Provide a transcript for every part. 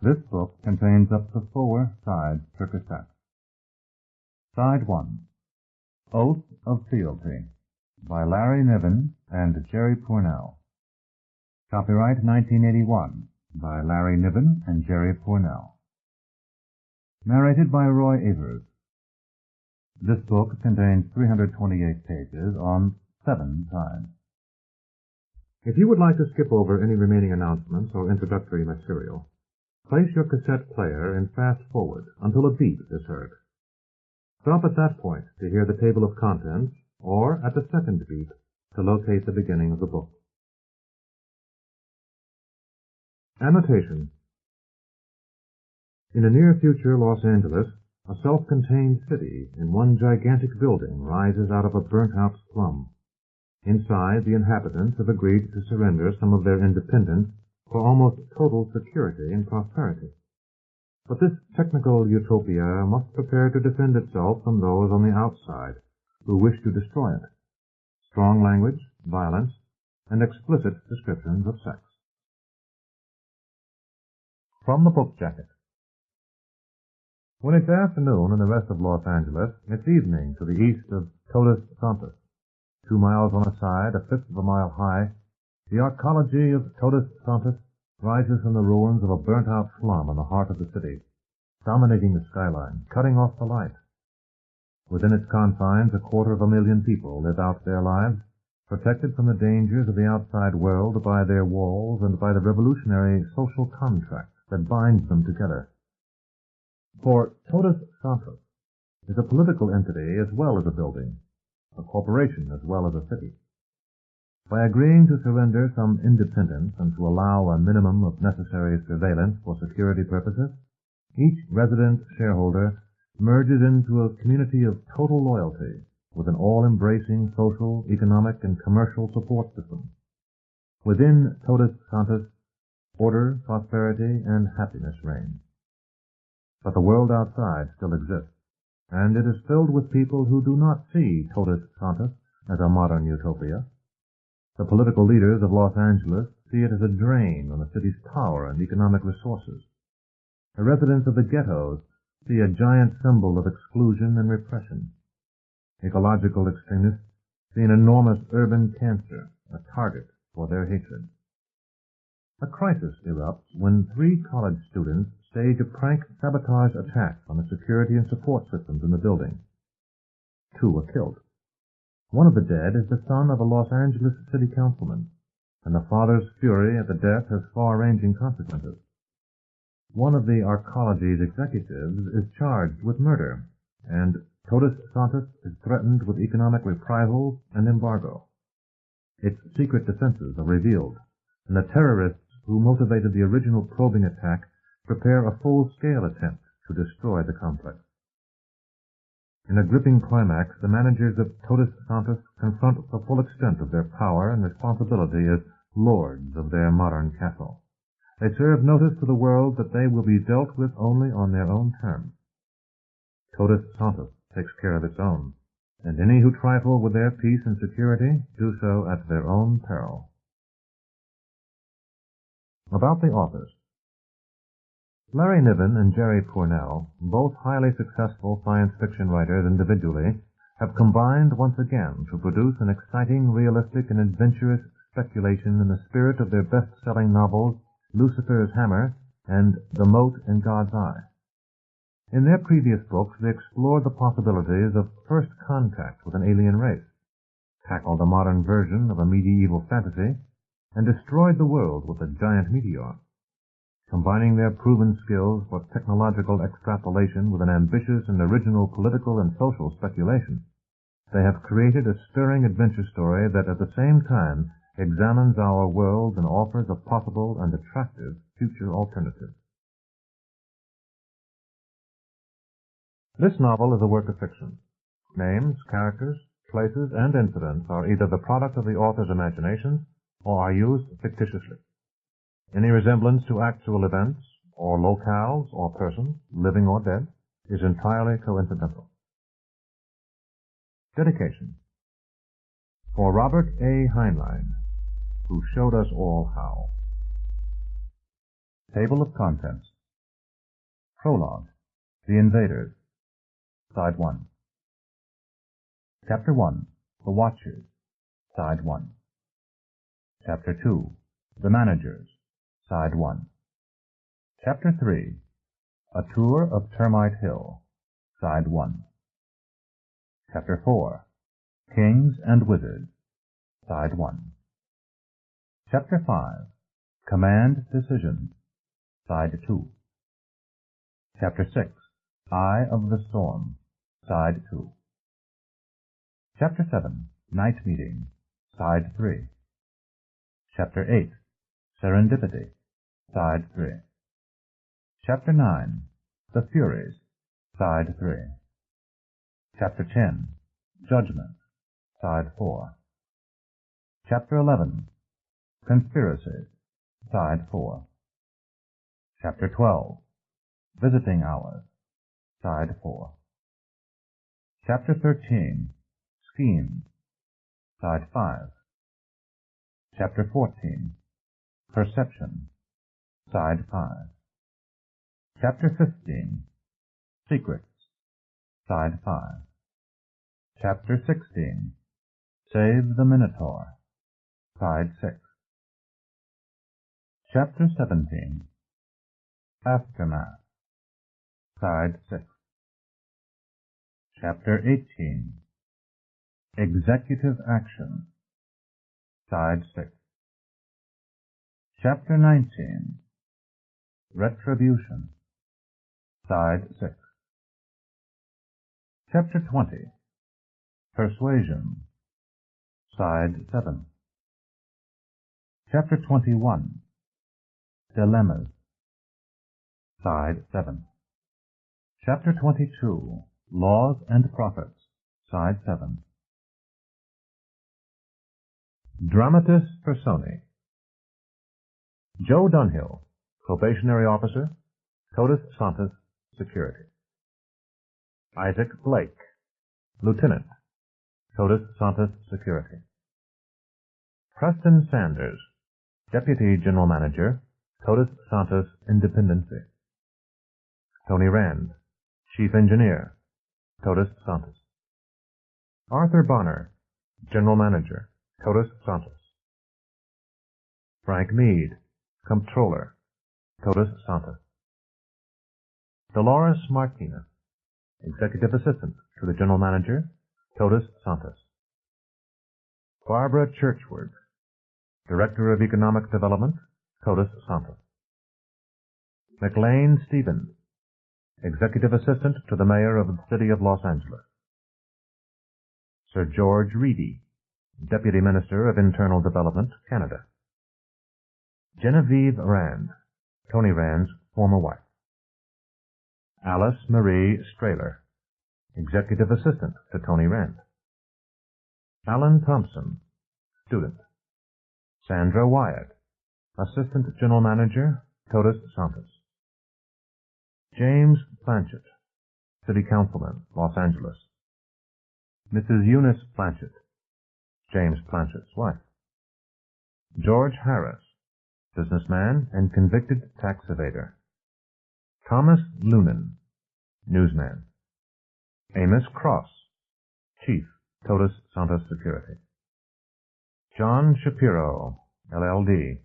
This book contains up to 4 sides per cassette. Side 1, Oath of Fealty, by Larry Niven and Jerry Pournelle. Copyright 1981, by Larry Niven and Jerry Pournelle. Narrated by Roy Avers. This book contains 328 pages on 7 sides. If you would like to skip over any remaining announcements or introductory material, place your cassette player in fast forward until a beep is heard. Stop at that point to hear the table of contents, or at the second beep to locate the beginning of the book. Annotation. In the near future Los Angeles, a self-contained city in one gigantic building rises out of a burnt-out slum. Inside, the inhabitants have agreed to surrender some of their independence for almost total security and prosperity. But this technical utopia must prepare to defend itself from those on the outside who wish to destroy it. Strong language, violence, and explicit descriptions of sex. From the book jacket. When it's afternoon in the rest of Los Angeles, it's evening to the east of Todos Santos. 2 miles on a side, 1/5 of a mile high, the arcology of Todos Santos rises from the ruins of a burnt-out slum in the heart of the city, dominating the skyline, cutting off the light. Within its confines, 250,000 people live out their lives, protected from the dangers of the outside world by their walls and by the revolutionary social contract that binds them together. For Todos Santos is a political entity as well as a building, a corporation as well as a city. By agreeing to surrender some independence and to allow a minimum of necessary surveillance for security purposes, each resident shareholder merges into a community of total loyalty with an all-embracing social, economic, and commercial support system. Within Todos Santos, order, prosperity, and happiness reign. But the world outside still exists, and it is filled with people who do not see Todos Santos as a modern utopia. The political leaders of Los Angeles see it as a drain on the city's power and economic resources. The residents of the ghettos see a giant symbol of exclusion and repression. Ecological extremists see an enormous urban cancer, a target for their hatred. A crisis erupts when 3 college students stage a prank sabotage attack on the security and support systems in the building. 2 are killed. One of the dead is the son of a Los Angeles city councilman, and the father's fury at the death has far-ranging consequences. One of the arcology's executives is charged with murder, and Todos Santos is threatened with economic reprisals and embargo. Its secret defenses are revealed, and the terrorists who motivated the original probing attack prepare a full-scale attempt to destroy the complex. In a gripping climax, the managers of Todos Santos confront the full extent of their power and responsibility as lords of their modern castle. They serve notice to the world that they will be dealt with only on their own terms. Todos Santos takes care of its own, and any who trifle with their peace and security do so at their own peril. About the authors. Larry Niven and Jerry Pournelle, both highly successful science fiction writers individually, have combined once again to produce an exciting, realistic, and adventurous speculation in the spirit of their best-selling novels Lucifer's Hammer and The Mote in God's Eye. In their previous books, they explored the possibilities of first contact with an alien race, tackled a modern version of a medieval fantasy, and destroyed the world with a giant meteor. Combining their proven skills for technological extrapolation with an ambitious and original political and social speculation, they have created a stirring adventure story that at the same time examines our world and offers a possible and attractive future alternative. This novel is a work of fiction. Names, characters, places, and incidents are either the product of the author's imagination or are used fictitiously. Any resemblance to actual events, or locales, or persons, living or dead, is entirely coincidental. Dedication. For Robert A. Heinlein, who showed us all how. Table of Contents. Prologue. The Invaders. Side 1. Chapter 1. The Watchers. Side 1. Chapter 2. The Managers. Side 1. Chapter 3. A Tour of Termite Hill. Side 1. Chapter 4. Kings and Wizards. Side 1. Chapter 5. Command Decisions. Side 2. Chapter 6. Eye of the Storm. Side 2. Chapter 7. Night Meeting. Side 3. Chapter 8. Serendipity. Side 3. Chapter 9. The Furies. Side 3. Chapter 10. Judgment. Side 4. Chapter 11. Conspiracies. Side 4. Chapter 12. Visiting Hours. Side 4. Chapter 13. Schemes. Side 5. Chapter 14. Perception. Side 5. Chapter 15. Secrets. Side 5. Chapter 16. Save the Minotaur. Side 6. Chapter 17. Aftermath. Side 6. Chapter 18. Executive Action. Side 6. Chapter 19. Retribution. Side 6. Chapter 20. Persuasion. Side 7. Chapter 21. Dilemmas. Side 7. Chapter 22. Laws and Prophets. Side 7. Dramatis Personae. Joe Dunhill, Probationary Officer, Totus Santus Security. Isaac Blake, Lieutenant, Totus Santus Security. Preston Sanders, Deputy General Manager, Totus Santus Independency. Tony Rand, Chief Engineer, Totus Santus. Arthur Bonner, General Manager, Totus Santus. Frank Meade, Comptroller, Totus Santus. Dolores Martinez, Executive Assistant to the General Manager, Totus Santus. Barbara Churchward, Director of Economic Development, Totus Santus. McLean Stevens, Executive Assistant to the Mayor of the City of Los Angeles. Sir George Reedy, Deputy Minister of Internal Development, Canada. Genevieve Rand, Tony Rand's former wife. Alice Marie Strahler, Executive Assistant to Tony Rand. Alan Thompson, Student. Sandra Wyatt, Assistant General Manager, Totus Santus. James Blanchett, City Councilman, Los Angeles. Mrs. Eunice Blanchett, James Blanchett's wife. George Harris, businessman and convicted tax evader. Thomas Lunan, newsman. Amos Cross, Chief, Totus Santus Security. John Shapiro, LLD,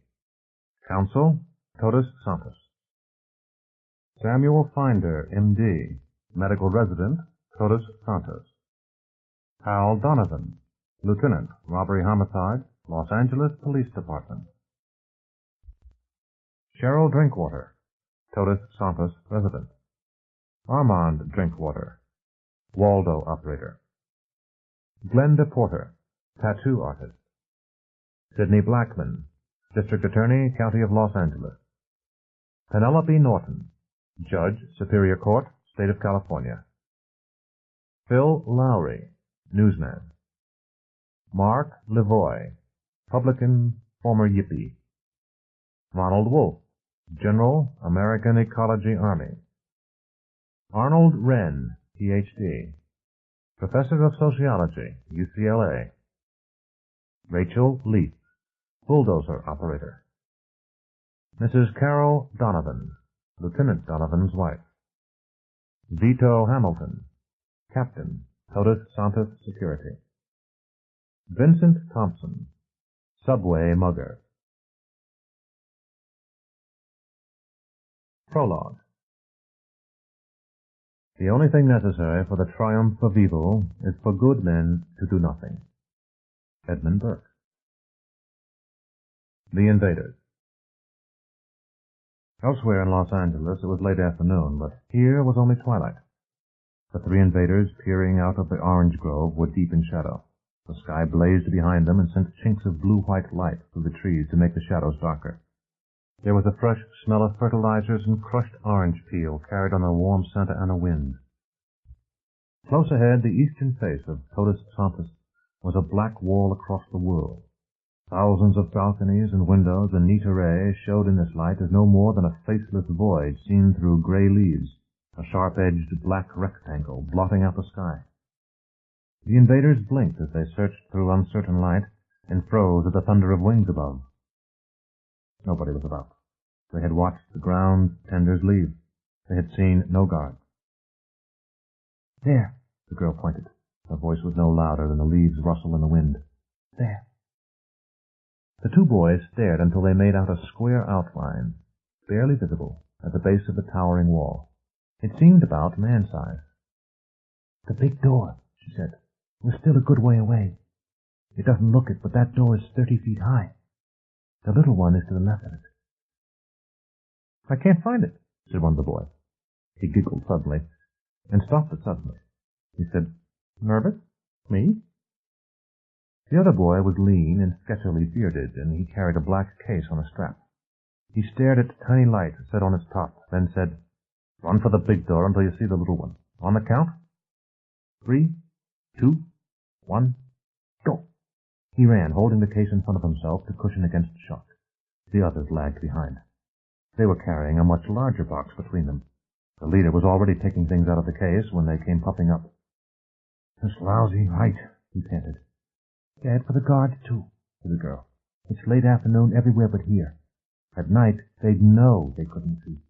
Counsel, Totus Santus. Samuel Finder, M.D., Medical Resident, Totus Santus. Hal Donovan, Lieutenant, Robbery Homicide, Los Angeles Police Department. Cheryl Drinkwater, Totus Santus Resident. Armand Drinkwater, Waldo Operator. Glenda Porter, Tattoo Artist. Sidney Blackman, District Attorney, County of Los Angeles. Penelope Norton, Judge, Superior Court, State of California. Phil Lowry, newsman. Mark Levoy, publican, former Yippie. Ronald Wolfe, General, American Ecology Army. Arnold Wren, Ph.D., Professor of Sociology, UCLA. Rachel Leith, bulldozer operator. Mrs. Carol Donovan, Lieutenant Donovan's wife. Vito Hamilton, Captain, Todos Santos Security. Vincent Thompson, Subway Mugger. Prologue. The only thing necessary for the triumph of evil is for good men to do nothing. Edmund Burke. The Invaders. Elsewhere in Los Angeles it was late afternoon, but here was only twilight. The three invaders, peering out of the orange grove, were deep in shadow. The sky blazed behind them and sent chinks of blue-white light through the trees to make the shadows darker. There was a fresh smell of fertilizers and crushed orange peel carried on a warm Santa Ana wind. Close ahead, the eastern face of Todos Santos was a black wall across the world. Thousands of balconies and windows in neat array showed in this light as no more than a faceless void seen through gray leaves, a sharp-edged black rectangle blotting out the sky. The invaders blinked as they searched through uncertain light and froze at the thunder of wings above. Nobody was about. They had watched the ground tenders leave. They had seen no guard. "There," the girl pointed. Her voice was no louder than the leaves rustle in the wind. "There." The two boys stared until they made out a square outline, barely visible, at the base of the towering wall. It seemed about man-size. "The big door," she said. "We're still a good way away. It doesn't look it, but that door is 30 feet high. The little one is to the left of it." "I can't find it," said one of the boys. He giggled suddenly, and stopped it suddenly. He said, "Nervous? Me?" The other boy was lean and sketchily bearded, and he carried a black case on a strap. He stared at the tiny light set on its top, then said, "Run for the big door until you see the little one. On the count? 3, 2, 1, go." He ran, holding the case in front of himself to cushion against shock. The others lagged behind. They were carrying a much larger box between them. The leader was already taking things out of the case when they came popping up. "This lousy light," he panted. "Bad for the guards, too," said the girl. "It's late afternoon everywhere but here. At night, they'd know they couldn't see.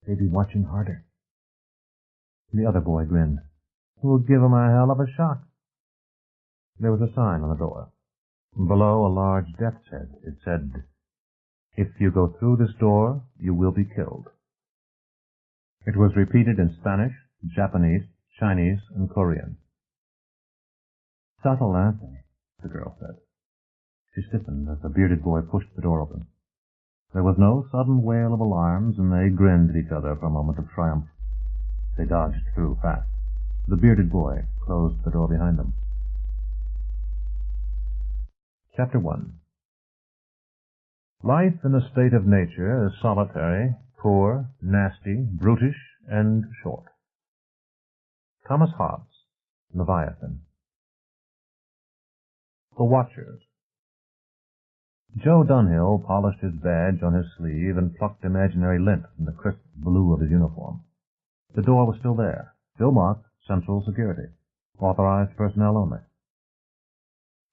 They'd be watching harder." The other boy grinned. "We'll give 'em a hell of a shock." There was a sign on the door. Below a large death's head, it said, "If you go through this door, you will be killed." It was repeated in Spanish, Japanese, Chinese, and Korean. "Subtle, aren't they?" the girl said. She stiffened as the bearded boy pushed the door open. There was no sudden wail of alarms, and they grinned at each other for a moment of triumph. They dodged through fast. The bearded boy closed the door behind them. Chapter 1. Life in the state of nature is solitary, poor, nasty, brutish, and short. Thomas Hobbes, Leviathan. The Watchers. Joe Dunhill polished his badge on his sleeve and plucked imaginary lint from the crisp blue of his uniform. The door was still there, still marked Central Security, authorized personnel only.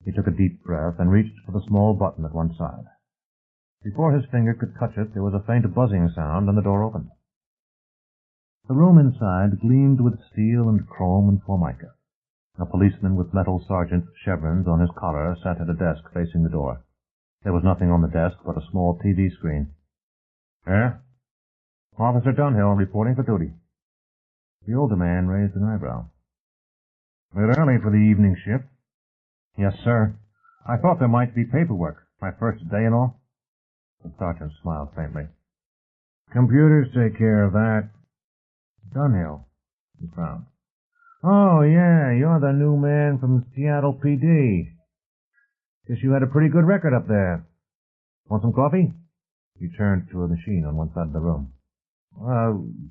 He took a deep breath and reached for the small button at one side. Before his finger could touch it, there was a faint buzzing sound, and the door opened. The room inside gleamed with steel and chrome and formica. A policeman with metal sergeant's chevrons on his collar sat at a desk facing the door. There was nothing on the desk but a small TV screen. "Eh?" "Officer Dunhill reporting for duty." The older man raised an eyebrow. "Bit early for the evening shift." "Yes, sir. I thought there might be paperwork. My first day and all." The sergeant smiled faintly. "Computers take care of that." "Dunhill," he frowned. "Oh, yeah, you're the new man from Seattle PD. Guess you had a pretty good record up there. Want some coffee?" He turned to a machine on one side of the room.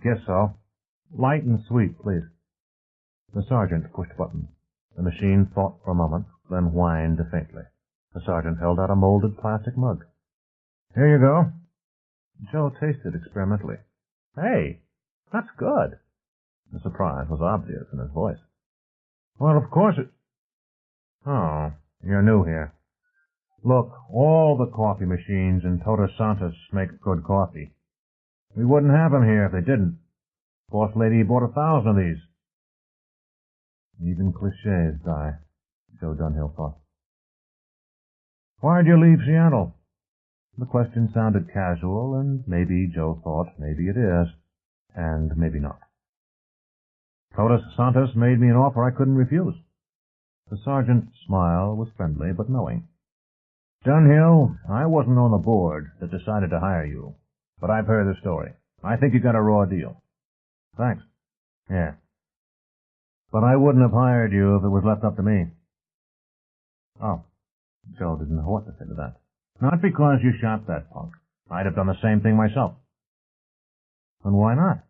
"Guess so. Light and sweet, please." The sergeant pushed a button. The machine thought for a moment, then whined faintly. The sergeant held out a molded plastic mug. "Here you go." Joe tasted experimentally. "Hey, that's good." The surprise was obvious in his voice. "Well, of course it—" "Oh, you're new here. Look, all the coffee machines in Todos Santos make good coffee. We wouldn't have 'em here if they didn't. Boss lady bought 1,000 of these. Even cliches die, Joe Dunhill thought. Why'd you leave Seattle? The question sounded casual, and maybe Joe thought maybe it is, and maybe not. Todos Santos made me an offer I couldn't refuse. The sergeant's smile was friendly but knowing. Dunhill, I wasn't on the board that decided to hire you, but I've heard the story. I think you got a raw deal. Thanks. Yeah. But I wouldn't have hired you if it was left up to me. Oh. Joe didn't know what to say to that. Not because you shot that punk. I'd have done the same thing myself. And why not?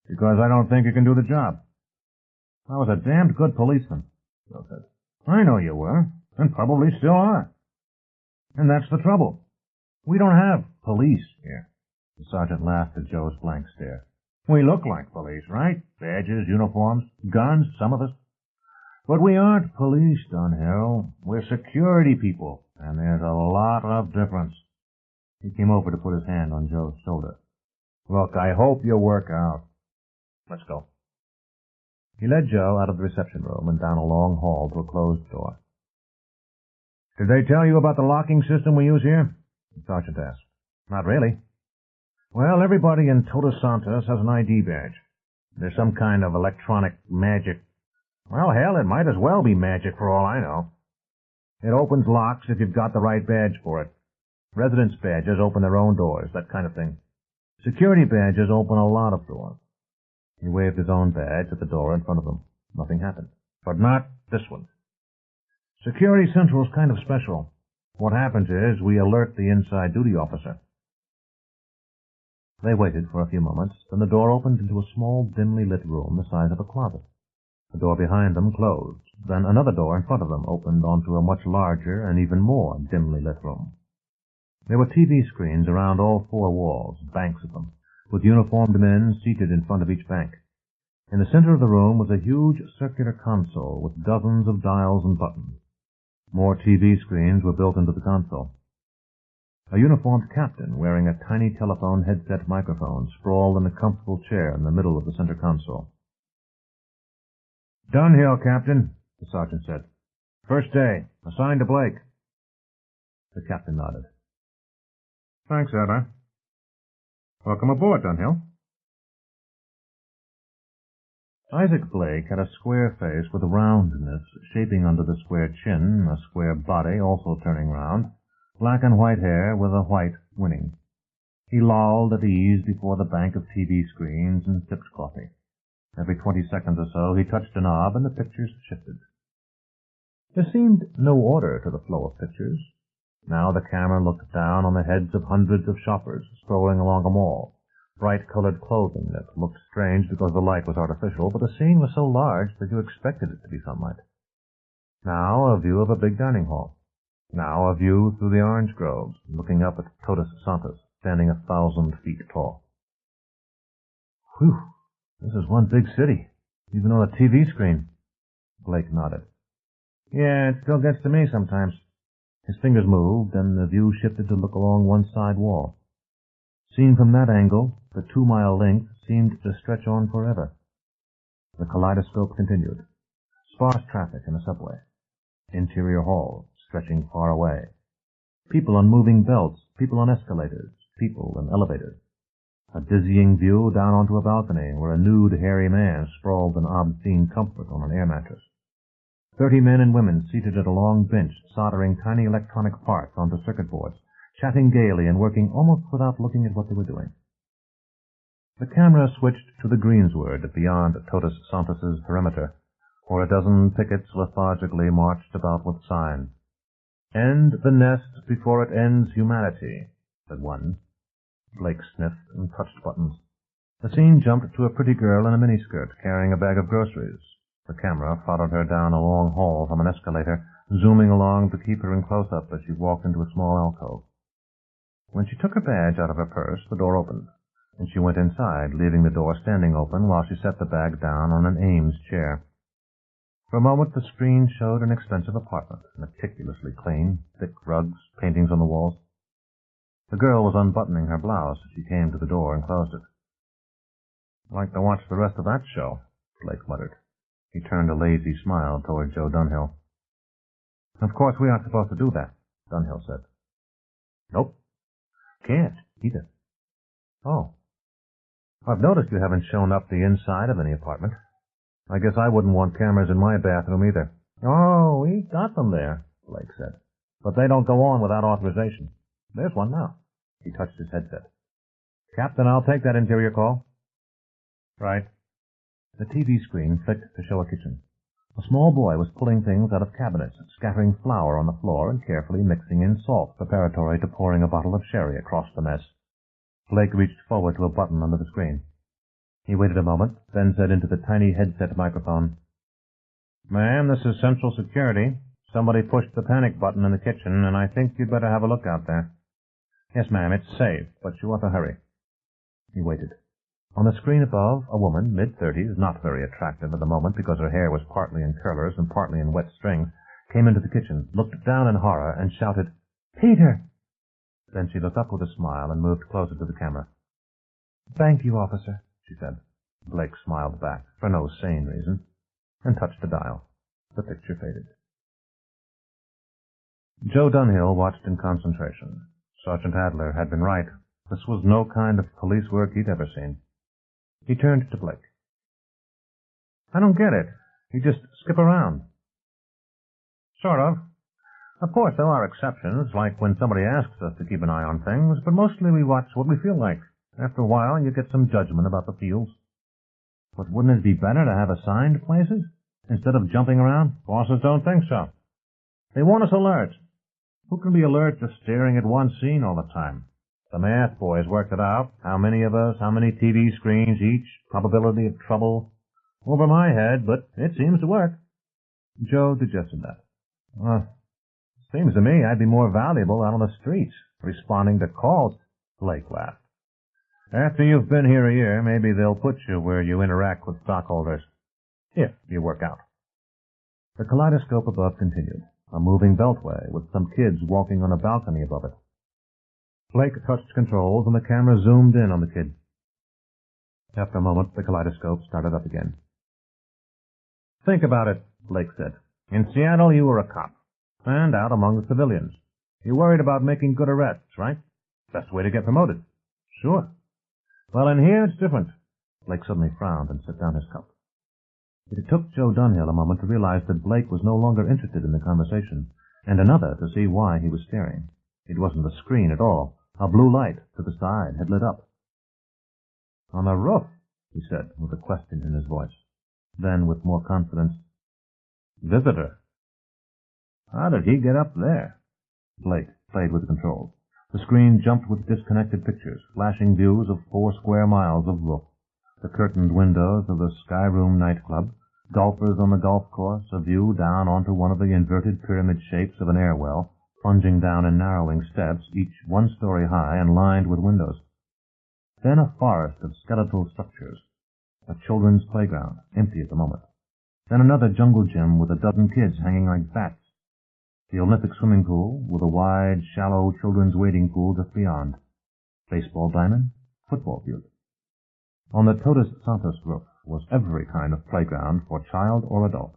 Because I don't think you can do the job. I was a damned good policeman, Joe said. I know you were, and probably still are. And that's the trouble. We don't have police here. The sergeant laughed at Joe's blank stare. We look like police, right? Badges, uniforms, guns, some of us. But we aren't police, Dunhill. We're security people, and there's a lot of difference. He came over to put his hand on Joe's shoulder. Look, I hope you work out. Let's go. He led Joe out of the reception room and down a long hall to a closed door. Did they tell you about the locking system we use here? The sergeant asked. Not really. Well, everybody in Todos Santos has an ID badge. There's some kind of electronic magic. Well, hell, it might as well be magic for all I know. It opens locks if you've got the right badge for it. Residence badges open their own doors, that kind of thing. Security badges open a lot of doors. He waved his own badge at the door in front of them. Nothing happened. But not this one. Security Central's kind of special. What happens is we alert the inside duty officer. They waited for a few moments, then the door opened into a small, dimly lit room the size of a closet. The door behind them closed. Then another door in front of them opened onto a much larger and even more dimly lit room. There were TV screens around all four walls, banks of them, with uniformed men seated in front of each bank. In the center of the room was a huge circular console with dozens of dials and buttons. More TV screens were built into the console. A uniformed captain wearing a tiny telephone headset microphone sprawled in a comfortable chair in the middle of the center console. Dunhill, Captain, the sergeant said. First day. Assigned to Blake. The captain nodded. Thanks, Ed. Welcome aboard, Dunhill. Isaac Blake had a square face with roundness shaping under the square chin, a square body also turning round, black and white hair with a white winning. He lolled at ease before the bank of TV screens and sipped coffee. Every 20 seconds or so he touched a knob and the pictures shifted. There seemed no order to the flow of pictures. Now the camera looked down on the heads of hundreds of shoppers strolling along a mall, bright-colored clothing that looked strange because the light was artificial, but the scene was so large that you expected it to be sunlight. Now a view of a big dining hall. Now a view through the orange groves, looking up at Todos Santos, standing 1,000 feet tall. Whew, this is one big city, even on a TV screen. Blake nodded. Yeah, it still gets to me sometimes. His fingers moved, and the view shifted to look along one side wall. Seen from that angle, the 2-mile length seemed to stretch on forever. The kaleidoscope continued. Sparse traffic in a subway. Interior halls stretching far away. People on moving belts, people on escalators, people in elevators. A dizzying view down onto a balcony where a nude, hairy man sprawled in obscene comfort on an air mattress. 30 men and women seated at a long bench soldering tiny electronic parts onto circuit boards, chatting gaily and working almost without looking at what they were doing. The camera switched to the greensward beyond Todos Santos's perimeter, where a dozen pickets lethargically marched about with signs. End the nest before it ends humanity, said one. Blake sniffed and touched buttons. The scene jumped to a pretty girl in a miniskirt carrying a bag of groceries. The camera followed her down a long hall from an escalator, zooming along to keep her in close-up as she walked into a small alcove. When she took her badge out of her purse, the door opened, and she went inside, leaving the door standing open while she set the bag down on an Ames chair. For a moment the screen showed an expensive apartment, meticulously clean, thick rugs, paintings on the walls. The girl was unbuttoning her blouse as she came to the door and closed it. Like to watch the rest of that show, Blake muttered. He turned a lazy smile toward Joe Dunhill. Of course we aren't supposed to do that, Dunhill said. Nope. Can't, either. Oh. I've noticed you haven't shown up the inside of any apartment. I guess I wouldn't want cameras in my bathroom either. Oh, we got them there, Blake said. But they don't go on without authorization. There's one now. He touched his headset. Captain, I'll take that interior call. Right. The TV screen flicked to show a kitchen. A small boy was pulling things out of cabinets, scattering flour on the floor and carefully mixing in salt, preparatory to pouring a bottle of sherry across the mess. Blake reached forward to a button under the screen. He waited a moment, then said into the tiny headset microphone, Ma'am, this is Central Security. Somebody pushed the panic button in the kitchen, and I think you'd better have a look out there. Yes, ma'am, it's safe, but you ought to hurry. He waited. On the screen above, a woman, mid-30s, not very attractive at the moment because her hair was partly in curlers and partly in wet strings, came into the kitchen, looked down in horror, and shouted, Peter! Then she looked up with a smile and moved closer to the camera. Thank you, officer, she said. Blake smiled back, for no sane reason, and touched a dial. The picture faded. Joe Dunhill watched in concentration. Sergeant Adler had been right. This was no kind of police work he'd ever seen. He turned to Blake. I don't get it. You just skip around. Sort of. Of course, there are exceptions, like when somebody asks us to keep an eye on things, but mostly we watch what we feel like. After a while, you get some judgment about the fields. But wouldn't it be better to have assigned places? Instead of jumping around? Bosses don't think so. They want us alert. Who can be alert just staring at one scene all the time? The math boys worked it out. How many of us, how many TV screens each, probability of trouble. Over my head, but it seems to work. Joe digested that. Seems to me I'd be more valuable out on the streets, responding to calls. Blake laughed. After you've been here a year, maybe they'll put you where you interact with stockholders. If you work out. The kaleidoscope above continued, a moving beltway with some kids walking on a balcony above it. Blake touched controls and the camera zoomed in on the kid. After a moment, the kaleidoscope started up again. Think about it, Blake said. In Seattle, you were a cop, and out among the civilians. You worried about making good arrests, right? Best way to get promoted. Sure. Well, in here, it's different. Blake suddenly frowned and set down his cup. It took Joe Dunhill a moment to realize that Blake was no longer interested in the conversation, and another to see why he was staring. It wasn't the screen at all. A blue light to the side had lit up. On the roof, he said, with a question in his voice. Then, with more confidence, Visitor. How did he get up there? Blake played with the controls. The screen jumped with disconnected pictures, flashing views of 4 square miles of roof, the curtained windows of the Skyroom nightclub, golfers on the golf course, a view down onto one of the inverted pyramid shapes of an airwell, plunging down in narrowing steps, each 1 story high and lined with windows. Then a forest of skeletal structures, a children's playground, empty at the moment. Then another jungle gym with a dozen kids hanging like bats. The Olympic swimming pool, with a wide, shallow children's wading pool just beyond. Baseball diamond, football field. On the Todos Santos roof was every kind of playground for child or adult.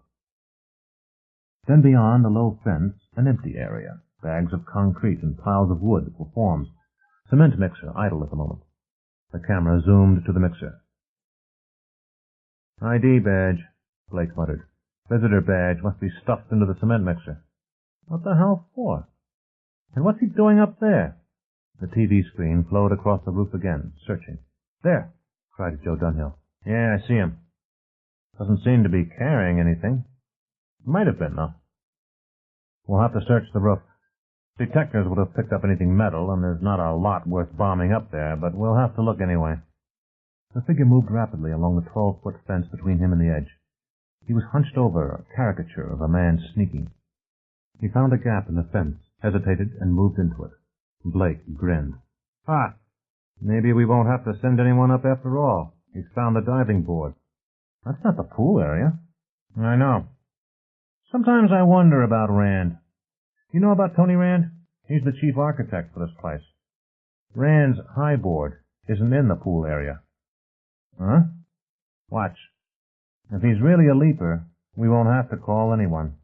Then beyond a low fence, an empty area, bags of concrete and piles of wood for forms. Cement mixer idle at the moment. The camera zoomed to the mixer. ID badge, Blake muttered. Visitor badge must be stuffed into the cement mixer. What the hell for? And what's he doing up there? The TV screen flowed across the roof again, searching. There, cried Joe Dunhill. Yeah, I see him. Doesn't seem to be carrying anything. Might have been, though. We'll have to search the roof. Detectives would have picked up anything metal, and there's not a lot worth bombing up there, but we'll have to look anyway. The figure moved rapidly along the 12-foot fence between him and the edge. He was hunched over, a caricature of a man sneaking. He found a gap in the fence, hesitated, and moved into it. Blake grinned. Maybe we won't have to send anyone up after all. He's found the diving board. That's not the pool area. I know. Sometimes I wonder about Rand. You know about Tony Rand? He's the chief architect for this place. Rand's high board isn't in the pool area. Huh? Watch. If he's really a leaper, we won't have to call anyone.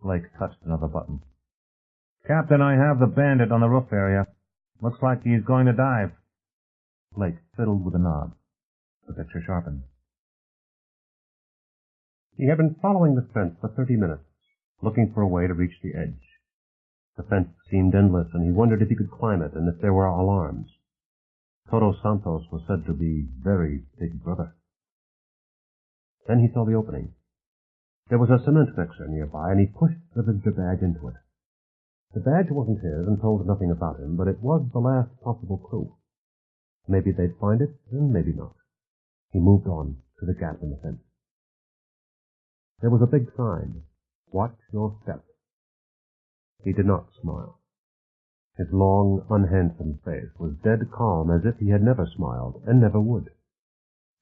Blake touched another button. Captain, I have the bandit on the roof area. Looks like he's going to dive. Blake fiddled with a knob. The picture sharpened. He had been following the fence for 30 minutes, looking for a way to reach the edge. The fence seemed endless, and he wondered if he could climb it and if there were alarms. Todos Santos was said to be very big brother. Then he saw the opening. There was a cement mixer nearby, and he pushed the visitor badge into it. The badge wasn't his and told nothing about him, but it was the last possible clue. Maybe they'd find it, and maybe not. He moved on to the gap in the fence. There was a big sign, "Watch your step." He did not smile. His long, unhandsome face was dead calm, as if he had never smiled, and never would.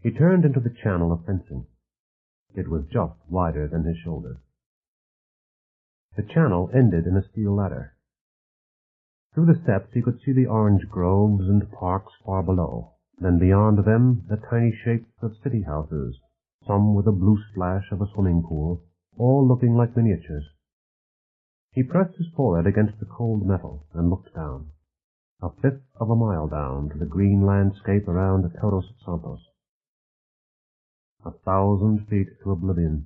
He turned into the channel of fencing. It was just wider than his shoulders. The channel ended in a steel ladder. Through the steps he could see the orange groves and parks far below. Then beyond them, the tiny shapes of city houses, some with a blue splash of a swimming pool, all looking like miniatures. He pressed his forehead against the cold metal and looked down, a fifth of a mile down to the green landscape around Todos Santos. 1,000 feet to oblivion.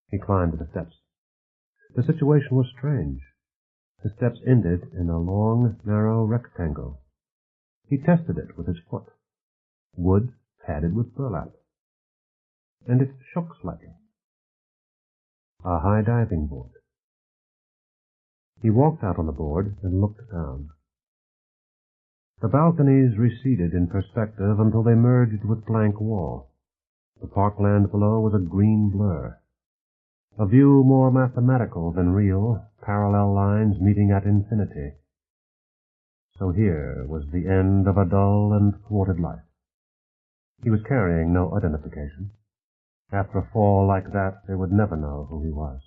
He climbed the steps. The situation was strange. The steps ended in a long, narrow rectangle. He tested it with his foot. Wood padded with burlap. And it shook slightly. A high diving board. He walked out on the board and looked down. The balconies receded in perspective until they merged with blank wall. The parkland below was a green blur. A view more mathematical than real, parallel lines meeting at infinity. So here was the end of a dull and thwarted life. He was carrying no identification. After a fall like that, they would never know who he was.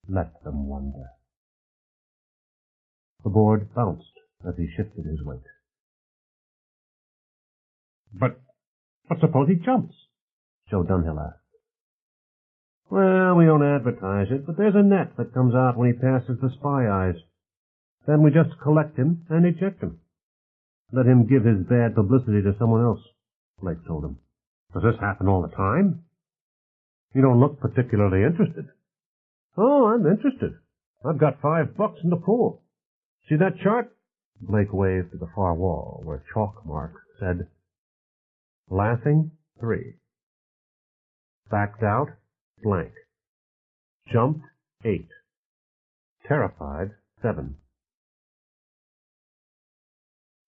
Let them wonder. The board bounced as he shifted his weight. But suppose he jumps? Joe Dunhill asked. Well, we don't advertise it, but there's a net that comes out when he passes the spy eyes. Then we just collect him and eject him. Let him give his bad publicity to someone else, Blake told him. Does this happen all the time? You don't look particularly interested. Oh, I'm interested. I've got $5 in the pool. See that chart? Blake waved to the far wall, where chalk marks said, Laughing, 3. Backed out, blank. Jumped, 8. Terrified, 7.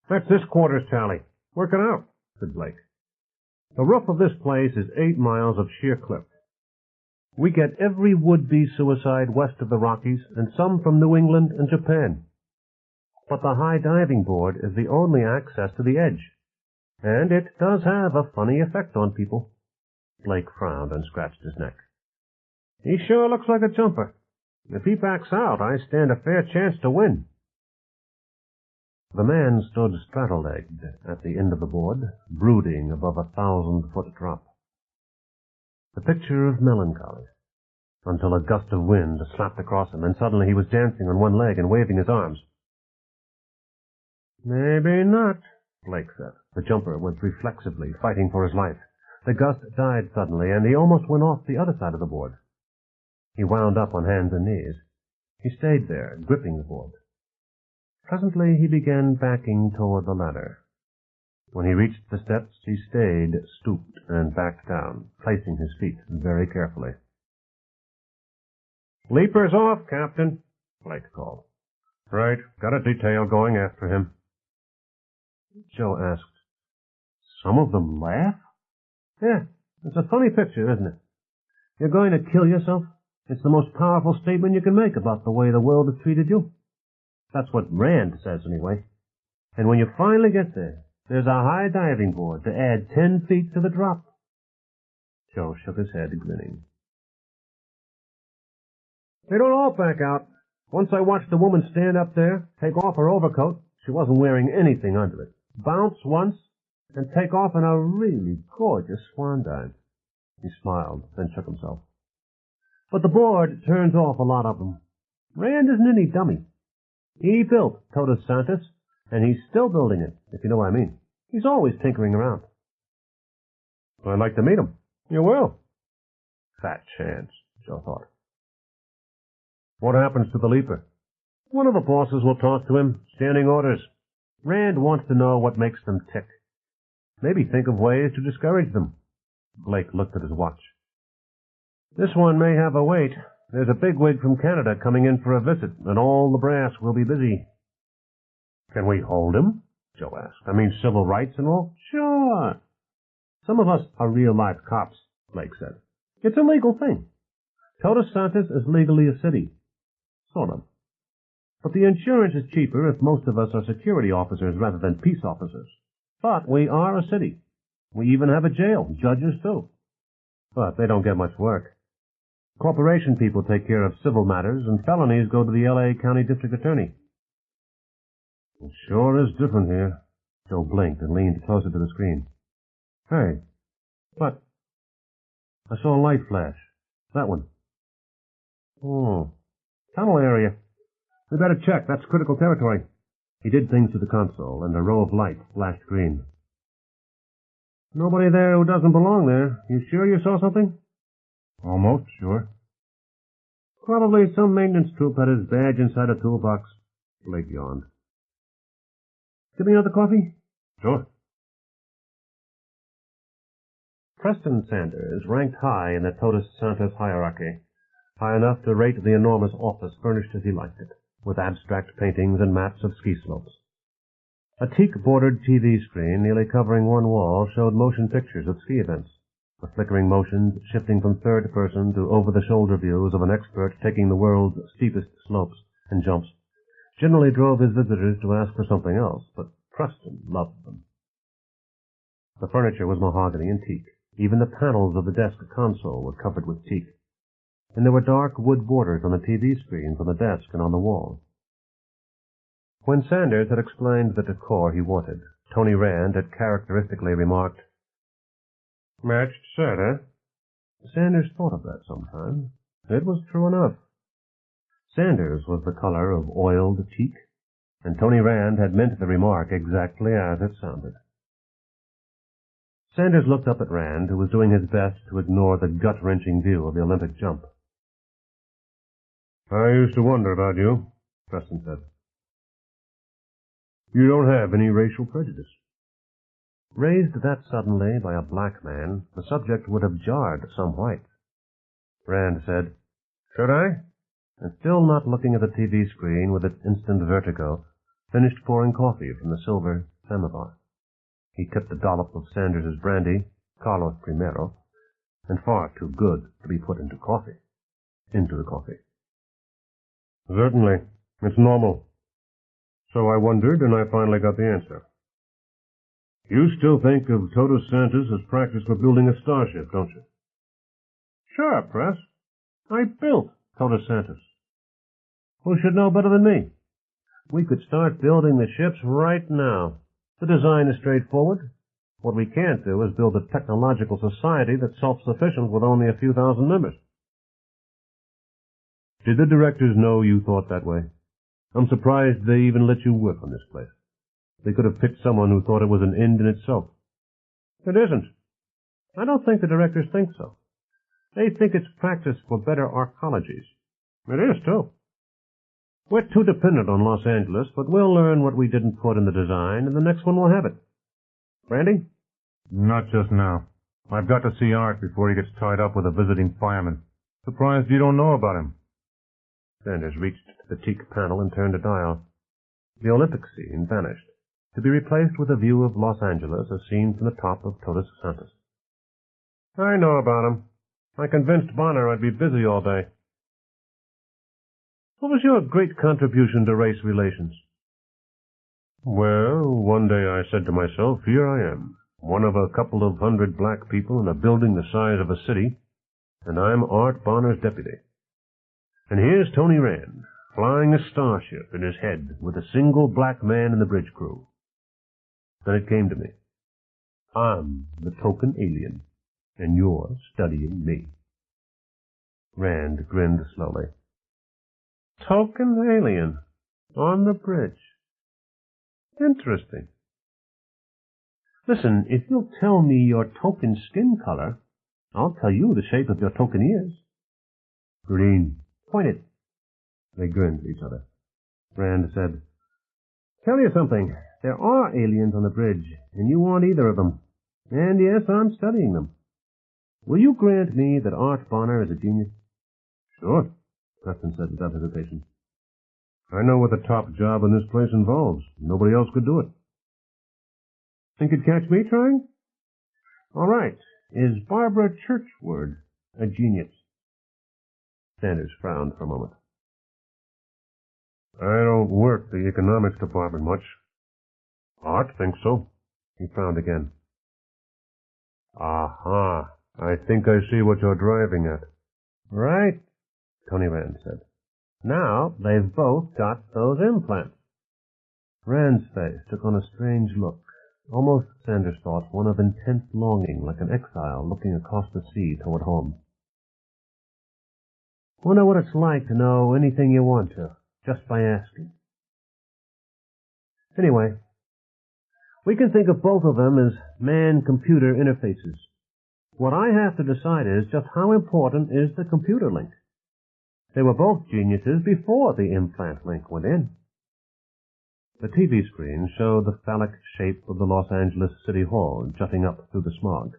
That's this quarter's tally. Work it out, said Blake. The roof of this place is 8 miles of sheer cliff. We get every would-be suicide west of the Rockies and some from New England and Japan. But the high diving board is the only access to the edge. And it does have a funny effect on people. Blake frowned and scratched his neck. He sure looks like a jumper. If he backs out, I stand a fair chance to win. The man stood straddle-legged at the end of the board, brooding above a 1,000-foot drop. The picture of melancholy, until a gust of wind slapped across him, and suddenly he was dancing on one leg and waving his arms. Maybe not, Blake said. The jumper was reflexively fighting for his life. The gust died suddenly, and he almost went off the other side of the board. He wound up on hands and knees. He stayed there, gripping the board. Presently he began backing toward the ladder. When he reached the steps, he stayed, stooped, and backed down, placing his feet very carefully. Leaper's off, Captain, Blake called. Right, got a detail going after him. Joe asked, Some of them laugh? Yeah, it's a funny picture, isn't it? You're going to kill yourself? It's the most powerful statement you can make about the way the world has treated you. That's what Rand says, anyway. And when you finally get there, there's a high diving board to add 10 feet to the drop. Joe shook his head, grinning. They don't all back out. Once I watched a woman stand up there, take off her overcoat. She wasn't wearing anything under it. Bounce once, and take off in a really gorgeous swan dive. He smiled, then shook himself. But the board turns off a lot of them. Rand isn't any dummy. He built Todos Santos, and he's still building it, if you know what I mean. He's always tinkering around. I'd like to meet him. You will. Fat chance, Joe thought. What happens to the leaper? One of the bosses will talk to him, standing orders. Rand wants to know what makes them tick. Maybe think of ways to discourage them. Blake looked at his watch. This one may have a wait. There's a bigwig from Canada coming in for a visit, and all the brass will be busy. Can we hold him? Joe asked. I mean, civil rights and all? Sure. Some of us are real-life cops, Blake said. It's a legal thing. Todos Santos is legally a city. Sort of. But the insurance is cheaper if most of us are security officers rather than peace officers. But we are a city. We even have a jail, judges too. But they don't get much work. Corporation people take care of civil matters, and felonies go to the L.A. County District Attorney. It sure is different here. Joe blinked and leaned closer to the screen. Hey, what? I saw a light flash. That one. Oh, tunnel area. We better check. That's critical territory. He did things to the console, and a row of lights flashed green. Nobody there who doesn't belong there. You sure you saw something? Almost sure. Probably some maintenance troop had his badge inside a toolbox. Blake yawned. Give me another coffee? Sure. Preston Sanders ranked high in the Todos Santos hierarchy, high enough to rate the enormous office furnished as he liked it, with abstract paintings and maps of ski slopes. A teak-bordered TV screen nearly covering one wall showed motion pictures of ski events, the flickering motions shifting from third person to over-the-shoulder views of an expert taking the world's steepest slopes and jumps, generally drove his visitors to ask for something else, but Preston loved them. The furniture was mahogany and teak. Even the panels of the desk console were covered with teak, and there were dark wood borders on the TV screens on the desk and on the wall. When Sanders had explained the decor he wanted, Tony Rand had characteristically remarked, "Matched set, eh?" Sanders thought of that sometime. It was true enough. Sanders was the color of oiled teak, and Tony Rand had meant the remark exactly as it sounded. Sanders looked up at Rand, who was doing his best to ignore the gut-wrenching view of the Olympic jump. "I used to wonder about you," Preston said. "You don't have any racial prejudice." Raised that suddenly by a black man, the subject would have jarred some whites. Rand said, "Should I?" and still not looking at the TV screen with its instant vertigo, finished pouring coffee from the silver samovar. He tipped a dollop of Sanders's brandy, Carlos Primero, and far too good to be put into the coffee. "Certainly. It's normal. So I wondered, and I finally got the answer. You still think of Todos Santos as practice for building a starship, don't you?" "Sure, Press. I built Todos Santos. Who should know better than me? We could start building the ships right now. The design is straightforward. What we can't do is build a technological society that's self-sufficient with only a few thousand members." "Did the directors know you thought that way? I'm surprised they even let you work on this place. They could have picked someone who thought it was an end in itself." "It isn't. I don't think the directors think so. They think it's practice for better arcologies. It is, too. We're too dependent on Los Angeles, but we'll learn what we didn't put in the design, and the next one will have it. Brandy?" Not just now. I've got to see Art before he gets tied up with a visiting fireman. Surprised you don't know about him. Sanders reached to the teak panel and turned a dial. The Olympic scene vanished, to be replaced with a view of Los Angeles as seen from the top of Todos Santos. "I know about him. I convinced Bonner I'd be busy all day." "What was your great contribution to race relations?" "Well, one day I said to myself, here I am, one of a couple of hundred black people in a building the size of a city, and I'm Art Bonner's deputy. And here's Tony Rand, flying a starship in his head with a single black man in the bridge crew. Then it came to me. I'm the token alien, and you're studying me. Rand grinned slowly. Token alien? On the bridge? Interesting. Listen, if you'll tell me your token skin color, I'll tell you the shape of your token ears. Green. Point it. They grinned at each other. Rand said, Tell you something. There are aliens on the bridge, and you aren't either of them. And yes, I'm studying them. Will you grant me that Art Bonner is a genius? Sure, Preston said without hesitation. I know what the top job in this place involves. Nobody else could do it. Think you'd catch me trying? All right. Is Barbara Churchward a genius? Sanders frowned for a moment. I don't work the economics department much. Art thinks so. He frowned again. Aha. I think I see what you're driving at. Right, Tony Rand said. Now they've both got those implants. Rand's face took on a strange look, almost, Sanders thought, one of intense longing, like an exile looking across the sea toward home. Wonder what it's like to know anything you want to, just by asking. Anyway, we can think of both of them as man-computer interfaces. What I have to decide is just how important is the computer link. They were both geniuses before the implant link went in. The TV screen showed the phallic shape of the Los Angeles City Hall jutting up through the smog.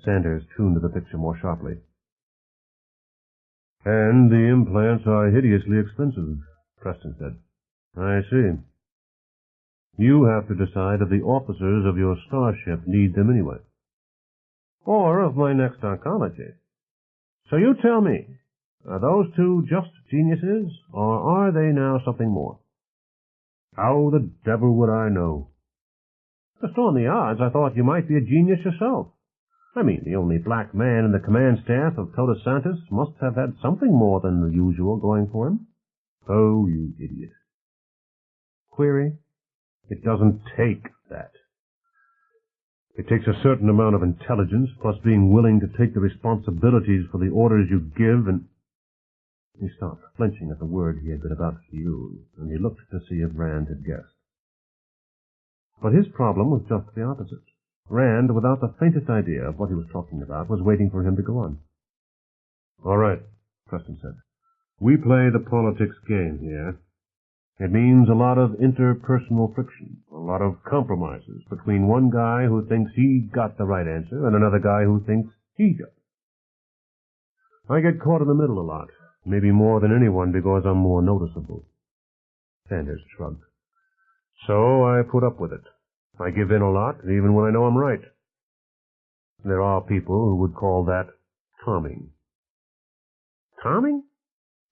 Sanders tuned the picture more sharply. And the implants are hideously expensive, Preston said. I see. You have to decide if the officers of your starship need them anyway. Or of my next oncology. So you tell me, are those two just geniuses, or are they now something more? How the devil would I know? Just on the odds, I thought you might be a genius yourself. I mean, the only black man in the command staff of Todos Santos must have had something more than the usual going for him. Oh, you idiot. Query? It doesn't take that. It takes a certain amount of intelligence, plus being willing to take the responsibilities for the orders you give, and... He stopped, flinching at the word he had been about to use, and he looked to see if Rand had guessed. But his problem was just the opposite. Rand, without the faintest idea of what he was talking about, was waiting for him to go on. All right, Preston said. We play the politics game here. It means a lot of interpersonal friction, a lot of compromises between one guy who thinks he got the right answer and another guy who thinks he got it. I get caught in the middle a lot, maybe more than anyone because I'm more noticeable. Sanders shrugged. So I put up with it. I give in a lot, even when I know I'm right. There are people who would call that Tomming. Tomming?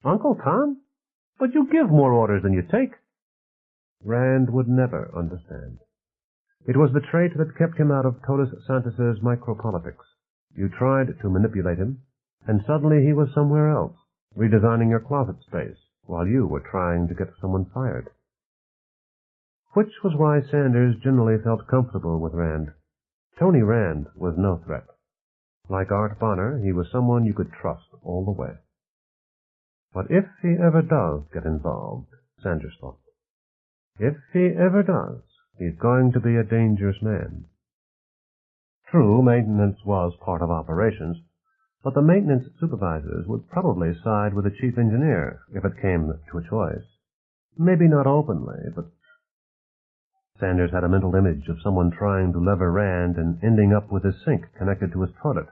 Uncle Tom? But you give more orders than you take. Rand would never understand. It was the trait that kept him out of Todos Santos's micropolitics. You tried to manipulate him, and suddenly he was somewhere else, redesigning your closet space, while you were trying to get someone fired. Which was why Sanders generally felt comfortable with Rand. Tony Rand was no threat. Like Art Bonner, he was someone you could trust all the way. But if he ever does get involved, Sanders thought, if he ever does, he's going to be a dangerous man. True, maintenance was part of operations, but the maintenance supervisors would probably side with the chief engineer if it came to a choice. Maybe not openly, but... Sanders had a mental image of someone trying to lever Rand and ending up with his sink connected to his toilet,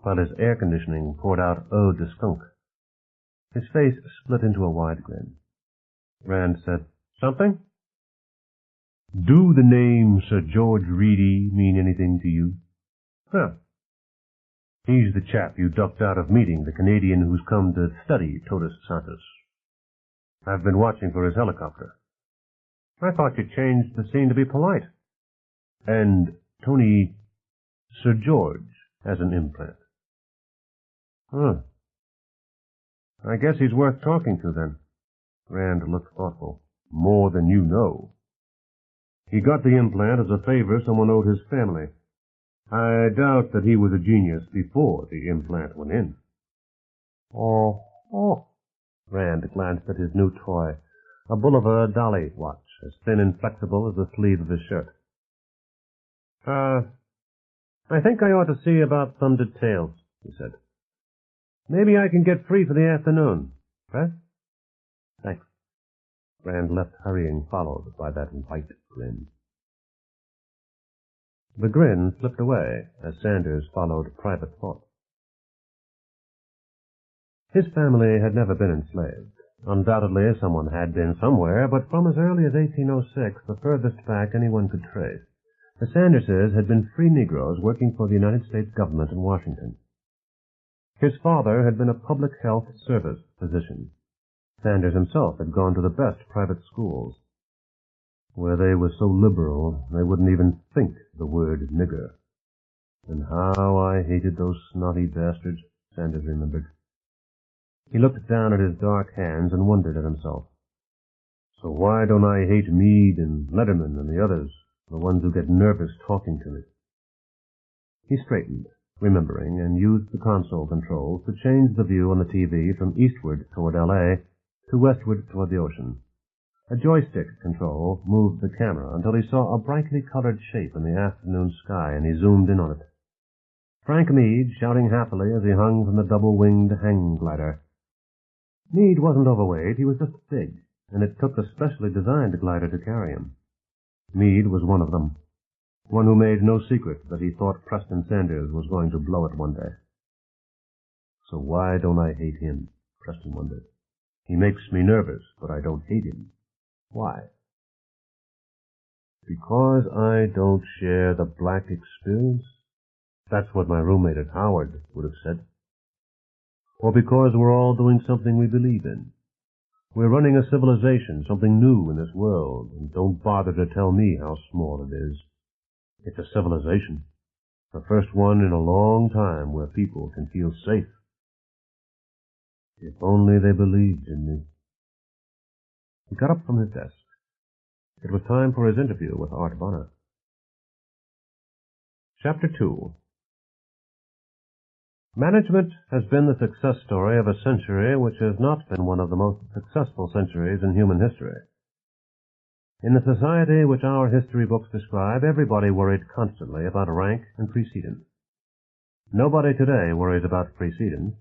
while his air conditioning poured out eau de skunk. His face split into a wide grin. Rand said, Something? Do the name Sir George Reedy mean anything to you? Huh. He's the chap you ducked out of meeting, the Canadian who's come to study Todos Santos. I've been watching for his helicopter. I thought you changed the scene to be polite. And Tony, Sir George has an implant. Huh. I guess he's worth talking to, then. Rand looked thoughtful. More than you know. He got the implant as a favor someone owed his family. I doubt that he was a genius before the implant went in. Oh. Rand glanced at his new toy, a Bolivar dolly watch, as thin and flexible as the sleeve of his shirt. I think I ought to see about some details, he said. Maybe I can get free for the afternoon. Press? Thanks. Rand left hurrying, followed by that white grin. The grin slipped away as Sanders followed private thought. His family had never been enslaved. Undoubtedly someone had been somewhere, but from as early as 1806, the furthest back anyone could trace, the Sanderses had been free Negroes working for the United States government in Washington. His father had been a public health service physician. Sanders himself had gone to the best private schools, where they were so liberal they wouldn't even think the word nigger. And how I hated those snotty bastards, Sanders remembered. He looked down at his dark hands and wondered at himself. So why don't I hate Meade and Letterman and the others, the ones who get nervous talking to me? He straightened, remembering, and used the console controls to change the view on the TV from eastward toward L.A. to westward toward the ocean. A joystick control moved the camera until he saw a brightly colored shape in the afternoon sky, and he zoomed in on it. Frank Meade shouting happily as he hung from the double-winged hang glider. Meade wasn't overweight, he was just big, and it took a specially designed glider to carry him. Meade was one of them, one who made no secret that he thought Preston Sanders was going to blow it one day. So why don't I hate him? Preston wondered. He makes me nervous, but I don't hate him. Why? Because I don't share the black experience? That's what my roommate at Howard would have said. Or because we're all doing something we believe in. We're running a civilization, something new in this world, and don't bother to tell me how small it is. It's a civilization, the first one in a long time where people can feel safe. If only they believed in me. He got up from his desk. It was time for his interview with Art Bonner. Chapter 2. Management has been the success story of a century which has not been one of the most successful centuries in human history. In the society which our history books describe, everybody worried constantly about rank and precedence. Nobody today worries about precedence.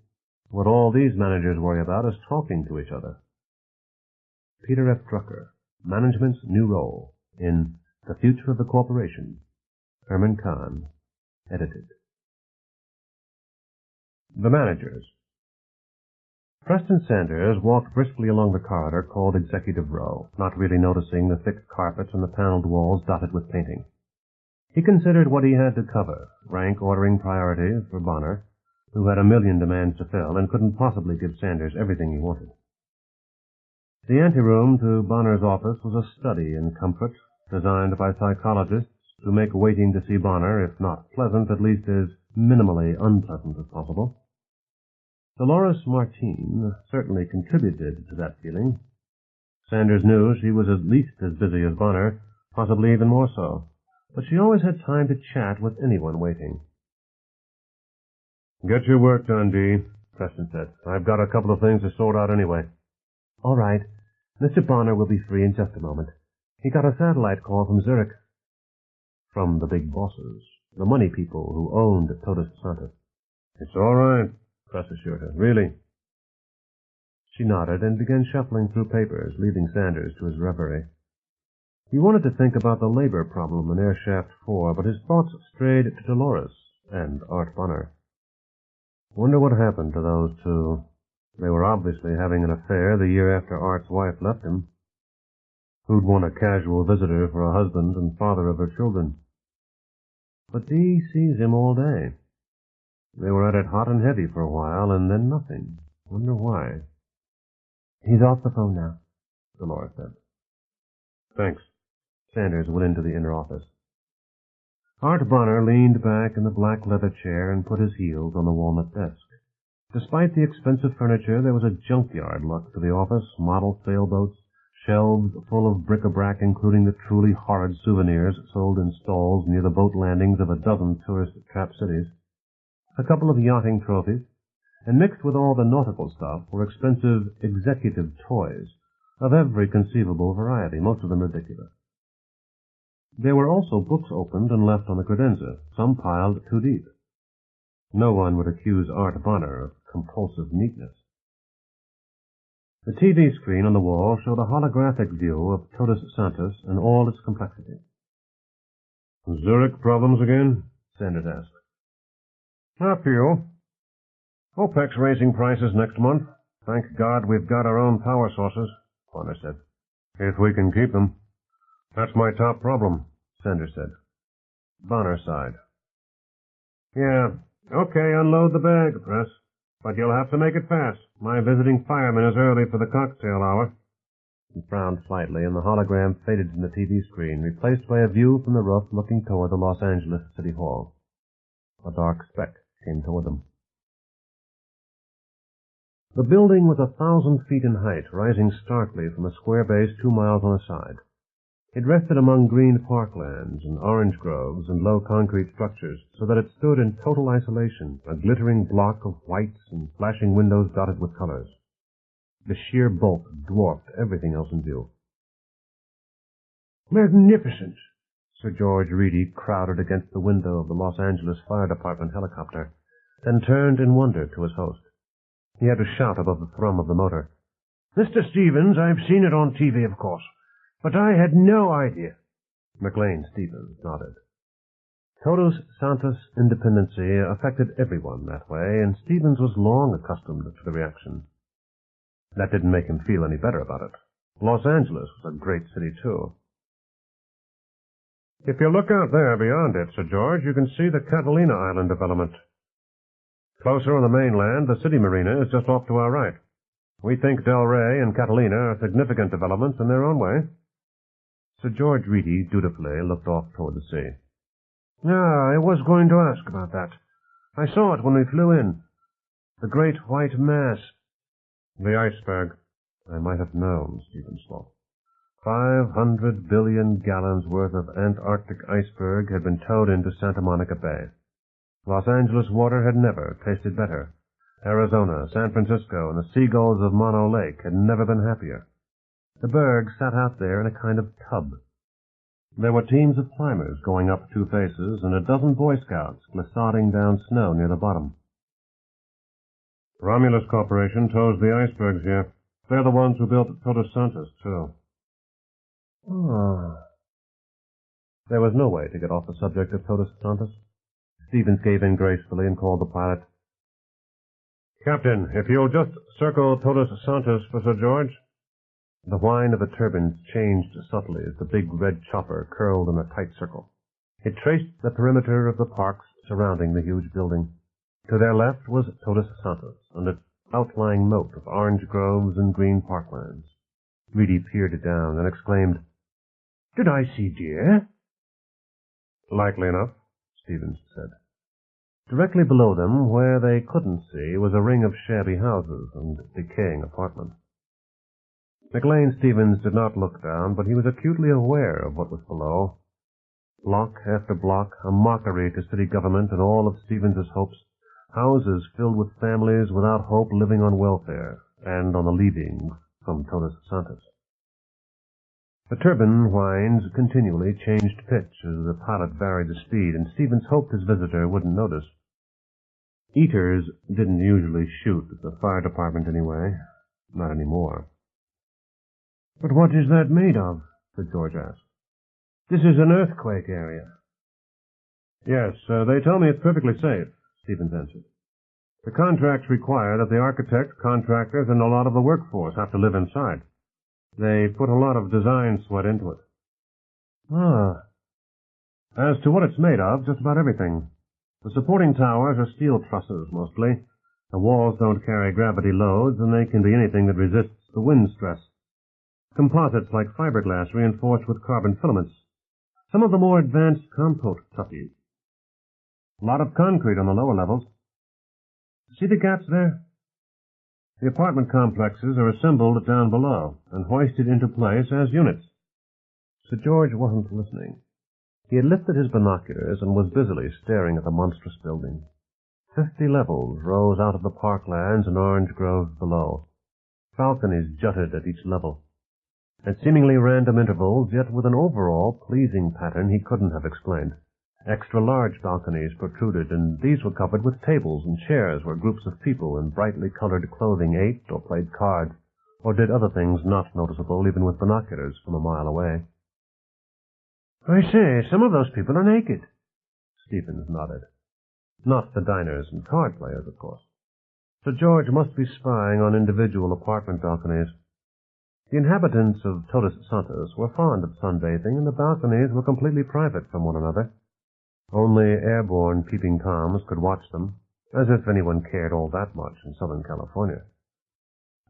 What all these managers worry about is talking to each other. Peter F. Drucker, Management's New Role, in The Future of the Corporation. Herman Kahn, edited. The Managers. Preston Sanders walked briskly along the corridor called Executive Row, not really noticing the thick carpets and the paneled walls dotted with painting. He considered what he had to cover, rank ordering priorities for Bonner, who had a million demands to fill and couldn't possibly give Sanders everything he wanted. The anteroom to Bonner's office was a study in comfort, designed by psychologists to make waiting to see Bonner, if not pleasant, at least as minimally unpleasant as possible. Dolores Martine certainly contributed to that feeling. Sanders knew she was at least as busy as Bonner, possibly even more so, but she always had time to chat with anyone waiting. "Get your work done, Dee," Preston said. "I've got a couple of things to sort out anyway." "All right. Mr. Bonner will be free in just a moment. He got a satellite call from Zurich." From the big bosses, the money people who owned Totus Santos. "It's all right," Press assured her. "Really." She nodded and began shuffling through papers, leaving Sanders to his reverie. He wanted to think about the labor problem in Air Shaft 4, but his thoughts strayed to Dolores and Art Bonner. Wonder what happened to those two. They were obviously having an affair the year after Art's wife left him. Who'd want a casual visitor for a husband and father of her children? But Dee sees him all day. They were at it hot and heavy for a while, and then nothing. Wonder why. "He's off the phone now," Dolores said. "Thanks." Sanders went into the inner office. Art Bonner leaned back in the black leather chair and put his heels on the walnut desk. Despite the expensive furniture, there was a junkyard look to the office, model sailboats, shelves full of bric-a-brac, including the truly horrid souvenirs sold in stalls near the boat landings of a dozen tourist-trap cities, a couple of yachting trophies, and mixed with all the nautical stuff were expensive executive toys of every conceivable variety, most of them ridiculous. There were also books opened and left on the credenza, some piled too deep. No one would accuse Art Bonner of compulsive neatness. The TV screen on the wall showed a holographic view of Todos Santos in all its complexity. Zurich problems again? Sanders asked. A few. OPEC's raising prices next month. Thank God we've got our own power sources, Bonner said. If we can keep them. That's my top problem, Sanders said. Bonner sighed. Yeah, okay, unload the bag, Press. But you'll have to make it fast. My visiting fireman is early for the cocktail hour. He frowned slightly, and the hologram faded from the TV screen, replaced by a view from the roof looking toward the Los Angeles City Hall. A dark speck came toward them. The building was 1,000 feet in height, rising starkly from a square base 2 miles on a side. It rested among green parklands and orange groves and low concrete structures, so that it stood in total isolation, a glittering block of whites and flashing windows dotted with colors. The sheer bulk dwarfed everything else in view. Magnificent! Sir George Reedy crowded against the window of the Los Angeles Fire Department helicopter, then turned in wonder to his host. He had to shout above the thrum of the motor. Mr. Stevens, I've seen it on TV, of course. But I had no idea. McLean Stevens nodded. Todos Santos' independency affected everyone that way, and Stevens was long accustomed to the reaction. That didn't make him feel any better about it. Los Angeles was a great city, too. If you look out there beyond it, Sir George, you can see the Catalina Island development. Closer on the mainland, the city marina is just off to our right. We think Del Rey and Catalina are significant developments in their own way. Sir George Reedy dutifully looked off toward the sea. I was going to ask about that. I saw it when we flew in. The great white mass. The iceberg. I might have known, Stevens thought. 500 billion gallons worth of Antarctic iceberg had been towed into Santa Monica Bay. Los Angeles water had never tasted better. Arizona, San Francisco, and the seagulls of Mono Lake had never been happier. The berg sat out there in a kind of tub. There were teams of climbers going up 2 faces, and a dozen Boy Scouts glissading down snow near the bottom. Romulus Corporation tows the icebergs here. They're the ones who built Todos Santos, too. There was no way to get off the subject of Todos Santos. Stevens gave in gracefully and called the pilot. Captain, if you'll just circle Todos Santos for Sir George. The whine of the turbines changed subtly as the big red chopper curled in a tight circle. It traced the perimeter of the parks surrounding the huge building. To their left was Todos Santos and its outlying moat of orange groves and green parklands. Reedy peered down and exclaimed, "Did I see deer?" "Likely enough," Stevens said. Directly below them, where they couldn't see, was a ring of shabby houses and decaying apartments. McLean Stevens did not look down, but he was acutely aware of what was below. Block after block, a mockery to city government and all of Stevens's hopes, houses filled with families without hope living on welfare and on the leavings from Todos Santos. The turbine whines continually changed pitch as the pilot varied the speed, and Stevens hoped his visitor wouldn't notice. Eaters didn't usually shoot at the fire department anyway. Not anymore. "But what is that made of?" Sir George asked. "This is an earthquake area." "Yes, they tell me it's perfectly safe," Stevens answered. "The contracts require that the architects, contractors, and a lot of the workforce have to live inside. They put a lot of design sweat into it." As to what it's made of, just about everything. The supporting towers are steel trusses, mostly. The walls don't carry gravity loads, and they can be anything that resists the wind stress. Composites like fiberglass reinforced with carbon filaments. Some of the more advanced compote toughies. A lot of concrete on the lower levels. See the gaps there? The apartment complexes are assembled down below and hoisted into place as units. Sir George wasn't listening. He had lifted his binoculars and was busily staring at the monstrous building. 50 levels rose out of the parklands and orange groves below. Balconies jutted at each level. At seemingly random intervals, yet with an overall pleasing pattern he couldn't have explained. Extra-large balconies protruded, and these were covered with tables and chairs where groups of people in brightly colored clothing ate or played cards, or did other things not noticeable even with binoculars from a mile away. "I say, some of those people are naked." Stevens nodded. Not the diners and card players, of course. Sir George must be spying on individual apartment balconies. The inhabitants of Todos Santos were fond of sunbathing, and the balconies were completely private from one another. Only airborne peeping Toms could watch them, as if anyone cared all that much in Southern California.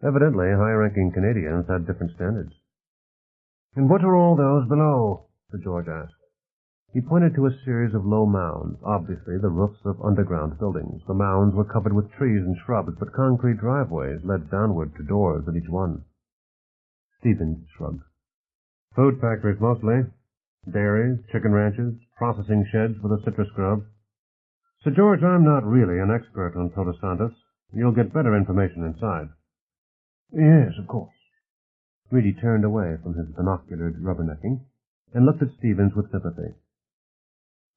Evidently, high-ranking Canadians had different standards. "And what are all those below?" Sir George asked. He pointed to a series of low mounds, obviously the roofs of underground buildings. The mounds were covered with trees and shrubs, but concrete driveways led downward to doors at each one. Stevens shrugged. "Food factories, mostly. Dairies, chicken ranches, processing sheds for the citrus groves. Sir George, I'm not really an expert on Todos Santos. You'll get better information inside." "Yes, of course." Reedy turned away from his binoculared rubbernecking and looked at Stevens with sympathy.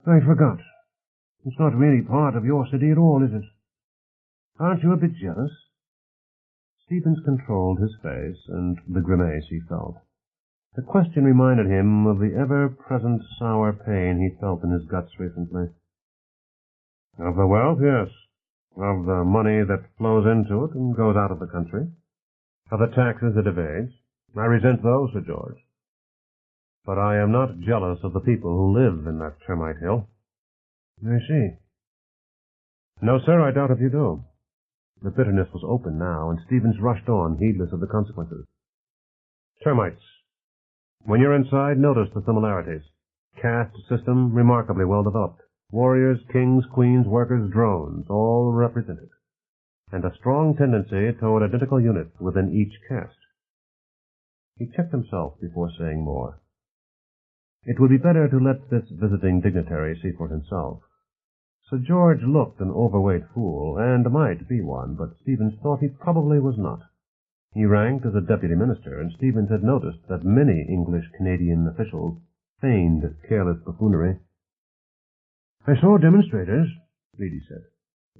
"I forgot. It's not really part of your city at all, is it? Aren't you a bit jealous?" Stevens controlled his face and the grimace he felt. The question reminded him of the ever-present sour pain he felt in his guts recently. "Of the wealth, yes. Of the money that flows into it and goes out of the country. Of the taxes it evades. I resent those, Sir George. But I am not jealous of the people who live in that termite hill." "I see." "No, sir, I doubt if you do." The bitterness was open now, and Stevens rushed on, heedless of the consequences. "Termites. When you're inside, notice the similarities. Caste system remarkably well developed. Warriors, kings, queens, workers, drones, all represented. And a strong tendency toward identical units within each caste." He checked himself before saying more. It would be better to let this visiting dignitary see for himself. Sir George looked an overweight fool, and might be one, but Stevens thought he probably was not. He ranked as a deputy minister, and Stevens had noticed that many English-Canadian officials feigned careless buffoonery. "I saw demonstrators," Reedy said.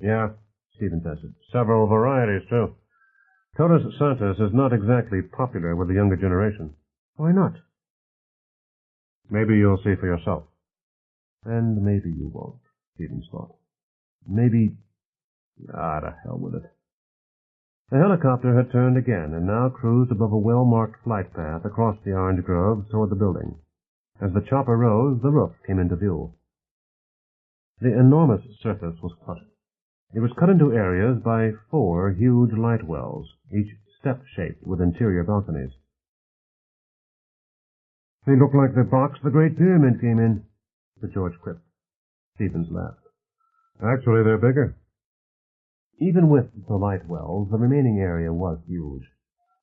"Yeah," Stevens answered. "Several varieties, too. Todos Santos is not exactly popular with the younger generation." "Why not?" "Maybe you'll see for yourself." And maybe you won't, Stevens thought. Maybe... to hell with it. The helicopter had turned again and now cruised above a well-marked flight path across the orange groves toward the building. As the chopper rose, the roof came into view. The enormous surface was cut. It was cut into areas by 4 huge light wells, each step-shaped with interior balconies. "They look like the box the Great Pyramid came in," Sir George quipped. Stevens laughed. "Actually, they're bigger." Even with the light wells, the remaining area was huge.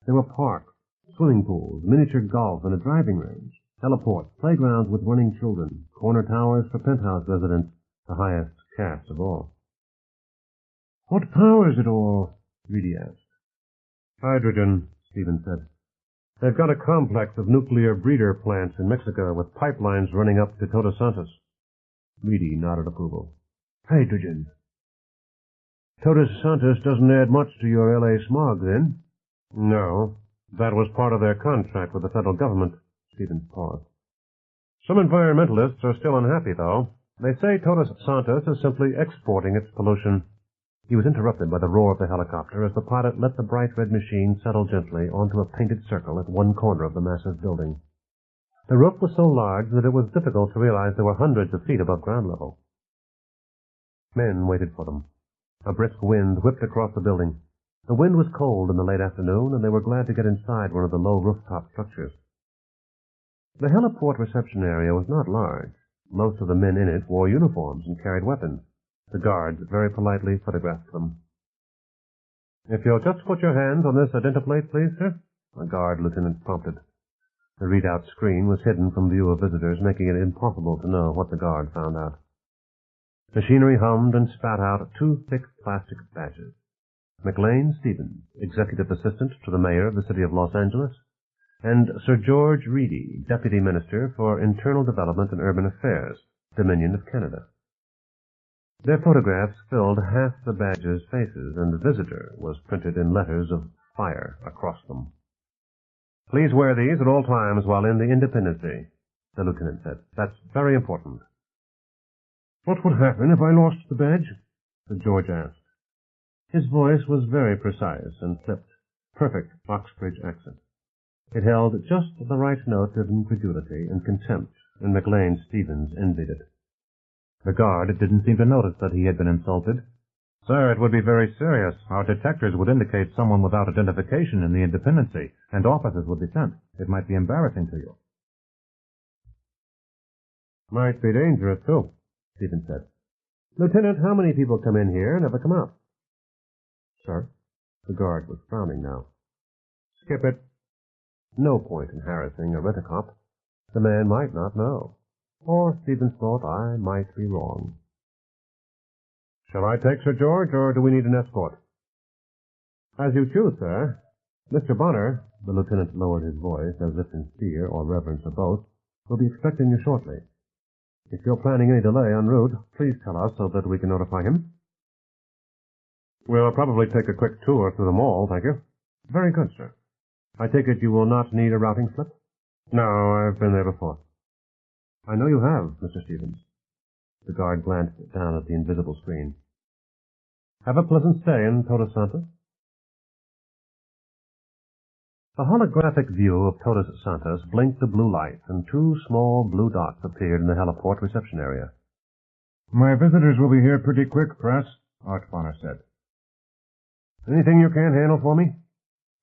There were parks, swimming pools, miniature golf, and a driving range, heliports, playgrounds with running children, corner towers for penthouse residents, the highest caste of all. "What powers it all?" Reedy asked. "Hydrogen," Stevens said. "They've got a complex of nuclear breeder plants in Mexico with pipelines running up to Todos Santos." Reedy nodded approval. "Hydrogen. Todos Santos doesn't add much to your L.A. smog, then?" "No. That was part of their contract with the federal government." Stevens paused. "Some environmentalists are still unhappy, though. They say Todos Santos is simply exporting its pollution." He was interrupted by the roar of the helicopter as the pilot let the bright red machine settle gently onto a painted circle at one corner of the massive building. The roof was so large that it was difficult to realize there were hundreds of feet above ground level. Men waited for them. A brisk wind whipped across the building. The wind was cold in the late afternoon, and they were glad to get inside one of the low rooftop structures. The heliport reception area was not large. Most of the men in it wore uniforms and carried weapons. The guards very politely photographed them. If you'll just put your hands on this identiplate, please, sir, a guard lieutenant prompted. The readout screen was hidden from view of visitors, making it impossible to know what the guard found out. Machinery hummed and spat out two thick plastic badges. McLean Stevens, Executive Assistant to the Mayor of the City of Los Angeles, and Sir George Reedy, Deputy Minister for Internal Development and Urban Affairs, Dominion of Canada. Their photographs filled half the badges' faces, and the visitor was printed in letters of fire across them. Please wear these at all times while in the Independency, the lieutenant said. That's very important. What would happen if I lost the badge? Sir George asked. His voice was very precise and clipped, perfect Oxbridge accent. It held just the right note of incredulity and contempt, and McLean Stevens envied it. The guard didn't seem to notice that he had been insulted. Sir, it would be very serious. Our detectors would indicate someone without identification in the Independency, and officers would be sent. It might be embarrassing to you. Might be dangerous, too, Stevens said. Lieutenant, how many people come in here and never come out? Sir, the guard was frowning now. Skip it. No point in harassing a rent-a-cop. The man might not know. Or Stevens thought I might be wrong. Shall I take Sir George, or do we need an escort? As you choose, sir. Mr. Bonner, the lieutenant lowered his voice as if in fear or reverence or both, will be expecting you shortly. If you're planning any delay en route, please tell us so that we can notify him. We'll probably take a quick tour through the mall, thank you. Very good, sir. I take it you will not need a routing slip? No, I've been there before. I know you have, Mr. Stevens. The guard glanced down at the invisible screen. Have a pleasant stay in Todos Santos. The holographic view of Todos Santos blinked the blue light, and two small blue dots appeared in the heliport reception area. My visitors will be here pretty quick, Press, Art Bonner said. Anything you can't handle for me?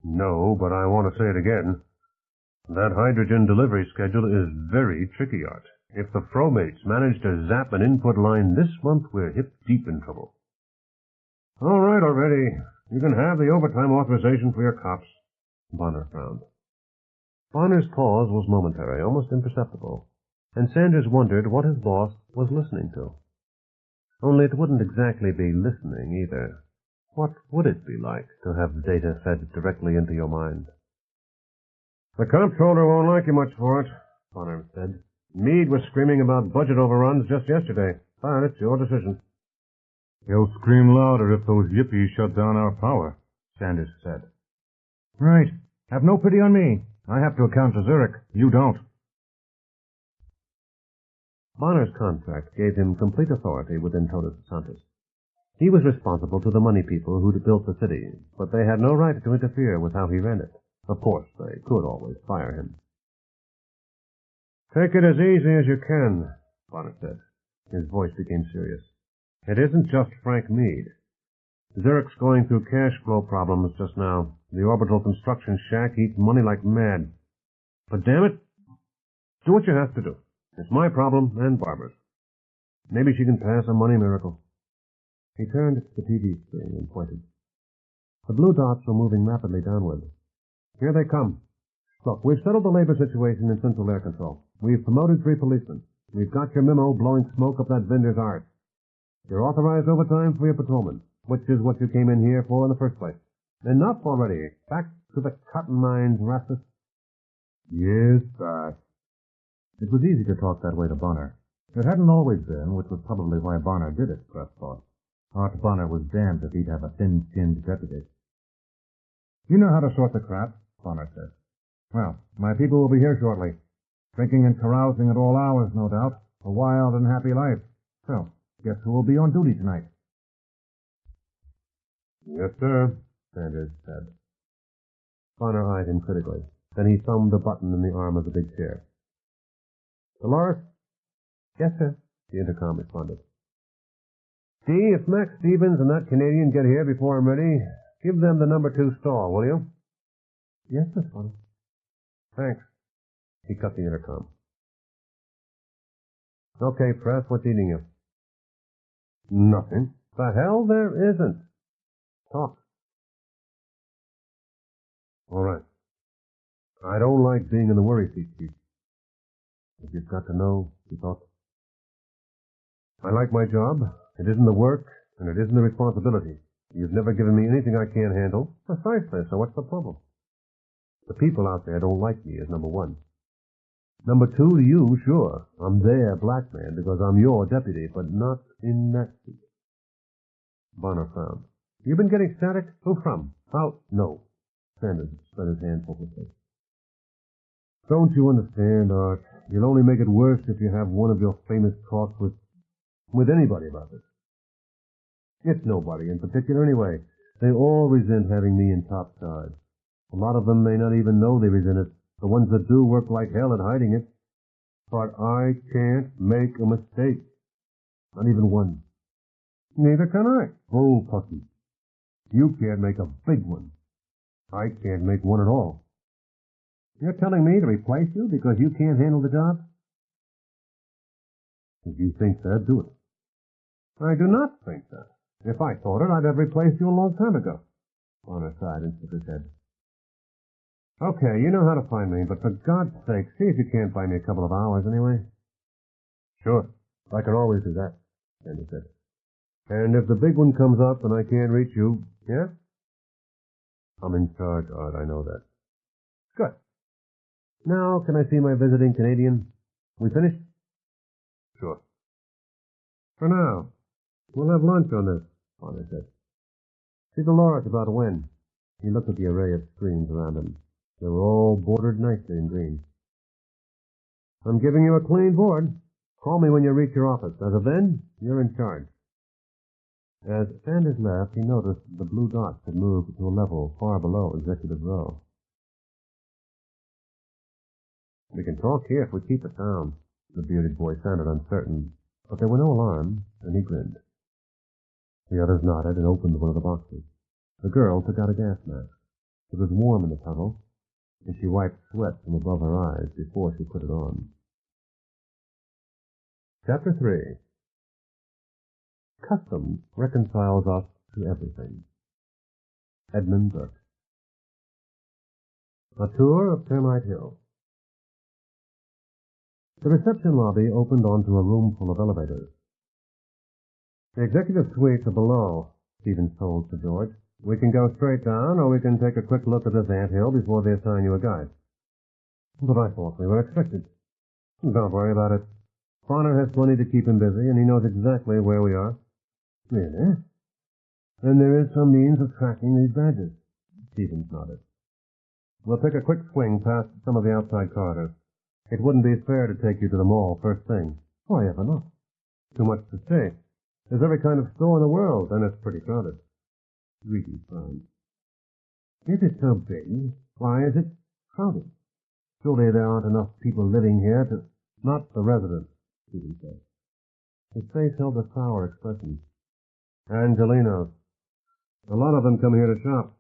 No, but I want to say it again. That hydrogen delivery schedule is very tricky, Art. If the Fromates manage to zap an input line this month, we're hip-deep in trouble. All right, already. You can have the overtime authorization for your cops. Bonner frowned. Bonner's pause was momentary, almost imperceptible, and Sanders wondered what his boss was listening to. Only it wouldn't exactly be listening, either. What would it be like to have data fed directly into your mind? The comptroller won't like you much for it, Bonner said. Meade was screaming about budget overruns just yesterday. But it's your decision. He'll scream louder if those yippies shut down our power, Sanders said. Right. Have no pity on me. I have to account to Zurich. You don't. Bonner's contract gave him complete authority within Todos Santos. He was responsible to the money people who'd built the city, but they had no right to interfere with how he ran it. Of course, they could always fire him. Take it as easy as you can, Bonner said. His voice became serious. It isn't just Frank Meade. Zurich's going through cash flow problems just now. The orbital construction shack eats money like mad. But damn it, do what you have to do. It's my problem and Barbara's. Maybe she can pass a money miracle. He turned to the TV screen and pointed. The blue dots were moving rapidly downward. Here they come. Look, we've settled the labor situation in Central Air Control. We've promoted 3 policemen. We've got your memo blowing smoke up that vendor's arse. You're authorized overtime for your patrolmen, which is what you came in here for in the first place. Enough already. Back to the cotton mines, Rastus. Yes, sir. It was easy to talk that way to Bonner. It hadn't always been, which was probably why Bonner did it, Press thought. Art Bonner was damned if he'd have a thin-skinned deputy. You know how to sort the crap, Bonner said. Well, my people will be here shortly. Drinking and carousing at all hours, no doubt. A wild and happy life. So, guess who will be on duty tonight? Yes, sir, Sanders said. Bonner eyed him critically. Then he thumbed a button in the arm of the big chair. Dolores? Yes, sir, the intercom responded. Dee, if Max Stevens and that Canadian get here before I'm ready, give them the number 2 stall, will you? Yes, Miss Bonner. Thanks. He cut the intercom. Okay, Press, what's eating you? Nothing. The hell there isn't. Talk. All right. I don't like being in the worry seat, Chief. If you've got to know, he thought. I like my job. It isn't the work, and it isn't the responsibility. You've never given me anything I can't handle. Precisely, so what's the problem? The people out there don't like me, is number one. Number two, to you, sure. I'm their black man because I'm your deputy, but not in that seat. Bonner frowned. You've been getting static? Who from? How? No. Sanders spread his hands hopelessly. Don't you understand, Art? You'll only make it worse if you have one of your famous talks with anybody about this. It's nobody in particular anyway. They all resent having me in top charge. A lot of them may not even know they resent it. The ones that do work like hell at hiding it. But I can't make a mistake. Not even one. Neither can I. Bull pussy. You can't make a big one. I can't make one at all. You're telling me to replace you because you can't handle the job? If you think that, do it. I do not think that. If I thought it, I'd have replaced you a long time ago. Bonner sighed and shook his head. Okay, you know how to find me, but for God's sake, see if you can't find me a couple of hours anyway. Sure, I can always do that, Sandy said. And if the big one comes up and I can't reach you, yeah? I'm in charge, Art, I know that. Good. Now, can I see my visiting Canadian? We finished? Sure. For now. We'll have lunch on this, Bonner said. See the Loris about when? He looked at the array of screens around him. They were all bordered nicely in green. I'm giving you a clean board. Call me when you reach your office. As of then, you're in charge. As Sanders left, he noticed the blue dots had moved to a level far below Executive Row. We can talk here if we keep it down, the bearded boy sounded uncertain, but there were no alarms, and he grinned. The others nodded and opened one of the boxes. The girl took out a gas mask. It was warm in the tunnel, and she wiped sweat from above her eyes before she put it on. Chapter 3. Custom reconciles us to everything. Edmund Burke. A tour of Termite Hill. The reception lobby opened onto a room full of elevators. The executive suites are below, Stevens told Sir George. We can go straight down, or we can take a quick look at this anthill before they assign you a guide. But I thought we were expected. Don't worry about it. Bonner has plenty to keep him busy, and he knows exactly where we are. Really? Then there is some means of tracking these badges. Stevens nodded. We'll take a quick swing past some of the outside corridors. It wouldn't be fair to take you to the mall first thing. Why ever not? Too much to say. There's every kind of store in the world, and it's pretty crowded. Reedy frowned. If it's so big, why is it crowded? Surely there aren't enough people living here to... Not the residents, Stevens said. His face held a sour expression. Angelinos. A lot of them come here to shop.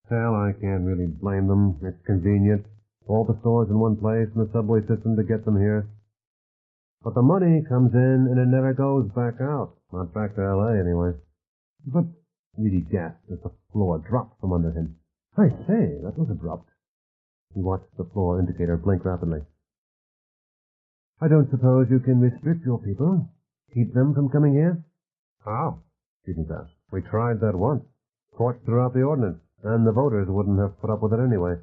Hell, I can't really blame them. It's convenient. All the stores in one place and the subway system to get them here. But the money comes in and it never goes back out. Not back to L.A. anyway. But Reedy gasped as the floor dropped from under him. I say, that was abrupt. He watched the floor indicator blink rapidly. I don't suppose you can restrict your people? Keep them from coming here? How? Stevens asked. We tried that once. Courts threw out the ordinance, and the voters wouldn't have put up with it anyway.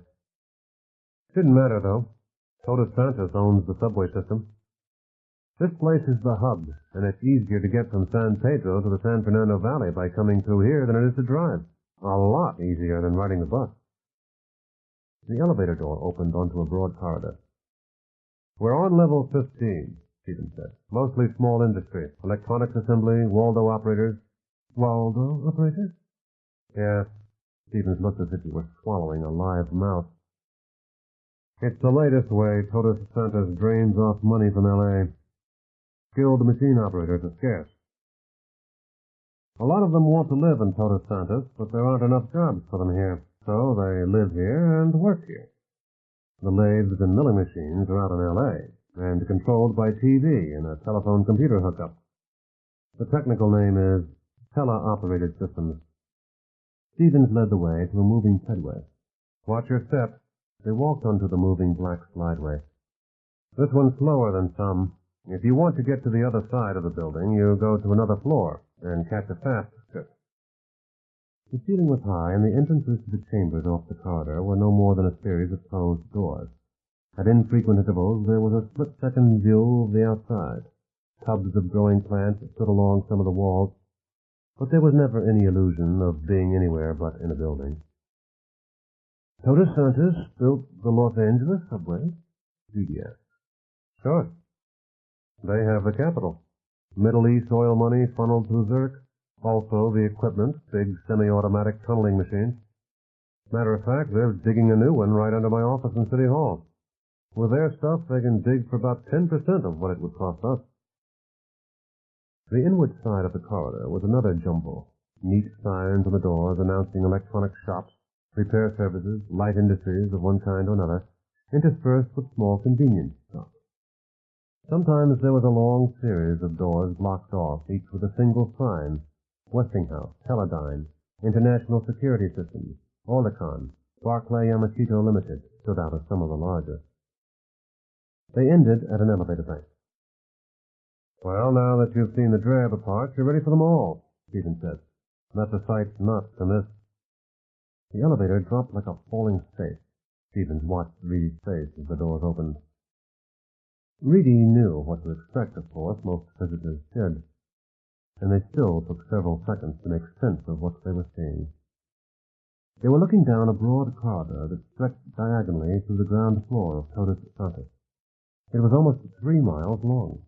Didn't matter, though. Todos Santos owns the subway system. This place is the hub, and it's easier to get from San Pedro to the San Fernando Valley by coming through here than it is to drive. A lot easier than riding the bus. The elevator door opened onto a broad corridor. We're on level 15, Stevens said. Mostly small industry. Electronics assembly, Waldo operators. Waldo operators? Yes. Stevens looked as if he were swallowing a live mouse. It's the latest way Todos Santos drains off money from L.A. Skilled machine operators are scarce. A lot of them want to live in Todos Santos, but there aren't enough jobs for them here, so they live here and work here. The lathes and milling machines are out in L.A. and controlled by TV and a telephone computer hookup. The technical name is Teleoperated Systems. Stevens led the way to a moving pedway. Watch your step. They walked onto the moving black slideway. This one's slower than some. If you want to get to the other side of the building, you go to another floor and catch a fast trip. The ceiling was high, and the entrances to the chambers off the corridor were no more than a series of closed doors. At infrequent intervals, there was a split-second view of the outside. Tubs of growing plants stood along some of the walls, but there was never any illusion of being anywhere but in a building. Todos Santos built the Los Angeles subway? Judy asked. Sure. They have the capital. Middle East oil money funneled through Zurich. Also the equipment, big semi-automatic tunneling machines. Matter of fact, they're digging a new one right under my office in City Hall. With their stuff, they can dig for about 10% of what it would cost us. The inward side of the corridor was another jumble. Neat signs on the doors announcing electronic shops, repair services, light industries of one kind or another, interspersed with small convenience shops. Sometimes there was a long series of doors blocked off, each with a single sign: Westinghouse, Teledyne, International Security Systems, Olicon, Barclay Yamashito Limited stood out as some of the larger. They ended at an elevator bank. Well, now that you've seen the drab of parts, you're ready for them all, Stephen said. That's a sight not to miss. The elevator dropped like a falling safe. Stevens watched Reedy's face as the doors opened. Reedy knew what to expect, of course. Most visitors did. And they still took several seconds to make sense of what they were seeing. They were looking down a broad corridor that stretched diagonally through the ground floor of Todos Santos. It was almost 3 miles long.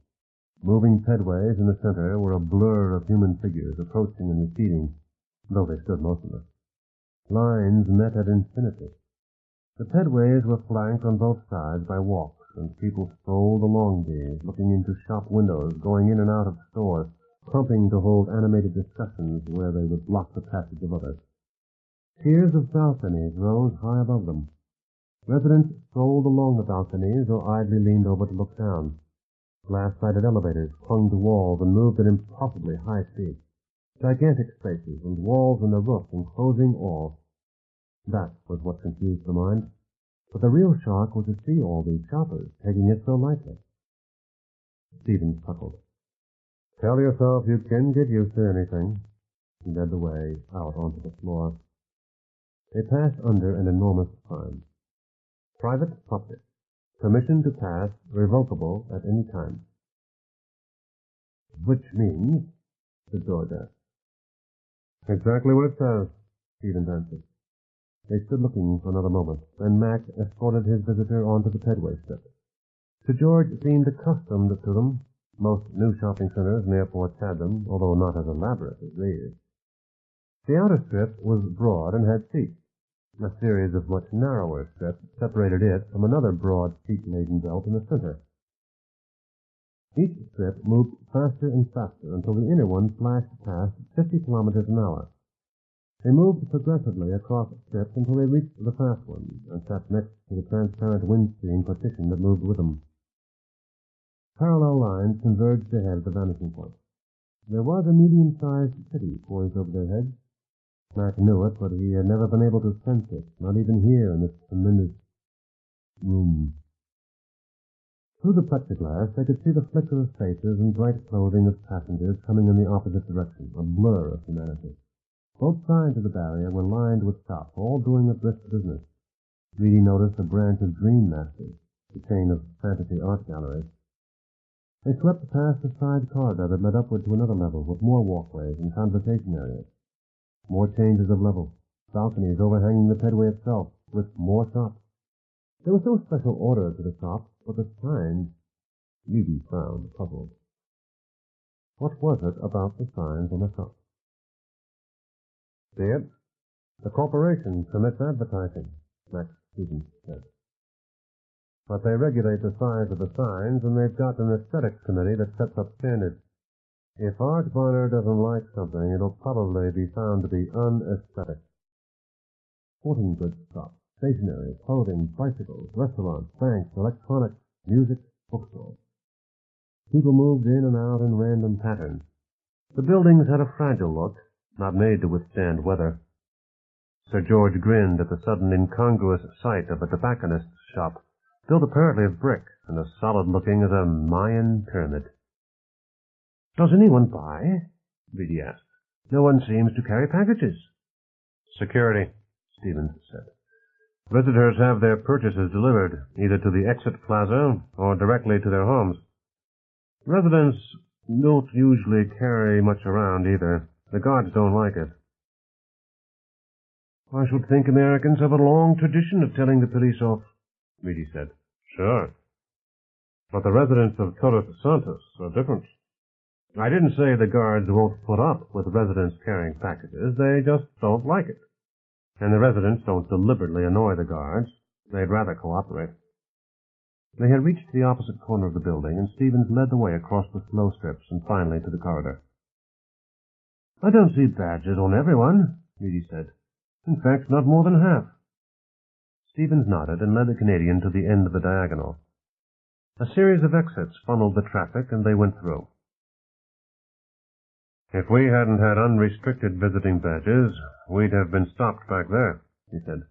Moving pedways in the center were a blur of human figures approaching and receding, though they stood motionless. Lines met at infinity. The pedways were flanked on both sides by walks, and people strolled along these, looking into shop windows, going in and out of stores, clumping to hold animated discussions where they would block the passage of others. Tiers of balconies rose high above them. Residents strolled along the balconies or idly leaned over to look down. Glass-sided elevators clung to walls and moved at impossibly high speed. Gigantic spaces and walls in the roof enclosing all. That was what confused the mind. But the real shock was to see all these shoppers taking it so lightly. Stevens chuckled. Tell yourself you can get used to anything. He led the way out onto the floor. They passed under an enormous sign. Private property. Permission to pass revocable at any time. Which means, said George asked. Exactly what it says, Stevens answered. They stood looking for another moment. Then Mac escorted his visitor onto the pedway strip. Sir George seemed accustomed to them. Most new shopping centers and airports had them, although not as elaborate as these. The outer strip was broad and had seats. A series of much narrower strips separated it from another broad seat-laden belt in the center. Each strip moved faster and faster until the inner one flashed past 50 kilometers an hour. They moved progressively across strips until they reached the fast ones and sat next to the transparent windscreen partition that moved with them. Parallel lines converged ahead of the vanishing point. There was a medium-sized city poised over their heads. Mac knew it, but he had never been able to sense it, not even here in this tremendous room. Through the plexiglass, they could see the flicker of faces and bright clothing of passengers coming in the opposite direction, a blur of humanity. Both sides of the barrier were lined with shops, all doing a brisk business. Reedy noticed a branch of Dream Masters, the chain of fantasy art galleries. They swept past a side corridor that led upward to another level, with more walkways and conversation areas. More changes of level, balconies overhanging the pedway itself, with more shops. There was no special order to the shops, but the signs. Reedy frowned, puzzled. What was it about the signs on the shops? See it? The corporation permits advertising, Max Stevens said. But they regulate the size of the signs, and they've got an aesthetics committee that sets up standards. If Art Bonner doesn't like something, it'll probably be found to be unaesthetic. Sporting goods shops, stationery, clothing, bicycles, restaurants, banks, electronics, music, bookstores. People moved in and out in random patterns. The buildings had a fragile look, not made to withstand weather. Sir George grinned at the sudden incongruous sight of a tobacconist's shop, built apparently of brick and as solid-looking as a Mayan pyramid. "Does anyone buy?" Reedy asked. "No one seems to carry packages." "Security," Stevens said. "Visitors have their purchases delivered, either to the exit plaza or directly to their homes. Residents don't usually carry much around either. The guards don't like it." "I should think Americans have a long tradition of telling the police off," Reedy said. "Sure. But the residents of Torres Santos are different. I didn't say the guards won't put up with residents carrying packages. They just don't like it. And the residents don't deliberately annoy the guards. They'd rather cooperate." They had reached the opposite corner of the building, and Stevens led the way across the snow strips and finally to the corridor. "I don't see badges on everyone," Reedy said. "In fact, not more than half." Stevens nodded and led the Canadian to the end of the diagonal. A series of exits funneled the traffic, and they went through. "If we hadn't had unrestricted visiting badges, we'd have been stopped back there," he said.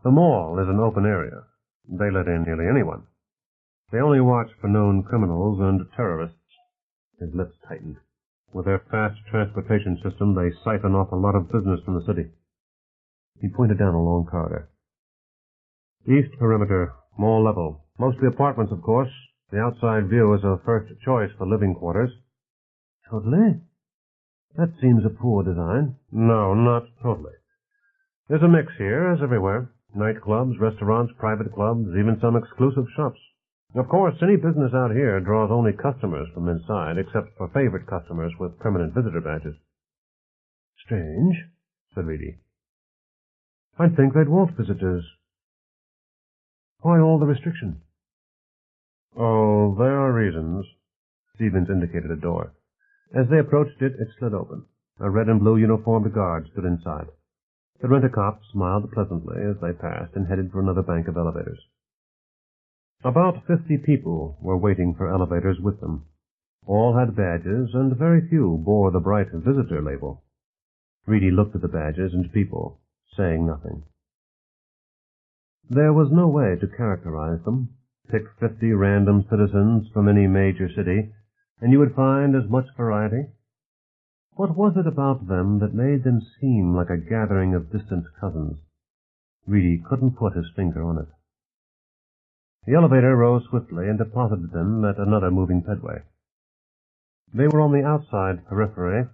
"The mall is an open area. They let in nearly anyone. They only watch for known criminals and terrorists." His lips tightened. "With their fast transportation system, they siphon off a lot of business from the city." He pointed down a long corridor. "East perimeter, mall level. Mostly apartments, of course. The outside view is a first choice for living quarters." "Totally? That seems a poor design." "No, not totally. There's a mix here, as everywhere. Nightclubs, restaurants, private clubs, even some exclusive shops. Of course, any business out here draws only customers from inside, except for favorite customers with permanent visitor badges." "Strange," said Reedy. "I'd think they'd want visitors. Why all the restriction?" "Oh, there are reasons." Stevens indicated a door. As they approached it, it slid open. A red and blue uniformed guard stood inside. The rent-a-cop smiled pleasantly as they passed and headed for another bank of elevators. About 50 people were waiting for elevators with them. All had badges, and very few bore the bright visitor label. Reedy looked at the badges and people, saying nothing. There was no way to characterize them. Pick 50 random citizens from any major city, and you would find as much variety. What was it about them that made them seem like a gathering of distant cousins? Reedy couldn't put his finger on it. The elevator rose swiftly and deposited them at another moving pedway. They were on the outside periphery,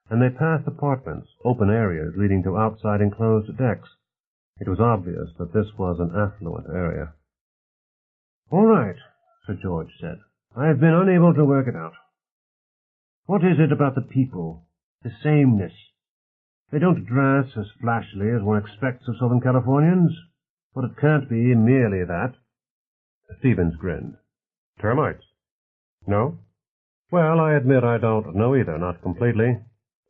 and they passed apartments, open areas leading to outside enclosed decks. It was obvious that this was an affluent area. "All right," Sir George said. "I have been unable to work it out. What is it about the people? The sameness. They don't dress as flashily as one expects of Southern Californians, but it can't be merely that." Stevens grinned. "Termites? No? Well, I admit I don't know either, not completely.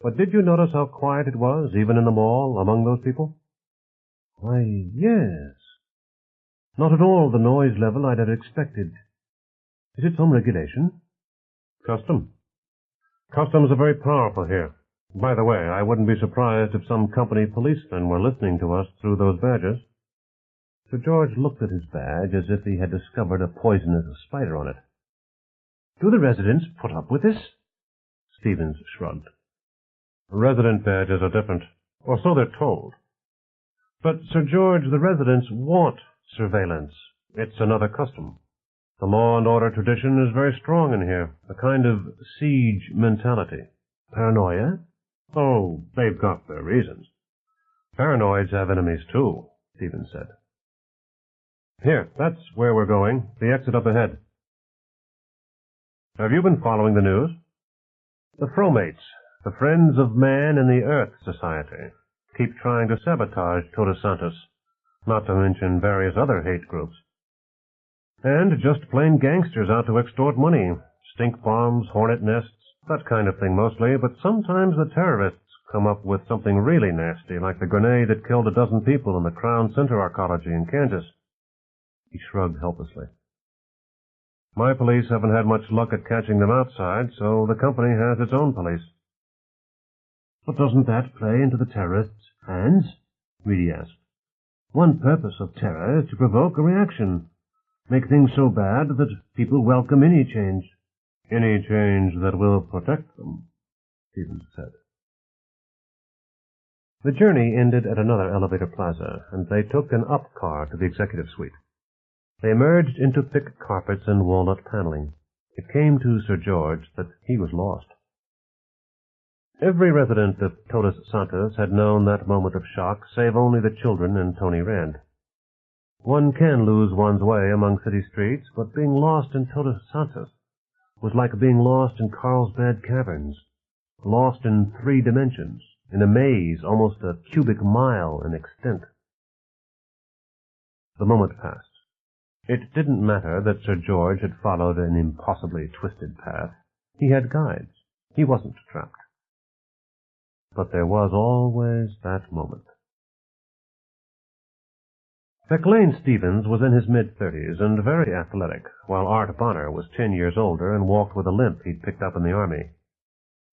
But did you notice how quiet it was, even in the mall, among those people?" "Why, yes. Not at all the noise level I'd have expected. Is it some regulation?" "Custom. Customs are very powerful here. By the way, I wouldn't be surprised if some company policemen were listening to us through those badges." Sir George looked at his badge as if he had discovered a poisonous spider on it. "Do the residents put up with this?" Stevens shrugged. "Resident badges are different, or so they're told. But, Sir George, the residents want surveillance. It's another custom. The law and order tradition is very strong in here, a kind of siege mentality." "Paranoia?" "Oh, they've got their reasons. Paranoids have enemies too," Stevens said. "Here, that's where we're going, the exit up ahead. Have you been following the news? The Fromates, the Friends of Man in the Earth Society, keep trying to sabotage Todos Santos, not to mention various other hate groups. And just plain gangsters out to extort money, stink bombs, hornet nests, that kind of thing mostly, but sometimes the terrorists come up with something really nasty, like the grenade that killed a dozen people in the Crown Center Arcology in Kansas." He shrugged helplessly. "My police haven't had much luck at catching them outside, so the company has its own police." "But doesn't that play into the terrorists' hands?" Reedy asked. One purpose of terror is to provoke a reaction. Make things so bad that people welcome any change. Any change that will protect them, Stevens said. The journey ended at another elevator plaza, and they took an up car to the executive suite. They emerged into thick carpets and walnut paneling. It came to Sir George that he was lost. Every resident of Todos Santos had known that moment of shock, save only the children and Tony Rand. One can lose one's way among city streets, but being lost in Todos Santos was like being lost in Carlsbad Caverns, lost in 3 dimensions, in a maze almost a cubic mile in extent. The moment passed. It didn't matter that Sir George had followed an impossibly twisted path. He had guides. He wasn't trapped. But there was always that moment. McLean Stevens was in his mid-30s and very athletic, while Art Bonner was 10 years older and walked with a limp he'd picked up in the Army.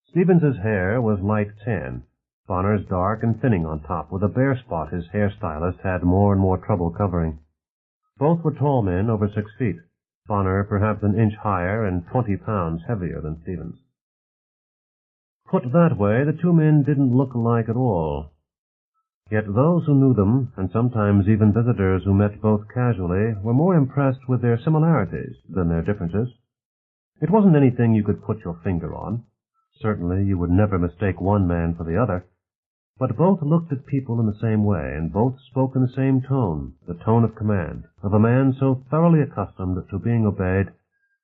Stevens's hair was light tan, Bonner's dark and thinning on top, with a bare spot his hairstylist had more and more trouble covering. Both were tall men, over 6 feet, Bonner perhaps an inch higher and 20 pounds heavier than Stevens. Put that way, the 2 men didn't look alike at all. Yet those who knew them, and sometimes even visitors who met both casually, were more impressed with their similarities than their differences. It wasn't anything you could put your finger on. Certainly you would never mistake one man for the other. But both looked at people in the same way, and both spoke in the same tone, the tone of command, of a man so thoroughly accustomed to being obeyed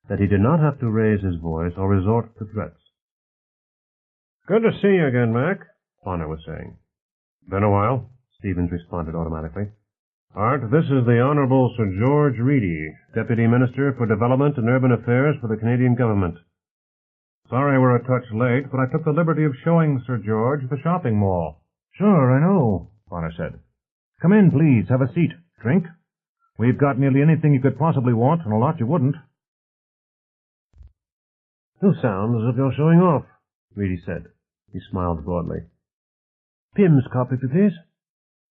that he did not have to raise his voice or resort to threats. "Good to see you again, Mac," Bonner was saying. "Been a while," Stevens responded automatically. "Art, this is the Honorable Sir George Reedy, Deputy Minister for Development and Urban Affairs for the Canadian Government. Sorry we're a touch late, but I took the liberty of showing Sir George the shopping mall." "Sure, I know," Bonner said. "Come in, please. Have a seat. Drink? We've got nearly anything you could possibly want, and a lot you wouldn't." "You sound as if you're showing off," Reedy said. He smiled broadly. "Pim's cup, if you please."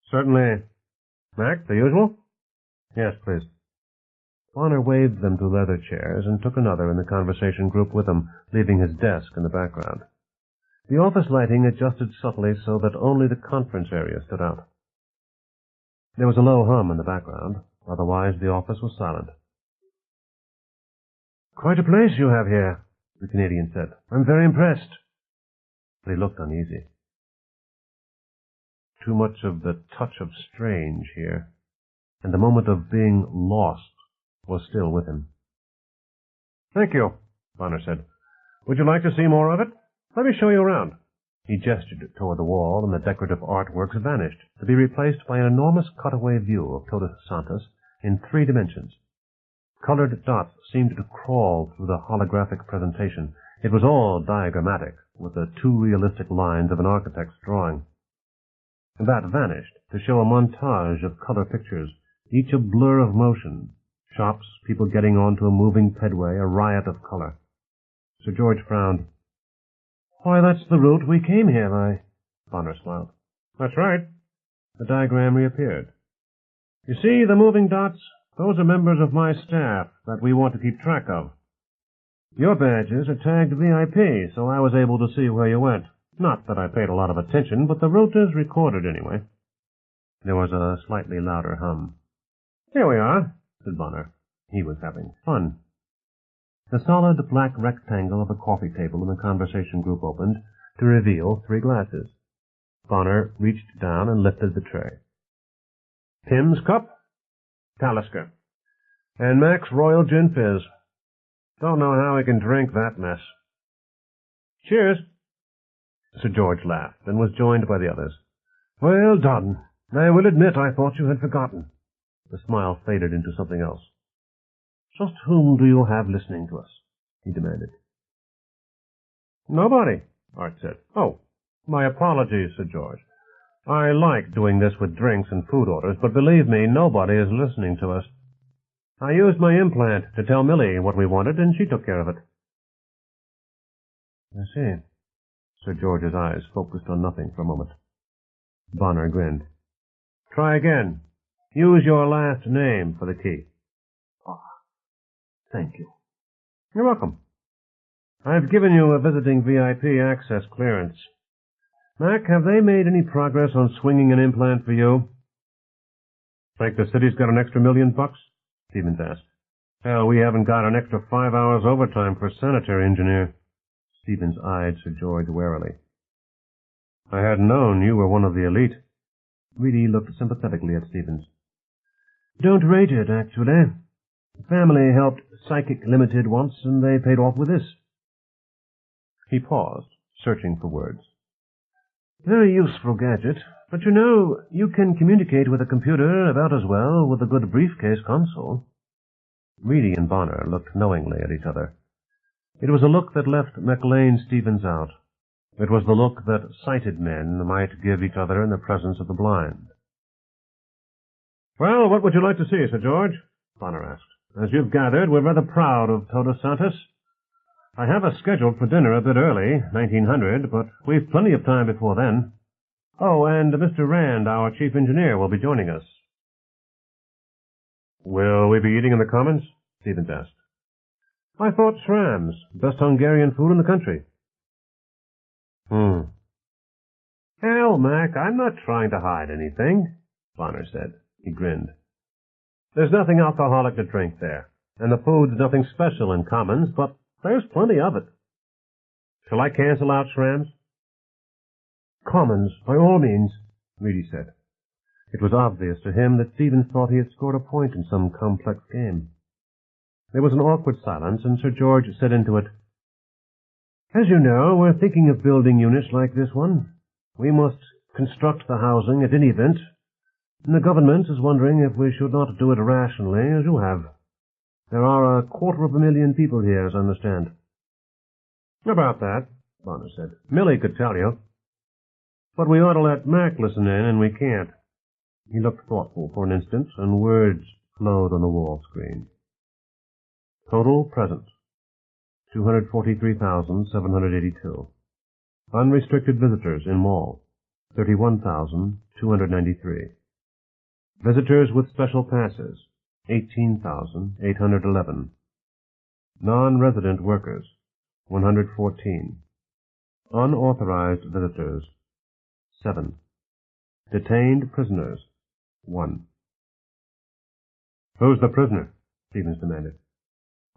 "Certainly. Mac, the usual?" "Yes, please." Bonner waved them to leather chairs and took another in the conversation group with him, leaving his desk in the background. The office lighting adjusted subtly so that only the conference area stood out. There was a low hum in the background. Otherwise, the office was silent. "Quite a place you have here," the Canadian said. "I'm very impressed." But he looked uneasy. Too much of the touch of strange here, and the moment of being lost was still with him. "Thank you," Bonner said. "Would you like to see more of it? Let me show you around." He gestured toward the wall, and the decorative artworks vanished, to be replaced by an enormous cutaway view of Todos Santos in 3 dimensions. Colored dots seemed to crawl through the holographic presentation. It was all diagrammatic, with the too realistic lines of an architect's drawing. That vanished to show a montage of color pictures, each a blur of motion. Shops, people getting onto a moving pedway, a riot of color. Sir George frowned. "Why, that's the route we came here by." Bonner smiled. "That's right." The diagram reappeared. "You see the moving dots? Those are members of my staff that we want to keep track of. Your badges are tagged VIP, so I was able to see where you went. Not that I paid a lot of attention, but the route is recorded anyway." There was a slightly louder hum. "Here we are," said Bonner. He was having fun. The solid black rectangle of a coffee table in the conversation group opened to reveal 3 glasses. Bonner reached down and lifted the tray. "Pim's cup, Talisker, and Mac's Royal Gin Fizz. Don't know how we can drink that mess." "Cheers." Sir George laughed and was joined by the others. "Well done. I will admit I thought you had forgotten." The smile faded into something else. "Just whom do you have listening to us?" he demanded. "Nobody," Art said. "Oh, my apologies," said George. "I like doing this with drinks and food orders, but believe me, nobody is listening to us. I used my implant to tell Millie what we wanted, and she took care of it." "I see." Sir George's eyes focused on nothing for a moment. Bonner grinned. Try again. Use your last name for the key. Ah, thank you. You're welcome. I've given you a visiting VIP access clearance. Mac, have they made any progress on swinging an implant for you? Think the city's got an extra $1 million? Stevens asked. Hell, we haven't got an extra 5 hours overtime for sanitary engineer. Stevens eyed Sir George warily. I hadn't known you were one of the elite. Reedy looked sympathetically at Stevens. Don't rate it, actually. The family helped Psychic Limited once, and they paid off with this. He paused, searching for words. Very useful gadget, but you know, you can communicate with a computer about as well with a good briefcase console. Reedy and Bonner looked knowingly at each other. It was a look that left McLean Stevens out. It was the look that sighted men might give each other in the presence of the blind. Well, what would you like to see, Sir George? Bonner asked. As you've gathered, we're rather proud of Todos Santos. I have us scheduled for dinner a bit early, 1900, but we've plenty of time before then. Oh, and Mr. Rand, our chief engineer, will be joining us. Will we be eating in the Commons? Stevens asked. I thought Shram's, best Hungarian food in the country. Hell, Mac, I'm not trying to hide anything, Bonner said. He grinned. There's nothing alcoholic to drink there, and the food's nothing special in Commons, but there's plenty of it. Shall I cancel out Shram's? Commons, by all means, Reedy said. It was obvious to him that Stevens thought he had scored a point in some complex game. There was an awkward silence, and Sir George said into it, As you know, we're thinking of building units like this one. We must construct the housing at any event, and the government is wondering if we should not do it rationally, as you have. There are 250,000 people here, as I understand. About that, Bonner said. Millie could tell you. But we ought to let Mac listen in, and we can't. He looked thoughtful for an instant, and words flowed on the wall screen. Total present, 243,782. Unrestricted visitors in mall, 31,293. Visitors with special passes, 18,811. Non-resident workers, 114. Unauthorized visitors, 7. Detained prisoners, 1. Who's the prisoner? Stevens demanded.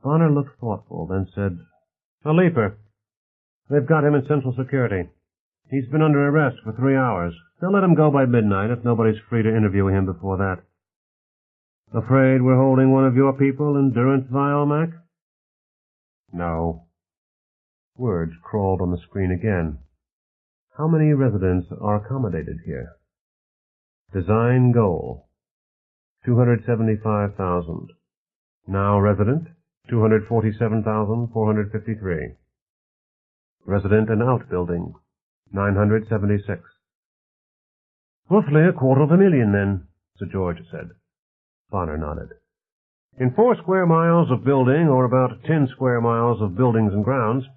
Bonner looked thoughtful, then said, A leaper. They've got him in Central Security. He's been under arrest for 3 hours. They'll let him go by midnight if nobody's free to interview him before that. Afraid we're holding one of your people in durance vile, Mac? No. Words crawled on the screen again. How many residents are accommodated here? Design goal, 275,000. Now resident, 247,453. Resident and outbuilding, 976. Roughly 250,000, then, Sir George said. Bonner nodded. In 4 square miles of building, or about 10 square miles of buildings and grounds,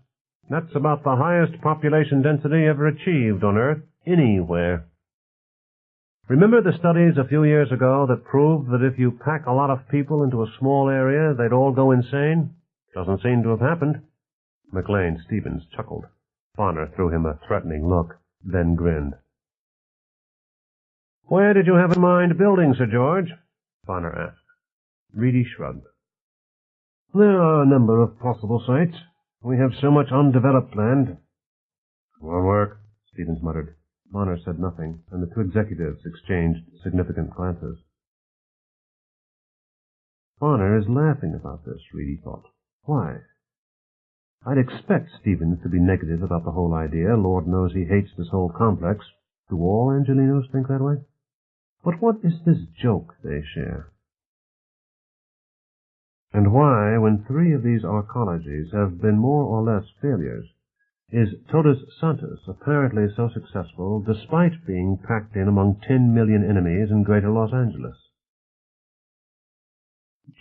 that's about the highest population density ever achieved on Earth, anywhere. Remember the studies a few years ago that proved that if you pack a lot of people into a small area, they'd all go insane? Doesn't seem to have happened. McLean Stevens chuckled. Bonner threw him a threatening look, then grinned. Where did you have in mind building, Sir George? Bonner asked. Reedy shrugged. There are a number of possible sites. We have so much undeveloped land. Won't work, Stevens muttered. Bonner said nothing, and the two executives exchanged significant glances. Bonner is laughing about this, Reedy thought. Why? I'd expect Stevens to be negative about the whole idea. Lord knows he hates this whole complex. Do all Angelinos think that way? But what is this joke they share? And why, when 3 of these arcologies have been more or less failures, is Todos Santos apparently so successful despite being packed in among 10 million enemies in greater Los Angeles?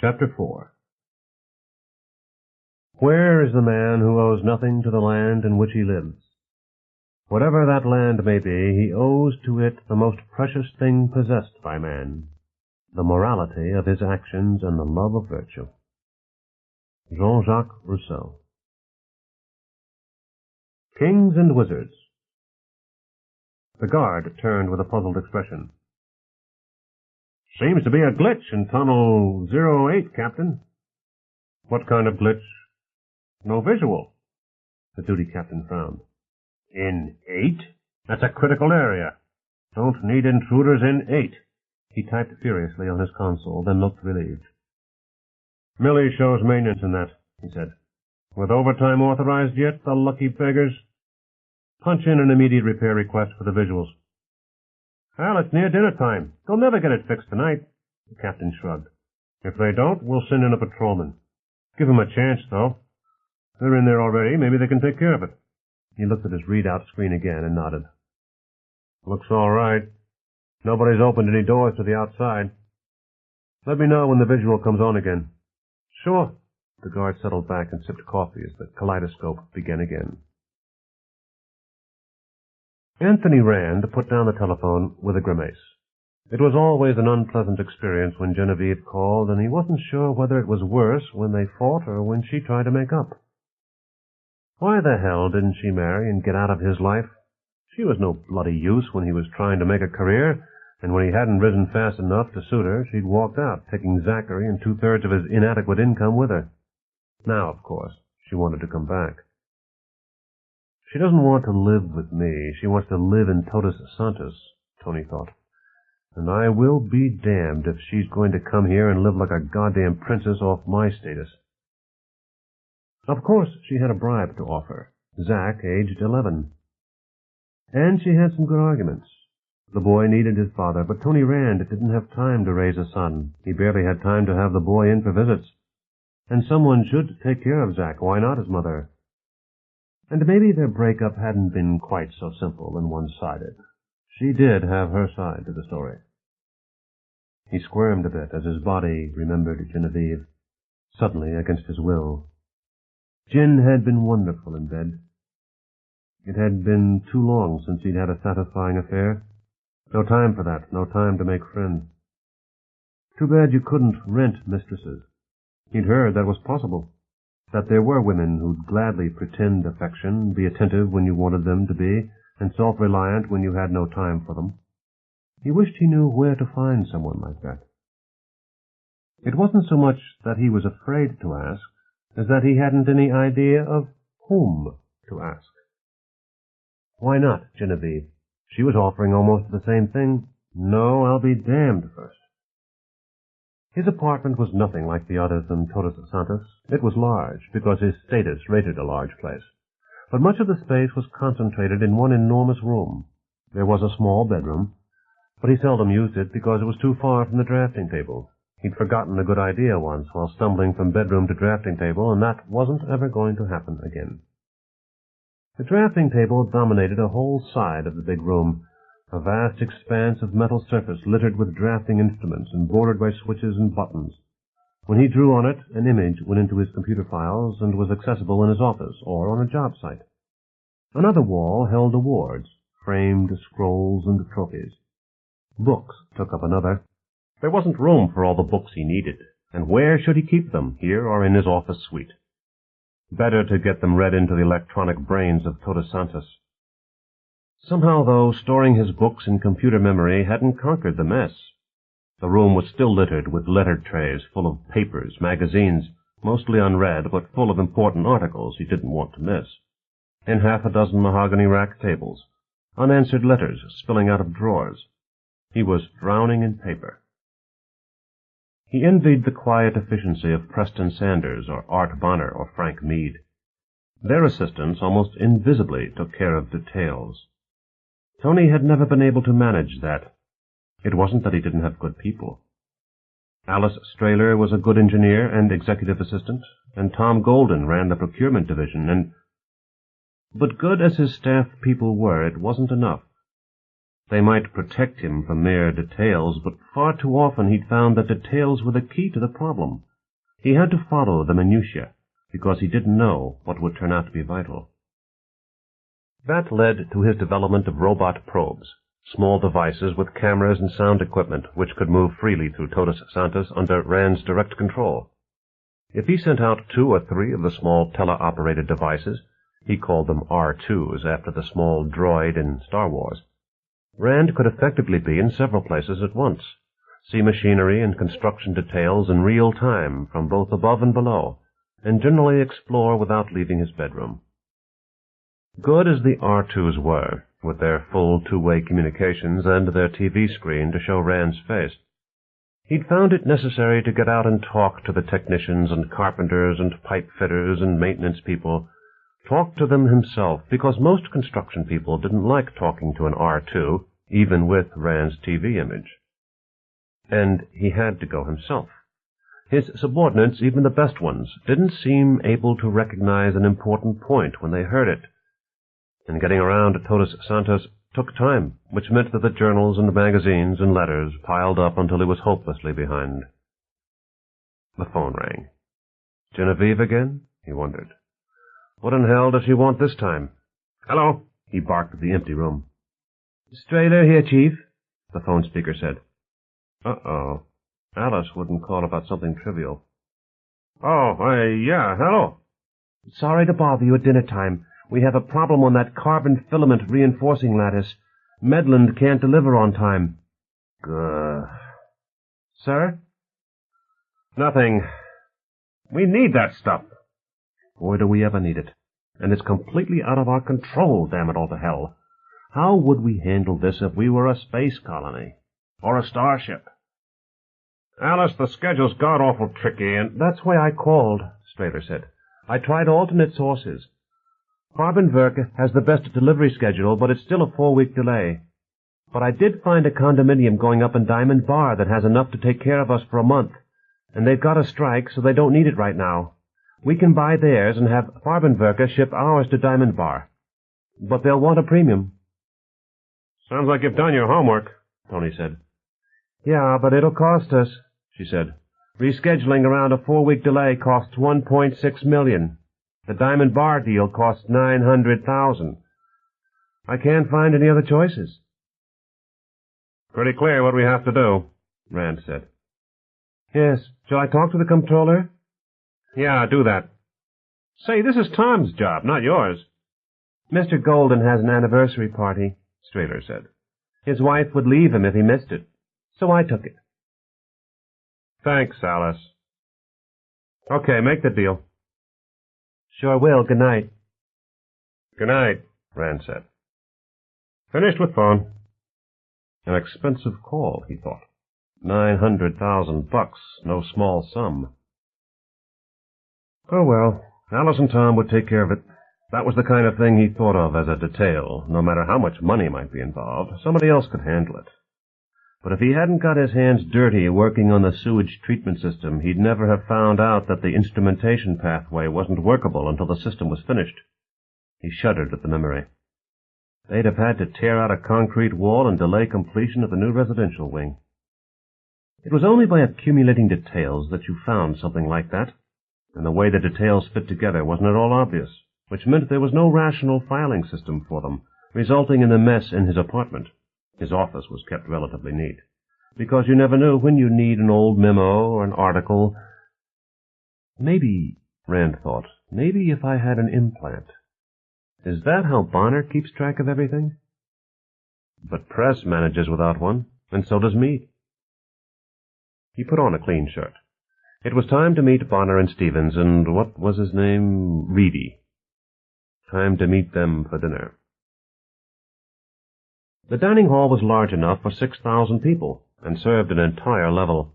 Chapter 4. Where is the man who owes nothing to the land in which he lives? Whatever that land may be, he owes to it the most precious thing possessed by man, the morality of his actions and the love of virtue. Jean-Jacques Rousseau. Kings and Wizards. The guard turned with a puzzled expression. Seems to be a glitch in Tunnel 08, Captain. What kind of glitch? No visual. The duty captain frowned. In 8? That's a critical area. Don't need intruders in 8. He typed furiously on his console, then looked relieved. Millie shows maintenance in that, he said. With overtime authorized yet, the lucky beggars? Punch in an immediate repair request for the visuals. Well, it's near dinner time. They'll never get it fixed tonight. The captain shrugged. If they don't, we'll send in a patrolman. Give them a chance, though. They're in there already. Maybe they can take care of it. He looked at his readout screen again and nodded. Looks all right. Nobody's opened any doors to the outside. Let me know when the visual comes on again. Sure. The guard settled back and sipped coffee as the kaleidoscope began again. Anthony Rand put down the telephone with a grimace. It was always an unpleasant experience when Genevieve called, and he wasn't sure whether it was worse when they fought or when she tried to make up. Why the hell didn't she marry and get out of his life? She was no bloody use when he was trying to make a career, and when he hadn't risen fast enough to suit her, she'd walked out, taking Zachary and 2/3 of his inadequate income with her. Now, of course, she wanted to come back. She doesn't want to live with me. She wants to live in Todos Santos, Tony thought. And I will be damned if she's going to come here and live like a goddamn princess off my status. Of course, she had a bribe to offer. Zach, aged 11. And she had some good arguments. The boy needed his father, but Tony Rand didn't have time to raise a son. He barely had time to have the boy in for visits. And someone should take care of Zach. Why not his mother? And maybe their breakup hadn't been quite so simple and one-sided. She did have her side to the story. He squirmed a bit as his body remembered Genevieve, suddenly against his will. Jen had been wonderful in bed. It had been too long since he'd had a satisfying affair. No time for that, no time to make friends. Too bad you couldn't rent mistresses. He'd heard that was possible, that there were women who'd gladly pretend affection, be attentive when you wanted them to be, and self-reliant when you had no time for them. He wished he knew where to find someone like that. It wasn't so much that he was afraid to ask, as that he hadn't any idea of whom to ask. Why not Genevieve? She was offering almost the same thing. No, I'll be damned first. His apartment was nothing like the others in Todos Santos. It was large, because his status rated a large place. But much of the space was concentrated in one enormous room. There was a small bedroom, but he seldom used it because it was too far from the drafting table. He'd forgotten a good idea once while stumbling from bedroom to drafting table, and that wasn't ever going to happen again. The drafting table dominated a whole side of the big room, a vast expanse of metal surface littered with drafting instruments and bordered by switches and buttons. When he drew on it, an image went into his computer files and was accessible in his office or on a job site. Another wall held awards, framed scrolls and trophies. Books took up another. There wasn't room for all the books he needed, and where should he keep them, here or in his office suite? Better to get them read into the electronic brains of Todos Santos. Somehow, though, storing his books in computer memory hadn't conquered the mess. The room was still littered with letter trays full of papers, magazines, mostly unread, but full of important articles he didn't want to miss. And 6 mahogany rack tables, unanswered letters spilling out of drawers. He was drowning in paper. He envied the quiet efficiency of Preston Sanders or Art Bonner or Frank Mead. Their assistants almost invisibly took care of details. Tony had never been able to manage that. It wasn't that he didn't have good people. Alice Strahler was a good engineer and executive assistant, and Tom Golden ran the procurement division, but good as his staff people were, it wasn't enough. They might protect him from mere details, but far too often he'd found that details were the key to the problem. He had to follow the minutiae, because he didn't know what would turn out to be vital. That led to his development of robot probes, small devices with cameras and sound equipment which could move freely through Todos Santos under Rand's direct control. If he sent out 2 or 3 of the small teleoperated devices, he called them R2s after the small droid in Star Wars, Rand could effectively be in several places at once, see machinery and construction details in real time from both above and below, and generally explore without leaving his bedroom. Good as the R2s were, with their full two-way communications and their TV screen to show Rand's face, he'd found it necessary to get out and talk to the technicians and carpenters and pipe fitters and maintenance people, talk to them himself, because most construction people didn't like talking to an R2, even with Rand's TV image. And he had to go himself. His subordinates, even the best ones, didn't seem able to recognize an important point when they heard it. And getting around to Todos Santos took time, which meant that the journals and magazines and letters piled up until he was hopelessly behind. The phone rang. Genevieve again? He wondered. What in hell does she want this time? Hello, he barked at the empty room. Strahler here, Chief, the phone speaker said. Uh-oh. Alice wouldn't call about something trivial. Oh, yeah, hello. Sorry to bother you at dinner time. We have a problem on that carbon filament reinforcing lattice. Medland can't deliver on time. Good. Sir? Nothing. We need that stuff. Boy, do we ever need it. And it's completely out of our control, damn it all to hell. How would we handle this if we were a space colony? Or a starship? Alice, the schedule's god-awful tricky, and... That's why I called, Strahler said. I tried alternate sources. Farbenwerk has the best delivery schedule, but it's still a 4-week delay. But I did find a condominium going up in Diamond Bar that has enough to take care of us for a month, and they've got a strike, so they don't need it right now. We can buy theirs and have Farbenwerk ship ours to Diamond Bar. But they'll want a premium. Sounds like you've done your homework, Tony said. Yeah, but it'll cost us, she said. Rescheduling around a 4-week delay costs $1.6 million. The Diamond Bar deal costs $900,000. I can't find any other choices. Pretty clear what we have to do, Rand said. Yes. Shall I talk to the comptroller? Yeah, do that. Say, this is Tom's job, not yours. Mr. Golden has an anniversary party, Strahler said. His wife would leave him if he missed it, so I took it. Thanks, Alice. Okay, make the deal. Sure will. Good night. Good night, Rand said. Finished with phone. An expensive call, he thought. $900,000, no small sum. Oh, well, Alice and Tom would take care of it. That was the kind of thing he thought of as a detail. No matter how much money might be involved, somebody else could handle it. But if he hadn't got his hands dirty working on the sewage treatment system, he'd never have found out that the instrumentation pathway wasn't workable until the system was finished. He shuddered at the memory. They'd have had to tear out a concrete wall and delay completion of the new residential wing. It was only by accumulating details that you found something like that, and the way the details fit together wasn't at all obvious, which meant there was no rational filing system for them, resulting in the mess in his apartment. His office was kept relatively neat, because you never knew when you'd need an old memo or an article. Maybe, Rand thought, maybe if I had an implant. Is that how Bonner keeps track of everything? But Press manages without one, and so does Meade. He put on a clean shirt. It was time to meet Bonner and Stevens and, what was his name, Reedy. Time to meet them for dinner. The dining hall was large enough for 6,000 people, and served an entire level.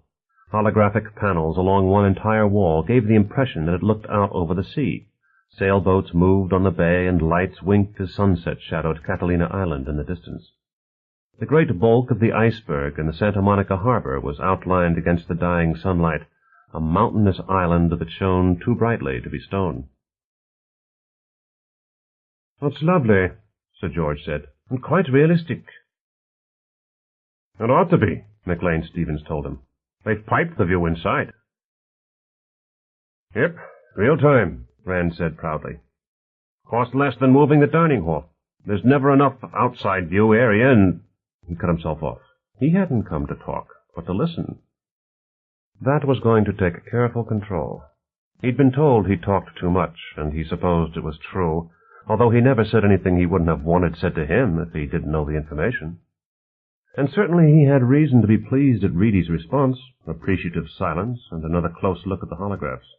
Holographic panels along one entire wall gave the impression that it looked out over the sea. Sailboats moved on the bay, and lights winked as sunset shadowed Catalina Island in the distance. The great bulk of the iceberg in the Santa Monica harbor was outlined against the dying sunlight, a mountainous island that shone too brightly to be stone. "That's lovely," Sir George said, "and quite realistic." "It ought to be," McLean Stevens told him. "They've piped the view inside." "Yep, real time," Rand said proudly. "Cost less than moving the dining hall. There's never enough outside view area, and... He cut himself off. He hadn't come to talk, but to listen. That was going to take careful control. He'd been told he talked too much, and he supposed it was true, although he never said anything he wouldn't have wanted said to him if he didn't know the information. And certainly he had reason to be pleased at Reedy's response, appreciative silence, and another close look at the holographs.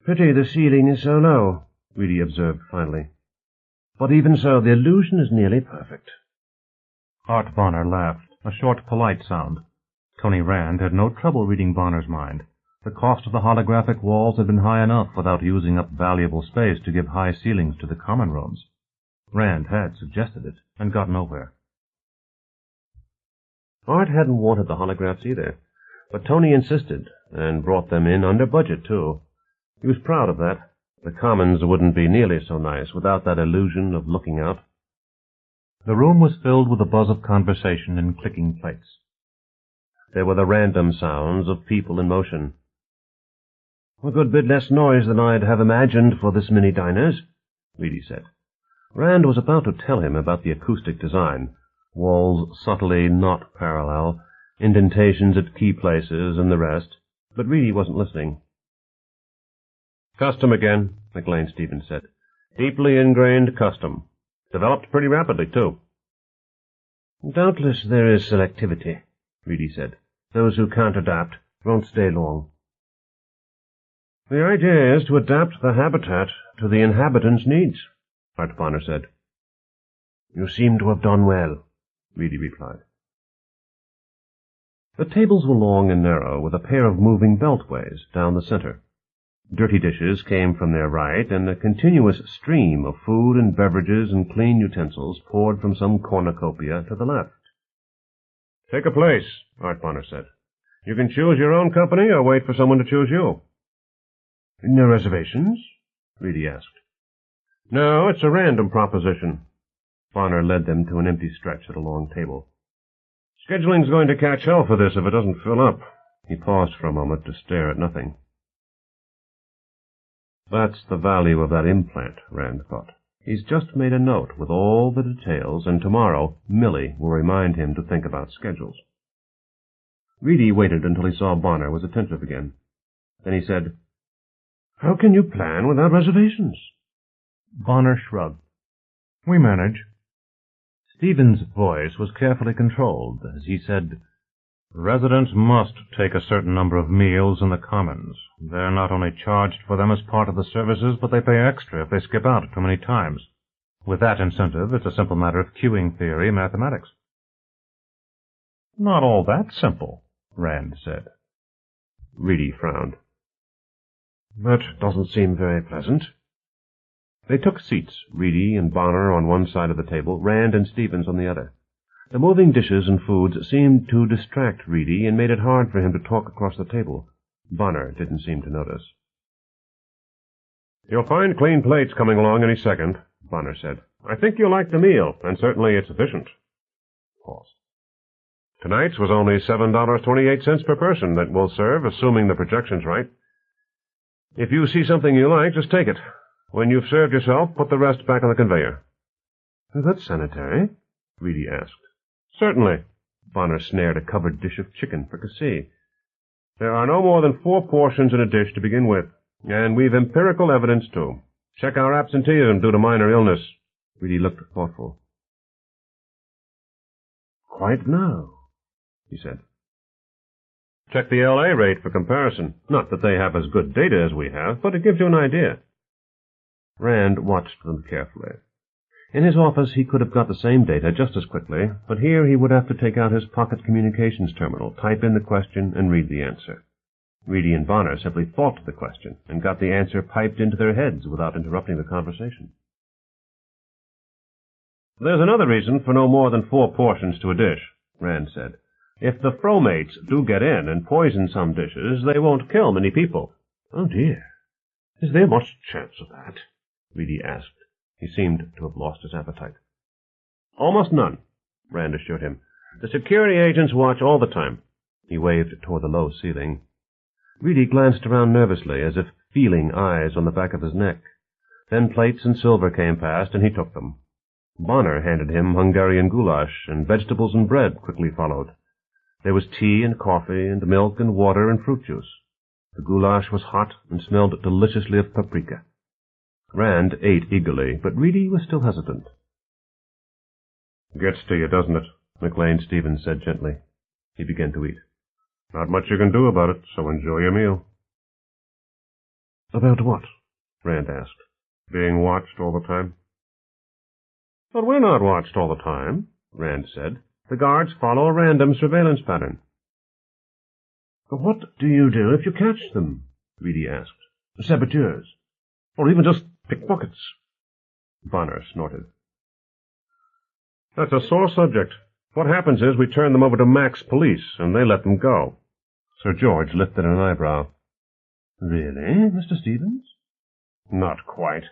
"Pity the ceiling is so low," Reedy observed finally. "But even so, the illusion is nearly perfect." Art Bonner laughed, a short, polite sound. Tony Rand had no trouble reading Bonner's mind. The cost of the holographic walls had been high enough without using up valuable space to give high ceilings to the common rooms. Rand had suggested it, and got nowhere. Art hadn't wanted the holographs either, but Tony insisted, and brought them in under budget, too. He was proud of that. The commons wouldn't be nearly so nice without that illusion of looking out. The room was filled with a buzz of conversation and clicking plates. There were the random sounds of people in motion. "A good bit less noise than I'd have imagined for this many diners," Reedy said. Rand was about to tell him about the acoustic design, walls subtly not parallel, indentations at key places, and the rest, but Reedy wasn't listening. "Custom again," McLean Stevens said. "Deeply ingrained custom. Developed pretty rapidly, too." "Doubtless there is selectivity," Reedy said. "Those who can't adapt won't stay long." "The idea is to adapt the habitat to the inhabitants' needs," Art Bonner said. "You seem to have done well," Reedy replied. The tables were long and narrow, with a pair of moving beltways down the center. Dirty dishes came from their right, and a continuous stream of food and beverages and clean utensils poured from some cornucopia to the left. "Take a place," Art Bonner said. "You can choose your own company or wait for someone to choose you." "No reservations?" Reedy asked. "No, it's a random proposition." Bonner led them to an empty stretch at a long table. "Scheduling's going to catch hell for this if it doesn't fill up." He paused for a moment to stare at nothing. That's the value of that implant, Rand thought. He's just made a note with all the details, and tomorrow Millie will remind him to think about schedules. Reedy waited until he saw Bonner was attentive again. Then he said, "How can you plan without reservations?" Bonner shrugged. "We manage." Stevens' voice was carefully controlled as he said, "Residents must take a certain number of meals in the commons. They're not only charged for them as part of the services, but they pay extra if they skip out too many times. With that incentive, it's a simple matter of queuing theory mathematics." "Not all that simple," Rand said. Reedy frowned. "That doesn't seem very pleasant." They took seats, Reedy and Bonner on one side of the table, Rand and Stevens on the other. The moving dishes and foods seemed to distract Reedy and made it hard for him to talk across the table. Bonner didn't seem to notice. "You'll find clean plates coming along any second," Bonner said. "I think you'll like the meal, and certainly it's efficient." Pause. "Tonight's was only $7.28 per person that will serve, assuming the projection's right. If you see something you like, just take it. When you've served yourself, put the rest back on the conveyor." "Is that sanitary?" Reedy asked. "Certainly." Bonner snared a covered dish of chicken fricassee. "There are no more than 4 portions in a dish to begin with, and we've empirical evidence, too. Check our absenteeism due to minor illness." Reedy looked thoughtful. "Quite no," he said. "Check the LA rate for comparison. Not that they have as good data as we have, but it gives you an idea." Rand watched them carefully. In his office he could have got the same data just as quickly, but here he would have to take out his pocket communications terminal, type in the question, and read the answer. Reedy and Bonner simply thought the question and got the answer piped into their heads without interrupting the conversation. "There's another reason for no more than 4 portions to a dish," Rand said. "If the fromates do get in and poison some dishes, they won't kill many people." "Oh, dear. Is there much chance of that?" Reedy asked. He seemed to have lost his appetite. "Almost none," Rand assured him. "The security agents watch all the time." He waved toward the low ceiling. Reedy glanced around nervously, as if feeling eyes on the back of his neck. Then plates and silver came past, and he took them. Bonner handed him Hungarian goulash, and vegetables and bread quickly followed. There was tea and coffee and milk and water and fruit juice. The goulash was hot and smelled deliciously of paprika. Rand ate eagerly, but Reedy was still hesitant. "Gets to you, doesn't it?" McLean Stevens said gently. He began to eat. "Not much you can do about it, so enjoy your meal." "About what?" Rand asked. "Being watched all the time." "But we're not watched all the time," Rand said. "The guards follow a random surveillance pattern." "But what do you do if you catch them?" Reedy asked. "Saboteurs. Or even just pickpockets." Bonner snorted. "That's a sore subject. What happens is we turn them over to Mac's police, and they let them go." Sir George lifted an eyebrow. "Really, Mr. Stevens?" "Not quite.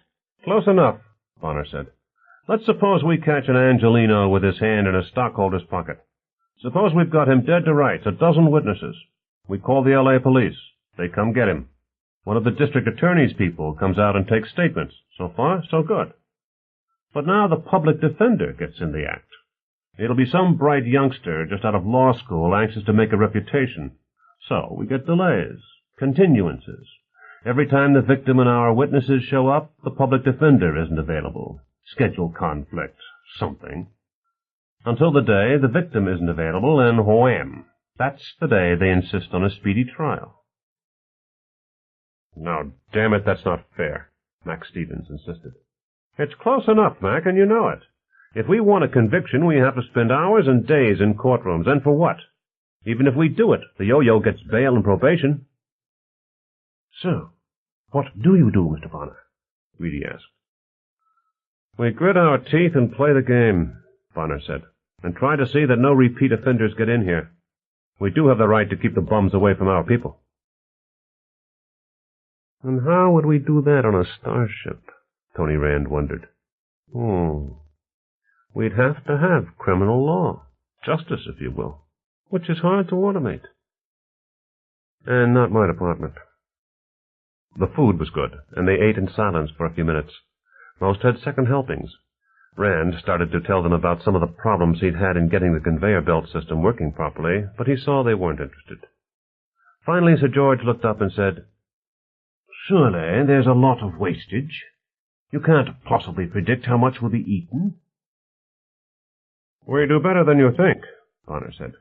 Close enough," Bonner said. "Let's suppose we catch an Angelino with his hand in a stockholder's pocket. Suppose we've got him dead to rights, a dozen witnesses. We call the L.A. police. They come get him. One of the district attorney's people comes out and takes statements. So far, so good. But now the public defender gets in the act. It'll be some bright youngster just out of law school anxious to make a reputation. So we get delays, continuances. Every time the victim and our witnesses show up, the public defender isn't available. Schedule conflict, something. Until the day the victim isn't available, and wham! That's the day they insist on a speedy trial." "Now, damn it, that's not fair," Mac Stevens insisted. "It's close enough, Mac, and you know it. If we want a conviction, we have to spend hours and days in courtrooms, and for what? Even if we do it, the yo-yo gets bail and probation." "So, what do you do, Mr. Bonner?" Reedy asked. "We grit our teeth and play the game," Bonner said, "and try to see that no repeat offenders get in here. We do have the right to keep the bums away from our people." "And how would we do that on a starship?" Tony Rand wondered. We'd have to have criminal law, justice, if you will, which is hard to automate. And not my department." The food was good, and they ate in silence for a few minutes. Most had second helpings. Rand started to tell them about some of the problems he'd had in getting the conveyor belt system working properly, but he saw they weren't interested. Finally, Sir George looked up and said, "Surely there's a lot of wastage. You can't possibly predict how much will be eaten." "We do better than you think," Bonner said.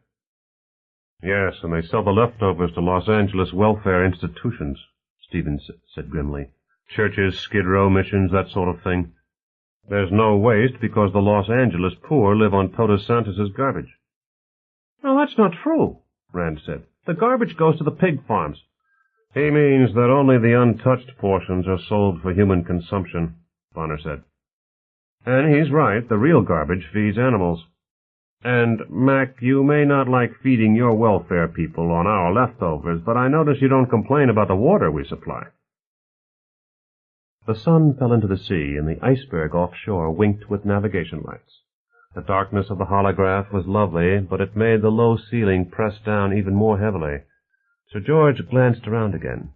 "Yes, and they sell the leftovers to Los Angeles welfare institutions," Stevens said grimly. "Churches, Skid Row missions, that sort of thing. There's no waste because the Los Angeles poor live on Todos Santos's garbage." "No, that's not true," Rand said. "The garbage goes to the pig farms." "He means that only the untouched portions are sold for human consumption," Bonner said. "And he's right, the real garbage feeds animals. And, Mac, you may not like feeding your welfare people on our leftovers, but I notice you don't complain about the water we supply." The sun fell into the sea, and the iceberg offshore winked with navigation lights. The darkness of the holograph was lovely, but it made the low ceiling press down even more heavily. Sir George glanced around again.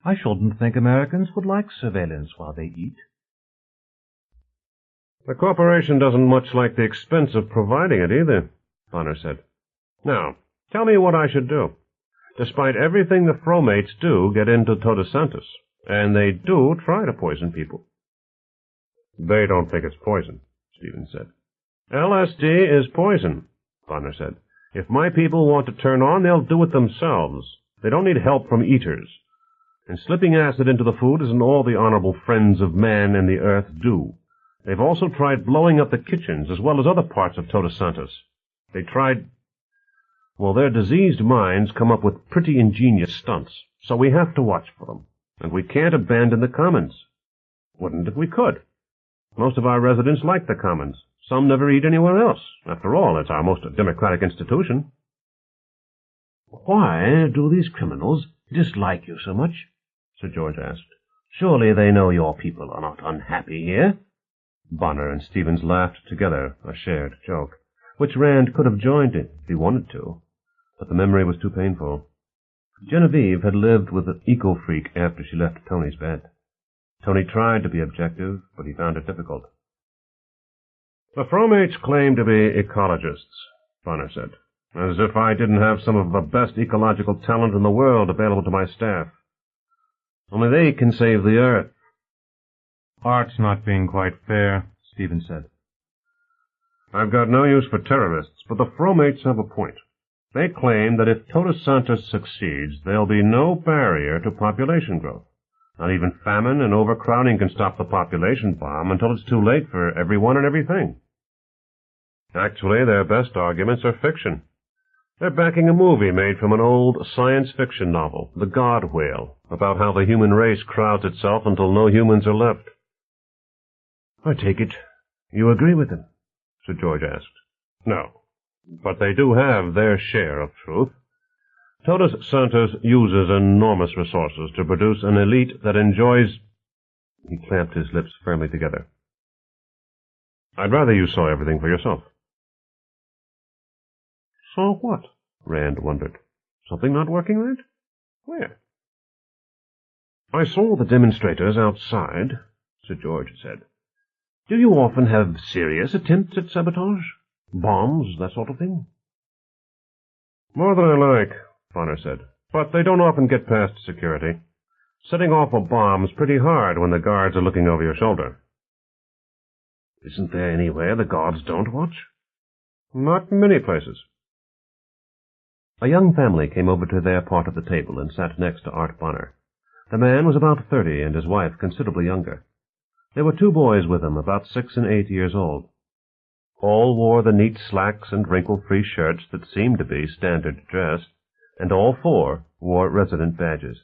"I shouldn't think Americans would like surveillance while they eat." "The corporation doesn't much like the expense of providing it either," Bonner said. "Now, tell me what I should do. Despite everything the Fromates do get into Todos Santos, and they do try to poison people." "They don't think it's poison," Stevens said. "LSD is poison," Bonner said. "If my people want to turn on, they'll do it themselves. They don't need help from eaters. And slipping acid into the food isn't all the honorable friends of man and the earth do. They've also tried blowing up the kitchens as well as other parts of Todos Santos. They tried... Well, their diseased minds come up with pretty ingenious stunts, so we have to watch for them. And we can't abandon the commons. Wouldn't if we could. Most of our residents like the commons. Some never eat anywhere else. After all, it's our most democratic institution." "Why do these criminals dislike you so much?" Sir George asked. "Surely they know your people are not unhappy here." Bonner and Stevens laughed together, a shared joke, which Rand could have joined in if he wanted to, but the memory was too painful. Genevieve had lived with an eco-freak after she left Tony's bed. Tony tried to be objective, but he found it difficult. The Fromates claim to be ecologists, Bonner said, as if I didn't have some of the best ecological talent in the world available to my staff. Only they can save the Earth. Art's not being quite fair, Stephen said. I've got no use for terrorists, but the Fromates have a point. They claim that if Totus Santus succeeds, there'll be no barrier to population growth. Not even famine and overcrowding can stop the population bomb until it's too late for everyone and everything. Actually, their best arguments are fiction. They're backing a movie made from an old science fiction novel, The God Whale, about how the human race crowds itself until no humans are left. I take it you agree with them? Sir George asked. No, but they do have their share of truth. Totus Santus uses enormous resources to produce an elite that enjoys... He clamped his lips firmly together. I'd rather you saw everything for yourself. Saw what? Rand wondered. Something not working right? Where? I saw the demonstrators outside, Sir George said. Do you often have serious attempts at sabotage? Bombs, that sort of thing? More than I like, Bonner said, but they don't often get past security. Setting off a bomb's pretty hard when the guards are looking over your shoulder. Isn't there anywhere the guards don't watch? Not many places. A young family came over to their part of the table and sat next to Art Bonner. The man was about 30 and his wife considerably younger. There were 2 boys with them, about 6 and 8 years old. All wore the neat slacks and wrinkle-free shirts that seemed to be standard dress, and all 4 wore resident badges.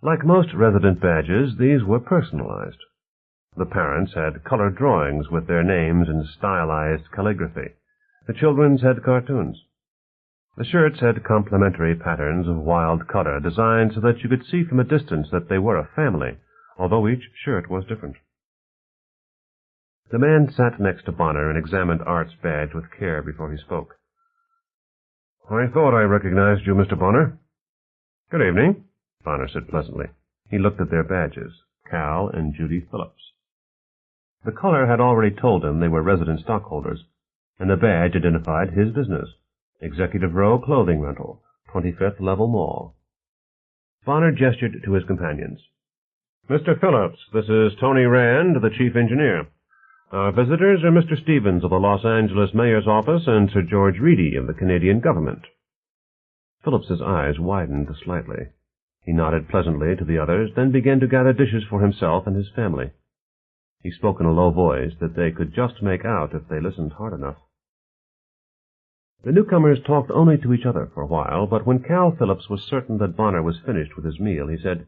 Like most resident badges, these were personalized. The parents had colored drawings with their names in stylized calligraphy. The children's had cartoons. The shirts had complementary patterns of wild color designed so that you could see from a distance that they were a family, although each shirt was different. The man sat next to Bonner and examined Art's badge with care before he spoke. I thought I recognized you, Mr. Bonner. Good evening, Bonner said pleasantly. He looked at their badges, Cal and Judy Phillips. The color had already told him they were resident stockholders, and the badge identified his business, Executive Row Clothing Rental, 25th Level Mall. Bonner gestured to his companions. Mr. Phillips, this is Tony Rand, the chief engineer. Our visitors are Mr. Stevens of the Los Angeles Mayor's Office and Sir George Reedy of the Canadian Government. Phillips's eyes widened slightly. He nodded pleasantly to the others, then began to gather dishes for himself and his family. He spoke in a low voice that they could just make out if they listened hard enough. The newcomers talked only to each other for a while, but when Cal Phillips was certain that Bonner was finished with his meal, he said,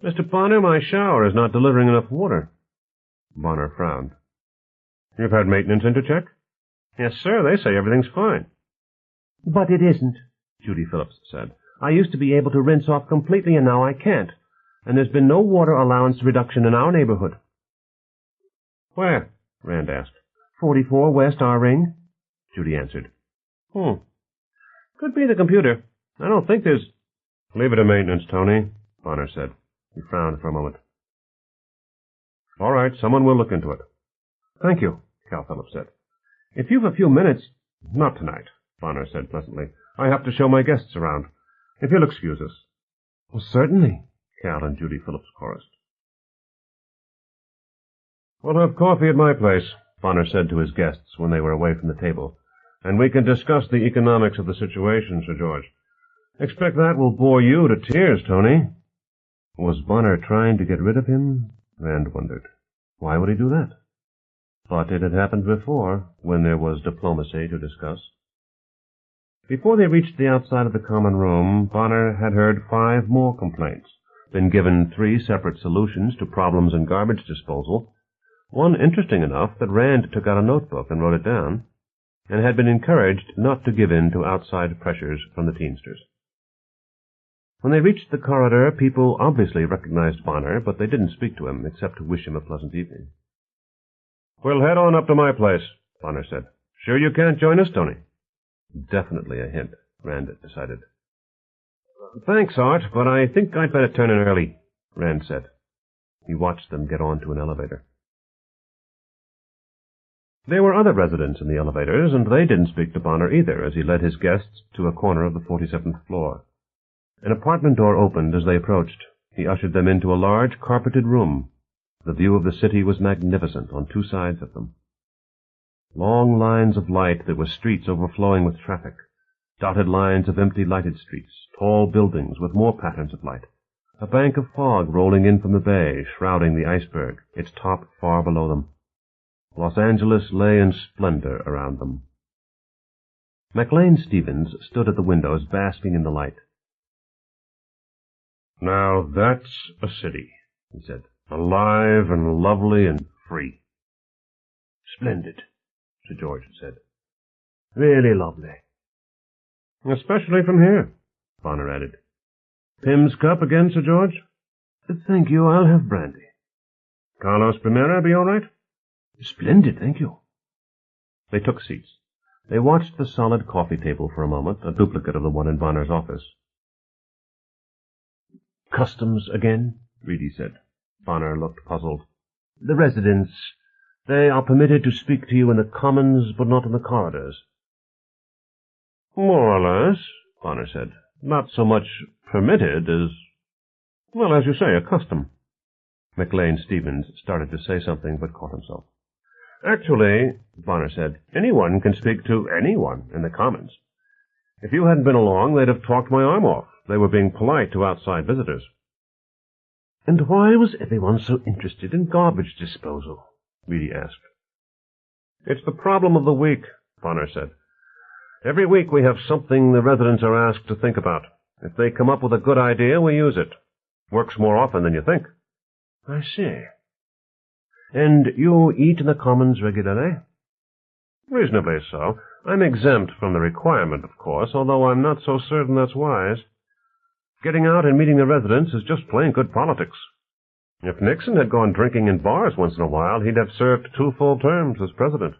Mr. Bonner, my shower is not delivering enough water. Bonner frowned. You've had maintenance in to check? Yes, sir, they say everything's fine. But it isn't, Judy Phillips said. I used to be able to rinse off completely, and now I can't. And there's been no water allowance reduction in our neighborhood. Where? Rand asked. 44 West R Ring, Judy answered. Could be the computer. I don't think there's... Leave it to maintenance, Tony, Bonner said. He frowned for a moment. All right, someone will look into it. Thank you, Cal Phillips said. If you've a few minutes... Not tonight, Bonner said pleasantly. I have to show my guests around. If you'll excuse us. Well, certainly, Cal and Judy Phillips chorused. We'll have coffee at my place, Bonner said to his guests when they were away from the table, and we can discuss the economics of the situation, Sir George. Expect that will bore you to tears, Tony. Was Bonner trying to get rid of him? Rand wondered. Why would he do that? But it had happened before, when there was diplomacy to discuss. Before they reached the outside of the common room, Bonner had heard 5 more complaints, been given 3 separate solutions to problems in garbage disposal, one interesting enough that Rand took out a notebook and wrote it down, and had been encouraged not to give in to outside pressures from the Teamsters. When they reached the corridor, people obviously recognized Bonner, but they didn't speak to him, except to wish him a pleasant evening. We'll head on up to my place, Bonner said. Sure you can't join us, Tony? Definitely a hint, Rand decided. Thanks, Art, but I think I'd better turn in early, Rand said. He watched them get onto an elevator. There were other residents in the elevators, and they didn't speak to Bonner either as he led his guests to a corner of the 47th floor. An apartment door opened as they approached. He ushered them into a large, carpeted room. The view of the city was magnificent on two sides of them. Long lines of light that were streets overflowing with traffic, dotted lines of empty lighted streets, tall buildings with more patterns of light, a bank of fog rolling in from the bay, shrouding the iceberg, its top far below them. Los Angeles lay in splendor around them. McLean Stevens stood at the windows, basking in the light. "Now that's a city," he said. "Alive and lovely and free." "Splendid," Sir George said. "Really lovely." "Especially from here," Bonner added. "Pim's cup again, Sir George?" "Thank you, I'll have brandy." "Carlos Primera be all right?" "Splendid, thank you." They took seats. They watched the solid coffee table for a moment, a duplicate of the one in Bonner's office. "Customs again?" Reedy said. Bonner looked puzzled. "The residents, they are permitted to speak to you in the commons, but not in the corridors." "More or less," Bonner said. "Not so much permitted as, well, as you say, a custom." McLean Stevens started to say something, but caught himself. "Actually," Bonner said, "anyone can speak to anyone in the commons. If you hadn't been along, they'd have talked my arm off. They were being polite to outside visitors." "And why was everyone so interested in garbage disposal?" Reedy asked. "It's the problem of the week," Bonner said. "Every week we have something the residents are asked to think about. If they come up with a good idea, we use it. Works more often than you think." "I see. And you eat in the commons regularly?" "Reasonably so. I'm exempt from the requirement, of course, although I'm not so certain that's wise. Getting out and meeting the residents is just plain good politics. If Nixon had gone drinking in bars once in a while, he'd have served 2 full terms as president.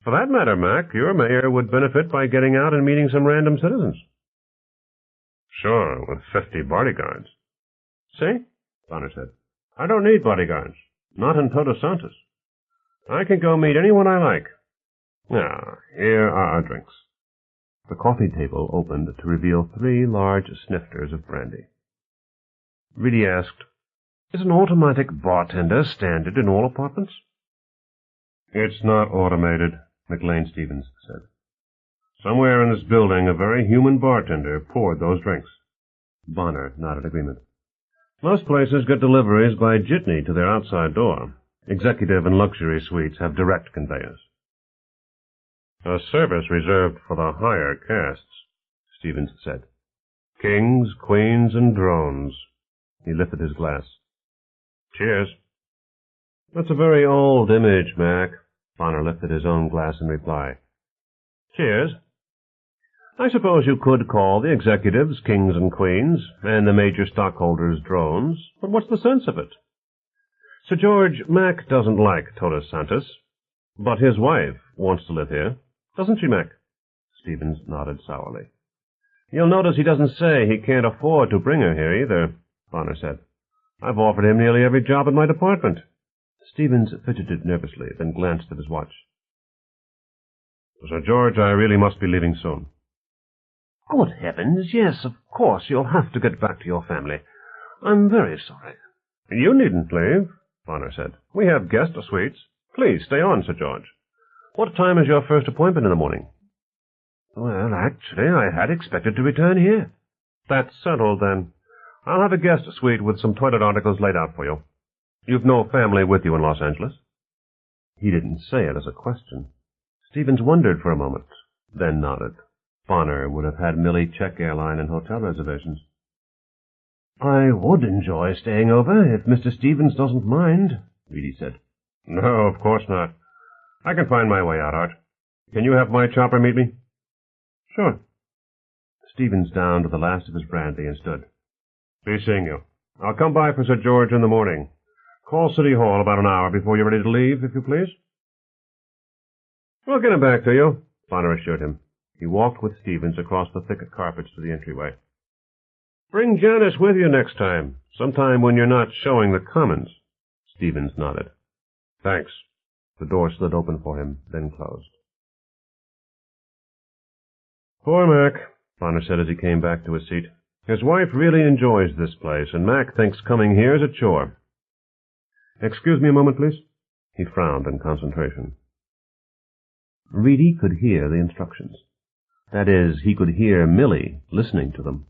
For that matter, Mac, your mayor would benefit by getting out and meeting some random citizens." "Sure, with 50 bodyguards." "See?" Bonner said. "I don't need bodyguards. Not in Todos Santos. I can go meet anyone I like. Now, here are our drinks." The coffee table opened to reveal 3 large snifters of brandy. Reedy asked, "Is an automatic bartender standard in all apartments?" "It's not automated," McLean Stevens said. "Somewhere in this building a very human bartender poured those drinks." Bonner nodded agreement. "Most places get deliveries by jitney to their outside door. Executive and luxury suites have direct conveyors." "A service reserved for the higher castes," Stevens said. "Kings, queens, and drones." He lifted his glass. "Cheers." "That's a very old image, Mac." Bonner lifted his own glass in reply. "Cheers. I suppose you could call the executives kings and queens, and the major stockholders drones, but what's the sense of it? Sir George, Mac doesn't like Todos Santos, but his wife wants to live here. Doesn't she, Mac?" Stevens nodded sourly. "You'll notice he doesn't say he can't afford to bring her here either," Bonner said. "I've offered him nearly every job in my department." Stevens fidgeted nervously, then glanced at his watch. "Sir George, I really must be leaving soon." "Good heavens, yes, of course you'll have to get back to your family. I'm very sorry." "You needn't leave," Bonner said. "We have guest suites. Please stay on, Sir George. What time is your first appointment in the morning?" "Well, actually, I had expected to return here." "That's settled, then. I'll have a guest suite with some toilet articles laid out for you. You've no family with you in Los Angeles?" He didn't say it as a question. Stevens wondered for a moment, then nodded. Bonner would have had Millie check airline and hotel reservations. "I would enjoy staying over, if Mr. Stevens doesn't mind," Reedy said. "No, of course not. I can find my way out, Art. Can you have my chopper meet me?" "Sure." Stevens downed the last of his brandy and stood. "Be seeing you. I'll come by for Sir George in the morning. Call City Hall about an hour before you're ready to leave, if you please." "We'll get him back to you," Bonner assured him. He walked with Stevens across the thick carpets to the entryway. "Bring Janice with you next time, sometime when you're not showing the commons." Stevens nodded. "Thanks." The door slid open for him, then closed. "Poor Mac," Bonner said as he came back to his seat. "His wife really enjoys this place, and Mac thinks coming here is a chore. Excuse me a moment, please." He frowned in concentration. Reedy could hear the instructions. That is, he could hear Millie listening to them.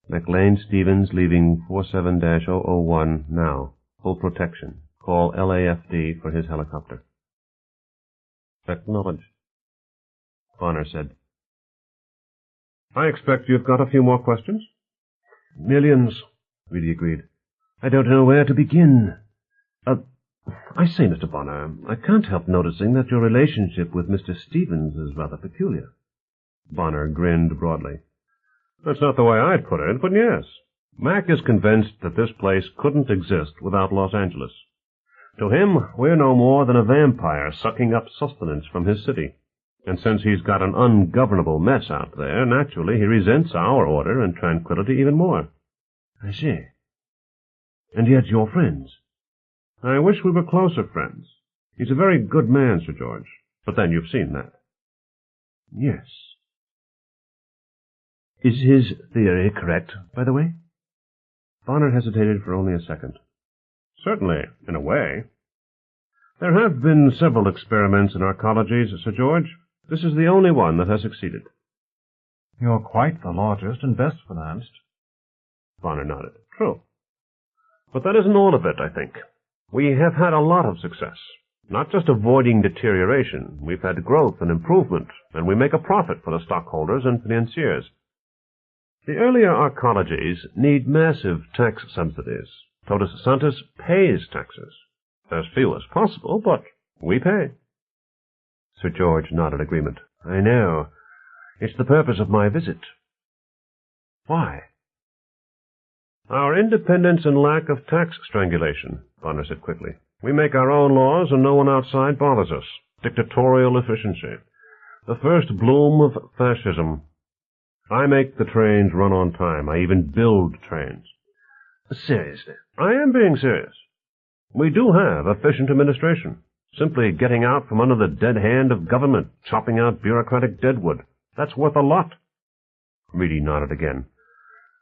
McLean Stevens leaving 47-001 now. Full protection. Call LAFD for his helicopter. "Acknowledged," Bonner said. "I expect you've got a few more questions?" "Millions," Reedy agreed. "I don't know where to begin. I say, Mr. Bonner, I can't help noticing that your relationship with Mr. Stevens is rather peculiar." Bonner grinned broadly. "That's not the way I'd put it, but yes. Mac is convinced that this place couldn't exist without Los Angeles. To him, we're no more than a vampire sucking up sustenance from his city. And since he's got an ungovernable mess out there, naturally he resents our order and tranquility even more." "I see. And yet you're friends." "I wish we were closer friends. He's a very good man, Sir George. But then you've seen that." "Yes." "Is his theory correct, by the way?" Bonner hesitated for only a second. "Certainly, in a way. There have been several experiments in arcologies, Sir George. This is the only one that has succeeded." You're quite the largest and best financed. Bonner nodded. "True. But that isn't all of it, I think. We have had a lot of success. Not just avoiding deterioration. We've had growth and improvement, and we make a profit for the stockholders and financiers. The earlier arcologies need massive tax subsidies. Todos Santos pays taxes. As few as possible, but we pay." Sir George nodded agreement. "I know. It's the purpose of my visit." "Why?" "Our independence and lack of tax strangulation," Bonner said quickly. "We make our own laws and no one outside bothers us. Dictatorial efficiency. The first bloom of fascism. I make the trains run on time. I even build trains." "Seriously?" "I am being serious. We do have efficient administration. Simply getting out from under the dead hand of government, chopping out bureaucratic deadwood. That's worth a lot." Reedy nodded again.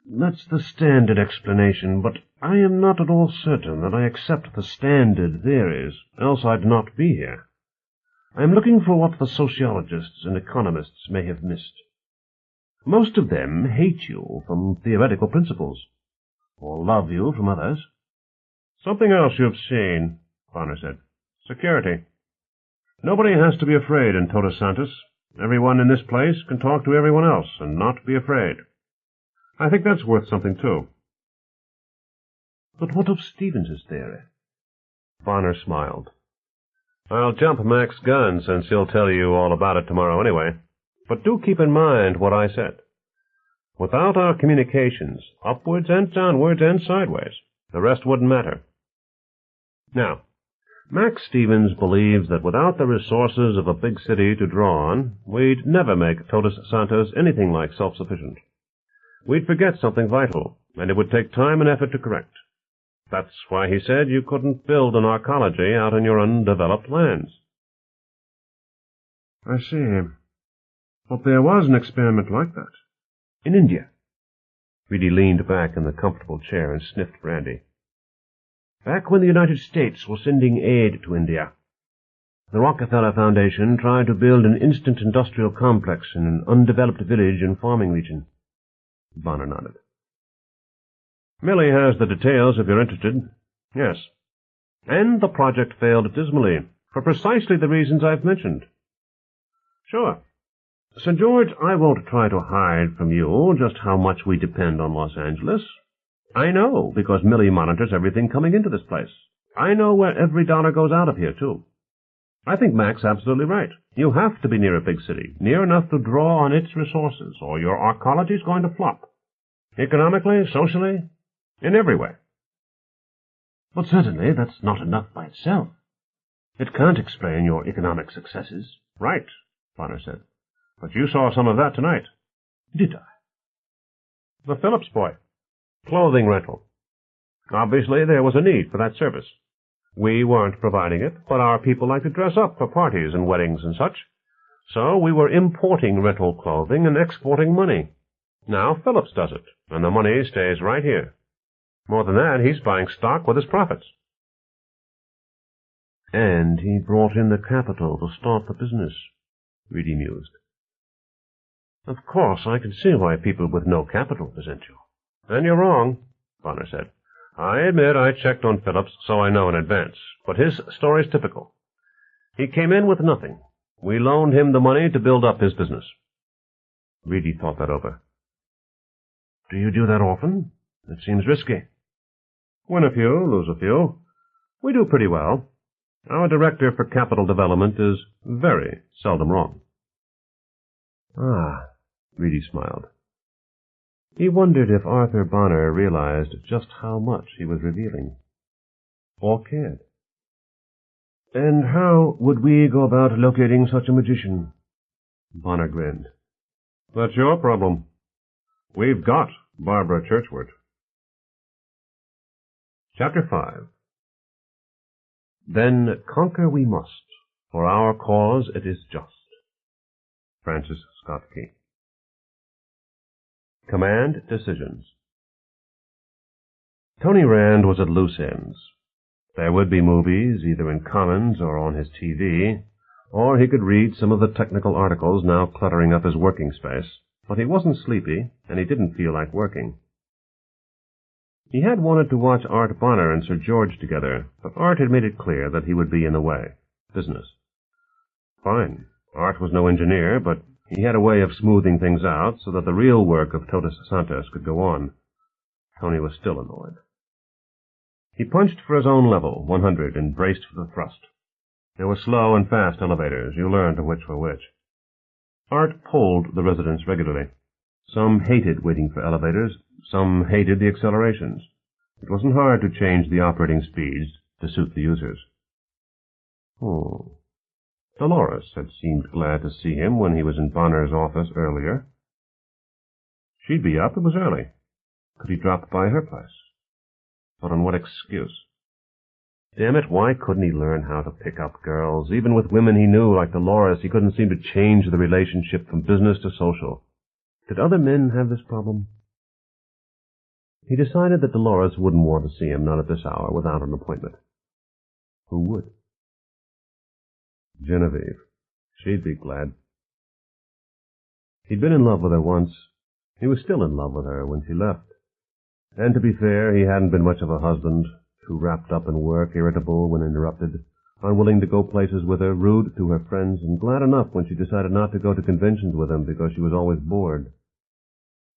"That's the standard explanation, but I am not at all certain that I accept the standard theories, else I'd not be here. I am looking for what the sociologists and economists may have missed. Most of them hate you from theoretical principles, or love you from others." "Something else you've seen," Bonner said. "Security. Nobody has to be afraid in Todos Santos. Everyone in this place can talk to everyone else and not be afraid. I think that's worth something, too." "But what of Stevens's theory?" Bonner smiled. "I'll jump Mac's gun, since he'll tell you all about it tomorrow anyway. But do keep in mind what I said. Without our communications, upwards and downwards and sideways, the rest wouldn't matter. Now, Mac Stevens believes that without the resources of a big city to draw on, we'd never make Todos Santos anything like self-sufficient. We'd forget something vital, and it would take time and effort to correct. That's why he said you couldn't build an arcology out on your undeveloped lands." "I see. But there was an experiment like that. In India." Reedy leaned back in the comfortable chair and sniffed brandy. "Back when the United States was sending aid to India, the Rockefeller Foundation tried to build an instant industrial complex in an undeveloped village and farming region." Bonner nodded. "Millie has the details if you're interested. Yes. And the project failed dismally, for precisely the reasons I've mentioned." "Sure. Sir George, I won't try to hide from you just how much we depend on Los Angeles. I know, because Millie monitors everything coming into this place. I know where every dollar goes out of here, too. I think Mac's absolutely right. You have to be near a big city, near enough to draw on its resources, or your arcology's going to flop. Economically, socially, in every way." "But certainly that's not enough by itself. It can't explain your economic successes." "Right," Bonner said. "But you saw some of that tonight." "Did I?" "The Phillips boy. Clothing rental. Obviously there was a need for that service. We weren't providing it, but our people like to dress up for parties and weddings and such. So we were importing rental clothing and exporting money. Now Phillips does it, and the money stays right here. More than that, he's buying stock with his profits. And he brought in the capital to start the business, Reedy mused. Of course, I can see why people with no capital resent you. And you're wrong, Bonner said. I admit I checked on Phillips, so I know in advance, but his story's typical. He came in with nothing. We loaned him the money to build up his business. Reedy thought that over. Do you do that often? It seems risky. Win a few, lose a few. We do pretty well. Our director for capital development is very seldom wrong. Ah, Reedy smiled. He wondered if Arthur Bonner realized just how much he was revealing, or cared. And how would we go about locating such a magician? Bonner grinned. That's your problem. We've got Barbara Churchward. Chapter 5. Then conquer we must, for our cause it is just. Francis Scott Key. Command Decisions. Tony Rand was at loose ends. There would be movies, either in Commons or on his TV, or he could read some of the technical articles now cluttering up his working space, but he wasn't sleepy, and he didn't feel like working. He had wanted to watch Art Bonner and Sir George together, but Art had made it clear that he would be in the way. Business. Fine. Art was no engineer, but he had a way of smoothing things out so that the real work of Totus Santos could go on. Tony was still annoyed. He punched for his own level, 100, and braced for the thrust. There were slow and fast elevators. You learned which were which. Art polled the residents regularly. Some hated waiting for elevators. Some hated the accelerations. It wasn't hard to change the operating speeds to suit the users. Dolores had seemed glad to see him when he was in Bonner's office earlier. She'd be up. It was early. Could he drop by her place? But on what excuse? Damn it, why couldn't he learn how to pick up girls? Even with women he knew, like Dolores, he couldn't seem to change the relationship from business to social. Did other men have this problem? He decided that Dolores wouldn't want to see him, not at this hour, without an appointment. Who would? Genevieve. She'd be glad. He'd been in love with her once. He was still in love with her when she left. And to be fair, he hadn't been much of a husband, too wrapped up in work, irritable when interrupted, unwilling to go places with her, rude to her friends, and glad enough when she decided not to go to conventions with him because she was always bored.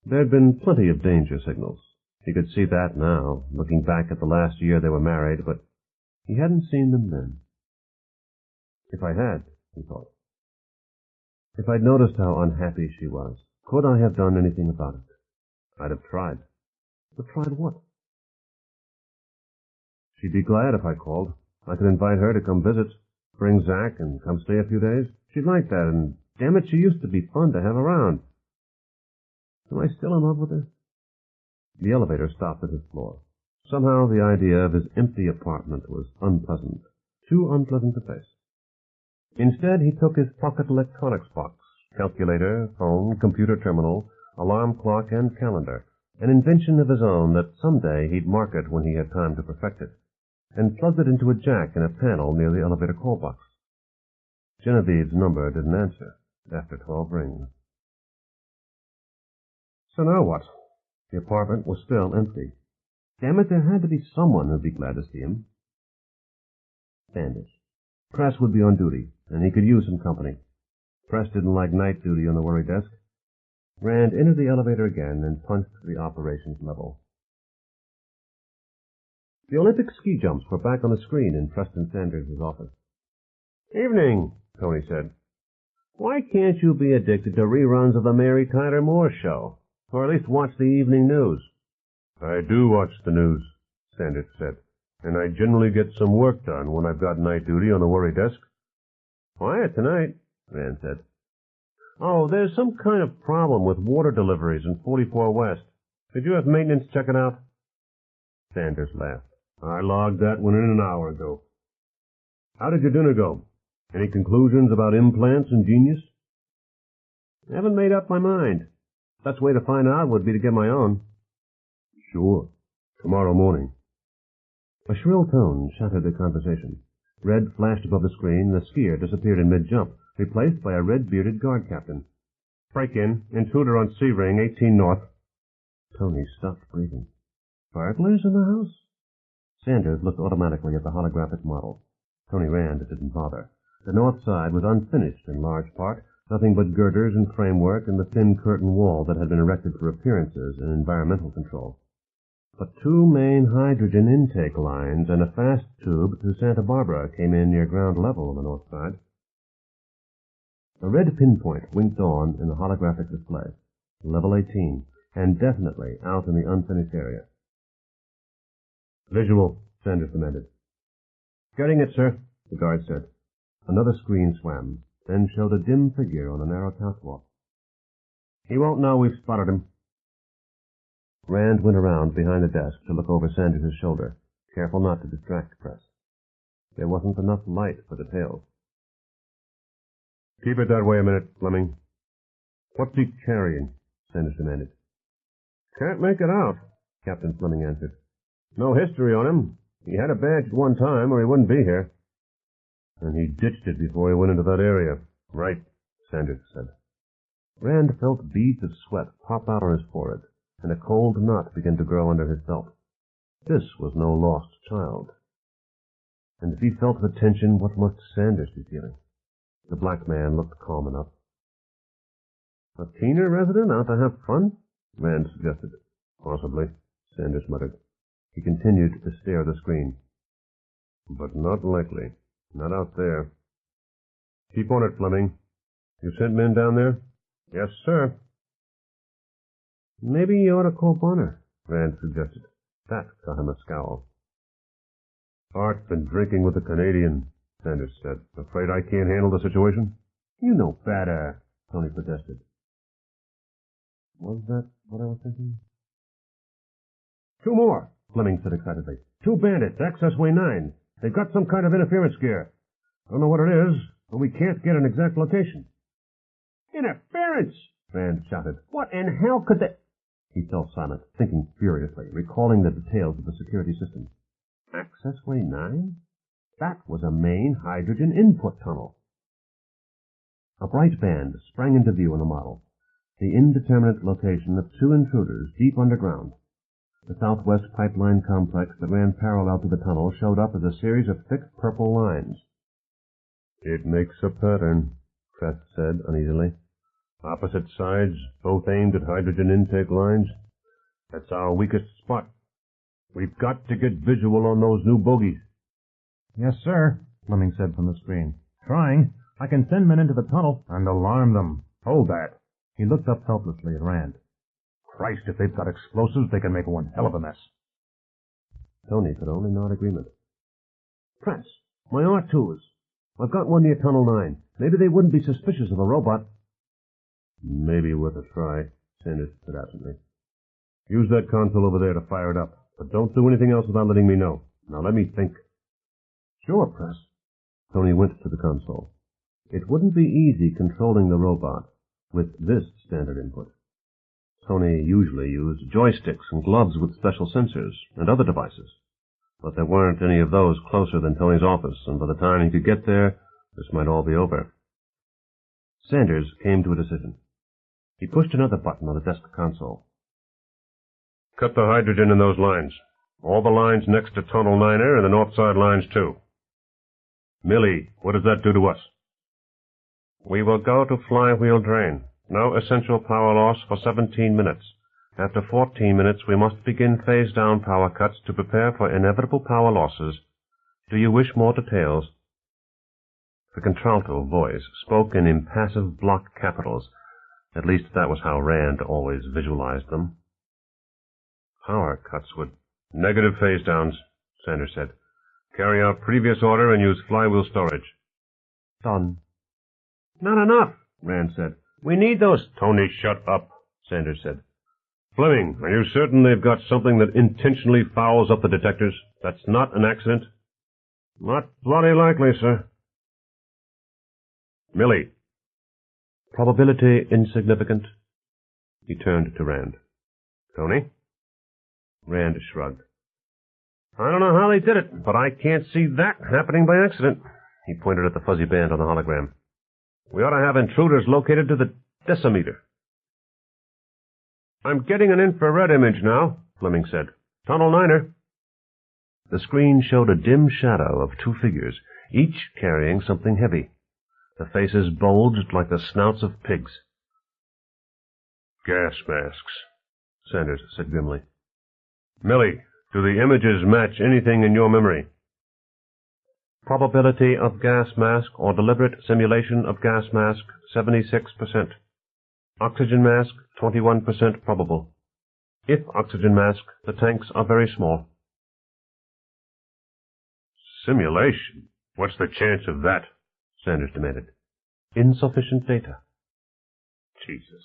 There'd been plenty of danger signals. He could see that now, looking back at the last year they were married, but he hadn't seen them then. If I had, he thought. If I'd noticed how unhappy she was, could I have done anything about it? I'd have tried. But tried what? She'd be glad if I called. I could invite her to come visit, bring Zach, and come stay a few days. She'd like that, and damn it, she used to be fun to have around. Am I still in love with her? The elevator stopped at his floor. Somehow the idea of his empty apartment was unpleasant, too unpleasant to face. Instead, he took his pocket electronics box, calculator, phone, computer terminal, alarm clock, and calendar, an invention of his own that someday he'd market when he had time to perfect it, and plugged it into a jack in a panel near the elevator call box. Genevieve's number didn't answer after 12 rings. So now what? The apartment was still empty. Damn it, there had to be someone who'd be glad to see him. Standish. Press would be on duty, and he could use some company. Press didn't like night duty on the worry desk. Rand entered the elevator again and punched the operations level. The Olympic ski jumps were back on the screen in Preston Sanders' office. Evening, Tony said. Why can't you be addicted to reruns of the Mary Tyler Moore Show, or at least watch the evening news? I do watch the news, Sanders said, and I generally get some work done when I've got night duty on the worry desk. Quiet tonight, Rand said. Oh, there's some kind of problem with water deliveries in 44 West. Could you have maintenance check it out? Sanders laughed. I logged that one in an hour ago. How did your dinner go? Any conclusions about implants and genius? I haven't made up my mind. Best way to find out would be to get my own. Sure. Tomorrow morning. A shrill tone shattered the conversation. Red flashed above the screen, and the skier disappeared in mid-jump, replaced by a red-bearded guard captain. Break-in. Intruder on C-ring, 18 north. Tony stopped breathing. Burglars in the house? Sanders looked automatically at the holographic model. Tony Rand didn't bother. The north side was unfinished in large part, nothing but girders and framework and the thin curtain wall that had been erected for appearances and environmental control. But two main hydrogen intake lines and a fast tube to Santa Barbara came in near ground level on the north side. A red pinpoint winked on in the holographic display. Level 18, and definitely out in the unfinished area. Visual, Sanders demanded. Getting it, sir, the guard said. Another screen swam, then showed a dim figure on the narrow catwalk. He won't know we've spotted him. Rand went around behind the desk to look over Sanders' shoulder, careful not to distract Press. There wasn't enough light for details. Keep it that way a minute, Fleming. What's he carrying? Sanders demanded. Can't make it out, Captain Fleming answered. No history on him. He had a badge at one time or he wouldn't be here. And he ditched it before he went into that area. Right, Sanders said. Rand felt beads of sweat pop out on his forehead, and a cold knot began to grow under his belt. This was no lost child. And if he felt the tension, what must Sanders be feeling? The black man looked calm enough. A Keener resident out to have fun? Rand suggested. Possibly, Sanders muttered. He continued to stare at the screen. But not likely. Not out there. Keep on it, Fleming. You sent men down there? Yes, sir. Maybe you ought to call Bonner, Rand suggested. That got him a scowl. Art's been drinking with the Canadian, Sanders said. Afraid I can't handle the situation? You know better, Tony protested. Was that what I was thinking? Two more, Fleming said excitedly. Two bandits, Accessway 9. They've got some kind of interference gear. Don't know what it is, but we can't get an exact location. Interference! Rand shouted. What in hell could they... He fell silent, thinking furiously, recalling the details of the security system. Accessway 9? That was a main hydrogen input tunnel. A bright band sprang into view on the model. The indeterminate location of two intruders deep underground. The southwest pipeline complex that ran parallel to the tunnel showed up as a series of thick purple lines. It makes a pattern, Press said uneasily. Opposite sides, both aimed at hydrogen intake lines. That's our weakest spot. We've got to get visual on those new bogies. Yes, sir, Fleming said from the screen. Trying. I can send men into the tunnel and alarm them. Hold that. He looked up helplessly at Rand. Christ, if they've got explosives, they can make one hell of a mess. Tony could only nod agreement. Press, my R2s. I've got one near Tunnel 9. Maybe they wouldn't be suspicious of a robot. Maybe worth a try, Sanders said absently. Use that console over there to fire it up, but don't do anything else without letting me know. Now let me think. Sure, Press. Tony went to the console. It wouldn't be easy controlling the robot with this standard input. Tony usually used joysticks and gloves with special sensors and other devices, but there weren't any of those closer than Tony's office, and by the time he could get there, this might all be over. Sanders came to a decision. He pushed another button on the desk console. Cut the hydrogen in those lines. All the lines next to Tunnel 9er and the north side lines, too. Millie, what does that do to us? We will go to flywheel drain. No essential power loss for 17 minutes. After 14 minutes, we must begin phase-down power cuts to prepare for inevitable power losses. Do you wish more details? The contralto voice spoke in impassive block capitals. At least that was how Rand always visualized them. Power cuts would... Negative phase-downs, Sanders said. Carry out previous order and use flywheel storage. Done. Not enough, Rand said. We need those... Tony, shut up, Sanders said. Fleming, are you certain they've got something that intentionally fouls up the detectors? That's not an accident? Not bloody likely, sir. Millie. Probability insignificant. He turned to Rand. Tony? Rand shrugged. I don't know how they did it, but I can't see that happening by accident. He pointed at the fuzzy band on the hologram. We ought to have intruders located to the decimeter. I'm getting an infrared image now, Fleming said. Tunnel 9er. The screen showed a dim shadow of two figures, each carrying something heavy. The faces bulged like the snouts of pigs. Gas masks, Sanders said grimly. Millie, do the images match anything in your memory? Probability of gas mask or deliberate simulation of gas mask, 76%. Oxygen mask, 21% probable. If oxygen mask, the tanks are very small. Simulation? What's the chance of that? Sanders demanded. Insufficient data. Jesus.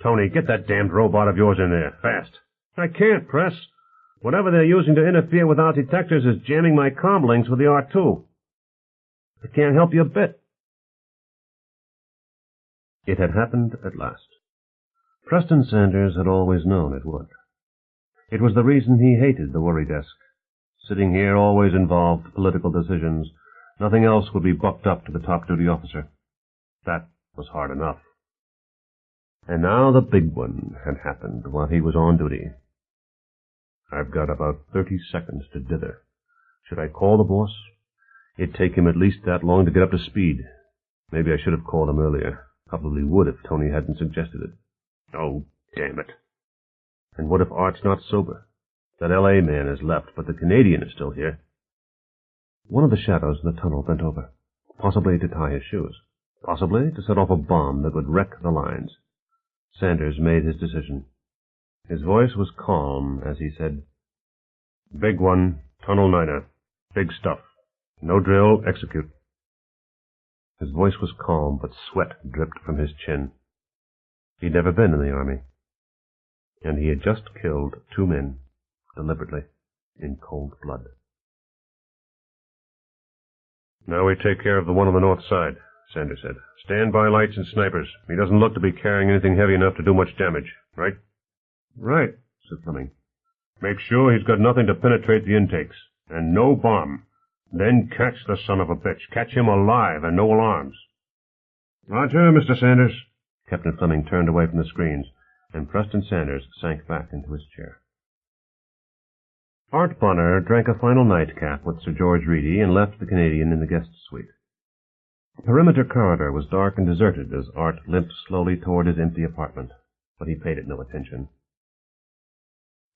Tony, get that damned robot of yours in there, fast. I can't, Press. Whatever they're using to interfere with our detectors is jamming my comm links with the R2. I can't help you a bit. It had happened at last. Preston Sanders had always known it would. It was the reason he hated the worry desk. Sitting here always involved political decisions. Nothing else would be bucked up to the top duty officer. That was hard enough. And now the big one had happened while he was on duty. I've got about 30 seconds to dither. Should I call the boss? It'd take him at least that long to get up to speed. Maybe I should have called him earlier. Probably would if Tony hadn't suggested it. Oh, damn it. And what if Art's not sober? That L.A. man has left, but the Canadian is still here. One of the shadows in the tunnel bent over, possibly to tie his shoes, possibly to set off a bomb that would wreck the lines. Sanders made his decision. His voice was calm as he said, Big one, Tunnel 9er. Big stuff. No drill, execute. His voice was calm, but sweat dripped from his chin. He'd never been in the army. And he had just killed 2 men, deliberately, in cold blood. Now we take care of the one on the north side, Sanders said. Stand by lights and snipers. He doesn't look to be carrying anything heavy enough to do much damage, right? Right, said Fleming. Make sure he's got nothing to penetrate the intakes, and no bomb. Then catch the son of a bitch. Catch him alive and no alarms. Roger, Mr. Sanders. Captain Fleming turned away from the screens, and Preston Sanders sank back into his chair. Art Bonner drank a final nightcap with Sir George Reedy and left the Canadian in the guest suite. The perimeter corridor was dark and deserted as Art limped slowly toward his empty apartment, but he paid it no attention.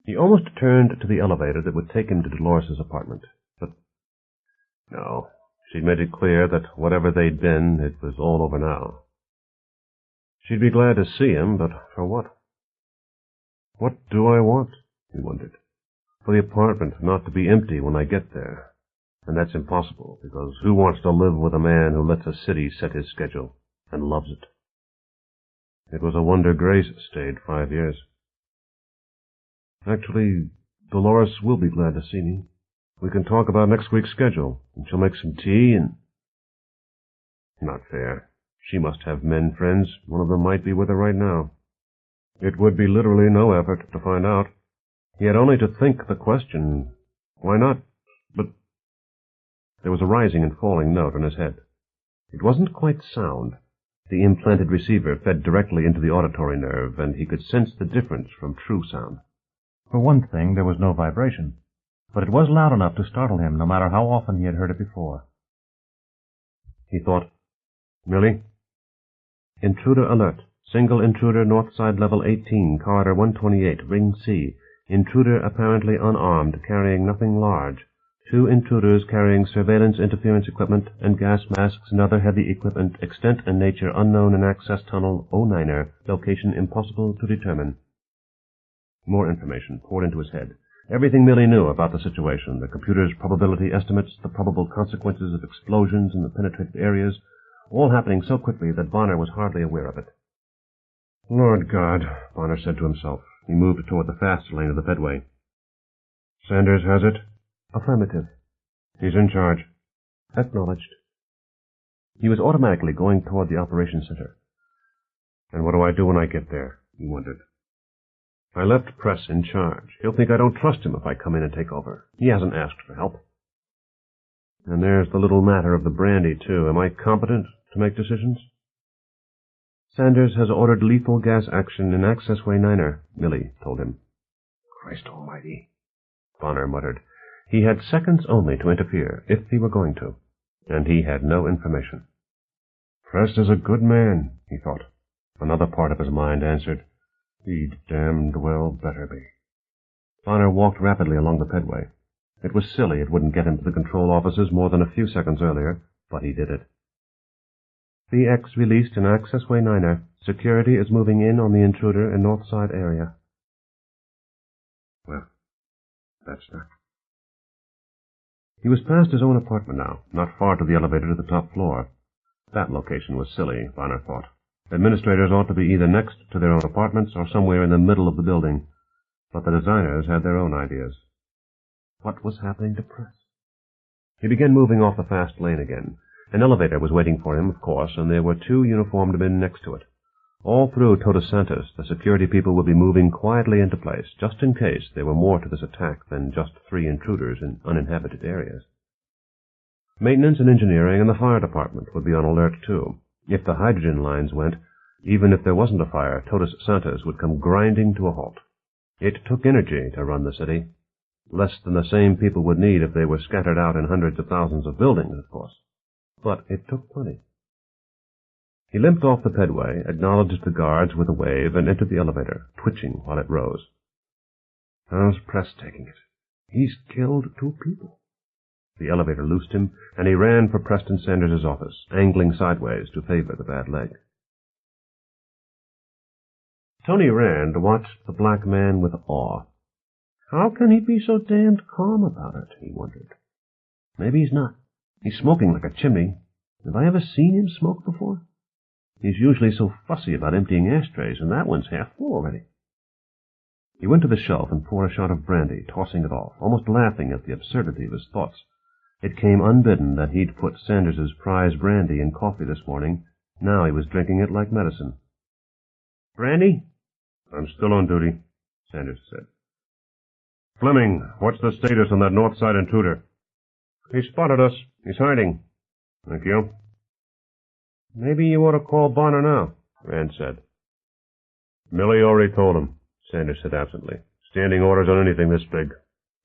He almost turned to the elevator that would take him to Dolores's apartment, but no, she'd made it clear that whatever they'd been, it was all over now. She'd be glad to see him, but for what? What do I want? He wondered. For the apartment not to be empty when I get there. And that's impossible, because who wants to live with a man who lets a city set his schedule, and loves it? It was a wonder Grace stayed 5 years. Actually, Dolores will be glad to see me. We can talk about next week's schedule, and she'll make some tea and... Not fair. She must have men friends. One of them might be with her right now. It would be literally no effort to find out. He had only to think the question, why not? But there was a rising and falling note on his head. It wasn't quite sound. The implanted receiver fed directly into the auditory nerve, and he could sense the difference from true sound. For one thing, there was no vibration, but it was loud enough to startle him, no matter how often he had heard it before. He thought, Millie? Intruder alert. Single intruder, north side level 18, corridor 128, ring C. Intruder apparently unarmed, carrying nothing large. 2 intruders carrying surveillance interference equipment and gas masks and other heavy equipment, extent and nature unknown in access tunnel 09er, location impossible to determine. More information poured into his head. Everything Millie knew about the situation, the computer's probability estimates, the probable consequences of explosions in the penetrated areas, all happening so quickly that Bonner was hardly aware of it. Lord God, Bonner said to himself. He moved toward the fast lane of the bedway. Sanders has it? Affirmative. He's in charge. Acknowledged. He was automatically going toward the operations center. And what do I do when I get there? He wondered. I left Press in charge. He'll think I don't trust him if I come in and take over. He hasn't asked for help. And there's the little matter of the brandy, too. Am I competent to make decisions? Sanders has ordered lethal gas action in Accessway 9er, Millie told him. Christ almighty, Bonner muttered. He had seconds only to interfere, if he were going to, and he had no information. Press is a good man, he thought. Another part of his mind answered, He'd damned well better be. Bonner walked rapidly along the pedway. It was silly it wouldn't get him to the control offices more than a few seconds earlier, but he did it. VX released in Accessway 9er. Security is moving in on the intruder in Northside area. Well, that's that. He was past his own apartment now, not far to the elevator to the top floor. That location was silly, Bonner thought. Administrators ought to be either next to their own apartments or somewhere in the middle of the building. But the designers had their own ideas. What was happening to Press? He began moving off the fast lane again. An elevator was waiting for him, of course, and there were 2 uniformed men next to it. All through Todos Santos, the security people would be moving quietly into place, just in case there were more to this attack than just 3 intruders in uninhabited areas. Maintenance and engineering and the fire department would be on alert, too. If the hydrogen lines went, even if there wasn't a fire, Todos Santos would come grinding to a halt. It took energy to run the city. Less than the same people would need if they were scattered out in hundreds of thousands of buildings, of course. But it took plenty. He limped off the pedway, acknowledged the guards with a wave, and entered the elevator, twitching while it rose. How's Press taking it? He's killed 2 people. The elevator loosed him, and he ran for Preston Sanders' office, angling sideways to favor the bad leg. Tony Rand watched the black man with awe. How can he be so damned calm about it, he wondered. Maybe he's not. He's smoking like a chimney. Have I ever seen him smoke before? He's usually so fussy about emptying ashtrays, and that one's half full already. He went to the shelf and poured a shot of brandy, tossing it off, almost laughing at the absurdity of his thoughts. It came unbidden that he'd put Sanders's prize brandy in coffee this morning. Now he was drinking it like medicine. Brandy? I'm still on duty, Sanders said. Fleming, what's the status on that north side intruder? He spotted us. He's hiding. Thank you. Maybe you ought to call Bonner now, Rand said. Millie already told him, Sanders said absently. Standing orders on anything this big.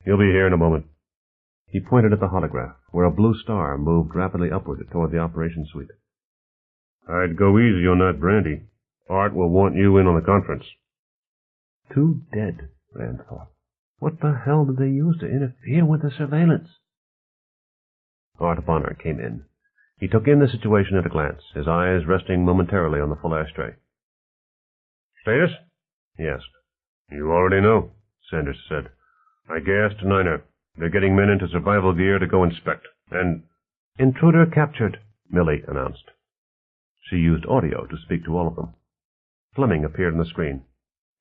He'll be here in a moment. He pointed at the holograph, where a blue star moved rapidly upward toward the operations suite. I'd go easy on that brandy. Art will want you in on the conference. 2 dead, Rand thought. What the hell did they use to interfere with the surveillance? Art Bonner came in. He took in the situation at a glance, his eyes resting momentarily on the full ashtray. Status? He asked. You already know, Sanders said. I gassed 9er. They're getting men into survival gear to go inspect. And intruder captured, Millie announced. She used audio to speak to all of them. Fleming appeared on the screen.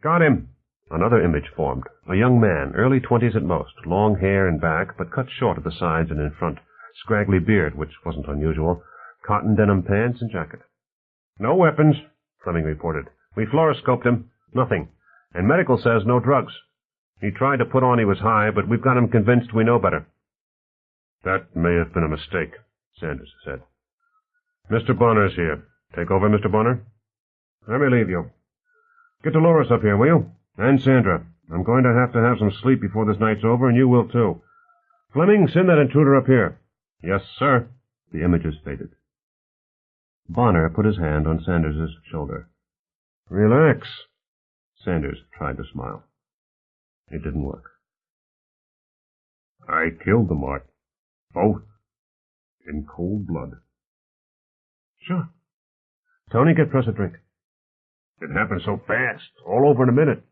Got him! Another image formed. A young man, early 20s at most, long hair and back, but cut short at the sides and in front. Scraggly beard, which wasn't unusual. Cotton denim pants and jacket. No weapons, Fleming reported. We fluoroscoped him. Nothing. And medical says no drugs. He tried to put on he was high, but we've got him convinced we know better. That may have been a mistake, Sanders said. Mr. Bonner's here. Take over, Mr. Bonner. Let me leave you. Get Dolores up here, will you? And Sandra. I'm going to have some sleep before this night's over, and you will too. Fleming, send that intruder up here. Yes, sir. The images faded. Bonner put his hand on Sanders's shoulder. Relax. Sanders tried to smile. It didn't work. I killed them, Art. Both. In cold blood. Sure. Tony, get Press a drink. It happened so fast. All over in a minute.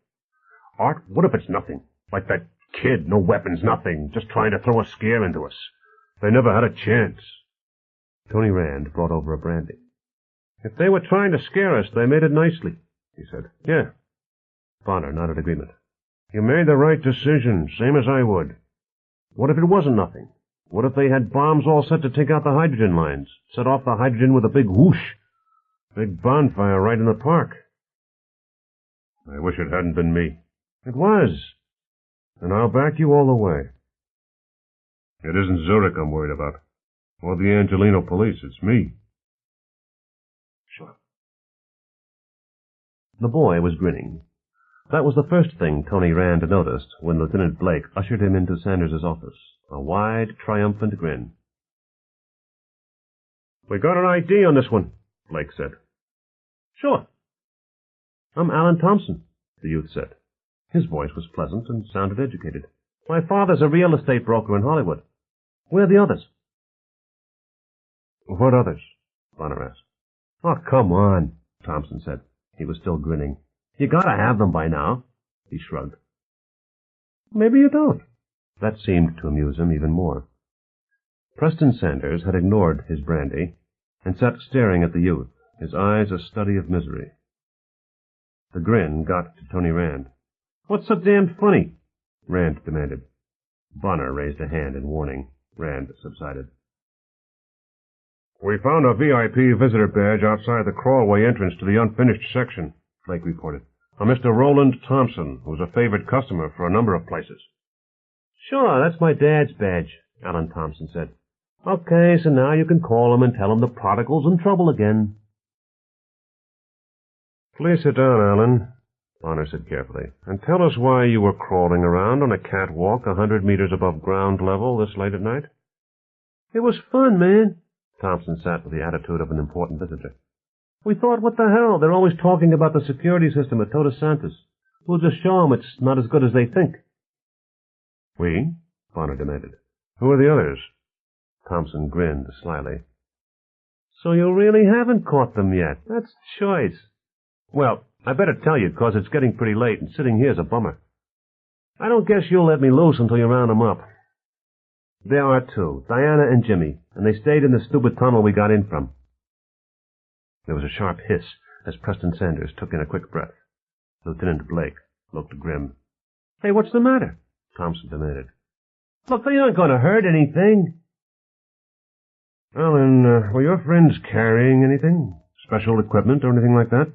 Art, what if it's nothing? Like that kid, no weapons, nothing. Just trying to throw a scare into us. They never had a chance. Tony Rand brought over a brandy. If they were trying to scare us, they made it nicely, he said. Yeah. Bonner nodded agreement. You made the right decision, same as I would. What if it wasn't nothing? What if they had bombs all set to take out the hydrogen lines? Set off the hydrogen with a big whoosh. Big bonfire right in the park. I wish it hadn't been me. It was. And I'll back you all the way. It isn't Zurich I'm worried about. Or the Angelino police. It's me. Sure. The boy was grinning. That was the first thing Tony Rand noticed when Lieutenant Blake ushered him into Sanders' office. A wide, triumphant grin. "We got an ID on this one," Blake said. "Sure." "I'm Alan Thompson," the youth said. His voice was pleasant and sounded educated. "My father's a real estate broker in Hollywood. Where are the others?" "What others?" Bonner asked. "Oh, come on," Thompson said. He was still grinning. "You gotta have them by now." He shrugged. "Maybe you don't." That seemed to amuse him even more. Preston Sanders had ignored his brandy and sat staring at the youth, his eyes a study of misery. The grin got to Tony Rand. "What's so damned funny?" Rand demanded. Bonner raised a hand in warning. Rand subsided. "We found a VIP visitor badge outside the crawlway entrance to the unfinished section," Blake reported. "A Mr. Roland Thompson, who's a favored customer for a number of places." "Sure, that's my dad's badge," Alan Thompson said. "Okay, so now you can call him and tell him the prodigal's in trouble again." "Please sit down, Alan," Bonner said carefully, "and tell us why you were crawling around on a catwalk 100 meters above ground level this late at night." "It was fun, man." Thompson sat with the attitude of an important visitor. "We thought, what the hell? They're always talking about the security system at Todos Santos. We'll just show them it's not as good as they think." "We?" Bonner demanded. "Who are the others?" Thompson grinned slyly. "So you really haven't caught them yet? That's choice. Well, I better tell you, 'cause it's getting pretty late, and sitting here's a bummer. I don't guess you'll let me loose until you round them up. There are two, Diana and Jimmy, and they stayed in the stupid tunnel we got in from." There was a sharp hiss as Preston Sanders took in a quick breath. Lieutenant Blake looked grim. "Hey, what's the matter?" Thompson demanded. "Look, they aren't going to hurt anything." "Alan, were your friends carrying anything? Special equipment or anything like that?"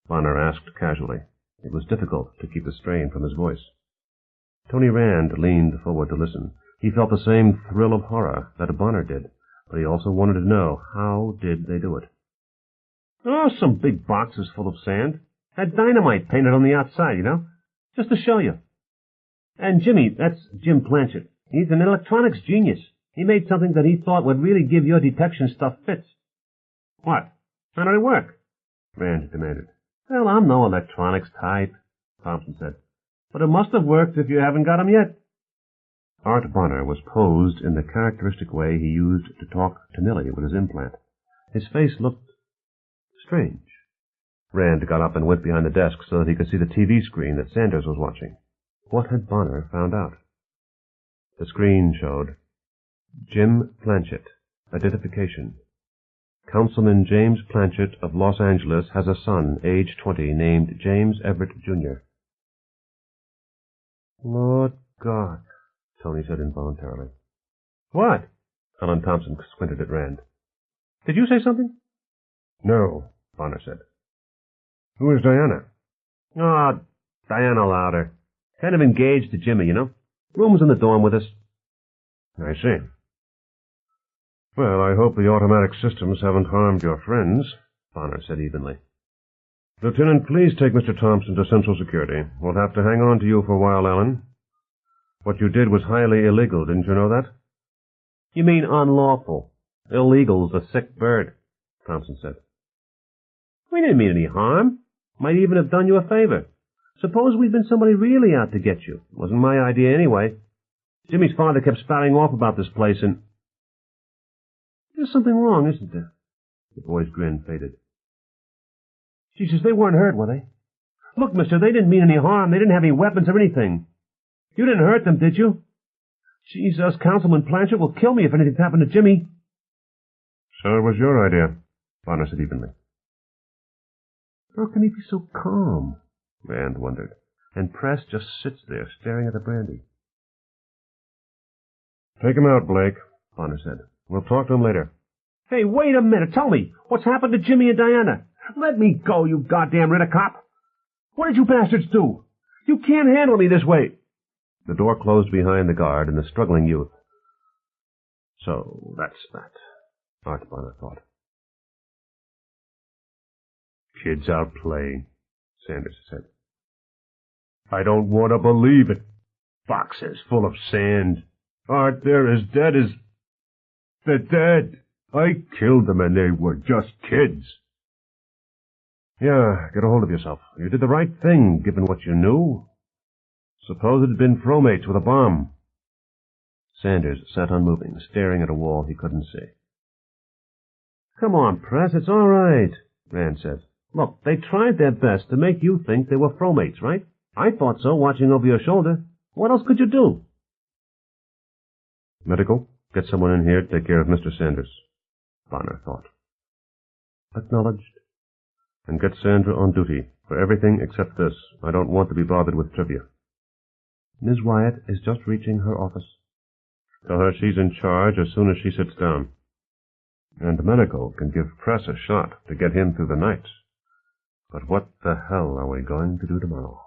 Bonner asked casually. It was difficult to keep the strain from his voice. Tony Rand leaned forward to listen. He felt the same thrill of horror that Bonner did, but he also wanted to know, how did they do it? "Oh, some big boxes full of sand. Had dynamite painted on the outside, you know, just to show you. And Jimmy, that's Jim Blanchett. He's an electronics genius. He made something that he thought would really give your detection stuff fits." "What? How did it work?" Rand demanded. "Well, I'm no electronics type," Thompson said. "But it must have worked if you haven't got 'em yet." Art Bonner was posed in the characteristic way he used to talk to Millie with his implant. His face looked strange. Rand got up and went behind the desk so that he could see the TV screen that Sanders was watching. What had Bonner found out? The screen showed Jim Blanchett, identification. Councilman James Blanchett of Los Angeles has a son, age 20, named James Everett, Jr. "Lord God," Tony said involuntarily. "What?" Alan Thompson squinted at Rand. "Did you say something?" "No," Bonner said. "Who is Diana?" "Oh, Diana Lauder. Kind of engaged to Jimmy, you know. Rooms in the dorm with us." "I see. Well, I hope the automatic systems haven't harmed your friends," Bonner said evenly. "Lieutenant, please take Mr. Thompson to Central Security. We'll have to hang on to you for a while, Alan. What you did was highly illegal, didn't you know that?" "You mean unlawful. Illegal's a sick bird," Thompson said. "We didn't mean any harm. Might even have done you a favor. Suppose we'd been somebody really out to get you. Wasn't my idea anyway. Jimmy's father kept spouting off about this place, and—" "There's something wrong, isn't there?" The boy's grin faded. "Jesus, they weren't hurt, were they? Look, mister, they didn't mean any harm. They didn't have any weapons or anything. You didn't hurt them, did you? Jesus, Councilman Blanchett will kill me if anything's happened to Jimmy." "So it was your idea," Bonner said evenly. How can he be so calm? Rand wondered. And Press just sits there staring at the brandy. "Take him out, Blake," Bonner said. We'll talk to him later. Hey, wait a minute. Tell me, what's happened to Jimmy and Diana? Let me go, you goddamn rent-a-cop. What did you bastards do? You can't handle me this way. The door closed behind the guard and the struggling youth. So, that's that, Art Bonner thought. Kids out playing, Sanders said. I don't want to believe it. Boxes full of sand. Art, they're as dead as... They're dead. I killed them and they were just kids. Yeah, get a hold of yourself. You did the right thing, given what you knew. Suppose it had been fromates with a bomb. Sanders sat unmoving, staring at a wall he couldn't see. Come on, Press, it's all right, Rand said. Look, they tried their best to make you think they were fromates, right? I thought so, watching over your shoulder. What else could you do? Medical, get someone in here to take care of Mr. Sanders, Bonner thought. Acknowledged. And get Sandra on duty for everything except this. I don't want to be bothered with trivia. Miss Wyatt is just reaching her office. Tell her she's in charge as soon as she sits down. And Medical can give Press a shot to get him through the night. But what the hell are we going to do tomorrow?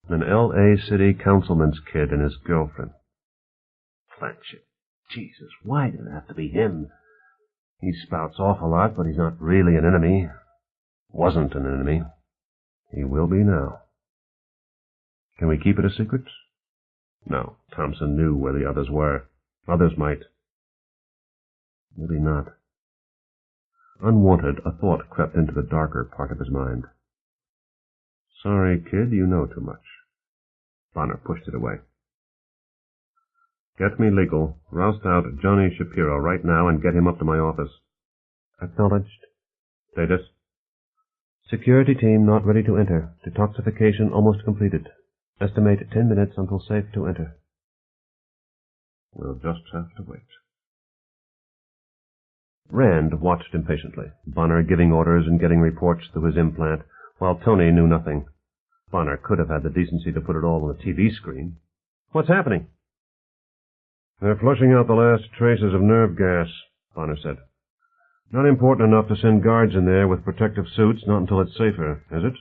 An L.A. City councilman's kid and his girlfriend. Blanchett. Jesus, why did it have to be him? He spouts off a lot, but he's not really an enemy. Wasn't an enemy. He will be now. Can we keep it a secret? No, Thompson knew where the others were. Others might. Maybe not. Unwanted, a thought crept into the darker part of his mind. Sorry, kid, you know too much. Bonner pushed it away. Get me legal. Roust out Johnny Shapiro right now and get him up to my office. Acknowledged. Status? Security team not ready to enter. Detoxification almost completed. Estimate 10 minutes until safe to enter. We'll just have to wait. Rand watched impatiently, Bonner giving orders and getting reports through his implant, while Tony knew nothing. Bonner could have had the decency to put it all on the TV screen. What's happening? They're flushing out the last traces of nerve gas, Bonner said. Not important enough to send guards in there with protective suits, not until it's safer, is it?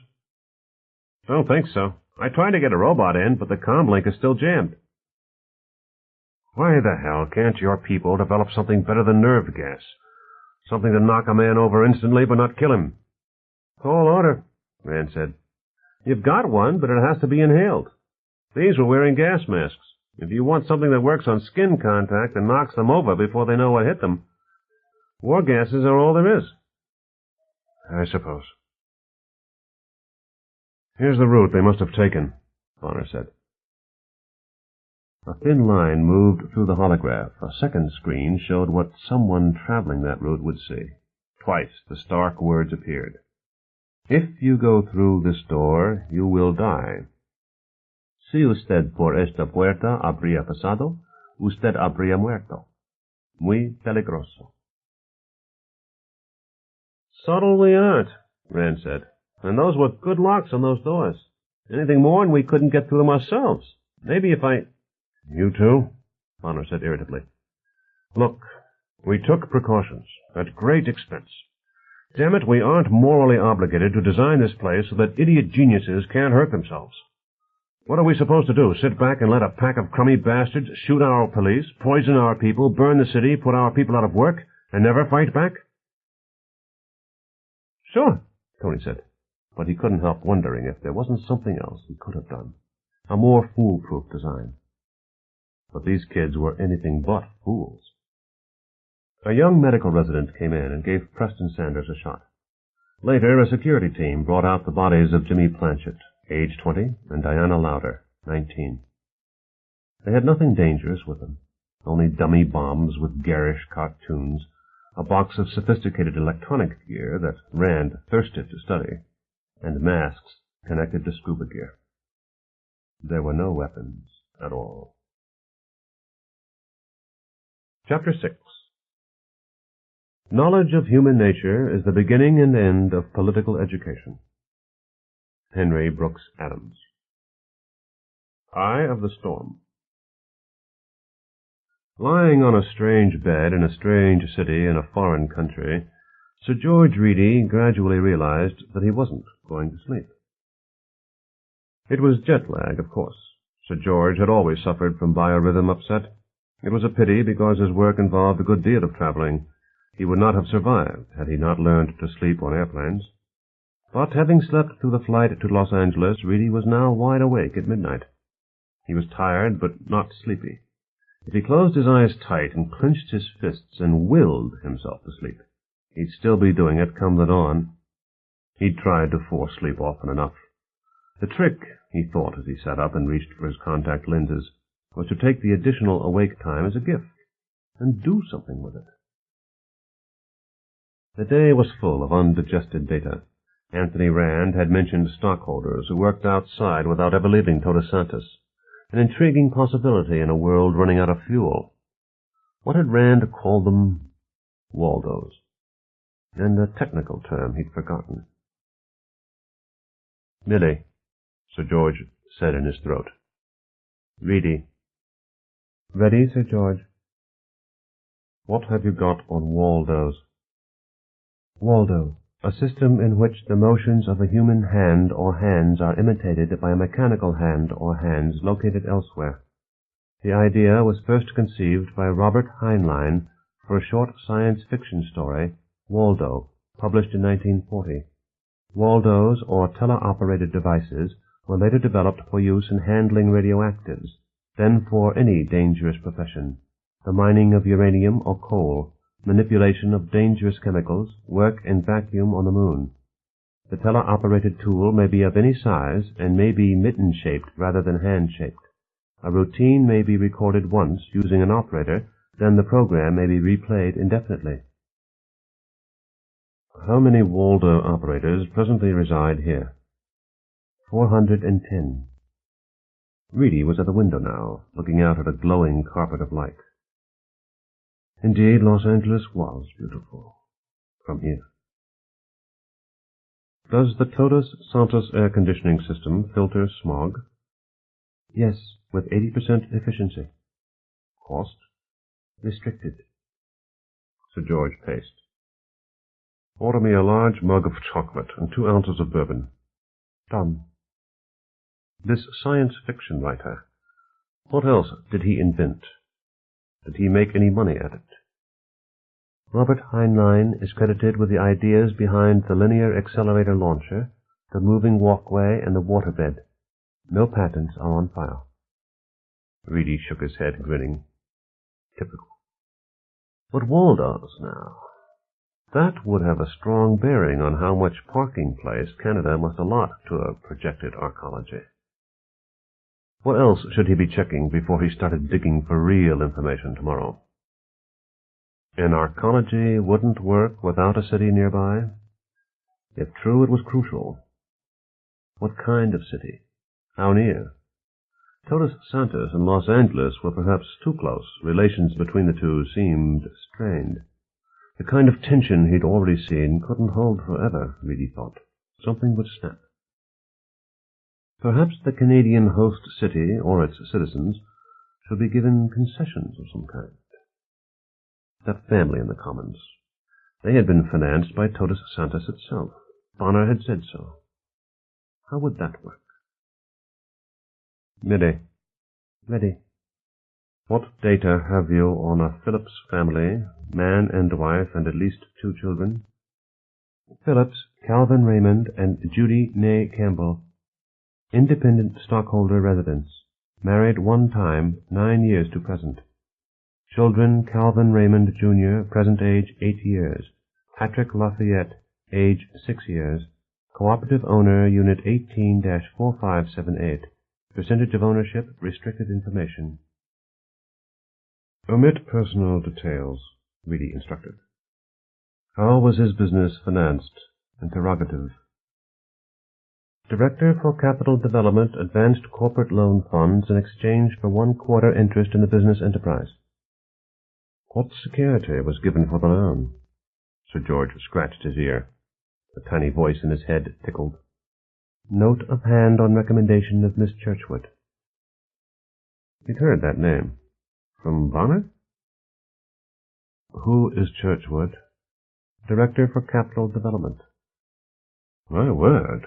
I don't think so. I tried to get a robot in, but the comm link is still jammed. Why the hell can't your people develop something better than nerve gas? Something to knock a man over instantly but not kill him. Tall order, Rand said. You've got one, but it has to be inhaled. These were wearing gas masks. If you want something that works on skin contact and knocks them over before they know what hit them, war gases are all there is. I suppose. Here's the route they must have taken, Bonner said. A thin line moved through the holograph. A second screen showed what someone traveling that route would see. Twice the stark words appeared. If you go through this door, you will die. Si usted por esta puerta habría pasado, usted habría muerto. Muy peligroso. Subtle we aren't, Rand said. And those were good locks on those doors. Anything more and we couldn't get through them ourselves. Maybe if I... You too? Bonner said irritably. Look, we took precautions, at great expense. Damn it, we aren't morally obligated to design this place so that idiot geniuses can't hurt themselves. What are we supposed to do, sit back and let a pack of crummy bastards shoot our police, poison our people, burn the city, put our people out of work, and never fight back? Sure, Tony said, but he couldn't help wondering if there wasn't something else he could have done, a more foolproof design. But these kids were anything but fools. A young medical resident came in and gave Preston Sanders a shot. Later, a security team brought out the bodies of Jimmy Blanchett, age 20, and Diana Lauder, 19. They had nothing dangerous with them, only dummy bombs with garish cartoons, a box of sophisticated electronic gear that Rand thirsted to study, and masks connected to scuba gear. There were no weapons at all. Chapter 6. Knowledge of human nature is the beginning and end of political education. Henry Brooks Adams. Eye of the Storm. Lying on a strange bed in a strange city in a foreign country, Sir George Reedy gradually realized that he wasn't going to sleep. It was jet lag, of course. Sir George had always suffered from biorhythm upset. It was a pity because his work involved a good deal of traveling. He would not have survived had he not learned to sleep on airplanes. But having slept through the flight to Los Angeles, Reedy was now wide awake at midnight. He was tired, but not sleepy. If he closed his eyes tight and clenched his fists and willed himself to sleep, he'd still be doing it come the dawn. He'd tried to force sleep often enough. The trick, he thought as he sat up and reached for his contact lenses, was to take the additional awake time as a gift and do something with it. The day was full of undigested data. Anthony Rand had mentioned stockholders who worked outside without ever leaving Todos Santos, an intriguing possibility in a world running out of fuel. What had Rand called them? Waldos. And a technical term he'd forgotten. "Millie," Sir George said in his throat. "Reedy." "Ready, Sir George." "What have you got on Waldos?" "Waldo, a system in which the motions of a human hand or hands are imitated by a mechanical hand or hands located elsewhere. The idea was first conceived by Robert Heinlein for a short science fiction story, Waldo, published in 1940. Waldos, or teleoperated devices, were later developed for use in handling radioactives, then for any dangerous profession, the mining of uranium or coal, manipulation of dangerous chemicals, work in vacuum on the moon. The teleoperated tool may be of any size and may be mitten-shaped rather than hand-shaped. A routine may be recorded once using an operator, then the program may be replayed indefinitely. How many Waldo operators presently reside here? 410. Reedy was at the window now, looking out at a glowing carpet of light. Indeed, Los Angeles was beautiful from here. Does the Todos Santos air conditioning system filter smog? Yes, with 80% efficiency. Cost? Restricted. Sir George paced. Order me a large mug of chocolate and 2 ounces of bourbon. Done. This science fiction writer, what else did he invent? Did he make any money at it? Robert Heinlein is credited with the ideas behind the linear accelerator launcher, the moving walkway, and the waterbed. No patents are on file. Reedy shook his head, grinning. Typical. But Waldos, now. That would have a strong bearing on how much parking place Canada must allot to a projected arcology. What else should he be checking before he started digging for real information tomorrow? An arcology wouldn't work without a city nearby? If true, it was crucial. What kind of city? How near? Todos Santos and Los Angeles were perhaps too close. Relations between the two seemed strained. The kind of tension he'd already seen couldn't hold forever, Reedy thought. Something would snap. Perhaps the Canadian host city, or its citizens, should be given concessions of some kind. That family in the Commons. They had been financed by Todos Santos itself. Bonner had said so. How would that work? Millie. Ready. What data have you on a Phillips family, man and wife, and at least 2 children? Phillips, Calvin Raymond, and Judy Ney Campbell. Independent stockholder residence. Married 1 time, 9 years to present. Children, Calvin Raymond, Jr., present age 8 years. Patrick Lafayette, age 6 years. Cooperative owner, Unit 18-4578. Percentage of ownership, restricted information. Omit personal details, Reedy instructed. How was his business financed? Interrogative. Director for Capital Development advanced corporate loan funds in exchange for 1/4 interest in the business enterprise. What security was given for the loan? Sir George scratched his ear. The tiny voice in his head tickled. Note of hand on recommendation of Miss Churchwood. He'd heard that name. From Bonner? Who is Churchwood? Director for Capital Development. My word,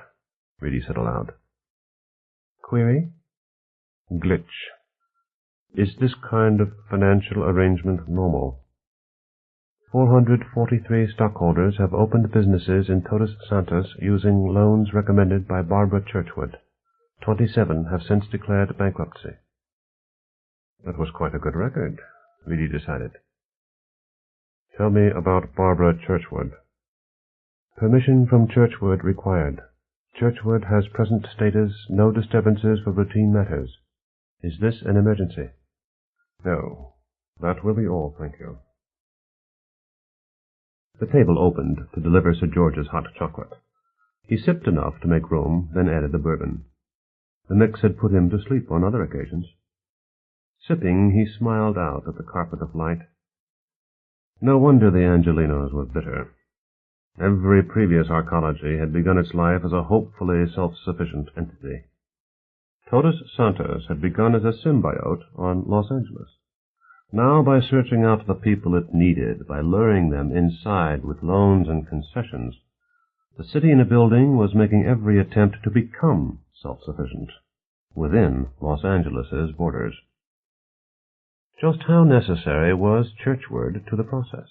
Reedy said aloud. Query? Glitch. Is this kind of financial arrangement normal? 443 stockholders have opened businesses in Todos Santos using loans recommended by Barbara Churchwood. 27 have since declared bankruptcy. That was quite a good record, Reedy decided. Tell me about Barbara Churchwood. Permission from Churchwood required. Churchwood has present status, no disturbances for routine matters. Is this an emergency? No. That will be all, thank you. The table opened to deliver Sir George's hot chocolate. He sipped enough to make room, then added the bourbon. The mix had put him to sleep on other occasions. Sipping, he smiled out at the carpet of light. No wonder the Angelinos were bitter. Every previous arcology had begun its life as a hopefully self-sufficient entity. Todos Santos had begun as a symbiote on Los Angeles. Now, by searching out the people it needed, by luring them inside with loans and concessions, the city in a building was making every attempt to become self-sufficient within Los Angeles's borders. Just how necessary was Churchwood to the process?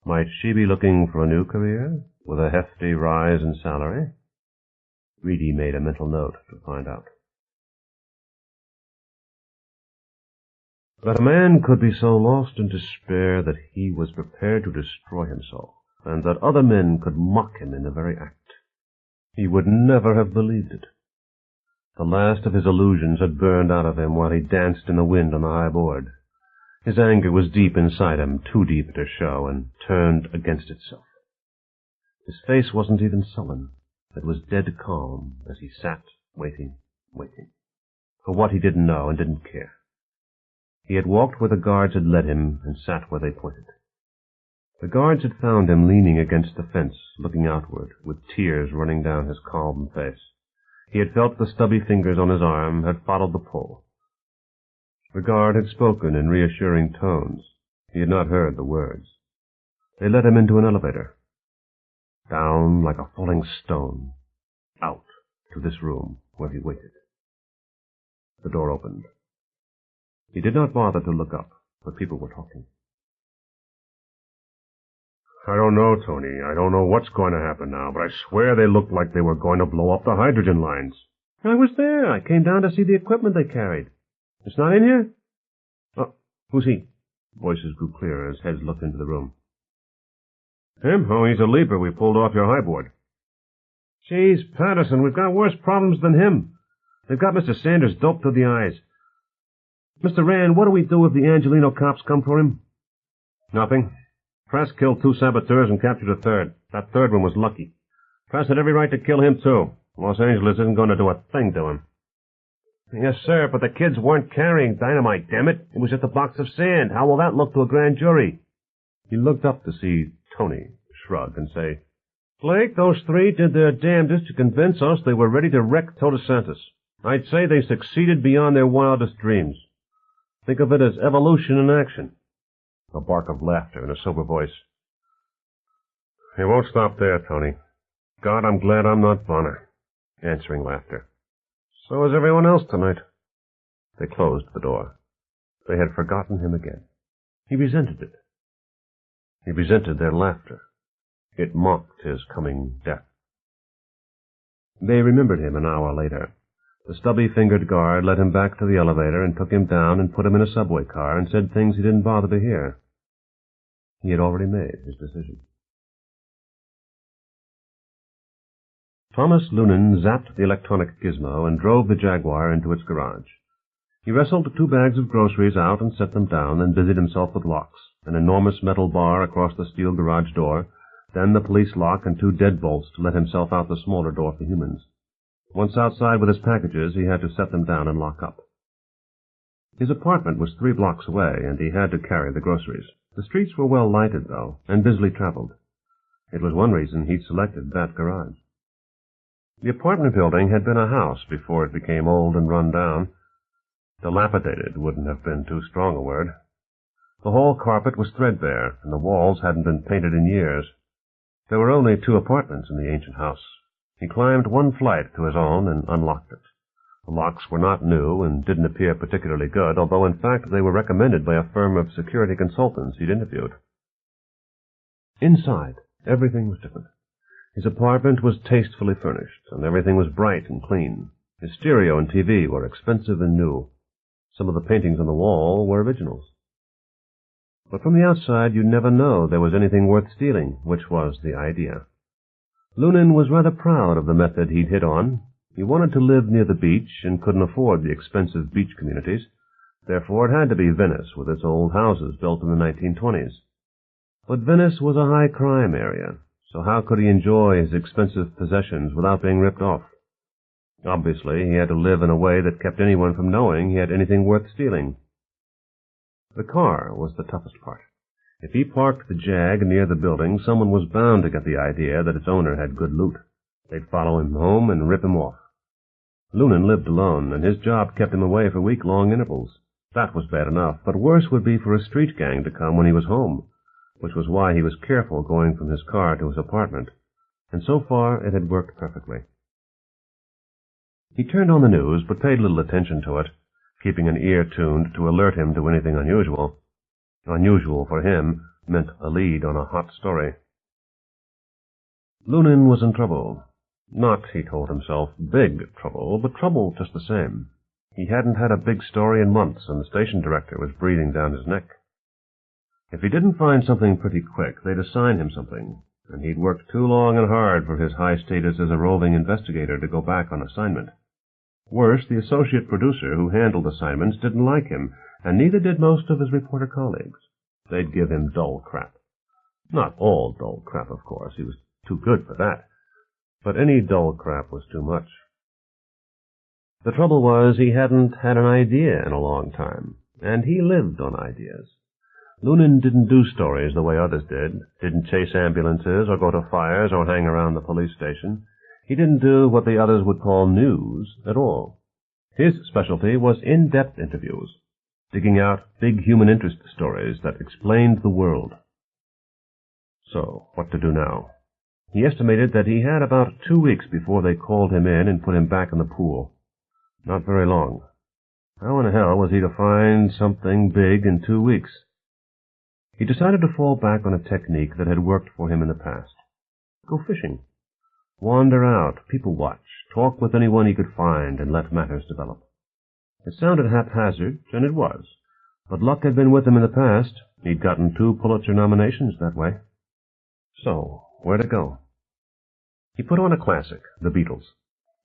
Might she be looking for a new career, with a hefty rise in salary? Reedy made a mental note to find out. That a man could be so lost in despair that he was prepared to destroy himself, and that other men could mock him in the very act. He would never have believed it. The last of his illusions had burned out of him while he danced in the wind on the high board. His anger was deep inside him, too deep to show, and turned against itself. His face wasn't even sullen. It was dead calm as he sat, waiting, for what he didn't know and didn't care. He had walked where the guards had led him and sat where they pointed. The guards had found him leaning against the fence, looking outward, with tears running down his calm face. He had felt the stubby fingers on his arm, had followed the pull. The guard had spoken in reassuring tones. He had not heard the words. They led him into an elevator. Down like a falling stone. Out to this room where he waited. The door opened. He did not bother to look up, but people were talking. I don't know, Tony. I don't know what's going to happen now, but I swear they looked like they were going to blow up the hydrogen lines. I was there. I came down to see the equipment they carried. It's not in here? Oh, who's he? Voices grew clearer as heads looked into the room. Him? Oh, he's a leaper we pulled off your highboard. Jeez, Patterson, we've got worse problems than him. They've got Mr. Sanders doped to the eyes. Mr. Rand, what do we do if the Angelino cops come for him? Nothing. Press killed 2 saboteurs and captured a third. That third one was lucky. Press had every right to kill him, too. Los Angeles isn't going to do a thing to him. Yes, sir, but the kids weren't carrying dynamite, damn it. It was just a box of sand. How will that look to a grand jury? He looked up to see Tony shrug and say, Blake, those 3 did their damnedest to convince us they were ready to wreck Todos Santos. I'd say they succeeded beyond their wildest dreams. Think of it as evolution in action. A bark of laughter in a sober voice. It won't stop there, Tony. God, I'm glad I'm not Bonner. Answering laughter. So is everyone else tonight. They closed the door. They had forgotten him again. He resented it. He resented their laughter. It mocked his coming death. They remembered him an hour later. The stubby-fingered guard led him back to the elevator and took him down and put him in a subway car and said things he didn't bother to hear. He had already made his decision. Thomas Lunan zapped the electronic gizmo and drove the Jaguar into its garage. He wrestled 2 bags of groceries out and set them down, then busied himself with locks, an enormous metal bar across the steel garage door, then the police lock and 2 deadbolts to let himself out the smaller door for humans. Once outside with his packages, he had to set them down and lock up. His apartment was 3 blocks away, and he had to carry the groceries. The streets were well lighted, though, and busily traveled. It was one reason he'd selected that garage. The apartment building had been a house before it became old and run down. Dilapidated wouldn't have been too strong a word. The hall carpet was threadbare, and the walls hadn't been painted in years. There were only 2 apartments in the ancient house. He climbed 1 flight to his own and unlocked it. The locks were not new and didn't appear particularly good, although in fact they were recommended by a firm of security consultants he'd interviewed. Inside, everything was different. His apartment was tastefully furnished, and everything was bright and clean. His stereo and TV were expensive and new. Some of the paintings on the wall were originals. But from the outside you'd never know there was anything worth stealing, which was the idea. Lunin was rather proud of the method he'd hit on. He wanted to live near the beach and couldn't afford the expensive beach communities. Therefore it had to be Venice, with its old houses built in the 1920s. But Venice was a high-crime area, so how could he enjoy his expensive possessions without being ripped off? Obviously, he had to live in a way that kept anyone from knowing he had anything worth stealing. The car was the toughest part. If he parked the Jag near the building, someone was bound to get the idea that its owner had good loot. They'd follow him home and rip him off. Lunin lived alone, and his job kept him away for week-long intervals. That was bad enough, but worse would be for a street gang to come when he was home, which was why he was careful going from his car to his apartment, and so far it had worked perfectly. He turned on the news, but paid little attention to it, keeping an ear tuned to alert him to anything unusual. Unusual for him meant a lead on a hot story. Lunin was in trouble. Not, he told himself, big trouble, but trouble just the same. He hadn't had a big story in months, and the station director was breathing down his neck. If he didn't find something pretty quick, they'd assign him something, and he'd worked too long and hard for his high status as a roving investigator to go back on assignment. Worse, the associate producer who handled assignments didn't like him, and neither did most of his reporter colleagues. They'd give him dull crap. Not all dull crap, of course. He was too good for that. But any dull crap was too much. The trouble was he hadn't had an idea in a long time, and he lived on ideas. Lunin didn't do stories the way others did, didn't chase ambulances or go to fires or hang around the police station. He didn't do what the others would call news at all. His specialty was in-depth interviews, digging out big human interest stories that explained the world. So, what to do now? He estimated that he had about 2 weeks before they called him in and put him back in the pool. Not very long. How in hell was he to find something big in 2 weeks? He decided to fall back on a technique that had worked for him in the past. Go fishing. Wander out, people watch, talk with anyone he could find, and let matters develop. It sounded haphazard, and it was. But luck had been with him in the past. He'd gotten 2 Pulitzer nominations that way. So, where to go? He put on a classic, The Beatles,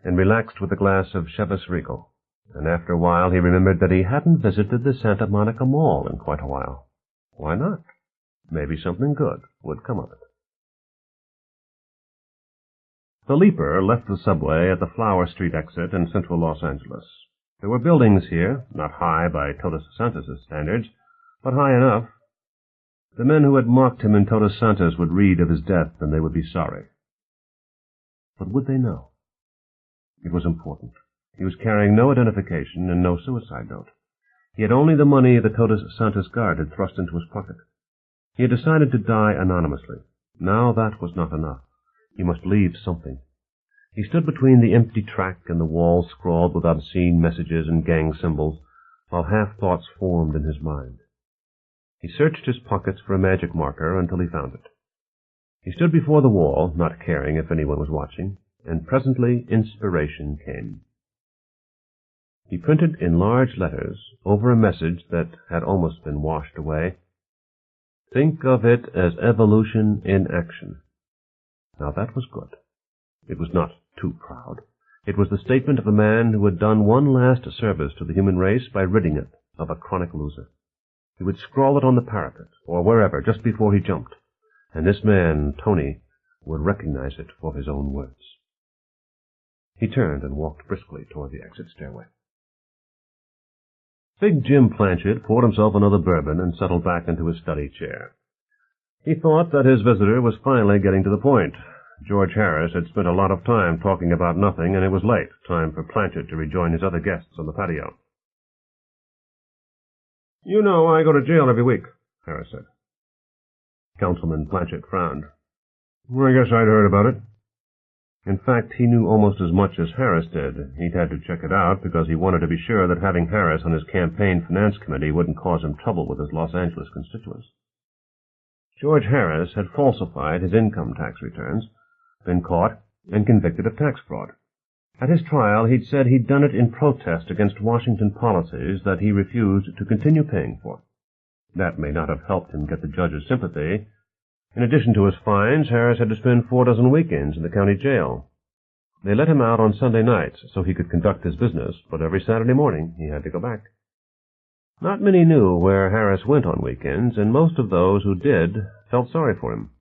and relaxed with a glass of Chivas Regal. And after a while he remembered that he hadn't visited the Santa Monica Mall in quite a while. Why not? Maybe something good would come of it. The Leaper left the subway at the Flower Street exit in central Los Angeles. There were buildings here, not high by Todos Santos' standards, but high enough. The men who had mocked him in Todos Santos would read of his death, and they would be sorry. But would they know? It was important. He was carrying no identification and no suicide note. He had only the money the Todos Santos guard had thrust into his pocket. He had decided to die anonymously. Now that was not enough. He must leave something. He stood between the empty track and the wall scrawled with obscene messages and gang symbols, while half-thoughts formed in his mind. He searched his pockets for a magic marker until he found it. He stood before the wall, not caring if anyone was watching, and presently inspiration came. He printed in large letters over a message that had almost been washed away, "Think of it as evolution in action." Now that was good. It was not too proud. It was the statement of a man who had done one last service to the human race by ridding it of a chronic loser. He would scrawl it on the parapet, or wherever, just before he jumped, and this man, Tony, would recognize it for his own words. He turned and walked briskly toward the exit stairway. Big Jim Planchet poured himself another bourbon and settled back into his study chair. He thought that his visitor was finally getting to the point. George Harris had spent a lot of time talking about nothing, and it was late, time for Planchet to rejoin his other guests on the patio. "You know I go to jail every week," Harris said. Councilman Blanchett frowned. Well, I guess I'd heard about it. In fact, he knew almost as much as Harris did. He'd had to check it out because he wanted to be sure that having Harris on his campaign finance committee wouldn't cause him trouble with his Los Angeles constituents. George Harris had falsified his income tax returns, been caught, and convicted of tax fraud. At his trial, he'd said he'd done it in protest against Washington policies that he refused to continue paying for. That may not have helped him get the judge's sympathy. In addition to his fines, Harris had to spend 4 weekends in the county jail. They let him out on Sunday nights so he could conduct his business, but every Saturday morning he had to go back. Not many knew where Harris went on weekends, and most of those who did felt sorry for him.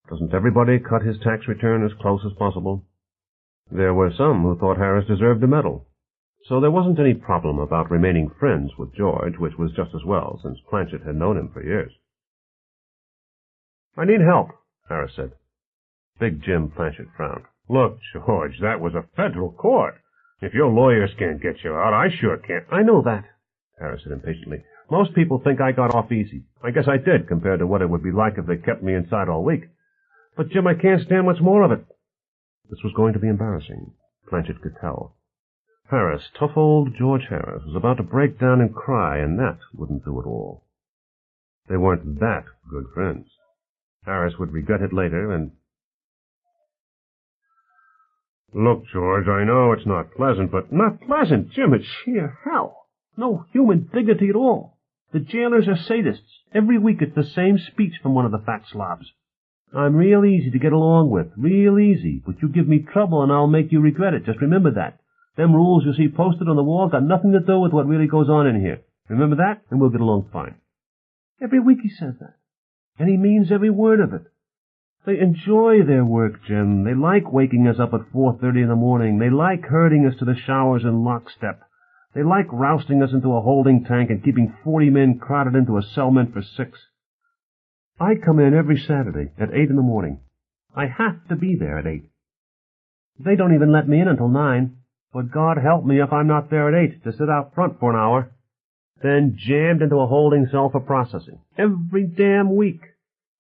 Doesn't everybody cut his tax return as close as possible? There were some who thought Harris deserved a medal. So there wasn't any problem about remaining friends with George, which was just as well, since Blanchett had known him for years. I need help, Harris said. Big Jim Blanchett frowned. Look, George, that was a federal court. If your lawyers can't get you out, I sure can't. I know that, Harris said impatiently. Most people think I got off easy. I guess I did, compared to what it would be like if they kept me inside all week. But, Jim, I can't stand much more of it. This was going to be embarrassing. Blanchett could tell. Harris, tough old George Harris, was about to break down and cry, and that wouldn't do it all. They weren't that good friends. Harris would regret it later, and... Look, George, I know it's not pleasant, but... Not pleasant, Jim, it's sheer hell. No human dignity at all. The jailers are sadists. Every week it's the same speech from one of the fat slobs. I'm real easy to get along with, real easy, but you give me trouble and I'll make you regret it. Just remember that. Them rules you see posted on the wall got nothing to do with what really goes on in here. Remember that, and we'll get along fine. Every week he says that, and he means every word of it. They enjoy their work, Jim. They like waking us up at 4:30 in the morning. They like herding us to the showers in lockstep. They like rousting us into a holding tank and keeping 40 men crowded into a cell meant for 6. I come in every Saturday at 8 in the morning. I have to be there at 8. They don't even let me in until 9. But God help me if I'm not there at 8 to sit out front for an hour. Then jammed into a holding cell for processing. Every damn week.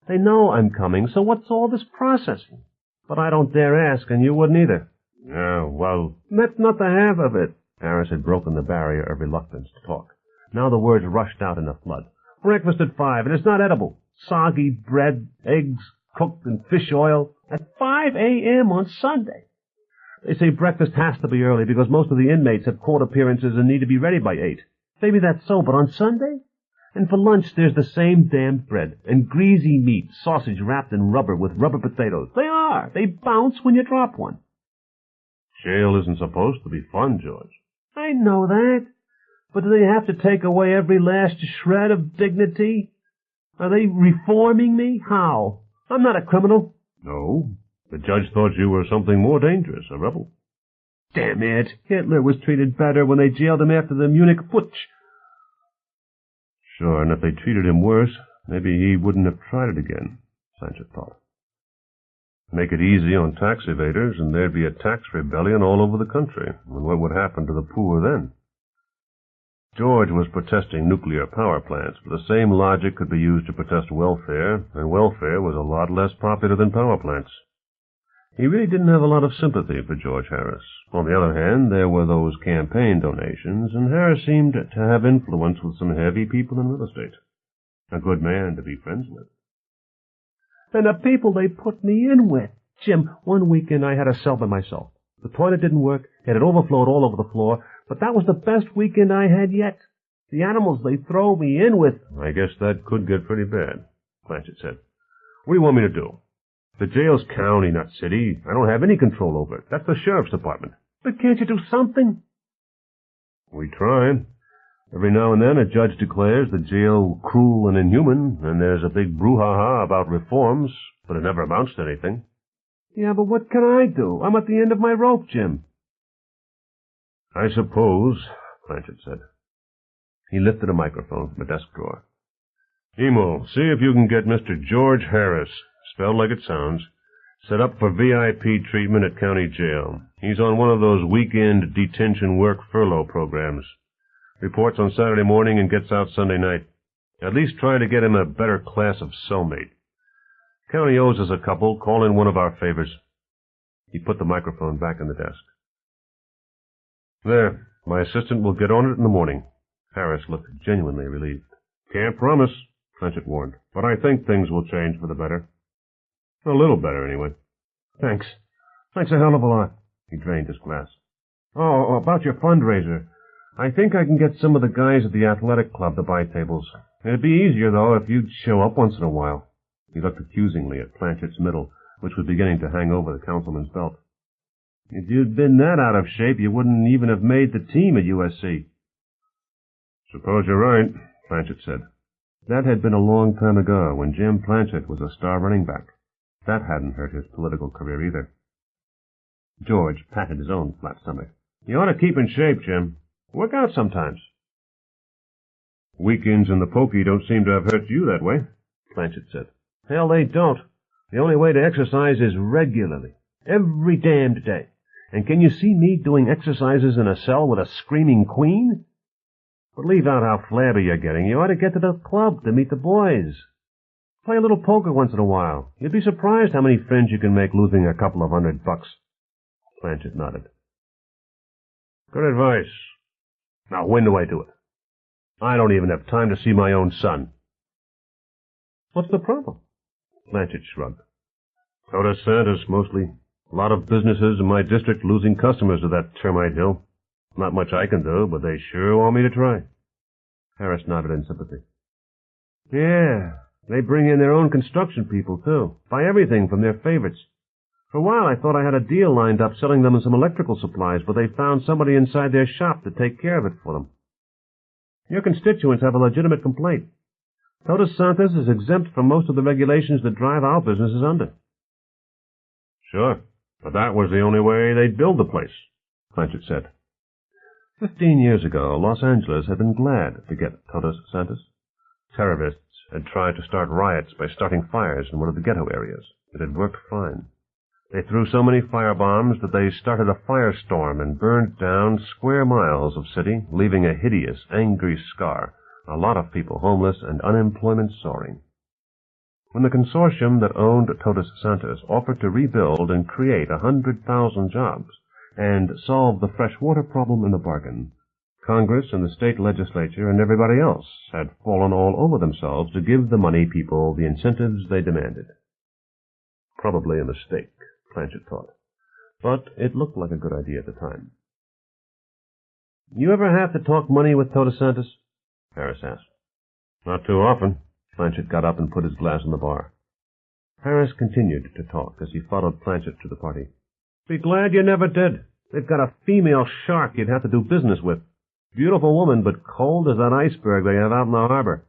They know I'm coming, so what's all this processing? But I don't dare ask, and you wouldn't either. Yeah, well... That's not the half of it. Harris had broken the barrier of reluctance to talk. Now the words rushed out in a flood. Breakfast at 5, and it's not edible. Soggy bread, eggs cooked in fish oil at 5 a.m. on Sunday. They say breakfast has to be early because most of the inmates have court appearances and need to be ready by 8. Maybe that's so, but on Sunday? And for lunch there's the same damned bread and greasy meat, sausage wrapped in rubber with rubber potatoes. They are. They bounce when you drop one. Jail isn't supposed to be fun, George. I know that. But do they have to take away every last shred of dignity? Are they reforming me? How? I'm not a criminal. No. The judge thought you were something more dangerous, a rebel. Damn it! Hitler was treated better when they jailed him after the Munich Putsch. Sure, and if they treated him worse, maybe he wouldn't have tried it again, Blanchett thought. Make it easy on tax evaders, and there'd be a tax rebellion all over the country. And what would happen to the poor then? George was protesting nuclear power plants, but the same logic could be used to protest welfare, and welfare was a lot less popular than power plants. He really didn't have a lot of sympathy for George Harris. On the other hand, there were those campaign donations, and Harris seemed to have influence with some heavy people in real estate. A good man to be friends with. And the people they put me in with. Jim, one weekend I had a cell by myself. The toilet didn't work, it had overflowed all over the floor, but that was the best weekend I had yet. The animals they throw me in with... I guess that could get pretty bad, Blanchett said. What do you want me to do? The jail's county, not city. I don't have any control over it. That's the sheriff's department. But can't you do something? We try. Every now and then a judge declares the jail cruel and inhuman, and there's a big brouhaha about reforms, but it never amounts to anything. Yeah, but what can I do? I'm at the end of my rope, Jim. I suppose, Blanchett said. He lifted a microphone from a desk drawer. Emo, see if you can get Mr. George Harris, spelled like it sounds, set up for VIP treatment at county jail. He's on one of those weekend detention work furlough programs. Reports on Saturday morning and gets out Sunday night. At least try to get him a better class of cellmate. County owes us a couple. Call in one of our favors. He put the microphone back in the desk. There. My assistant will get on it in the morning. Harris looked genuinely relieved. Can't promise, Planchet warned, but I think things will change for the better. A little better, anyway. Thanks. Thanks a hell of a lot. He drained his glass. Oh, about your fundraiser. I think I can get some of the guys at the athletic club to buy tables. It'd be easier, though, if you'd show up once in a while. He looked accusingly at Planchet's middle, which was beginning to hang over the councilman's belt. If you'd been that out of shape, you wouldn't even have made the team at USC. Suppose you're right, Planchet said. That had been a long time ago, when Jim Planchet was a star running back. That hadn't hurt his political career either. George patted his own flat stomach. You ought to keep in shape, Jim. Work out sometimes. Weekends in the pokey don't seem to have hurt you that way, Planchet said. Hell, they don't. The only way to exercise is regularly. Every damned day. And can you see me doing exercises in a cell with a screaming queen? But leave out how flabby you're getting. You ought to get to the club to meet the boys. Play a little poker once in a while. You'd be surprised how many friends you can make losing a couple of $100. Planchet nodded. Good advice. Now, when do I do it? I don't even have time to see my own son. What's the problem? Planchet shrugged. Toda Santas, mostly. A lot of businesses in my district losing customers to that termite hill. Not much I can do, but they sure want me to try. Harris nodded in sympathy. Yeah, they bring in their own construction people, too. Buy everything from their favorites. For a while I thought I had a deal lined up selling them some electrical supplies, but they found somebody inside their shop to take care of it for them. Your constituents have a legitimate complaint. Toda Santas is exempt from most of the regulations that drive our businesses under. Sure, but that was the only way they'd build the place, Planchet said. 15 years ago, Los Angeles had been glad to get Toda Santas. Terrorists had tried to start riots by starting fires in one of the ghetto areas. It had worked fine. They threw so many firebombs that they started a firestorm and burned down square miles of city, leaving a hideous, angry scar, a lot of people homeless and unemployment soaring. When the consortium that owned Toda Santas offered to rebuild and create 100,000 jobs and solve the fresh water problem in the bargain, Congress and the state legislature and everybody else had fallen all over themselves to give the money people the incentives they demanded. Probably a mistake, Planchet thought, but it looked like a good idea at the time. You ever have to talk money with Toda Santas? Harris asked. Not too often. Planchet got up and put his glass on the bar. Harris continued to talk as he followed Planchet to the party. Be glad you never did. They've got a female shark you'd have to do business with. Beautiful woman, but cold as that iceberg they have out in the harbor.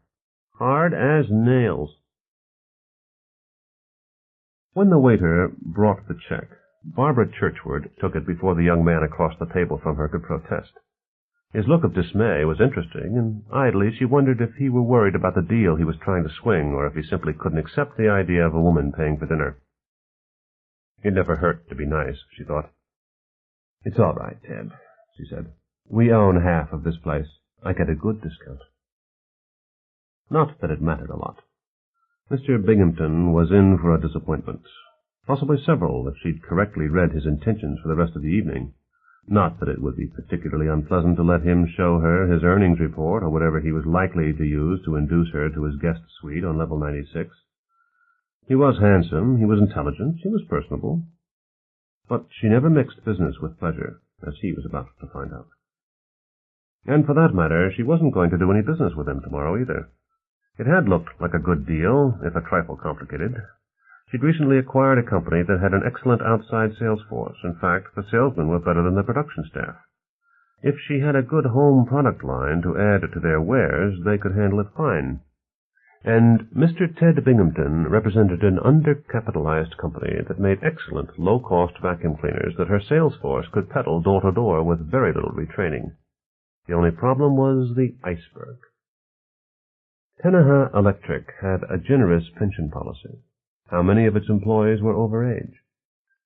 Hard as nails. When the waiter brought the check, Barbara Churchward took it before the young man across the table from her could protest. His look of dismay was interesting, and idly she wondered if he were worried about the deal he was trying to swing, or if he simply couldn't accept the idea of a woman paying for dinner. It never hurt to be nice, she thought. It's all right, Ted, she said. We own half of this place. I get a good discount. Not that it mattered a lot. Mr. Binghamton was in for a disappointment, possibly several if she'd correctly read his intentions for the rest of the evening. Not that it would be particularly unpleasant to let him show her his earnings report or whatever he was likely to use to induce her to his guest suite on level 96. He was handsome, he was intelligent, he was personable. But she never mixed business with pleasure, as he was about to find out. And for that matter, she wasn't going to do any business with him tomorrow either. It had looked like a good deal, if a trifle complicated. She'd recently acquired a company that had an excellent outside sales force. In fact, the salesmen were better than the production staff. If she had a good home product line to add to their wares, they could handle it fine. And Mr. Ted Binghamton represented an undercapitalized company that made excellent low-cost vacuum cleaners that her sales force could peddle door-to-door with very little retraining. The only problem was the iceberg. Tenaha Electric had a generous pension policy. How many of its employees were over age?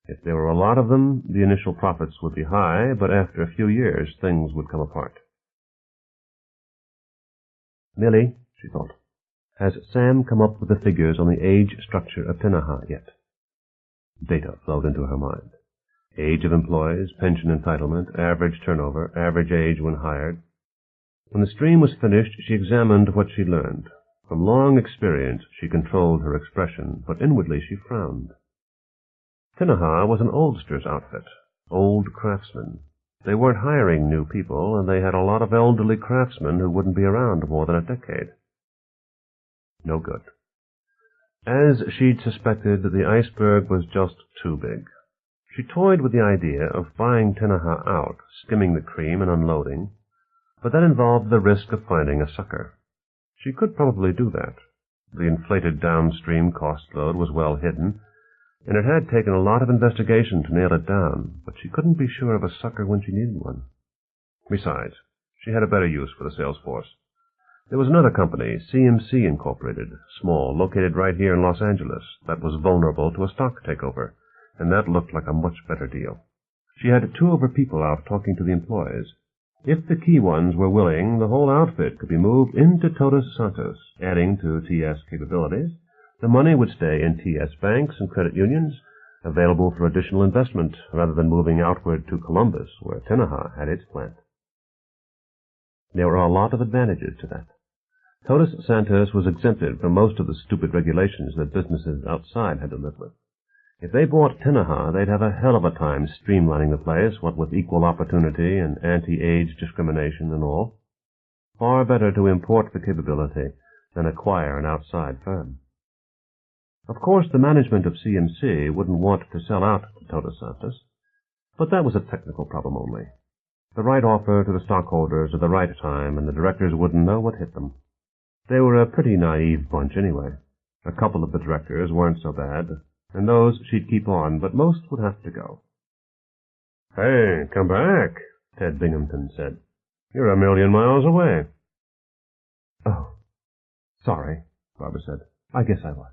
If there were a lot of them, the initial profits would be high, but after a few years, things would come apart. Millie, she thought, Has Sam come up with the figures on the age structure of Tinaha yet? Data flowed into her mind. Age of employees, pension entitlement, average turnover, average age when hired. When the stream was finished, she examined what she learned. From long experience, she controlled her expression, but inwardly she frowned. Tinaha was an oldster's outfit, old craftsmen. They weren't hiring new people, and they had a lot of elderly craftsmen who wouldn't be around more than a decade. No good. As she'd suspected, the iceberg was just too big. She toyed with the idea of buying Tinaha out, skimming the cream and unloading, but that involved the risk of finding a sucker. She could probably do that. The inflated downstream cost load was well hidden, and it had taken a lot of investigation to nail it down, but she couldn't be sure of a sucker when she needed one. Besides, she had a better use for the sales force. There was another company, CMC Incorporated, small, located right here in Los Angeles, that was vulnerable to a stock takeover, and that looked like a much better deal. She had 2 of her people out talking to the employees. If the key ones were willing, the whole outfit could be moved into Todos Santos, adding to TS capabilities. The money would stay in TS banks and credit unions, available for additional investment, rather than moving outward to Columbus, where Tinaha had its plant. There were a lot of advantages to that. Todos Santos was exempted from most of the stupid regulations that businesses outside had to live with. If they bought Tinaha, they'd have a hell of a time streamlining the place, what with equal opportunity and anti-age discrimination and all. Far better to import the capability than acquire an outside firm. Of course, the management of CMC wouldn't want to sell out to Todos Santos, but that was a technical problem only. The right offer to the stockholders at the right time, and the directors wouldn't know what hit them. They were a pretty naive bunch anyway. A couple of the directors weren't so bad, and those she'd keep on, but most would have to go. "Hey, come back," Ted Binghamton said. "You're a million miles away." "Oh, sorry," Barbara said. "I guess I was."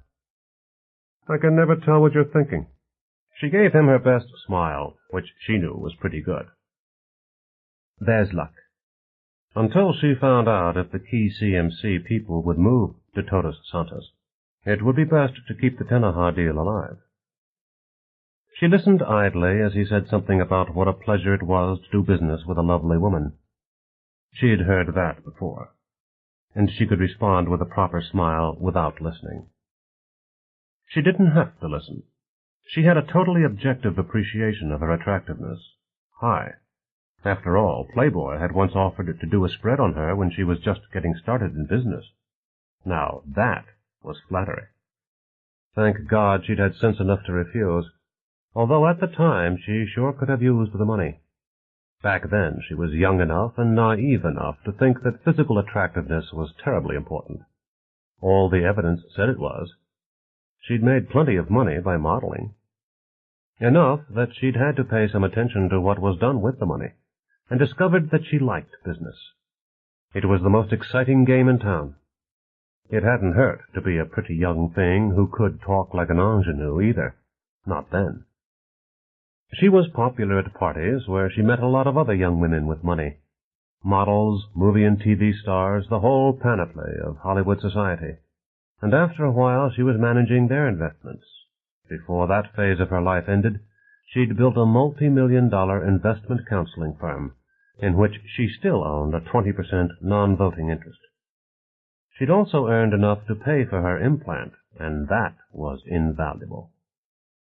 "I can never tell what you're thinking." She gave him her best smile, which she knew was pretty good. "There's luck." Until she found out if the key CMC people would move to Todos Santos, it would be best to keep the Tinaha deal alive. She listened idly as he said something about what a pleasure it was to do business with a lovely woman. She had heard that before, and she could respond with a proper smile without listening. She didn't have to listen. She had a totally objective appreciation of her attractiveness. High. After all, Playboy had once offered to do a spread on her when she was just getting started in business. Now that was flattery. Thank God she'd had sense enough to refuse, although at the time she sure could have used the money. Back then she was young enough and naive enough to think that physical attractiveness was terribly important. All the evidence said it was. She'd made plenty of money by modeling. Enough that she'd had to pay some attention to what was done with the money, and discovered that she liked business. It was the most exciting game in town. It hadn't hurt to be a pretty young thing who could talk like an ingenue either. Not then. She was popular at parties where she met a lot of other young women with money. Models, movie and TV stars, the whole panoply of Hollywood society. And after a while she was managing their investments. Before that phase of her life ended, she'd built a multi-million-dollar investment counseling firm, in which she still owned a 20% non-voting interest. She'd also earned enough to pay for her implant, and that was invaluable.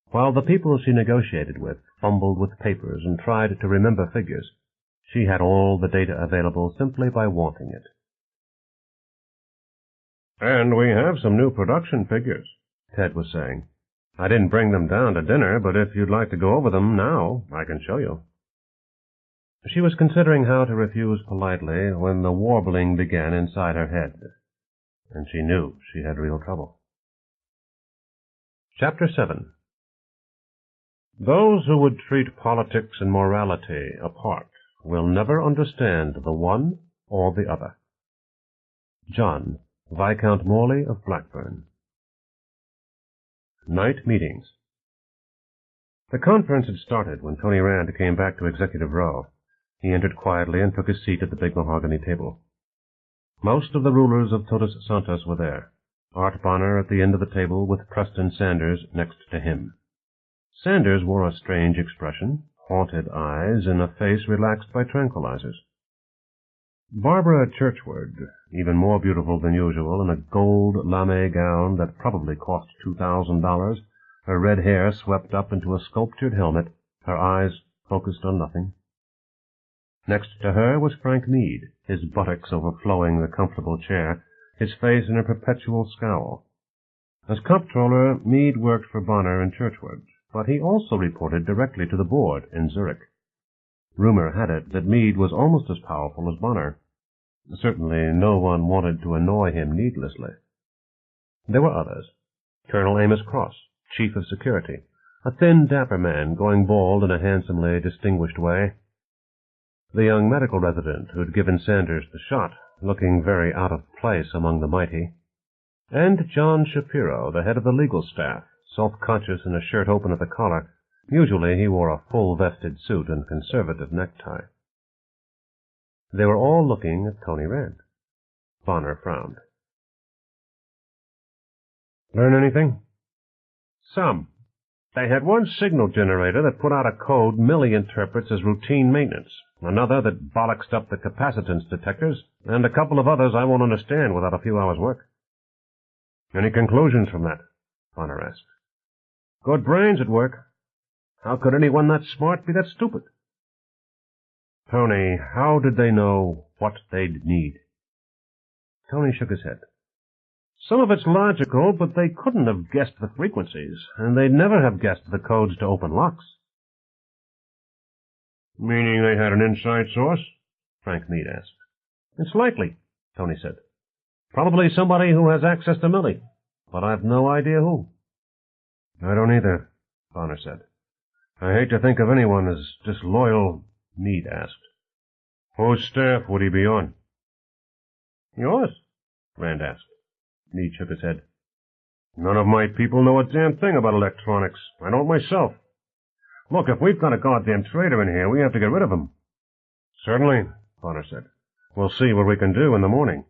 While the people she negotiated with fumbled with papers and tried to remember figures, she had all the data available simply by wanting it. "And we have some new production figures," Ted was saying. "I didn't bring them down to dinner, but if you'd like to go over them now, I can show you." She was considering how to refuse politely when the warbling began inside her head, and she knew she had real trouble. Chapter 7. Those who would treat politics and morality apart will never understand the one or the other. John, Viscount Morley of Blackburn. Night Meetings. The conference had started when Tony Rand came back to Executive Row. He entered quietly and took his seat at the big mahogany table. Most of the rulers of Todos Santos were there. Art Bonner at the end of the table with Preston Sanders next to him. Sanders wore a strange expression, haunted eyes, and a face relaxed by tranquilizers. Barbara Churchward, even more beautiful than usual, in a gold lame gown that probably cost $2,000, her red hair swept up into a sculptured helmet, her eyes focused on nothing. Next to her was Frank Meade, his buttocks overflowing the comfortable chair, his face in a perpetual scowl. As comptroller, Meade worked for Bonner and Churchward, but he also reported directly to the board in Zurich. Rumor had it that Meade was almost as powerful as Bonner. Certainly no one wanted to annoy him needlessly. There were others. Colonel Amos Cross, Chief of Security, a thin, dapper man going bald in a handsomely distinguished way. The young medical resident who'd given Sanders the shot, looking very out of place among the mighty. And John Shapiro, the head of the legal staff, self-conscious in a shirt open at the collar. Usually he wore a full-vested suit and conservative necktie. They were all looking at Tony Rand. Bonner frowned. Learn anything? Some. They had one signal generator that put out a code Millie interprets as routine maintenance, another that bollocksed up the capacitance detectors, and a couple of others I won't understand without a few hours' work. Any conclusions from that? Bonner asked. Good brains at work. How could anyone that smart be that stupid? Tony, how did they know what they'd need? Tony shook his head. Some of it's logical, but they couldn't have guessed the frequencies, and they'd never have guessed the codes to open locks. Meaning they had an inside source? Frank Meade asked. It's likely, Tony said. Probably somebody who has access to Millie, but I've no idea who. I don't either, Bonner said. I hate to think of anyone as disloyal, Meade asked. Whose staff would he be on? Yours, Rand asked. Meade shook his head. None of my people know a damn thing about electronics. I don't myself. Look, if we've got a goddamn traitor in here, we have to get rid of him. Certainly, Bonner said. We'll see what we can do in the morning.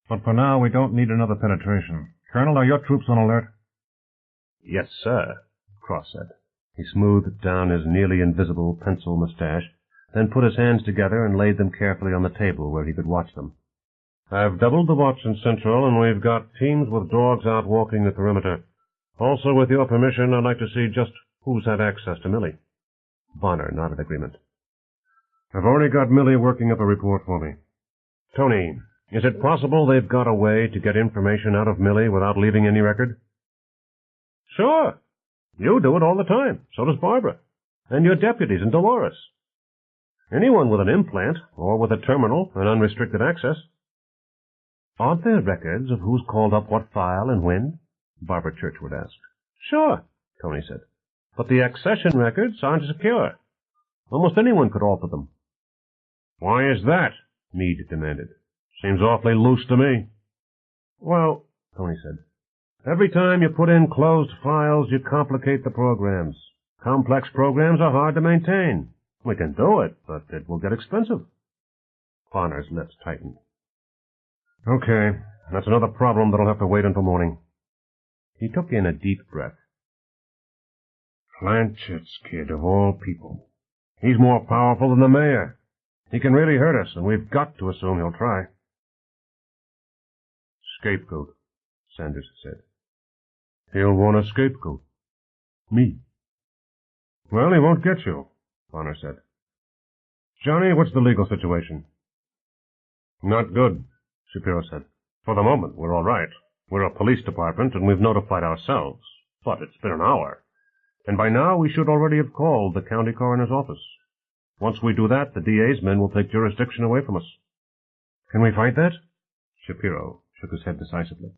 But for now, we don't need another penetration. Colonel, are your troops on alert? Yes, sir, Cross said. He smoothed down his nearly invisible pencil mustache, then put his hands together and laid them carefully on the table where he could watch them. I've doubled the watch in Central, and we've got teams with dogs out walking the perimeter. Also, with your permission, I'd like to see just who's had access to Millie. Bonner nodded agreement. I've already got Millie working up a report for me. Tony, is it possible they've got a way to get information out of Millie without leaving any record? Sure. You do it all the time. So does Barbara. And your deputies and Dolores. Anyone with an implant, or with a terminal and unrestricted access. Aren't there records of who's called up what file and when? Barbara Churchward asked. Sure, Tony said. But the accession records aren't secure. Almost anyone could alter them. Why is that? Meade demanded. Seems awfully loose to me. Well, Tony said, every time you put in closed files, you complicate the programs. Complex programs are hard to maintain. We can do it, but it will get expensive. Bonner's lips tightened. Okay, that's another problem that'll have to wait until morning. He took in a deep breath. Blanchett's kid, of all people. He's more powerful than the mayor. He can really hurt us, and we've got to assume he'll try. Scapegoat, Sanders said. He'll want a scapegoat. Me. Well, he won't get you, Bonner said. Johnny, what's the legal situation? Not good, Shapiro said. For the moment, we're all right. We're a police department, and we've notified ourselves. But it's been an hour. And by now, we should already have called the county coroner's office. Once we do that, the DA's men will take jurisdiction away from us. Can we fight that? Shapiro shook his head decisively.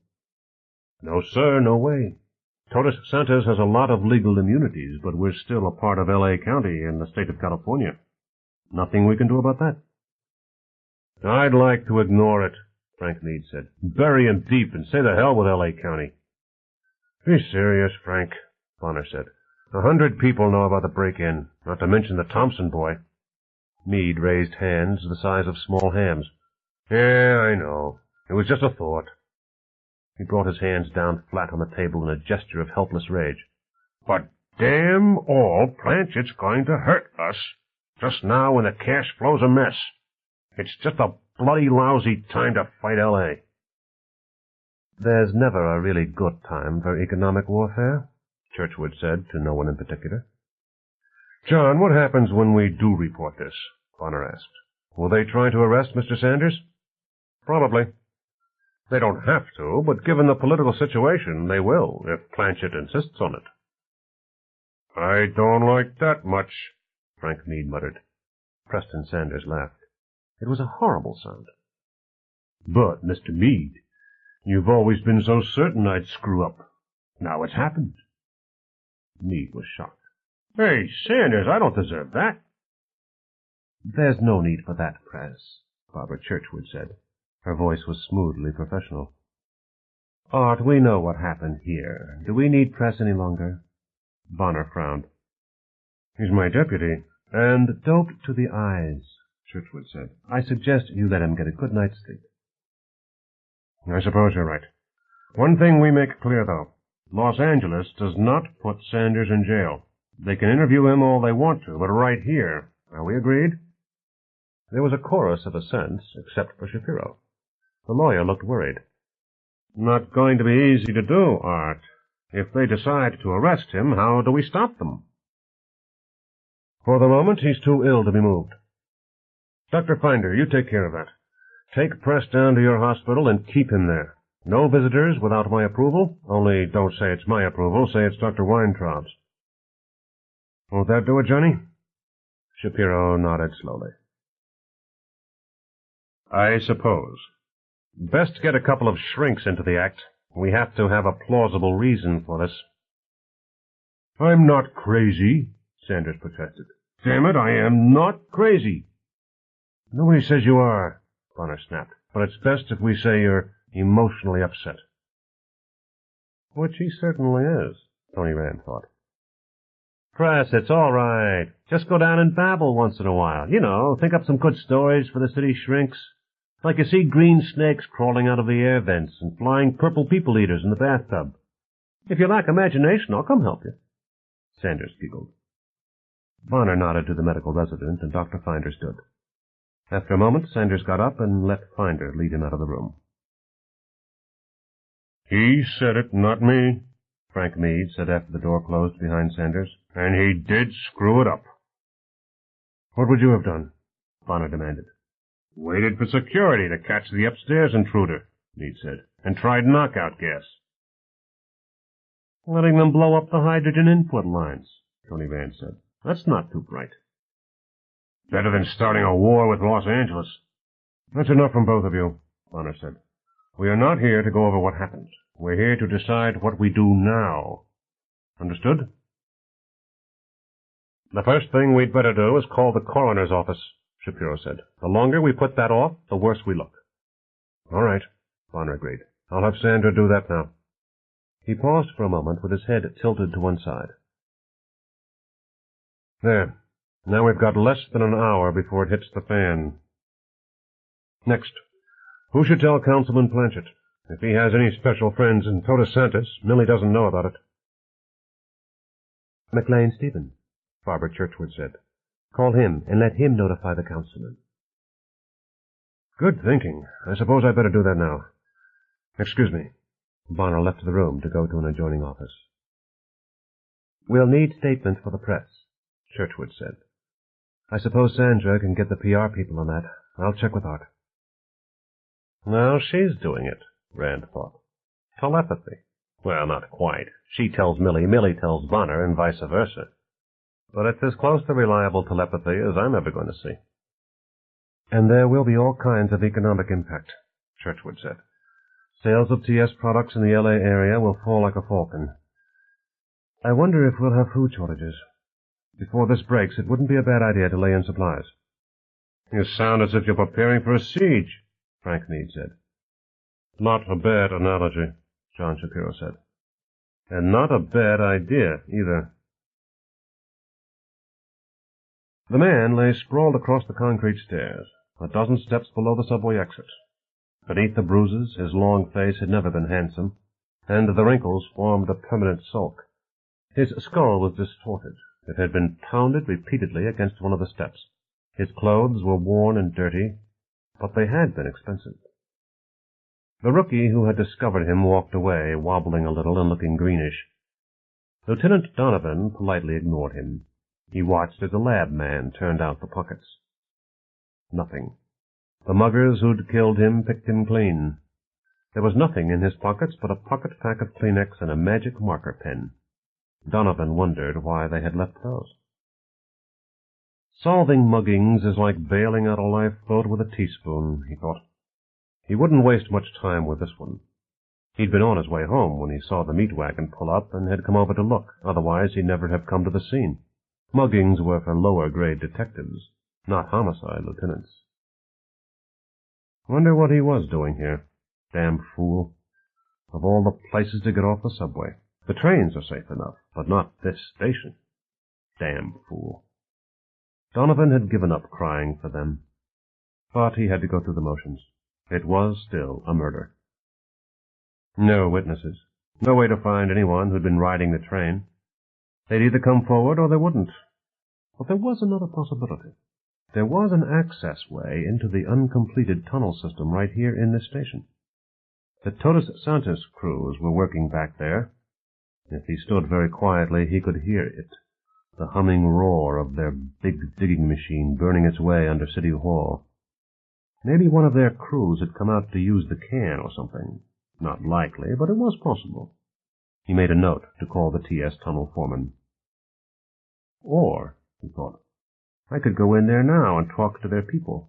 No, sir, no way. Torres Santos has a lot of legal immunities, but we're still a part of L.A. County in the state of California. Nothing we can do about that. I'd like to ignore it, Frank Meade said. Bury him deep and say the hell with L.A. County. Be serious, Frank, Bonner said. 100 people know about the break-in, not to mention the Thompson boy. Meade raised hands the size of small hams. Yeah, I know. It was just a thought. He brought his hands down flat on the table in a gesture of helpless rage. "But damn all, Planchet's going to hurt us, just now when the cash flow's a mess. It's just a bloody lousy time to fight L.A. "There's never a really good time for economic warfare," Churchwood said to no one in particular. "John, what happens when we do report this?" Bonner asked. "Will they try to arrest Mr. Sanders?" "Probably. They don't have to, but given the political situation, they will, if Planchet insists on it." "I don't like that much," Frank Meade muttered. Preston Sanders laughed. It was a horrible sound. "But, Mr. Meade, you've always been so certain I'd screw up. Now it's happened." Meade was shocked. "Hey, Sanders, I don't deserve that." "There's no need for that, Press," Barbara Churchwood said. Her voice was smoothly professional. "Art, we know what happened here. Do we need Press any longer?" Bonner frowned. "He's my deputy." "And doped to the eyes," Churchwood said. "I suggest you let him get a good night's sleep." "I suppose you're right. One thing we make clear, though. Los Angeles does not put Sanders in jail. They can interview him all they want to, but right here. Are we agreed?" There was a chorus of assents, except for Shapiro. The lawyer looked worried. "Not going to be easy to do, Art. If they decide to arrest him, how do we stop them?" "For the moment, he's too ill to be moved. Dr. Finder, you take care of that. Take Press down to your hospital and keep him there. No visitors without my approval, only don't say it's my approval, say it's Dr. Weintraub's." "Won't that do it, Johnny?" Shapiro nodded slowly. "I suppose. Best get a couple of shrinks into the act. We have to have a plausible reason for this." "I'm not crazy," Sanders protested. "Damn it, I am not crazy." "Nobody says you are," Bonner snapped, "but it's best if we say you're emotionally upset." Which he certainly is, Tony Rand thought. "Press, it's all right. Just go down and babble once in a while. You know, think up some good stories for the city shrinks. Like you see green snakes crawling out of the air vents and flying purple people eaters in the bathtub. If you lack imagination, I'll come help you." Sanders giggled. Bonner nodded to the medical resident, and Dr. Finder stood. After a moment, Sanders got up and let Finder lead him out of the room. "He said it, not me," Frank Meade said after the door closed behind Sanders. "And he did screw it up." "What would you have done?" Bonner demanded. "Waited for security to catch the upstairs intruder," Meade said, "and tried knockout gas." "Letting them blow up the hydrogen input lines," Tony Rand said. "That's not too bright." "Better than starting a war with Los Angeles." "That's enough from both of you," Bonner said. "We are not here to go over what happened. We're here to decide what we do now. Understood?" "The first thing we'd better do is call the coroner's office," Shapiro said. "The longer we put that off, the worse we look." "All right," Bonner agreed. "I'll have Sandra do that now." He paused for a moment with his head tilted to one side. "There. Now we've got less than an hour before it hits the fan. Next, who should tell Councilman Planchet? If he has any special friends in Todos Santos, Millie doesn't know about it." "McLean Stephen," Barbara Churchwood said. "Call him and let him notify the councilman." "Good thinking. I suppose I'd better do that now. Excuse me." Bonner left the room to go to an adjoining office. "We'll need statements for the press," Churchwood said. "I suppose Sandra can get the PR people on that. I'll check with Art." Now she's doing it, Rand thought. Telepathy. Well, not quite. She tells Millie, Millie tells Bonner, and vice versa. But it's as close to reliable telepathy as I'm ever going to see. "And there will be all kinds of economic impact," Churchwood said. "Sales of TS products in the L.A. area will fall like a falcon. I wonder if we'll have food shortages. Before this breaks, it wouldn't be a bad idea to lay in supplies." "You sound as if you're preparing for a siege," Frank Meade said. "Not a bad analogy," John Shapiro said. "And not a bad idea, either." The man lay sprawled across the concrete stairs, a dozen steps below the subway exit. Beneath the bruises, his long face had never been handsome, and the wrinkles formed a permanent sulk. His skull was distorted. It had been pounded repeatedly against one of the steps. His clothes were worn and dirty, but they had been expensive. The rookie who had discovered him walked away, wobbling a little and looking greenish. Lieutenant Donovan politely ignored him. He watched as a lab man turned out the pockets. Nothing. The muggers who'd killed him picked him clean. There was nothing in his pockets but a pocket pack of Kleenex and a magic marker pen. Donovan wondered why they had left those. Solving muggings is like bailing out a lifeboat with a teaspoon, he thought. He wouldn't waste much time with this one. He'd been on his way home when he saw the meat wagon pull up and had come over to look. Otherwise, he'd never have come to the scene. Muggings were for lower-grade detectives, not homicide lieutenants. Wonder what he was doing here. Damn fool. Of all the places to get off the subway. The trains are safe enough, but not this station. Damn fool. Donovan had given up crying for them. But he had to go through the motions. It was still a murder. No witnesses. No way to find anyone who'd been riding the train. They'd either come forward or they wouldn't. But there was another possibility. There was an access way into the uncompleted tunnel system right here in this station. The Todos Santos crews were working back there. If he stood very quietly, he could hear it, the humming roar of their big digging machine burning its way under City Hall. Maybe one of their crews had come out to use the can or something. Not likely, but it was possible. He made a note to call the TS tunnel foreman. Or, he thought, I could go in there now and talk to their people.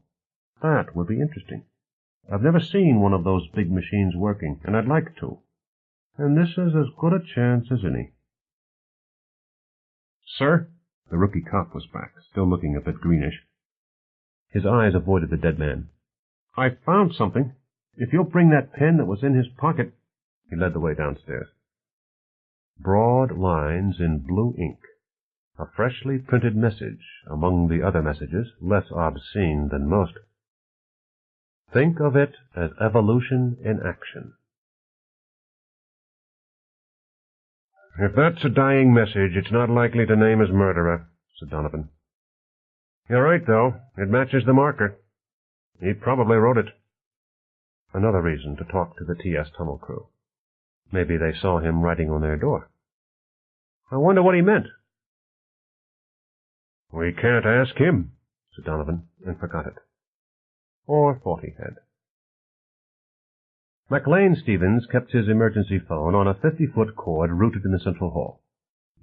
That would be interesting. I've never seen one of those big machines working, and I'd like to. And this is as good a chance as any. Sir? The rookie cop was back, still looking a bit greenish. His eyes avoided the dead man. I found something. If you'll bring that pen that was in his pocket. He led the way downstairs. Broad lines in blue ink. A freshly printed message among the other messages, less obscene than most. Think of it as evolution in action. If that's a dying message, it's not likely to name his murderer, said Donovan. You're right, though. It matches the marker. He probably wrote it. Another reason to talk to the TS tunnel crew. Maybe they saw him writing on their door. I wonder what he meant. We can't ask him, said Donovan, and forgot it. Or thought he had. McLean Stevens kept his emergency phone on a 50-foot cord routed in the central hall.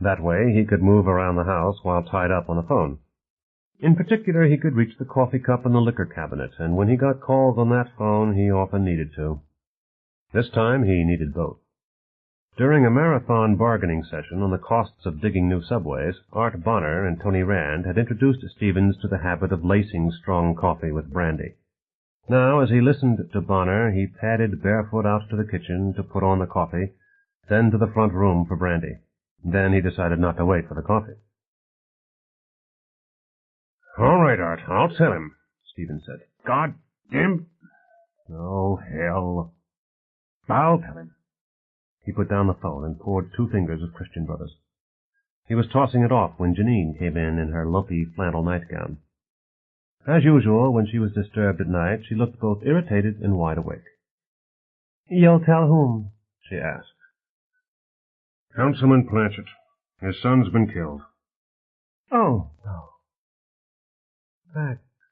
That way he could move around the house while tied up on the phone. In particular, he could reach the coffee cup and the liquor cabinet, and when he got calls on that phone, he often needed to. This time, he needed both. During a marathon bargaining session on the costs of digging new subways, Art Bonner and Tony Rand had introduced Stevens to the habit of lacing strong coffee with brandy. Now, as he listened to Bonner, he padded barefoot out to the kitchen to put on the coffee, then to the front room for brandy. Then he decided not to wait for the coffee. All right, Art, I'll tell him, Stevens said. God damn. Oh, hell. I'll tell him. He put down the phone and poured 2 fingers of Christian Brothers. He was tossing it off when Janine came in her lumpy flannel nightgown. As usual, when she was disturbed at night, she looked both irritated and wide awake. You'll tell whom? She asked. Councilman Blanchett. His son's been killed. Oh, no.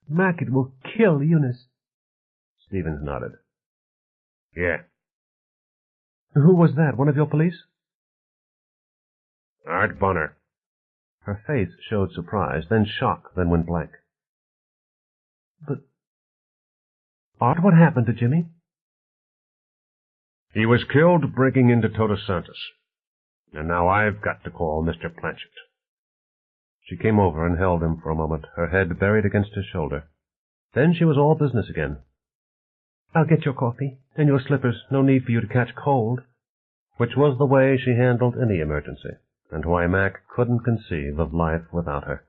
Mac, it will kill Eunice. Stevens nodded. Yeah. Who was that? One of your police? Art Bonner. Her face showed surprise, then shock, then went blank. But, Art, what happened to Jimmy? He was killed breaking into Todos Santos. And now I've got to call Mr. Blanchett. She came over and held him for a moment, her head buried against his shoulder. Then she was all business again. I'll get your coffee, and your slippers. No need for you to catch cold. Which was the way she handled any emergency, and why Mac couldn't conceive of life without her.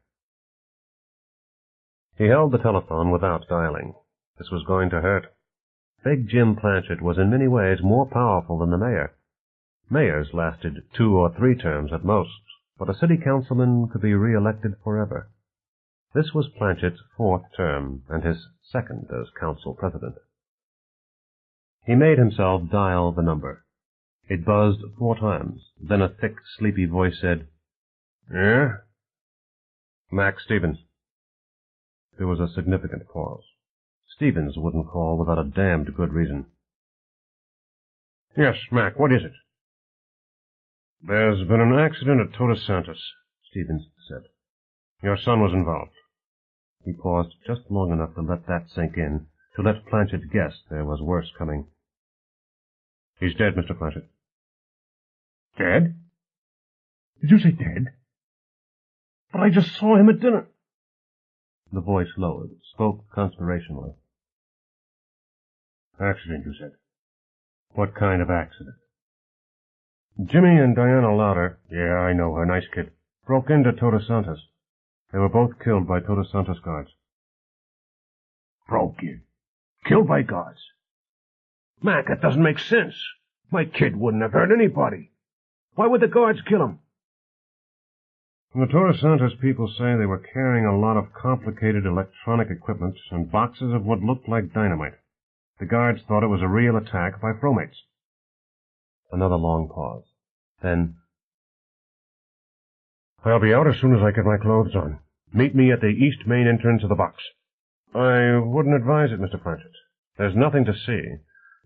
He held the telephone without dialing. This was going to hurt. Big Jim Planchet was in many ways more powerful than the mayor. Mayors lasted 2 or 3 terms at most, but a city councilman could be re-elected forever. This was Planchet's 4th term, and his 2nd as council president. He made himself dial the number. It buzzed 4 times. Then a thick, sleepy voice said, "Yeah?" "Mac Stevens." There was a significant pause. Stevens wouldn't call without a damned good reason. "Yes, Mac, what is it?" "There's been an accident at Todos Santos," Stevens said. "Your son was involved." He paused just long enough to let that sink in, to let Planchet guess there was worse coming. "He's dead, Mr. Planchet." "Dead? Did you say dead? But I just saw him at dinner." The voice lowered, spoke conspirationally. "Accident, you said? What kind of accident?" "Jimmy and Diana Lauder," "Yeah, I know her, nice kid," "broke into Todos Santos. They were both killed by Todos Santos guards." "Broke in? Killed by guards? Mac, that doesn't make sense. My kid wouldn't have hurt anybody. Why would the guards kill him?" "The Todos Santos people say they were carrying a lot of complicated electronic equipment and boxes of what looked like dynamite. The guards thought it was a real attack by fromates." Another long pause. Then, "I'll be out as soon as I get my clothes on. Meet me at the east main entrance of the box." "I wouldn't advise it, Mr. Planchet. There's nothing to see.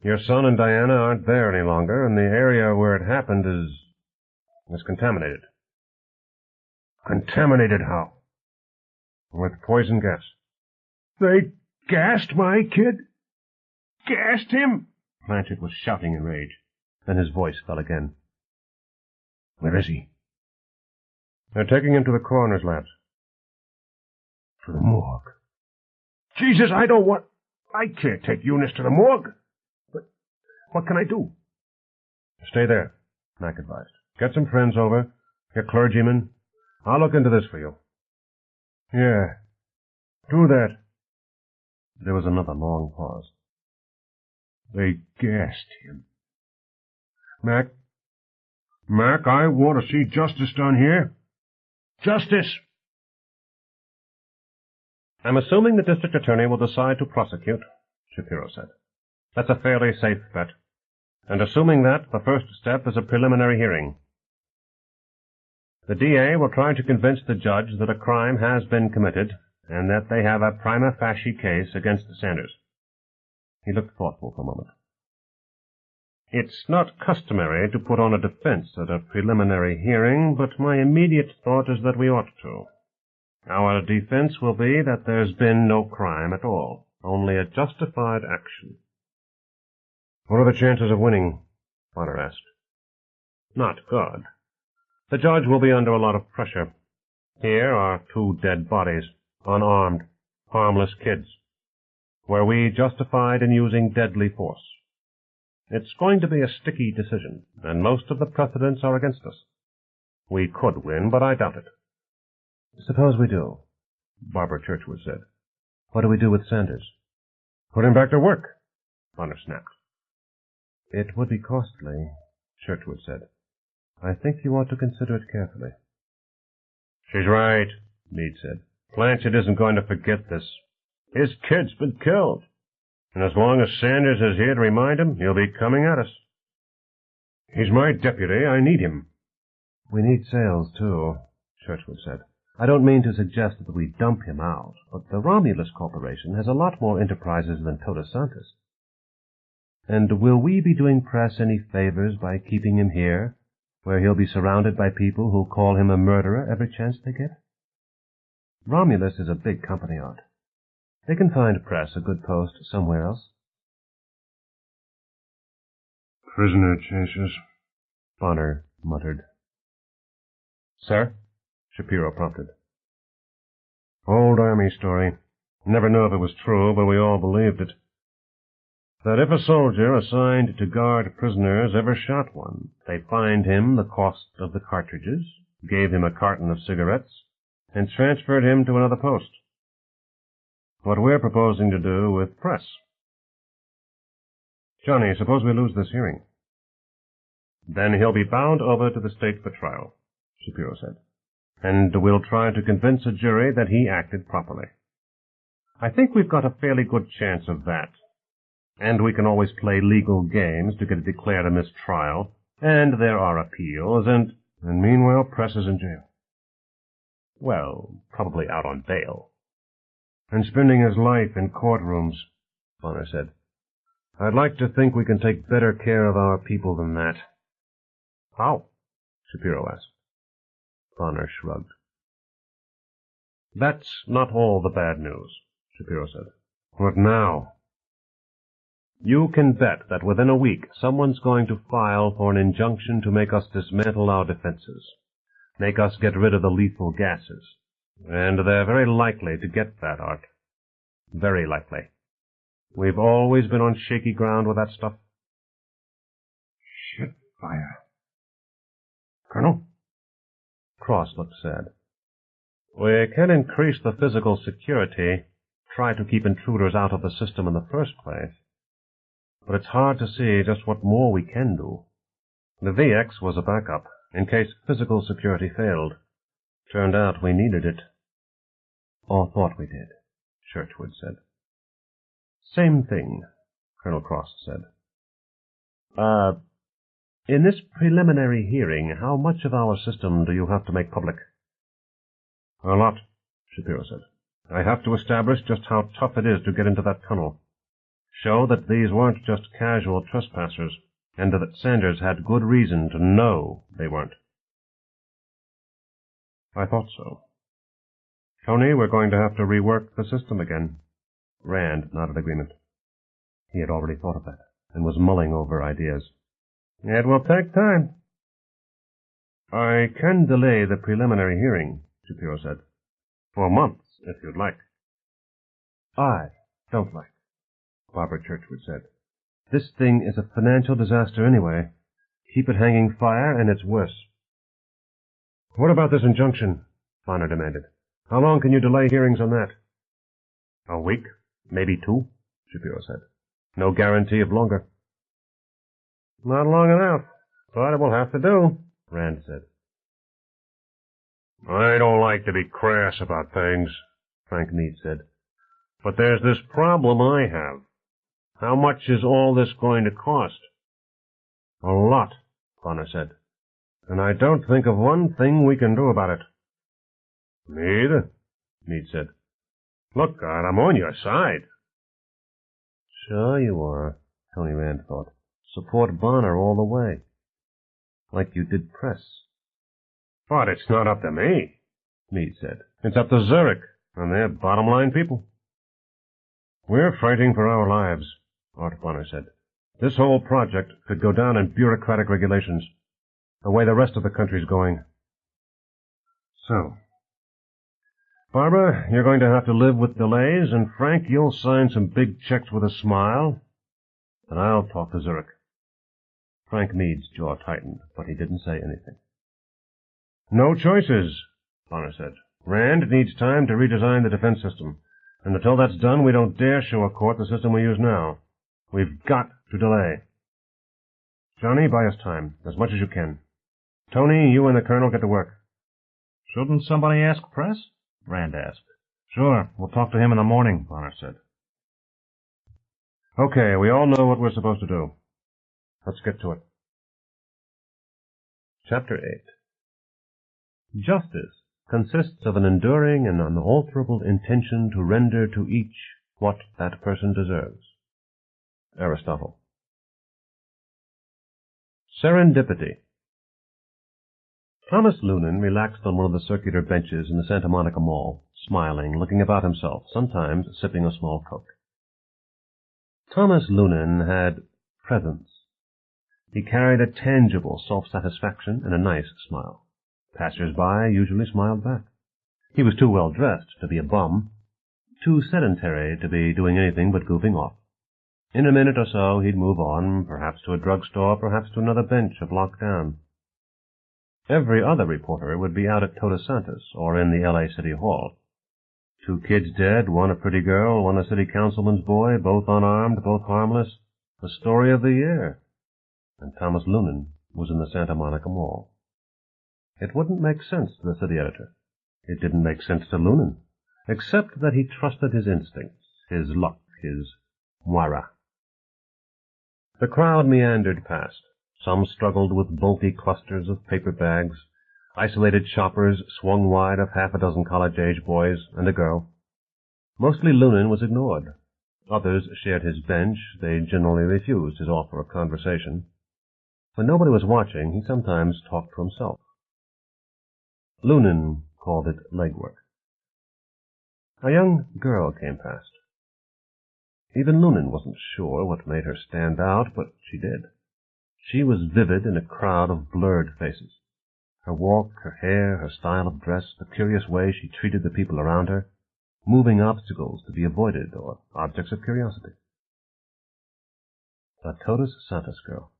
Your son and Diana aren't there any longer, and the area where it happened is contaminated." "Contaminated how?" "With poison gas." "They gassed my kid? Gassed him?" Planchet was shouting in rage. Then his voice fell again. "Where is he?" "They're taking him to the coroner's labs." "To the morgue? Jesus, I can't take Eunice to the morgue. But what can I do?" "Stay there," Mac advised. "Get some friends over, your clergyman. I'll look into this for you." "Yeah, do that." There was another long pause. "They gassed him. Mac, I want to see justice done here. Justice!" "I'm assuming the district attorney will decide to prosecute," Shapiro said. "That's a fairly safe bet. And assuming that, the first step is a preliminary hearing. The DA will try to convince the judge that a crime has been committed and that they have a prima facie case against Sanders." He looked thoughtful for a moment. "It's not customary to put on a defense at a preliminary hearing, but my immediate thought is that we ought to. Our defense will be that there's been no crime at all, only a justified action." "What are the chances of winning?" Bonner asked. "Not good. The judge will be under a lot of pressure. Here are 2 dead bodies, unarmed, harmless kids. Were we justified in using deadly force? It's going to be a sticky decision, and most of the precedents are against us. We could win, but I doubt it." "Suppose we do," Barbara Churchwood said. "What do we do with Sanders?" "Put him back to work," Bonner snapped. "It would be costly," Churchwood said. "I think you ought to consider it carefully." "She's right," Meade said. "Planchet isn't going to forget this. His kid's been killed. And as long as Sanders is here to remind him, he'll be coming at us. He's my deputy. I need him." "We need sales, too," Churchwood said. "I don't mean to suggest that we dump him out, but the Romulus Corporation has a lot more enterprises than Todos Santos. And will we be doing press any favors by keeping him here, where he'll be surrounded by people who'll call him a murderer every chance they get? Romulus is a big company, Art. They can find press a good post somewhere else." "Prisoner chasers," Bonner muttered. "Sir?" Shapiro prompted. "Old Army story. Never knew if it was true, but we all believed it. That if a soldier assigned to guard prisoners ever shot one, they fined him the cost of the cartridges, gave him a carton of cigarettes, and transferred him to another post. What we're proposing to do with press." Johnny, suppose we lose this hearing. Then he'll be bound over to the state for trial, Shapiro said. And we'll try to convince a jury that he acted properly. I think we've got a fairly good chance of that. And we can always play legal games to get it declared a mistrial. And there are appeals, and meanwhile Press is in jail. Well, probably out on bail. And spending his life in courtrooms, Bonner said. I'd like to think we can take better care of our people than that. How? Shapiro asked. Bonner shrugged. That's not all the bad news, Shapiro said. What now? You can bet that within a week someone's going to file for an injunction to make us dismantle our defenses, make us get rid of the lethal gases. And they're very likely to get that, Art. Very likely. We've always been on shaky ground with that stuff. Shit fire. Colonel? Cross looked sad. We can increase the physical security, try to keep intruders out of the system in the first place. But it's hard to see just what more we can do. The VX was a backup, in case physical security failed. Turned out we needed it. Or thought we did, Churchwood said. Same thing, Colonel Cross said. In this preliminary hearing, how much of our system do you have to make public? A lot, Shapiro said. I have to establish just how tough it is to get into that tunnel. Show that these weren't just casual trespassers, and that Sanders had good reason to know they weren't. I thought so. Tony, we're going to have to rework the system again. Rand nodded agreement. He had already thought of that, and was mulling over ideas. It will take time. I can delay the preliminary hearing, Shapiro said. For months, if you'd like. I don't like, Barbara Churchwood said. This thing is a financial disaster anyway. Keep it hanging fire, and it's worse. What about this injunction? Bonner demanded. How long can you delay hearings on that? A week, maybe 2, Shapiro said. No guarantee of longer. Not long enough, but it will have to do, Rand said. I don't like to be crass about things, Frank Meade said. But there's this problem I have. How much is all this going to cost? A lot, Bonner said. And I don't think of one thing we can do about it. Me either, Meade said. Look, God, I'm on your side. Sure you are, Tony Rand thought. Support Bonner all the way. Like you did Press. But it's not up to me, Meade said. It's up to Zurich, and they're bottom-line people. We're fighting for our lives, Art Bonner said. This whole project could go down in bureaucratic regulations, the way the rest of the country's going. So, Barbara, you're going to have to live with delays, and Frank, you'll sign some big checks with a smile, and I'll talk to Zurich. Frank Meade's jaw tightened, but he didn't say anything. No choices, Bonner said. Rand needs time to redesign the defense system, and until that's done, we don't dare show a court the system we use now. We've got to delay. Johnny, buy us time, as much as you can. Tony, you and the Colonel get to work. Shouldn't somebody ask Press? Rand asked. Sure, we'll talk to him in the morning, Bonner said. Okay, we all know what we're supposed to do. Let's get to it. Chapter 8. Justice consists of an enduring and unalterable intention to render to each what that person deserves. Aristotle. Serendipity. Thomas Lunan relaxed on one of the circular benches in the Santa Monica Mall, smiling, looking about himself, sometimes sipping a small Coke. Thomas Lunan had presence. He carried a tangible self-satisfaction and a nice smile. Passers-by usually smiled back. He was too well dressed to be a bum, too sedentary to be doing anything but goofing off. In a minute or so he'd move on, perhaps to a drugstore, perhaps to another bench of lockdown. Every other reporter would be out at Todos Santos or in the L.A. City Hall. 2 kids dead, one a pretty girl, one a city councilman's boy, both unarmed, both harmless, the story of the year. And Thomas Lunan was in the Santa Monica Mall. It wouldn't make sense to the city editor. It didn't make sense to Lunan, except that he trusted his instincts, his luck, his Moira. The crowd meandered past. Some struggled with bulky clusters of paper bags. Isolated shoppers swung wide of half a dozen college-age boys and a girl. Mostly Lunan was ignored. Others shared his bench. They generally refused his offer of conversation. When nobody was watching, he sometimes talked to himself. Lunan called it legwork. A young girl came past. Even Lunan wasn't sure what made her stand out, but she did. She was vivid in a crowd of blurred faces. Her walk, her hair, her style of dress, the curious way she treated the people around her, moving obstacles to be avoided or objects of curiosity. A Todos Santos girl.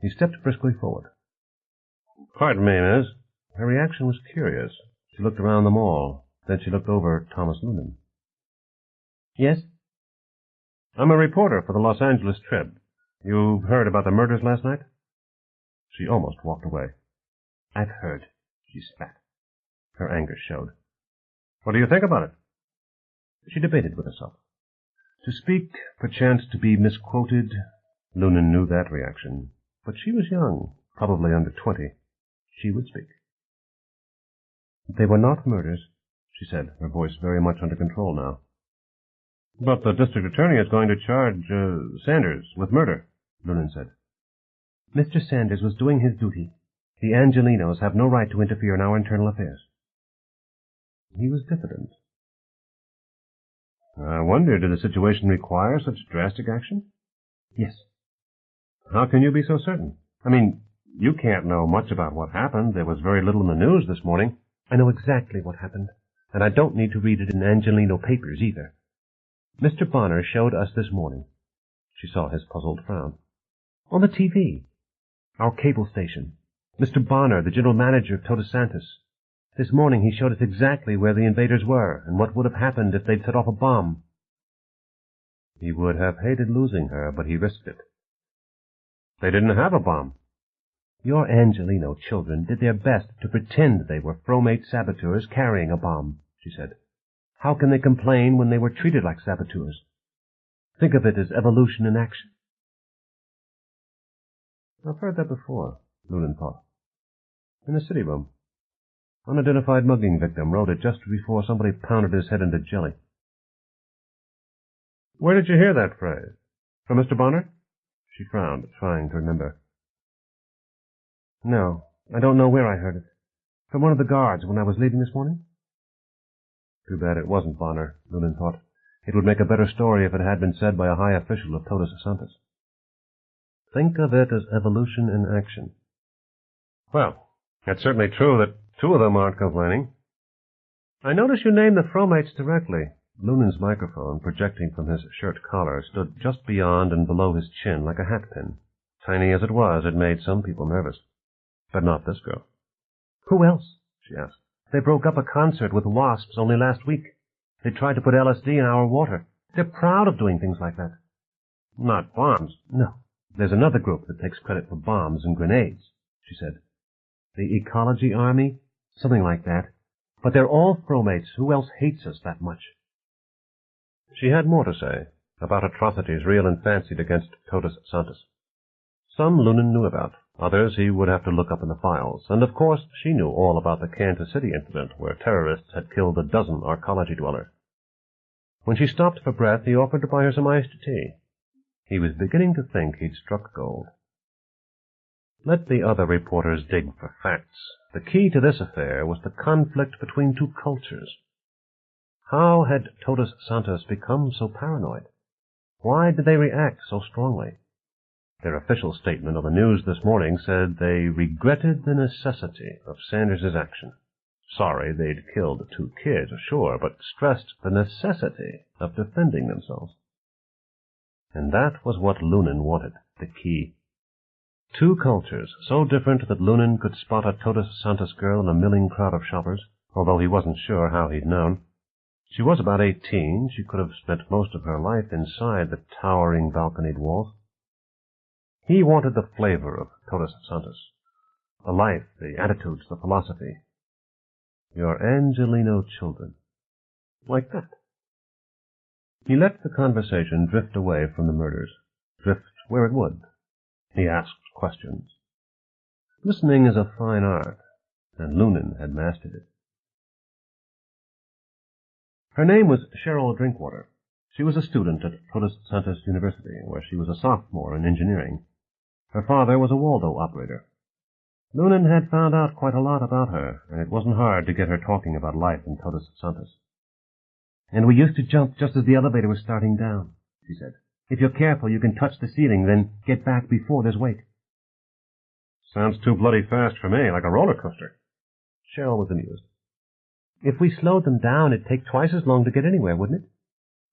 He stepped briskly forward. "Pardon me, miss." Her reaction was curious. She looked around the mall. Then she looked over at Thomas Lunan. "Yes?" "I'm a reporter for the Los Angeles Trib. You've heard about the murders last night?" She almost walked away. "I've heard," she spat. Her anger showed. "What do you think about it?" She debated with herself. To speak, perchance to be misquoted. Lunan knew that reaction. But she was young, probably under 20. She would speak. "They were not murders," she said, her voice very much under control now. "But the district attorney is going to charge Sanders with murder," Lunan said. "Mr. Sanders was doing his duty. The Angelinos have no right to interfere in our internal affairs." He was diffident. "I wonder, did the situation require such drastic action?" "Yes." "How can you be so certain? I mean, you can't know much about what happened. There was very little in the news this morning." "I know exactly what happened, and I don't need to read it in Angelino papers either. Mr. Bonner showed us this morning." She saw his puzzled frown. "On the TV. Our cable station. Mr. Bonner, the general manager of Todos Santos. This morning he showed us exactly where the invaders were and what would have happened if they'd set off a bomb." He would have hated losing her, but he risked it. "They didn't have a bomb." "Your Angelino children did their best to pretend they were Fromate saboteurs carrying a bomb," she said. "How can they complain when they were treated like saboteurs? Think of it as evolution in action." "I've heard that before," Lunan thought. "In a city room. Unidentified mugging victim wrote it just before somebody pounded his head into jelly." "Where did you hear that phrase? From Mr. Bonner?" She frowned, trying to remember. "No, I don't know where I heard it. From one of the guards when I was leaving this morning." Too bad it wasn't Bonner, Lunan thought. It would make a better story if it had been said by a high official of Todos Santos. Think of it as evolution in action. "Well, it's certainly true that two of them aren't complaining." "I notice you named the Fromates directly." Lunan's microphone, projecting from his shirt collar, stood just beyond and below his chin like a hatpin. Tiny as it was, it made some people nervous. But not this girl. "Who else?" she asked. "They broke up a concert with wasps only last week. They tried to put LSD in our water. They're proud of doing things like that." "Not bombs." "No. There's another group that takes credit for bombs and grenades," she said. "The Ecology Army? Something like that. But they're all Fromates. Who else hates us that much?" She had more to say, about atrocities real and fancied against Todos Santos. Some Lunan knew about. Others he would have to look up in the files. And, of course, she knew all about the Kansas City incident, where terrorists had killed a dozen arcology dwellers. When she stopped for breath, he offered to buy her some iced tea. He was beginning to think he'd struck gold. Let the other reporters dig for facts. The key to this affair was the conflict between two cultures. How had Todos Santos become so paranoid? Why did they react so strongly? Their official statement on the news this morning said they regretted the necessity of Sanders' action. Sorry they'd killed 2 kids, sure, but stressed the necessity of defending themselves. And that was what Lunan wanted, the key. 2 cultures, so different that Lunan could spot a Todos Santos girl in a milling crowd of shoppers, although he wasn't sure how he'd known. She was about 18. She could have spent most of her life inside the towering balconied walls. He wanted the flavor of Todos Santos, the life, the attitudes, the philosophy. Your Angelino children. Like that. He let the conversation drift away from the murders, drift where it would. He asked questions. Listening is a fine art, and Loonan had mastered it. Her name was Cheryl Drinkwater. She was a student at Todos Santos University, where she was a sophomore in engineering. Her father was a Waldo operator. Loonan had found out quite a lot about her, and it wasn't hard to get her talking about life in Todos Santos. And we used to jump just as the elevator was starting down, she said. If you're careful, you can touch the ceiling, then get back before there's weight. Sounds too bloody fast for me, like a roller coaster. Cheryl was amused. If we slowed them down, it'd take twice as long to get anywhere, wouldn't it?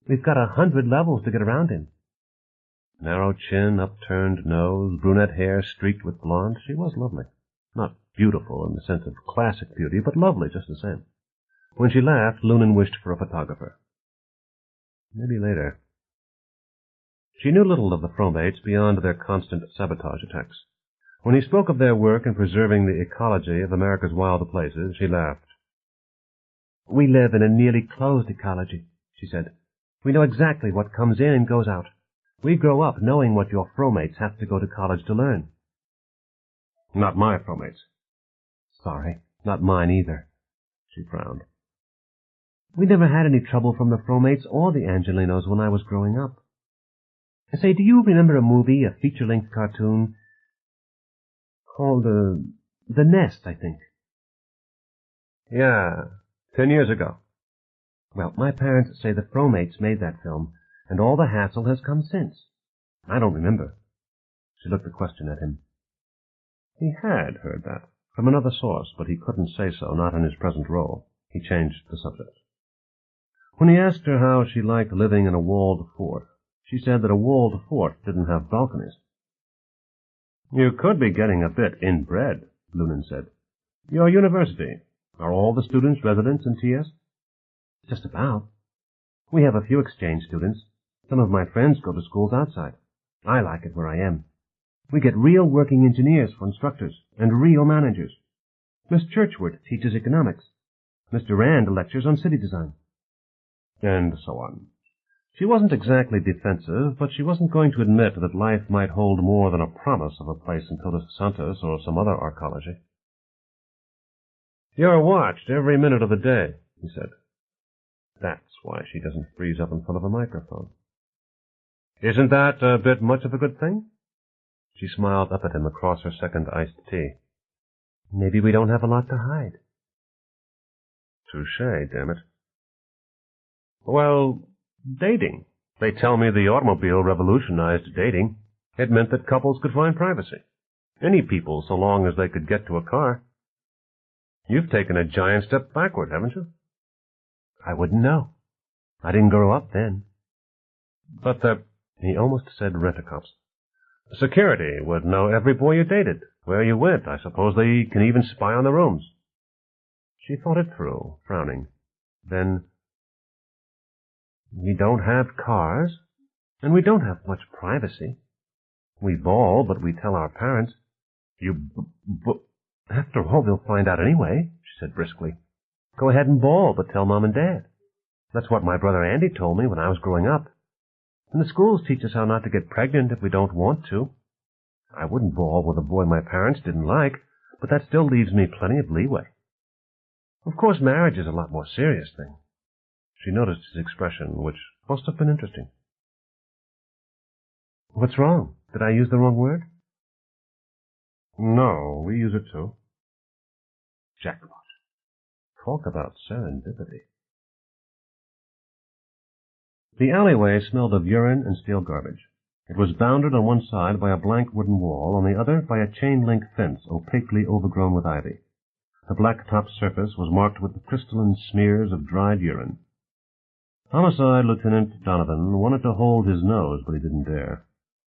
We've got 100 levels to get around in. Narrow chin, upturned nose, brunette hair streaked with blonde. She was lovely. Not beautiful in the sense of classic beauty, but lovely just the same. When she laughed, Loonan wished for a photographer. Maybe later. She knew little of the Fromates beyond their constant sabotage attacks. When he spoke of their work in preserving the ecology of America's wild places, she laughed. We live in a nearly closed ecology, she said. We know exactly what comes in and goes out. We grow up knowing what your Fromates have to go to college to learn. Not my Fromates. Sorry, not mine either, she frowned. We never had any trouble from the Fromates or the Angelinos when I was growing up. Say, do you remember a movie, a feature-length cartoon called The Nest, I think? Yeah, 10 years ago. Well, my parents say the Fromates made that film, and all the hassle has come since. I don't remember. She looked a question at him. He had heard that, from another source, but he couldn't say so, not in his present role. He changed the subject. When he asked her how she liked living in a walled fort, she said that a walled fort didn't have balconies. You could be getting a bit inbred, Loonan said. Your university. Are all the students residents in TS? Just about. We have a few exchange students. Some of my friends go to schools outside. I like it where I am. We get real working engineers for instructors, and real managers. Miss Churchward teaches economics. Mr. Rand lectures on city design. And so on. She wasn't exactly defensive, but she wasn't going to admit that life might hold more than a promise of a place in Todos Santos or some other arcology. You're watched every minute of the day, he said. That's why she doesn't freeze up in front of a microphone. Isn't that a bit much of a good thing? She smiled up at him across her second iced tea. Maybe we don't have a lot to hide. Touché, damn it. Well, dating. They tell me the automobile revolutionized dating. It meant that couples could find privacy. Any people, so long as they could get to a car. You've taken a giant step backward, haven't you? I wouldn't know. I didn't grow up then. But he almost said rent-a-cops. Security would know every boy you dated, where you went. I suppose they can even spy on the rooms. She thought it through, frowning. Then, we don't have cars, and we don't have much privacy. We bawl, but we tell our parents. After all, they'll find out anyway, she said briskly. Go ahead and bawl, but tell Mom and Dad. That's what my brother Andy told me when I was growing up. And the schools teach us how not to get pregnant if we don't want to. I wouldn't bawl with a boy my parents didn't like, but that still leaves me plenty of leeway. Of course, marriage is a lot more serious thing. She noticed his expression, which must have been interesting. What's wrong? Did I use the wrong word? No, we use it too. Jackpot. Talk about serendipity. The alleyway smelled of urine and steel garbage. It was bounded on one side by a blank wooden wall, on the other by a chain-link fence opaquely overgrown with ivy. The black-topped surface was marked with crystalline smears of dried urine. Homicide Lieutenant Donovan wanted to hold his nose, but he didn't dare.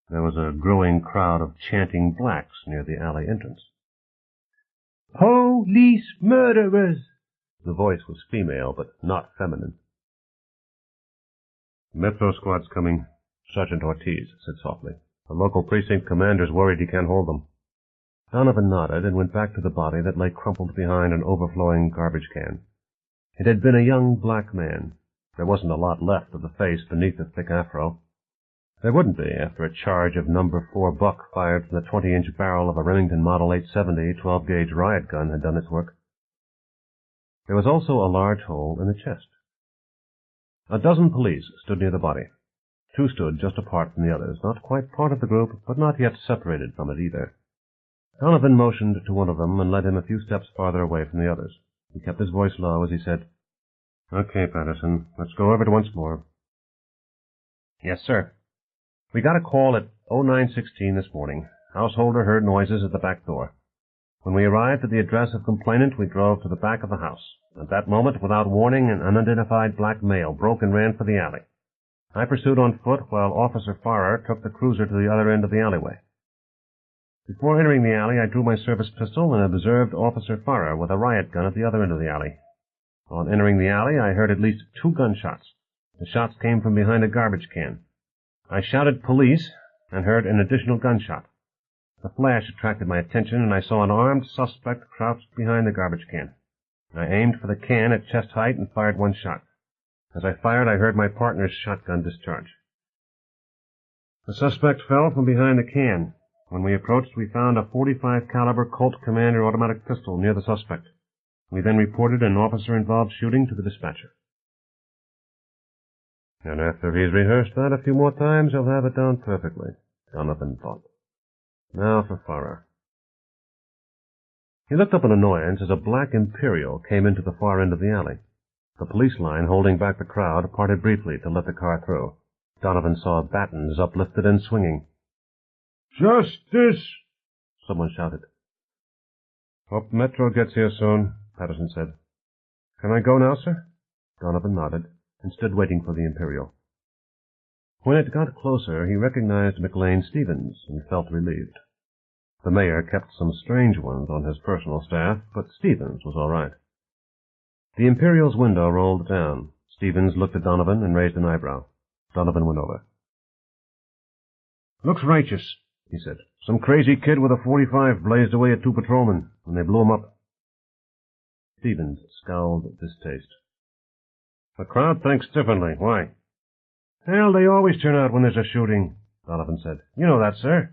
There was a growing crowd of chanting blacks near the alley entrance. Police murderers! The voice was female, but not feminine. Metro squad's coming, Sergeant Ortiz said softly. The local precinct commander's worried he can't hold them. Donovan nodded and went back to the body that lay crumpled behind an overflowing garbage can. It had been a young black man. There wasn't a lot left of the face beneath the thick afro. There wouldn't be after a charge of number 4 buck fired from the 20-inch barrel of a Remington Model 870 12-gauge riot gun had done its work. There was also a large hole in the chest. A dozen police stood near the body. 2 stood just apart from the others, not quite part of the group, but not yet separated from it either. Donovan motioned to one of them and led him a few steps farther away from the others. He kept his voice low as he said, "Okay, Patterson, let's go over it once more." "Yes, sir. We got a call at 0916 this morning. Householder heard noises at the back door. When we arrived at the address of complainant, we drove to the back of the house. At that moment, without warning, an unidentified black male broke and ran for the alley. I pursued on foot while Officer Farrer took the cruiser to the other end of the alleyway. Before entering the alley, I drew my service pistol and observed Officer Farrer with a riot gun at the other end of the alley. On entering the alley, I heard at least 2 gunshots. The shots came from behind a garbage can. I shouted police and heard an additional gunshot. The flash attracted my attention, and I saw an armed suspect crouched behind the garbage can. I aimed for the can at chest height and fired 1 shot. As I fired, I heard my partner's shotgun discharge. The suspect fell from behind the can. When we approached, we found a .45 caliber Colt Commander automatic pistol near the suspect. We then reported an officer-involved shooting to the dispatcher." "And after he's rehearsed that a few more times, he'll have it down perfectly," Donovan thought. "Now for Farrer." He looked up in annoyance as a black Imperial came into the far end of the alley. The police line holding back the crowd parted briefly to let the car through. Donovan saw batons uplifted and swinging. "Justice!" someone shouted. "Hope Metro gets here soon," Patterson said. "Can I go now, sir?" Donovan nodded and stood waiting for the Imperial. When it got closer, he recognized McLean Stevens and felt relieved. The mayor kept some strange ones on his personal staff, but Stevens was all right. The Imperial's window rolled down. Stevens looked at Donovan and raised an eyebrow. Donovan went over. "Looks righteous," he said. "Some crazy kid with a .45 blazed away at 2 patrolmen, and they blew him up." Stevens scowled distaste. "The crowd thinks differently. Why?" "Hell, they always turn out when there's a shooting," Donovan said. "You know that, sir."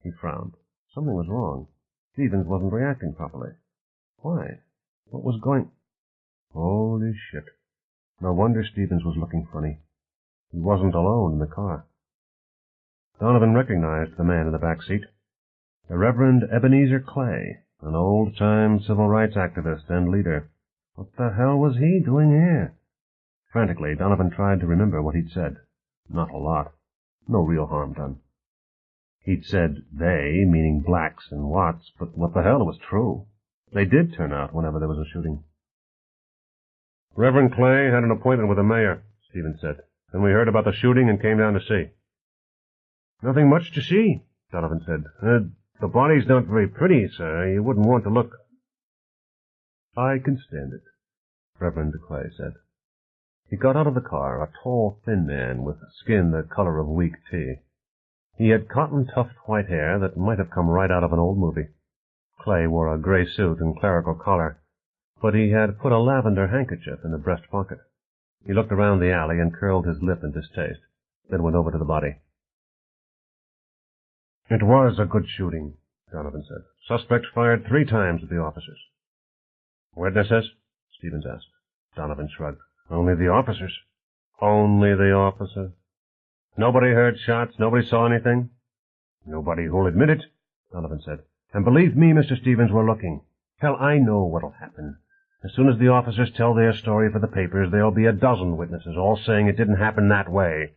He frowned. Something was wrong. Stevens wasn't reacting properly. Why? What was going... Holy shit. No wonder Stevens was looking funny. He wasn't alone in the car. Donovan recognized the man in the back seat. The Reverend Ebenezer Clay, an old-time civil rights activist and leader. What the hell was he doing here? Frantically, Donovan tried to remember what he'd said. Not a lot. No real harm done. He'd said they, meaning blacks and Watts, but what the hell, it was true. They did turn out whenever there was a shooting. "Reverend Clay had an appointment with the mayor," Stevens said. "Then we heard about the shooting and came down to see." "Nothing much to see," Donovan said. The body's not very pretty, sir. You wouldn't want to look." "I can stand it," Reverend Clay said. He got out of the car, a tall, thin man with skin the color of weak tea. He had cotton-tufted white hair that might have come right out of an old movie. Clay wore a gray suit and clerical collar, but he had put a lavender handkerchief in the breast pocket. He looked around the alley and curled his lip in distaste, then went over to the body. "It was a good shooting," Donovan said. "Suspect fired 3 times at the officers." "Witnesses?" Stevens asked. Donovan shrugged. "Only the officers." "Only the officers? Nobody heard shots? Nobody saw anything?" "Nobody who'll admit it," Donovan said. "And believe me, Mr. Stevens, we're looking. Hell, I know what'll happen. As soon as the officers tell their story for the papers, there'll be a dozen witnesses, all saying it didn't happen that way.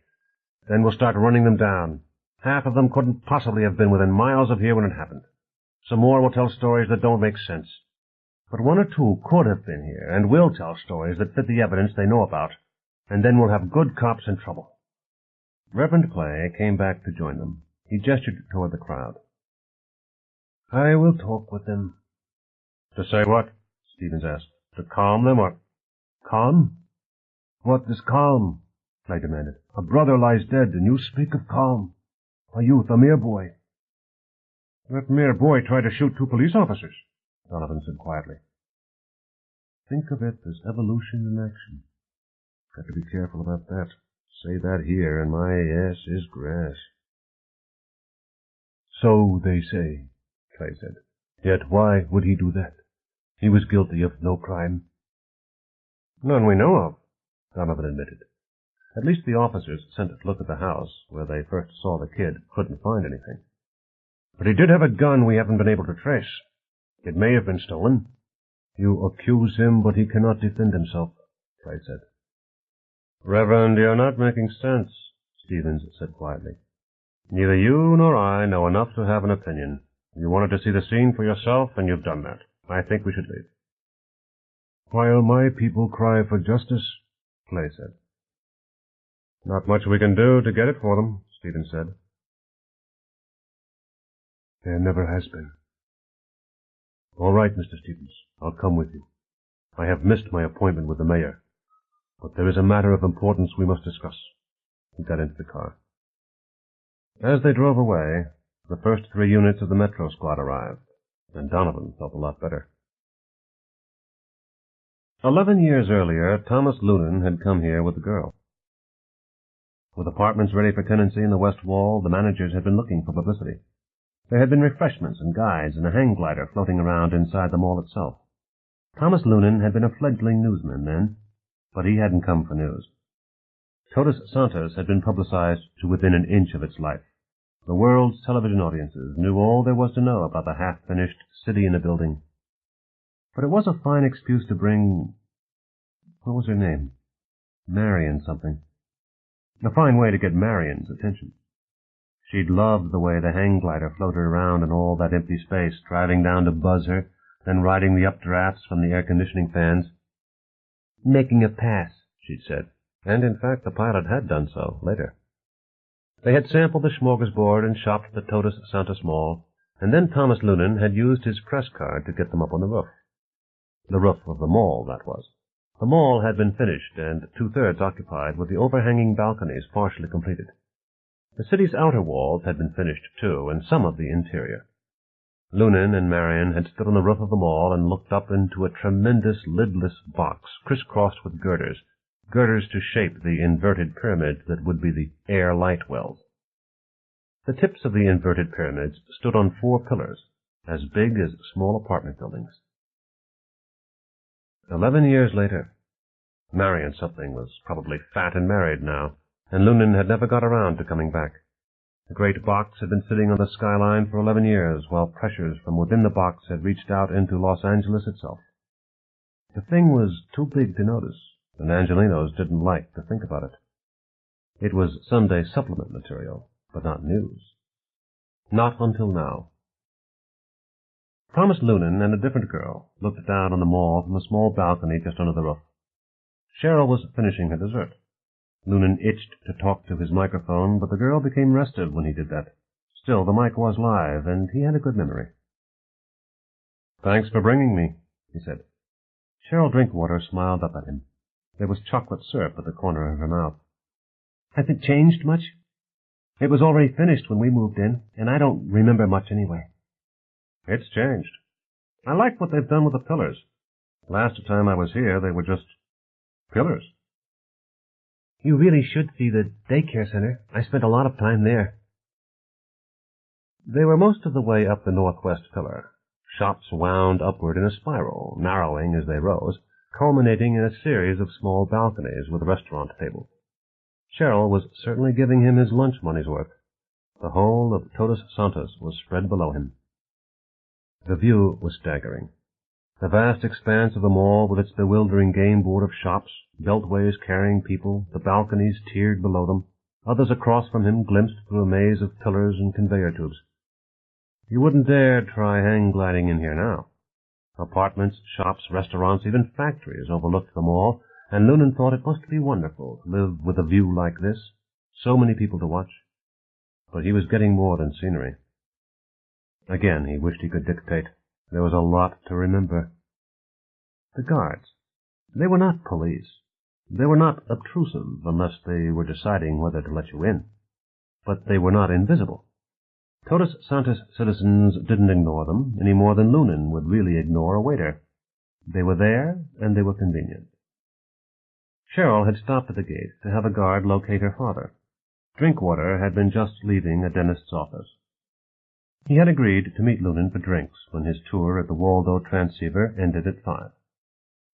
Then we'll start running them down. Half of them couldn't possibly have been within miles of here when it happened. Some more will tell stories that don't make sense. But 1 or 2 could have been here, and will tell stories that fit the evidence they know about, and then we'll have good cops in trouble." Reverend Clay came back to join them. He gestured toward the crowd. "I will talk with them." "To say what?" Stevens asked. "To calm them, or—" "Calm? What is calm?" Clay demanded. A brother lies dead, and you speak of calm. A youth, a mere boy. That mere boy tried to shoot 2 police officers, Donovan said quietly. Think of it as evolution in action. Got to be careful about that. Say that here, and my ass is grass. So they say, Clay said. Yet why would he do that? He was guilty of no crime. None we know of, Donovan admitted. At least the officers sent to look at the house where they first saw the kid couldn't find anything. But he did have a gun we haven't been able to trace. It may have been stolen. You accuse him, but he cannot defend himself, Clay said. Reverend, you're not making sense, Stevens said quietly. Neither you nor I know enough to have an opinion. You wanted to see the scene for yourself, and you've done that. I think we should leave. While my people cry for justice, Clay said. Not much we can do to get it for them, Stevens said. There never has been. All right, Mr. Stevens, I'll come with you. I have missed my appointment with the mayor, but there is a matter of importance we must discuss. He got into the car. As they drove away, the first 3 units of the Metro Squad arrived, and Donovan felt a lot better. 11 years earlier, Thomas Lunan had come here with a girl. With apartments ready for tenancy in the West Wall, the managers had been looking for publicity. There had been refreshments and guides and a hang glider floating around inside the mall itself. Thomas Lunan had been a fledgling newsman then, but he hadn't come for news. Todos Santos had been publicized to within an inch of its life. The world's television audiences knew all there was to know about the half-finished city in a building. But it was a fine excuse to bring... what was her name? Marion something. A fine way to get Marion's attention. She'd loved the way the hang glider floated around in all that empty space, driving down to buzz her, then riding the updrafts from the air-conditioning fans. Making a pass, she'd said, and in fact the pilot had done so later. They had sampled the smorgasbord and shopped at the Todos Santos Mall, and then Thomas Lunan had used his press card to get them up on the roof. The roof of the mall, that was. The mall had been finished and 2/3 occupied, with the overhanging balconies partially completed. The city's outer walls had been finished, too, and some of the interior. Lunan and Marion had stood on the roof of the mall and looked up into a tremendous lidless box, crisscrossed with girders to shape the inverted pyramids that would be the air light wells. The tips of the inverted pyramids stood on 4 pillars, as big as small apartment buildings. 11 years later, Marion something was probably fat and married now, and Lunan had never got around to coming back. The great box had been sitting on the skyline for 11 years, while pressures from within the box had reached out into Los Angeles itself. The thing was too big to notice, and Angelinos didn't like to think about it. It was Sunday supplement material, but not news. Not until now. Thomas Lunan and a different girl looked down on the mall from a small balcony just under the roof. Cheryl was finishing her dessert. Lunan itched to talk to his microphone, but the girl became restive when he did that. Still, the mic was live, and he had a good memory. Thanks for bringing me, he said. Cheryl Drinkwater smiled up at him. There was chocolate syrup at the corner of her mouth. Has it changed much? It was already finished when we moved in, and I don't remember much anyway. It's changed. I like what they've done with the pillars. Last time I was here, they were just pillars. You really should see the daycare center. I spent a lot of time there. They were most of the way up the northwest pillar. Shops wound upward in a spiral, narrowing as they rose, culminating in a series of small balconies with restaurant tables. Cheryl was certainly giving him his lunch money's worth. The whole of Todos Santos was spread below him. The view was staggering. The vast expanse of the mall with its bewildering game board of shops, beltways carrying people, the balconies tiered below them, others across from him glimpsed through a maze of pillars and conveyor tubes. You wouldn't dare try hang gliding in here now. Apartments, shops, restaurants, even factories overlooked the mall, and Lunan thought it must be wonderful to live with a view like this, so many people to watch. But he was getting more than scenery. Again, he wished he could dictate. There was a lot to remember. The guards. They were not police. They were not obtrusive unless they were deciding whether to let you in, but they were not invisible. Todos Santos citizens didn't ignore them any more than Lunan would really ignore a waiter. They were there, and they were convenient. Cheryl had stopped at the gate to have a guard locate her father. Drinkwater had been just leaving a dentist's office. He had agreed to meet Lunan for drinks when his tour at the Waldo transceiver ended at 5.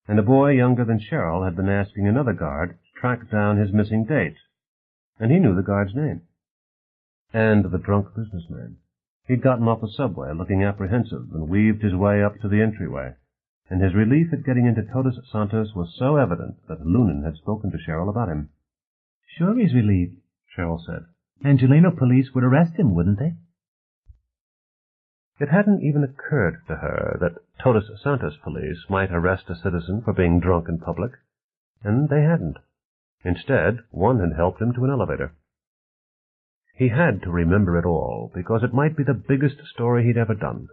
And a boy younger than Cheryl had been asking another guard to track down his missing date, and he knew the guard's name. And the drunk businessman. He'd gotten off the subway looking apprehensive and weaved his way up to the entryway, and his relief at getting into Todos Santos was so evident that Lunan had spoken to Cheryl about him. "Sure he's relieved," Cheryl said. "Angelino police would arrest him, wouldn't they?" It hadn't even occurred to her that Todos Santos police might arrest a citizen for being drunk in public, and they hadn't. Instead, one had helped him to an elevator. He had to remember it all, because it might be the biggest story he'd ever done.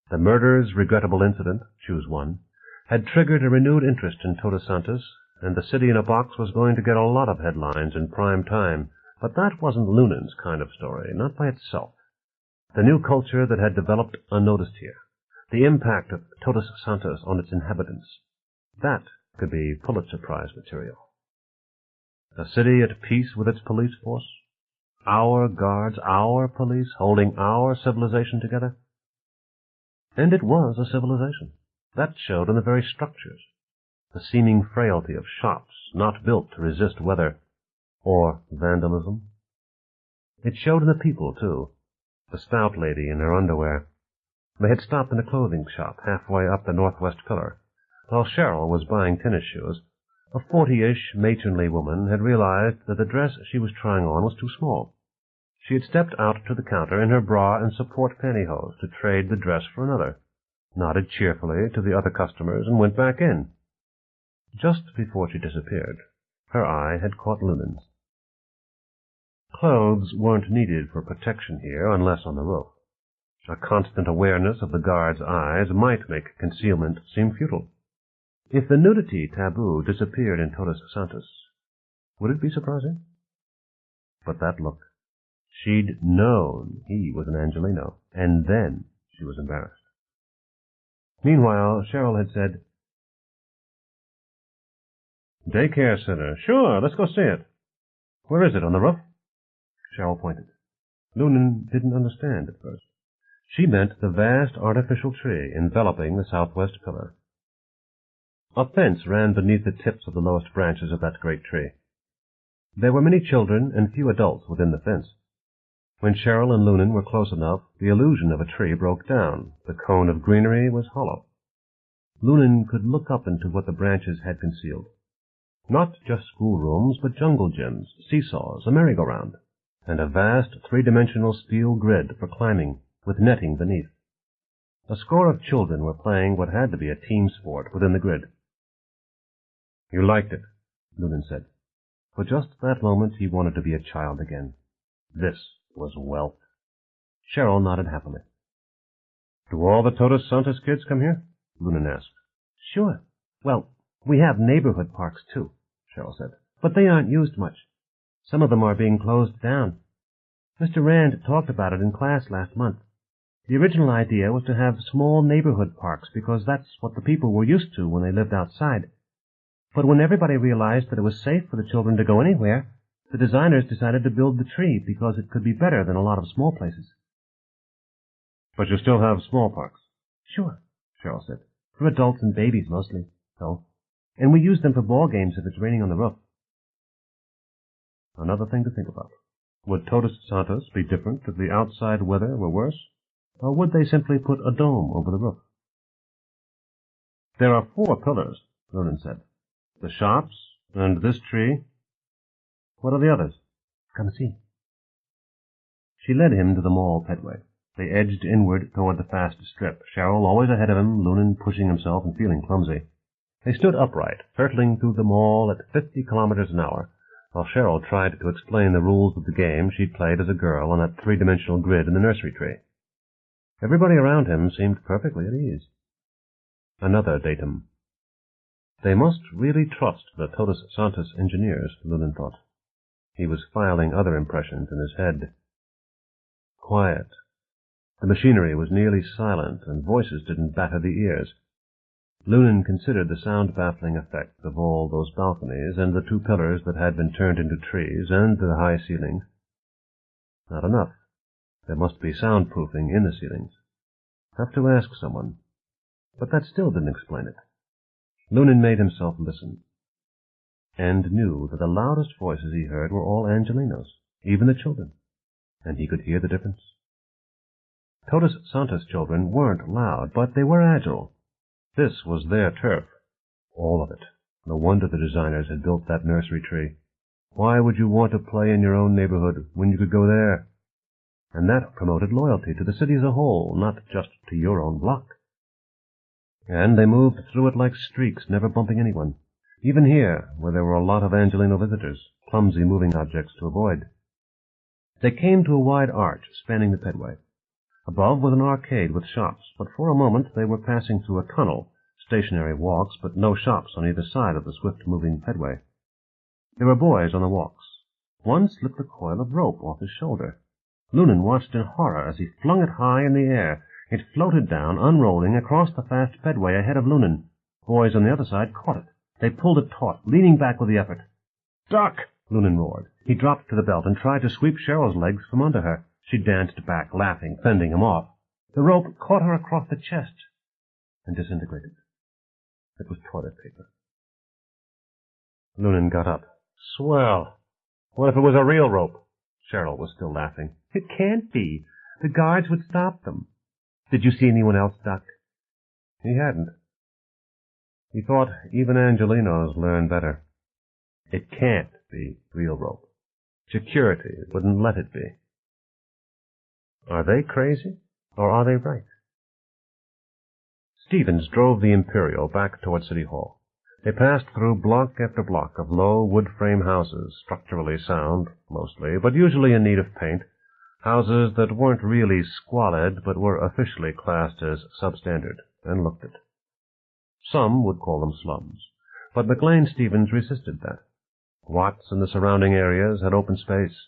The murder's regrettable incident, choose one, had triggered a renewed interest in Todos Santos, and the city in a box was going to get a lot of headlines in prime time, but that wasn't Lunan's kind of story, not by itself. The new culture that had developed unnoticed here, the impact of Todos Santos on its inhabitants, that could be Pulitzer Prize material. A city at peace with its police force, our guards, our police, holding our civilization together. And it was a civilization. That showed in the very structures, the seeming frailty of shops not built to resist weather or vandalism. It showed in the people, too. The stout lady in her underwear. They had stopped in a clothing shop halfway up the northwest pillar. While Cheryl was buying tennis shoes, a 40-ish matronly woman had realized that the dress she was trying on was too small. She had stepped out to the counter in her bra and support pantyhose to trade the dress for another, nodded cheerfully to the other customers, and went back in. Just before she disappeared, her eye had caught Lunan's. Clothes weren't needed for protection here unless on the roof. A constant awareness of the guard's eyes might make concealment seem futile. If the nudity taboo disappeared in Todos Santos, would it be surprising? But that look. She'd known he was an Angelino, and then she was embarrassed. Meanwhile, Cheryl had said, "Daycare center. Sure, let's go see it. Where is it, on the roof?" Cheryl pointed. Lunan didn't understand at first. She meant the vast artificial tree enveloping the southwest pillar. A fence ran beneath the tips of the lowest branches of that great tree. There were many children and few adults within the fence. When Cheryl and Lunan were close enough, the illusion of a tree broke down. The cone of greenery was hollow. Lunan could look up into what the branches had concealed. Not just schoolrooms, but jungle gyms, seesaws, a merry-go-round, and a vast three-dimensional steel grid for climbing, with netting beneath. A score of children were playing what had to be a team sport within the grid. "You liked it," Lunan said. For just that moment he wanted to be a child again. This was wealth. Cheryl nodded happily. "Do all the Todos Santos kids come here?" Lunan asked. "Sure. Well, we have neighborhood parks, too," Cheryl said. "But they aren't used much. Some of them are being closed down. Mr. Rand talked about it in class last month. The original idea was to have small neighborhood parks because that's what the people were used to when they lived outside. But when everybody realized that it was safe for the children to go anywhere, the designers decided to build the tree because it could be better than a lot of small places." "But you still have small parks?" "Sure," Cheryl said. "For adults and babies mostly, though. And we use them for ball games if it's raining on the roof." Another thing to think about. Would Todos Santos be different if the outside weather were worse? Or would they simply put a dome over the roof? "There are 4 pillars," Lunan said. "The shops, and this tree. What are the others?" "Come see." She led him to the mall petway. They edged inward toward the fast strip, Cheryl always ahead of him, Lunan pushing himself and feeling clumsy. They stood upright, hurtling through the mall at 50 kilometers an hour, while Cheryl tried to explain the rules of the game she'd played as a girl on that three-dimensional grid in the nursery tree. Everybody around him seemed perfectly at ease. Another datum. They must really trust the Todos Santos engineers, Lunan thought. He was filing other impressions in his head. Quiet. The machinery was nearly silent, and voices didn't batter the ears. Lunan considered the sound-baffling effect of all those balconies, and the 2 pillars that had been turned into trees, and the high ceilings. Not enough. There must be soundproofing in the ceilings. Have to ask someone. But that still didn't explain it. Lunan made himself listen, and knew that the loudest voices he heard were all Angelinos, even the children, and he could hear the difference. Todos Santos children weren't loud, but they were agile. This was their turf, all of it. No wonder the designers had built that nursery tree. Why would you want to play in your own neighborhood when you could go there? And that promoted loyalty to the city as a whole, not just to your own block. And they moved through it like streaks, never bumping anyone. Even here, where there were a lot of Angelino visitors, clumsy moving objects to avoid. They came to a wide arch spanning the pedway. Above was an arcade with shops, but for a moment they were passing through a tunnel, stationary walks, but no shops on either side of the swift-moving pedway. There were boys on the walks. One slipped a coil of rope off his shoulder. Lunan watched in horror as he flung it high in the air. It floated down, unrolling, across the fast pedway ahead of Lunan. Boys on the other side caught it. They pulled it taut, leaning back with the effort. "Duck!" Lunan roared. He dropped to the belt and tried to sweep Cheryl's legs from under her. She danced back, laughing, fending him off. The rope caught her across the chest and disintegrated. It was toilet paper. Lunan got up. "Swell. What if it was a real rope?" Cheryl was still laughing. "It can't be. The guards would stop them. Did you see anyone else duck?" He hadn't. He thought even Angelinos learn better. It can't be real rope. Security wouldn't let it be. Are they crazy, or are they right? Stevens drove the Imperial back toward City Hall. They passed through block after block of low wood-frame houses, structurally sound, mostly, but usually in need of paint, houses that weren't really squalid, but were officially classed as substandard, and looked it. Some would call them slums, but McLean Stevens resisted that. Watts and the surrounding areas had open space.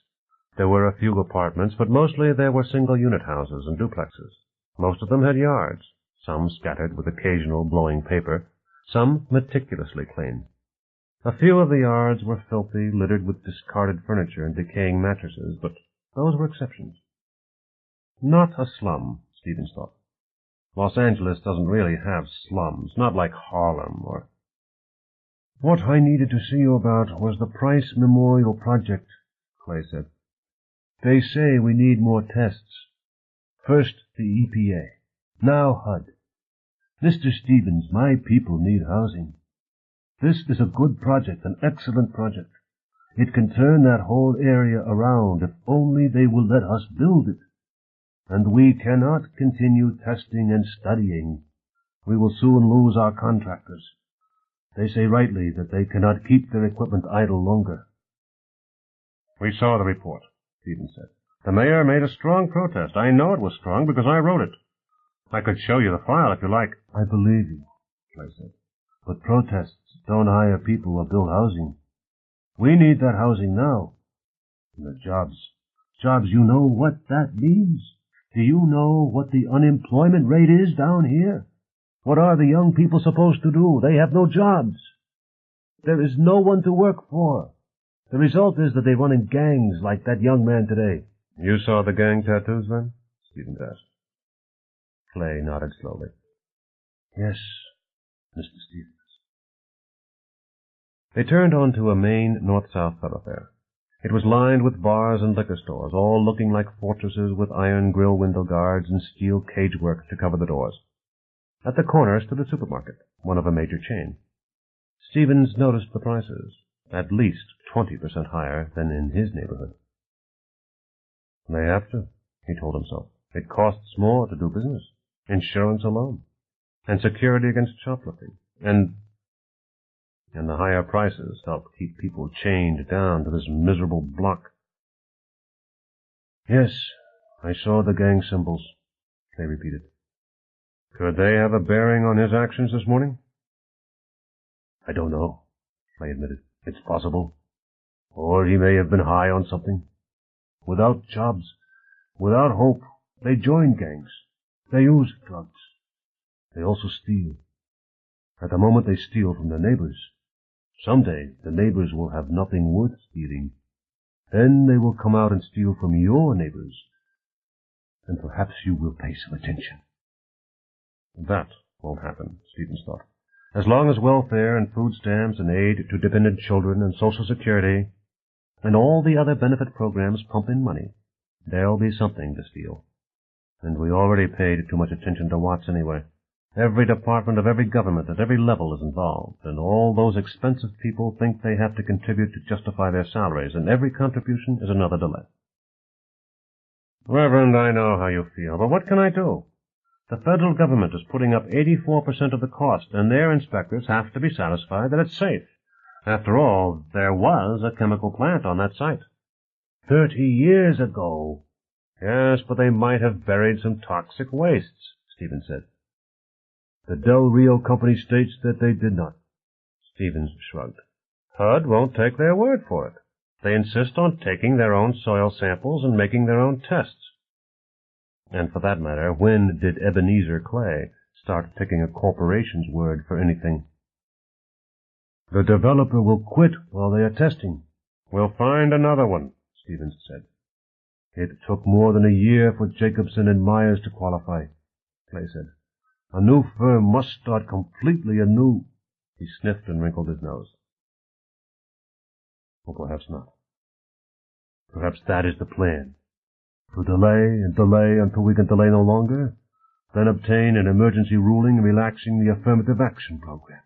There were a few apartments, but mostly there were single-unit houses and duplexes. Most of them had yards, some scattered with occasional blowing paper, some meticulously clean. A few of the yards were filthy, littered with discarded furniture and decaying mattresses, but those were exceptions. Not a slum, Stevens thought. Los Angeles doesn't really have slums, not like Harlem or... "What I needed to see you about was the Price Memorial Project," Clay said. "They say we need more tests. First the EPA, now HUD. Mr. Stevens, my people need housing. This is a good project, an excellent project. It can turn that whole area around if only they will let us build it. And we cannot continue testing and studying. We will soon lose our contractors. They say rightly that they cannot keep their equipment idle longer." "We saw the report," Stevens said. "The mayor made a strong protest. I know it was strong because I wrote it. I could show you the file if you like." "I believe you," Clay said. "But protests don't hire people or build housing. We need that housing now. And the jobs. Jobs, you know what that means? Do you know what the unemployment rate is down here? What are the young people supposed to do? They have no jobs. There is no one to work for. The result is that they run in gangs like that young man today." "You saw the gang tattoos, then?" Stevens asked. Clay nodded slowly. "Yes, Mr. Stevens." They turned onto a main north-south thoroughfare. It was lined with bars and liquor stores, all looking like fortresses with iron grill window guards and steel cagework to cover the doors. At the corner stood a supermarket, one of a major chain. Stevens noticed the prices, at least 20% higher than in his neighborhood. They have to, he told himself. It costs more to do business. Insurance alone. And security against shoplifting. And the higher prices help keep people chained down to this miserable block. "Yes, I saw the gang symbols," they repeated. "Could they have a bearing on his actions this morning?" I don't know, Clay admitted. It's possible. Or he may have been high on something. Without jobs, without hope, they join gangs. They use drugs. They also steal. At the moment they steal from their neighbors. Someday the neighbors will have nothing worth stealing. Then they will come out and steal from your neighbors. And perhaps you will pay some attention. That won't happen, Stevens thought. As long as welfare and food stamps and aid to dependent children and Social Security and all the other benefit programs pump in money, there'll be something to steal. And we already paid too much attention to Watts anyway. Every department of every government at every level is involved, and all those expensive people think they have to contribute to justify their salaries, and every contribution is another delay. Reverend, I know how you feel, but what can I do? The federal government is putting up 84% of the cost, and their inspectors have to be satisfied that it's safe. After all, there was a chemical plant on that site. 30 years ago. Yes, but they might have buried some toxic wastes, Stevens said. The Del Rio Company states that they did not. Stevens shrugged. HUD won't take their word for it. They insist on taking their own soil samples and making their own tests. And for that matter, when did Ebenezer Clay start taking a corporation's word for anything? The developer will quit while they are testing. We'll find another one, Stevens said. It took more than a year for Jacobson and Myers to qualify, Clay said. A new firm must start completely anew. He sniffed and wrinkled his nose. Or perhaps not. Perhaps that is the plan. To delay and delay until we can delay no longer, then obtain an emergency ruling relaxing the affirmative action program.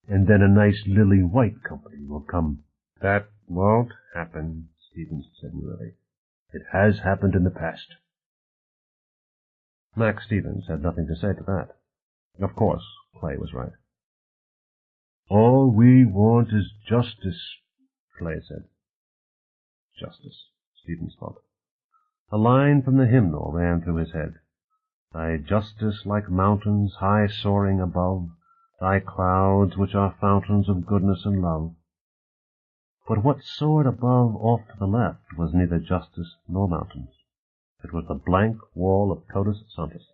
And then a nice lily white company will come. That won't happen, Stevens said wearily. It has happened in the past. Max Stevens had nothing to say to that. Of course, Clay was right. All we want is justice, Clay said. Justice, Stevens thought. A line from the hymnal ran through his head. Thy justice like mountains high soaring above, thy clouds which are fountains of goodness and love. But what soared above off to the left was neither justice nor mountains. It was the blank wall of Todos Santos.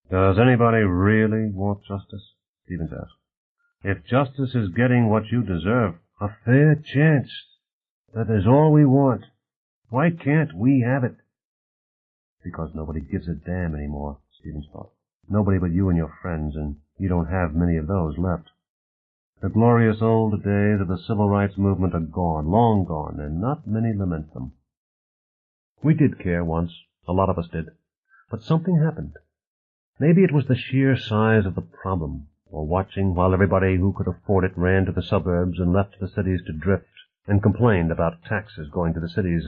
Does anybody really want justice? Stevens asked. If justice is getting what you deserve, a fair chance, that is all we want. Why can't we have it? Because nobody gives a damn anymore, Stevens thought. Nobody but you and your friends, and you don't have many of those left. The glorious old days of the civil rights movement are gone, long gone, and not many lament them. We did care once, a lot of us did, but something happened. Maybe it was the sheer size of the problem, or watching while everybody who could afford it ran to the suburbs and left the cities to drift, and complained about taxes going to the cities,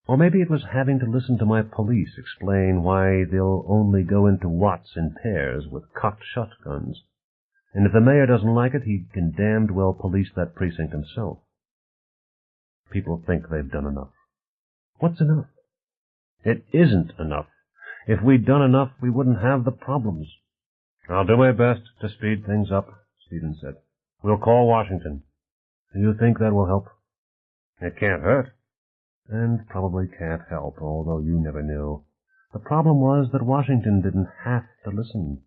or maybe it was having to listen to my police explain why they'll only go into Watts in pairs with cocked shotguns, and if the mayor doesn't like it, he can damned well police that precinct himself. People think they've done enough. What's enough? It isn't enough. If we'd done enough, we wouldn't have the problems. I'll do my best to speed things up, Stevens said. We'll call Washington. Do you think that will help? It can't hurt. And probably can't help, although you never knew. The problem was that Washington didn't have to listen.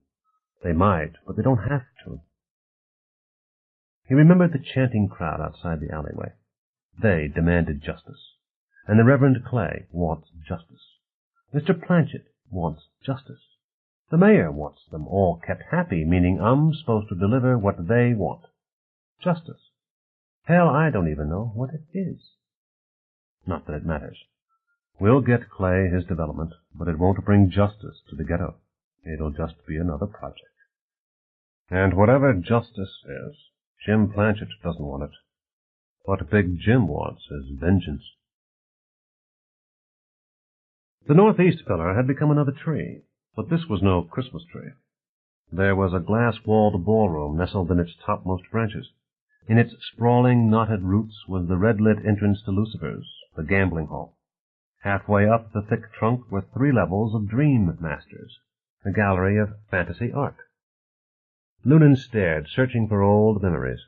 They might, but they don't have to. He remembered the chanting crowd outside the alleyway. They demanded justice. And the Reverend Clay wants justice. Mr. Planchet wants justice. The mayor wants them all kept happy, meaning I'm supposed to deliver what they want. Justice. Hell, I don't even know what it is. Not that it matters. We'll get Clay his development, but it won't bring justice to the ghetto. It'll just be another project. And whatever justice is, Jim Planchet doesn't want it. What Big Jim wants is vengeance. The northeast pillar had become another tree, but this was no Christmas tree. There was a glass-walled ballroom nestled in its topmost branches. In its sprawling, knotted roots was the red-lit entrance to Lucifer's, the gambling hall. Halfway up the thick trunk were 3 levels of Dream Masters, a gallery of fantasy art. Noonan stared, searching for old memories.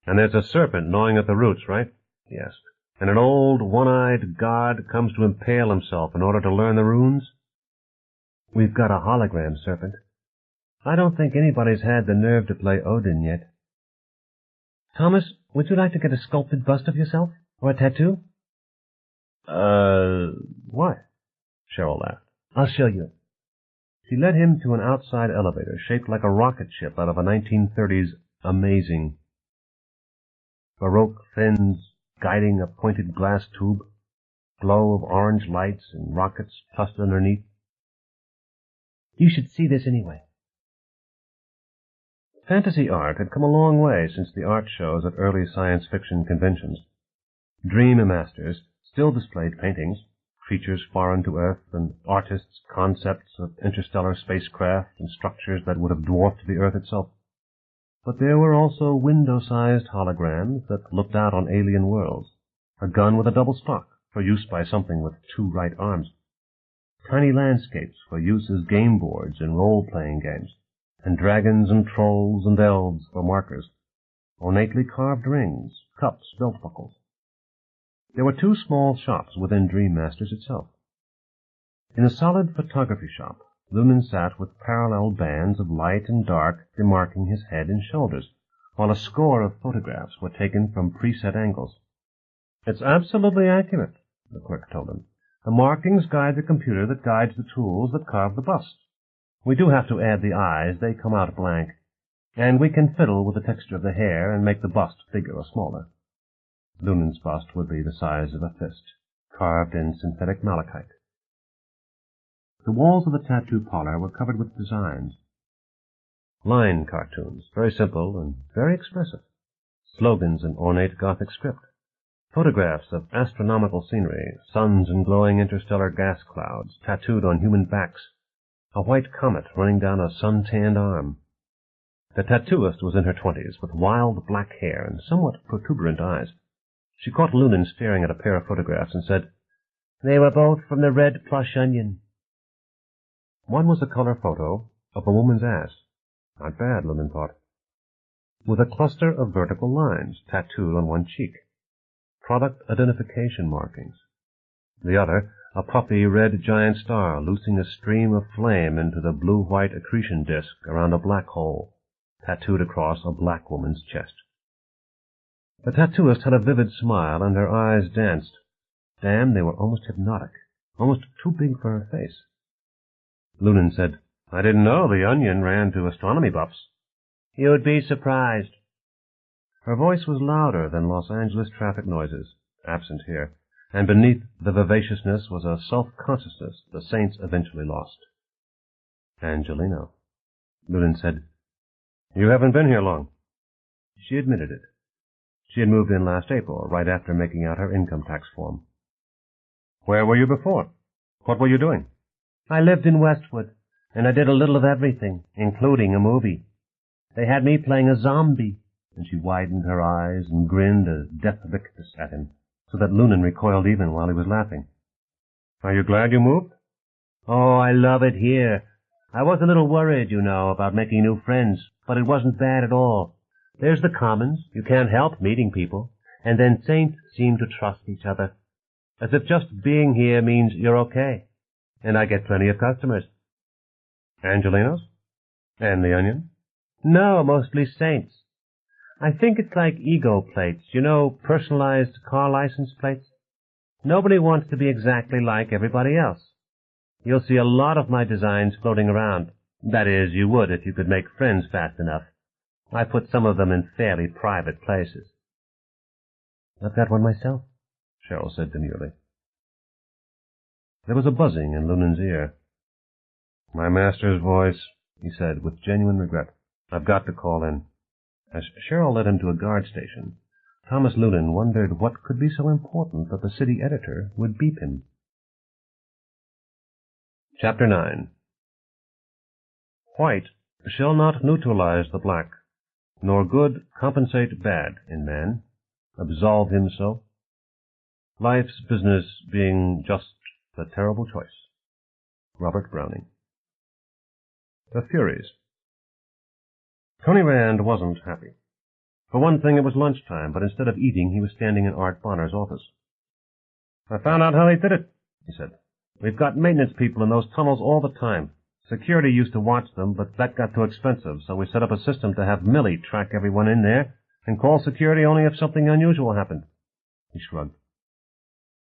"And there's a serpent gnawing at the roots, right?" he asked. "And an old, one-eyed god comes to impale himself in order to learn the runes?" "We've got a hologram serpent. I don't think anybody's had the nerve to play Odin yet." "Thomas, would you like to get a sculpted bust of yourself? Or a tattoo?" Why?" Cheryl laughed. I'll show you. She led him to an outside elevator shaped like a rocket ship out of a 1930s Amazing. Baroque fins guiding a pointed glass tube, glow of orange lights and rockets tussed underneath. You should see this anyway. Fantasy art had come a long way since the art shows at early science fiction conventions. Dream masters still displayed paintings, creatures foreign to Earth, and artists' concepts of interstellar spacecraft and structures that would have dwarfed the Earth itself. But there were also window-sized holograms that looked out on alien worlds, a gun with a double stock for use by something with two right arms, tiny landscapes for use as game boards in role-playing games, and dragons and trolls and elves for markers, ornately carved rings, cups, belt buckles. There were two small shops within Dream Masters itself. In a solid photography shop, Noonan sat with parallel bands of light and dark demarking his head and shoulders, while a score of photographs were taken from preset angles. "It's absolutely accurate," the clerk told him. "The markings guide the computer that guides the tools that carve the bust. We do have to add the eyes, they come out blank, and we can fiddle with the texture of the hair and make the bust bigger or smaller." Noonan's bust would be the size of a fist, carved in synthetic malachite. The walls of the tattoo parlor were covered with designs. Line cartoons, very simple and very expressive. Slogans in ornate Gothic script. Photographs of astronomical scenery, suns and glowing interstellar gas clouds tattooed on human backs. A white comet running down a sun-tanned arm. The tattooist was in her 20s, with wild black hair and somewhat protuberant eyes. She caught Noonan staring at a pair of photographs and said, "They were both from the Red Plush Onion." One was a color photo of a woman's ass. Not bad, Noonan thought. With a cluster of vertical lines tattooed on one cheek. Product identification markings. The other, a puffy red giant star loosing a stream of flame into the blue-white accretion disk around a black hole, tattooed across a black woman's chest. The tattooist had a vivid smile, and her eyes danced. Damn, they were almost hypnotic, almost too big for her face. Noonan said, "I didn't know the Onion ran to astronomy buffs." "You'd be surprised." Her voice was louder than Los Angeles traffic noises, absent here, and beneath the vivaciousness was a self-consciousness the saints eventually lost. "Angelino," Noonan said. "You haven't been here long." She admitted it. She had moved in last April, right after making out her income tax form. "Where were you before? What were you doing?" "I lived in Westwood, and I did a little of everything, including a movie. They had me playing a zombie," and she widened her eyes and grinned a death victus at him, so that Noonan recoiled even while he was laughing. "Are you glad you moved?" "Oh, I love it here. I was a little worried, you know, about making new friends, but it wasn't bad at all. There's the Commons. You can't help meeting people. And then saints seem to trust each other. As if just being here means you're okay. And I get plenty of customers." "Angelinos? And the Onion?" "No, mostly saints. I think it's like ego plates, you know, personalized car license plates. Nobody wants to be exactly like everybody else. You'll see a lot of my designs floating around. That is, you would if you could make friends fast enough. I put some of them in fairly private places." "I've got one myself," Cheryl said demurely. There was a buzzing in Noonan's ear. "My master's voice," he said with genuine regret. "I've got to call in." As Cheryl led him to a guard station, Thomas Noonan wondered what could be so important that the city editor would beep him. Chapter 9. White shall not neutralize the black, nor good compensate bad in man, absolve him so, life's business being just the terrible choice. Robert Browning. The Furies. Tony Rand wasn't happy. For one thing, it was lunchtime, but instead of eating, he was standing in Art Bonner's office. "I found out how they did it," he said. "We've got maintenance people in those tunnels all the time. Security used to watch them, but that got too expensive, so we set up a system to have Millie track everyone in there and call security only if something unusual happened." He shrugged.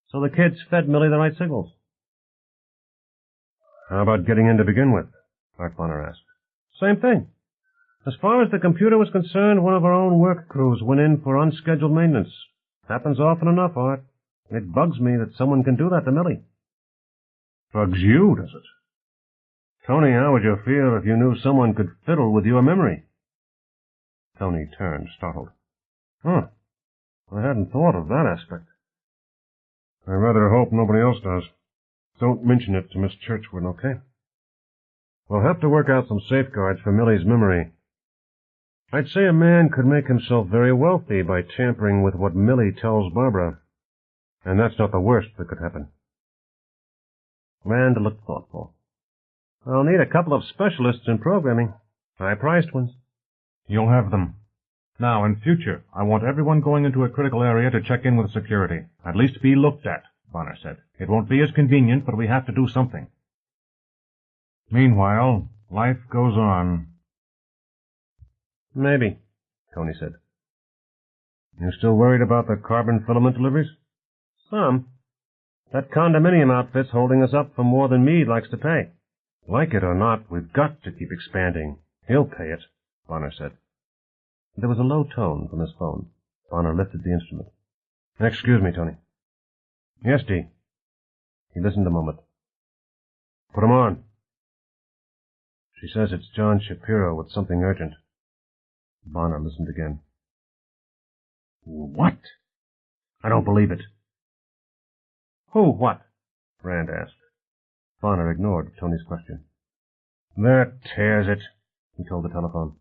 "So the kids fed Millie the right signals." "How about getting in to begin with?" Art Bonner asked. "Same thing. As far as the computer was concerned, one of our own work crews went in for unscheduled maintenance. Happens often enough, Art. It bugs me that someone can do that to Millie." "Bugs you, does it? Tony, how would you feel if you knew someone could fiddle with your memory?" Tony turned, startled. "Huh. I hadn't thought of that aspect." "I rather hope nobody else does. Don't mention it to Miss Churchward, okay? We'll have to work out some safeguards for Millie's memory. I'd say a man could make himself very wealthy by tampering with what Millie tells Barbara. And that's not the worst that could happen." Rand looked thoughtful. "I'll need a couple of specialists in programming. High-priced ones." You'll have them. Now, in future, I want everyone going into a critical area to check in with security. At least be looked at, Bonner said. It won't be as convenient, but we have to do something. Meanwhile, life goes on. "Maybe," Tony said. "You still worried about the carbon filament deliveries?" "Some. That condominium outfit's holding us up for more than Meade likes to pay." "Like it or not, we've got to keep expanding. He'll pay it," Bonner said. There was a low tone from his phone. Bonner lifted the instrument. "Excuse me, Tony." "Yes, Dee." He listened a moment. "Put him on." "She says it's John Shapiro with something urgent." Bonner listened again. "What? I don't believe it." "Who what?" Rand asked. Bonner ignored Tony's question. "That tears it," he told the telephone.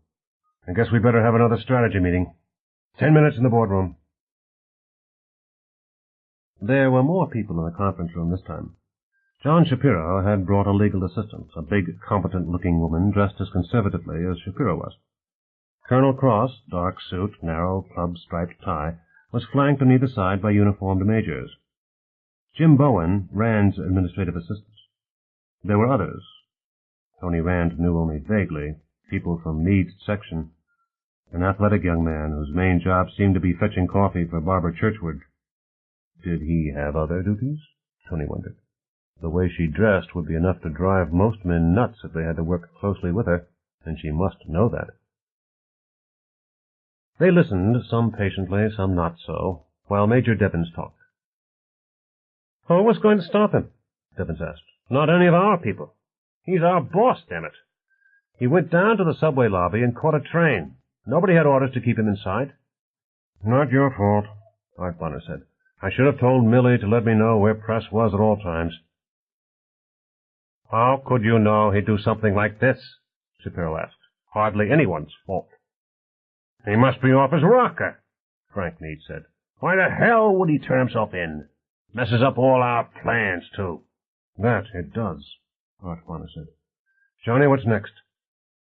"I guess we better have another strategy meeting. 10 minutes in the boardroom." There were more people in the conference room this time. John Shapiro had brought a legal assistant, a big, competent-looking woman dressed as conservatively as Shapiro was. Colonel Cross, dark suit, narrow club-striped tie, was flanked on either side by uniformed majors. Jim Bowen, Rand's administrative assistant. There were others. Tony Rand knew only vaguely, people from Meade's section. An athletic young man whose main job seemed to be fetching coffee for Barbara Churchward. Did he have other duties? Tony wondered. The way she dressed would be enough to drive most men nuts if they had to work closely with her, and she must know that. They listened, some patiently, some not so, while Major Devens talked. "Who was going to stop him?" Devens asked. "Not any of our people. He's our boss, damn it. He went down to the subway lobby and caught a train. Nobody had orders to keep him inside." "Not your fault," Art Bonner said. "I should have told Millie to let me know where press was at all times." "How could you know he'd do something like this?" Shapiro asked. "Hardly anyone's fault." "He must be off his rocker," Frank Meade said. "Why the hell would he turn himself in? Messes up all our plans, too." "That it does," Art Bonner said. "Johnny, what's next?"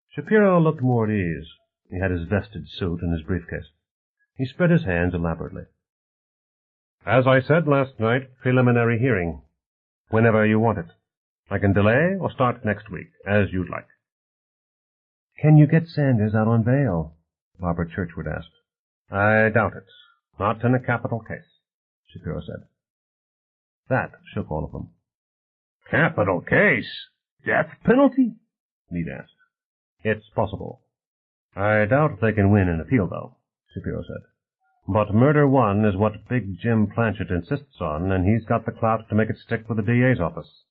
Shapiro looked more at ease. He had his vested suit and his briefcase. He spread his hands elaborately. "As I said last night, preliminary hearing. Whenever you want it. I can delay or start next week, as you'd like." "Can you get Sanders out on bail?" Barbara Churchward asked. "I doubt it. Not in a capital case," Shapiro said. That shook all of them. "Capital case? Death penalty?" Meade asked. "It's possible. I doubt they can win an appeal, though," Shapiro said. "But murder one is what Big Jim Planchet insists on, and he's got the clout to make it stick with the DA's office.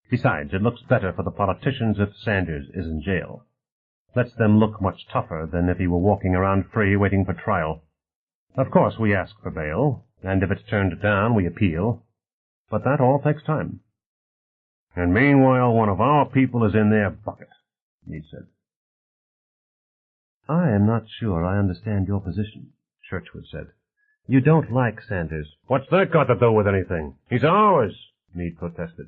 Besides, it looks better for the politicians if Sanders is in jail. Lets them look much tougher than if he were walking around free waiting for trial. Of course, we ask for bail, and if it's turned down, we appeal. But that all takes time." "And meanwhile, one of our people is in their bucket," Meade said. "I am not sure I understand your position," Churchward said. "You don't like Sanders." "What's that got to do with anything? He's ours," Meade protested.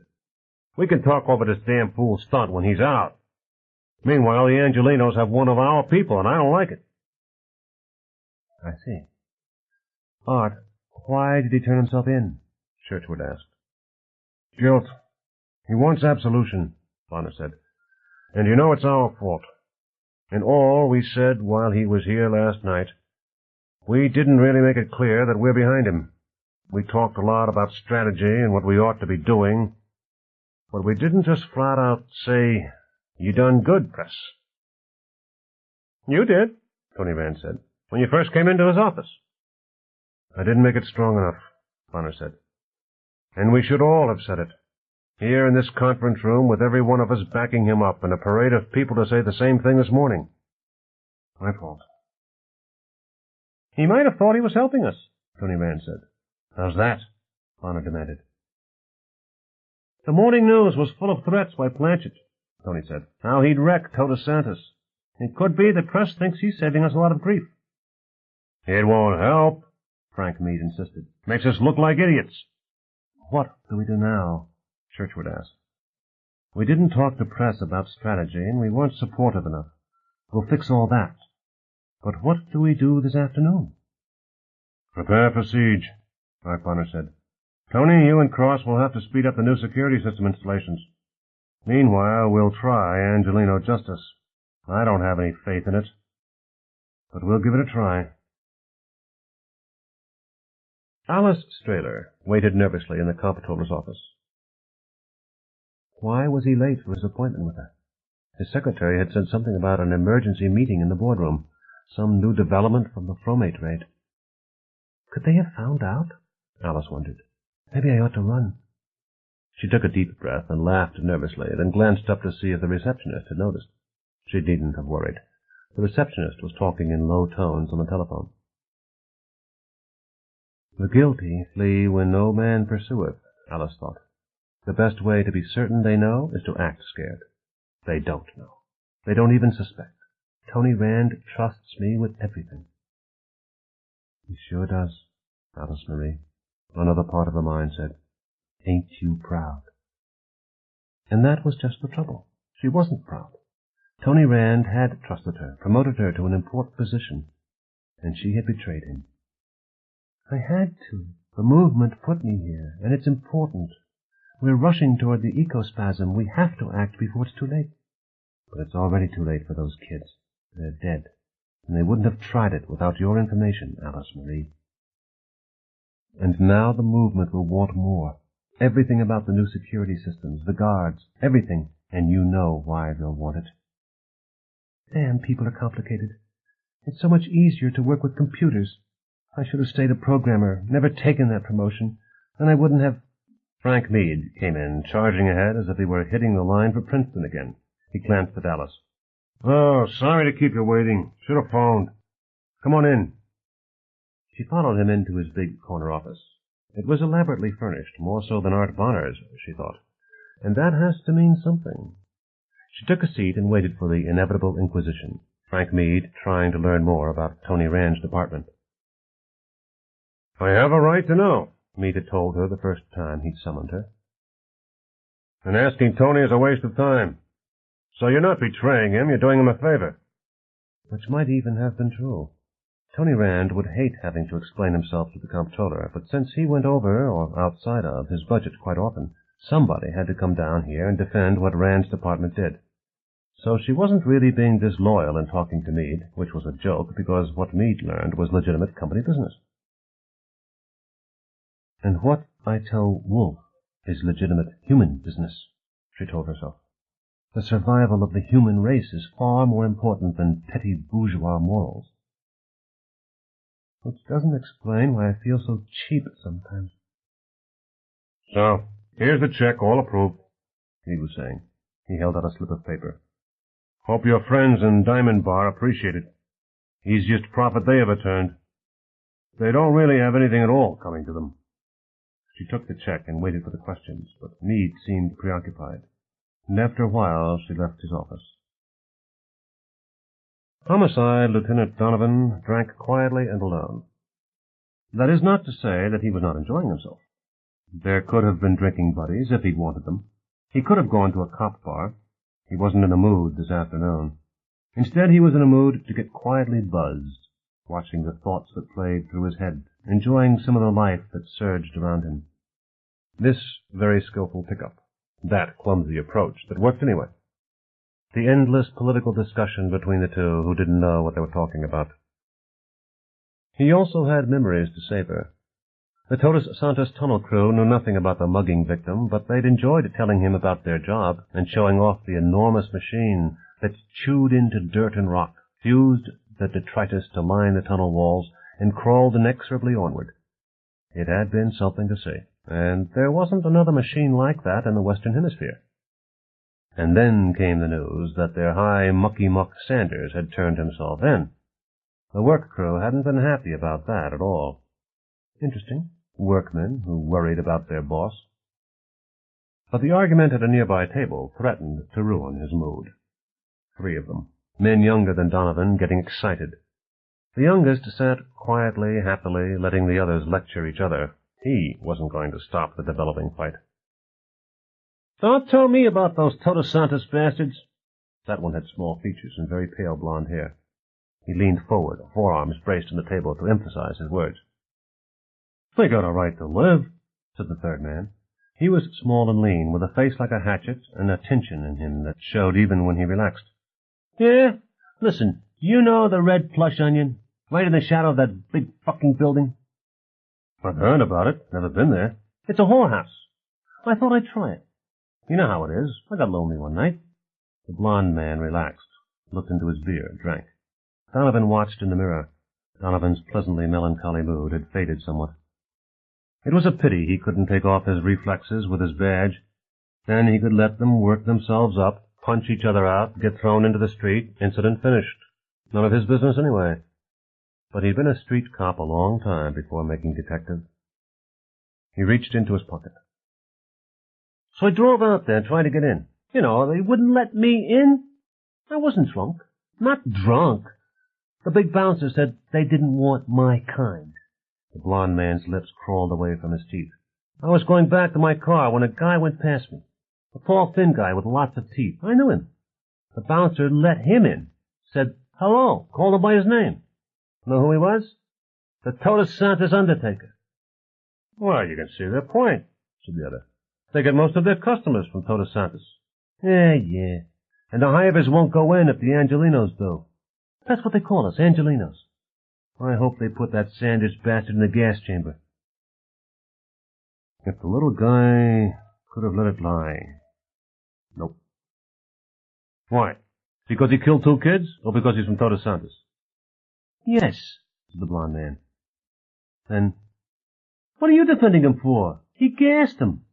"We can talk over this damn fool stunt when he's out." Meanwhile, the Angelinos have one of our people, and I don't like it. I see. Art, why did he turn himself in? Churchward asked. Guilt. He wants absolution, Bonner said. And you know it's our fault. In all we said while he was here last night, we didn't really make it clear that we're behind him. We talked a lot about strategy and what we ought to be doing, but we didn't just flat out say, "You done good, Press." You did, Tony Rand said, when you first came into his office. I didn't make it strong enough, Bonner said. And we should all have said it. Here in this conference room with every one of us backing him up and a parade of people to say the same thing this morning. My fault. He might have thought he was helping us, Tony Rand said. How's that? Bonner demanded. The morning news was full of threats by Planchet, Tony said. How he'd wreck Todos Santos. It could be the press thinks he's saving us a lot of grief. It won't help, Frank Meade insisted. Makes us look like idiots. What do we do now? Churchward asked. We didn't talk to press about strategy, and we weren't supportive enough. We'll fix all that. But what do we do this afternoon? Prepare for siege, Mark Bonner said. Tony, you and Cross will have to speed up the new security system installations. Meanwhile, we'll try Angelino justice. I don't have any faith in it, but we'll give it a try. Alice Strahler waited nervously in the comptroller's office. Why was he late for his appointment with her? His secretary had said something about an emergency meeting in the boardroom, some new development from the Fromate raid. Could they have found out? Alice wondered. Maybe I ought to run. She took a deep breath and laughed nervously, then glanced up to see if the receptionist had noticed. She needn't have worried. The receptionist was talking in low tones on the telephone. The guilty flee when no man pursueth, Alice thought. The best way to be certain they know is to act scared. They don't know. They don't even suspect. Tony Rand trusts me with everything. He sure does, Alice Marie. Another part of her mind said, Ain't you proud? And that was just the trouble. She wasn't proud. Tony Rand had trusted her, promoted her to an important position, and she had betrayed him. I had to. The movement put me here, and it's important. We're rushing toward the ecospasm. We have to act before it's too late. But it's already too late for those kids. They're dead. And they wouldn't have tried it without your information, Alice Marie. And now the movement will want more. Everything about the new security systems, the guards, everything. And you know why they'll want it. Damn, people are complicated. It's so much easier to work with computers. I should have stayed a programmer, never taken that promotion. Then I wouldn't have... Frank Meade came in, charging ahead as if he were hitting the line for Princeton again. He glanced at Alice. Oh, sorry to keep you waiting. Should have phoned. Come on in. She followed him into his big corner office. It was elaborately furnished, more so than Art Bonner's, she thought. And that has to mean something. She took a seat and waited for the inevitable inquisition, Frank Meade trying to learn more about Tony Rand's department. I have a right to know, Meade had told her the first time he'd summoned her. And asking Tony is a waste of time. So you're not betraying him, you're doing him a favor. Which might even have been true. Tony Rand would hate having to explain himself to the comptroller, but since he went over, or outside of, his budget quite often, somebody had to come down here and defend what Rand's department did. So she wasn't really being disloyal in talking to Meade, which was a joke, because what Meade learned was legitimate company business. And what I tell Wolf is legitimate human business, she told herself. The survival of the human race is far more important than petty bourgeois morals. Which doesn't explain why I feel so cheap sometimes. So, here's the check, all approved, he was saying. He held out a slip of paper. Hope your friends in Diamond Bar appreciate it. Easiest profit they ever turned. They don't really have anything at all coming to them. She took the check and waited for the questions, but Meade seemed preoccupied, and after a while she left his office. Homicide Lieutenant Donovan drank quietly and alone. That is not to say that he was not enjoying himself. There could have been drinking buddies if he'd wanted them. He could have gone to a cop bar. He wasn't in a mood this afternoon. Instead, he was in a mood to get quietly buzzed, watching the thoughts that played through his head, enjoying some of the life that surged around him. This very skillful pickup, that clumsy approach that worked anyway. The endless political discussion between the two who didn't know what they were talking about. He also had memories to savor. The Todos Santos tunnel crew knew nothing about the mugging victim, but they'd enjoyed telling him about their job and showing off the enormous machine that chewed into dirt and rock, fused the detritus to line the tunnel walls, and crawled inexorably onward. It had been something to see, and there wasn't another machine like that in the Western Hemisphere. And then came the news that their high mucky-muck Sanders had turned himself in. The work crew hadn't been happy about that at all. Interesting. Workmen who worried about their boss. But the argument at a nearby table threatened to ruin his mood. 3 of them, men younger than Donovan, getting excited. The youngest sat quietly, happily, letting the others lecture each other. He wasn't going to stop the developing fight. "Don't tell me about those Todos Santos bastards." That one had small features and very pale blonde hair. He leaned forward, forearms braced on the table to emphasize his words. "They got a right to live," said the third man. He was small and lean, with a face like a hatchet and a tension in him that showed even when he relaxed. "Yeah? Listen, you know the Red Plush Onion, right in the shadow of that big fucking building?" "I've heard about it. Never been there." "It's a whorehouse. I thought I'd try it. You know how it is. I got lonely one night." The blond man relaxed, looked into his beer, drank. Donovan watched in the mirror. Donovan's pleasantly melancholy mood had faded somewhat. It was a pity he couldn't take off his reflexes with his badge. Then he could let them work themselves up, punch each other out, get thrown into the street, incident finished. None of his business anyway. But he'd been a street cop a long time before making detective. He reached into his pocket. "So I drove out there and tried to get in. You know, they wouldn't let me in. I wasn't drunk. Not drunk. The big bouncer said they didn't want my kind." The blond man's lips crawled away from his teeth. "I was going back to my car when a guy went past me. A tall, thin guy with lots of teeth. I knew him. The bouncer let him in. Said, 'Hello,' called him by his name. Know who he was? The Todos Santos undertaker." "Well, you can see their point," said the other. "They get most of their customers from Todos Santos." Yeah. And the hivers won't go in if the Angelinos do. That's what they call us, Angelinos. I hope they put that Sanders bastard in the gas chamber. If the little guy could have let it lie. Nope. Why? Because he killed 2 kids, or because he's from Todos Santos? Yes, said the blond man. Then, what are you defending him for? He gassed him.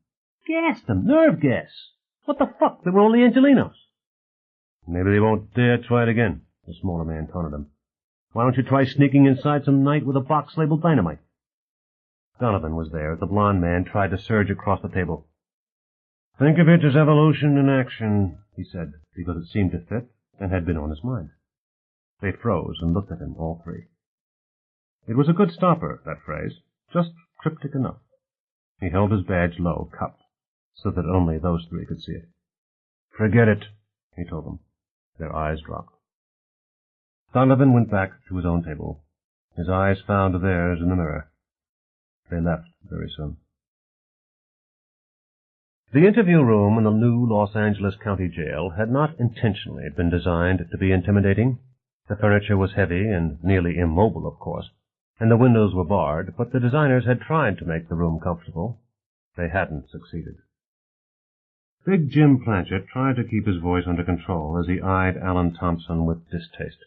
Gassed him. Nerve gas. What the fuck? They were only Angelinos. Maybe they won't dare try it again, the smaller man taunted him. Why don't you try sneaking inside some night with a box labeled dynamite? Donovan was there as the blond man tried to surge across the table. Think of it as evolution in action, he said, because it seemed to fit and had been on his mind. They froze and looked at him, all 3. It was a good stopper, that phrase, just cryptic enough. He held his badge low, cupped, so that only those 3 could see it. Forget it, he told them. Their eyes dropped. Donovan went back to his own table. His eyes found theirs in the mirror. They left very soon. The interview room in the new Los Angeles County Jail had not intentionally been designed to be intimidating. The furniture was heavy and nearly immobile, of course, and the windows were barred, but the designers had tried to make the room comfortable. They hadn't succeeded. Big Jim Planchet tried to keep his voice under control as he eyed Alan Thompson with distaste.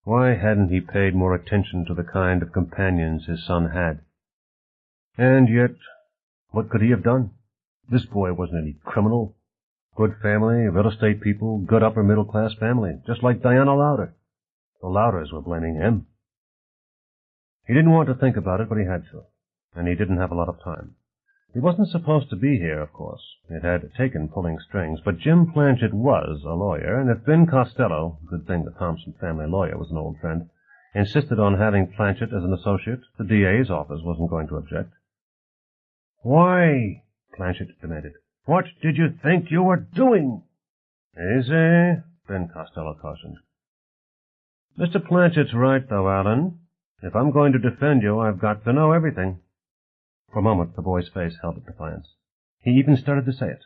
Why hadn't he paid more attention to the kind of companions his son had? And yet, what could he have done? This boy wasn't any criminal. Good family, real estate people, good upper-middle-class family, just like Diana Lowder. The Lowders were blaming him. He didn't want to think about it, but he had to, and he didn't have a lot of time. He wasn't supposed to be here, of course. It had taken pulling strings, but Jim Planchet was a lawyer, and if Ben Costello, good thing the Thompson family lawyer was an old friend, insisted on having Planchet as an associate, the DA's office wasn't going to object. "Why?" Planchet demanded. "What did you think you were doing?" Easy, Ben Costello cautioned. Mr. Planchet's right, though, Alan. If I'm going to defend you, I've got to know everything. For a moment, the boy's face held at defiance. He even started to say it.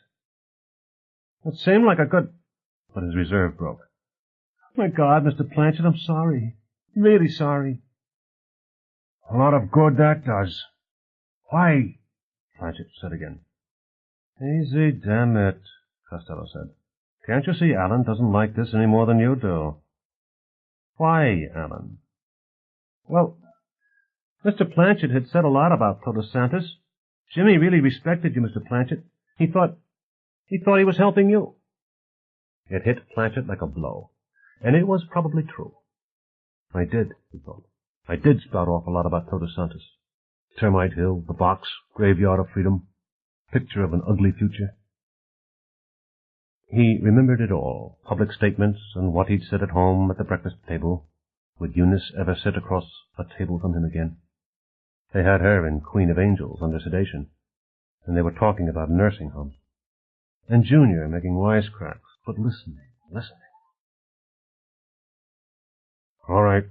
It seemed like a good... But his reserve broke. My God, Mr. Planchet, I'm sorry. Really sorry. A lot of good that does. Why? Planchet said again. Easy, damn it, Costello said. Can't you see Alan doesn't like this any more than you do? Why, Alan? Well, Mr. Planchet had said a lot about Todos Santos. Jimmy really respected you, Mr. Planchet. He thought he was helping you. It hit Planchet like a blow, and it was probably true. I did, he thought. I did spout off a lot about Todos Santos. Termite Hill, the box, graveyard of freedom, picture of an ugly future. He remembered it all, public statements and what he'd said at home at the breakfast table. Would Eunice ever sit across a table from him again? They had her in Queen of Angels under sedation, and they were talking about nursing homes. And Junior making wisecracks, but listening. All right,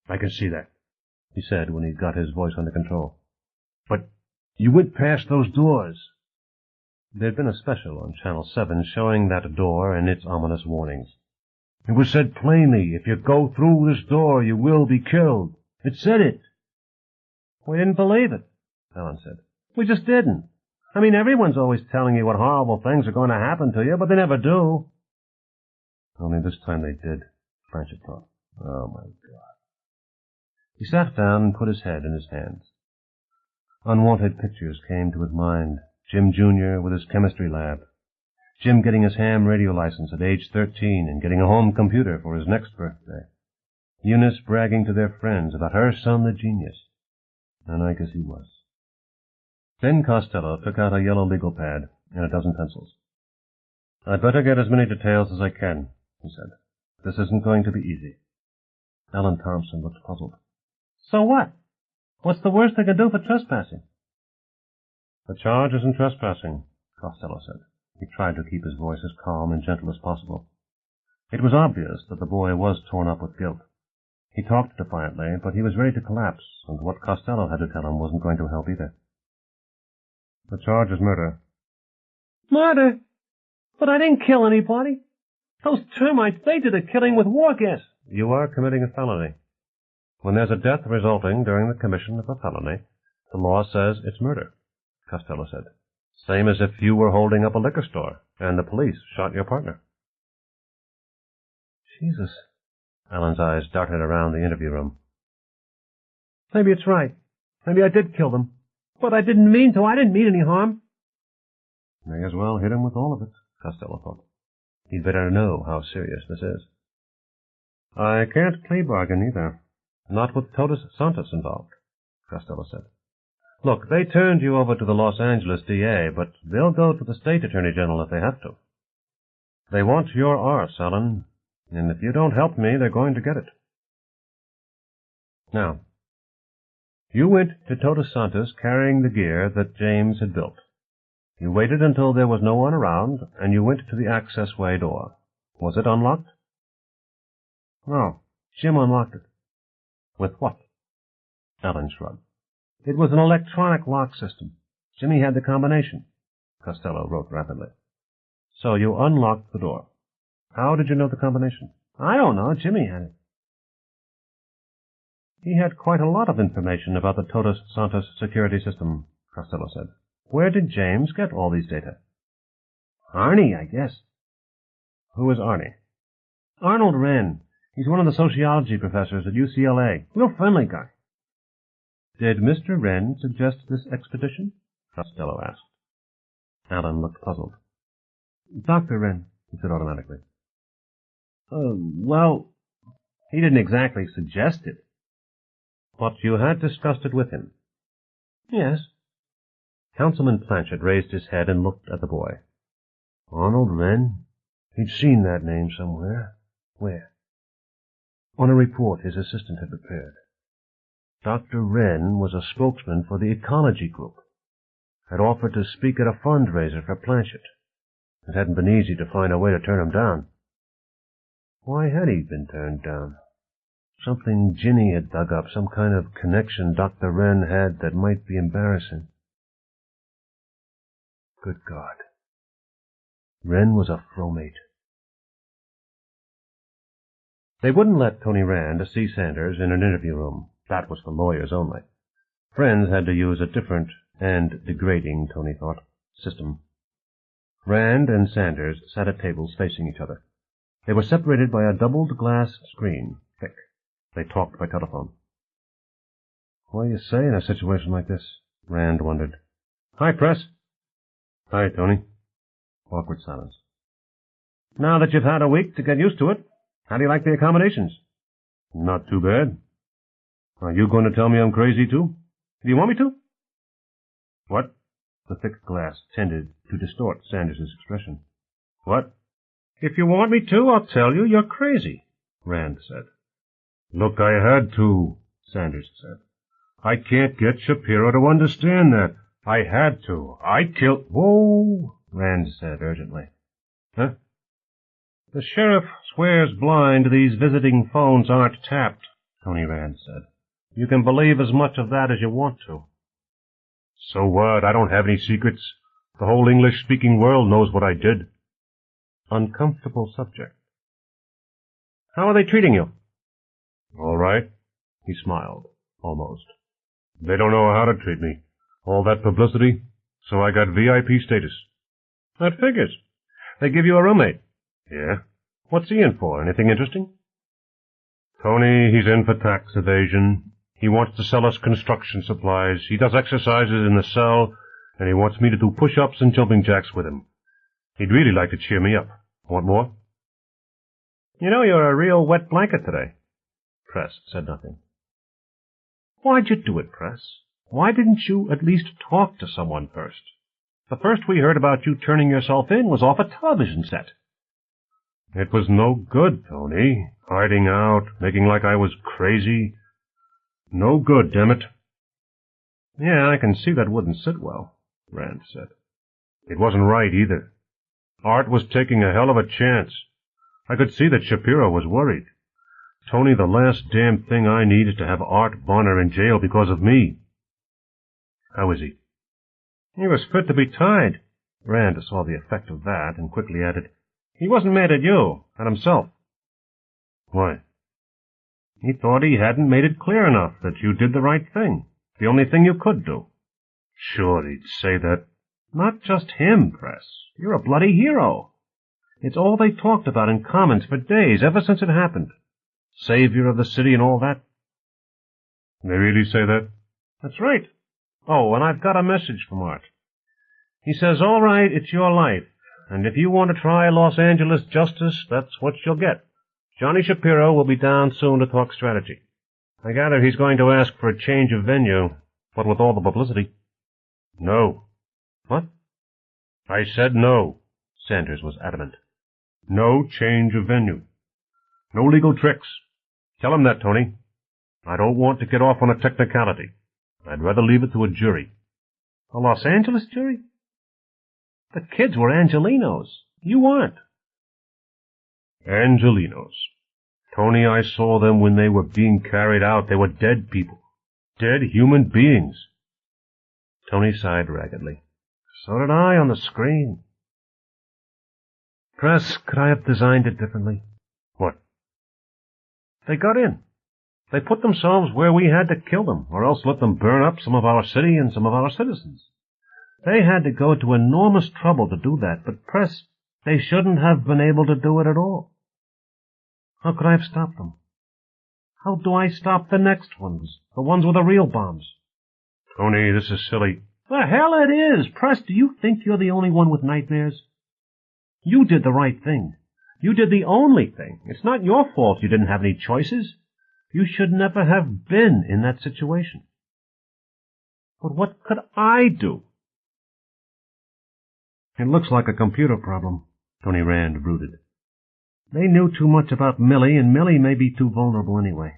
I can see that, he said when he'd got his voice under control. But you went past those doors. There'd been a special on Channel 7 showing that door and its ominous warnings. It was said plainly, if you go through this door, you will be killed. It said it. We didn't believe it, Alan said. We just didn't. I mean, everyone's always telling you what horrible things are going to happen to you, but they never do. Only this time they did, Planchet thought. Oh, my God. He sat down and put his head in his hands. Unwanted pictures came to his mind. Jim Jr. with his chemistry lab. Jim getting his ham radio license at age 13 and getting a home computer for his next birthday. Eunice bragging to their friends about her son, the genius. And I guess he was. Ben Costello took out a yellow legal pad and a dozen pencils. I'd better get as many details as I can, he said. This isn't going to be easy. Alan Thompson looked puzzled. So what? What's the worst they can do for trespassing? The charge isn't trespassing, Costello said. He tried to keep his voice as calm and gentle as possible. It was obvious that the boy was torn up with guilt. He talked defiantly, but he was ready to collapse, and what Costello had to tell him wasn't going to help either. The charge is murder. Murder? But I didn't kill anybody. Those termites, they did the killing with war gas. You are committing a felony. When there's a death resulting during the commission of a felony, the law says it's murder, Costello said. Same as if you were holding up a liquor store and the police shot your partner. Jesus. Alan's eyes darted around the interview room. Maybe it's right. Maybe I did kill them. But I didn't mean to. I didn't mean any harm. May as well hit him with all of it, Costello thought. He'd better know how serious this is. I can't plea bargain either. Not with Todos Santos involved, Costello said. Look, they turned you over to the Los Angeles DA, but they'll go to the State Attorney General if they have to. They want your arse, Alan, and if you don't help me, they're going to get it. Now, you went to Todos Santos carrying the gear that James had built. You waited until there was no one around, and you went to the access-way door. Was it unlocked? No, Jim unlocked it. With what? Alan shrugged. It was an electronic lock system. Jimmy had the combination, Costello wrote rapidly. So you unlocked the door. How did you know the combination? I don't know. Jimmy had it. He had quite a lot of information about the Todos Santos security system, Costello said. Where did James get all these data? Arnie, I guess. Who is Arnie? Arnold Wren. He's one of the sociology professors at UCLA. Real friendly guy. Did Mr. Wren suggest this expedition? Costello asked. Alan looked puzzled. Dr. Wren, he said automatically. Well, he didn't exactly suggest it. But you had discussed it with him? Yes. Councilman Planchet raised his head and looked at the boy. Arnold Wren? He'd seen that name somewhere. Where? On a report his assistant had prepared. Dr. Wren was a spokesman for the Ecology Group, had offered to speak at a fundraiser for Planchet. It hadn't been easy to find a way to turn him down. Why had he been turned down? Something Ginny had dug up, some kind of connection Dr. Wren had that might be embarrassing. Good God. Wren was a fromate. They wouldn't let Tony Rand see Sanders in an interview room. That was for lawyers only. Friends had to use a different and degrading, Tony thought, system. Rand and Sanders sat at tables facing each other. They were separated by a doubled glass screen, thick. They talked by telephone. What do you say in a situation like this? Rand wondered. Hi, Press. Hi, Tony. Awkward silence. Now that you've had a week to get used to it, how do you like the accommodations? Not too bad. Are you going to tell me I'm crazy, too? Do you want me to? What? The thick glass tended to distort Sanders' expression. What? If you want me to, I'll tell you you're crazy, Rand said. Look, I had to, Sanders said. I can't get Shapiro to understand that. I had to. I killed... Whoa, Rand said urgently. Huh? The sheriff swears blind these visiting phones aren't tapped, Tony Rand said. You can believe as much of that as you want to. So what? I don't have any secrets. The whole English-speaking world knows what I did. Uncomfortable subject. How are they treating you? All right. He smiled, almost. They don't know how to treat me. All that publicity, so I got VIP status. That figures. They give you a roommate. Yeah. What's he in for? Anything interesting? Tony, he's in for tax evasion. He wants to sell us construction supplies. He does exercises in the cell, and he wants me to do push-ups and jumping jacks with him. He'd really like to cheer me up. Want more? You know, you're a real wet blanket today. Press said nothing. Why'd you do it, Press? Why didn't you at least talk to someone first? The first we heard about you turning yourself in was off a television set. It was no good, Tony. Hiding out, making like I was crazy. No good, damn it. Yeah, I can see that wouldn't sit well, Rand said. It wasn't right either. Art was taking a hell of a chance. I could see that Shapiro was worried. Tony, the last damn thing I need is to have Art Bonner in jail because of me. How is he? He was fit to be tied. Rand saw the effect of that and quickly added, He wasn't mad at you, at himself. Why? He thought he hadn't made it clear enough that you did the right thing, the only thing you could do. Sure, he'd say that. Not just him, Press. You're a bloody hero. It's all they talked about in comments for days, ever since it happened. Savior of the city and all that. They really say that? That's right. Oh, and I've got a message from Art. He says, all right, it's your life, and if you want to try Los Angeles justice, that's what you'll get. Johnny Shapiro will be down soon to talk strategy. I gather he's going to ask for a change of venue, what with all the publicity. No. What? I said no. Sanders was adamant. No change of venue. No legal tricks. Tell him that, Tony. I don't want to get off on a technicality. I'd rather leave it to a jury. A Los Angeles jury? The kids were Angelinos. You weren't. Angelinos. Tony, I saw them when they were being carried out. They were dead people. Dead human beings. Tony sighed raggedly. So did I on the screen. Press, could I have designed it differently? What? They got in. They put themselves where we had to kill them, or else let them burn up some of our city and some of our citizens. They had to go to enormous trouble to do that, but Press, they shouldn't have been able to do it at all. How could I have stopped them? How do I stop the next ones, the ones with the real bombs? Tony, this is silly. The hell it is! Press, do you think you're the only one with nightmares? You did the right thing. You did the only thing. It's not your fault you didn't have any choices. You should never have been in that situation. But what could I do? It looks like a computer problem, Tony Rand brooded. They knew too much about Millie, and Millie may be too vulnerable anyway.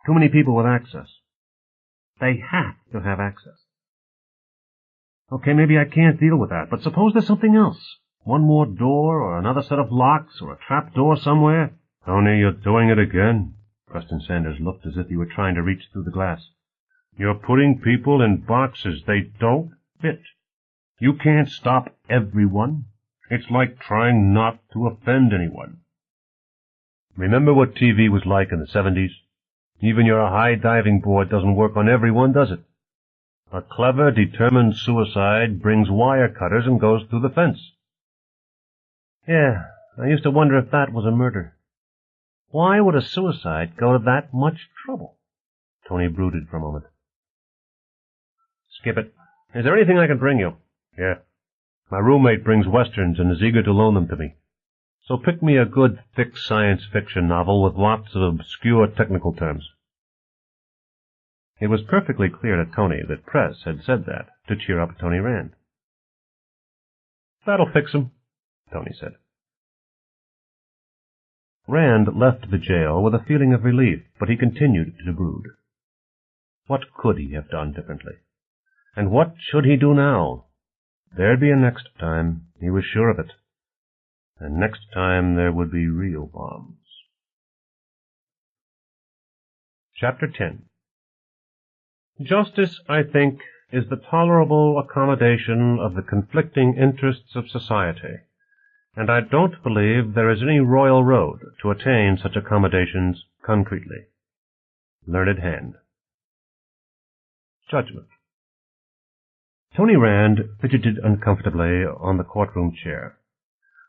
Too many people with access. They have to have access. Okay, maybe I can't deal with that, but suppose there's something else. One more door, or another set of locks, or a trap door somewhere? Tony, you're doing it again. Preston Sanders looked as if he were trying to reach through the glass. You're putting people in boxes. They don't fit. You can't stop everyone. It's like trying not to offend anyone. Remember what TV was like in the 70s? Even your high-diving board doesn't work on everyone, does it? A clever, determined suicide brings wire cutters and goes through the fence. Yeah, I used to wonder if that was a murder. Why would a suicide go to that much trouble? Tony brooded for a moment. Skip it. Is there anything I can bring you? Yeah. My roommate brings westerns and is eager to loan them to me. So pick me a good, thick science fiction novel with lots of obscure technical terms. It was perfectly clear to Tony that Press had said that to cheer up Tony Rand. That'll fix him, Tony said. Rand left the jail with a feeling of relief, but he continued to brood. What could he have done differently? And what should he do now? There'd be a next time, he was sure of it. And next time there would be real bombs. Chapter 10. Justice, I think, is the tolerable accommodation of the conflicting interests of society, and I don't believe there is any royal road to attain such accommodations concretely. Learned Hand. Judgment. Tony Rand fidgeted uncomfortably on the courtroom chair.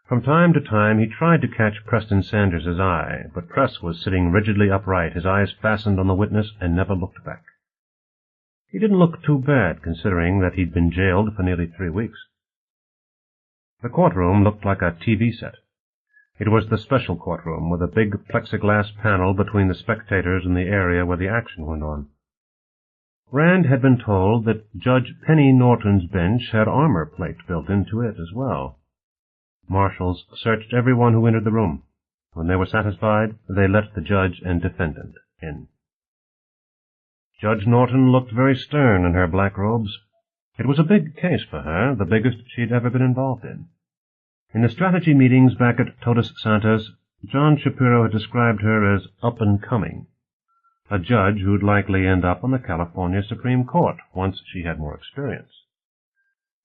From time to time he tried to catch Preston Sanders's eye, but Press was sitting rigidly upright, his eyes fastened on the witness, and never looked back. He didn't look too bad, considering that he'd been jailed for nearly 3 weeks. The courtroom looked like a TV set. It was the special courtroom, with a big plexiglass panel between the spectators and the area where the action went on. Rand had been told that Judge Penny Norton's bench had armor plate built into it as well. Marshals searched everyone who entered the room. When they were satisfied, they let the judge and defendant in. Judge Norton looked very stern in her black robes. It was a big case for her, the biggest she'd ever been involved in. In the strategy meetings back at Todos Santos, John Shapiro had described her as up-and-coming, a judge who'd likely end up on the California Supreme Court once she had more experience.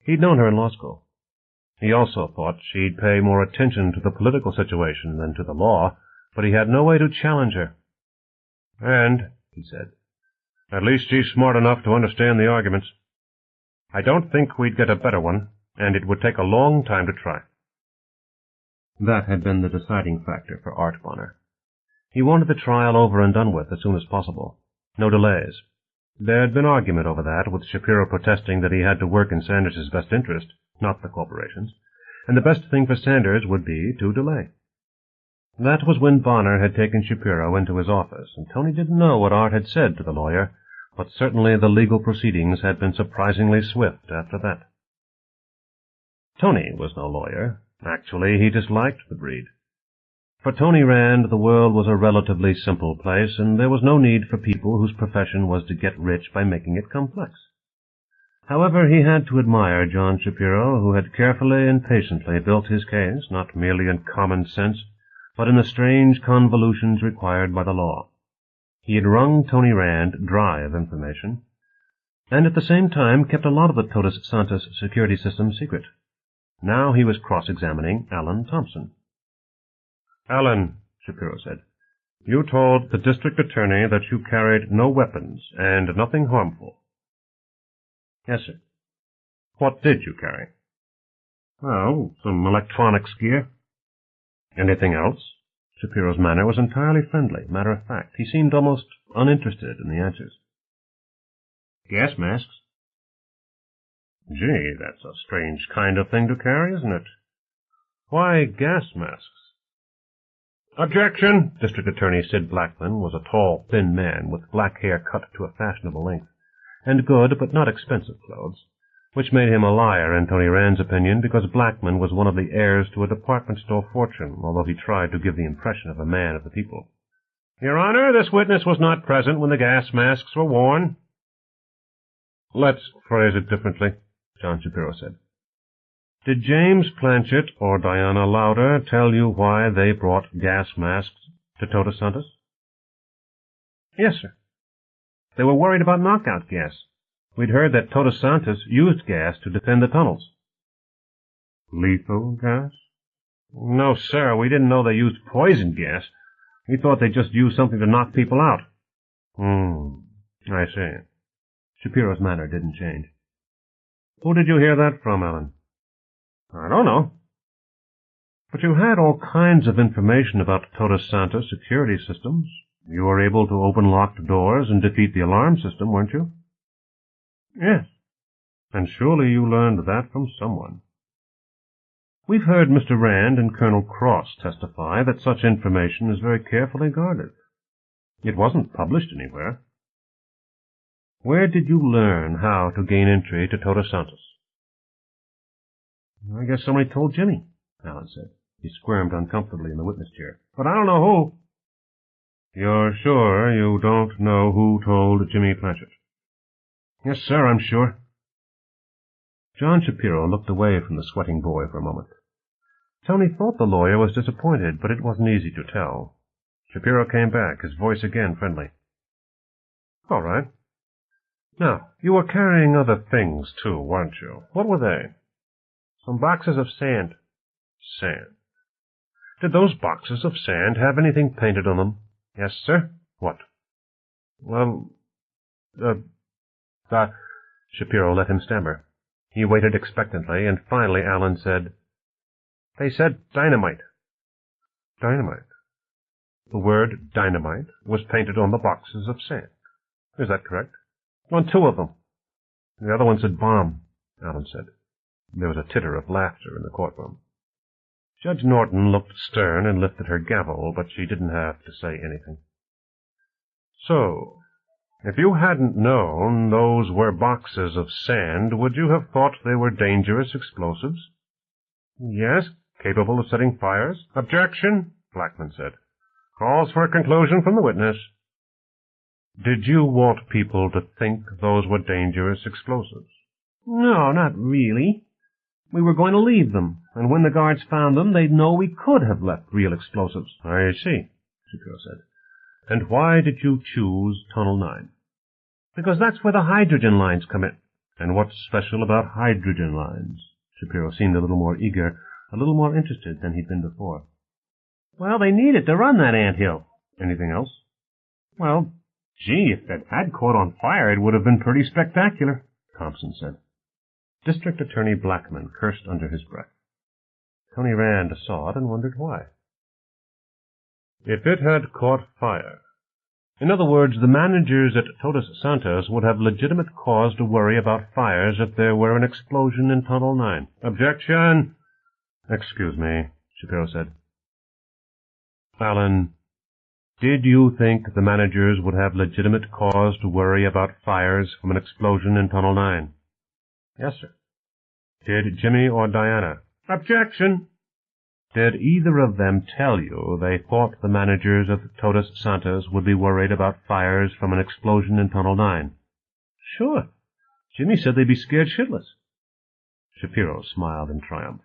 He'd known her in law school. He also thought she'd pay more attention to the political situation than to the law, but he had no way to challenge her. And, he said, at least she's smart enough to understand the arguments. I don't think we'd get a better one, and it would take a long time to try. That had been the deciding factor for Art Bonner. He wanted the trial over and done with as soon as possible. No delays. There had been argument over that, with Shapiro protesting that he had to work in Sanders' best interest, not the corporation's, and the best thing for Sanders would be to delay. That was when Bonner had taken Shapiro into his office, and Tony didn't know what Art had said to the lawyer, but certainly the legal proceedings had been surprisingly swift after that. Tony was no lawyer. Actually, he disliked the breed. For Tony Rand, the world was a relatively simple place, and there was no need for people whose profession was to get rich by making it complex. However, he had to admire John Shapiro, who had carefully and patiently built his case, not merely in common sense, but in the strange convolutions required by the law. He had wrung Tony Rand dry of information, and at the same time kept a lot of the Todos Santos security system secret. Now he was cross-examining Alan Thompson. Alan, Shapiro said, you told the district attorney that you carried no weapons and nothing harmful. Yes, sir. What did you carry? Well, some electronics gear. Anything else? Shapiro's manner was entirely friendly, matter-of-fact. He seemed almost uninterested in the answers. Gas masks. Gee, that's a strange kind of thing to carry, isn't it? Why gas masks? Objection! District Attorney Sid Blackman was a tall, thin man with black hair cut to a fashionable length, and good but not expensive clothes, which made him a liar in Tony Rand's opinion, because Blackman was one of the heirs to a department store fortune, although he tried to give the impression of a man of the people. Your Honor, this witness was not present when the gas masks were worn. Let's phrase it differently, John Shapiro said. Did James Planchet or Diana Lauder tell you why they brought gas masks to Todos Santos? Yes, sir. They were worried about knockout gas. We'd heard that Todos Santos used gas to defend the tunnels. Lethal gas? No, sir. We didn't know they used poison gas. We thought they just used something to knock people out. I see. Shapiro's manner didn't change. Who did you hear that from, Alan? I don't know. But you had all kinds of information about Todos Santos security systems. You were able to open locked doors and defeat the alarm system, weren't you? Yes. And surely you learned that from someone. We've heard Mr. Rand and Colonel Cross testify that such information is very carefully guarded. It wasn't published anywhere. Where did you learn how to gain entry to Todos Santos? I guess somebody told Jimmy, Alan said. He squirmed uncomfortably in the witness chair. But I don't know who. You're sure you don't know who told Jimmy Planchet? Yes, sir, I'm sure. John Shapiro looked away from the sweating boy for a moment. Tony thought the lawyer was disappointed, but it wasn't easy to tell. Shapiro came back, his voice again friendly. All right. Now, you were carrying other things, too, weren't you? What were they? Some boxes of sand. Sand. Did those boxes of sand have anything painted on them? Yes, sir. What? Well, Shapiro let him stammer. He waited expectantly, and finally Alan said, They said dynamite. Dynamite? The word dynamite was painted on the boxes of sand. Is that correct? On 2 of them. The other one said bomb, Alan said. There was a titter of laughter in the courtroom. Judge Norton looked stern and lifted her gavel, but she didn't have to say anything. So, if you hadn't known those were boxes of sand, would you have thought they were dangerous explosives? Yes, capable of setting fires. Objection, Blackman said. Calls for a conclusion from the witness. Did you want people to think those were dangerous explosives? No, not really. We were going to leave them, and when the guards found them, they'd know we could have left real explosives. I see, Shapiro said. And why did you choose Tunnel 9? Because that's where the hydrogen lines come in. And what's special about hydrogen lines? Shapiro seemed a little more eager, a little more interested than he'd been before. Well, they need it to run that anthill. Anything else? Well, gee, if it had caught on fire, it would have been pretty spectacular, Thompson said. District Attorney Blackman cursed under his breath. Tony Rand saw it and wondered why. If it had caught fire. In other words, the managers at Todos Santos would have legitimate cause to worry about fires if there were an explosion in Tunnel 9. Objection! Excuse me, Shapiro said. Alan, did you think the managers would have legitimate cause to worry about fires from an explosion in Tunnel 9? Yes, sir. Did Jimmy or Diana? Objection! Did either of them tell you they thought the managers of Todos Santos would be worried about fires from an explosion in Tunnel 9? Sure. Jimmy said they'd be scared shitless. Shapiro smiled in triumph.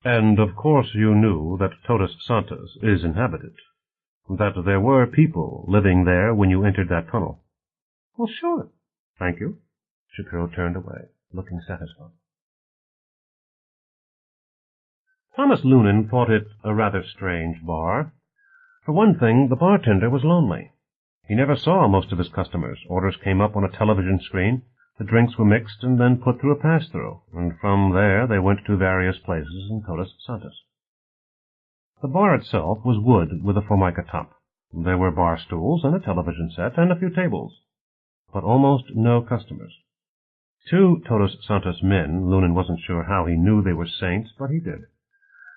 And of course you knew that Todos Santos is inhabited, that there were people living there when you entered that tunnel. Well, sure. Thank you. Shapiro turned away, looking satisfied. Thomas Loonan thought it a rather strange bar. For one thing, the bartender was lonely. He never saw most of his customers. Orders came up on a television screen, the drinks were mixed and then put through a pass-through, and from there they went to various places in Todos Santos. The bar itself was wood with a formica top. There were bar stools and a television set and a few tables, but almost no customers. 2 Todos Santos men, Loonan wasn't sure how he knew they were saints, but he did,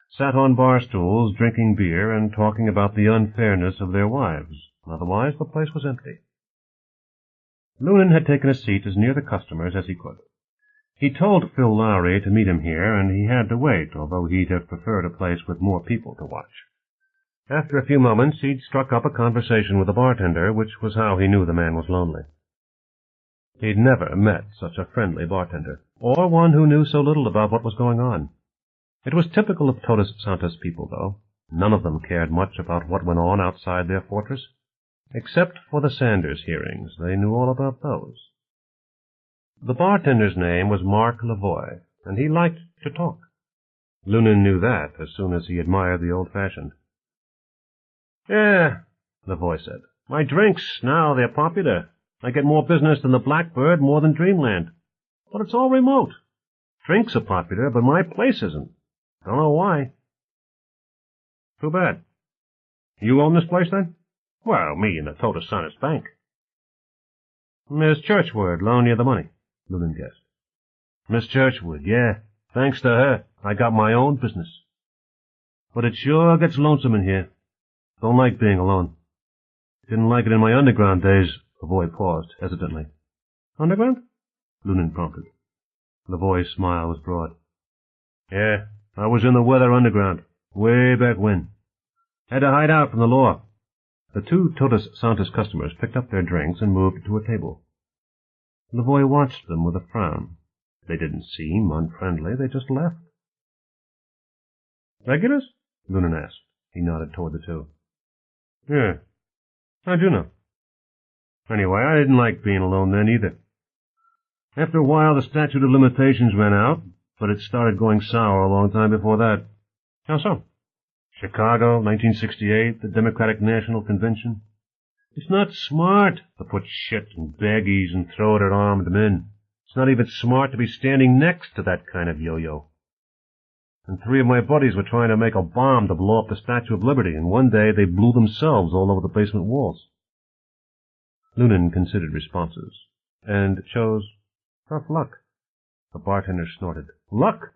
sat on bar stools drinking beer and talking about the unfairness of their wives. Otherwise, the place was empty. Loonan had taken a seat as near the customers as he could. He told Phil Lowry to meet him here, and he had to wait, although he'd have preferred a place with more people to watch. After a few moments, he'd struck up a conversation with the bartender, which was how he knew the man was lonely. He'd never met such a friendly bartender, or one who knew so little about what was going on. It was typical of Todos Santos people, though. None of them cared much about what went on outside their fortress. Except for the Sanders hearings, they knew all about those. The bartender's name was Mark Lavoie, and he liked to talk. Lunan knew that as soon as he admired the old-fashioned. "Yeah," Lavoie said. "My drinks, now they're popular. I get more business than the Blackbird, more than Dreamland. But it's all remote. Drinks are popular, but my place isn't. Don't know why." "Too bad. You own this place, then?" "Well, me and the Todos Santos Bank." "Miss Churchward loaned you the money," Lunan guessed. "Miss Churchward, yeah. Thanks to her, I got my own business. But it sure gets lonesome in here. Don't like being alone. Didn't like it in my underground days." Lavoie paused hesitantly. "Underground?" Lunan prompted. Lavoie's smile was broad. "Yeah, I was in the weather underground, way back when. Had to hide out from the law." The two Todos Santos customers picked up their drinks and moved to a table. Lavoie watched them with a frown. They didn't seem unfriendly, they just left. "Regulars?" Lunan asked. He nodded toward the two. "Yeah, how'd you know?" "Anyway, I didn't like being alone then either. After a while the statute of limitations ran out, but it started going sour a long time before that." "How so?" "Chicago, 1968, the Democratic National Convention. It's not smart to put shit in baggies and throw it at armed men. It's not even smart to be standing next to that kind of yo-yo. And 3 of my buddies were trying to make a bomb to blow up the Statue of Liberty, and one day they blew themselves all over the basement walls." Lunan considered responses, and chose tough luck. The bartender snorted. "Luck?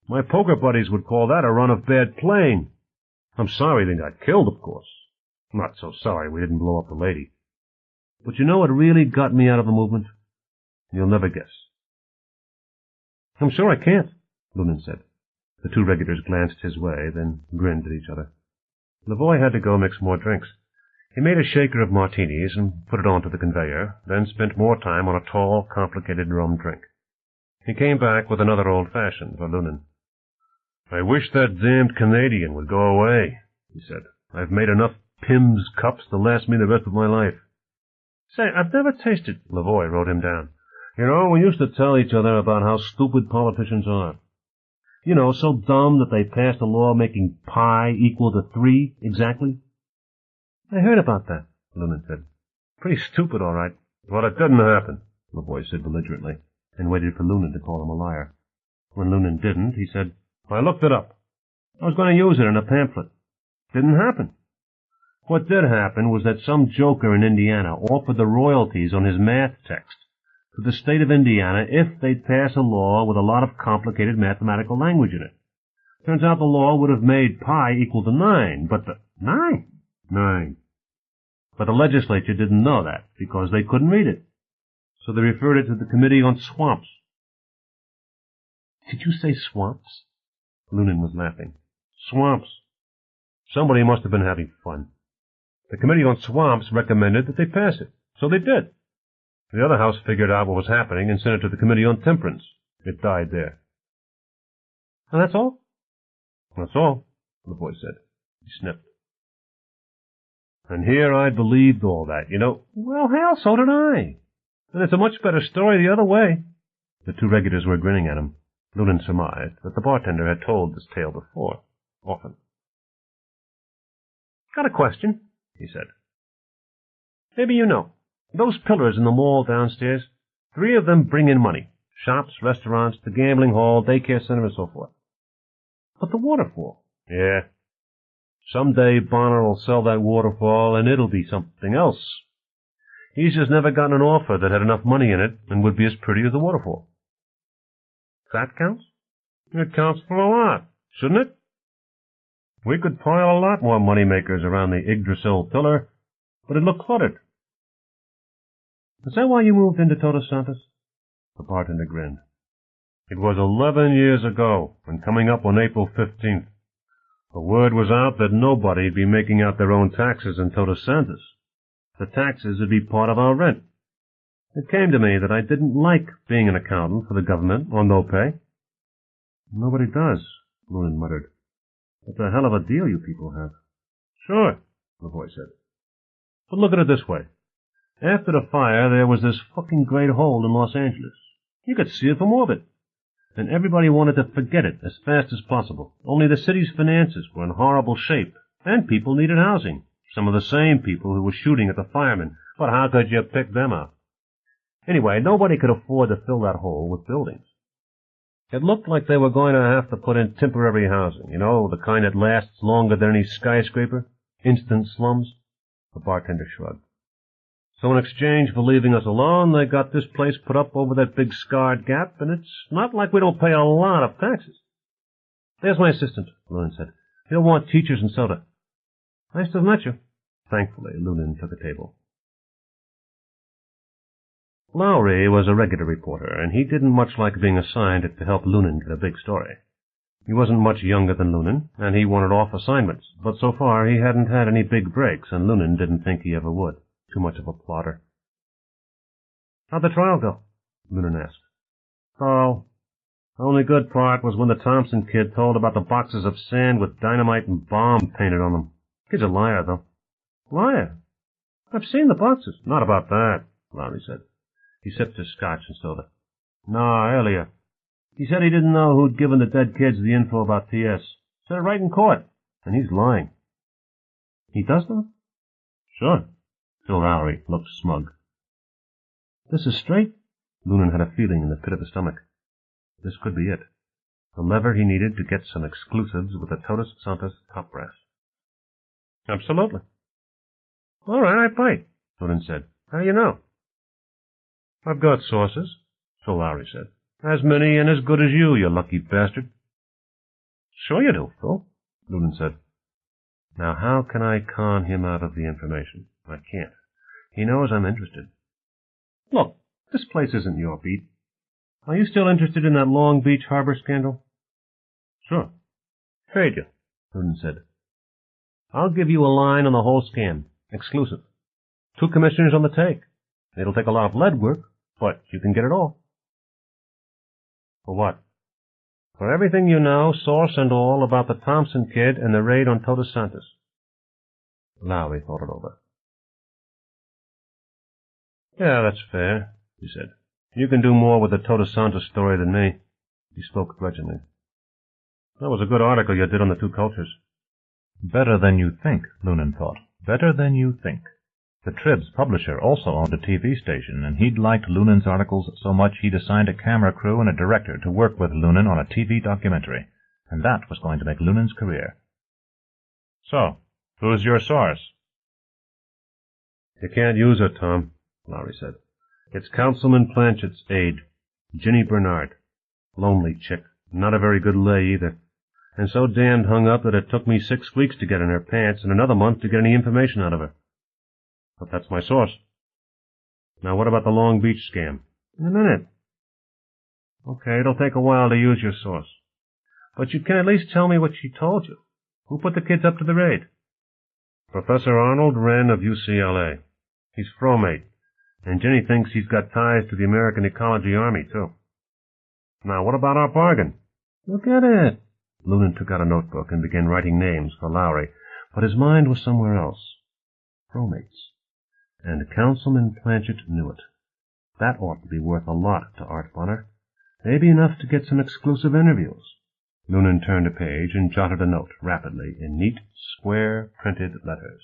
My poker buddies would call that a run of bad playing. I'm sorry they got killed, of course. I'm not so sorry we didn't blow up the lady. But you know what really got me out of the movement? You'll never guess." "I'm sure I can't," Lunan said. The two regulars glanced his way, then grinned at each other. Lavoie had to go mix more drinks. He made a shaker of martinis and put it onto the conveyor, then spent more time on a tall, complicated rum drink. He came back with another old-fashioned for Lunan. "I wish that damned Canadian would go away," he said. "I've made enough Pim's cups to last me the rest of my life." "Say, I've never tasted—" Lavoie wrote him down. "You know, we used to tell each other about how stupid politicians are. You know, so dumb that they passed a law making pi equal to 3 exactly." "I heard about that," Lunan said. "Pretty stupid, all right." "Well, it didn't happen," Lavoie said belligerently, and waited for Lunan to call him a liar. When Lunan didn't, he said, "I looked it up. I was going to use it in a pamphlet. Didn't happen. What did happen was that some joker in Indiana offered the royalties on his math text to the state of Indiana if they'd pass a law with a lot of complicated mathematical language in it. Turns out the law would have made pi equal to 9, but the... 9. But the legislature didn't know that because they couldn't read it. So they referred it to the Committee on Swamps." "Did you say swamps?" Lunan was laughing. "Swamps. Somebody must have been having fun. The Committee on Swamps recommended that they pass it, so they did. The other house figured out what was happening and sent it to the Committee on Temperance. It died there." "And that's all?" "That's all," Lavoie said. He sniffed. "And here I believed all that, you know." "Well, hell, so did I. And it's a much better story the other way." The two regulars were grinning at him. Lunan surmised that the bartender had told this tale before, often. "Got a question," he said. "Maybe you know. Those pillars in the mall downstairs, 3 of them bring in money. Shops, restaurants, the gambling hall, daycare center, and so forth. But the waterfall—" "Yeah. Someday Bonner will sell that waterfall, and it'll be something else. He's just never gotten an offer that had enough money in it and would be as pretty as the waterfall." "That counts?" "It counts for a lot, shouldn't it? We could pile a lot more money-makers around the Yggdrasil pillar, but it'd look cluttered." "Is that why you moved into Todos Santos?" The bartender grinned. "It was 11 years ago, and coming up on April 15th. The word was out that nobody'd be making out their own taxes in Todos Santos. The taxes would be part of our rent. It came to me that I didn't like being an accountant for the government on no pay. Nobody does, Loonan muttered. It's a hell of a deal you people have. Sure, the voice said. But look at it this way. After the fire, there was this fucking great hole in Los Angeles. You could see it from orbit. And everybody wanted to forget it as fast as possible. Only the city's finances were in horrible shape, and people needed housing. Some of the same people who were shooting at the firemen. But how could you pick them out? Anyway, nobody could afford to fill that hole with buildings. It looked like they were going to have to put in temporary housing, you know, the kind that lasts longer than any skyscraper, instant slums. The bartender shrugged. So in exchange for leaving us alone, they got this place put up over that big scarred gap, and it's not like we don't pay a lot of taxes. There's my assistant, Loonan said. He'll want teachers and soda. Nice to have met you. Thankfully, Loonan took a table. Lowry was a regular reporter, and he didn't much like being assigned to help Loonan get a big story. He wasn't much younger than Loonan, and he wanted off assignments, but so far he hadn't had any big breaks, and Loonan didn't think he ever would. Too much of a plotter. How'd the trial go? Loonan asked. Oh, the only good part was when the Thompson kid told about the boxes of sand with dynamite and bomb painted on them. Kid's a liar, though. Liar? I've seen the boxes. Not about that, Lowry said. He sipped his scotch and soda. No, earlier. He said he didn't know who'd given the dead kids the info about T.S. Said it right in court. And he's lying. He does know? Sure. Phil Lowry looked smug. This is straight? Loonan had a feeling in the pit of his stomach. This could be it. The lever he needed to get some exclusives with the Todos Santos top brass. Absolutely. All right, I bite, Loonan said. How do you know? I've got sources, Phil Lowry said. As many and as good as you lucky bastard. Sure you do, Phil, Loonan said. Now how can I con him out of the information? I can't. He knows I'm interested. Look, this place isn't your beat. Are you still interested in that Long Beach harbor scandal? Sure. Trade you, Loonan said. I'll give you a line on the whole scam. Exclusive. 2 commissioners on the take. It'll take a lot of lead work, but you can get it all. For what? For everything you know, source and all, about the Thompson kid and the raid on Todos Santos. Lowry thought it over. Yeah, that's fair, he said. You can do more with the Todos Santos story than me. He spoke grudgingly. That was a good article you did on the 2 cultures. Better than you think, Loonan thought. Better than you think. The Trib's publisher also owned a TV station, and he'd liked Loonan's articles so much he'd assigned a camera crew and a director to work with Loonan on a TV documentary, and that was going to make Loonan's career. So, who's your source? You can't use her, Tom, Lowry said. It's Councilman Planchet's aide, Ginny Bernard. Lonely chick, not a very good lay either, and so damned hung up that it took me 6 weeks to get in her pants and another month to get any information out of her. But that's my source. Now what about the Long Beach scam? In a minute. Okay, it'll take a while to use your source. But you can at least tell me what she told you. Who put the kids up to the raid? Professor Arnold Wren of UCLA. He's Fromate, and Ginny thinks he's got ties to the American Ecology Army, too. Now, what about our bargain? Look at it. Loonan took out a notebook and began writing names for Lowry, but his mind was somewhere else. Fromates. And Councilman Planchet knew it. That ought to be worth a lot to Art Bonner. Maybe enough to get some exclusive interviews. Loonan turned a page and jotted a note rapidly in neat, square, printed letters.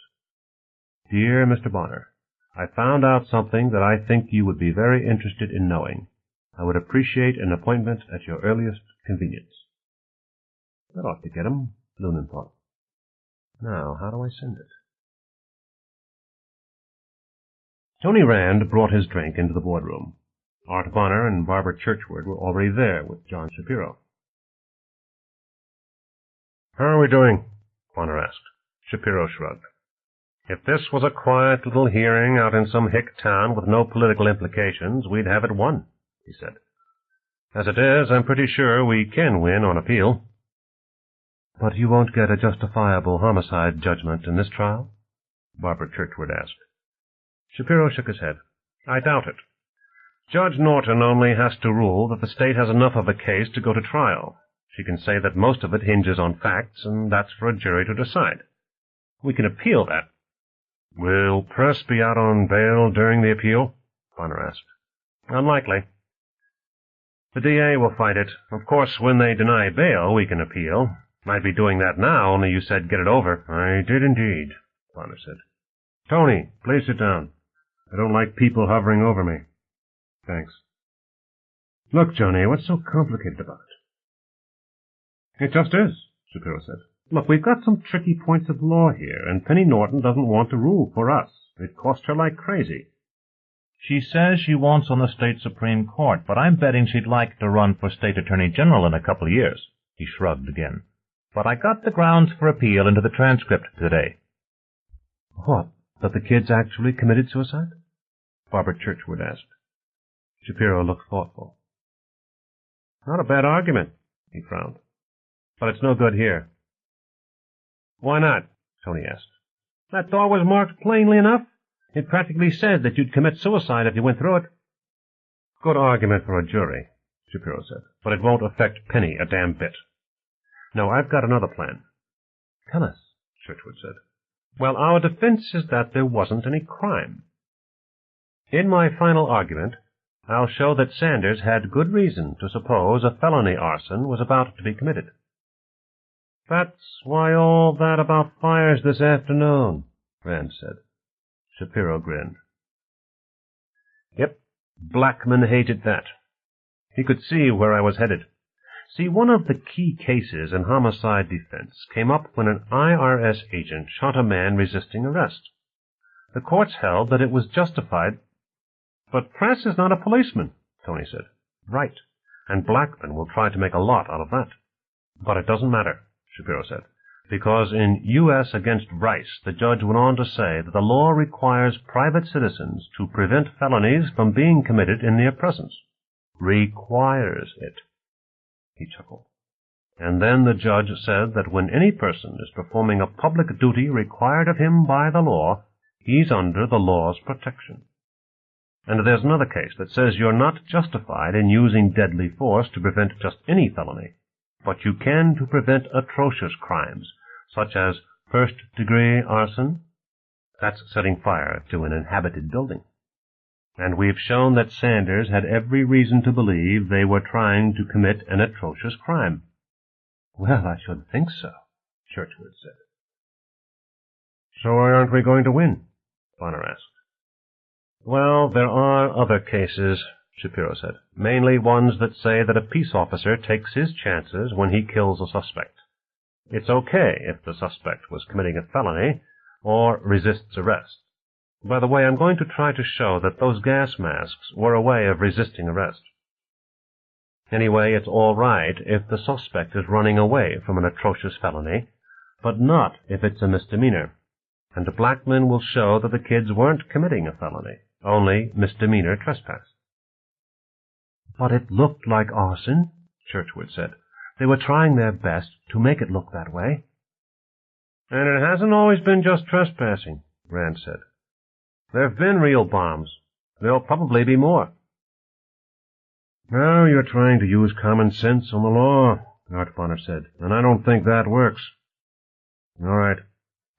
Dear Mr. Bonner, I found out something that I think you would be very interested in knowing. I would appreciate an appointment at your earliest convenience. That ought to get him, Loonan thought. Now, how do I send it? Tony Rand brought his drink into the boardroom. Art Bonner and Barbara Churchward were already there with John Shapiro. How are we doing? Bonner asked. Shapiro shrugged. If this was a quiet little hearing out in some hick town with no political implications, we'd have it won, he said. As it is, I'm pretty sure we can win on appeal. But you won't get a justifiable homicide judgment in this trial? Barbara Churchward asked. Shapiro shook his head. I doubt it. Judge Norton only has to rule that the state has enough of a case to go to trial. She can say that most of it hinges on facts, and that's for a jury to decide. We can appeal that. Will Press be out on bail during the appeal? Bonner asked. Unlikely. The DA will fight it. Of course, when they deny bail, we can appeal. I'd be doing that now, only you said get it over. I did indeed, Bonner said. Tony, please sit down. I don't like people hovering over me. Thanks. Look, Johnny, what's so complicated about it? It just is, Shapiro said. Look, we've got some tricky points of law here, and Penny Norton doesn't want to rule for us. It cost her like crazy. She says she wants on the state Supreme Court, but I'm betting she'd like to run for state attorney general in a couple of years. He shrugged again. But I got the grounds for appeal into the transcript today. What? That the kids actually committed suicide? Barbara Churchwood asked. Shapiro looked thoughtful. Not a bad argument, he frowned. But it's no good here. Why not? Tony asked. That door was marked plainly enough. It practically said that you'd commit suicide if you went through it. Good argument for a jury, Shapiro said, but it won't affect Penny a damn bit. No, I've got another plan. Tell us, Churchwood said. Well, our defense is that there wasn't any crime. In my final argument, I'll show that Sanders had good reason to suppose a felony arson was about to be committed. That's why all that about fires this afternoon, Rand said. Shapiro grinned. Yep, Blackman hated that. He could see where I was headed. See, one of the key cases in homicide defense came up when an IRS agent shot a man resisting arrest. The courts held that it was justified. But Press is not a policeman, Tony said. Right, and Blackman will try to make a lot out of that. But it doesn't matter, Shapiro said, because in U.S. against Rice, the judge went on to say that the law requires private citizens to prevent felonies from being committed in their presence. Requires it. He chuckled. And then the judge said that when any person is performing a public duty required of him by the law, he's under the law's protection. And there's another case that says you're not justified in using deadly force to prevent just any felony, but you can to prevent atrocious crimes, such as first-degree arson. That's setting fire to an inhabited building. And we've shown that Sanders had every reason to believe they were trying to commit an atrocious crime. Well, I should think so, Churchwood said. So why aren't we going to win? Bonner asked. Well, there are other cases, Shapiro said, mainly ones that say that a peace officer takes his chances when he kills a suspect. It's okay if the suspect was committing a felony or resists arrest. By the way, I'm going to try to show that those gas masks were a way of resisting arrest. Anyway, it's all right if the suspect is running away from an atrocious felony, but not if it's a misdemeanor. And Blackman will show that the kids weren't committing a felony, only misdemeanor trespass. But it looked like arson, Churchwood said. They were trying their best to make it look that way. And it hasn't always been just trespassing, Rand said. There have been real bombs. There'll probably be more. Now you're trying to use common sense on the law, Art Bonner said, and I don't think that works. All right,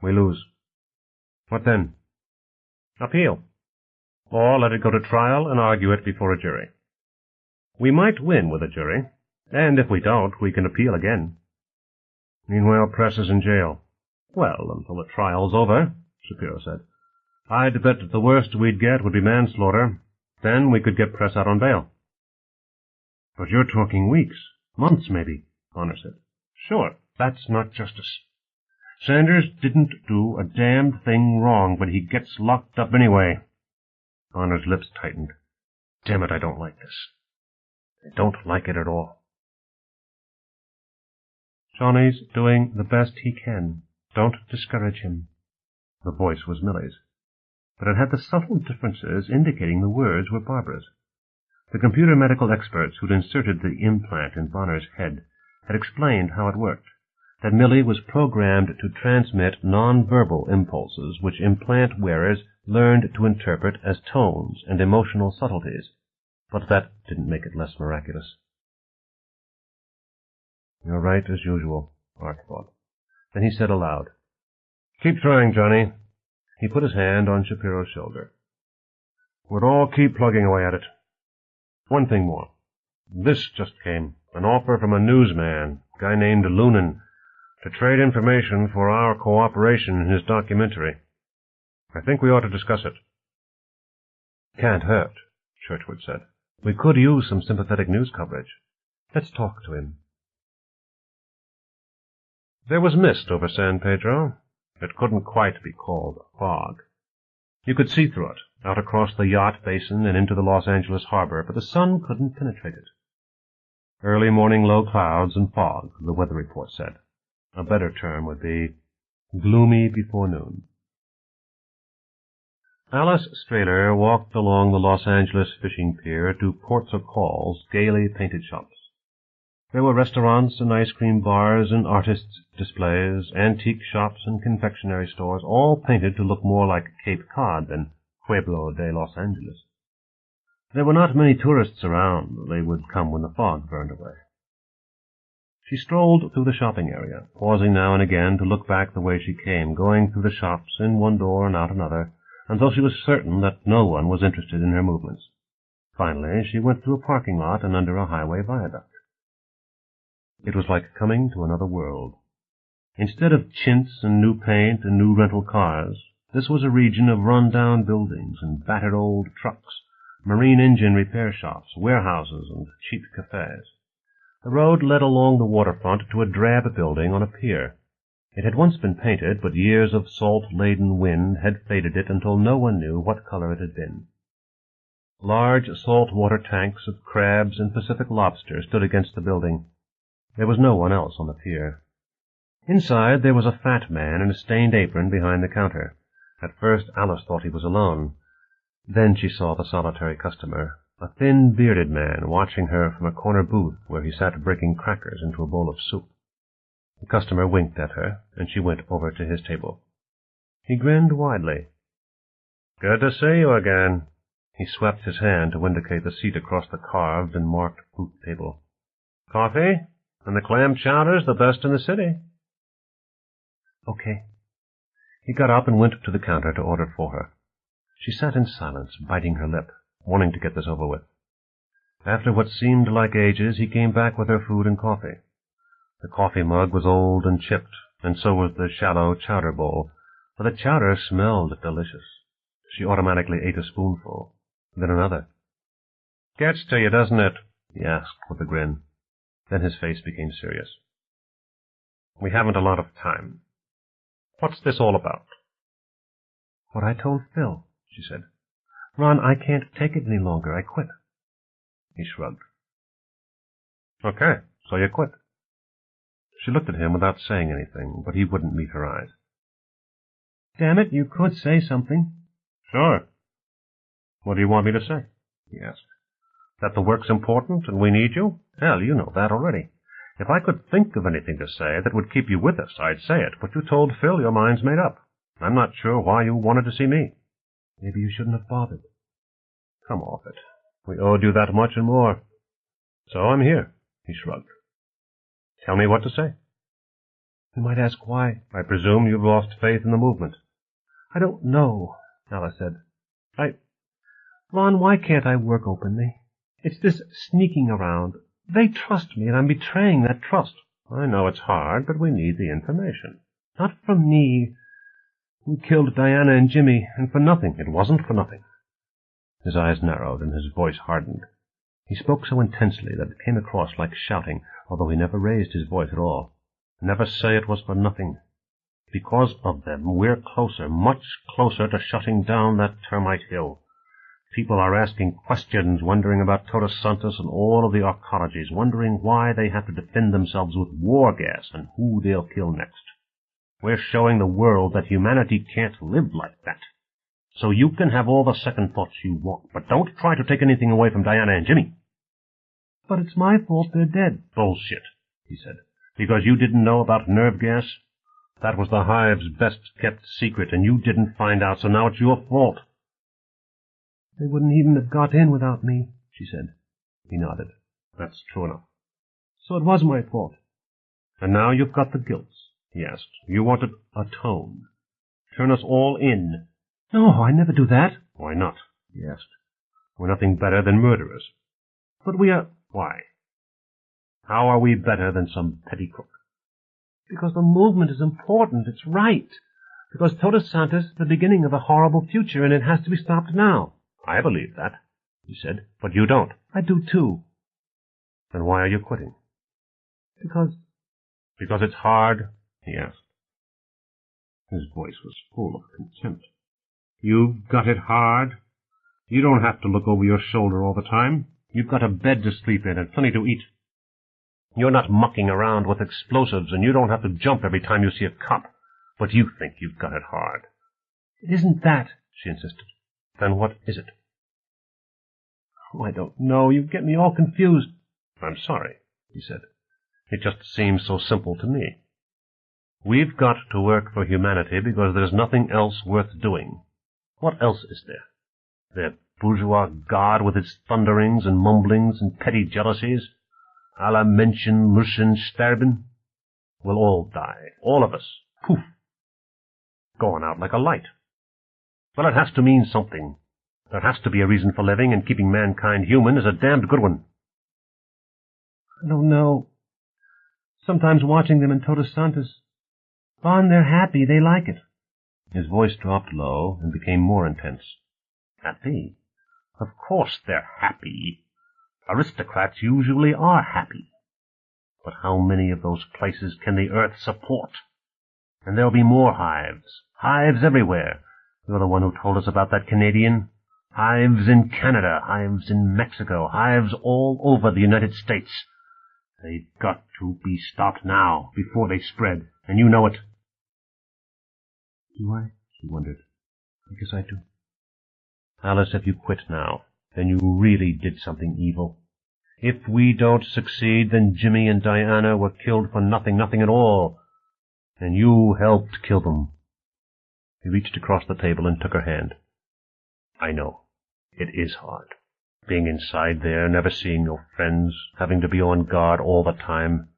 we lose. What then? Appeal. Or let it go to trial and argue it before a jury. We might win with a jury, and if we don't, we can appeal again. Meanwhile, Press is in jail. Well, until the trial's over, Shapiro said. I'd bet that the worst we'd get would be manslaughter. Then we could get Press out on bail. But you're talking weeks, months maybe, Bonner said. Sure, that's not justice. Sanders didn't do a damned thing wrong, but he gets locked up anyway. Bonner's lips tightened. Damn it, I don't like this. I don't like it at all. Johnny's doing the best he can. Don't discourage him. The voice was Millie's, but it had the subtle differences indicating the words were Barbara's. The computer medical experts who'd inserted the implant in Bonner's head had explained how it worked, that Millie was programmed to transmit nonverbal impulses which implant wearers learned to interpret as tones and emotional subtleties. But that didn't make it less miraculous. You're right, as usual, Art thought. Then he said aloud, "Keep trying, Johnny." He put his hand on Shapiro's shoulder. "We'll all keep plugging away at it. One thing more. This just came. An offer from a newsman, a guy named Loonan, to trade information for our cooperation in his documentary. I think we ought to discuss it." "Can't hurt," Churchward said. "We could use some sympathetic news coverage. Let's talk to him." There was mist over San Pedro. It couldn't quite be called a fog. You could see through it, out across the yacht basin and into the Los Angeles harbor, but the sun couldn't penetrate it. Early morning low clouds and fog, the weather report said. A better term would be gloomy before noon. Alice Strehler walked along the Los Angeles fishing pier to Ports o' Call's gaily painted shops. There were restaurants and ice cream bars and artists' displays, antique shops and confectionery stores, all painted to look more like Cape Cod than Pueblo de Los Angeles. There were not many tourists around. They would come when the fog burned away. She strolled through the shopping area, pausing now and again to look back the way she came, going through the shops, in one door and out another, until she was certain that no one was interested in her movements. Finally, she went through a parking lot and under a highway viaduct. It was like coming to another world. Instead of chintz and new paint and new rental cars, this was a region of run-down buildings and battered old trucks, marine engine repair shops, warehouses, and cheap cafes. The road led along the waterfront to a drab building on a pier. It had once been painted, but years of salt-laden wind had faded it until no one knew what color it had been. Large salt-water tanks of crabs and Pacific lobster stood against the building. There was no one else on the pier. Inside there was a fat man in a stained apron behind the counter. At first Alice thought he was alone. Then she saw the solitary customer, a thin, bearded man, watching her from a corner booth where he sat breaking crackers into a bowl of soup. The customer winked at her, and she went over to his table. He grinned widely. "Good to see you again." He swept his hand to indicate the seat across the carved and marked booth table. "Coffee? And the clam chowder's the best in the city." "Okay." He got up and went to the counter to order for her. She sat in silence, biting her lip, wanting to get this over with. After what seemed like ages, he came back with her food and coffee. The coffee mug was old and chipped, and so was the shallow chowder bowl, but the chowder smelled delicious. She automatically ate a spoonful, then another. "Gets to you, doesn't it?" he asked with a grin. Then his face became serious. "We haven't a lot of time. What's this all about?" "What I told Phil," she said. "Ron, I can't take it any longer. I quit." He shrugged. "Okay, so you quit." She looked at him without saying anything, but he wouldn't meet her eyes. "Damn it, you could say something." "Sure. What do you want me to say?" he asked. "That the work's important and we need you? Hell, you know that already. If I could think of anything to say that would keep you with us, I'd say it, but you told Phil your mind's made up. I'm not sure why you wanted to see me." "Maybe you shouldn't have bothered." "Come off it. We owed you that much and more. So I'm here." He shrugged. "Tell me what to say." "You might ask why." "I presume you've lost faith in the movement." "I don't know," Alice said. Ron, why can't I work openly? It's this sneaking around. They trust me, and I'm betraying that trust." "I know it's hard, but we need the information." "Not from me. We killed Diana and Jimmy, and for nothing." "It wasn't for nothing." His eyes narrowed and his voice hardened. He spoke so intensely that it came across like shouting, although he never raised his voice at all. "Never say it was for nothing. Because of them, we're closer, much closer to shutting down that termite hill. People are asking questions, wondering about Todos Santos and all of the arcologies, wondering why they have to defend themselves with war gas and who they'll kill next. We're showing the world that humanity can't live like that. So you can have all the second thoughts you want, but don't try to take anything away from Diana and Jimmy." "But it's my fault they're dead." "Bullshit," he said. "Because you didn't know about nerve gas? That was the Hive's best-kept secret, and you didn't find out, so now it's your fault." "They wouldn't even have got in without me." she said. He nodded. That's true enough. So it was my fault. And now you've got the guilt, he asked. You want to atone. Turn us all in. No, I never do that. Why not? He asked. We're nothing better than murderers. But we are... Why? How are we better than some petty crook? Because the movement is important. It's right. Because Todos Santos is the beginning of a horrible future, and it has to be stopped now. I believe that, he said. But you don't. I do, too. Then why are you quitting? Because it's hard? He asked. His voice was full of contempt. You've got it hard? You don't have to look over your shoulder all the time. You've got a bed to sleep in and plenty to eat. You're not mucking around with explosives, and you don't have to jump every time you see a cop. But you think you've got it hard. It isn't that, she insisted. Then what is it? Oh, I don't know. You get me all confused. I'm sorry, he said. It just seems so simple to me. We've got to work for humanity because there's nothing else worth doing. What else is there? The bourgeois God with its thunderings and mumblings and petty jealousies? Alle Menschen müssen sterben. We'll all die. All of us. Poof. Going out like a light. Well, it has to mean something. There has to be a reason for living, and keeping mankind human is a damned good one. I don't know. Sometimes watching them in Todos Santos, when they're happy, they like it. His voice dropped low and became more intense. Happy? Of course they're happy. Aristocrats usually are happy. But how many of those places can the earth support? And there'll be more hives. Hives everywhere. You're the one who told us about that Canadian. Hives in Canada, hives in Mexico, hives all over the United States. They've got to be stopped now, before they spread, and you know it. Do I? She wondered. I guess I do. Alice, if you quit now, then you really did something evil. If we don't succeed, then Jimmy and Diana were killed for nothing at all. And you helped kill them. He reached across the table and took her hand. I know. It is hard. Being inside there, never seeing your friends, having to be on guard all the time.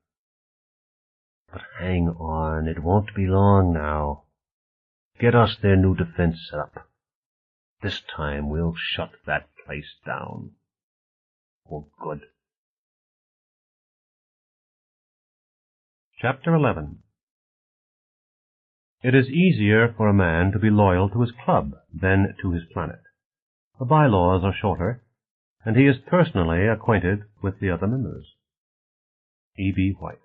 But hang on, it won't be long now. Get us their new defense set up. This time we'll shut that place down. For good. Chapter 11. It is easier for a man to be loyal to his club than to his planet. The bylaws are shorter, and he is personally acquainted with the other members. E.B. White.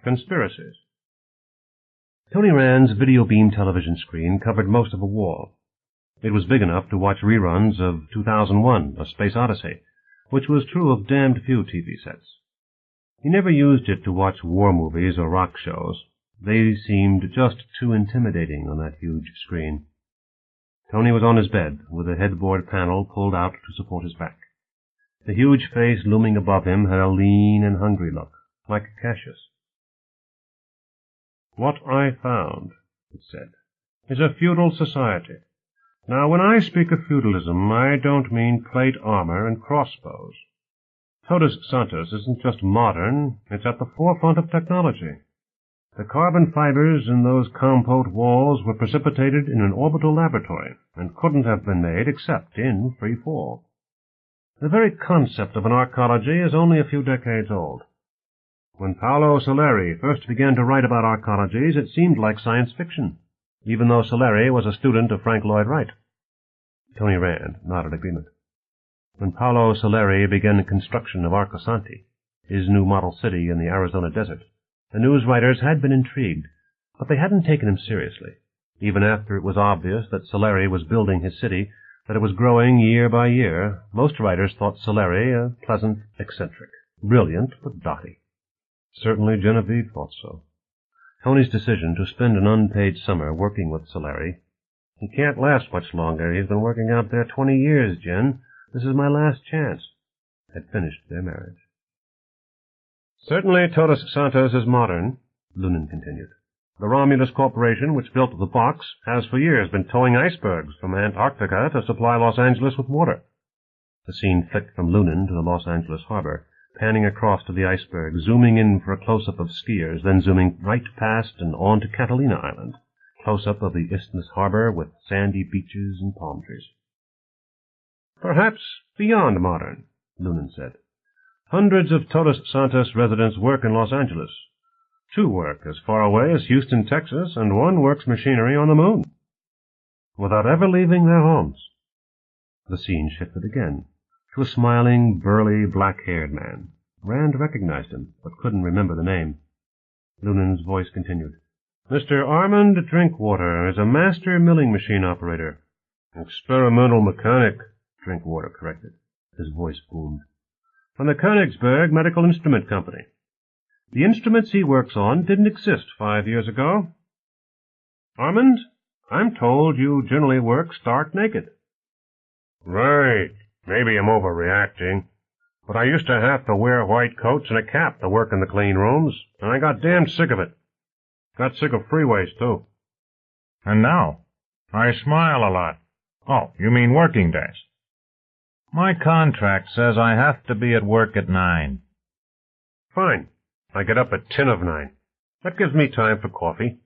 Conspiracies. Tony Rand's video beam television screen covered most of a wall. It was big enough to watch reruns of 2001, A Space Odyssey, which was true of damned few TV sets. He never used it to watch war movies or rock shows. They seemed just too intimidating on that huge screen. Tony was on his bed, with a headboard panel pulled out to support his back. The huge face looming above him had a lean and hungry look, like Cassius. What I found, it said, is a feudal society. Now, when I speak of feudalism, I don't mean plate armor and crossbows. Todos Santos isn't just modern, it's at the forefront of technology. The carbon fibers in those compote walls were precipitated in an orbital laboratory, and couldn't have been made except in free fall. The very concept of an arcology is only a few decades old. When Paolo Soleri first began to write about arcologies, it seemed like science fiction, even though Soleri was a student of Frank Lloyd Wright. Tony Rand nodded agreement. When Paolo Soleri began the construction of Arcosanti, his new model city in the Arizona desert, the news writers had been intrigued, but they hadn't taken him seriously, even after it was obvious that Soleri was building his city, that it was growing year by year. Most writers thought Soleri a pleasant eccentric, brilliant but dotty. Certainly Genevieve thought so. Tony's decision to spend an unpaid summer working with Soleri. He can't last much longer. He's been working out there 20 years, Jen. This is my last chance. Had finished their marriage. Certainly Todos Santos is modern, Lunan continued. The Romulus Corporation, which built the box, has for years been towing icebergs from Antarctica to supply Los Angeles with water. The scene flicked from Lunan to the Los Angeles harbor, panning across to the iceberg, zooming in for a close-up of skiers, then zooming right past and on to Catalina Island, close-up of the Isthmus harbor with sandy beaches and palm trees. Perhaps beyond modern, Lunan said. Hundreds of Todos Santos residents work in Los Angeles. 2 work as far away as Houston, Texas, and 1 works machinery on the moon, without ever leaving their homes. The scene shifted again, to a smiling, burly, black-haired man. Rand recognized him, but couldn't remember the name. Lunan's voice continued. Mr. Armand Drinkwater is a master milling machine operator. Experimental mechanic, Drinkwater corrected. His voice boomed. From the Königsberg Medical Instrument Company. The instruments he works on didn't exist 5 years ago. Armand, I'm told you generally work stark naked. Right. Maybe I'm overreacting. But I used to have to wear white coats and a cap to work in the clean rooms, and I got damned sick of it. Got sick of freeways, too. And now, I smile a lot. Oh, you mean working days? My contract says I have to be at work at 9. Fine. I get up at 10 of 9. That gives me time for coffee.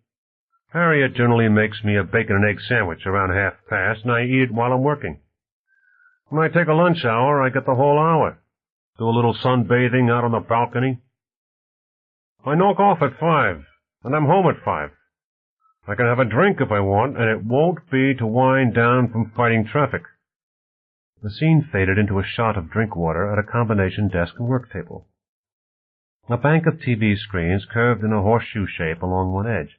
Harriet generally makes me a bacon and egg sandwich around 1:30, and I eat it while I'm working. When I take a lunch hour, I get the whole hour. Do a little sunbathing out on the balcony. I knock off at 5, and I'm home at 5. I can have a drink if I want, and it won't be to wind down from fighting traffic. The scene faded into a shot of Drinkwater at a combination desk and work table. A bank of TV screens curved in a horseshoe shape along one edge.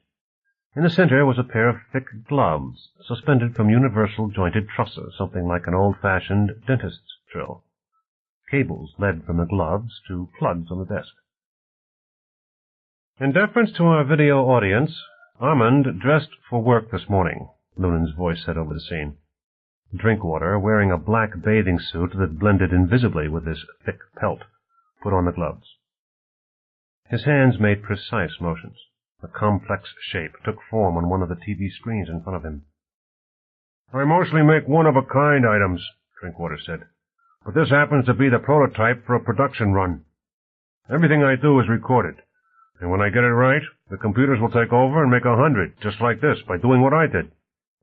In the center was a pair of thick gloves, suspended from universal jointed trusses, something like an old-fashioned dentist's drill. Cables led from the gloves to plugs on the desk. In deference to our video audience, Armand dressed for work this morning, Lunan's voice said over the scene. Drinkwater, wearing a black bathing suit that blended invisibly with his thick pelt, put on the gloves. His hands made precise motions. A complex shape took form on one of the TV screens in front of him. I mostly make one-of-a-kind items, Drinkwater said, but this happens to be the prototype for a production run. Everything I do is recorded, and when I get it right, the computers will take over and make 100, just like this, by doing what I did.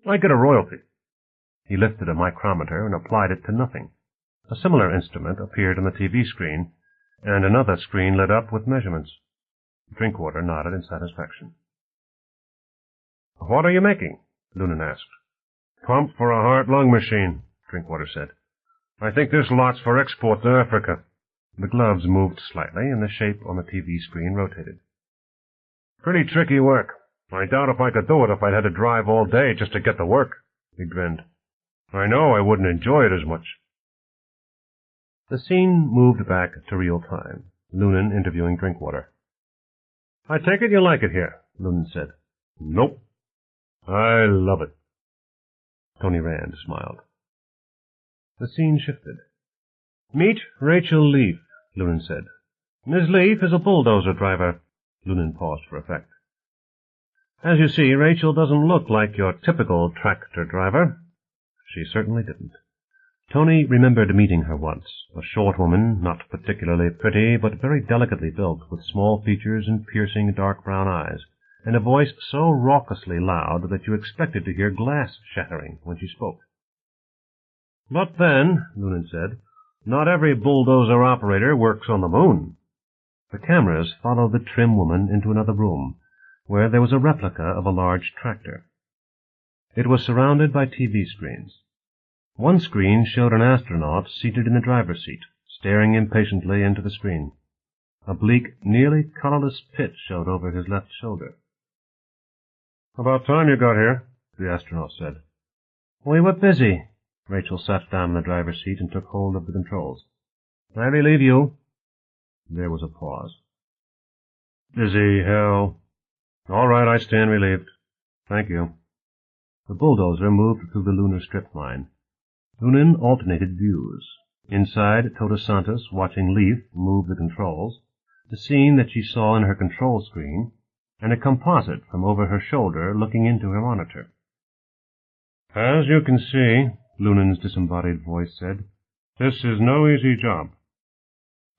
I get a royalty. He lifted a micrometer and applied it to nothing. A similar instrument appeared on the TV screen, and another screen lit up with measurements. Drinkwater nodded in satisfaction. What are you making? Lunan asked. Pump for a heart-lung machine, Drinkwater said. I think this lot's for export to Africa. The gloves moved slightly, and the shape on the TV screen rotated. Pretty tricky work. I doubt if I could do it if I'd had to drive all day just to get to work, he grinned. I know I wouldn't enjoy it as much. The scene moved back to real time, Lunan interviewing Drinkwater. I take it you like it here, Lunan said. Nope. I love it. Tony Rand smiled. The scene shifted. Meet Rachel Leaf, Lunan said. Ms. Leaf is a bulldozer driver. Lunan paused for effect. As you see, Rachel doesn't look like your typical tractor driver. She certainly didn't. Tony remembered meeting her once, a short woman, not particularly pretty, but very delicately built, with small features and piercing dark brown eyes, and a voice so raucously loud that you expected to hear glass shattering when she spoke. But then, Lunan said, not every bulldozer operator works on the moon. The cameras followed the trim woman into another room, where there was a replica of a large tractor. It was surrounded by TV screens. One screen showed an astronaut seated in the driver's seat, staring impatiently into the screen. A bleak, nearly colorless pit showed over his left shoulder. About time you got here, the astronaut said. We were busy. Rachel sat down in the driver's seat and took hold of the controls. I relieve you. There was a pause. Busy, hell. All right, I stand relieved. Thank you. The bulldozer moved through the lunar strip line. Lunan alternated views. Inside, Todos Santos, watching Leaf move the controls, the scene that she saw in her control screen, and a composite from over her shoulder looking into her monitor. As you can see, Lunan's disembodied voice said, This is no easy job.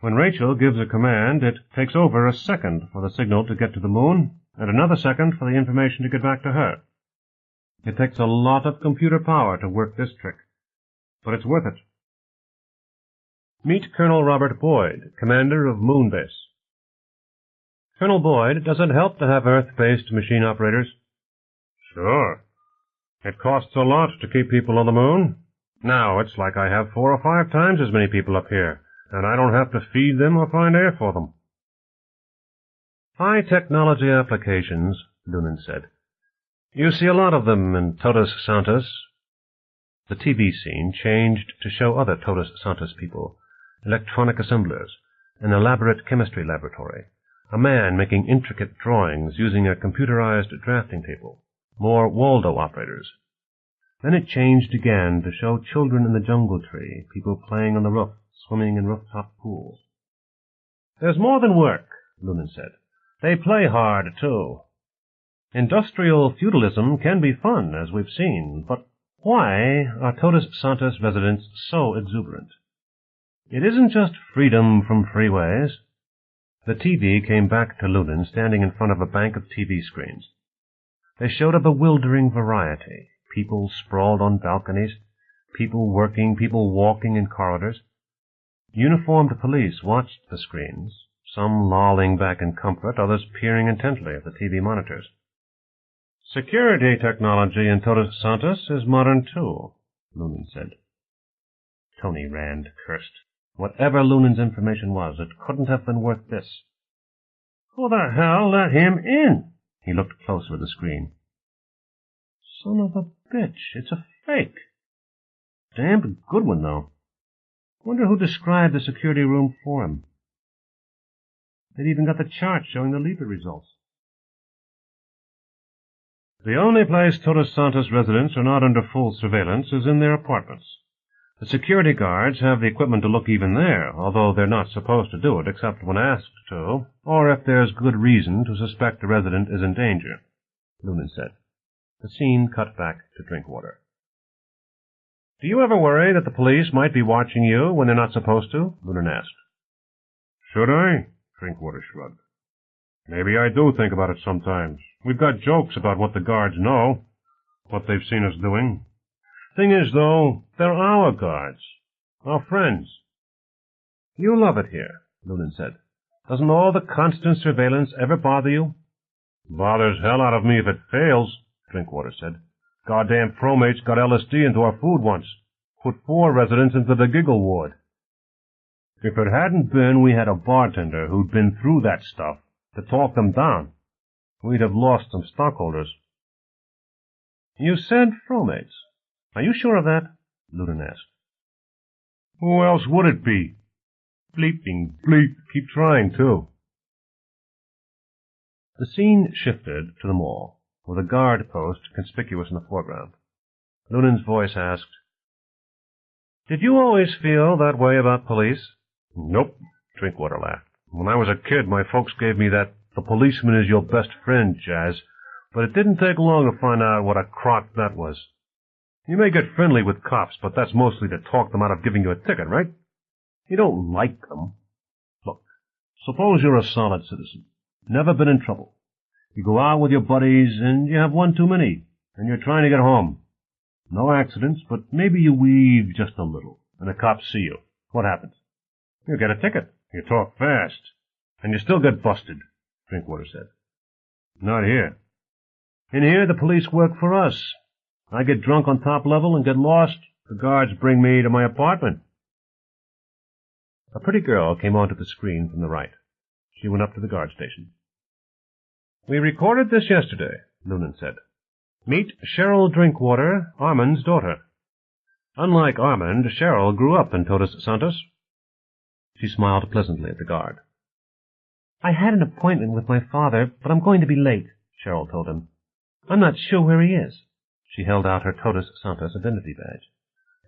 When Rachel gives a command, it takes over a second for the signal to get to the moon, and another second for the information to get back to her. It takes a lot of computer power to work this trick, but it's worth it. Meet Colonel Robert Boyd, commander of Moon Base. Colonel Boyd, does it help to have Earth-based machine operators? Sure. It costs a lot to keep people on the moon. Now it's like I have 4 or 5 times as many people up here, and I don't have to feed them or find air for them. High-technology applications, Noonan said. You see a lot of them in Todos Santos. The TV scene changed to show other Todos Santos people, electronic assemblers, an elaborate chemistry laboratory, a man making intricate drawings using a computerized drafting table, more Waldo operators. Then it changed again to show children in the jungle tree, people playing on the roof, swimming in rooftop pools. There's more than work, Noonan said. They play hard, too. Industrial feudalism can be fun, as we've seen, but why are Todos Santos residents so exuberant? It isn't just freedom from freeways. The TV came back to Noonan standing in front of a bank of TV screens. They showed a bewildering variety. People sprawled on balconies, people working, people walking in corridors. Uniformed police watched the screens, some lolling back in comfort, others peering intently at the TV monitors. Security technology in Todos Santos is modern, too, Noonan said. Tony Rand cursed. Whatever Loonan's information was, it couldn't have been worth this. Who the hell let him in? He looked closer at the screen. Son of a bitch, it's a fake. Damned good one, though. Wonder who described the security room for him. They'd even got the chart showing the Libra results. The only place Todos Santos residents are not under full surveillance is in their apartments. The security guards have the equipment to look even there, although they're not supposed to do it except when asked to, or if there's good reason to suspect a resident is in danger, Noonan said. The scene cut back to Drinkwater. Do you ever worry that the police might be watching you when they're not supposed to? Noonan asked. Should I? Drinkwater shrugged. Maybe I do think about it sometimes. We've got jokes about what the guards know, what they've seen us doing. Thing is, though, they're our guards, our friends. You love it here, Noonan said. Doesn't all the constant surveillance ever bother you? Bothers hell out of me if it fails, Drinkwater said. Goddamn pro-mates got LSD into our food once. Put 4 residents into the giggle ward. If it hadn't been we had a bartender who'd been through that stuff to talk them down, we'd have lost some stockholders. You said pro-mates. Are you sure of that? Noonan asked. Who else would it be? Bleeping bleep. Keep trying, too. The scene shifted to the mall, with a guard post conspicuous in the foreground. Noonan's voice asked, Did you always feel that way about police? Nope, Drinkwater laughed. When I was a kid, my folks gave me that the policeman is your best friend jazz, but it didn't take long to find out what a crock that was. You may get friendly with cops, but that's mostly to talk them out of giving you a ticket, right? You don't like them. Look, suppose you're a solid citizen, never been in trouble. You go out with your buddies, and you have one too many, and you're trying to get home. No accidents, but maybe you weave just a little, and the cops see you. What happens? You get a ticket. You talk fast, and you still get busted, Drinkwater said. Not here. In here, the police work for us. I get drunk on top level and get lost. The guards bring me to my apartment. A pretty girl came onto the screen from the right. She went up to the guard station. We recorded this yesterday, Noonan said. Meet Cheryl Drinkwater, Armand's daughter. Unlike Armand, Cheryl grew up in Todos Santos. She smiled pleasantly at the guard. I had an appointment with my father, but I'm going to be late, Cheryl told him. I'm not sure where he is. She held out her Todos Santos identity badge.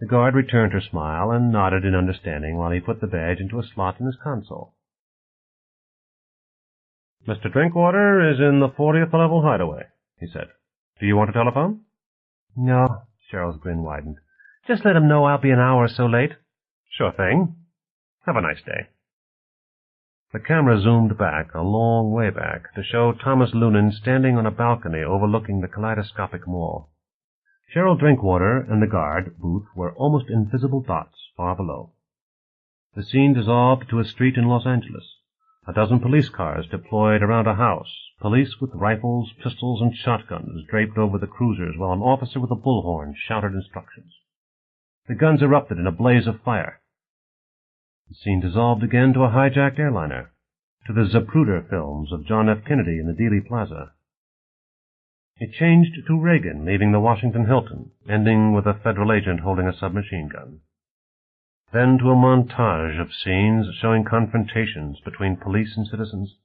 The guard returned her smile and nodded in understanding while he put the badge into a slot in his console. Mr. Drinkwater is in the 40th level hideaway, he said. Do you want a telephone? No, Cheryl's grin widened. Just let him know I'll be an hour or so late. Sure thing. Have a nice day. The camera zoomed back, a long way back, to show Thomas Lunan standing on a balcony overlooking the kaleidoscopic mall. Cheryl Drinkwater and the guard booth were almost invisible dots far below. The scene dissolved to a street in Los Angeles. A dozen police cars deployed around a house, police with rifles, pistols, and shotguns draped over the cruisers, while an officer with a bullhorn shouted instructions. The guns erupted in a blaze of fire. The scene dissolved again to a hijacked airliner, to the Zapruder films of John F. Kennedy in the Dealey Plaza. It changed to Reagan leaving the Washington Hilton, ending with a federal agent holding a submachine gun. Then to a montage of scenes showing confrontations between police and citizens.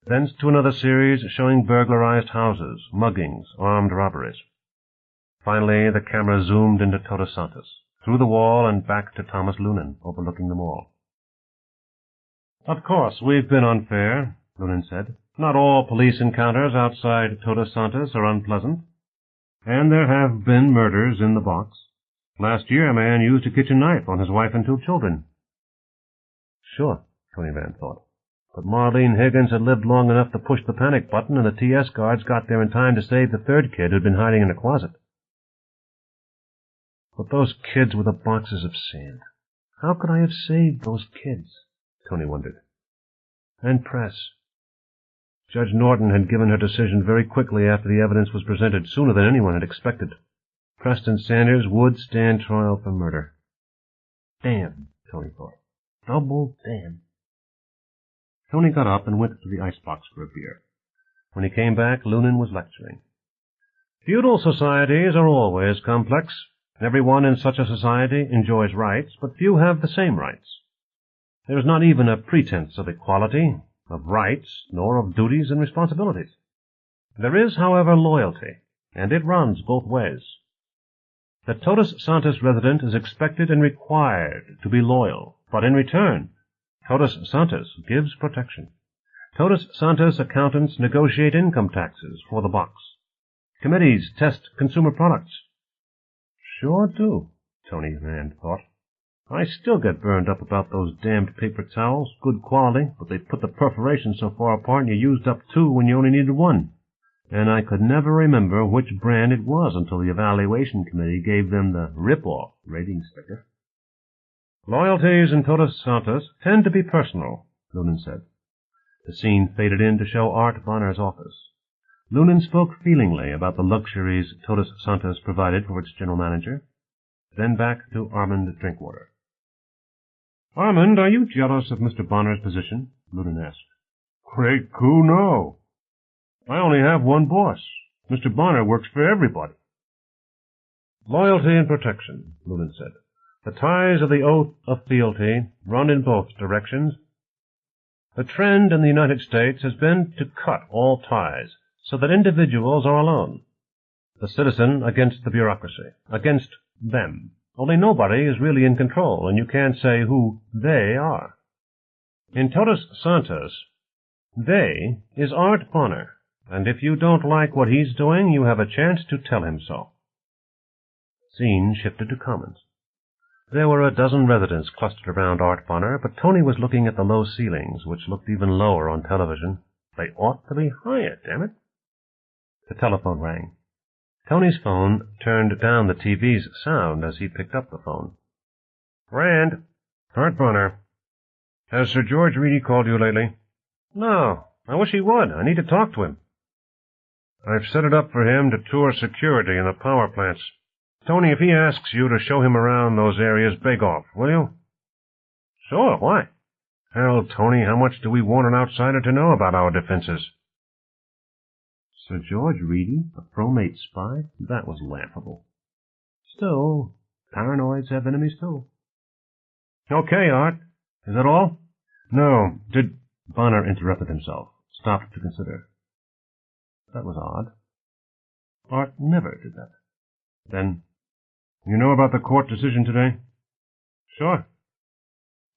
Thence to another series showing burglarized houses, muggings, armed robberies. Finally, the camera zoomed into Todos Santos, through the wall and back to Thomas Lunan, overlooking the mall. "Of course, we've been unfair," Lunan said. "Not all police encounters outside Todos Santos are unpleasant. And there have been murders in the box. Last year a man used a kitchen knife on his wife and 2 children. Sure, Tony Van thought. But Marlene Higgins had lived long enough to push the panic button, and the TS guards got there in time to save the 3rd kid who'd been hiding in a closet. But those kids were the boxes of sand. How could I have saved those kids? Tony wondered. And Press. Judge Norton had given her decision very quickly after the evidence was presented, sooner than anyone had expected. Preston Sanders would stand trial for murder. Damn, Tony thought. Double damn. Tony got up and went to the icebox for a beer. When he came back, Lunan was lecturing. Feudal societies are always complex. Everyone in such a society enjoys rights, but few have the same rights. There is not even a pretense of equality, of rights, nor of duties and responsibilities. There is, however, loyalty, and it runs both ways. The Todos Santos resident is expected and required to be loyal, but in return, Todos Santos gives protection. Todos Santos accountants negotiate income taxes for the box. Committees test consumer products. Sure do, Tony Rand thought. I still get burned up about those damned paper towels, good quality, but they put the perforations so far apart you used up 2 when you only needed 1. And I could never remember which brand it was until the evaluation committee gave them the rip-off rating sticker. Loyalties in Todos Santos tend to be personal, Lunan said. The scene faded in to show Art Bonner's office. Lunan spoke feelingly about the luxuries Todos Santos provided for its general manager, then back to Armand Drinkwater. "Armand, are you jealous of Mr. Bonner's position?" Lunan asked. "Great coup, no. I only have one boss. Mr. Bonner works for everybody." "Loyalty and protection," Lunan said. "The ties of the oath of fealty run in both directions. The trend in the United States has been to cut all ties, so that individuals are alone. The citizen against the bureaucracy, against them. Only nobody is really in control, and you can't say who they are. In Todos Santos, they is Art Bonner, and if you don't like what he's doing, you have a chance to tell him so." Scene shifted to Commons. There were a dozen residents clustered around Art Bonner, but Tony was looking at the low ceilings, which looked even lower on television. They ought to be higher, damn it. The telephone rang. Tony's phone turned down the TV's sound as he picked up the phone. "Rand." "Art Bonner. Has Sir George Reedy called you lately?" "No. I wish he would. I need to talk to him." "I've set it up for him to tour security in the power plants. Tony, if he asks you to show him around those areas, beg off, will you?" "Sure, why?" "Hell, Tony, how much do we want an outsider to know about our defenses?" Sir George Reedy, a pro-mate spy? That was laughable. Still, paranoids have enemies too. "Okay, Art. Is that all?" "No. Did—" Bonner interrupted himself, stopped to consider. That was odd. Art never did that. Then, "You know about the court decision today?" "Sure."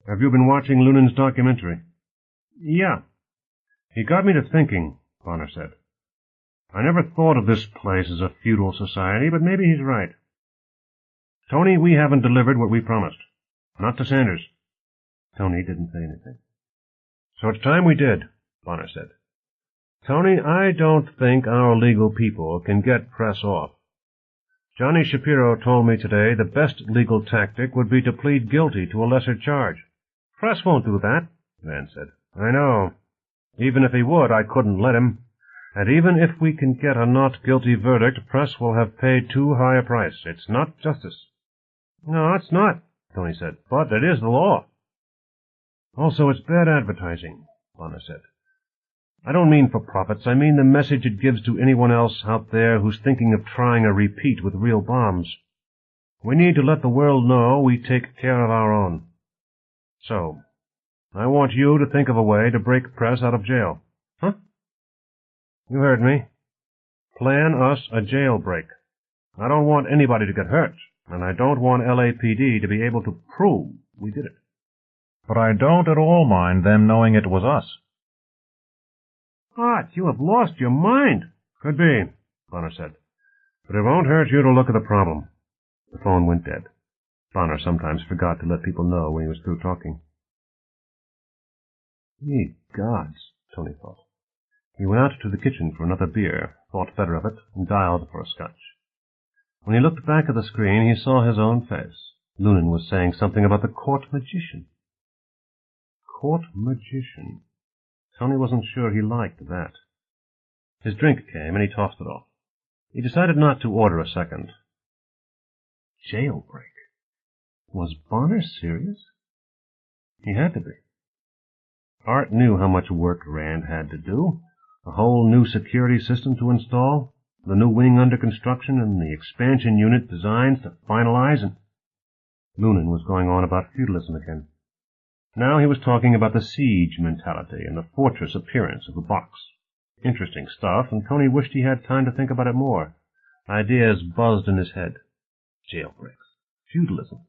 "Have you been watching Lunan's documentary?" "Yeah." "He got me to thinking," Bonner said. "I never thought of this place as a feudal society, but maybe he's right. Tony, we haven't delivered what we promised. Not to Sanders. Tony didn't say anything. So it's time we did, Bonner said. Tony, I don't think our legal people can get press off. Johnny Shapiro told me today the best legal tactic would be to plead guilty to a lesser charge. Press won't do that, Rand said. I know. Even if he would, I couldn't let him. And even if we can get a not guilty verdict, press will have paid too high a price. It's not justice. No, it's not, Tony said, but it is the law. Also, it's bad advertising, Bonner said. I don't mean for profits. I mean the message it gives to anyone else out there who's thinking of trying a repeat with real bombs. We need to let the world know we take care of our own. So, I want you to think of a way to break press out of jail. Huh? You heard me. Plan us a jailbreak. I don't want anybody to get hurt, and I don't want LAPD to be able to prove we did it. But I don't at all mind them knowing it was us. Hart, you have lost your mind. Could be, Bonner said. But it won't hurt you to look at the problem. The phone went dead. Bonner sometimes forgot to let people know when he was through talking. Ye gods, Tony thought. He went out to the kitchen for another beer, thought better of it, and dialed for a scotch. When he looked back at the screen, he saw his own face. Lunan was saying something about the court magician. Court magician. Tony wasn't sure he liked that. His drink came, and he tossed it off. He decided not to order a second. Jailbreak. Was Bonner serious? He had to be. Art knew how much work Rand had to do. A whole new security system to install, the new wing under construction, and the expansion unit designs to finalize, and Lunan was going on about feudalism again. Now he was talking about the siege mentality and the fortress appearance of the box. Interesting stuff, and Tony wished he had time to think about it more. Ideas buzzed in his head. Jailbreaks. Feudalism.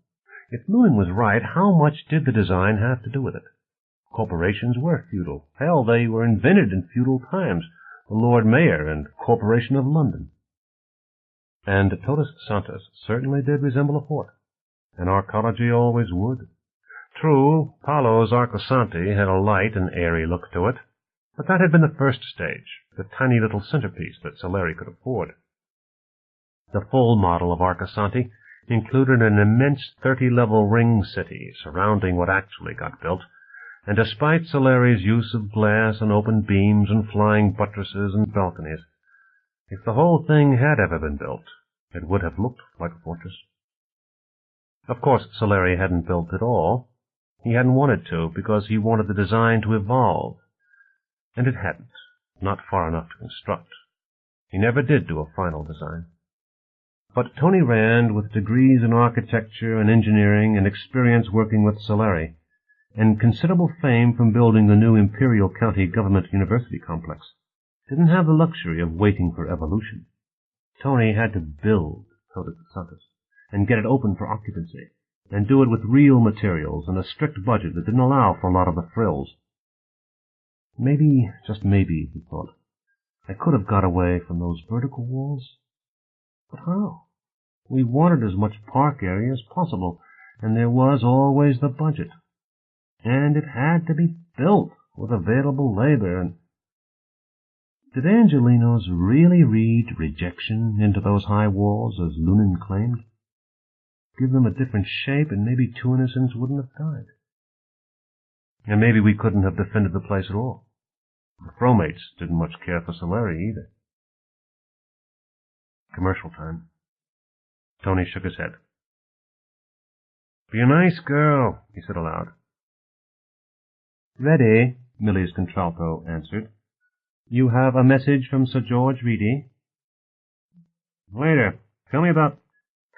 If Lunan was right, how much did the design have to do with it? Corporations were feudal. Hell, they were invented in feudal times. The Lord Mayor and Corporation of London. And Todos Santos certainly did resemble a fort. And archaeology always would. True, Paolo's Arcosanti had a light and airy look to it, but that had been the first stage, the tiny little centerpiece that Saleri could afford. The full model of Arcosanti included an immense 30-level ring city surrounding what actually got built, and despite Saleri's use of glass and open beams and flying buttresses and balconies, if the whole thing had ever been built, it would have looked like a fortress. Of course, Saleri hadn't built it all. He hadn't wanted to, because he wanted the design to evolve. And it hadn't, not far enough to construct. He never did do a final design. But Tony Rand, with degrees in architecture and engineering and experience working with Saleri, and considerable fame from building the new Imperial County Government University complex, didn't have the luxury of waiting for evolution. Tony had to build Todos Santos and get it open for occupancy, and do it with real materials and a strict budget that didn't allow for a lot of the frills. Maybe, just maybe, he thought, I could have got away from those vertical walls. But how? We wanted as much park area as possible, and there was always the budget. And it had to be built with available labor, and did Angelinos really read rejection into those high walls as Lunan claimed? Give them a different shape, and maybe two innocents wouldn't have died. And maybe we couldn't have defended the place at all. The Fromates didn't much care for Saleri either. Commercial time. Tony shook his head. Be a nice girl, he said aloud. Ready, Millie's contralto answered. You have a message from Sir George Reedy? Later. Tell me about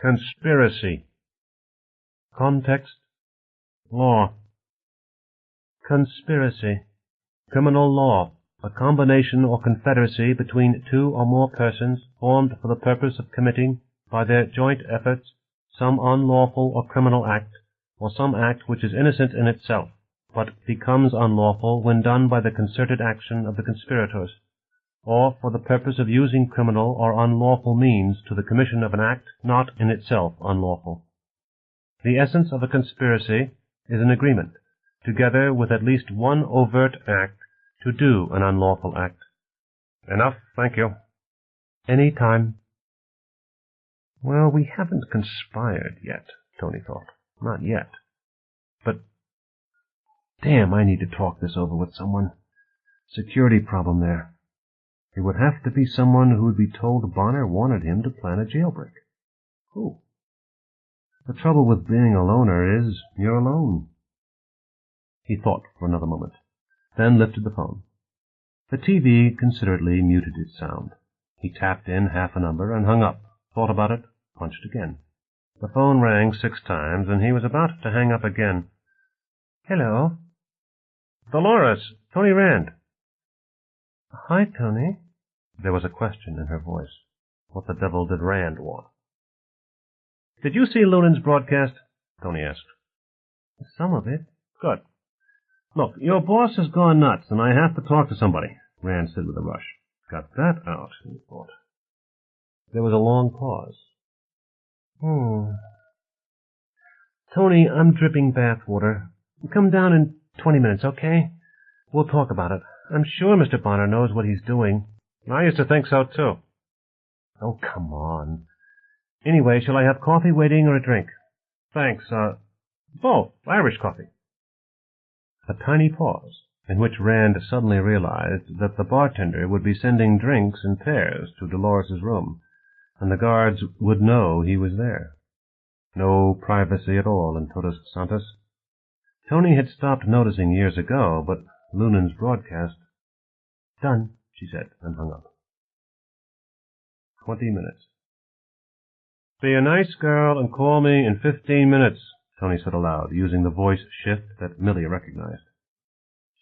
conspiracy. Context. Law. Conspiracy. Criminal law. A combination or confederacy between two or more persons formed for the purpose of committing, by their joint efforts, some unlawful or criminal act, or some act which is innocent in itself, but becomes unlawful when done by the concerted action of the conspirators, or for the purpose of using criminal or unlawful means to the commission of an act not in itself unlawful. The essence of a conspiracy is an agreement, together with at least one overt act, to do an unlawful act. Enough, thank you. Any time. Well, we haven't conspired yet, Tony thought. Not yet. But, damn, I need to talk this over with someone. Security problem there. It would have to be someone who would be told Bonner wanted him to plan a jailbreak. Who? The trouble with being a loner is you're alone. He thought for another moment, then lifted the phone. The TV considerately muted its sound. He tapped in half a number and hung up, thought about it, punched again. The phone rang 6 times, and he was about to hang up again. Hello? Dolores, Tony Rand. Hi, Tony. There was a question in her voice. What the devil did Rand want? Did you see Lunan's broadcast? Tony asked. Some of it. Good. Look, your boss has gone nuts, and I have to talk to somebody, Rand said with a rush. Got that out, he thought. There was a long pause. Tony, I'm dripping bathwater. Come down in 20 minutes, okay? We'll talk about it. I'm sure Mr. Bonner knows what he's doing. I used to think so, too. Oh, come on. Anyway, shall I have coffee waiting or a drink? Thanks, both. Irish coffee. A tiny pause, in which Rand suddenly realized that the bartender would be sending drinks in pairs to Dolores's room, and the guards would know he was there. No privacy at all in Todos Santos. Tony had stopped noticing years ago, but Lunan's broadcast... Done, she said, and hung up. 20 minutes. Be a nice girl and call me in 15 minutes, Tony said aloud, using the voice shift that Millie recognized.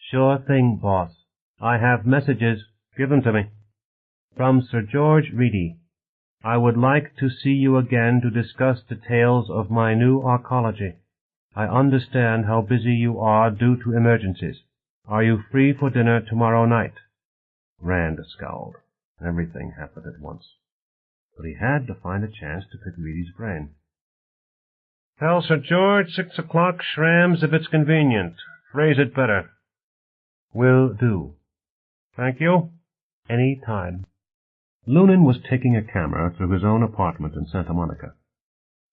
Sure thing, boss. I have messages. Give them to me. From Sir George Reedy. I would like to see you again to discuss details of my new arcology. I understand how busy you are due to emergencies. Are you free for dinner tomorrow night? Rand scowled. Everything happened at once. But he had to find a chance to pick Reedy's brain. Tell Sir George 6 o'clock shrams if it's convenient. Phrase it better. Will do. Thank you. Any time. Lunan was taking a camera through his own apartment in Santa Monica.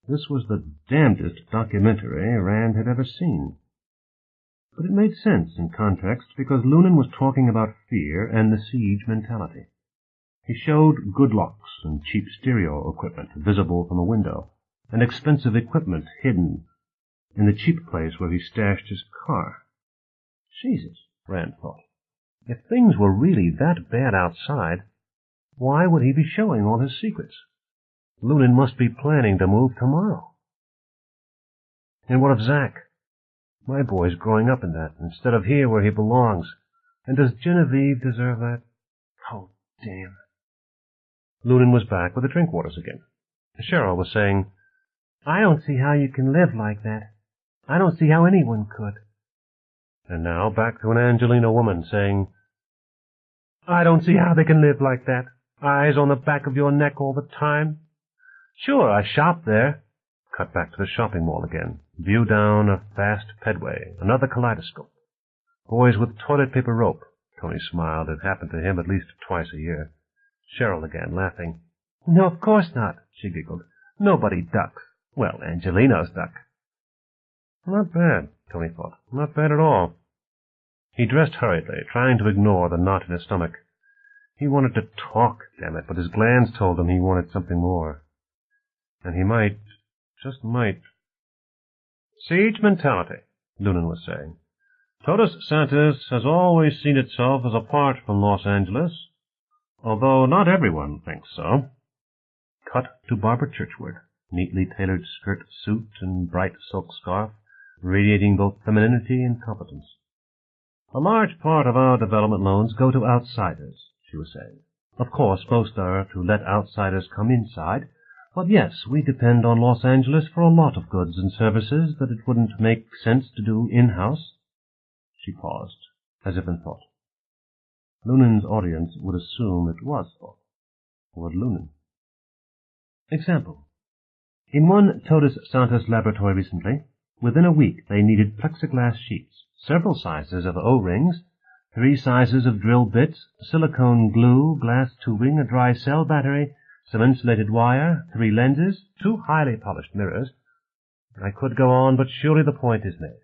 This was the damnedest documentary Rand had ever seen. But it made sense in context because Lunan was talking about fear and the siege mentality. He showed good locks and cheap stereo equipment visible from a window, and expensive equipment hidden in the cheap place where he stashed his car. Jesus, Rand thought. If things were really that bad outside, why would he be showing all his secrets? Lunan must be planning to move tomorrow. And what of Zach? My boy's growing up in that, instead of here where he belongs. And does Genevieve deserve that? Oh, damn. Lunan was back with the drink waters again. Cheryl was saying, I don't see how you can live like that. I don't see how anyone could. And now back to an Angelina woman saying, I don't see how they can live like that. Eyes on the back of your neck all the time. Sure, I shop there. Cut back to the shopping mall again. View down a vast pedway, another kaleidoscope. Boys with toilet paper rope. Tony smiled. It happened to him at least twice a year. Cheryl again, laughing. No, of course not, she giggled. Nobody ducks. Well, Angelino's duck. Not bad, Tony thought. Not bad at all. He dressed hurriedly, trying to ignore the knot in his stomach. He wanted to talk, damn it, but his glands told him he wanted something more. And he might, just might. Siege mentality, Lunan was saying. Todos Santos has always seen itself as apart from Los Angeles, although not everyone thinks so. Cut to Barbara Churchward, neatly tailored skirt suit and bright silk scarf, radiating both femininity and competence. A large part of our development loans go to outsiders, she was saying. Of course, most are to let outsiders come inside, but yes, we depend on Los Angeles for a lot of goods and services that it wouldn't make sense to do in-house. She paused, as if in thought. Lunan's audience would assume it was thought. Would Lunan? Example. In one Totus Santos laboratory recently, within a week they needed plexiglass sheets, several sizes of O-rings, 3 sizes of drill bits, silicone glue, glass tubing, a dry cell battery, some insulated wire, 3 lenses, 2 highly polished mirrors. I could go on, but surely the point is made.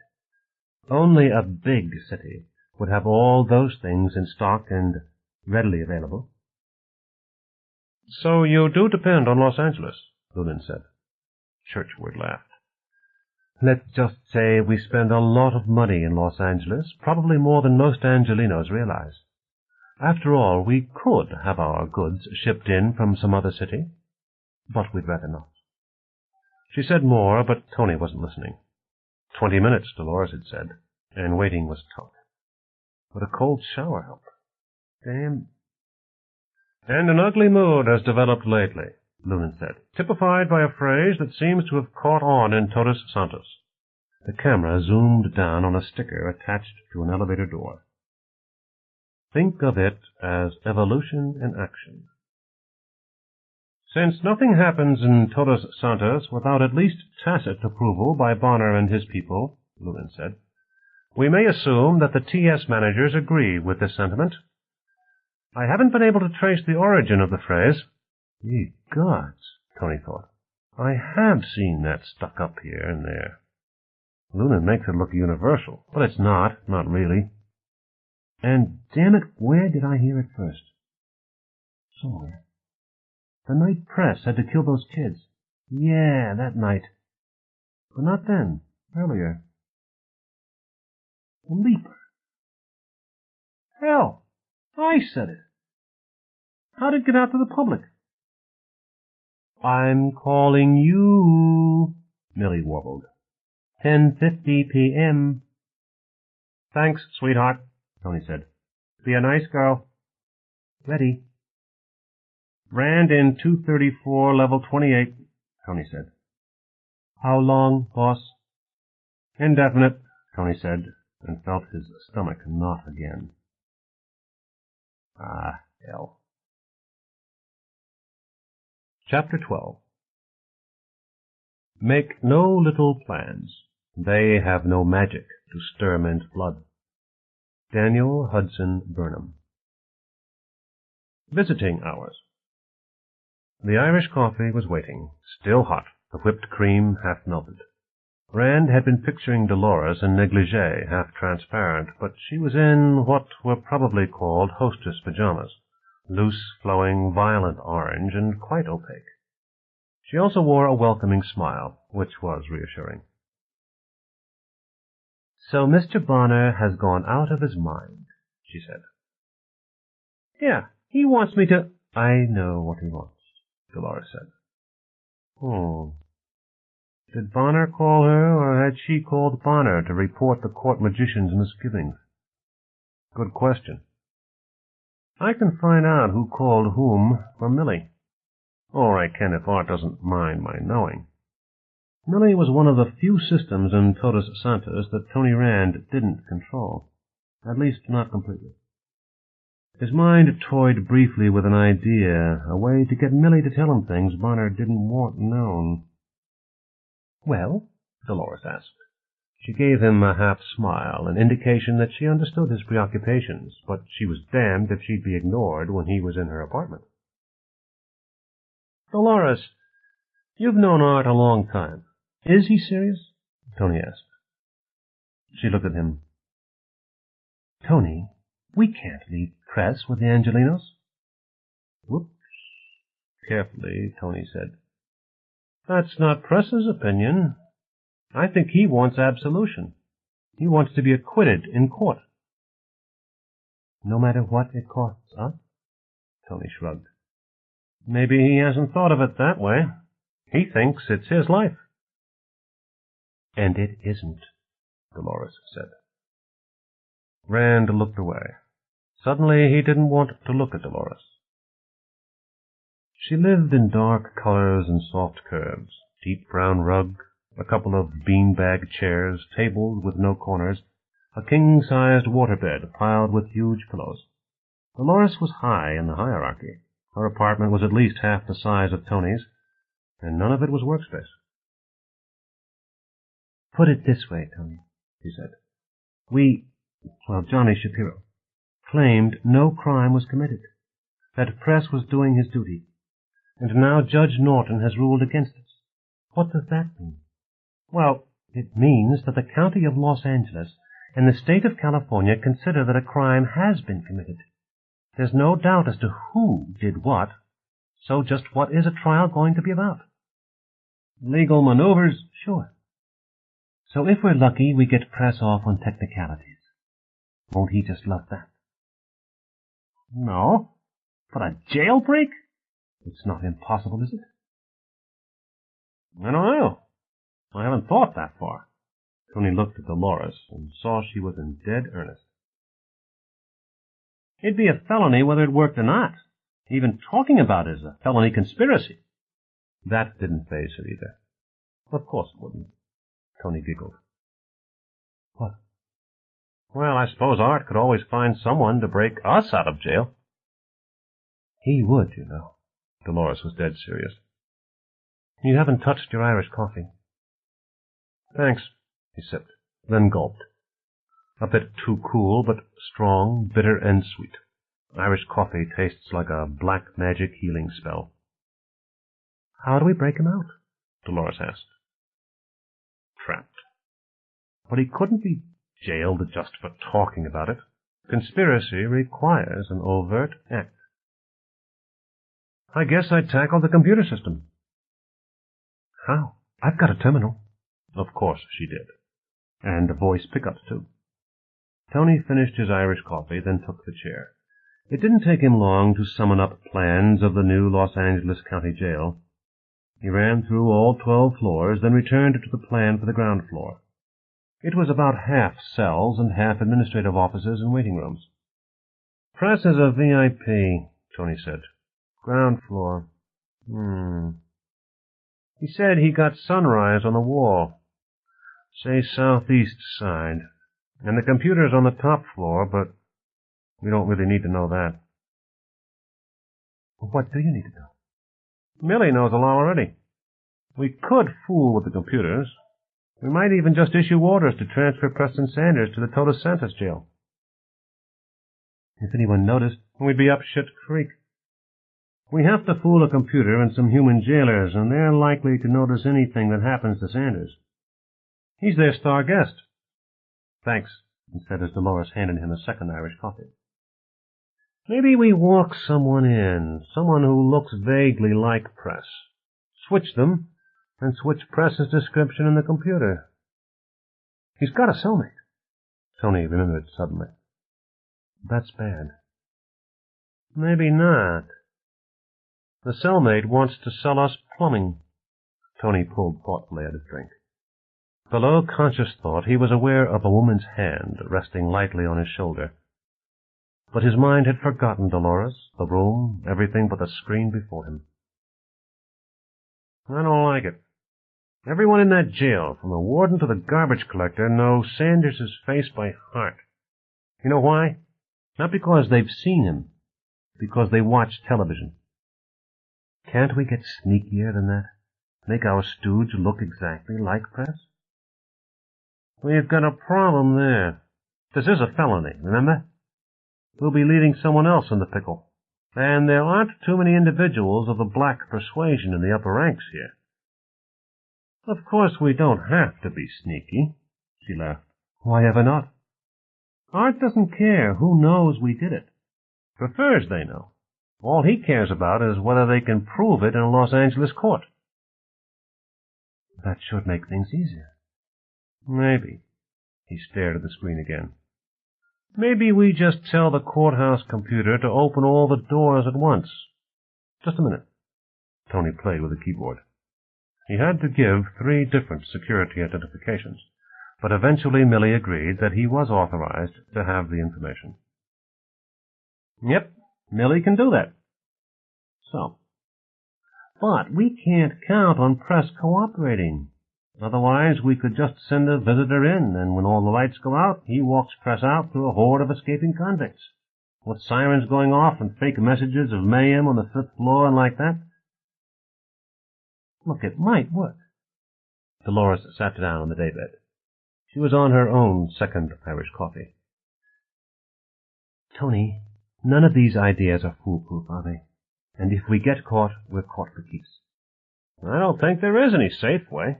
Only a big city would have all those things in stock and readily available. So you do depend on Los Angeles, Lunan said. Churchward laughed. Let's just say we spend a lot of money in Los Angeles, probably more than most Angelinos realize. After all, we could have our goods shipped in from some other city, but we'd rather not. She said more, but Tony wasn't listening. 20 minutes, Dolores had said, and waiting was tough. But a cold shower helped. Damn. And an ugly mood has developed lately, Lunan said, typified by a phrase that seems to have caught on in Totus Santos. The camera zoomed down on a sticker attached to an elevator door. Think of it as evolution in action. Since nothing happens in Totus Santos without at least tacit approval by Bonner and his people, Lunan said, we may assume that the TS managers agree with this sentiment. I haven't been able to trace the origin of the phrase. Ye gods, Tony thought. I have seen that stuck up here and there. Lunan makes it look universal, but it's not really. And damn it, where did I hear it first? Somewhere. The night press had to kill those kids. Yeah, that night. But not then, earlier. The Leaper. Hell, I said it. How'd it get out to the public? I'm calling you, Millie warbled. 10:50 p.m. Thanks, sweetheart, Tony said. Be a nice girl. Ready. Rand in 234, level 28, Tony said. How long, boss? Indefinite, Tony said, and felt his stomach knot again. Ah, hell. Chapter 12. Make no little plans. They have no magic to stir men's blood. Daniel Hudson Burnham. Visiting hours. The Irish coffee was waiting, still hot, the whipped cream half melted. Rand had been picturing Dolores in negligee, half transparent, but she was in what were probably called hostess pajamas, loose, flowing, violent orange, and quite opaque. She also wore a welcoming smile, which was reassuring. So Mr. Bonner has gone out of his mind, she said. Yeah, he wants me to... I know what he wants, Dolores said. Did Bonner call her, or had she called Bonner to report the court magician's misgivings? Good question. I can find out who called whom from Millie. Or I can if Art doesn't mind my knowing. Millie was one of the few systems in Totus Santos that Tony Rand didn't control. At least not completely. His mind toyed briefly with an idea, a way to get Millie to tell him things Bonner didn't want known. Well? Dolores asked. She gave him a half-smile, an indication that she understood his preoccupations, but she was damned if she'd be ignored when he was in her apartment. Dolores, you've known Art a long time. Is he serious? Tony asked. She looked at him. Tony, we can't leave press with the Angelinos. Whoops. Carefully, Tony said. That's not Press's opinion. I think he wants absolution. He wants to be acquitted in court. No matter what it costs us? Tony shrugged. Maybe he hasn't thought of it that way. He thinks it's his life. And it isn't, Dolores said. Rand looked away. Suddenly he didn't want to look at Dolores. She lived in dark colors and soft curves, deep brown rug, a couple of beanbag chairs, tables with no corners, a king-sized waterbed piled with huge pillows. Dolores was high in the hierarchy. Her apartment was at least half the size of Tony's, and none of it was workspace. Put it this way, Tony, she said. Johnny Shapiro, claimed no crime was committed, that Press was doing his duty, and now Judge Norton has ruled against us. What does that mean? Well, it means that the County of Los Angeles and the State of California consider that a crime has been committed. There's no doubt as to who did what, so just what is a trial going to be about? Legal maneuvers? Sure. So if we're lucky, we get Press off on technicalities. Won't he just love that? No, but a jailbreak? It's not impossible, is it? I don't know. I haven't thought that far. Tony looked at Dolores and saw she was in dead earnest. It'd be a felony whether it worked or not. Even talking about it is a felony conspiracy. That didn't faze her either. Of course it wouldn't. Tony giggled. What? Well, I suppose Art could always find someone to break us out of jail. He would, you know. Dolores was dead serious. You haven't touched your Irish coffee. Thanks, he sipped, then gulped. A bit too cool, but strong, bitter, and sweet. Irish coffee tastes like a black magic healing spell. How do we break him out? Dolores asked. Trapped. But he couldn't be jailed just for talking about it. Conspiracy requires an overt act. I guess I'd tackle the computer system. How? I've got a terminal. Of course she did. And voice pickups, too. Tony finished his Irish coffee, then took the chair. It didn't take him long to summon up plans of the new Los Angeles County Jail. He ran through all 12 floors, then returned to the plan for the ground floor. It was about half cells and half administrative offices and waiting rooms. Press is a VIP, Tony said. Ground floor. He said he got sunrise on the wall. Say southeast side. And the computer's on the top floor, but we don't really need to know that. What do you need to know? Millie knows a lot already. We could fool with the computers. We might even just issue orders to transfer Preston Sanders to the Todos Santos jail. If anyone noticed, we'd be up shit creek. We have to fool a computer and some human jailers, and they're likely to notice anything that happens to Sanders. He's their star guest. Thanks, he said as Dolores handed him a second Irish coffee. Maybe we walk someone in, someone who looks vaguely like Press. Switch them, and switch Press's description in the computer. He's got a cellmate. Tony remembered suddenly. That's bad. Maybe not. The cellmate wants to sell us plumbing. Tony pulled thoughtfully at his drink. Below conscious thought, he was aware of a woman's hand resting lightly on his shoulder. But his mind had forgotten Dolores, the room, everything but the screen before him. I don't like it. Everyone in that jail, from the warden to the garbage collector, knows Sanders' face by heart. You know why? Not because they've seen him, because they watch television. Can't we get sneakier than that? Make our stooge look exactly like Press? We've got a problem there. This is a felony, remember? We'll be leading someone else in the pickle. And there aren't too many individuals of the black persuasion in the upper ranks here. Of course we don't have to be sneaky, she laughed. Why ever not? Art doesn't care who knows we did it. Prefers they know. All he cares about is whether they can prove it in a Los Angeles court. That should make things easier. Maybe. He stared at the screen again. Maybe we just tell the courthouse computer to open all the doors at once. Just a minute. Tony played with the keyboard. He had to give 3 different security identifications, but eventually Millie agreed that he was authorized to have the information. Yep, Millie can do that. So. But we can't count on Press cooperating. Otherwise, we could just send a visitor in, and when all the lights go out, he walks Press out through a horde of escaping convicts, with sirens going off and fake messages of mayhem on the 5th floor and like that. Look, it might work. Dolores sat down on the daybed. She was on her own second Irish coffee. Tony, none of these ideas are foolproof, are they? And if we get caught, we're caught for keeps. I don't think there is any safe way.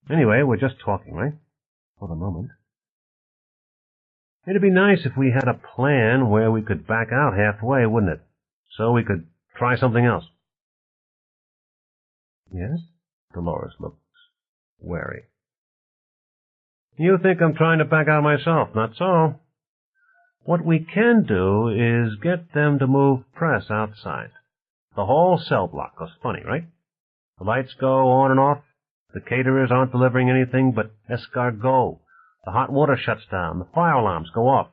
Anyway, we're just talking, right? For the moment. It'd be nice if we had a plan where we could back out halfway, wouldn't it? So we could try something else. Yes? Dolores looked wary. You think I'm trying to back out myself, not so. What we can do is get them to move press outside. The whole cell block goes funny, right? The lights go on and off. The caterers aren't delivering anything but escargot. The hot water shuts down. The fire alarms go off.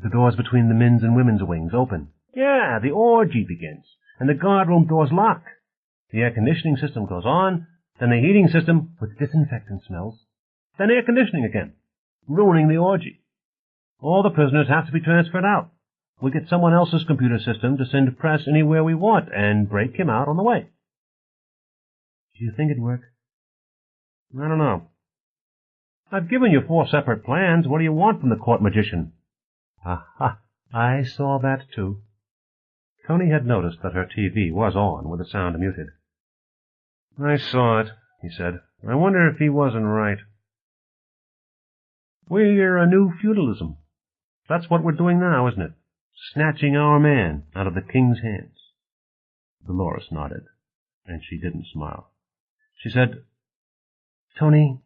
The doors between the men's and women's wings open. Yeah, the orgy begins. And the guardroom doors lock. The air conditioning system goes on. Then the heating system with disinfectant smells. Then air conditioning again, ruining the orgy. All the prisoners have to be transferred out. We get someone else's computer system to send press anywhere we want and break him out on the way. Do you think it'd work? I don't know. I've given you 4 separate plans. What do you want from the court magician? Aha, I saw that too. Tony had noticed that her TV was on with the sound muted. I saw it, he said. I wonder if he wasn't right. We're a new feudalism. That's what we're doing now, isn't it? Snatching our man out of the king's hands. Dolores nodded, and she didn't smile. She said, Tony,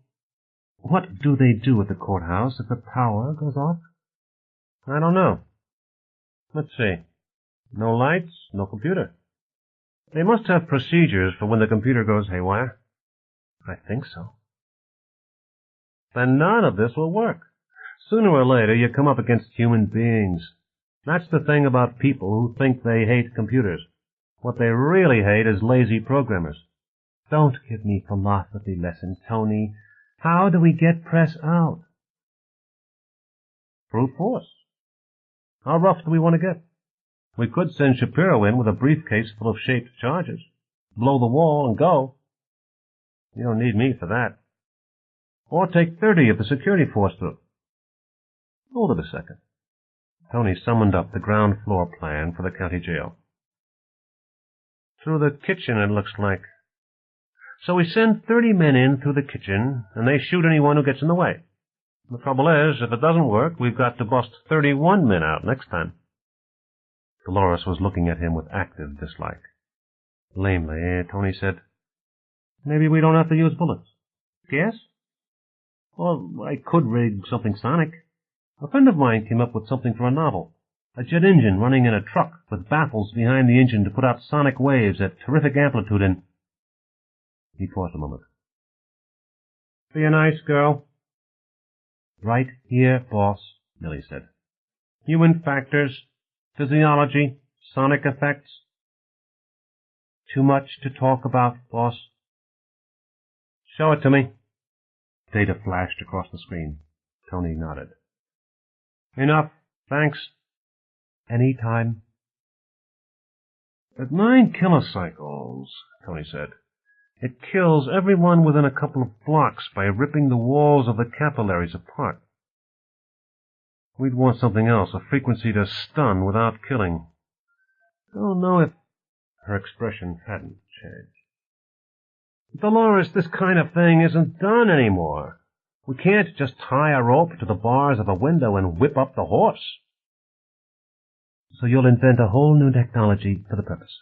what do they do at the courthouse if the power goes off? I don't know. Let's see. No lights, no computer. They must have procedures for when the computer goes haywire. I think so. Then none of this will work. Sooner or later, you come up against human beings. That's the thing about people who think they hate computers. What they really hate is lazy programmers. Don't give me philosophy lessons, Tony. How do we get press out? Brute force. How rough do we want to get? We could send Shapiro in with a briefcase full of shaped charges. Blow the wall and go. You don't need me for that. Or take 30 of the security force through. Hold it a second. Tony summoned up the ground floor plan for the county jail. Through the kitchen, it looks like. So we send 30 men in through the kitchen, and they shoot anyone who gets in the way. The trouble is, if it doesn't work, we've got to bust 31 men out next time. Dolores was looking at him with active dislike. Lamely, Tony said, maybe we don't have to use bullets. Gas? Well, I could rig something sonic. A friend of mine came up with something for a novel. A jet engine running in a truck with baffles behind the engine to put out sonic waves at terrific amplitude and... He paused a moment. Be a nice girl. Right here, boss, Millie said. Human factors, physiology, sonic effects. Too much to talk about, boss. Show it to me. Data flashed across the screen. Tony nodded. Enough, thanks. Any time. At 9 kilocycles, Tony said, it kills everyone within a couple of blocks by ripping the walls of the capillaries apart. We'd want something else, a frequency to stun without killing. Don't know if... Her expression hadn't changed. Dolores, this kind of thing isn't done anymore. We can't just tie a rope to the bars of a window and whip up the horse. So you'll invent a whole new technology for the purpose.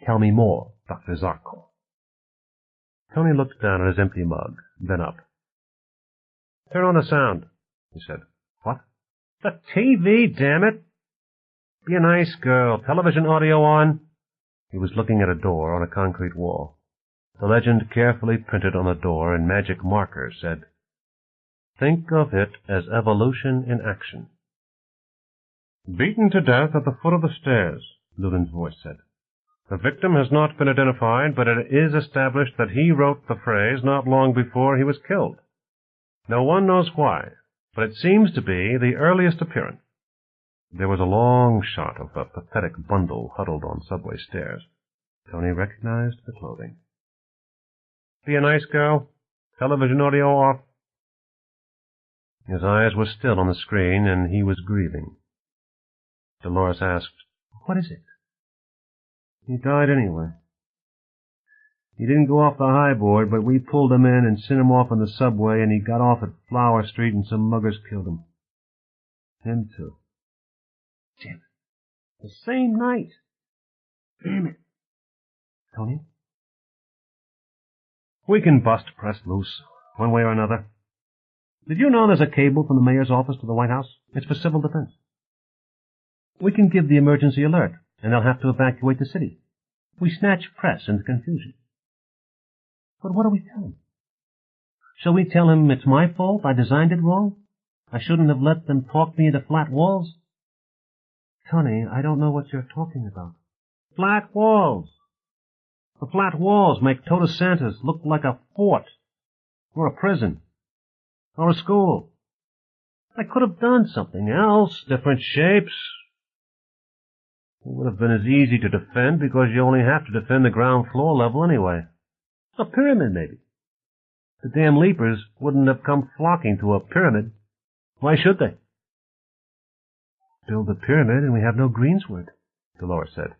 Tell me more, Dr. Zarko. Tony looked down at his empty mug, then up. Turn on the sound, he said. What? The TV, damn it! Be a nice girl. Television audio on? He was looking at a door on a concrete wall. The legend carefully printed on the door in magic markers said, Think of it as evolution in action. Beaten to death at the foot of the stairs, Lulin's voice said. The victim has not been identified, but it is established that he wrote the phrase not long before he was killed. No one knows why, but it seems to be the earliest appearance. There was a long shot of a pathetic bundle huddled on subway stairs. Tony recognized the clothing. Be a nice girl. Television audio off. His eyes were still on the screen, and he was grieving. Dolores asked, "What is it?" "He died anyway. He didn't go off the high board, but we pulled him in and sent him off on the subway, and he got off at Flower Street, and some muggers killed him. Him, too." "Damn it. The same night. Damn it. Tony? We can bust Press loose, one way or another. Did you know there's a cable from the mayor's office to the White House? It's for civil defense. We can give the emergency alert, and they'll have to evacuate the city. We snatch Press into confusion. But what do we tell him? Shall we tell him it's my fault, I designed it wrong? I shouldn't have let them talk me into flat walls? Tony, I don't know what you're talking about. Flat walls. The flat walls make Todos Santos look like a fort, or a prison, or a school. I could have done something else, different shapes. It would have been as easy to defend because you only have to defend the ground floor level anyway. A pyramid, maybe. The damn leapers wouldn't have come flocking to a pyramid. Why should they? Build a pyramid and we have no greensward, Dolores said.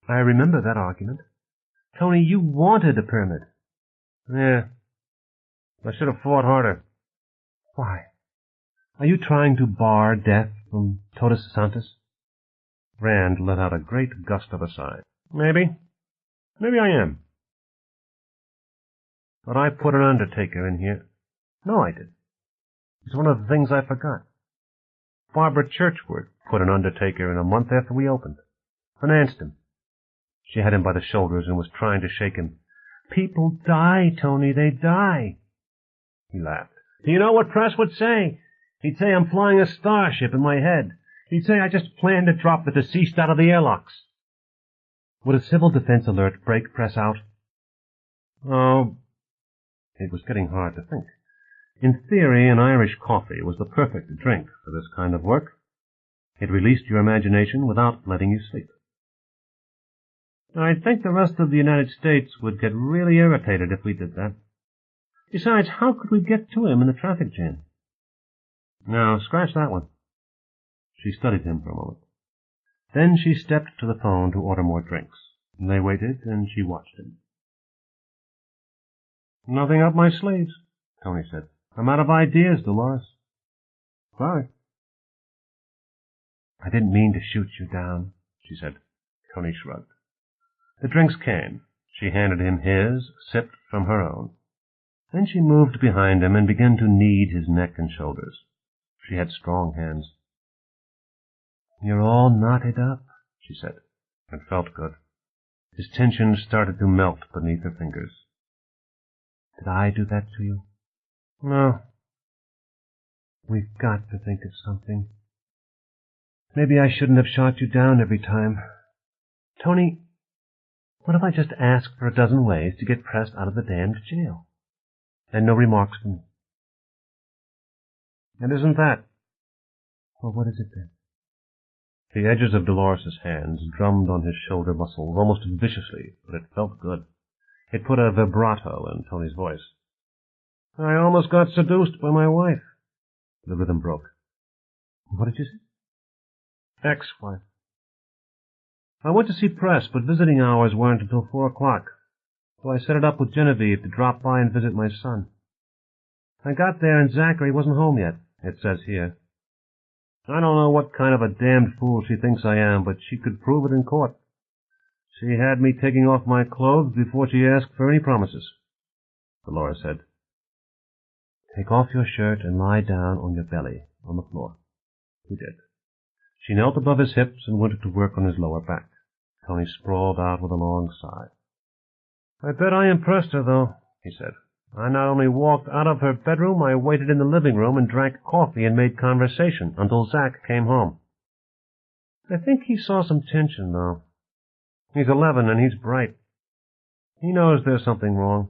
I remember that argument. Tony, you wanted a pyramid. Yeah. I should have fought harder. Why? Are you trying to bar death from Todos Santos? Rand let out a great gust of a sigh. Maybe. Maybe I am. But I put an undertaker in here. No, I didn't. It's one of the things I forgot. Barbara Churchward put an undertaker in a month after we opened. Financed him. She had him by the shoulders and was trying to shake him. People die, Tony, they die. He laughed. Do you know what Press would say? He'd say I'm flying a starship in my head. He'd say I just planned to drop the deceased out of the airlocks. Would a civil defense alert break Press out? Oh, it was getting hard to think. In theory, an Irish coffee was the perfect drink for this kind of work. It released your imagination without letting you sleep. I think the rest of the United States would get really irritated if we did that. Besides, how could we get to him in the traffic jam? No, scratch that one. She studied him for a moment. Then she stepped to the phone to order more drinks. They waited, and she watched him. Nothing up my sleeves, Tony said. I'm out of ideas, Dolores. Sorry. I didn't mean to shoot you down, she said. Tony shrugged. The drinks came. She handed him his, sipped from her own. Then she moved behind him and began to knead his neck and shoulders. She had strong hands. You're all knotted up, she said. It felt good. His tension started to melt beneath her fingers. Did I do that to you? No. We've got to think of something. Maybe I shouldn't have shot you down every time. Tony, what if I just ask for a dozen ways to get Press out of the damned jail? And no remarks from me. And isn't that? Well, what is it then? The edges of Dolores's hands drummed on his shoulder muscles almost viciously, but it felt good. It put a vibrato in Tony's voice. I almost got seduced by my wife. The rhythm broke. What did you say? Ex-wife. I went to see Press, but visiting hours weren't until 4 o'clock, so I set it up with Genevieve to drop by and visit my son. I got there and Zachary wasn't home yet, it says here. I don't know what kind of a damned fool she thinks I am, but she could prove it in court. She had me taking off my clothes before she asked for any promises, Dolores said. Take off your shirt and lie down on your belly on the floor. He did. She knelt above his hips and went to work on his lower back. Tony sprawled out with a long sigh. I bet I impressed her, though, he said. I not only walked out of her bedroom, I waited in the living room and drank coffee and made conversation until Zach came home. I think he saw some tension, though. He's 11 and he's bright. He knows there's something wrong.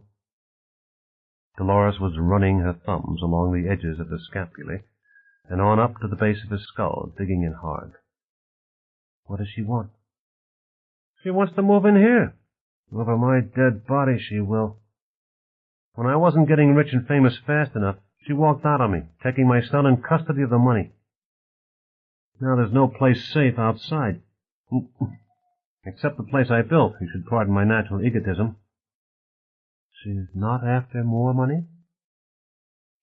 Dolores was running her thumbs along the edges of the scapulae and on up to the base of his skull, digging in hard. What does she want? She wants to move in here. Over my dead body she will. When I wasn't getting rich and famous fast enough, She walked out on me, taking my son in custody of the money. Now there's no place safe outside. Except the place I built, you should pardon my natural egotism. She's not after more money?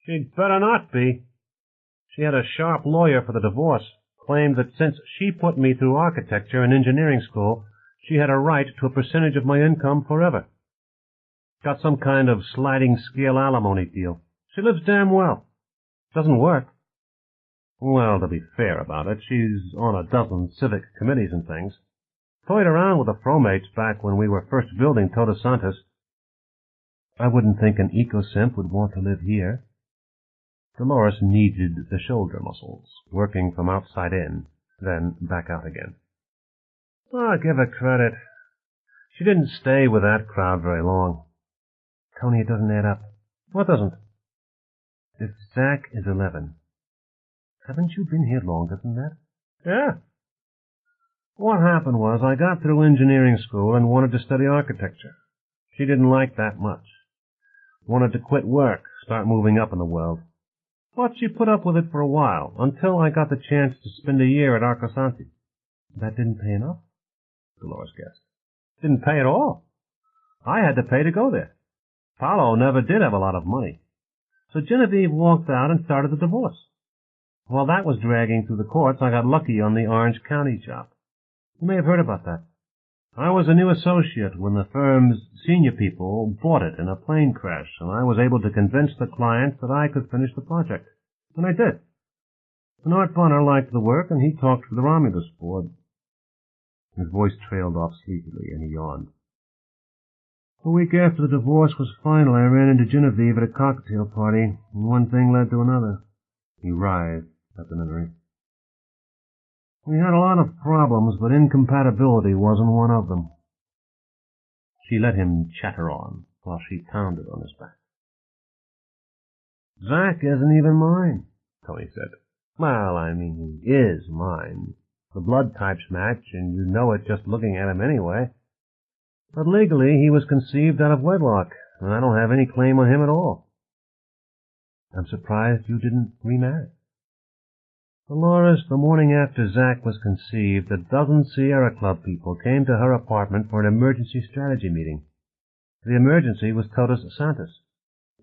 She'd better not be. She had a sharp lawyer for the divorce, claimed that since she put me through architecture and engineering school, she had a right to a percentage of my income forever. Got some kind of sliding scale alimony deal. She lives damn well. Doesn't work. Well, to be fair about it, she's on a dozen civic committees and things. Toyed around with the Fromates back when we were first building Todos Santos. I wouldn't think an eco-simp would want to live here. Dolores needed the shoulder muscles, working from outside in, then back out again. Oh, give her credit. She didn't stay with that crowd very long. Tony, it doesn't add up. What doesn't? If Zach is 11, haven't you been here longer than that? Yeah. What happened was I got through engineering school and wanted to study architecture. She didn't like that much. Wanted to quit work, start moving up in the world. But she put up with it for a while, until I got the chance to spend a year at Arcosanti. That didn't pay enough? Dolores guessed. Didn't pay at all. I had to pay to go there. Paolo never did have a lot of money. So Genevieve walked out and started the divorce. While that was dragging through the courts, I got lucky on the Orange County job. You may have heard about that. I was a new associate when the firm's senior people bought it in a plane crash, and I was able to convince the client that I could finish the project. And I did. And Art Bonner liked the work, and he talked to the Romulus board. His voice trailed off sleepily, and he yawned. A week after the divorce was final, I ran into Genevieve at a cocktail party, and one thing led to another. He writhed at the memory. We had a lot of problems, but incompatibility wasn't one of them. She let him chatter on while she pounded on his back. Zach isn't even mine, Tony said. Well, I mean, he is mine. The blood types match, and you know it just looking at him anyway. But legally, he was conceived out of wedlock, and I don't have any claim on him at all. I'm surprised you didn't remarry. Dolores, the morning after Zach was conceived, a dozen Sierra Club people came to her apartment for an emergency strategy meeting. The emergency was Todos Santos.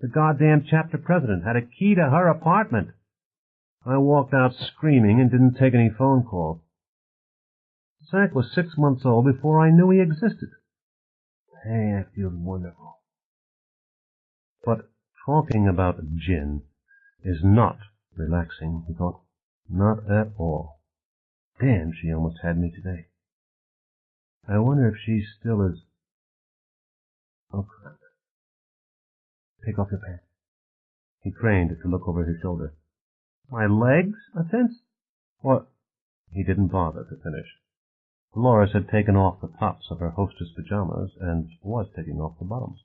The goddamn chapter president had a key to her apartment. I walked out screaming and didn't take any phone calls. Zach was 6 months old before I knew he existed. Hey, that feels wonderful. But talking about gin is not relaxing, he thought. Not at all. Damn, she almost had me today. I wonder if she still is... Oh, crap. Take off your pants. He craned to look over his shoulder. My legs a tense? What? He didn't bother to finish. Dolores had taken off the tops of her hostess pajamas and was taking off the bottoms.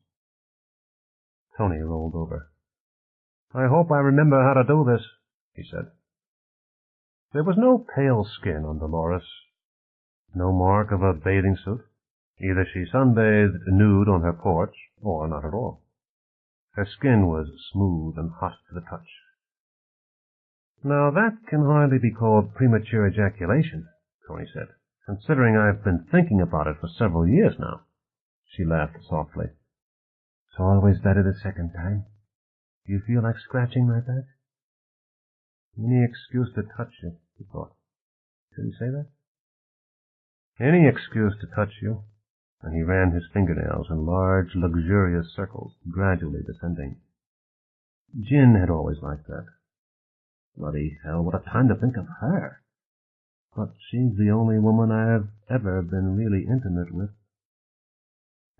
Tony rolled over. I hope I remember how to do this, he said. There was no pale skin on Dolores, no mark of a bathing suit. Either she sunbathed nude on her porch, or not at all. Her skin was smooth and hot to the touch. Now that can hardly be called premature ejaculation, Tony said, considering I've been thinking about it for several years now. She laughed softly. It's always better the second time. Do you feel like scratching my back? Any excuse to touch you, he thought. Did he say that? Any excuse to touch you. And he ran his fingernails in large, luxurious circles, gradually descending. Jin had always liked that. Bloody hell, what a time to think of her. But she's the only woman I have ever been really intimate with.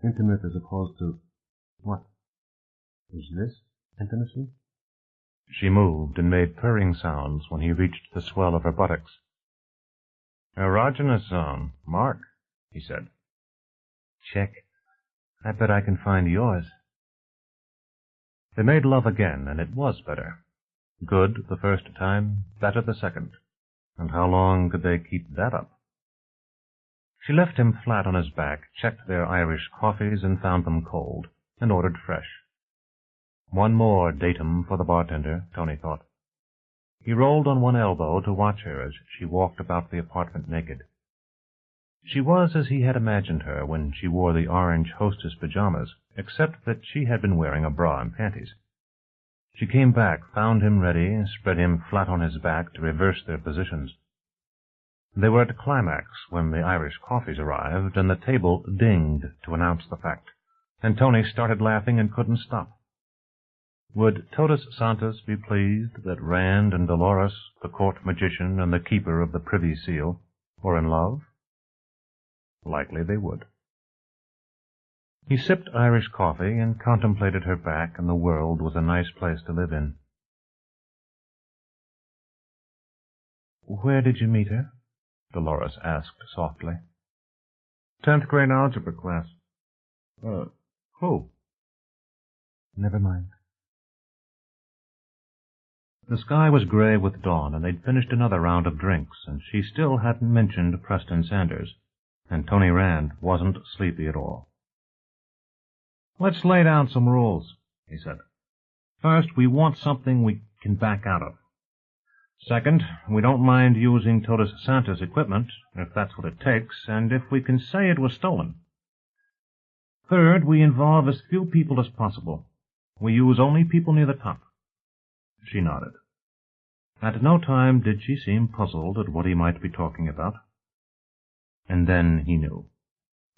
Intimate as opposed to... what? Is this intimacy? She moved and made purring sounds when he reached the swell of her buttocks. Erogenous zone. Mark, he said. Check. I bet I can find yours. They made love again, and it was better. Good the first time, better the second. And how long could they keep that up? She left him flat on his back, checked their Irish coffees and found them cold, and ordered fresh. One more datum for the bartender, Tony thought. He rolled on one elbow to watch her as she walked about the apartment naked. She was as he had imagined her when she wore the orange hostess pajamas, except that she had been wearing a bra and panties. She came back, found him ready, and spread him flat on his back to reverse their positions. They were at a climax when the Irish coffees arrived, and the table dinged to announce the fact, and Tony started laughing and couldn't stop. Would Totus Santos be pleased that Rand and Dolores, the court magician and the keeper of the Privy Seal, were in love? Likely they would. He sipped Irish coffee and contemplated her back, and the world was a nice place to live in. "Where did you meet her?" Dolores asked softly. 10th grade algebra class. Who? Never mind. The sky was gray with dawn, and they'd finished another round of drinks, and she still hadn't mentioned Preston Sanders, and Tony Rand wasn't sleepy at all. "Let's lay down some rules," he said. "First, we want something we can back out of. Second, we don't mind using Totus Santos equipment, if that's what it takes, and if we can say it was stolen. Third, we involve as few people as possible. We use only people near the top." She nodded. At no time did she seem puzzled at what he might be talking about. And then he knew.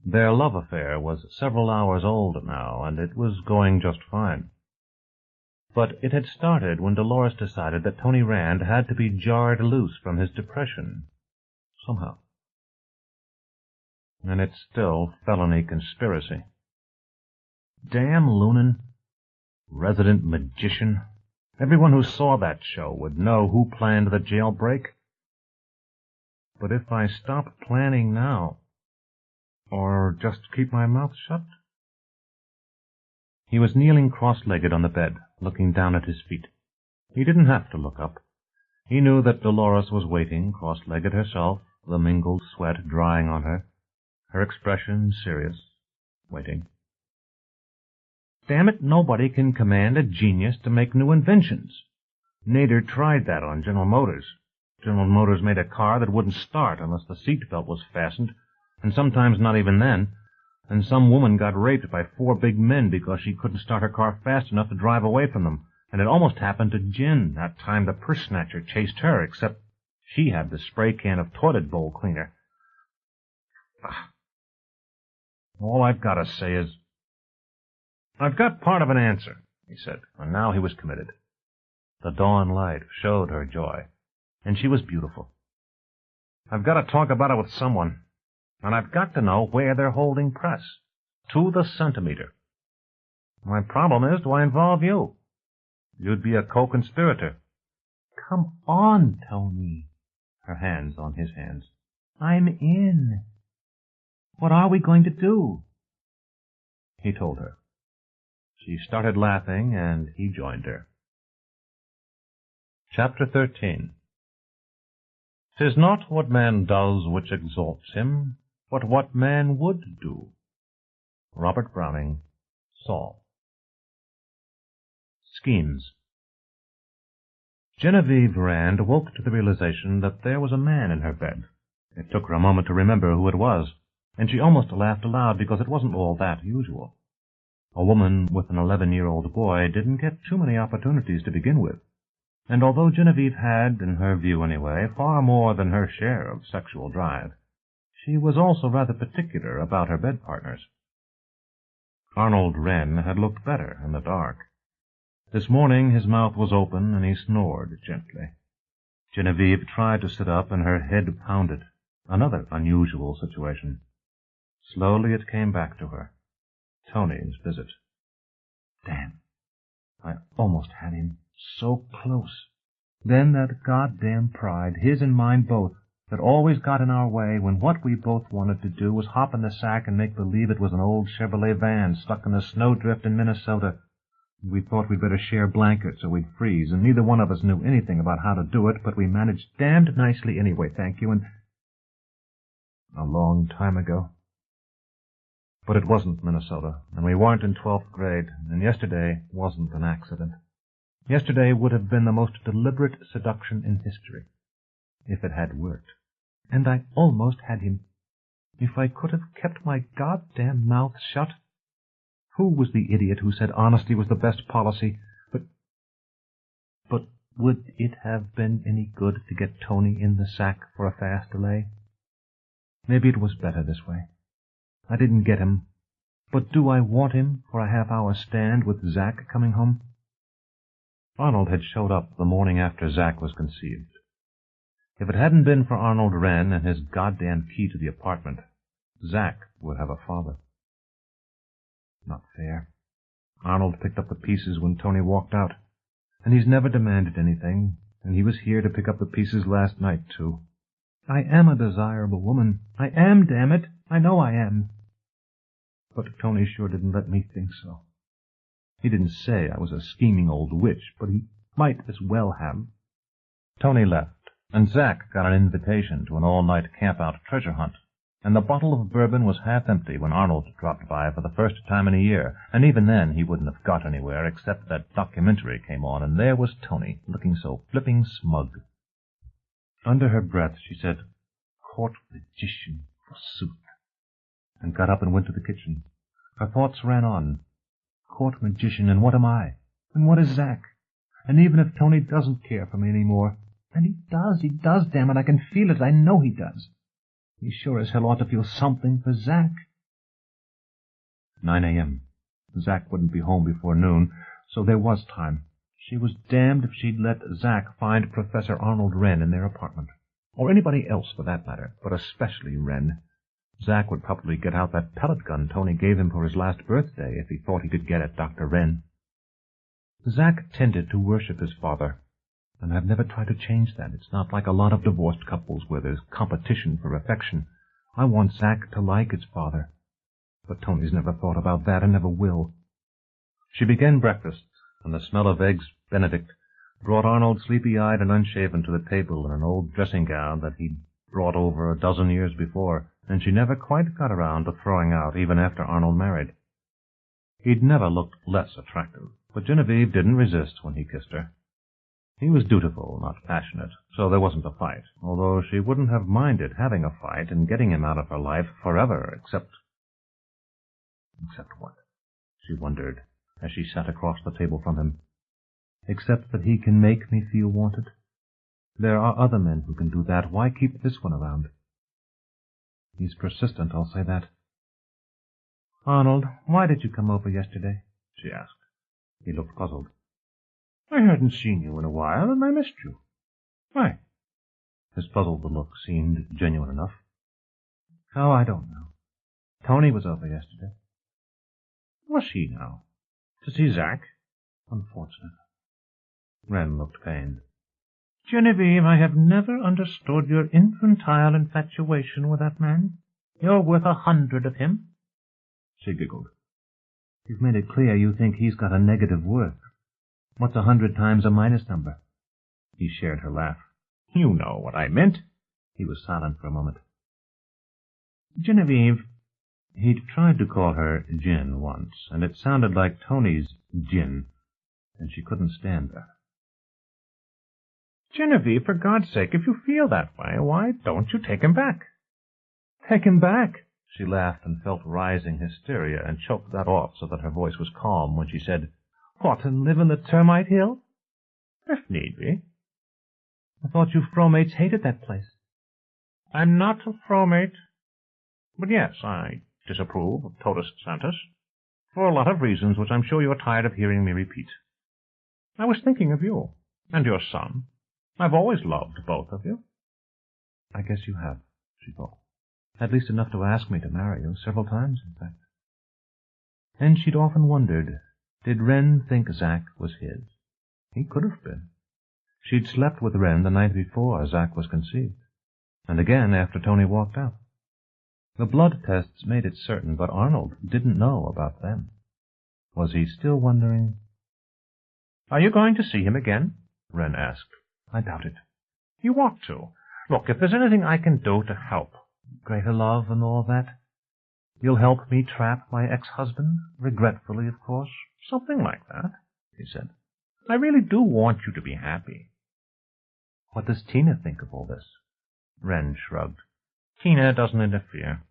Their love affair was several hours old now, and it was going just fine. But it had started when Dolores decided that Tony Rand had to be jarred loose from his depression, somehow. And it's still felony conspiracy. Damn Lunan. Resident magician. Everyone who saw that show would know who planned the jailbreak. But if I stop planning now, or just keep my mouth shut? He was kneeling cross-legged on the bed, looking down at his feet. He didn't have to look up. He knew that Dolores was waiting, cross-legged herself, the mingled sweat drying on her, her expression serious, waiting. Damn it, nobody can command a genius to make new inventions. Nader tried that on General Motors. General Motors made a car that wouldn't start unless the seat belt was fastened, and sometimes not even then. And some woman got raped by 4 big men because she couldn't start her car fast enough to drive away from them. And it almost happened to Gin that time the purse snatcher chased her, except she had the spray can of toilet bowl cleaner. All I've got to say is, I've got part of an answer, he said, and now he was committed. The dawn light showed her joy, and she was beautiful. I've got to talk about it with someone, and I've got to know where they're holding press, to the centimeter. My problem is, do I involve you? You'd be a co-conspirator. Come on, Tony. Her hands on his hands. I'm in. What are we going to do? He told her. She started laughing, and he joined her. Chapter 13. 'Tis not what man does which exalts him, but what man would do. Robert Browning, Saul. Schemes. Genevieve Rand woke to the realization that there was a man in her bed. It took her a moment to remember who it was, and she almost laughed aloud because it wasn't all that usual. A woman with an 11-year-old boy didn't get too many opportunities to begin with, and although Genevieve had, in her view anyway, far more than her share of sexual drive, she was also rather particular about her bed partners. Arnold Wren had looked better in the dark. This morning his mouth was open and he snored gently. Genevieve tried to sit up and her head pounded. Another unusual situation. Slowly it came back to her. Tony's visit. Damn. I almost had him. So close. Then that goddamn pride, his and mine both, that always got in our way when what we both wanted to do was hop in the sack and make believe it was an old Chevrolet van stuck in a snowdrift in Minnesota. We thought we'd better share blankets or we'd freeze, and neither one of us knew anything about how to do it, but we managed damned nicely anyway, thank you, and a long time ago. But it wasn't Minnesota, and we weren't in 12th grade, and yesterday wasn't an accident. Yesterday would have been the most deliberate seduction in history, if it had worked. And I almost had him. If I could have kept my goddamn mouth shut. Who was the idiot who said honesty was the best policy? But would it have been any good to get Tony in the sack for a fast delay? Maybe it was better this way. I didn't get him. But do I want him for a half-hour stand with Zack coming home? Arnold had showed up the morning after Zack was conceived. If it hadn't been for Arnold Wren and his goddamn key to the apartment, Zack would have a father. Not fair. Arnold picked up the pieces when Tony walked out, and he's never demanded anything, and he was here to pick up the pieces last night, too. I am a desirable woman. I am, damn it. I know I am. But Tony sure didn't let me think so. He didn't say I was a scheming old witch, but he might as well have. Tony left, and Zack got an invitation to an all-night camp-out treasure hunt, and the bottle of bourbon was half empty when Arnold dropped by for the first time in a year, and even then he wouldn't have got anywhere except that documentary came on, and there was Tony, looking so flipping smug. Under her breath she said, "Court magician, forsooth," and got up and went to the kitchen. Her thoughts ran on. Court magician, and what am I? And what is Zack? And even if Tony doesn't care for me any more, and he does, damn it, I can feel it, I know he does. He sure as hell ought to feel something for Zack. 9 a.m. Zack wouldn't be home before noon, so there was time. She was damned if she'd let Zack find Professor Arnold Wren in their apartment. Or anybody else, for that matter, but especially Wren. Zack would probably get out that pellet gun Tony gave him for his last birthday if he thought he could get at Dr. Wren. Zack tended to worship his father, and I've never tried to change that. It's not like a lot of divorced couples where there's competition for affection. I want Zack to like his father. But Tony's never thought about that and never will. She began breakfast, and the smell of eggs Benedict brought Arnold sleepy-eyed and unshaven to the table in an old dressing-gown that he'd brought over a dozen years before, and she never quite got around to throwing out even after Arnold married. He'd never looked less attractive, but Genevieve didn't resist when he kissed her. He was dutiful, not passionate, so there wasn't a fight, although she wouldn't have minded having a fight and getting him out of her life forever, except what? She wondered, as she sat across the table from him. Except that he can make me feel wanted. There are other men who can do that. Why keep this one around? He's persistent, I'll say that. "Arnold, why did you come over yesterday?" she asked. He looked puzzled. "I hadn't seen you in a while, and I missed you." "Why?" His puzzled look seemed genuine enough. "Oh, I don't know. Tony was over yesterday." "Was he now? To see Zack?" "Unfortunate." Wren looked pained. "Genevieve, I have never understood your infantile infatuation with that man. You're worth 100 of him." She giggled. "You've made it clear you think he's got a negative worth. What's 100 times a minus number?" He shared her laugh. "You know what I meant." He was silent for a moment. "Genevieve," he'd tried to call her Gin once, and it sounded like Tony's gin, and she couldn't stand that. "Genevieve, for God's sake, if you feel that way, why don't you take him back?" "Take him back?" She laughed and felt rising hysteria, and choked that off so that her voice was calm when she said, "What, and live in the Termite Hill?" "If need be." "I thought you Fromates hated that place." "I'm not a Fromate. But yes, I disapprove of Totus Santus, for a lot of reasons which I'm sure you're tired of hearing me repeat. I was thinking of you, and your son. I've always loved both of you." "I guess you have," she thought. "At least enough to ask me to marry you, several times, in fact." And she'd often wondered, did Wren think Zack was his? He could have been. She'd slept with Wren the night before Zack was conceived, and again after Tony walked out. The blood tests made it certain, but Arnold didn't know about them. Was he still wondering? "Are you going to see him again?" Wren asked. "I doubt it." "You ought to. Look, if there's anything I can do to help—" "Greater love and all that?" You'll help me trap my ex-husband? Regretfully, of course. Something like that, he said. I really do want you to be happy. What does Tina think of all this? Wren shrugged. Tina doesn't interfere.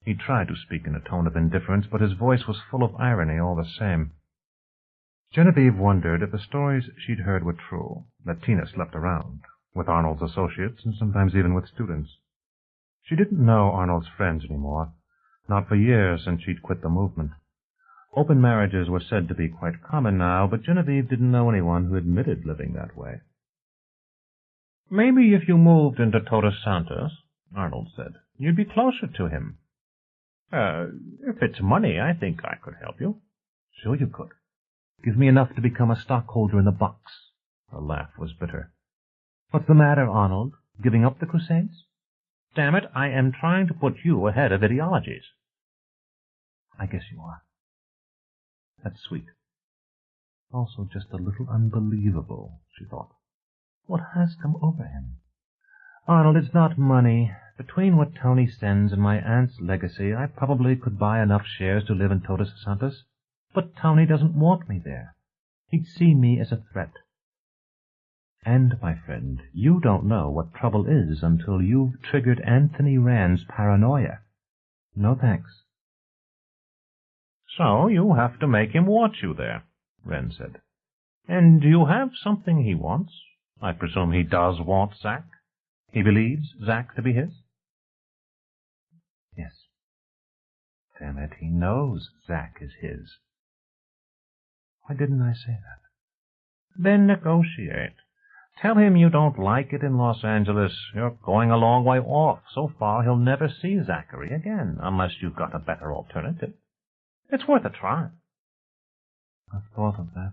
He tried to speak in a tone of indifference, but his voice was full of irony all the same. Genevieve wondered if the stories she'd heard were true, that Tina slept around, with Arnold's associates and sometimes even with students. She didn't know Arnold's friends anymore, not for years since she'd quit the movement. Open marriages were said to be quite common now, but Genevieve didn't know anyone who admitted living that way. Maybe if you moved into Todos Santos, Arnold said, you'd be closer to him. If it's money, I think I could help you. Sure you could. Give me enough to become a stockholder in the box. Her laugh was bitter. What's the matter, Arnold? Giving up the Crusades? Damn it, I am trying to put you ahead of ideologies. I guess you are. That's sweet. Also just a little unbelievable, she thought. What has come over him? Arnold, it's not money. Between what Tony sends and my aunt's legacy, I probably could buy enough shares to live in Todos Santos. But Tony doesn't want me there. He'd see me as a threat. And, my friend, you don't know what trouble is until you've triggered Anthony Rand's paranoia. No thanks. So you have to make him want you there, Rand said. And you have something he wants. I presume he does want Zack. He believes Zack to be his? Yes. Damn it, he knows Zack is his. Why didn't I say that? Then negotiate. Tell him you don't like it in Los Angeles. You're going a long way off. So far, he'll never see Zachary again, unless you've got a better alternative. It's worth a try. I've thought of that,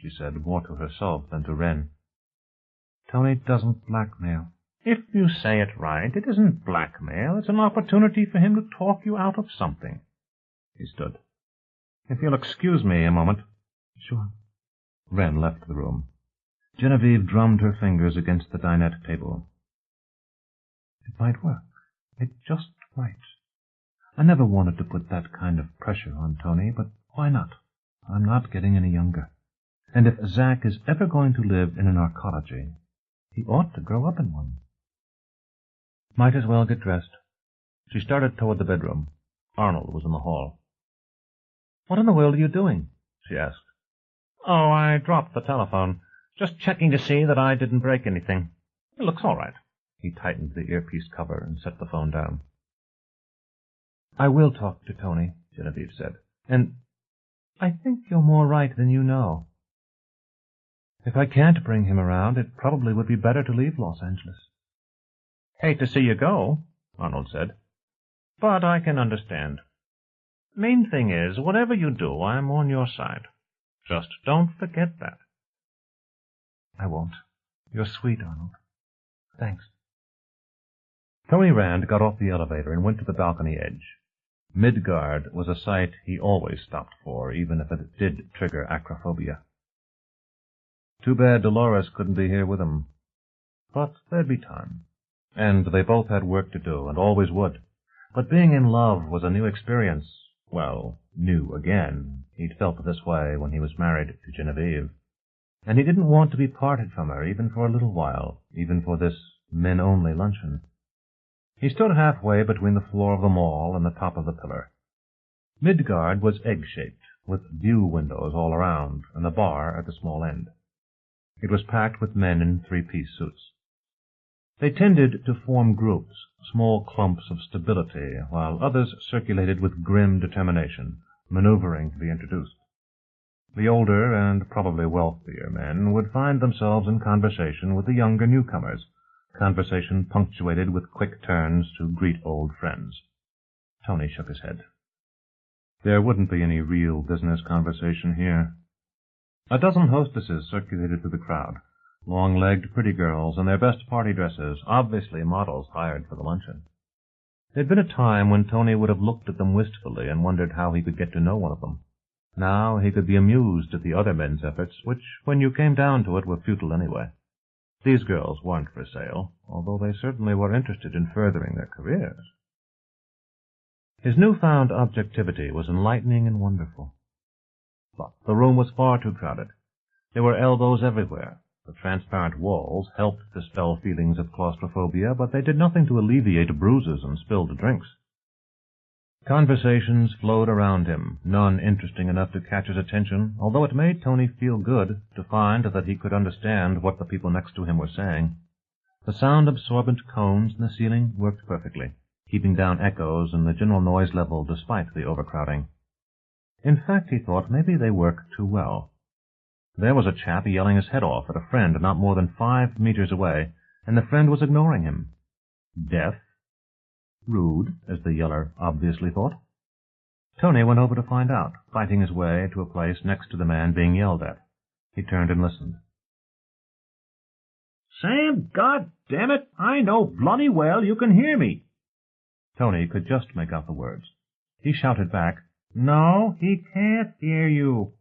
she said, more to herself than to Wren. Tony doesn't blackmail. If you say it right, it isn't blackmail. It's an opportunity for him to talk you out of something. He stood. If you'll excuse me a moment. Sure. Wren left the room. Genevieve drummed her fingers against the dinette table. It might work. It just might. I never wanted to put that kind of pressure on Tony, but why not? I'm not getting any younger. And if Zack is ever going to live in an arcology, he ought to grow up in one. Might as well get dressed. She started toward the bedroom. Arnold was in the hall. What in the world are you doing? She asked. Oh, I dropped the telephone. Just checking to see that I didn't break anything. It looks all right. He tightened the earpiece cover and set the phone down. I will talk to Tony, Genevieve said. And I think you're more right than you know. If I can't bring him around, it probably would be better to leave Los Angeles. Hate to see you go, Arnold said. But I can understand. Main thing is, whatever you do, I'm on your side. Just don't forget that. I won't. You're sweet, Arnold. Thanks. Tony Rand got off the elevator and went to the balcony edge. Midgard was a sight he always stopped for, even if it did trigger acrophobia. Too bad Dolores couldn't be here with him. But there'd be time. And they both had work to do, and always would. But being in love was a new experience. Well, new again. He'd felt this way when he was married to Genevieve. And he didn't want to be parted from her, even for a little while, even for this men-only luncheon. He stood halfway between the floor of the mall and the top of the pillar. Midgard was egg-shaped, with view windows all around, and a bar at the small end. It was packed with men in three-piece suits. They tended to form groups, small clumps of stability, while others circulated with grim determination, maneuvering to be introduced. The older and probably wealthier men would find themselves in conversation with the younger newcomers, conversation punctuated with quick turns to greet old friends. Tony shook his head. There wouldn't be any real business conversation here. A dozen hostesses circulated through the crowd, long-legged pretty girls in their best party dresses, obviously models hired for the luncheon. There'd been a time when Tony would have looked at them wistfully and wondered how he could get to know one of them. Now he could be amused at the other men's efforts, which, when you came down to it, were futile anyway. These girls weren't for sale, although they certainly were interested in furthering their careers. His newfound objectivity was enlightening and wonderful. But the room was far too crowded. There were elbows everywhere. The transparent walls helped dispel feelings of claustrophobia, but they did nothing to alleviate bruises and spilled drinks. Conversations flowed around him, none interesting enough to catch his attention, although it made Tony feel good to find that he could understand what the people next to him were saying. The sound-absorbent cones in the ceiling worked perfectly, keeping down echoes and the general noise level despite the overcrowding. In fact, he thought maybe they worked too well. There was a chap yelling his head off at a friend not more than 5 meters away, and the friend was ignoring him. Deaf? Rude, as the yeller obviously thought. Tony went over to find out, fighting his way to a place next to the man being yelled at. He turned and listened. "Sam, God damn it, I know bloody well you can hear me." Tony could just make out the words. He shouted back, "No, he can't hear you."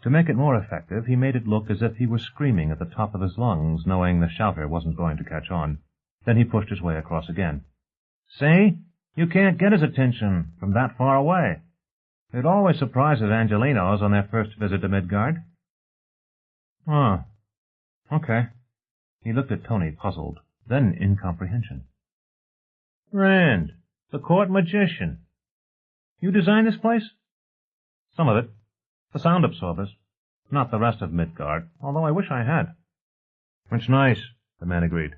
To make it more effective, he made it look as if he were screaming at the top of his lungs, knowing the shouter wasn't going to catch on. Then he pushed his way across again. "See? You can't get his attention from that far away. It always surprises Angelinos on their first visit to Midgard." "Oh, okay." He looked at Tony, puzzled, then in comprehension. "Rand, the court magician. You designed this place?" "Some of it. The sound absorbers. Not the rest of Midgard, although I wish I had." "It's nice," the man agreed.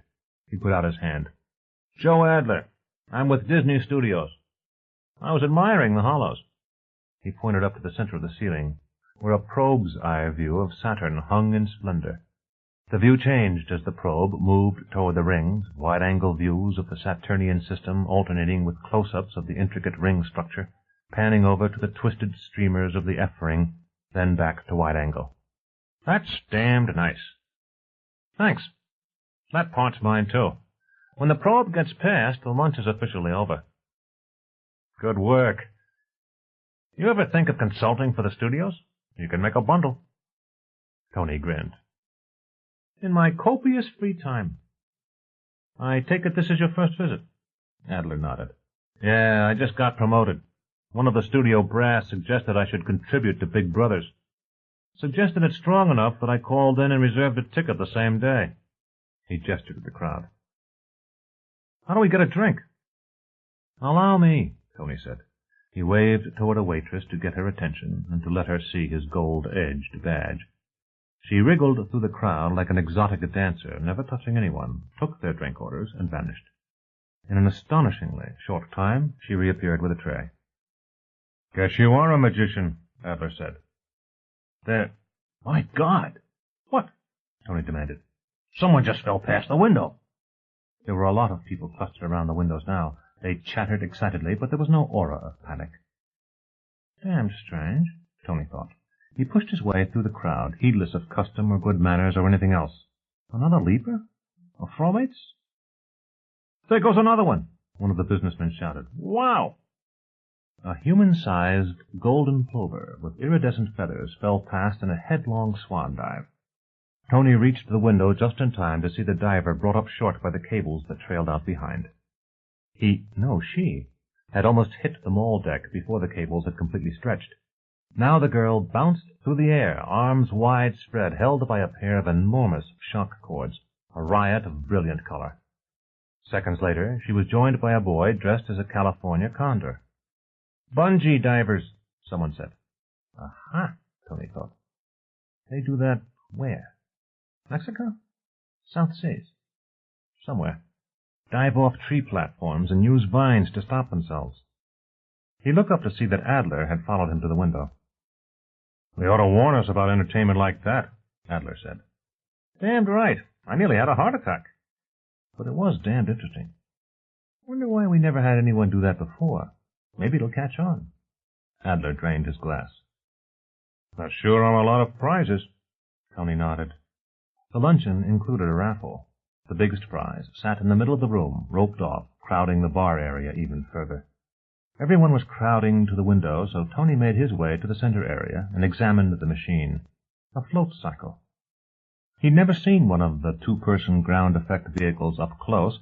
He put out his hand. "Joe Adler. I'm with Disney Studios. I was admiring the hollows." He pointed up to the center of the ceiling, where a probe's eye view of Saturn hung in splendor. The view changed as the probe moved toward the rings, wide-angle views of the Saturnian system alternating with close-ups of the intricate ring structure, panning over to the twisted streamers of the F-ring, then back to wide-angle. "That's damned nice." "Thanks. That part's mine, too. When the probe gets past, the lunch is officially over." "Good work. You ever think of consulting for the studios? You can make a bundle." Tony grinned. "In my copious free time." "I take it this is your first visit?" Adler nodded. "Yeah, I just got promoted. One of the studio brass suggested I should contribute to Big Brothers. Suggested it strong enough that I called in and reserved a ticket the same day." He gestured at the crowd. "How do we get a drink?" "Allow me," Tony said. He waved toward a waitress to get her attention and to let her see his gold-edged badge. She wriggled through the crowd like an exotic dancer, never touching anyone, took their drink orders, and vanished. In an astonishingly short time, she reappeared with a tray. "Guess you are a magician," Adler said. "There... My God!" "What?" Tony demanded. "Someone just fell past the window." There were a lot of people clustered around the windows now. They chattered excitedly, but there was no aura of panic. Damned strange, Tony thought. He pushed his way through the crowd, heedless of custom or good manners or anything else. Another leaper? Or Fromates? "There goes another one," one of the businessmen shouted. "Wow!" A human-sized golden plover with iridescent feathers fell past in a headlong swan dive. Tony reached the window just in time to see the diver brought up short by the cables that trailed out behind. She had almost hit the maul deck before the cables had completely stretched. Now the girl bounced through the air, arms wide spread, held by a pair of enormous shock cords, a riot of brilliant color. Seconds later, she was joined by a boy dressed as a California condor. "Bungee divers," someone said. Aha, Tony thought. They do that where? Mexico? South Seas? Somewhere. Dive off tree platforms and use vines to stop themselves. He looked up to see that Adler had followed him to the window. "They ought to warn us about entertainment like that," Adler said. "Damned right. I nearly had a heart attack. But it was damned interesting. Wonder why we never had anyone do that before. Maybe it'll catch on." Adler drained his glass. "That sure are a lot of prizes." Tony nodded. The luncheon included a raffle. The biggest prize sat in the middle of the room, roped off, crowding the bar area even further. Everyone was crowding to the window, so Tony made his way to the center area and examined the machine. A float cycle. He'd never seen one of the two-person ground effect vehicles up close,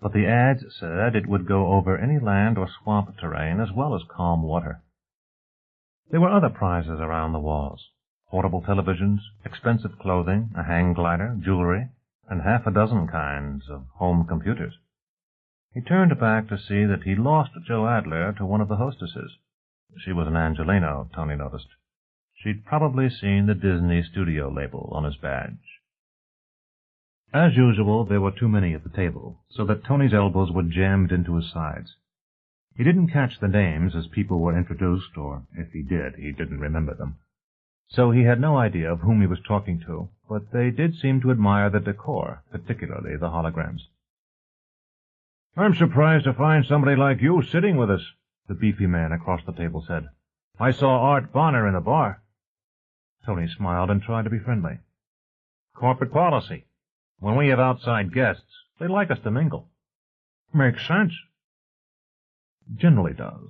but the ads said it would go over any land or swamp terrain as well as calm water. There were other prizes around the walls: portable televisions, expensive clothing, a hang glider, jewelry, and half a dozen kinds of home computers. He turned back to see that he'd lost Joe Adler to one of the hostesses. She was an Angelino, Tony noticed. She'd probably seen the Disney studio label on his badge. As usual, there were too many at the table, so that Tony's elbows were jammed into his sides. He didn't catch the names as people were introduced, or if he did, he didn't remember them. So he had no idea of whom he was talking to, but they did seem to admire the decor, particularly the holograms. "I'm surprised to find somebody like you sitting with us," the beefy man across the table said. "I saw Art Bonner in the bar." Tony smiled and tried to be friendly. "Corporate policy. When we have outside guests, they like us to mingle." "Makes sense." "Generally does,"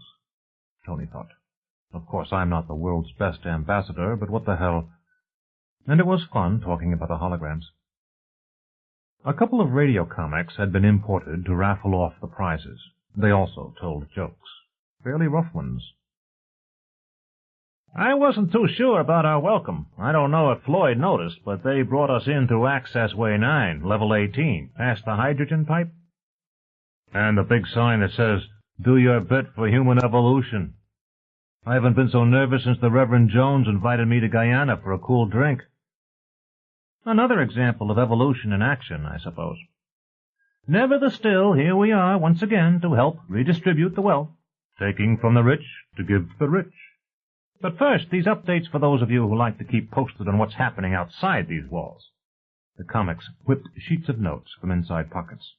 Tony thought. "Of course, I'm not the world's best ambassador, but what the hell?" And it was fun talking about the holograms. A couple of radio comics had been imported to raffle off the prizes. They also told jokes. Fairly rough ones. "I wasn't too sure about our welcome. I don't know if Floyd noticed, but they brought us in through Access Way 9, Level 18, past the hydrogen pipe." "And the big sign that says, 'Do your bit for human evolution.' I haven't been so nervous since the Reverend Jones invited me to Guyana for a cool drink." "Another example of evolution in action, I suppose. Never the still, here we are once again to help redistribute the wealth. Taking from the rich to give to the rich. But first, these updates for those of you who like to keep posted on what's happening outside these walls." The comics whipped sheets of notes from inside pockets.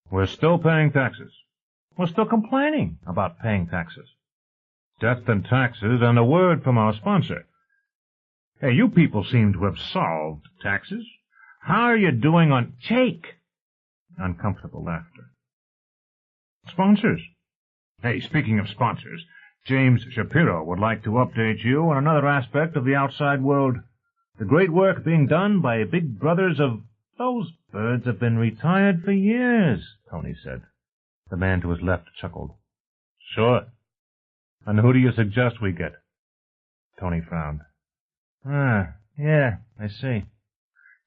"We're still paying taxes." "We're still complaining about paying taxes." "Death and taxes, and a word from our sponsor." "Hey, you people seem to have solved taxes. How are you doing on—" "Jake!" Uncomfortable laughter. "Sponsors. Hey, speaking of sponsors, James Shapiro would like to update you on another aspect of the outside world. The great work being done by big brothers of—" "Those birds have been retired for years," Tony said. The man to his left chuckled. "Sure. And who do you suggest we get?" Tony frowned. Yeah, I see.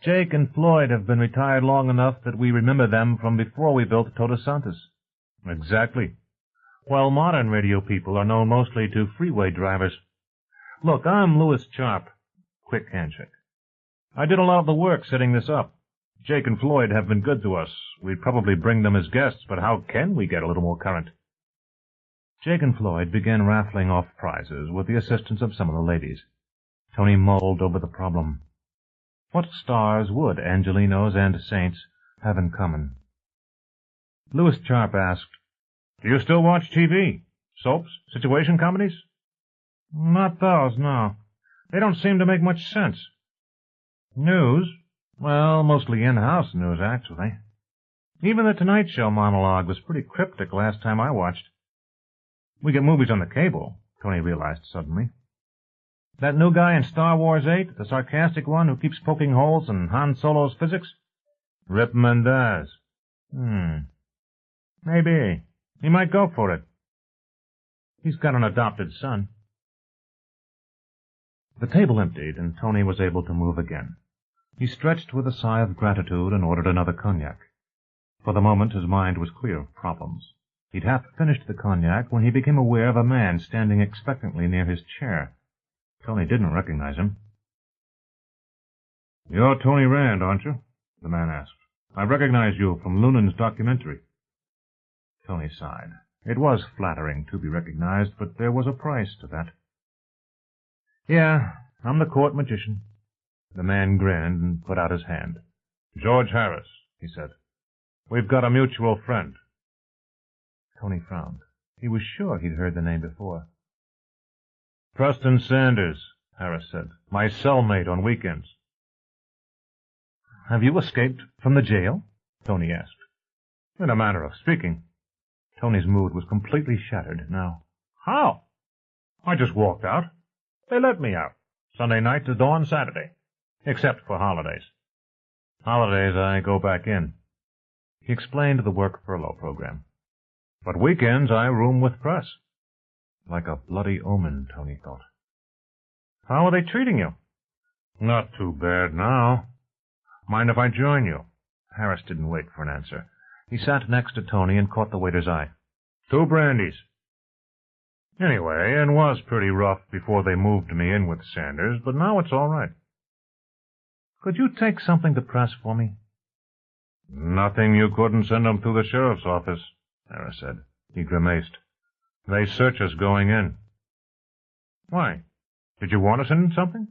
Jake and Floyd have been retired long enough that we remember them from before we built Todos Santos." "Exactly. While modern radio people are known mostly to freeway drivers. Look, I'm Louis Sharp." Quick handshake. "I did a lot of the work setting this up. Jake and Floyd have been good to us. We'd probably bring them as guests, but how can we get a little more current?" Jake and Floyd began raffling off prizes with the assistance of some of the ladies. Tony mulled over the problem. What stars would Angelinos and Saints have in common? Louis Sharp asked, "Do you still watch TV? Soaps? Situation comedies?" "Not those, no. They don't seem to make much sense." "News? Well, mostly in-house news, actually. Even the Tonight Show monologue was pretty cryptic last time I watched." "We get movies on the cable," Tony realized suddenly. "That new guy in Star Wars 8, the sarcastic one who keeps poking holes in Han Solo's physics?" "Rip Mendez." Maybe. He might go for it. He's got an adopted son." The table emptied, and Tony was able to move again. He stretched with a sigh of gratitude and ordered another cognac. For the moment his mind was clear of problems. He'd half finished the cognac when he became aware of a man standing expectantly near his chair. Tony didn't recognize him. "You're Tony Rand, aren't you?" the man asked. "I recognize you from Lunan's documentary." Tony sighed. It was flattering to be recognized, but there was a price to that. "Yeah, I'm the court magician." The man grinned and put out his hand. "George Harris," he said. "We've got a mutual friend." Tony frowned. He was sure he'd heard the name before. "Preston Sanders," Harris said. "My cellmate on weekends." "Have you escaped from the jail?" Tony asked. "In a manner of speaking." Tony's mood was completely shattered now. "How?" "I just walked out. They let me out. Sunday night to dawn Saturday. Except for holidays. Holidays I go back in." He explained the work furlough program. But weekends I room with press. Like a bloody omen, Tony thought. How are they treating you? Not too bad now. Mind if I join you? Harris didn't wait for an answer. He sat next to Tony and caught the waiter's eye. 2 brandies. Anyway, it was pretty rough before they moved me in with Sanders, but now it's all right. Could you take something to press for me? Nothing you couldn't send them through the sheriff's office, Harris said. He grimaced. They search us going in. Why? Did you want to send something?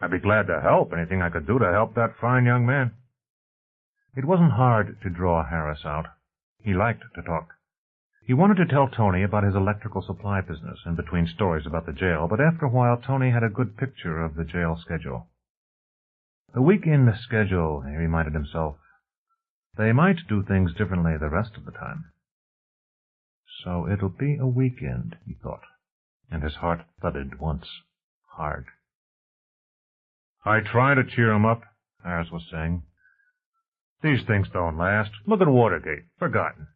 I'd be glad to help. Anything I could do to help that fine young man. It wasn't hard to draw Harris out. He liked to talk. He wanted to tell Tony about his electrical supply business in between stories about the jail, but after a while Tony had a good picture of the jail schedule. The weekend schedule, he reminded himself. They might do things differently the rest of the time. So it'll be a weekend, he thought, and his heart thudded once, hard. I try to cheer 'em up, Harris was saying. These things don't last. Look at Watergate, forgotten.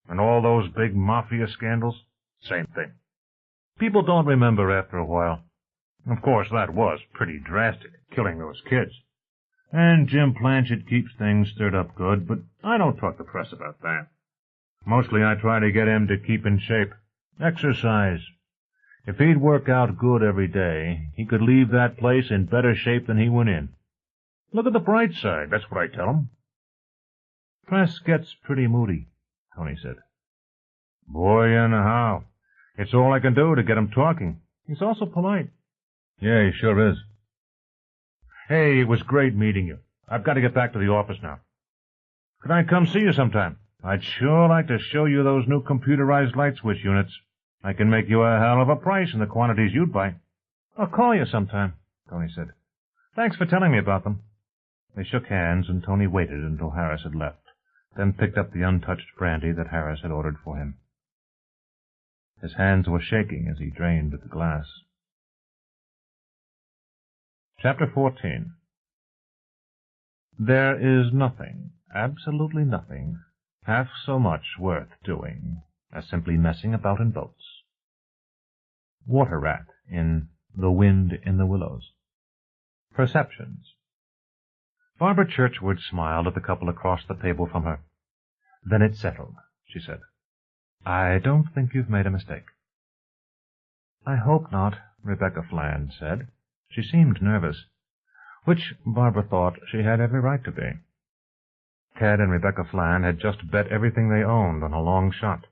And all those big mafia scandals, same thing. People don't remember after a while. Of course, that was pretty drastic, killing those kids. And Jim Blanchett keeps things stirred up good, but I don't talk to press about that. Mostly I try to get him to keep in shape. Exercise. If he'd work out good every day, he could leave that place in better shape than he went in. Look at the bright side, that's what I tell him. Press gets pretty moody, Tony said. Boy, and how. It's all I can do to get him talking. He's also polite. Yeah, he sure is. Hey, it was great meeting you. I've got to get back to the office now. Could I come see you sometime? I'd sure like to show you those new computerized light switch units. I can make you a hell of a price in the quantities you'd buy. I'll call you sometime, Tony said. Thanks for telling me about them. They shook hands, and Tony waited until Harris had left, then picked up the untouched brandy that Harris had ordered for him. His hands were shaking as he drained the glass. Chapter 14. There is nothing, absolutely nothing, half so much worth doing as simply messing about in boats. Water Rat in The Wind in the Willows. Perceptions. Barbara Churchward smiled at the couple across the table from her. Then it's settled, she said. I don't think you've made a mistake. I hope not, Rebecca Flan said. She seemed nervous, which Barbara thought she had every right to be. Ted and Rebecca Flan had just bet everything they owned on a long shot.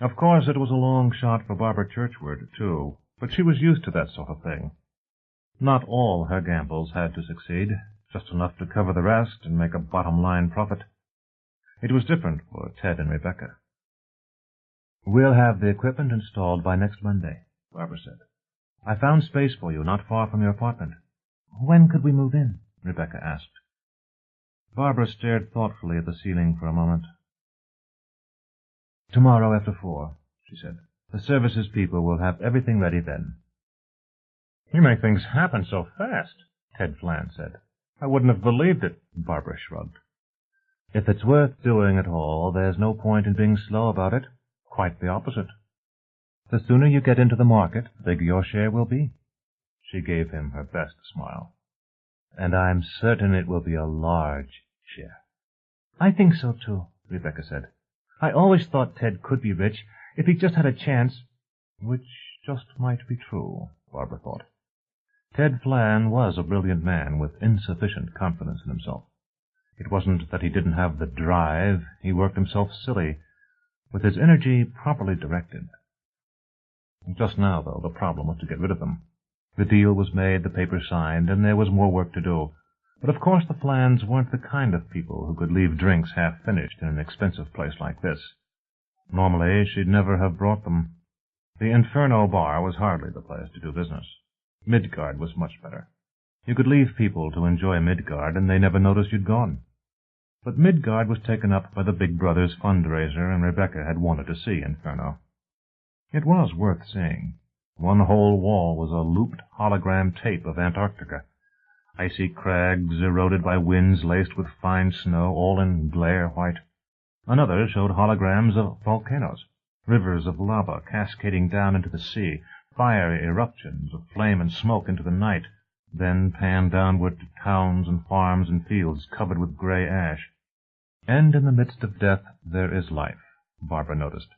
Of course, it was a long shot for Barbara Churchward, too, but she was used to that sort of thing. Not all her gambles had to succeed, just enough to cover the rest and make a bottom-line profit. It was different for Ted and Rebecca. We'll have the equipment installed by next Monday, Barbara said. I found space for you not far from your apartment. When could we move in? Rebecca asked. Barbara stared thoughtfully at the ceiling for a moment. Tomorrow after 4, she said. The services people will have everything ready then. You make things happen so fast, Ted Flan said. I wouldn't have believed it, Barbara shrugged. If it's worth doing at all, there's no point in being slow about it. Quite the opposite. The sooner you get into the market, the bigger your share will be. She gave him her best smile. And I'm certain it will be a large share. I think so, too, Rebecca said. I always thought Ted could be rich if he just had a chance. Which just might be true, Barbara thought. Ted Flan was a brilliant man with insufficient confidence in himself. It wasn't that he didn't have the drive. He worked himself silly, with his energy properly directed. Just now, though, the problem was to get rid of them. The deal was made, the papers signed, and there was more work to do. But of course the Flans weren't the kind of people who could leave drinks half-finished in an expensive place like this. Normally, she'd never have brought them. The Inferno Bar was hardly the place to do business. Midgard was much better. You could leave people to enjoy Midgard, and they never noticed you'd gone. But Midgard was taken up by the Big Brothers fundraiser, and Rebecca had wanted to see Inferno. It was worth seeing. One whole wall was a looped hologram tape of Antarctica. Icy crags eroded by winds laced with fine snow, all in glare white. Another showed holograms of volcanoes, rivers of lava cascading down into the sea, fiery eruptions of flame and smoke into the night, then panned downward to towns and farms and fields covered with gray ash. And in the midst of death there is life, Barbara noticed.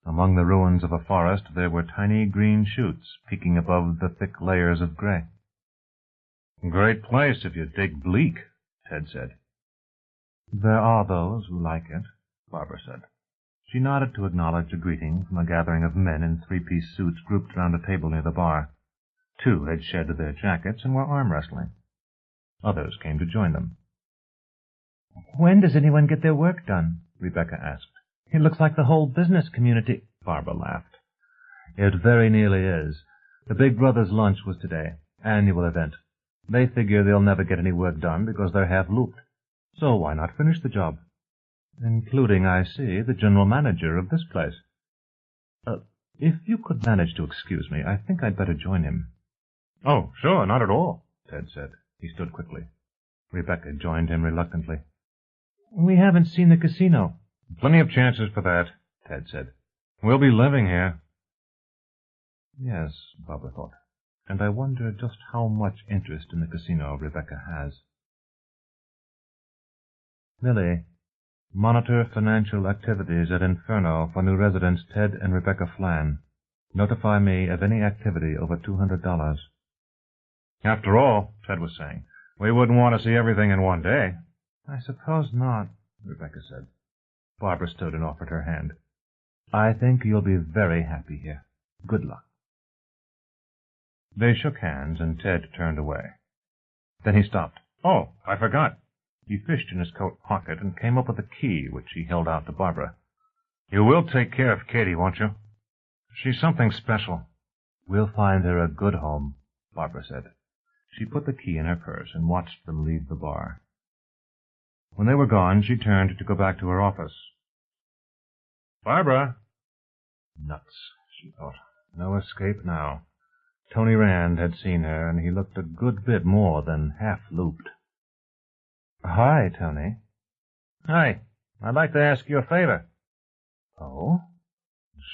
Among the ruins of a forest there were tiny green shoots peeking above the thick layers of gray. "Great place if you dig bleak," Ted said. "There are those who like it," Barbara said. She nodded to acknowledge a greeting from a gathering of men in three-piece suits grouped round a table near the bar. 2 had shed their jackets and were arm-wrestling. Others came to join them. "When does anyone get their work done?" Rebecca asked. "It looks like the whole business community—" Barbara laughed. "It very nearly is. The Big Brothers lunch was today. Annual event. They figure they'll never get any work done because they're half looped. So why not finish the job? Including, I see, the general manager of this place. If you could manage to excuse me, I think I'd better join him." "Oh, sure, not at all," Ted said. He stood quickly. Rebecca joined him reluctantly. "We haven't seen the casino." "Plenty of chances for that," Ted said. "We'll be living here." Yes, Barbara thought, and I wonder just how much interest in the casino Rebecca has. "Millie, monitor financial activities at Inferno for new residents Ted and Rebecca Flann. Notify me of any activity over $200. "After all," Ted was saying, "we wouldn't want to see everything in one day." "I suppose not," Rebecca said. Barbara stood and offered her hand. "I think you'll be very happy here. Good luck." They shook hands, and Ted turned away. Then he stopped. "Oh, I forgot." He fished in his coat pocket and came up with a key, which he held out to Barbara. "You will take care of Katie, won't you? She's something special." "We'll find her a good home," Barbara said. She put the key in her purse and watched them leave the bar. When they were gone, she turned to go back to her office. "Barbara!" Nuts, she thought. No escape now. Tony Rand had seen her, and he looked a good bit more than half-looped. "Hi, Tony." "Hi. I'd like to ask you a favor." "Oh?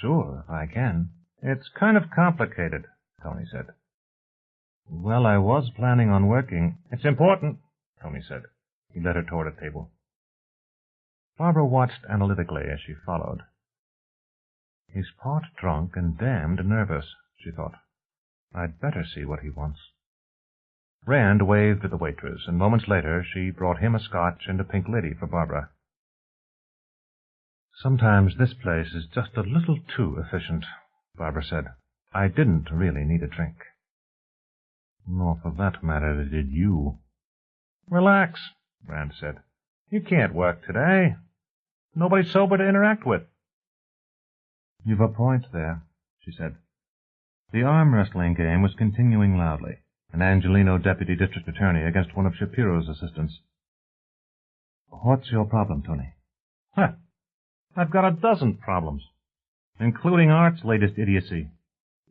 Sure, if I can." "It's kind of complicated," Tony said. "Well, I was planning on working." "It's important," Tony said. He led her toward a table. Barbara watched analytically as she followed. "He's part drunk and damned nervous," she thought. "I'd better see what he wants." Rand waved at the waitress, and moments later she brought him a scotch and a pink lady for Barbara. "Sometimes this place is just a little too efficient," Barbara said. "I didn't really need a drink." "Nor for that matter did you." "Relax," Rand said. "You can't work today. Nobody's sober to interact with." "You've a point there," she said. The arm-wrestling game was continuing loudly, an Angelino deputy district attorney against one of Shapiro's assistants. "What's your problem, Tony?" "Huh. I've got a dozen problems, including Art's latest idiocy."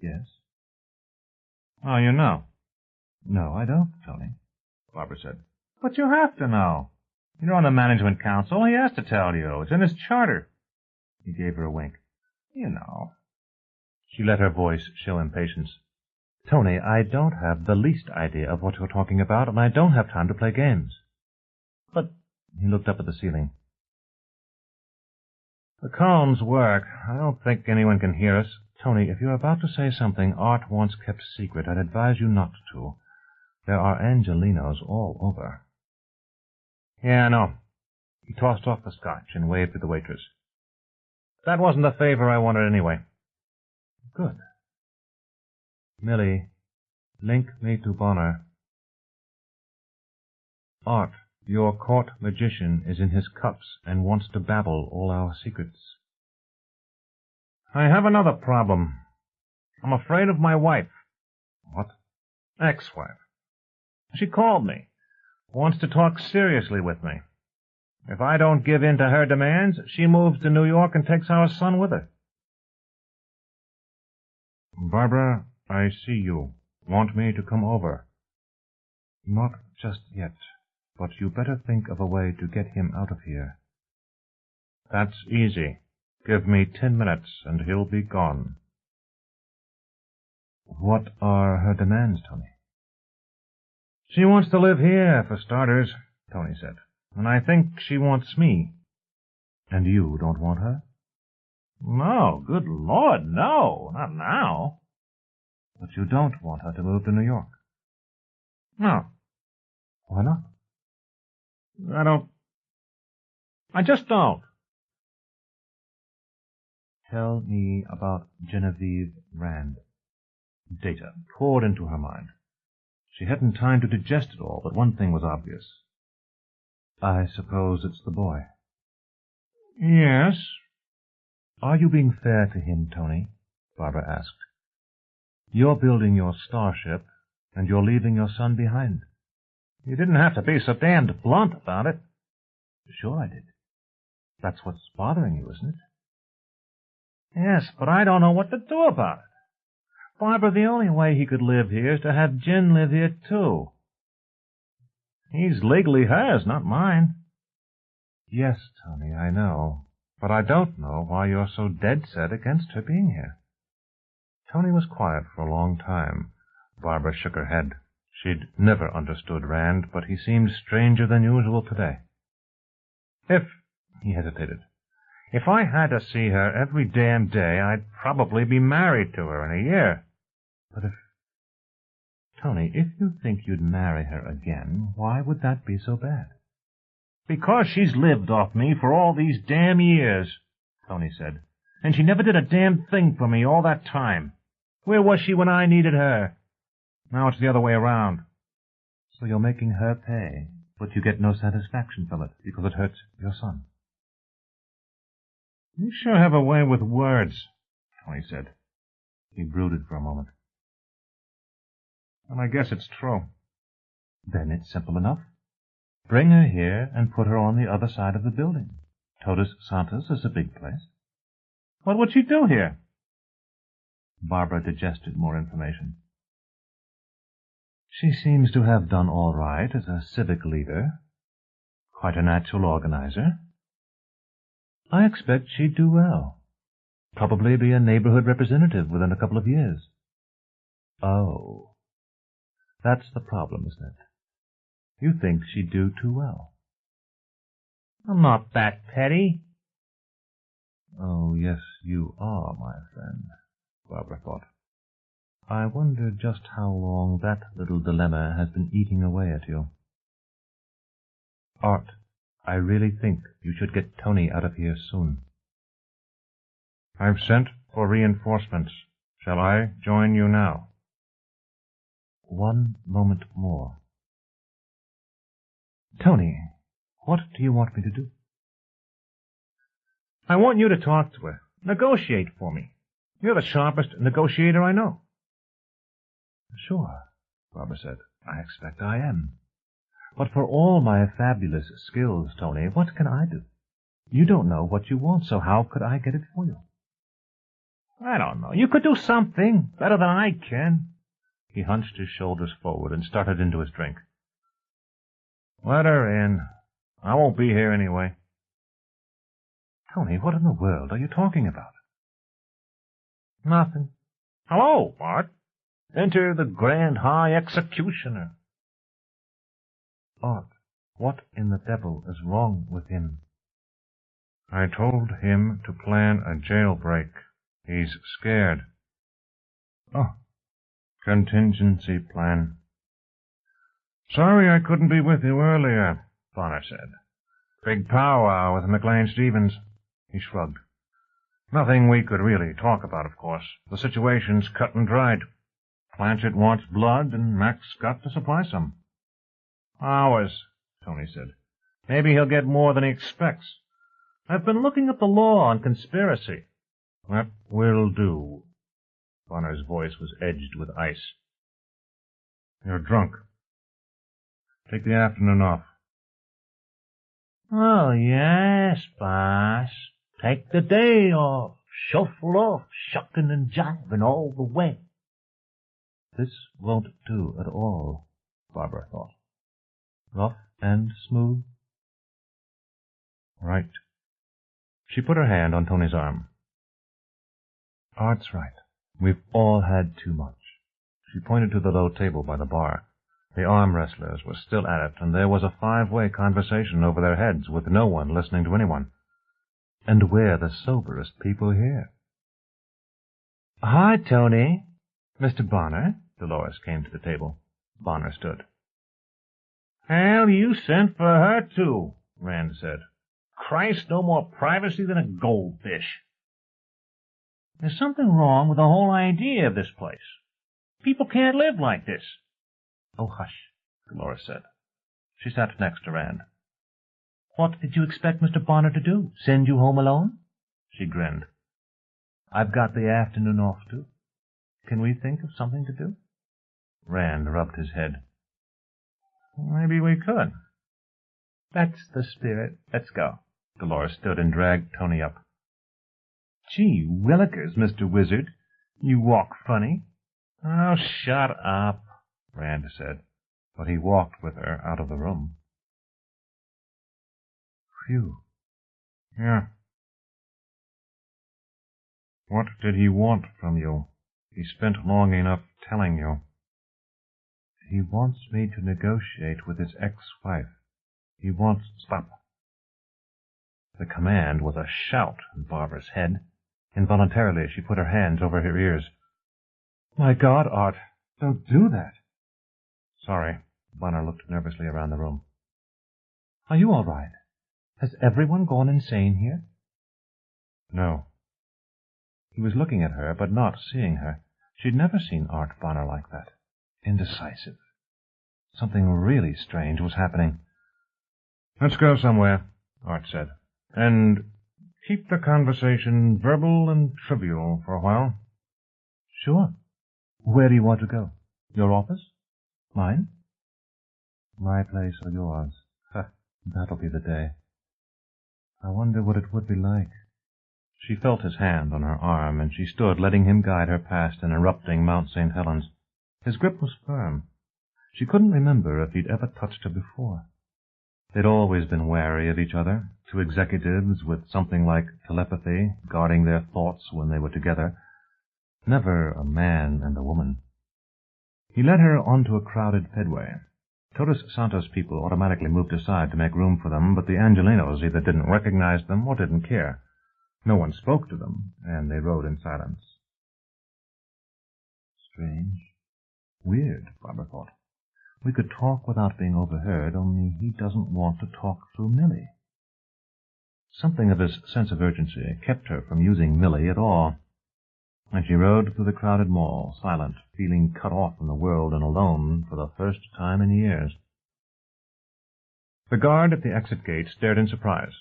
"Yes?" "Oh, you know." "No, I don't, Tony," Barbara said. "But you have to know. You're on the management council. He has to tell you. It's in his charter." He gave her a wink. "You know." She let her voice show impatience. "Tony, I don't have the least idea of what you're talking about, and I don't have time to play games." "But—" He looked up at the ceiling. "The cones work. I don't think anyone can hear us." "Tony, if you're about to say something Art wants kept secret, I'd advise you not to. There are Angelinos all over." "Yeah, I know." He tossed off the scotch and waved at the waitress. "That wasn't the favor I wanted anyway." "Good. Millie, link me to Bonner." "Art, your court magician is in his cups and wants to babble all our secrets." "I have another problem. I'm afraid of my wife." "What?" "Ex-wife. She called me. Wants to talk seriously with me. If I don't give in to her demands, she moves to New York and takes our son with her." "Barbara, I see you. Want me to come over?" "Not just yet, but you better think of a way to get him out of here." That's easy. Give me 10 minutes, and he'll be gone. What are her demands, Tony? She wants to live here, for starters, Tony said. And I think she wants me. And you don't want her? No, good Lord, no. Not now. But you don't want her to move to New York? No. Why not? I just don't. Tell me about Genevieve Rand. Data poured into her mind. She hadn't time to digest it all, but one thing was obvious. I suppose it's the boy. Yes. Are you being fair to him, Tony? Barbara asked. You're building your starship, and you're leaving your son behind. You didn't have to be so damned blunt about it. Sure I did. That's what's bothering you, isn't it? Yes, but I don't know what to do about it. Barbara, the only way he could live here is to have Jen live here, too. He's legally hers, not mine. Yes, Tony, I know. But I don't know why you're so dead set against her being here. Tony was quiet for a long time. Barbara shook her head. She'd never understood Rand, but he seemed stranger than usual today. He hesitated. If I had to see her every damn day, I'd probably be married to her in a year. But Tony, if you think you'd marry her again, why would that be so bad? Because she's lived off me for all these damn years, Tony said. And she never did a damn thing for me all that time. Where was she when I needed her? Now it's the other way around. So you're making her pay, but you get no satisfaction from it because it hurts your son. You sure have a way with words, Tony said. He brooded for a moment. Well, I guess it's true. Then it's simple enough. Bring her here and put her on the other side of the building. Todos Santos is a big place. What would she do here? Barbara digested more information. She seems to have done all right as a civic leader. Quite a natural organizer. I expect she'd do well. Probably be a neighborhood representative within a couple of years. Oh. That's the problem, isn't it? You think she'd do too well. I'm not that petty. Oh, yes, you are, my friend, Barbara thought. I wonder just how long that little dilemma has been eating away at you. Art, I really think you should get Tony out of here soon. I've sent for reinforcements. Shall I join you now? One moment more. Tony, what do you want me to do? I want you to talk to her. Negotiate for me. You're the sharpest negotiator I know. Sure, Barbara said. I expect I am. But for all my fabulous skills, Tony, what can I do? You don't know what you want, so how could I get it for you? I don't know. You could do something better than I can. He hunched his shoulders forward and started into his drink. Let her in. I won't be here anyway. Tony, what in the world are you talking about? Nothing. Hello, Art. Enter the Grand High Executioner. Art, what in the devil is wrong with him? I told him to plan a jailbreak. He's scared. Oh. Contingency plan. Sorry I couldn't be with you earlier, Bonner said. Big powwow with McLean Stevens. He shrugged. Nothing we could really talk about, of course. The situation's cut and dried. Planchet wants blood, and Mac's got to supply some. Hours, Tony said. Maybe he'll get more than he expects. I've been looking up the law on conspiracy. That will do. Bonner's voice was edged with ice. You're drunk. Take the afternoon off. Oh, yes, boss. Take the day off. Shuffle off, shucking and jiving all the way. This won't do at all, Barbara thought. Rough and smooth? Right. She put her hand on Tony's arm. Art's right. We've all had too much. She pointed to the low table by the bar. The arm wrestlers were still at it, and there was a five-way conversation over their heads with no one listening to anyone. And we're the soberest people here. Hi, Tony. Mr. Bonner. Dolores came to the table. Bonner stood. Hell, you sent for her, too, Rand said. Christ, no more privacy than a goldfish. There's something wrong with the whole idea of this place. People can't live like this. Oh, hush, Dolores said. She sat next to Rand. What did you expect Mr. Bonner to do? Send you home alone? She grinned. I've got the afternoon off, too. Can we think of something to do? Rand rubbed his head. Maybe we could. That's the spirit. Let's go. Dolores stood and dragged Tony up. Gee willikers, Mr. Wizard. You walk funny. Oh, shut up, Rand said, but he walked with her out of the room. Phew. Yeah. What did he want from you? He spent long enough telling you. He wants me to negotiate with his ex-wife. He wants... Stop. The command was a shout in Barbara's head. Involuntarily, she put her hands over her ears. My God, Art, don't do that. Sorry. Bonner looked nervously around the room. Are you all right? Has everyone gone insane here? No. He was looking at her, but not seeing her. She'd never seen Art Bonner like that. Indecisive. Something really strange was happening. Let's go somewhere, Art said, and keep the conversation verbal and trivial for a while. Sure. Where do you want to go? Your office? Mine? My place or yours? That'll be the day. I wonder what it would be like. She felt his hand on her arm, and she stood letting him guide her past an erupting Mount St. Helens. His grip was firm. She couldn't remember if he'd ever touched her before. They'd always been wary of each other, two executives with something like telepathy, guarding their thoughts when they were together. Never a man and a woman. He led her onto a crowded pedway. Todos Santos people automatically moved aside to make room for them, but the Angelinos either didn't recognize them or didn't care. No one spoke to them, and they rode in silence. Strange. Weird, Barbara thought. We could talk without being overheard, only he doesn't want to talk through Millie. Something of his sense of urgency kept her from using Millie at all. And she rode through the crowded mall, silent, feeling cut off from the world and alone for the first time in years. The guard at the exit gate stared in surprise.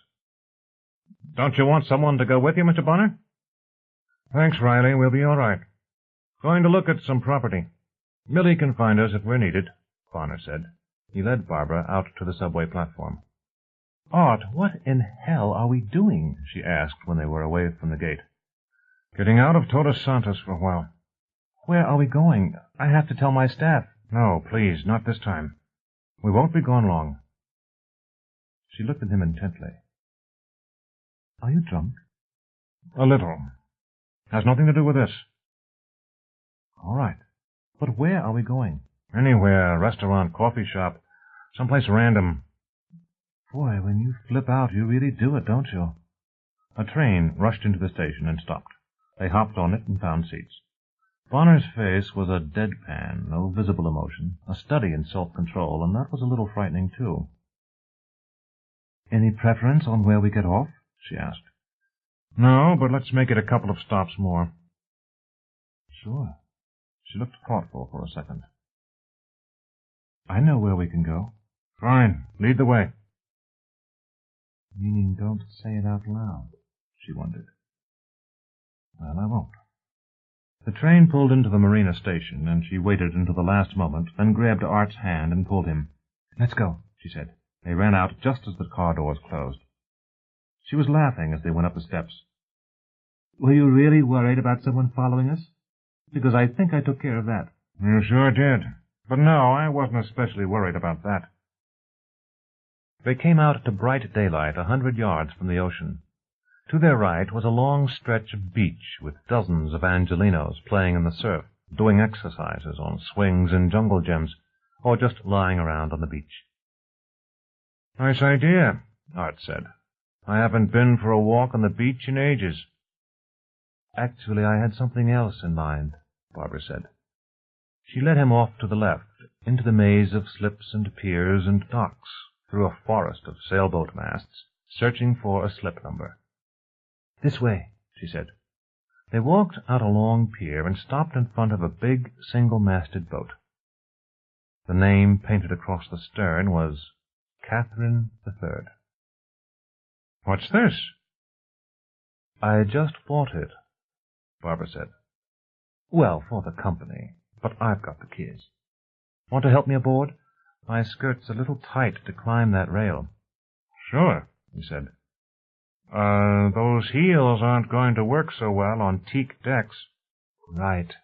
Don't you want someone to go with you, Mr. Bonner? Thanks, Riley. We'll be all right. Going to look at some property. Millie can find us if we're needed, Bonner said. He led Barbara out to the subway platform. Art, what in hell are we doing? She asked when they were away from the gate. Getting out of Todos Santos for a while. Where are we going? I have to tell my staff. No, please, not this time. We won't be gone long. She looked at him intently. Are you drunk? A little. Has nothing to do with this. All right. But where are we going? Anywhere, restaurant, coffee shop, someplace random. Boy, when you flip out, you really do it, don't you? A train rushed into the station and stopped. They hopped on it and found seats. Bonner's face was a deadpan, no visible emotion, a study in self-control, and that was a little frightening, too. Any preference on where we get off? She asked. No, but let's make it a couple of stops more. Sure. She looked thoughtful for a second. I know where we can go. Fine. Lead the way. Meaning don't say it out loud, she wondered. Well, I won't. The train pulled into the marina station, and she waited until the last moment, then grabbed Art's hand and pulled him. Let's go, she said. They ran out just as the car doors closed. She was laughing as they went up the steps. Were you really worried about someone following us? Because I think I took care of that. You sure did. But no, I wasn't especially worried about that. They came out to bright daylight 100 yards from the ocean. To their right was a long stretch of beach with dozens of Angelinos playing in the surf, doing exercises on swings and jungle gyms, or just lying around on the beach. "Nice idea," Art said. "I haven't been for a walk on the beach in ages." "Actually, I had something else in mind," Barbara said. She led him off to the left, into the maze of slips and piers and docks, through a forest of sailboat masts, searching for a slip number. "This way," she said. They walked out a long pier and stopped in front of a big, single-masted boat. The name painted across the stern was Catherine III. "What's this?" "I just bought it," Barbara said. "Well, for the company, but I've got the keys. Want to help me aboard? My skirt's a little tight to climb that rail." "Sure," he said. Those heels aren't going to work so well on teak decks." "Right."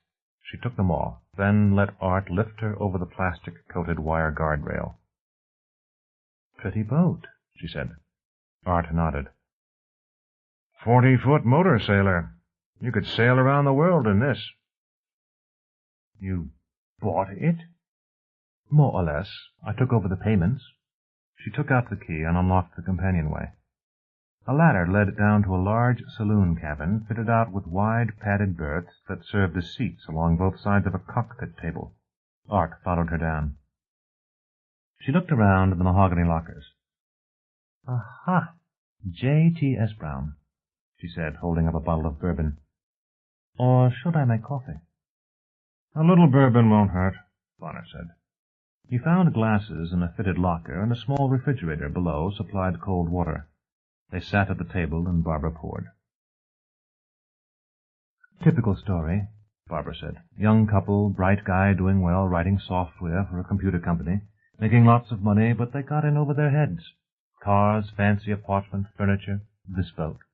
She took them off, then let Art lift her over the plastic-coated wire guardrail. "Pretty boat," she said. Art nodded. 40-foot motor sailor. You could sail around the world in this." "You bought it?" "More or less. I took over the payments." She took out the key and unlocked the companionway. A ladder led down to a large saloon cabin fitted out with wide padded berths that served as seats along both sides of a cockpit table. Art followed her down. She looked around the mahogany lockers. "Aha! J.T.S. Brown," she said, holding up a bottle of bourbon. "Or should I make coffee?" "A little bourbon won't hurt," Bonner said. He found glasses in a fitted locker, and a small refrigerator below supplied cold water. They sat at the table, and Barbara poured. "Typical story," Barbara said. "Young couple, bright guy doing well, writing software for a computer company, making lots of money, but they got in over their heads. Cars, fancy apartment, furniture, bespoke.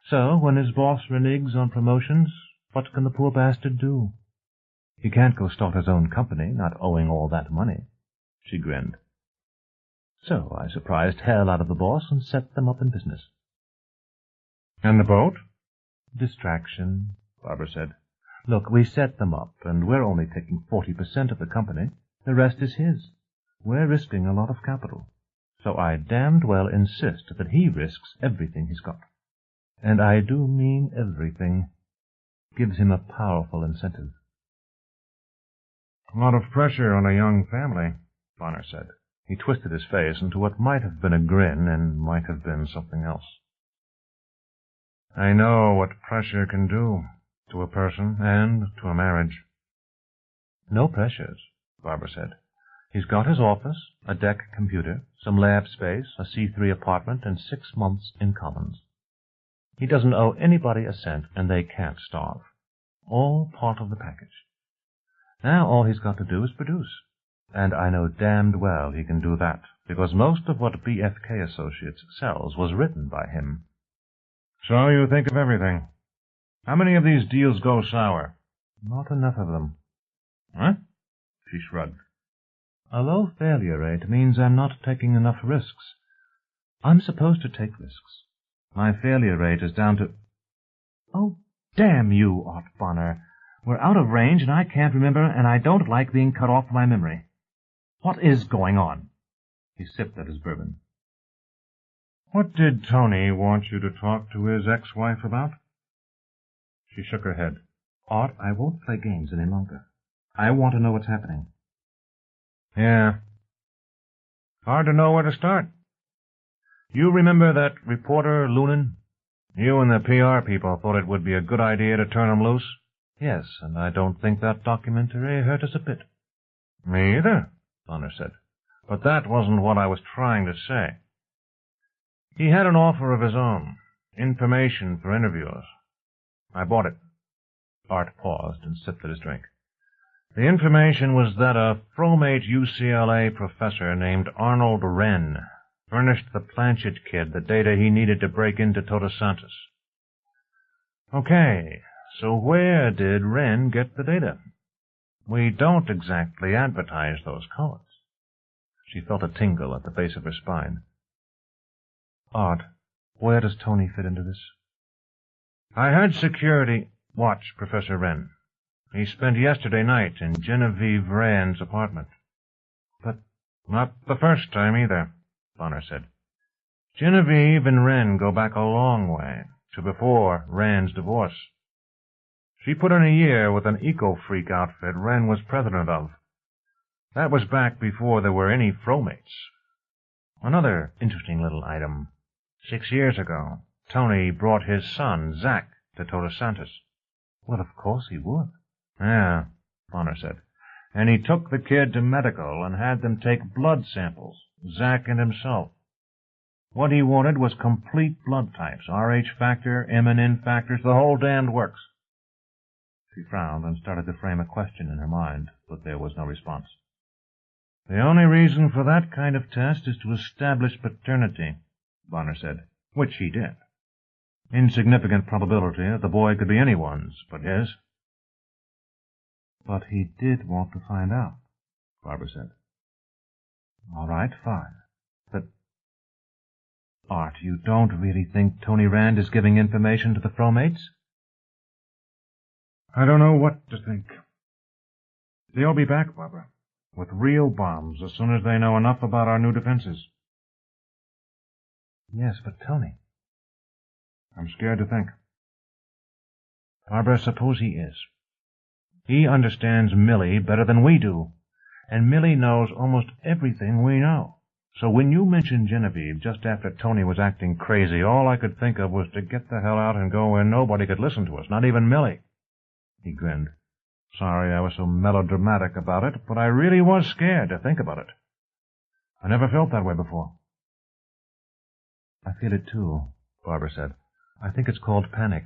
So, when his boss reneges on promotions, what can the poor bastard do? He can't go start his own company, not owing all that money." She grinned. "So I surprised hell out of the boss and set them up in business." "And the boat?" "Distraction," Barbara said. "Look, we set them up, and we're only taking 40% of the company. The rest is his. We're risking a lot of capital. So I damned well insist that he risks everything he's got. And I do mean everything. Gives him a powerful incentive." "A lot of pressure on a young family," Bonner said. He twisted his face into what might have been a grin and might have been something else. "I know what pressure can do to a person and to a marriage." "No pressures," Barbara said. "He's got his office, a deck computer, some lab space, a C3 apartment, and 6 months in Commons. He doesn't owe anybody a cent, and they can't starve. All part of the package. Now all he's got to do is produce. And I know damned well he can do that, because most of what BFK Associates sells was written by him." "So you think of everything. How many of these deals go sour?" "Not enough of them." "Huh?" She shrugged. "A low failure rate means I'm not taking enough risks. I'm supposed to take risks. My failure rate is down to—" "Oh, damn you, Art Bonner. We're out of range, and I can't remember, and I don't like being cut off my memory. What is going on?" He sipped at his bourbon. "What did Tony want you to talk to his ex-wife about?" She shook her head. "Art, I won't play games any longer. I want to know what's happening." "Yeah. Hard to know where to start. You remember that reporter, Lunan? You and the PR people thought it would be a good idea to turn him loose?" "Yes, and I don't think that documentary hurt us a bit." "Me either," Bonner said. "But that wasn't what I was trying to say. He had an offer of his own, information for interviewers. I bought it." Art paused and sipped at his drink. "The information was that a fromate UCLA professor named Arnold Wren furnished the Planchet kid the data he needed to break into Todos Santos." "Okay, so where did Wren get the data? We don't exactly advertise those codes." She felt a tingle at the base of her spine. "Art, Where does Tony fit into this? I had security watch Professor Wren. He spent yesterday night in Genevieve Rand's apartment. But not the first time either, Bonner said. Genevieve and Wren go back a long way, to before Rand's divorce. She put in a year with an eco-freak outfit Wren was president of. That was back before there were any fromates. Another interesting little item. 6 years ago, Tony brought his son, Zach, to Todos Santos. Well, of course he would. Yeah, Bonner said. And he took the kid to medical and had them take blood samples, Zach and himself. What he wanted was complete blood types, Rh factor, MNN factors, the whole damned works. She frowned and started to frame a question in her mind, but there was no response. The only reason for that kind of test is to establish paternity, Bonner said, which he did. Insignificant probability that the boy could be anyone's but his. But he did want to find out, Barbara said. All right, fine. But, Art, you don't really think Tony Rand is giving information to the fromates? I don't know what to think. They'll be back, Barbara, with real bombs as soon as they know enough about our new defenses. Yes, but Tony... I'm scared to think. Barbara, suppose he is. He understands Millie better than we do, and Millie knows almost everything we know. So when you mentioned Genevieve just after Tony was acting crazy, all I could think of was to get the hell out and go where nobody could listen to us, not even Millie. He grinned. Sorry I was so melodramatic about it, but I really was scared to think about it. I never felt that way before. I feel it too, Barbara said. I think it's called panic.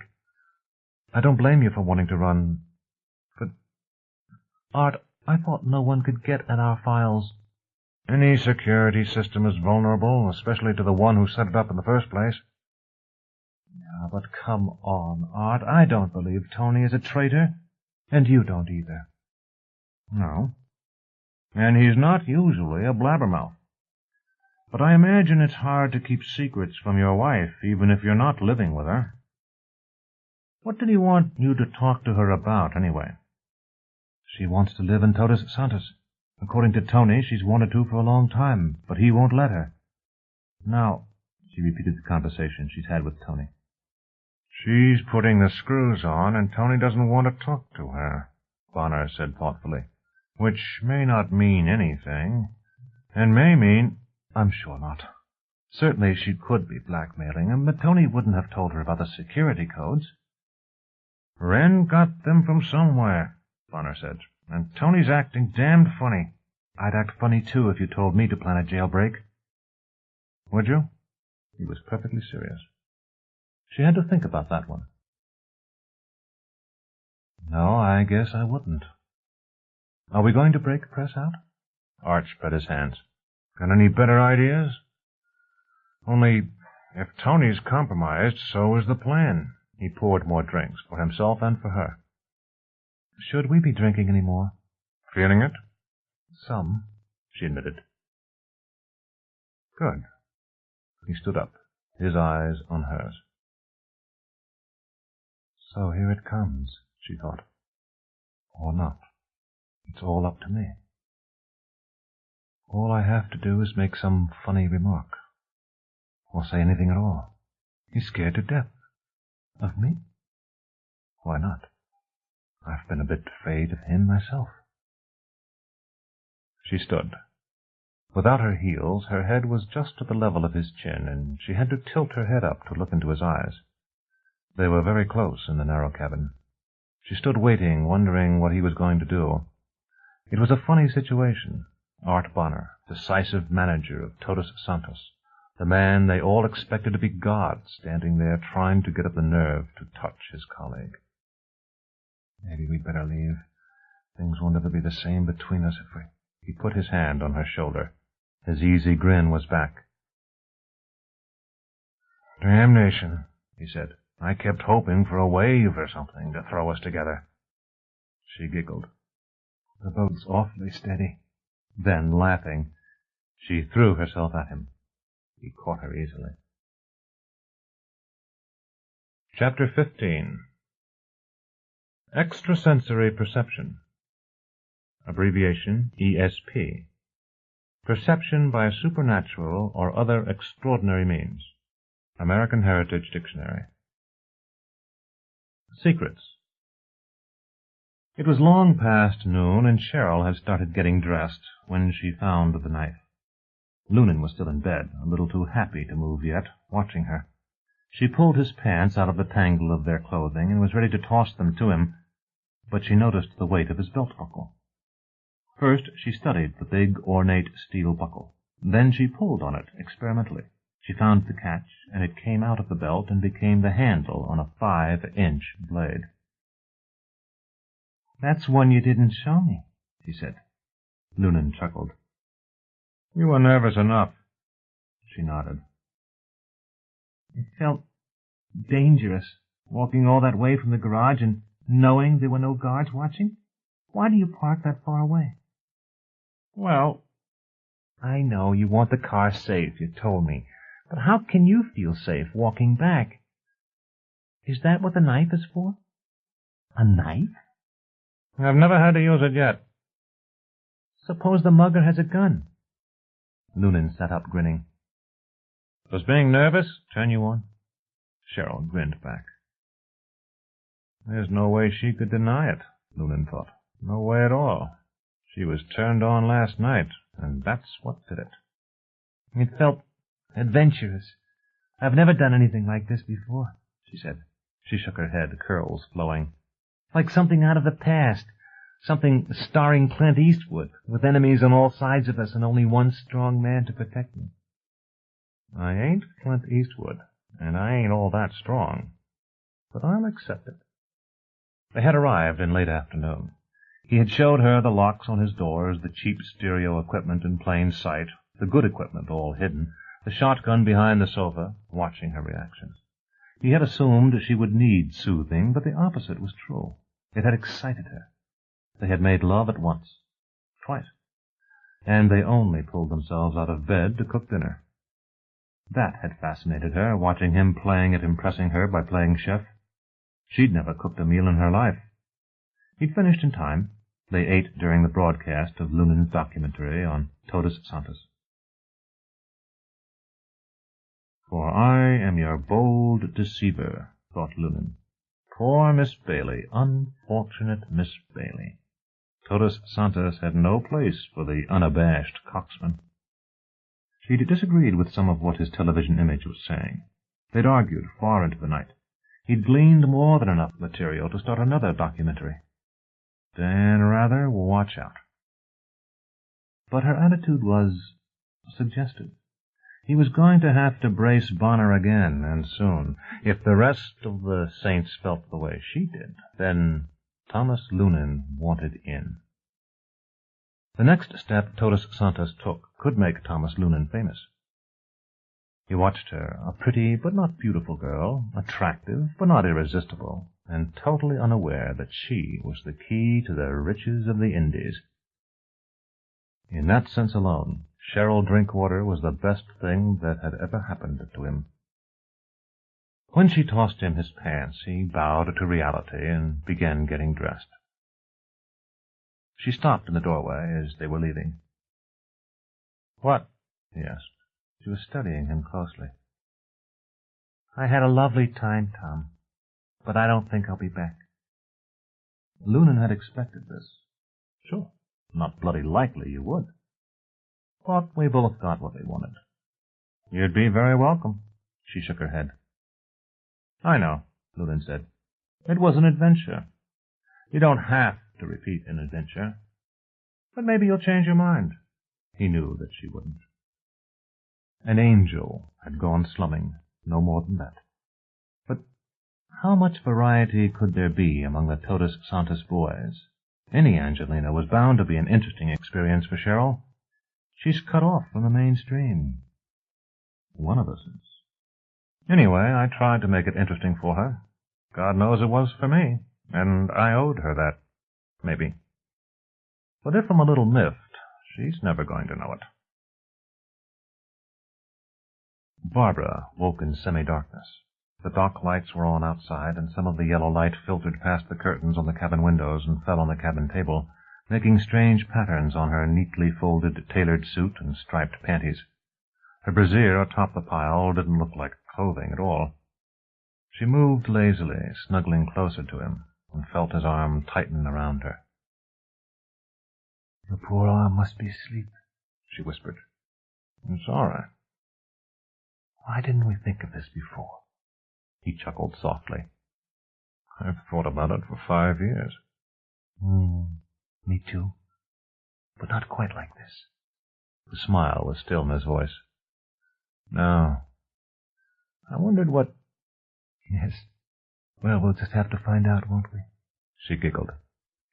I don't blame you for wanting to run, but... Art, I thought no one could get at our files. Any security system is vulnerable, especially to the one who set it up in the first place. Yeah, but come on, Art. I don't believe Tony is a traitor, and you don't either. No. And he's not usually a blabbermouth. But I imagine it's hard to keep secrets from your wife, even if you're not living with her. What did he want you to talk to her about, anyway? She wants to live in Todos Santos. According to Tony, she's wanted to for a long time, but he won't let her. Now, she repeated the conversation she'd had with Tony. She's putting the screws on, and Tony doesn't want to talk to her, Bonner said thoughtfully, which may not mean anything, and may mean... I'm sure not. Certainly she could be blackmailing him, but Tony wouldn't have told her about the security codes. Wren got them from somewhere, Bonner said, and Tony's acting damned funny. I'd act funny, too, if you told me to plan a jailbreak. Would you? He was perfectly serious. She had to think about that one. No, I guess I wouldn't. Are we going to break press out? Art spread his hands. Got any better ideas? Only, if Tony's compromised, so is the plan. He poured more drinks, for himself and for her. Should we be drinking any more? Feeling it? Some, she admitted. Good. He stood up, his eyes on hers. So here it comes, she thought. Or not. It's all up to me. All I have to do is make some funny remark. Or say anything at all. He's scared to death. Of me? Why not? I've been a bit afraid of him myself. She stood. Without her heels, her head was just at the level of his chin, and she had to tilt her head up to look into his eyes. They were very close in the narrow cabin. She stood waiting, wondering what he was going to do. It was a funny situation. Art Bonner, decisive manager of Todos Santos, the man they all expected to be God, standing there trying to get up the nerve to touch his colleague. Maybe we'd better leave. Things won't ever be the same between us if we... He put his hand on her shoulder. His easy grin was back. Damnation, he said. I kept hoping for a wave or something to throw us together. She giggled. The boat's awfully steady. Then, laughing, she threw herself at him. He caught her easily. Chapter 15. Extrasensory Perception. Abbreviation ESP. Perception by supernatural or other extraordinary means. American Heritage Dictionary. Secrets. It was long past noon, and Cheryl had started getting dressed when she found the knife. Lunan was still in bed, a little too happy to move yet, watching her. She pulled his pants out of the tangle of their clothing and was ready to toss them to him, but she noticed the weight of his belt buckle. First she studied the big, ornate steel buckle. Then she pulled on it experimentally. She found the catch, and it came out of the belt and became the handle on a 5-inch blade. "That's one you didn't show me," she said. Lunan chuckled. "You were nervous enough." She nodded. "It felt dangerous, walking all that way from the garage and knowing there were no guards watching. Why do you park that far away?" "Well, I know you want the car safe, you told me. But how can you feel safe walking back? Is that what the knife is for?" "A knife?" "I've never had to use it yet." "Suppose the mugger has a gun?" Lunan sat up, grinning. "Does being nervous turn you on?" Cheryl grinned back. There's no way she could deny it, Lunan thought. No way at all. She was turned on last night, and that's what did it. "It felt adventurous. I've never done anything like this before," she said. She shook her head, curls flowing. "Like something out of the past. Something starring Clint Eastwood, with enemies on all sides of us and only one strong man to protect me." "I ain't Clint Eastwood, and I ain't all that strong. But I'll accept it." They had arrived in late afternoon. He had showed her the locks on his doors, the cheap stereo equipment in plain sight, the good equipment all hidden, the shotgun behind the sofa, watching her reactions. He had assumed she would need soothing, but the opposite was true. It had excited her. They had made love at once, twice, and they only pulled themselves out of bed to cook dinner. That had fascinated her, watching him playing at impressing her by playing chef. She'd never cooked a meal in her life. He'd finished in time. They ate during the broadcast of Lunan's documentary on Todos Santos. "For I am your bold deceiver," thought Lunan. Poor Miss Bailey, unfortunate Miss Bailey. Todos Santos had no place for the unabashed coxswain. She'd disagreed with some of what his television image was saying. They'd argued far into the night. He'd gleaned more than enough material to start another documentary. Dan Rather, watch out. But her attitude was suggestive. He was going to have to brace Bonner again, and soon. If the rest of the saints felt the way she did, then Thomas Lunan wanted in. The next step Todos Santos took could make Thomas Lunan famous. He watched her, a pretty but not beautiful girl, attractive but not irresistible, and totally unaware that she was the key to the riches of the Indies. In that sense alone, Cheryl Drinkwater was the best thing that had ever happened to him. When she tossed him his pants, he bowed to reality and began getting dressed. She stopped in the doorway as they were leaving. "What?" he asked. She was studying him closely. "I had a lovely time, Tom, but I don't think I'll be back." Lunan had expected this. Sure, not bloody likely you would. But we both got what they wanted. "You'd be very welcome." She shook her head. "I know," Lunan said. "It was an adventure. You don't have to repeat an adventure. But maybe you'll change your mind." He knew that she wouldn't. An angel had gone slumming, no more than that. But how much variety could there be among the Todos Santos boys? Any Angelina was bound to be an interesting experience for Cheryl. She's cut off from the mainstream. One of us is. Anyway, I tried to make it interesting for her. God knows it was for me, and I owed her that. Maybe. But if I'm a little miffed, she's never going to know it. Barbara woke in semi-darkness. The dock lights were on outside, and some of the yellow light filtered past the curtains on the cabin windows and fell on the cabin table, making strange patterns on her neatly folded, tailored suit and striped panties. Her brassiere atop the pile didn't look like clothing at all. She moved lazily, snuggling closer to him, and felt his arm tighten around her. "Your poor arm must be asleep," she whispered. "It's all right." "Why didn't we think of this before?" He chuckled softly. "I've thought about it for 5 years. Me too. But not quite like this." The smile was still in his voice. "No. I wondered what—" "Yes. Well, we'll just have to find out, won't we?" She giggled.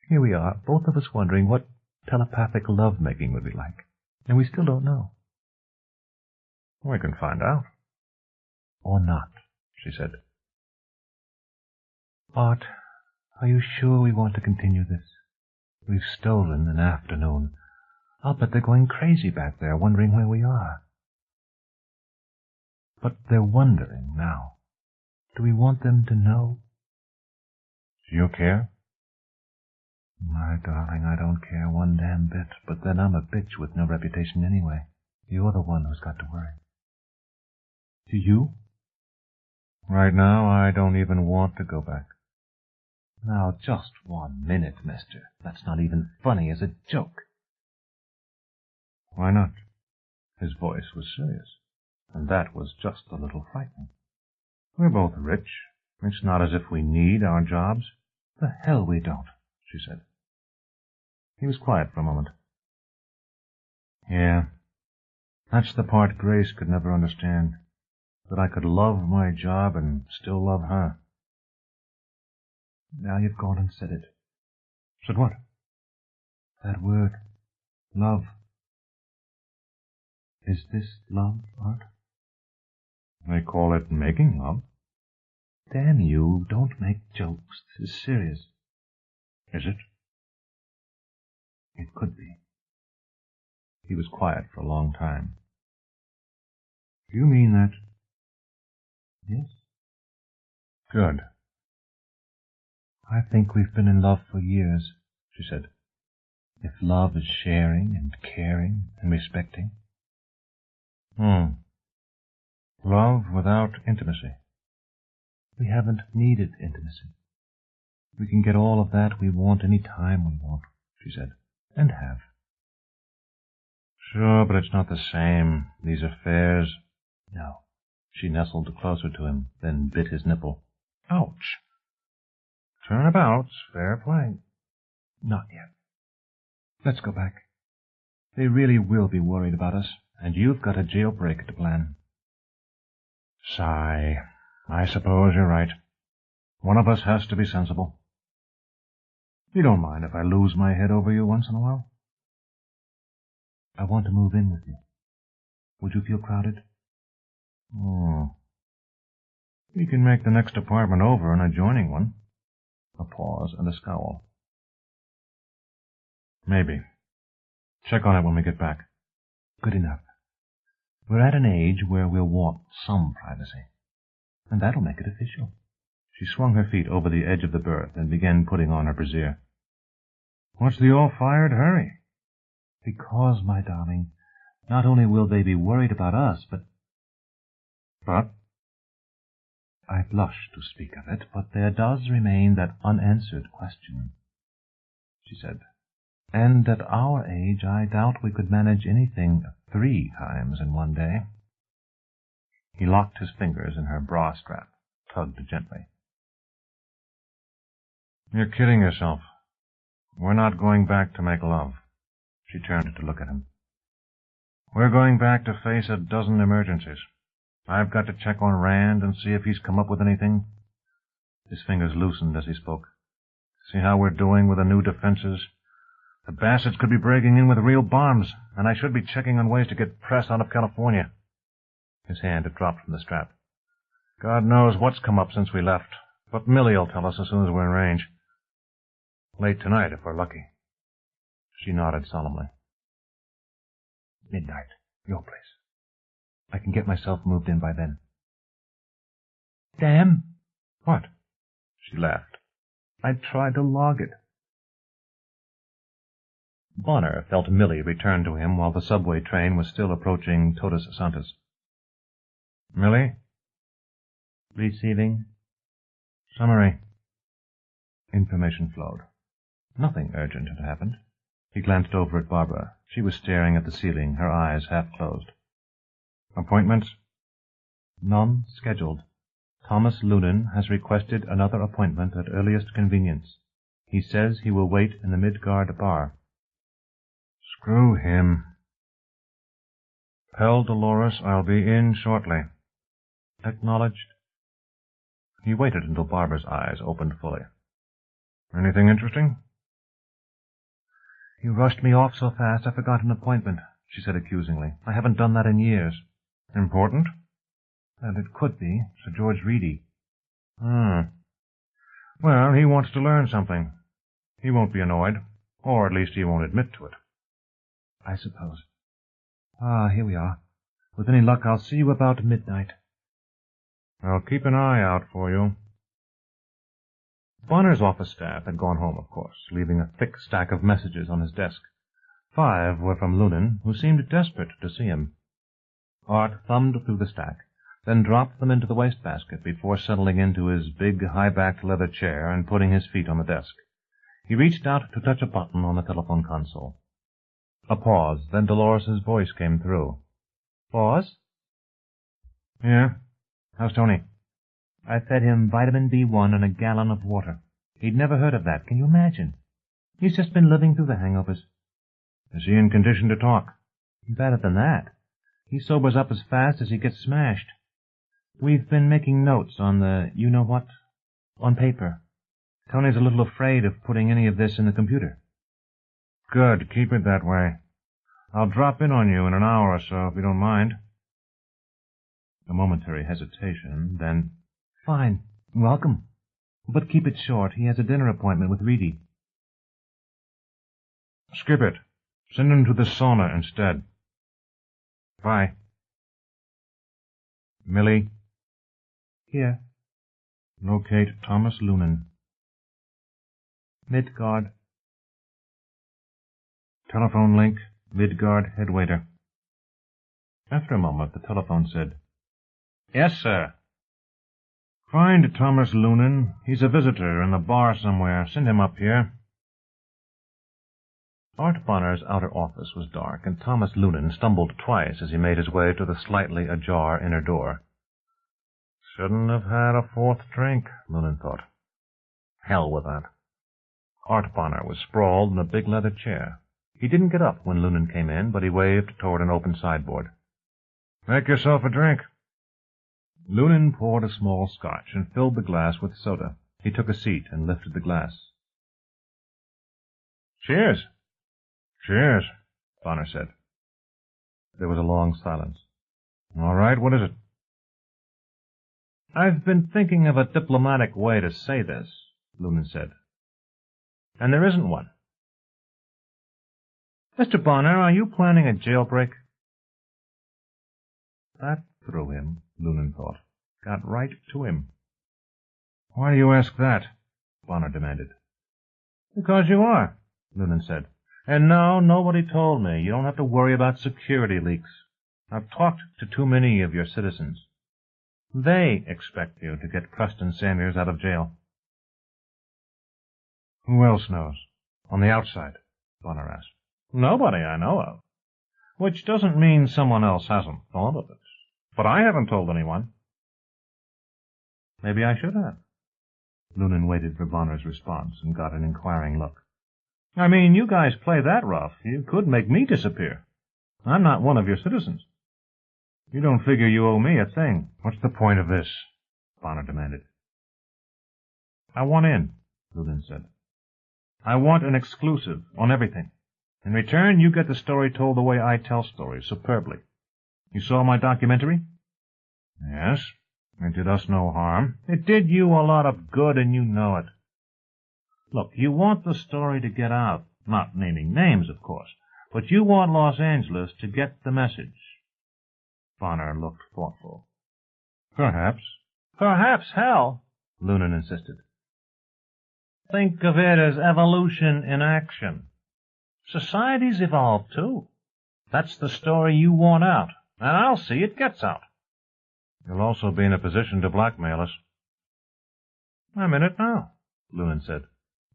"Here we are, both of us wondering what telepathic love-making would be like. And we still don't know." "We can find out." "Or not," she said. "Art, are you sure we want to continue this? We've stolen an afternoon. I'll bet they're going crazy back there, wondering where we are." "But they're wondering now. Do we want them to know?" "Do you care?" "My darling, I don't care one damn bit, but then I'm a bitch with no reputation anyway. You're the one who's got to worry." "Do you?" "Right now, I don't even want to go back." "Now, just 1 minute, mister. That's not even funny as a joke." "Why not?" His voice was serious, and that was just a little frightening. "We're both rich. It's not as if we need our jobs." "The hell we don't," she said. He was quiet for a moment. "Yeah, that's the part Grace could never understand, that I could love my job and still love her." "Now you've gone and said it." "Said what?" "That word. Love. Is this love, Art?" "They call it making love." "Damn you, don't make jokes. This is serious." "Is it?" "It could be." He was quiet for a long time. "Do you mean that?" "Yes." "Good." "I think we've been in love for years," she said. "If love is sharing and caring and respecting." Love without intimacy. "We haven't needed intimacy. We can get all of that we want any time we want," she said, "and have." "Sure, but it's not the same, these affairs." "No." She nestled closer to him, then bit his nipple. "Ouch." "Turnabout's fair play." "Not yet. Let's go back. They really will be worried about us, and you've got a jailbreak to plan." Sigh. I suppose you're right. One of us has to be sensible. You don't mind if I lose my head over you once in a while? "I want to move in with you. Would you feel crowded?" We can make the next apartment over an adjoining one." A pause and a scowl. "Maybe. Check on it when we get back." "Good enough. We're at an age where we'll want some privacy. And that'll make it official." She swung her feet over the edge of the berth and began putting on her brassiere. "What's the all-fired hurry?" "Because, my darling, not only will they be worried about us, but—" "But?" "I blush to speak of it, but there does remain that unanswered question," she said. "And at our age I doubt we could manage anything 3 times in one day." He locked his fingers in her bra strap, tugged gently. "You're kidding yourself. We're not going back to make love." She turned to look at him. "We're going back to face a dozen emergencies. I've got to check on Rand and see if he's come up with anything." His fingers loosened as he spoke. "See how we're doing with the new defenses? The bastards could be breaking in with real bombs, and I should be checking on ways to get press out of California." His hand had dropped from the strap. "God knows what's come up since we left, but Millie'll tell us as soon as we're in range. Late tonight, if we're lucky." She nodded solemnly. "Midnight. Your place. I can get myself moved in by then." Sam? What? She laughed. I tried to log it. Bonner felt Millie return to him while the subway train was still approaching Todos Santos. Millie? Receiving. Summary. Information flowed. Nothing urgent had happened. He glanced over at Barbara. She was staring at the ceiling, her eyes half closed. Appointments? None scheduled. Thomas Lunan has requested another appointment at earliest convenience. He says he will wait in the Midgard bar. Screw him. Tell Dolores I'll be in shortly. Acknowledged. He waited until Barbara's eyes opened fully. Anything interesting? You rushed me off so fast I forgot an appointment, she said accusingly. I haven't done that in years. Important? And it could be. Sir George Reedy. Well, he wants to learn something. He won't be annoyed, or at least he won't admit to it. I suppose. Here we are. With any luck, I'll see you about midnight. I'll keep an eye out for you. Bonner's office staff had gone home, of course, leaving a thick stack of messages on his desk. 5 were from Lunan, who seemed desperate to see him. Art thumbed through the stack, then dropped them into the wastebasket before settling into his big, high-backed leather chair and putting his feet on the desk. He reached out to touch a button on the telephone console. A pause, then Dolores's voice came through. Boss? Yeah? How's Tony? I fed him vitamin B1 and a gallon of water. He'd never heard of that, can you imagine? He's just been living through the hangovers. Is he in condition to talk? Better than that. He sobers up as fast as he gets smashed. We've been making notes on the you-know-what, on paper. Tony's a little afraid of putting any of this in the computer. Good, keep it that way. I'll drop in on you in an hour or so, if you don't mind. A momentary hesitation, then, Fine, welcome. But keep it short. He has a dinner appointment with Reedy. Skip it. Send him to the sauna instead. Bye. Millie. Here. Locate Thomas Lunan. Midgard. Telephone link, Midgard headwaiter. After a moment, the telephone said, Yes, sir. Find Thomas Lunan. He's a visitor in the bar somewhere. Send him up here. Art Bonner's outer office was dark, and Thomas Lunan stumbled twice as he made his way to the slightly ajar inner door. Shouldn't have had a fourth drink, Lunan thought. Hell with that. Art Bonner was sprawled in a big leather chair. He didn't get up when Lunan came in, but he waved toward an open sideboard. Make yourself a drink. Lunan poured a small scotch and filled the glass with soda. He took a seat and lifted the glass. Cheers. Cheers, Bonner said. There was a long silence. All right, what is it? I've been thinking of a diplomatic way to say this, Lunan said. And there isn't one. Mr. Bonner, are you planning a jailbreak? That threw him, Lunan thought. Got right to him. Why do you ask that? Bonner demanded. Because you are, Lunan said. And no, nobody told me. You don't have to worry about security leaks. I've talked to too many of your citizens. They expect you to get Preston Sanders out of jail. Who else knows? On the outside, Bonner asked. Nobody I know of. Which doesn't mean someone else hasn't thought of it. But I haven't told anyone. Maybe I should have. Lunan waited for Bonner's response and got an inquiring look. I mean, you guys play that rough. You could make me disappear. I'm not one of your citizens. You don't figure you owe me a thing. What's the point of this? Bonner demanded. I want in, Lunan said. I want an exclusive on everything. In return, you get the story told the way I tell stories, superbly. You saw my documentary? Yes. It did us no harm. It did you a lot of good, and you know it. Look, you want the story to get out, not naming names, of course, but you want Los Angeles to get the message. Bonner looked thoughtful. Perhaps. Perhaps hell, Lunan insisted. Think of it as evolution in action. Society's evolved, too. That's the story you want out, and I'll see it gets out. You'll also be in a position to blackmail us. I'm in it now, Lunan said.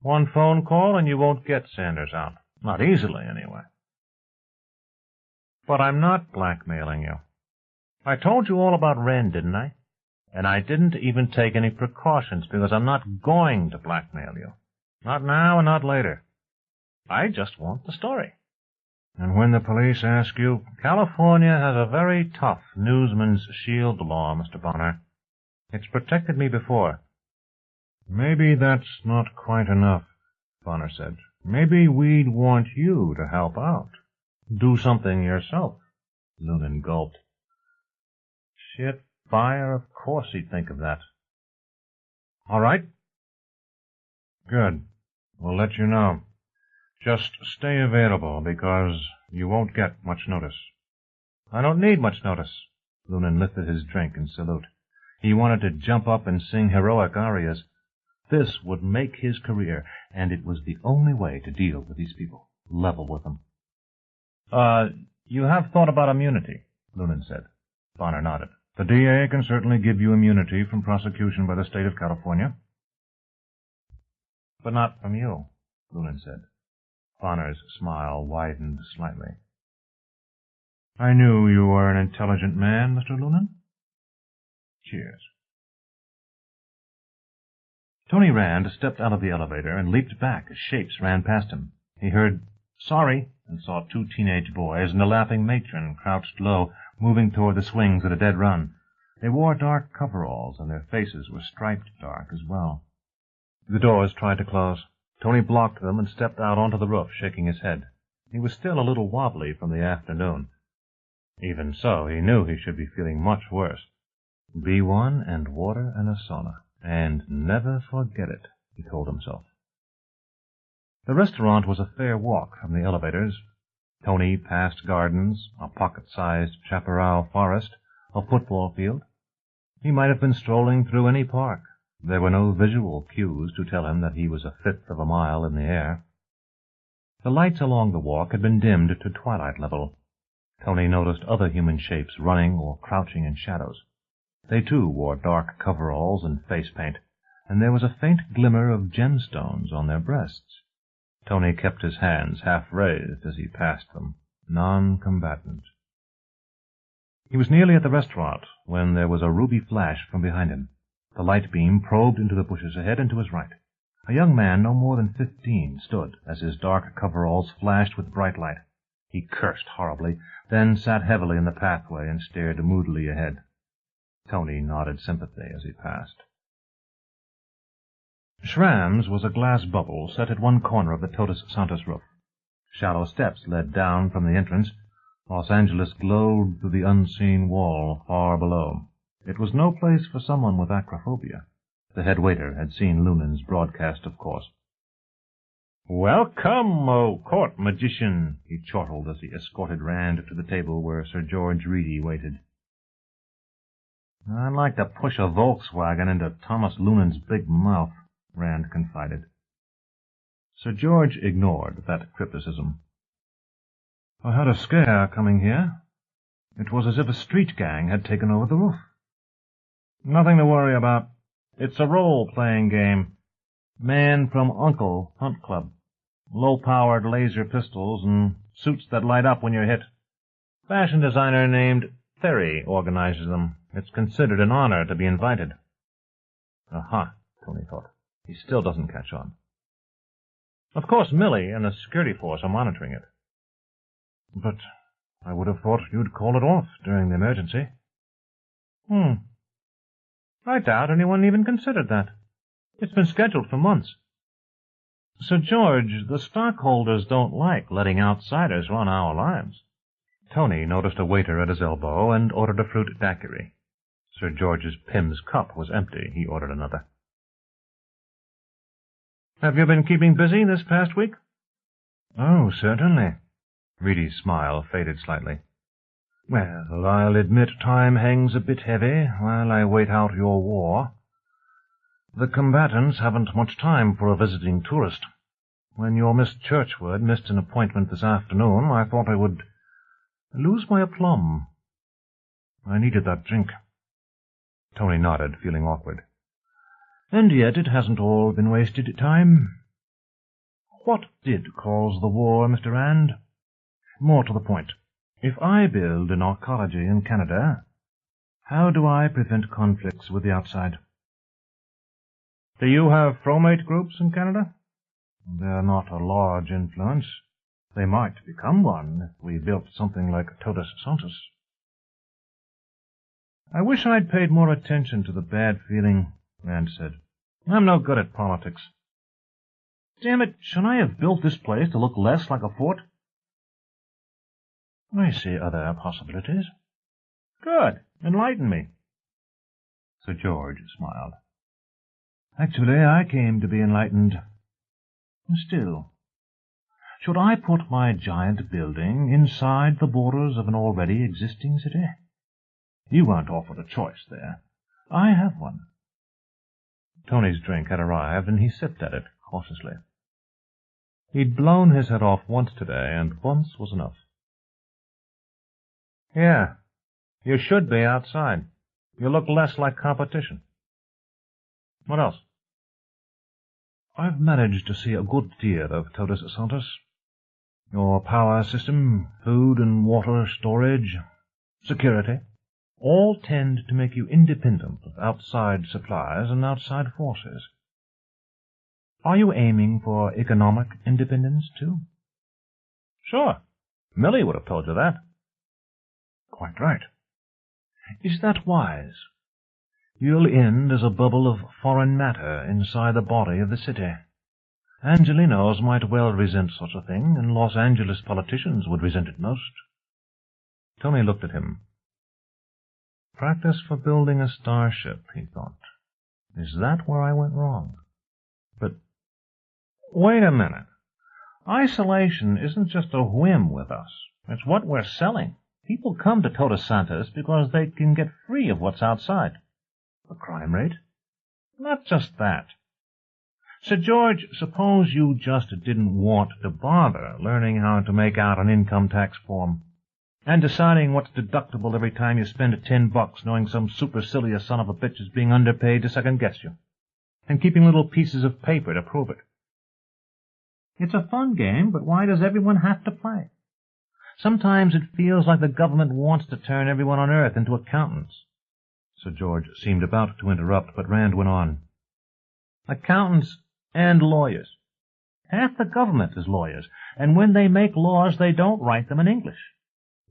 One phone call and you won't get Sanders out. Not easily, anyway. But I'm not blackmailing you. I told you all about Wren, didn't I? And I didn't even take any precautions because I'm not going to blackmail you. Not now and not later. I just want the story. And when the police ask you... California has a very tough newsman's shield law, Mr. Bonner. It's protected me before. Maybe that's not quite enough, Bonner said. Maybe we'd want you to help out. Do something yourself. Lunan gulped. Shit fire, of course he'd think of that. All right. Good. We'll let you know. Just stay available, because you won't get much notice. I don't need much notice. Lunan lifted his drink in salute. He wanted to jump up and sing heroic arias. This would make his career, and it was the only way to deal with these people. Level with them. You have thought about immunity, Lunan said. Bonner nodded. The DA can certainly give you immunity from prosecution by the state of California. But not from you, Lunan said. Bonner's smile widened slightly. I knew you were an intelligent man, Mr. Lunan. Cheers. Tony Rand stepped out of the elevator and leaped back as shapes ran past him. He heard, "Sorry," and saw two teenage boys and a laughing matron crouched low, moving toward the swings at a dead run. They wore dark coveralls, and their faces were striped dark as well. The doors tried to close. Tony blocked them and stepped out onto the roof, shaking his head. He was still a little wobbly from the afternoon. Even so, he knew he should be feeling much worse. B1 and water and a sauna. And never forget it, he told himself. The restaurant was a fair walk from the elevators. Tony passed gardens, a pocket-sized chaparral forest, a football field. He might have been strolling through any park. There were no visual cues to tell him that he was a fifth of a mile in the air. The lights along the walk had been dimmed to twilight level. Tony noticed other human shapes running or crouching in shadows. They, too, wore dark coveralls and face paint, and there was a faint glimmer of gemstones on their breasts. Tony kept his hands half raised as he passed them, non-combatant. He was nearly at the restaurant when there was a ruby flash from behind him. The light beam probed into the bushes ahead and to his right. A young man no more than 15 stood as his dark coveralls flashed with bright light. He cursed horribly, then sat heavily in the pathway and stared moodily ahead. Tony nodded sympathy as he passed. Schramm's was a glass bubble set at one corner of the Todos Santos roof. Shallow steps led down from the entrance. Los Angeles glowed through the unseen wall far below. It was no place for someone with acrophobia. The head waiter had seen Lunan's broadcast, of course. "Welcome, O court magician," he chortled as he escorted Rand to the table where Sir George Reedy waited. "I'd like to push a Volkswagen into Thomas Lunan's big mouth," Rand confided. Sir George ignored that criticism. "I had a scare coming here. It was as if a street gang had taken over the roof." "Nothing to worry about. It's a role-playing game. Man from Uncle Hunt Club. Low-powered laser pistols and suits that light up when you're hit. Fashion designer named Ferry organizes them. It's considered an honor to be invited." Aha, Tony thought. He still doesn't catch on. "Of course Millie and the security force are monitoring it." "But I would have thought you'd call it off during the emergency." I doubt anyone even considered that. It's been scheduled for months." "Sir George, the stockholders don't like letting outsiders run our lives." Tony noticed a waiter at his elbow and ordered a fruit daiquiri. Sir George's Pim's cup was empty. He ordered another. "Have you been keeping busy this past week?" "Oh, certainly." Reedy's smile faded slightly. Well, I'll admit time hangs a bit heavy while I wait out your war. The combatants haven't much time for a visiting tourist. When your Miss Churchward missed an appointment this afternoon, I thought I would lose my aplomb. I needed that drink. Tony nodded, feeling awkward. And yet it hasn't all been wasted time. What did cause the war, Mr. Rand? More to the point, if I build an arcology in Canada, how do I prevent conflicts with the outside? Do you have fromate groups in Canada? They're not a large influence. They might become one if we built something like Totus Santus. I wish I'd paid more attention to the bad feeling, Rand said. I'm no good at politics. Damn it, should I have built this place to look less like a fort? I see other possibilities. Good. Enlighten me. Sir George smiled. Actually, I came to be enlightened. Still, should I put my giant building inside the borders of an already existing city? You weren't offered a choice there. I have one. Tony's drink had arrived, and he sipped at it cautiously. He'd blown his head off once today, and once was enough. Yeah, you should be outside. You look less like competition. What else? I've managed to see a good deal of Totus Santus. Your power system, food and water storage, security, all tend to make you independent of outside supplies and outside forces. Are you aiming for economic independence, too? Sure. Millie would have told you that. Quite right. Is that wise? You'll end as a bubble of foreign matter inside the body of the city. Angelinos might well resent such a thing, and Los Angeles politicians would resent it most. Tony looked at him. Practice for building a starship, he thought. Is that where I went wrong? But wait a minute. Isolation isn't just a whim with us. It's what we're selling. People come to Totus Santus because they can get free of what's outside. The crime rate? Not just that. Sir George, suppose you just didn't want to bother learning how to make out an income tax form, and deciding what's deductible every time you spend $10 knowing some supercilious son of a bitch is being underpaid to second-guess you, and keeping little pieces of paper to prove it. It's a fun game, but why does everyone have to play? Sometimes it feels like the government wants to turn everyone on Earth into accountants. Sir George seemed about to interrupt, but Rand went on. Accountants and lawyers. Half the government is lawyers, and when they make laws, they don't write them in English.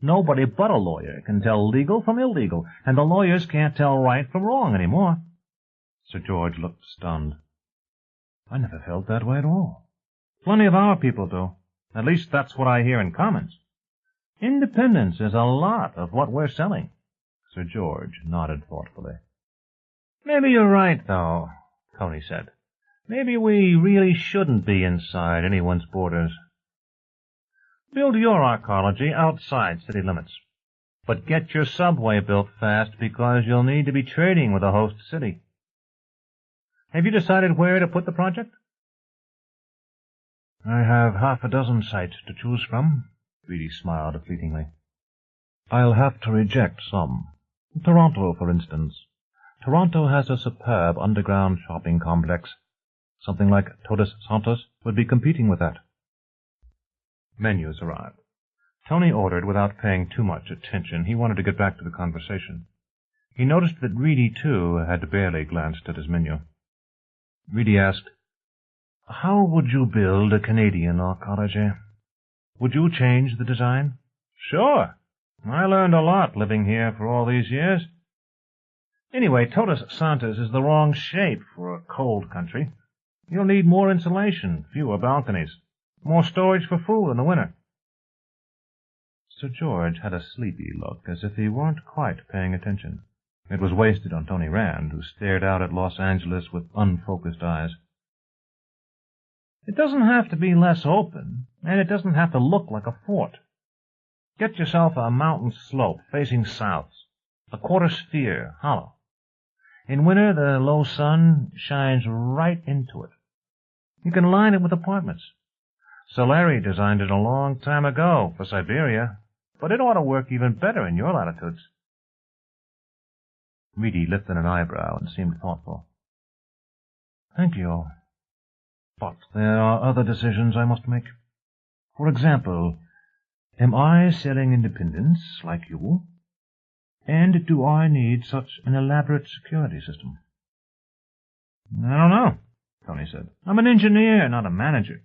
Nobody but a lawyer can tell legal from illegal, and the lawyers can't tell right from wrong anymore. Sir George looked stunned. I never felt that way at all. Plenty of our people do. At least that's what I hear in Commons. Independence is a lot of what we're selling. Sir George nodded thoughtfully. Maybe you're right, though, Tony said. Maybe we really shouldn't be inside anyone's borders. Build your arcology outside city limits. But get your subway built fast because you'll need to be trading with a host city. Have you decided where to put the project? I have half a dozen sites to choose from. Reedy smiled fleetingly. I'll have to reject some. Toronto, for instance. Toronto has a superb underground shopping complex. Something like Totus Santus would be competing with that. Menus arrived. Tony ordered without paying too much attention. He wanted to get back to the conversation. He noticed that Reedy, too, had barely glanced at his menu. Reedy asked, How would you build a Canadian arcology? Would you change the design? Sure. I learned a lot living here for all these years. Anyway, Totus Santus is the wrong shape for a cold country. You'll need more insulation, fewer balconies, more storage for food in the winter. Sir George had a sleepy look, as if he weren't quite paying attention. It was wasted on Tony Rand, who stared out at Los Angeles with unfocused eyes. It doesn't have to be less open, and it doesn't have to look like a fort. Get yourself a mountain slope facing south, a quarter sphere, hollow. In winter, the low sun shines right into it. You can line it with apartments. Solari designed it a long time ago for Siberia, but it ought to work even better in your latitudes. Reedy lifted an eyebrow and seemed thoughtful. Thank you. But there are other decisions I must make. For example, am I selling independence like you? And do I need such an elaborate security system? I don't know, Tony said. I'm an engineer, not a manager.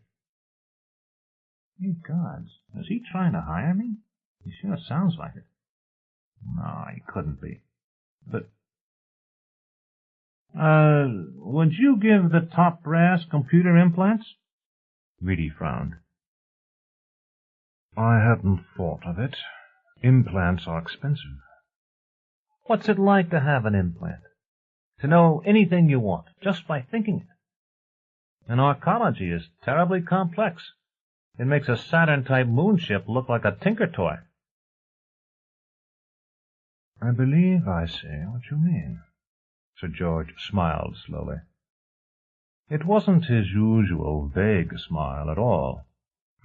Ye gods, is he trying to hire me? He sure sounds like it. No, he couldn't be. But, would you give the top brass computer implants? Reedy frowned. I hadn't thought of it. Implants are expensive. What's it like to have an implant? To know anything you want, just by thinking it. And arcology is terribly complex. It makes a Saturn-type moonship look like a tinker toy. I believe I see what you mean. Sir George smiled slowly. It wasn't his usual vague smile at all.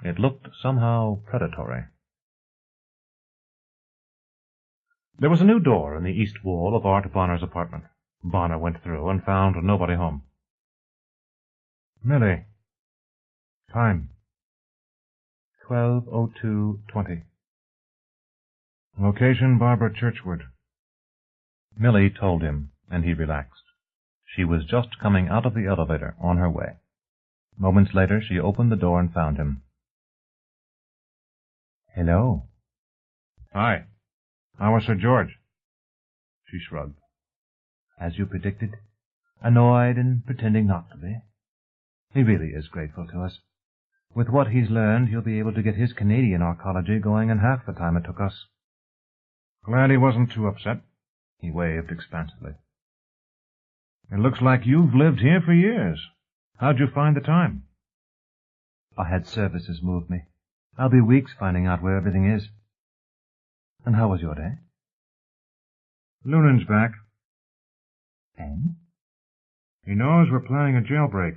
It looked somehow predatory. There was a new door in the east wall of Art Bonner's apartment. Bonner went through and found nobody home. Millie. Time. 12:02:20. Location, Barbara Churchward. Millie told him, and he relaxed. She was just coming out of the elevator on her way. Moments later, she opened the door and found him. Hello. Hi. How was Sir George? She shrugged. As you predicted, annoyed and pretending not to be. He really is grateful to us. With what he's learned, he'll be able to get his Canadian arcology going in half the time it took us. Glad he wasn't too upset. He waved expansively. It looks like you've lived here for years. How'd you find the time? I had services move me. I'll be weeks finding out where everything is. And how was your day? Lunan's back. And? He knows we're planning a jailbreak.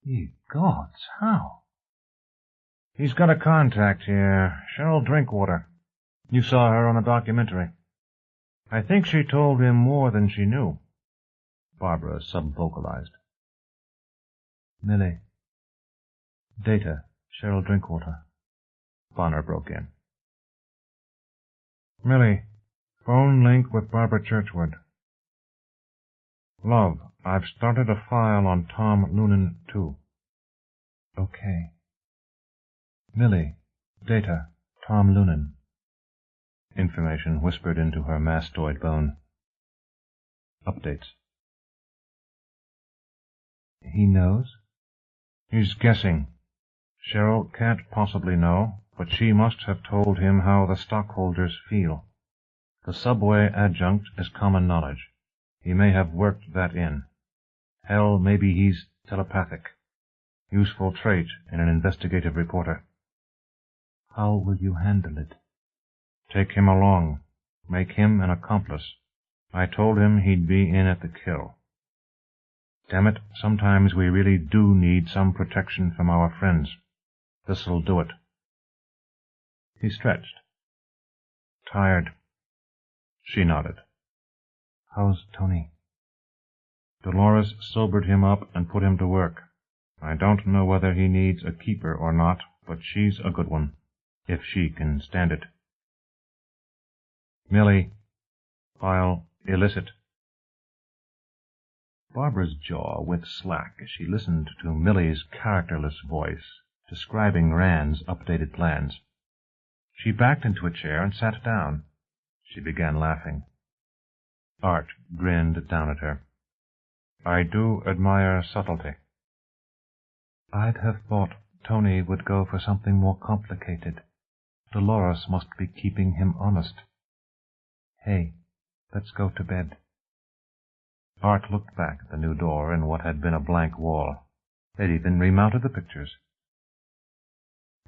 Ye gods, how? He's got a contact here, Cheryl Drinkwater. You saw her on a documentary. I think she told him more than she knew. Barbara sub-vocalized. Millie. Data, Cheryl Drinkwater. Bonner broke in. Millie, phone link with Barbara Churchward. Love, I've started a file on Tom Lunan, too. Okay. Millie, data, Tom Lunan. Information whispered into her mastoid bone. Updates. He knows? He's guessing. Cheryl can't possibly know, but she must have told him how the stockholders feel. The subway adjunct is common knowledge. He may have worked that in. Hell, maybe he's telepathic. Useful trait in an investigative reporter. How will you handle it? Take him along. Make him an accomplice. I told him he'd be in at the kill. Damn it, sometimes we really do need some protection from our friends. This'll do it. He stretched. Tired. She nodded. How's Tony? Dolores sobered him up and put him to work. I don't know whether he needs a keeper or not, but she's a good one, if she can stand it. Millie, file illicit. Barbara's jaw went slack as she listened to Millie's characterless voice describing Rand's updated plans. She backed into a chair and sat down. She began laughing. Art grinned down at her. I do admire subtlety. I'd have thought Tony would go for something more complicated. Dolores must be keeping him honest. Hey, let's go to bed. Art looked back at the new door in what had been a blank wall. They'd even remounted the pictures.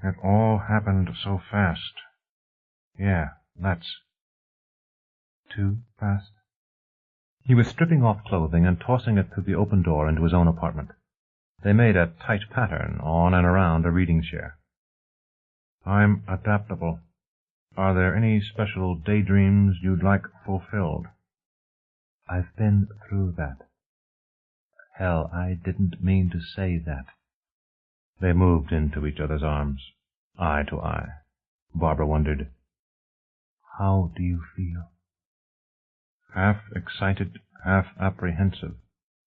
It all happened so fast. Yeah, that's... Too fast? He was stripping off clothing and tossing it through the open door into his own apartment. They made a tight pattern on and around a reading chair. I'm adaptable. Are there any special daydreams you'd like fulfilled? I've been through that. Hell, I didn't mean to say that. They moved into each other's arms, eye to eye. Barbara wondered, how do you feel? Half excited, half apprehensive.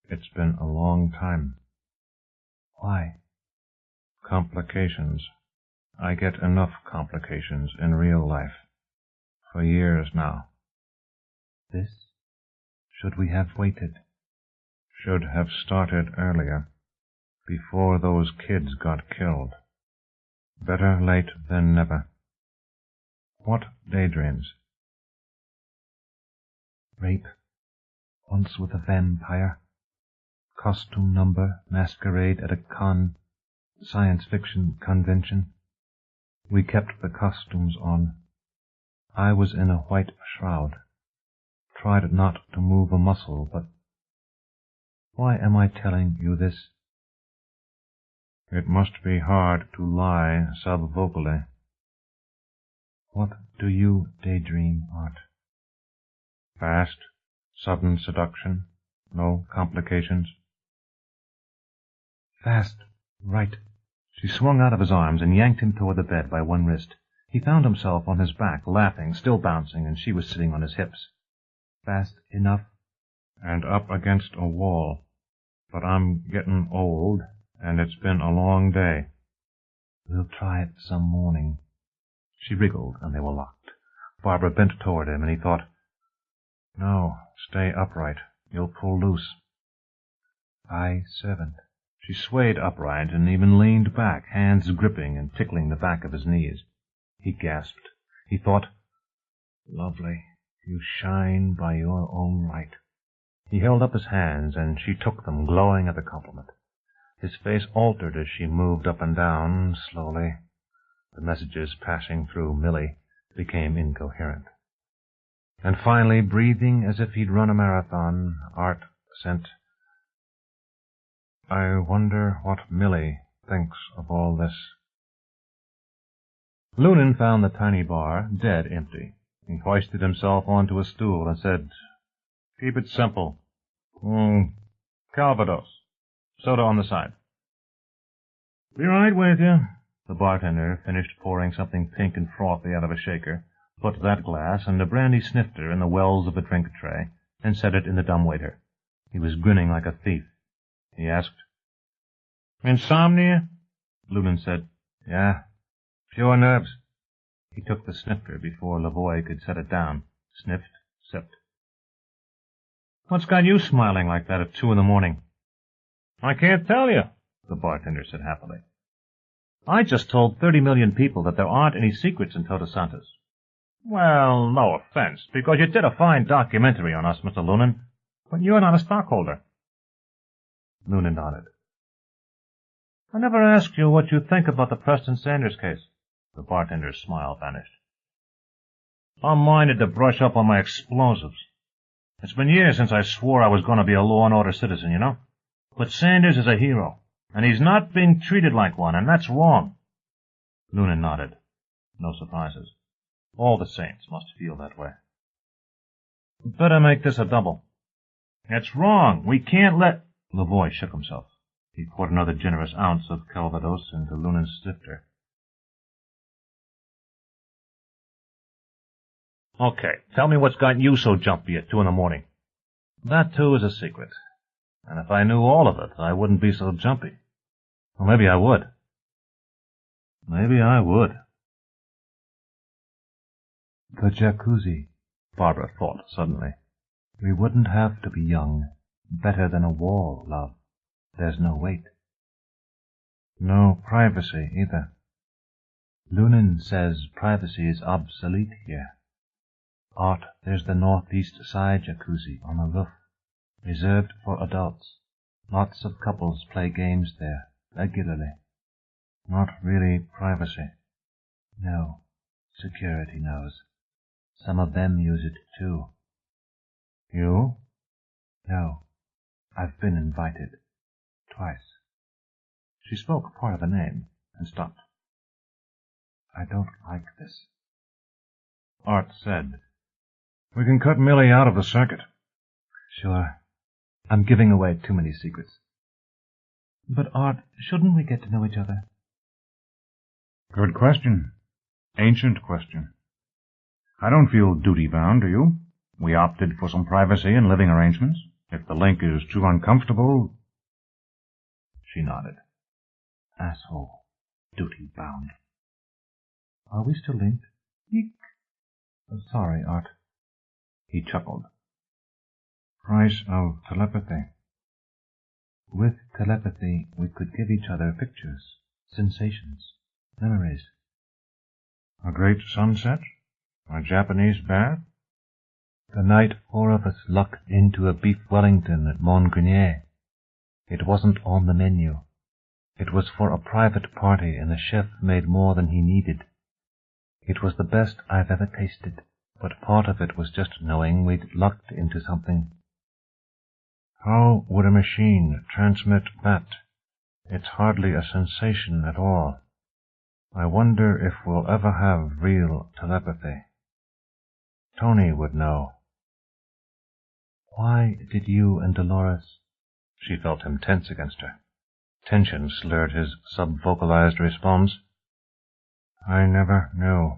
It's been a long time. Why? Complications. I get enough complications in real life. For years now. This? Should we have waited? Should have started earlier. Before those kids got killed. Better late than never. What daydreams? Rape. Once with a vampire. Costume number, masquerade at a science fiction convention. We kept the costumes on. I was in a white shroud. Tried not to move a muscle, but... Why am I telling you this? It must be hard to lie sub-vocally. What do you daydream, Art? Fast, sudden seduction, no complications. Fast, right. She swung out of his arms and yanked him toward the bed by one wrist. He found himself on his back, laughing, still bouncing, and she was sitting on his hips. Fast enough? And up against a wall. But I'm getting old, and it's been a long day. We'll try it some morning. She wriggled, and they were locked. Barbara bent toward him, and he thought, no, stay upright. You'll pull loose. Aye, servant. She swayed upright and even leaned back, hands gripping and tickling the back of his knees. He gasped. He thought, lovely, you shine by your own light. He held up his hands, and she took them, glowing at the compliment. His face altered as she moved up and down, slowly. The messages passing through Millie became incoherent. And finally, breathing as if he'd run a marathon, Art sent, I wonder what Millie thinks of all this. Loonan found the tiny bar dead empty. He hoisted himself onto a stool and said, keep it simple. Calvados. Soda on the side. Be right with you. The bartender finished pouring something pink and frothy out of a shaker, put that glass and a brandy snifter in the wells of a drink tray, and set it in the dumbwaiter. He was grinning like a thief. He asked, insomnia? Loonan said, yeah, pure nerves. He took the snifter before Lavoie could set it down, sniffed, sipped. What's got you smiling like that at 2 a.m? I can't tell you, the bartender said happily. I just told 30 million people that there aren't any secrets in Todos Santos. Well, no offense, because you did a fine documentary on us, Mr. Loonan, but you're not a stockholder. Loonan nodded. I never asked you what you think about the Preston Sanders case. The bartender's smile vanished. I'm minded to brush up on my explosives. It's been years since I swore I was going to be a law and order citizen, you know? But Sanders is a hero, and he's not being treated like one, and that's wrong. Loonan nodded. No surprises. All the saints must feel that way. Better make this a double. It's wrong. We can't let... Lavoie shook himself. He poured another generous ounce of Calvados into Loonan's snifter. Okay, tell me what's got you so jumpy at 2 a.m? That, too, is a secret. And if I knew all of it, I wouldn't be so jumpy. Well, maybe I would. Maybe I would. The jacuzzi, Barbara thought suddenly. We wouldn't have to be young. Better than a wall, love. There's no weight. No privacy, either. Loonan says privacy is obsolete here. Art, there's the northeast side jacuzzi on the roof, reserved for adults. Lots of couples play games there, regularly. Not really privacy. No. Security knows. Some of them use it, too. You? No. I've been invited. Twice. She spoke part of the name and stopped. I don't like this. Art said, "We can cut Millie out of the circuit." Sure. I'm giving away too many secrets. But, Art, shouldn't we get to know each other? Good question. Ancient question. I don't feel duty-bound, do you? We opted for some privacy and living arrangements. If the link is too uncomfortable... She nodded. Asshole. Duty-bound. Are we still linked? Eek. Oh, sorry, Art. He chuckled. Price of telepathy. With telepathy, we could give each other pictures, sensations, memories. A great sunset? A Japanese bath? The night 4 of us lucked into a beef Wellington at Montgrenier. It wasn't on the menu. It was for a private party, and the chef made more than he needed. It was the best I've ever tasted, but part of it was just knowing we'd lucked into something. How would a machine transmit that? It's hardly a sensation at all. I wonder if we'll ever have real telepathy. Tony would know. Why did you and Dolores... She felt him tense against her. Tension slurred his sub-vocalized response. I never knew.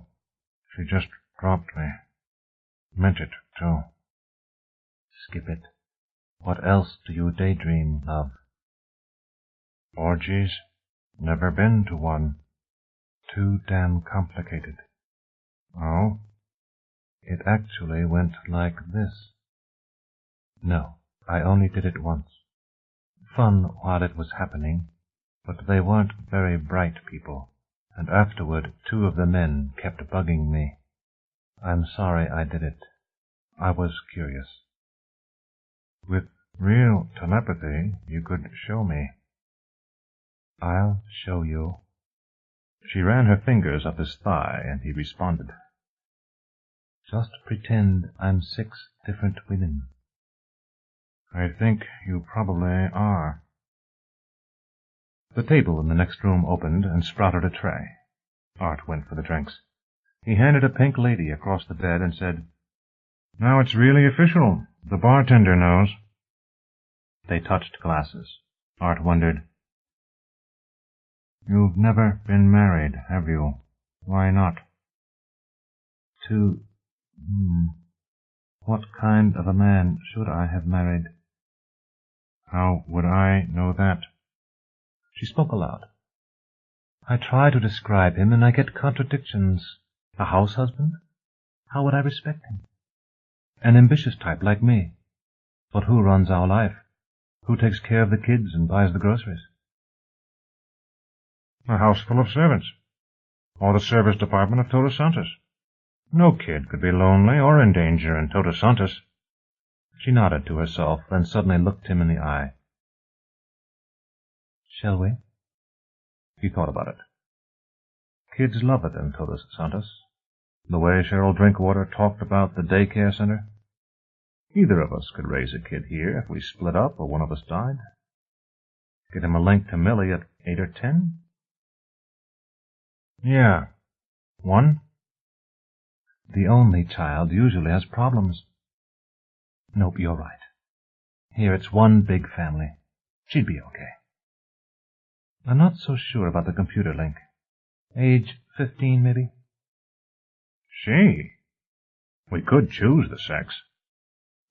She just dropped me. Meant it, too. Skip it. What else do you daydream of? Orgies? Never been to one. Too damn complicated. Oh? It actually went like this. No, I only did it once. Fun while it was happening, but they weren't very bright people, and afterward 2 of the men kept bugging me. I'm sorry I did it. I was curious. With real telepathy, you could show me. I'll show you. She ran her fingers up his thigh, and he responded. Just pretend I'm 6 different women. I think you probably are. The table in the next room opened and sprouted a tray. Art went for the drinks. He handed a pink lady across the bed and said, Now it's really official. The bartender knows. They touched glasses. Art wondered, You've never been married, have you? Why not? What kind of a man should I have married? How would I know that? She spoke aloud. I try to describe him, and I get contradictions. A house husband? How would I respect him? An ambitious type like me. But who runs our life? Who takes care of the kids and buys the groceries? A house full of servants. Or the service department of Todos Santos. No kid could be lonely or in danger in Todos Santos. She nodded to herself, then suddenly looked him in the eye. Shall we? He thought about it. Kids love it in Todos Santos. The way Cheryl Drinkwater talked about the daycare center. Either of us could raise a kid here if we split up or one of us died. Get him a link to Millie at 8 or 10? Yeah. 1? The only child usually has problems. Nope, you're right. Here, it's one big family. She'd be okay. I'm not so sure about the computer link. Age 15, maybe? She? We could choose the sex.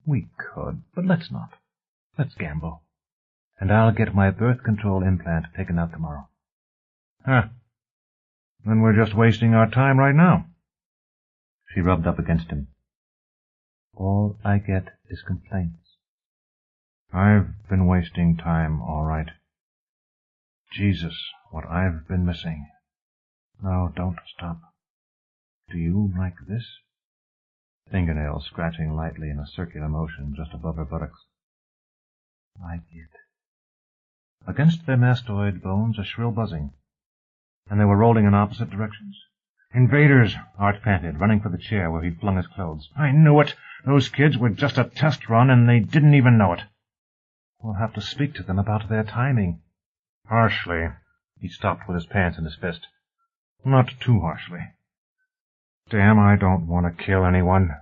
We could, but let's not. Let's gamble. And I'll get my birth control implant taken out tomorrow. Huh. Then we're just wasting our time right now. She rubbed up against him. All I get is complaints. I've been wasting time, all right. Jesus, what I've been missing. No, don't stop. Do you like this? Fingernails scratching lightly in a circular motion just above her buttocks. Like it. Against their mastoid bones a shrill buzzing. and they were rolling in opposite directions. "Invaders," Art panted, running for the chair where he'd flung his clothes. "I knew it. Those kids were just a test run, and they didn't even know it." "We'll have to speak to them about their timing." "Harshly." He stopped with his pants in his fist. "Not too harshly. Damn, I don't want to kill anyone.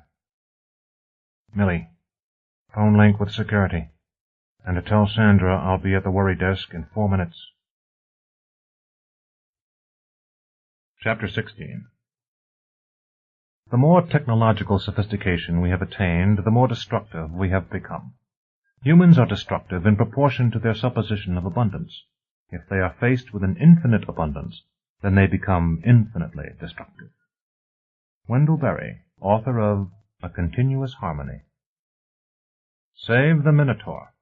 Millie, phone link with security. And to tell Sandra I'll be at the worry desk in 4 minutes." Chapter 16. The more technological sophistication we have attained, the more destructive we have become. Humans are destructive in proportion to their supposition of abundance. If they are faced with an infinite abundance, then they become infinitely destructive. Wendell Berry, author of A Continuous Harmony. Save the Minotaur.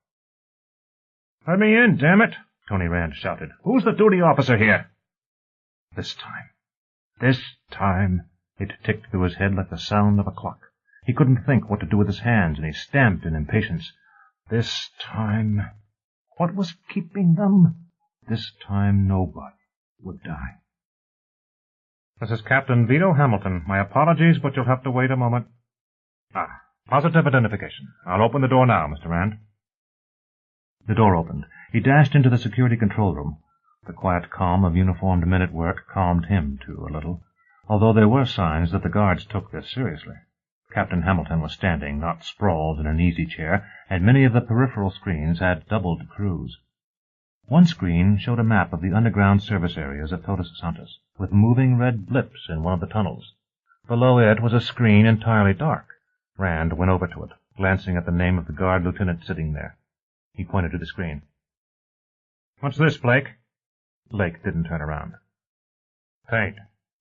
"Let me in, damn it!" Tony Rand shouted. "Who's the duty officer here?" This time, it ticked through his head like the sound of a clock. He couldn't think what to do with his hands, and he stamped in impatience. This time, what was keeping them? This time nobody would die. "This is Captain Vito Hamilton. My apologies, but you'll have to wait a moment." Positive identification. I'll open the door now, Mr. Rand." The door opened. He dashed into the security control room. The quiet calm of uniformed men at work calmed him, too, a little, although there were signs that the guards took this seriously. Captain Hamilton was standing, not sprawled in an easy chair, and many of the peripheral screens had doubled crews. One screen showed a map of the underground service areas of Todos Santos, with moving red blips in one of the tunnels. Below it was a screen entirely dark. Rand went over to it, glancing at the name of the guard lieutenant sitting there. He pointed to the screen. "What's this, Blake?" Blake didn't turn around. "Paint.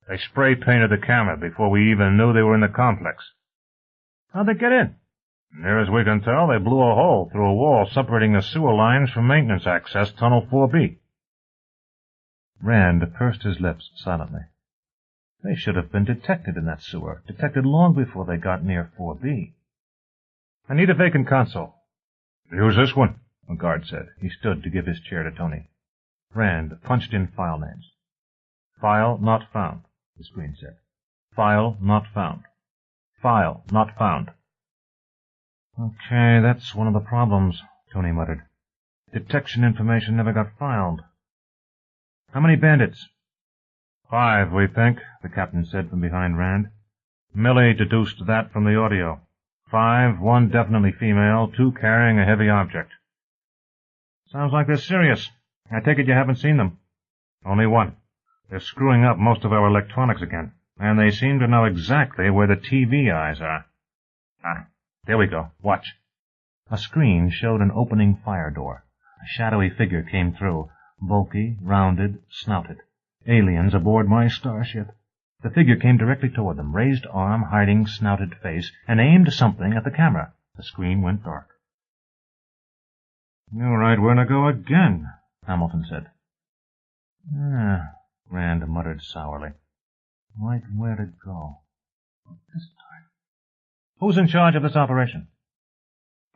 They spray-painted the camera before we even knew they were in the complex." "How'd they get in?" "Near as we can tell, they blew a hole through a wall separating the sewer lines from maintenance access, Tunnel 4B. Rand pursed his lips silently. They should have been detected in that sewer, detected long before they got near 4B. "I need a vacant console." "Use this one," a guard said. He stood to give his chair to Tony. Rand punched in file names. "File not found," the screen said. "File not found. File not found." "Okay, that's one of the problems," Tony muttered. "Detection information never got filed." "How many bandits?" "5, we think," the captain said from behind Rand. "Millie deduced that from the audio. 5, 1 definitely female, 2 carrying a heavy object." "Sounds like they're serious. I take it you haven't seen them?" "Only one. They're screwing up most of our electronics again, and they seem to know exactly where the TV eyes are. There we go. Watch." A screen showed an opening fire door. A shadowy figure came through, bulky, rounded, snouted. Aliens aboard my starship. The figure came directly toward them, raised arm hiding snouted face, and aimed something at the camera. The screen went dark. "All right, where to go again?" Hamilton said. Rand muttered sourly. Right where to go. This time. "Who's in charge of this operation?"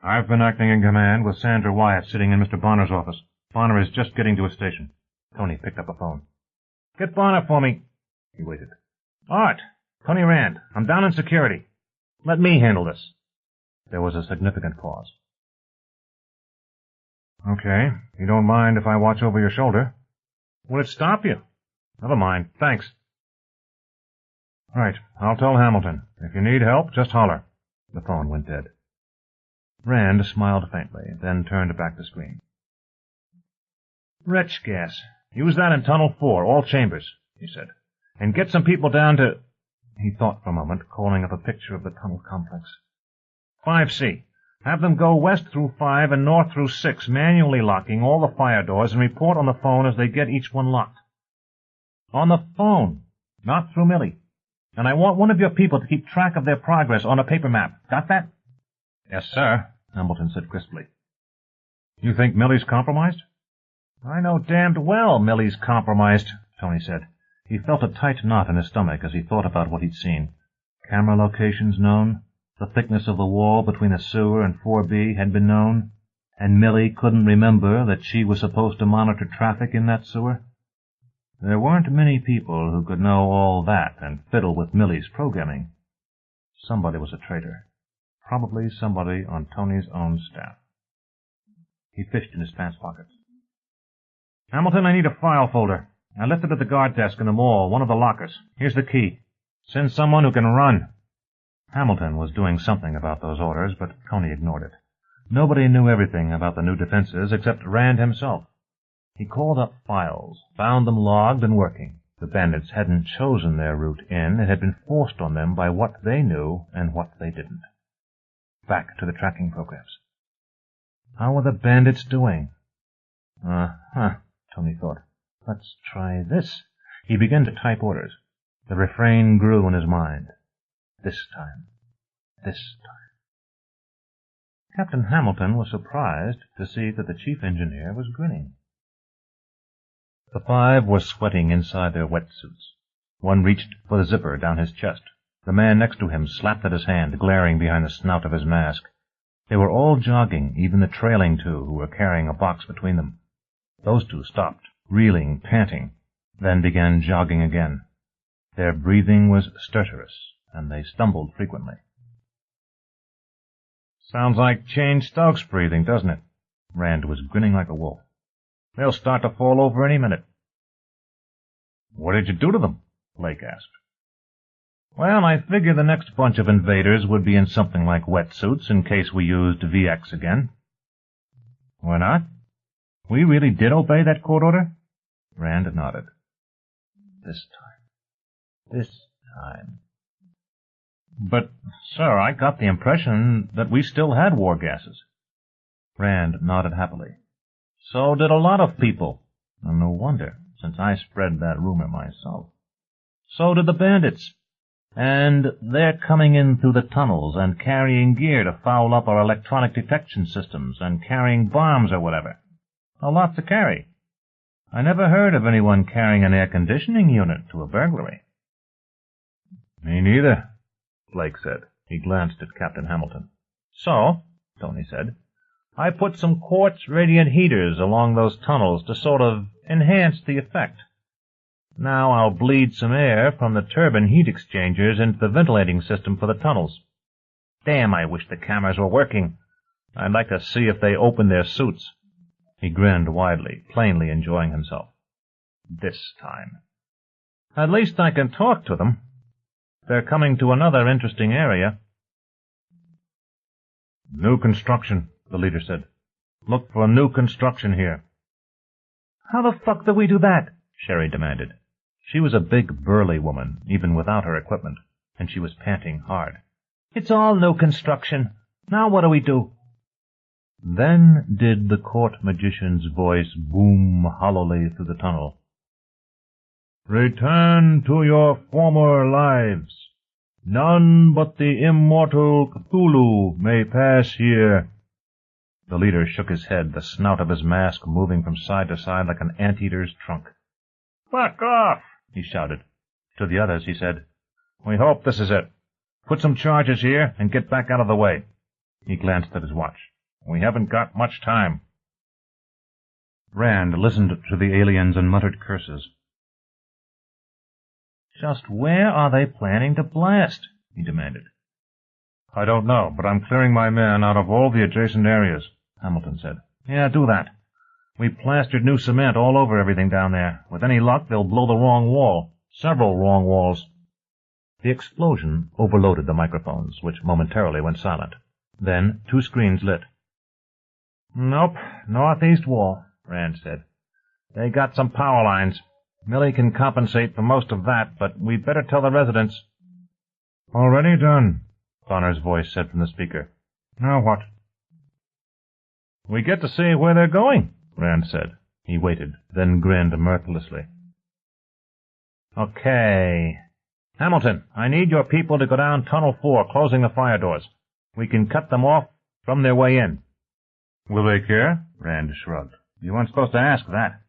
"I've been acting in command with Sandra Wyatt sitting in Mr. Bonner's office. Bonner is just getting to his station." Tony picked up a phone. "Get Bonner for me." He waited. "Art, Tony Rand, I'm down in security. Let me handle this." There was a significant pause. "Okay, you don't mind if I watch over your shoulder?" "Will it stop you?" "Never mind, thanks." "Right, I'll tell Hamilton. If you need help, just holler." The phone went dead. Rand smiled faintly, then turned back the screen. "Wretch gas. Use that in Tunnel 4, all chambers," he said. "And get some people down to—" He thought for a moment, calling up a picture of the tunnel complex. 5C. Have them go west through 5 and north through 6, manually locking all the fire doors, and report on the phone as they get each one locked." "On the phone, not through Millie. And I want one of your people to keep track of their progress on a paper map. Got that?" "Yes, sir," Hamilton said crisply. "You think Millie's compromised?" "I know damned well Millie's compromised," Tony said. He felt a tight knot in his stomach as he thought about what he'd seen. Camera locations known, the thickness of the wall between the sewer and 4B had been known, and Millie couldn't remember that she was supposed to monitor traffic in that sewer. There weren't many people who could know all that and fiddle with Millie's programming. Somebody was a traitor. Probably somebody on Tony's own staff. He fished in his pants pockets. Hamilton, I need a file folder. I left it at the guard desk in the mall, one of the lockers. Here's the key. Send someone who can run. Hamilton was doing something about those orders, but Tony ignored it. Nobody knew everything about the new defenses except Rand himself. He called up files, found them logged and working. The bandits hadn't chosen their route in. It had been forced on them by what they knew and what they didn't. Back to the tracking programs. How were the bandits doing? Tony thought. Let's try this. He began to type orders. The refrain grew in his mind. This time. This time. Captain Hamilton was surprised to see that the chief engineer was grinning. The five were sweating inside their wetsuits. One reached for the zipper down his chest. The man next to him slapped at his hand, glaring behind the snout of his mask. They were all jogging, even the trailing two who were carrying a box between them. Those two stopped, reeling, panting, then began jogging again. Their breathing was stertorous, and they stumbled frequently. Sounds like Chain Stokes breathing, doesn't it? Rand was grinning like a wolf. They'll start to fall over any minute. What did you do to them? Blake asked. Well, I figured the next bunch of invaders would be in something like wetsuits in case we used VX again. Why not? We really did obey that court order? Rand nodded. This time. But, sir, I got the impression that we still had war gases. Rand nodded happily. So did a lot of people. And no wonder, since I spread that rumor myself. So did the bandits. And they're coming in through the tunnels and carrying gear to foul up our electronic detection systems and carrying bombs or whatever. A lot to carry. I never heard of anyone carrying an air conditioning unit to a burglary. Me neither, Blake said. He glanced at Captain Hamilton. So, Tony said, I put some quartz radiant heaters along those tunnels to sort of enhance the effect. Now I'll bleed some air from the turbine heat exchangers into the ventilating system for the tunnels. Damn, I wish the cameras were working. I'd like to see if they open their suits. He grinned widely, plainly enjoying himself. This time. At least I can talk to them. They're coming to another interesting area. New construction, the leader said. Look for new construction here. How the fuck do we do that? Sherry demanded. She was a big, burly woman, even without her equipment, and she was panting hard. It's all new construction. Now what do we do? Then did the court magician's voice boom hollowly through the tunnel. Return to your former lives. None but the immortal Cthulhu may pass here. The leader shook his head, the snout of his mask moving from side to side like an anteater's trunk. Fuck off, he shouted. To the others he said, We hope this is it. Put some charges here and get back out of the way. He glanced at his watch. We haven't got much time. Rand listened to the aliens and muttered curses. Just where are they planning to blast? He demanded. I don't know, but I'm clearing my men out of all the adjacent areas, Hamilton said. Yeah, do that. We plastered new cement all over everything down there. With any luck, they'll blow the wrong wall. Several wrong walls. The explosion overloaded the microphones, which momentarily went silent. Then 2 screens lit. Nope, northeast wall, Rand said. They got some power lines. Millie can compensate for most of that, but we'd better tell the residents. Already done, Bonner's voice said from the speaker. Now what? We get to see where they're going, Rand said. He waited, then grinned mirthlessly. Okay. Hamilton, I need your people to go down Tunnel 4, closing the fire doors. We can cut them off from their way in. Will they care? Rand shrugged. You weren't supposed to ask that.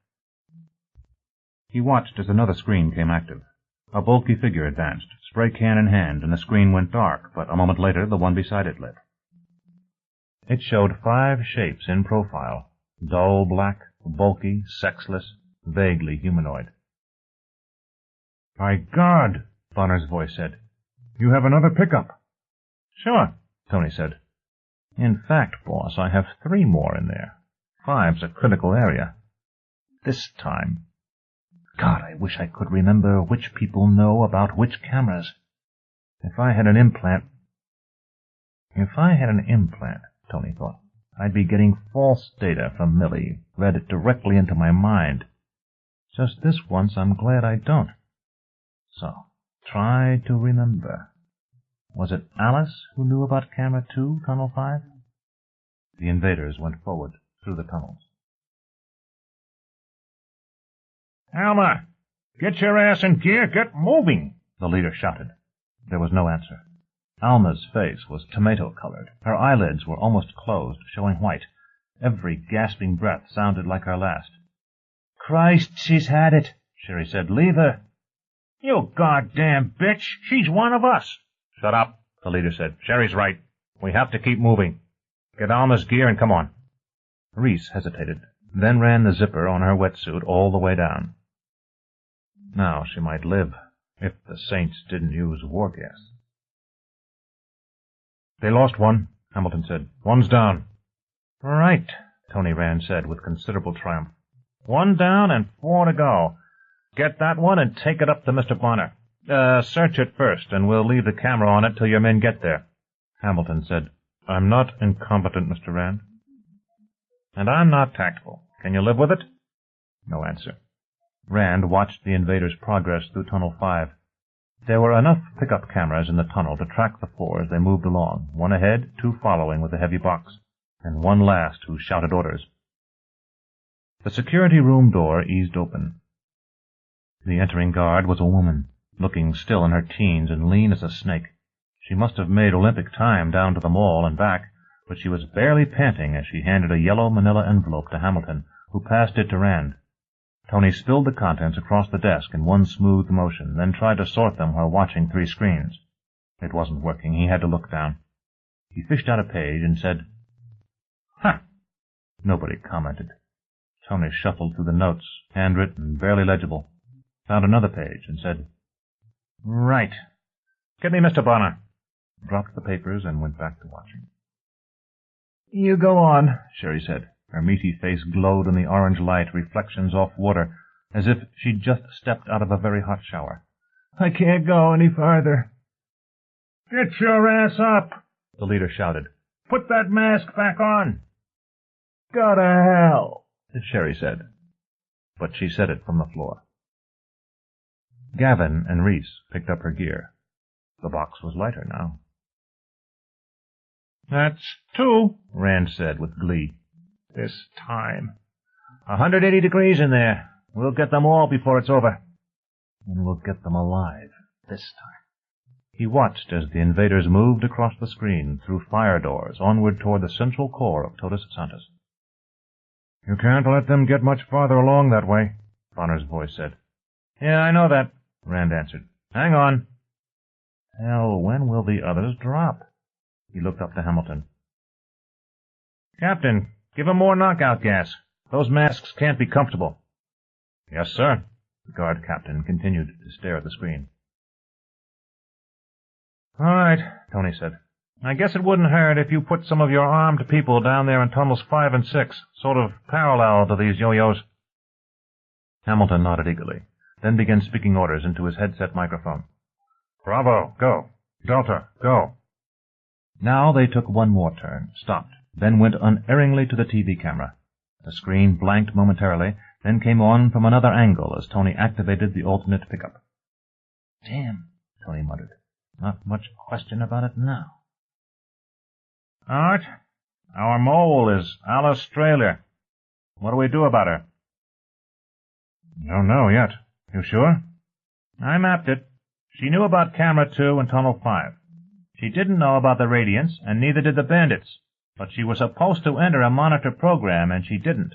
He watched as another screen came active. A bulky figure advanced, spray can in hand, and the screen went dark, but a moment later the one beside it lit. It showed 5 shapes in profile, dull black, bulky, sexless, vaguely humanoid. By God, Bonner's voice said. You have another pickup. Sure, Tony said. In fact, boss, I have 3 more in there. 5's a critical area. This time. God, I wish I could remember which people know about which cameras. If I had an implant, Tony thought, I'd be getting false data from Millie, read it directly into my mind. Just this once, I'm glad I don't. So, try to remember. Was it Alice who knew about Camera 2, Tunnel 5? The invaders went forward through the tunnels. Alma, get your ass in gear, get moving, the leader shouted. There was no answer. Alma's face was tomato-colored. Her eyelids were almost closed, showing white. Every gasping breath sounded like her last. Christ, she's had it, Sherry said. Leave her. You goddamn bitch, she's one of us. Shut up, the leader said. Sherry's right. We have to keep moving. Get Alma's gear and come on. Reese hesitated, then ran the zipper on her wetsuit all the way down. Now she might live, if the Saints didn't use war gas. They lost one, Hamilton said. One's down. Right, Tony Rand said with considerable triumph. 1 down and 4 to go. Get that one and take it up to Mr. Bonner. Search it first, and we'll leave the camera on it till your men get there. Hamilton said, I'm not incompetent, Mr. Rand. And I'm not tactful. Can you live with it? No answer. Rand watched the invaders' progress through Tunnel 5. There were enough pickup cameras in the tunnel to track the 4 as they moved along, 1 ahead, 2 following with a heavy box, and 1 last who shouted orders. The security room door eased open. The entering guard was a woman, looking still in her teens and lean as a snake. She must have made Olympic time down to the mall and back, but she was barely panting as she handed a yellow manila envelope to Hamilton, who passed it to Rand. Tony spilled the contents across the desk in one smooth motion, then tried to sort them while watching 3 screens. It wasn't working. He had to look down. He fished out a page and said, "Huh." Nobody commented. Tony shuffled through the notes, handwritten, barely legible, found another page and said, "Right. Get me Mr. Bonner." Dropped the papers and went back to watching. "You go on," Sherry said. Her meaty face glowed in the orange light, reflections off water, as if she'd just stepped out of a very hot shower. "I can't go any farther." Get your ass up, the leader shouted. Put that mask back on. Go to hell, Sherry said. But she said it from the floor. Gavin and Reese picked up her gear. The box was lighter now. That's 2, Rand said with glee. This time. 180 degrees in there. We'll get them all before it's over. And we'll get them alive this time. He watched as the invaders moved across the screen, through fire doors, onward toward the central core of Todos Santos. You can't let them get much farther along that way, Bonner's voice said. Yeah, I know that, Rand answered. Hang on. Hell, when will the others drop? He looked up to Hamilton. Captain, give 'em more knockout gas. Those masks can't be comfortable. Yes, sir. The guard captain continued to stare at the screen. All right, Tony said. I guess it wouldn't hurt if you put some of your armed people down there in tunnels 5 and 6, sort of parallel to these yo-yos. Hamilton nodded eagerly, then began speaking orders into his headset microphone. Bravo, go. Delta, go. Now they took one more turn, stopped, then went unerringly to the TV camera. The screen blanked momentarily, then came on from another angle as Tony activated the alternate pickup. Damn, Tony muttered. Not much question about it now. Art, our mole is Alice Strahler. What do we do about her? Don't know yet. You sure? I mapped it. She knew about Camera 2 and Tunnel 5. She didn't know about the Radiants, and neither did the Bandits. But she was supposed to enter a monitor program, and she didn't.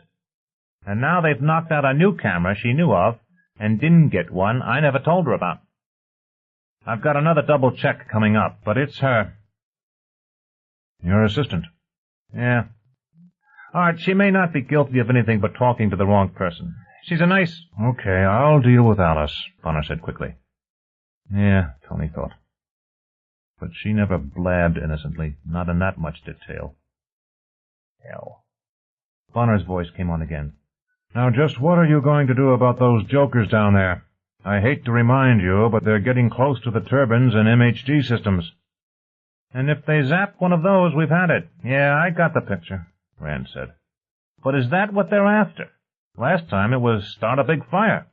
And now they've knocked out a new camera she knew of, and didn't get one I never told her about. I've got another double check coming up, but it's her. Your assistant? Yeah. Art, she may not be guilty of anything but talking to the wrong person. She's a nice... Okay, I'll deal with Alice, Bonner said quickly. Yeah, Tony thought. But she never blabbed innocently, not in that much detail. Hell. Bonner's voice came on again. Now, just what are you going to do about those jokers down there? I hate to remind you, but they're getting close to the turbines and MHD systems. And if they zap one of those, we've had it. Yeah, I got the picture, Rand said. But is that what they're after? Last time it was start a big fire.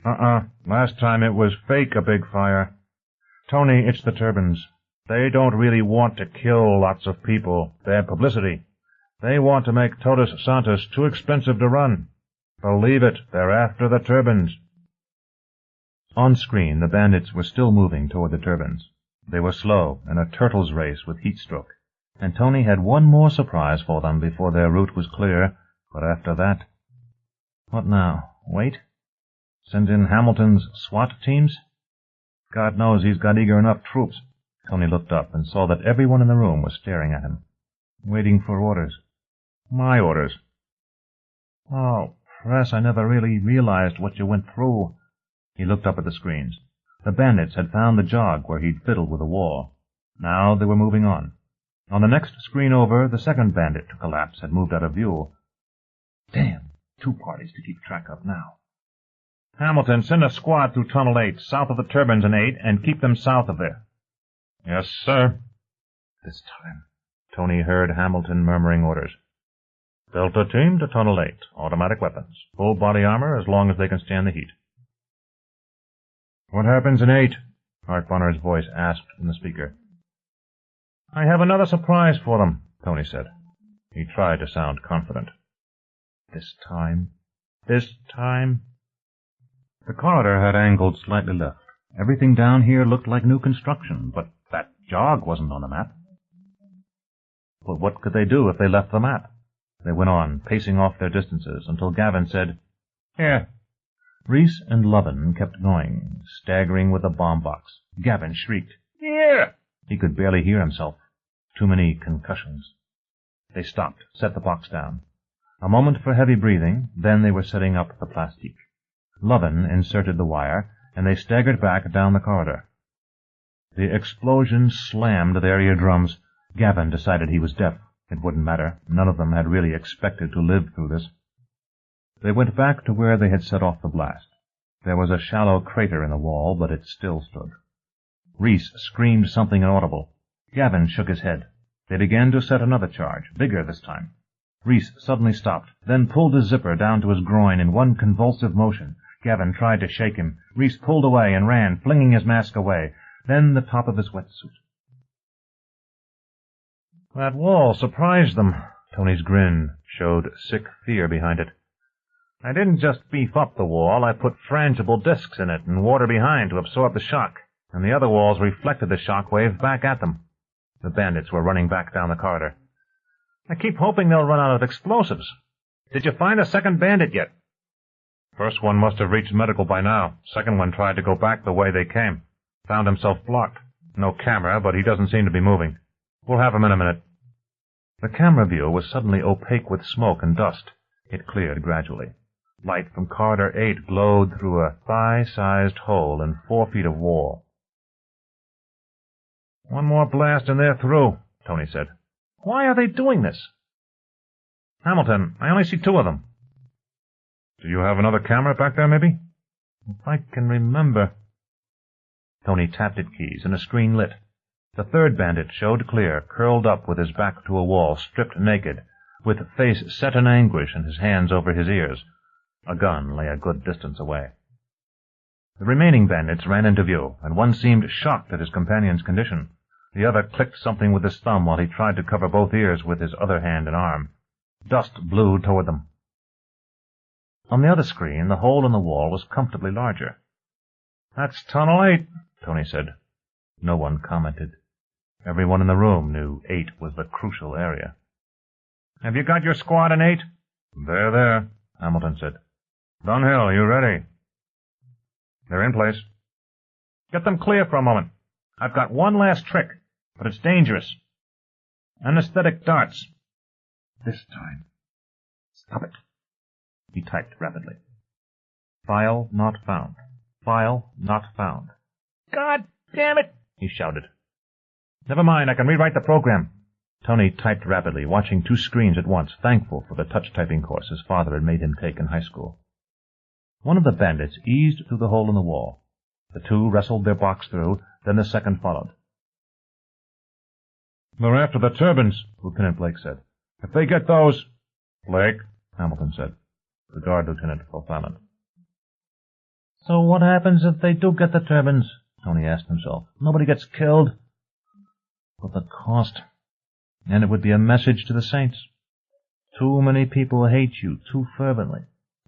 Last time it was fake a big fire. Tony, it's the turbines. They don't really want to kill lots of people. Bad publicity. They want to make Todos Santos too expensive to run. Believe it, they're after the turbines. On screen, the bandits were still moving toward the turbines. They were slow, in a turtle's race with heat stroke, and Tony had one more surprise for them before their route was clear, but after that... What now? Wait? Send in Hamilton's SWAT teams? God knows he's got eager enough troops. Tony looked up and saw that everyone in the room was staring at him, waiting for orders. My orders. Oh, Press, I never really realized what you went through. He looked up at the screens. The bandits had found the jog where he'd fiddled with the wall. Now they were moving on. On the next screen over, the second bandit to collapse had moved out of view. Damn, 2 parties to keep track of now. Hamilton, send a squad through Tunnel 8, south of the turbines in 8, and keep them south of there. Yes, sir. This time, Tony heard Hamilton murmuring orders. Delta team to Tunnel 8, automatic weapons, full body armor as long as they can stand the heat. What happens in 8? Art Bonner's voice asked from the speaker. I have another surprise for them, Tony said. He tried to sound confident. This time? This time? The corridor had angled slightly left. Everything down here looked like new construction, but that jog wasn't on the map. But what could they do if they left the map? They went on, pacing off their distances, until Gavin said, Here. Reese and Lovin kept going, staggering with a bomb box. Gavin shrieked, Here! He could barely hear himself. Too many concussions. They stopped, set the box down. A moment for heavy breathing, then they were setting up the plastique. Lovin inserted the wire, and they staggered back down the corridor. The explosion slammed their eardrums. Gavin decided he was deaf. It wouldn't matter. None of them had really expected to live through this. They went back to where they had set off the blast. There was a shallow crater in the wall, but it still stood. Reese screamed something inaudible. Gavin shook his head. They began to set another charge, bigger this time. Reese suddenly stopped, then pulled his zipper down to his groin in one convulsive motion. Gavin tried to shake him. Reese pulled away and ran, flinging his mask away, then the top of his wetsuit. That wall surprised them. Tony's grin showed sick fear behind it. I didn't just beef up the wall, I put frangible discs in it and water behind to absorb the shock, and the other walls reflected the shock wave back at them. The bandits were running back down the corridor. I keep hoping they'll run out of explosives. Did you find a second bandit yet? First one must have reached medical by now. Second one tried to go back the way they came. Found himself blocked. No camera, but he doesn't seem to be moving. We'll have him in a minute. The camera view was suddenly opaque with smoke and dust. It cleared gradually. Light from corridor 8 glowed through a thigh-sized hole in 4 feet of wall. One more blast and they're through, Tony said. Why are they doing this? Hamilton, I only see 2 of them. Do you have another camera back there, maybe? If I can remember. Tony tapped at keys, and a screen lit. The third bandit showed clear, curled up with his back to a wall, stripped naked, with face set in anguish and his hands over his ears. A gun lay a good distance away. The remaining bandits ran into view, and one seemed shocked at his companion's condition. The other clicked something with his thumb while he tried to cover both ears with his other hand and arm. Dust blew toward them. On the other screen, the hole in the wall was comfortably larger. That's Tunnel 8, Tony said. No one commented. Everyone in the room knew 8 was the crucial area. Have you got your squad in 8? They're there, Hamilton said. Dunhill, you ready? They're in place. Get them clear for a moment. I've got one last trick, but it's dangerous. Anesthetic darts. This time. Stop it. He typed rapidly. File not found. File not found. God damn it! He shouted. Never mind, I can rewrite the program. Tony typed rapidly, watching 2 screens at once, thankful for the touch-typing course his father had made him take in high school. One of the bandits eased through the hole in the wall. The 2 wrestled their box through, then the second followed. They're after the turbines, Lieutenant Blake said. If they get those... Blake, Hamilton said. The guard lieutenant fell silent. So what happens if they do get the turbines? Tony asked himself. Nobody gets killed. But the cost. And it would be a message to the saints. Too many people hate you too fervently.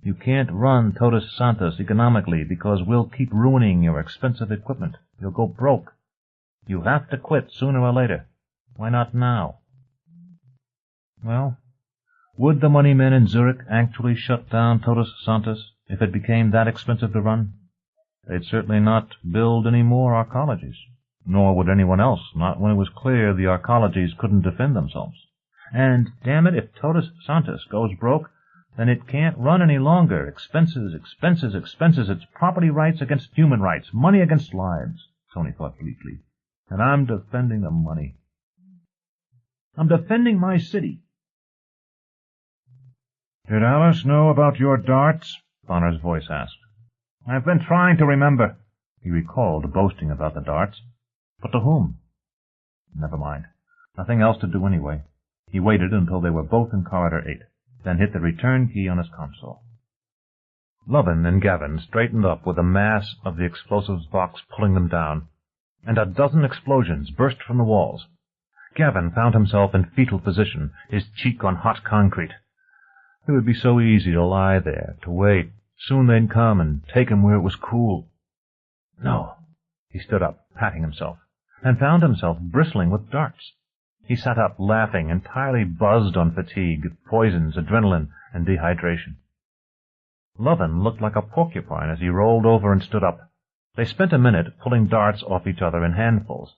You can't run Todos Santos economically because we'll keep ruining your expensive equipment. You'll go broke. You have to quit sooner or later. Why not now? Well, would the money men in Zurich actually shut down Todos Santos if it became that expensive to run? They'd certainly not build any more arcologies. Nor would anyone else, not when it was clear the arcologies couldn't defend themselves. And, damn it, if Todos Santos goes broke, then it can't run any longer. Expenses, expenses, expenses. It's property rights against human rights. Money against lives, Tony thought bleakly. And I'm defending the money. I'm defending my city. Did Alice know about your darts? Bonner's voice asked. I've been trying to remember. He recalled boasting about the darts. But to whom? Never mind. Nothing else to do anyway. He waited until they were both in Corridor 8, then hit the return key on his console. Lovin and Gavin straightened up with the mass of the explosives box pulling them down, and a dozen explosions burst from the walls. Gavin found himself in fetal position, his cheek on hot concrete. It would be so easy to lie there, to wait. Soon they'd come and take him where it was cool. No. He stood up, patting himself, and found himself bristling with darts. He sat up, laughing, entirely buzzed on fatigue, poisons, adrenaline, and dehydration. Lovin looked like a porcupine as he rolled over and stood up. They spent a minute pulling darts off each other in handfuls.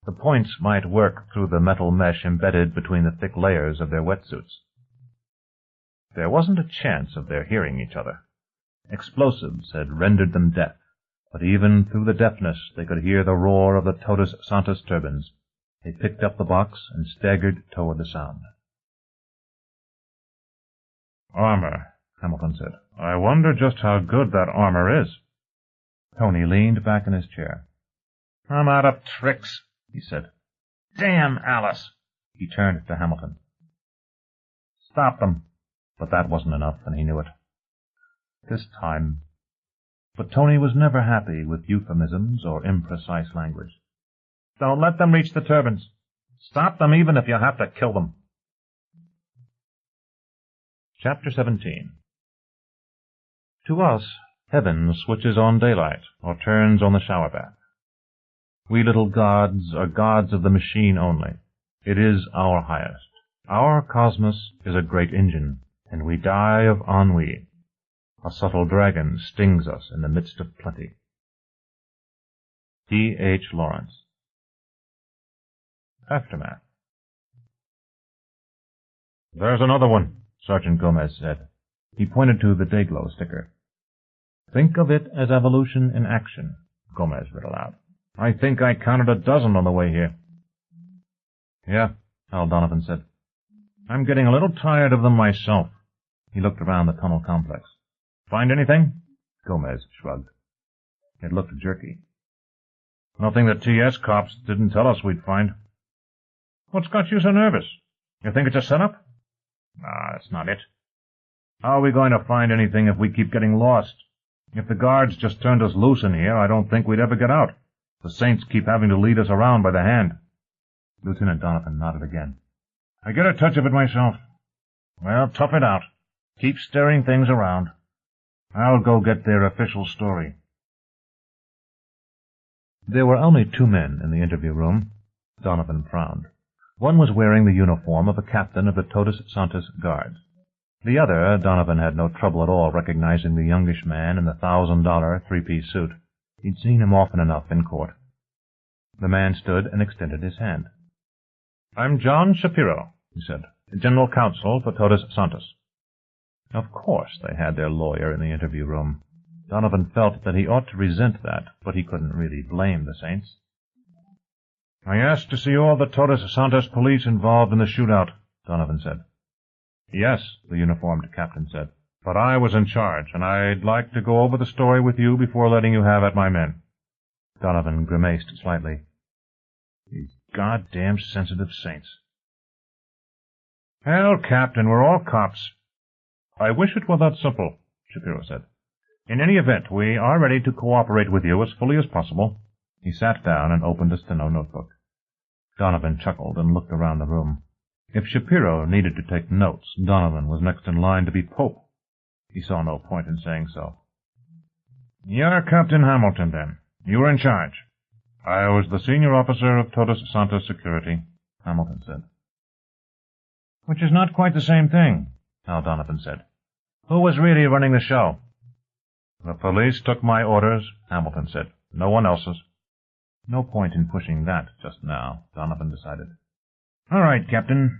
The points might work through the metal mesh embedded between the thick layers of their wetsuits. There wasn't a chance of their hearing each other. Explosives had rendered them deaf, but even through the deafness they could hear the roar of the Todos Santos turbines. They picked up the box and staggered toward the sound. Armor, Hamilton said. I wonder just how good that armor is. Tony leaned back in his chair. I'm out of tricks, he said. Damn Alice! He turned to Hamilton. Stop them. But that wasn't enough, and he knew it. This time. But Tony was never happy with euphemisms or imprecise language. Don't let them reach the turbines. Stop them even if you have to kill them. Chapter 17. To us, heaven switches on daylight or turns on the shower bath. We little gods are gods of the machine only. It is our highest. Our cosmos is a great engine, and we die of ennui. A subtle dragon stings us in the midst of plenty. D. H. Lawrence. Aftermath. There's another one, Sergeant Gomez said. He pointed to the Dayglow sticker. Think of it as evolution in action, Gomez read aloud. I think I counted a dozen on the way here. Yeah, Hal Donovan said. I'm getting a little tired of them myself. He looked around the tunnel complex. Find anything? Gomez shrugged. It looked jerky. Nothing the TS cops didn't tell us we'd find. What's got you so nervous? You think it's a setup? Ah, that's not it. How are we going to find anything if we keep getting lost? If the guards just turned us loose in here, I don't think we'd ever get out. The Saints keep having to lead us around by the hand. Lieutenant Donovan nodded again. I get a touch of it myself. Well, tough it out. Keep stirring things around. I'll go get their official story. There were only 2 men in the interview room. Donovan frowned. One was wearing the uniform of a captain of the Todos Santos Guards. The other, Donovan had no trouble at all recognizing the youngish man in the $1,000 three-piece suit. He'd seen him often enough in court. The man stood and extended his hand. I'm John Shapiro, he said, General Counsel for Todos Santos. Of course they had their lawyer in the interview room. Donovan felt that he ought to resent that, but he couldn't really blame the Saints. I asked to see all the Torres Santos police involved in the shootout, Donovan said. Yes, the uniformed captain said. But I was in charge, and I'd like to go over the story with you before letting you have at my men. Donovan grimaced slightly. These goddamn sensitive Saints. Hell, Captain, we're all cops. I wish it were that simple, Shapiro said. In any event, we are ready to cooperate with you as fully as possible. He sat down and opened a steno notebook. Donovan chuckled and looked around the room. If Shapiro needed to take notes, Donovan was next in line to be Pope. He saw no point in saying so. You're Captain Hamilton, then. You were in charge. I was the senior officer of Todos Santos Security, Hamilton said. Which is not quite the same thing, Hal Donovan said. Who was really running the show? The police took my orders, Hamilton said. No one else's. No point in pushing that just now, Donovan decided. All right, Captain.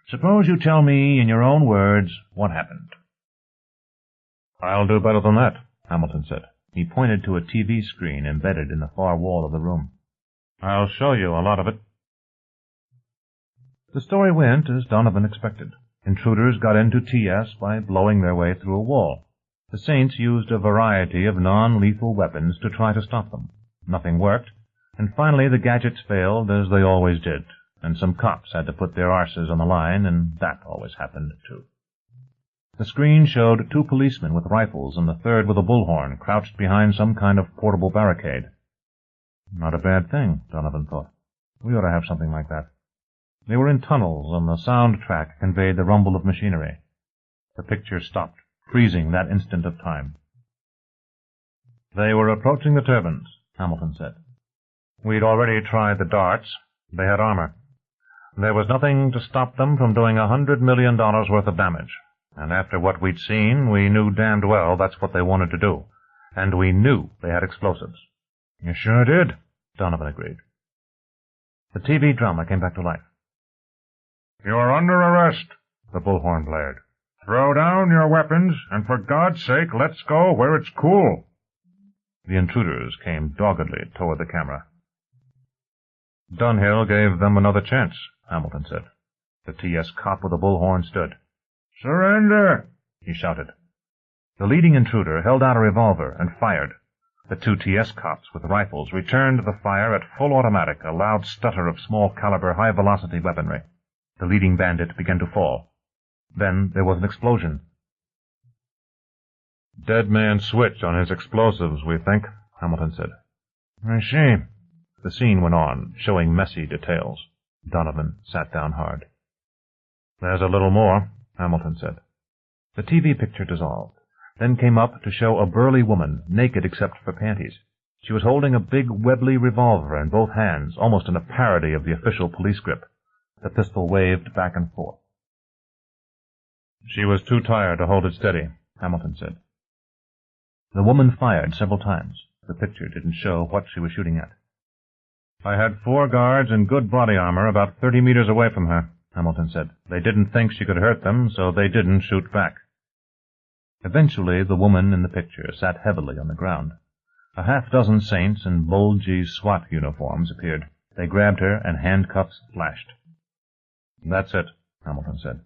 Suppose you tell me, in your own words, what happened. I'll do better than that, Hamilton said. He pointed to a TV screen embedded in the far wall of the room. I'll show you a lot of it. The story went as Donovan expected. Intruders got into TS by blowing their way through a wall. The Saints used a variety of non-lethal weapons to try to stop them. Nothing worked, and finally the gadgets failed, as they always did, and some cops had to put their arses on the line, and that always happened, too. The screen showed 2 policemen with rifles and the third with a bullhorn, crouched behind some kind of portable barricade. Not a bad thing, Donovan thought. We ought to have something like that. They were in tunnels, and the sound track conveyed the rumble of machinery. The picture stopped, freezing that instant of time. They were approaching the turbines, Hamilton said. We'd already tried the darts. They had armor. There was nothing to stop them from doing $100 million worth of damage. And after what we'd seen, we knew damned well that's what they wanted to do. And we knew they had explosives. You sure did, Donovan agreed. The TV drama came back to life. You're under arrest, the bullhorn blared. Throw down your weapons, and for God's sake, let's go where it's cool. The intruders came doggedly toward the camera. Dunhill gave them another chance, Hamilton said. The TS cop with the bullhorn stood. Surrender, he shouted. The leading intruder held out a revolver and fired. The 2 TS cops with rifles returned the fire at full automatic, a loud stutter of small-caliber, high-velocity weaponry. The leading bandit began to fall. Then there was an explosion. Dead man switch on his explosives, we think, Hamilton said. I see. The scene went on, showing messy details. Donovan sat down hard. There's a little more, Hamilton said. The TV picture dissolved, then came up to show a burly woman, naked except for panties. She was holding a big Webley revolver in both hands, almost in a parody of the official police grip. The pistol waved back and forth. She was too tired to hold it steady, Hamilton said. The woman fired several times. The picture didn't show what she was shooting at. I had 4 guards in good body armor about 30 meters away from her, Hamilton said. They didn't think she could hurt them, so they didn't shoot back. Eventually, the woman in the picture sat heavily on the ground. A half-dozen Saints in bulgy SWAT uniforms appeared. They grabbed her, and handcuffs flashed. That's it, Hamilton said.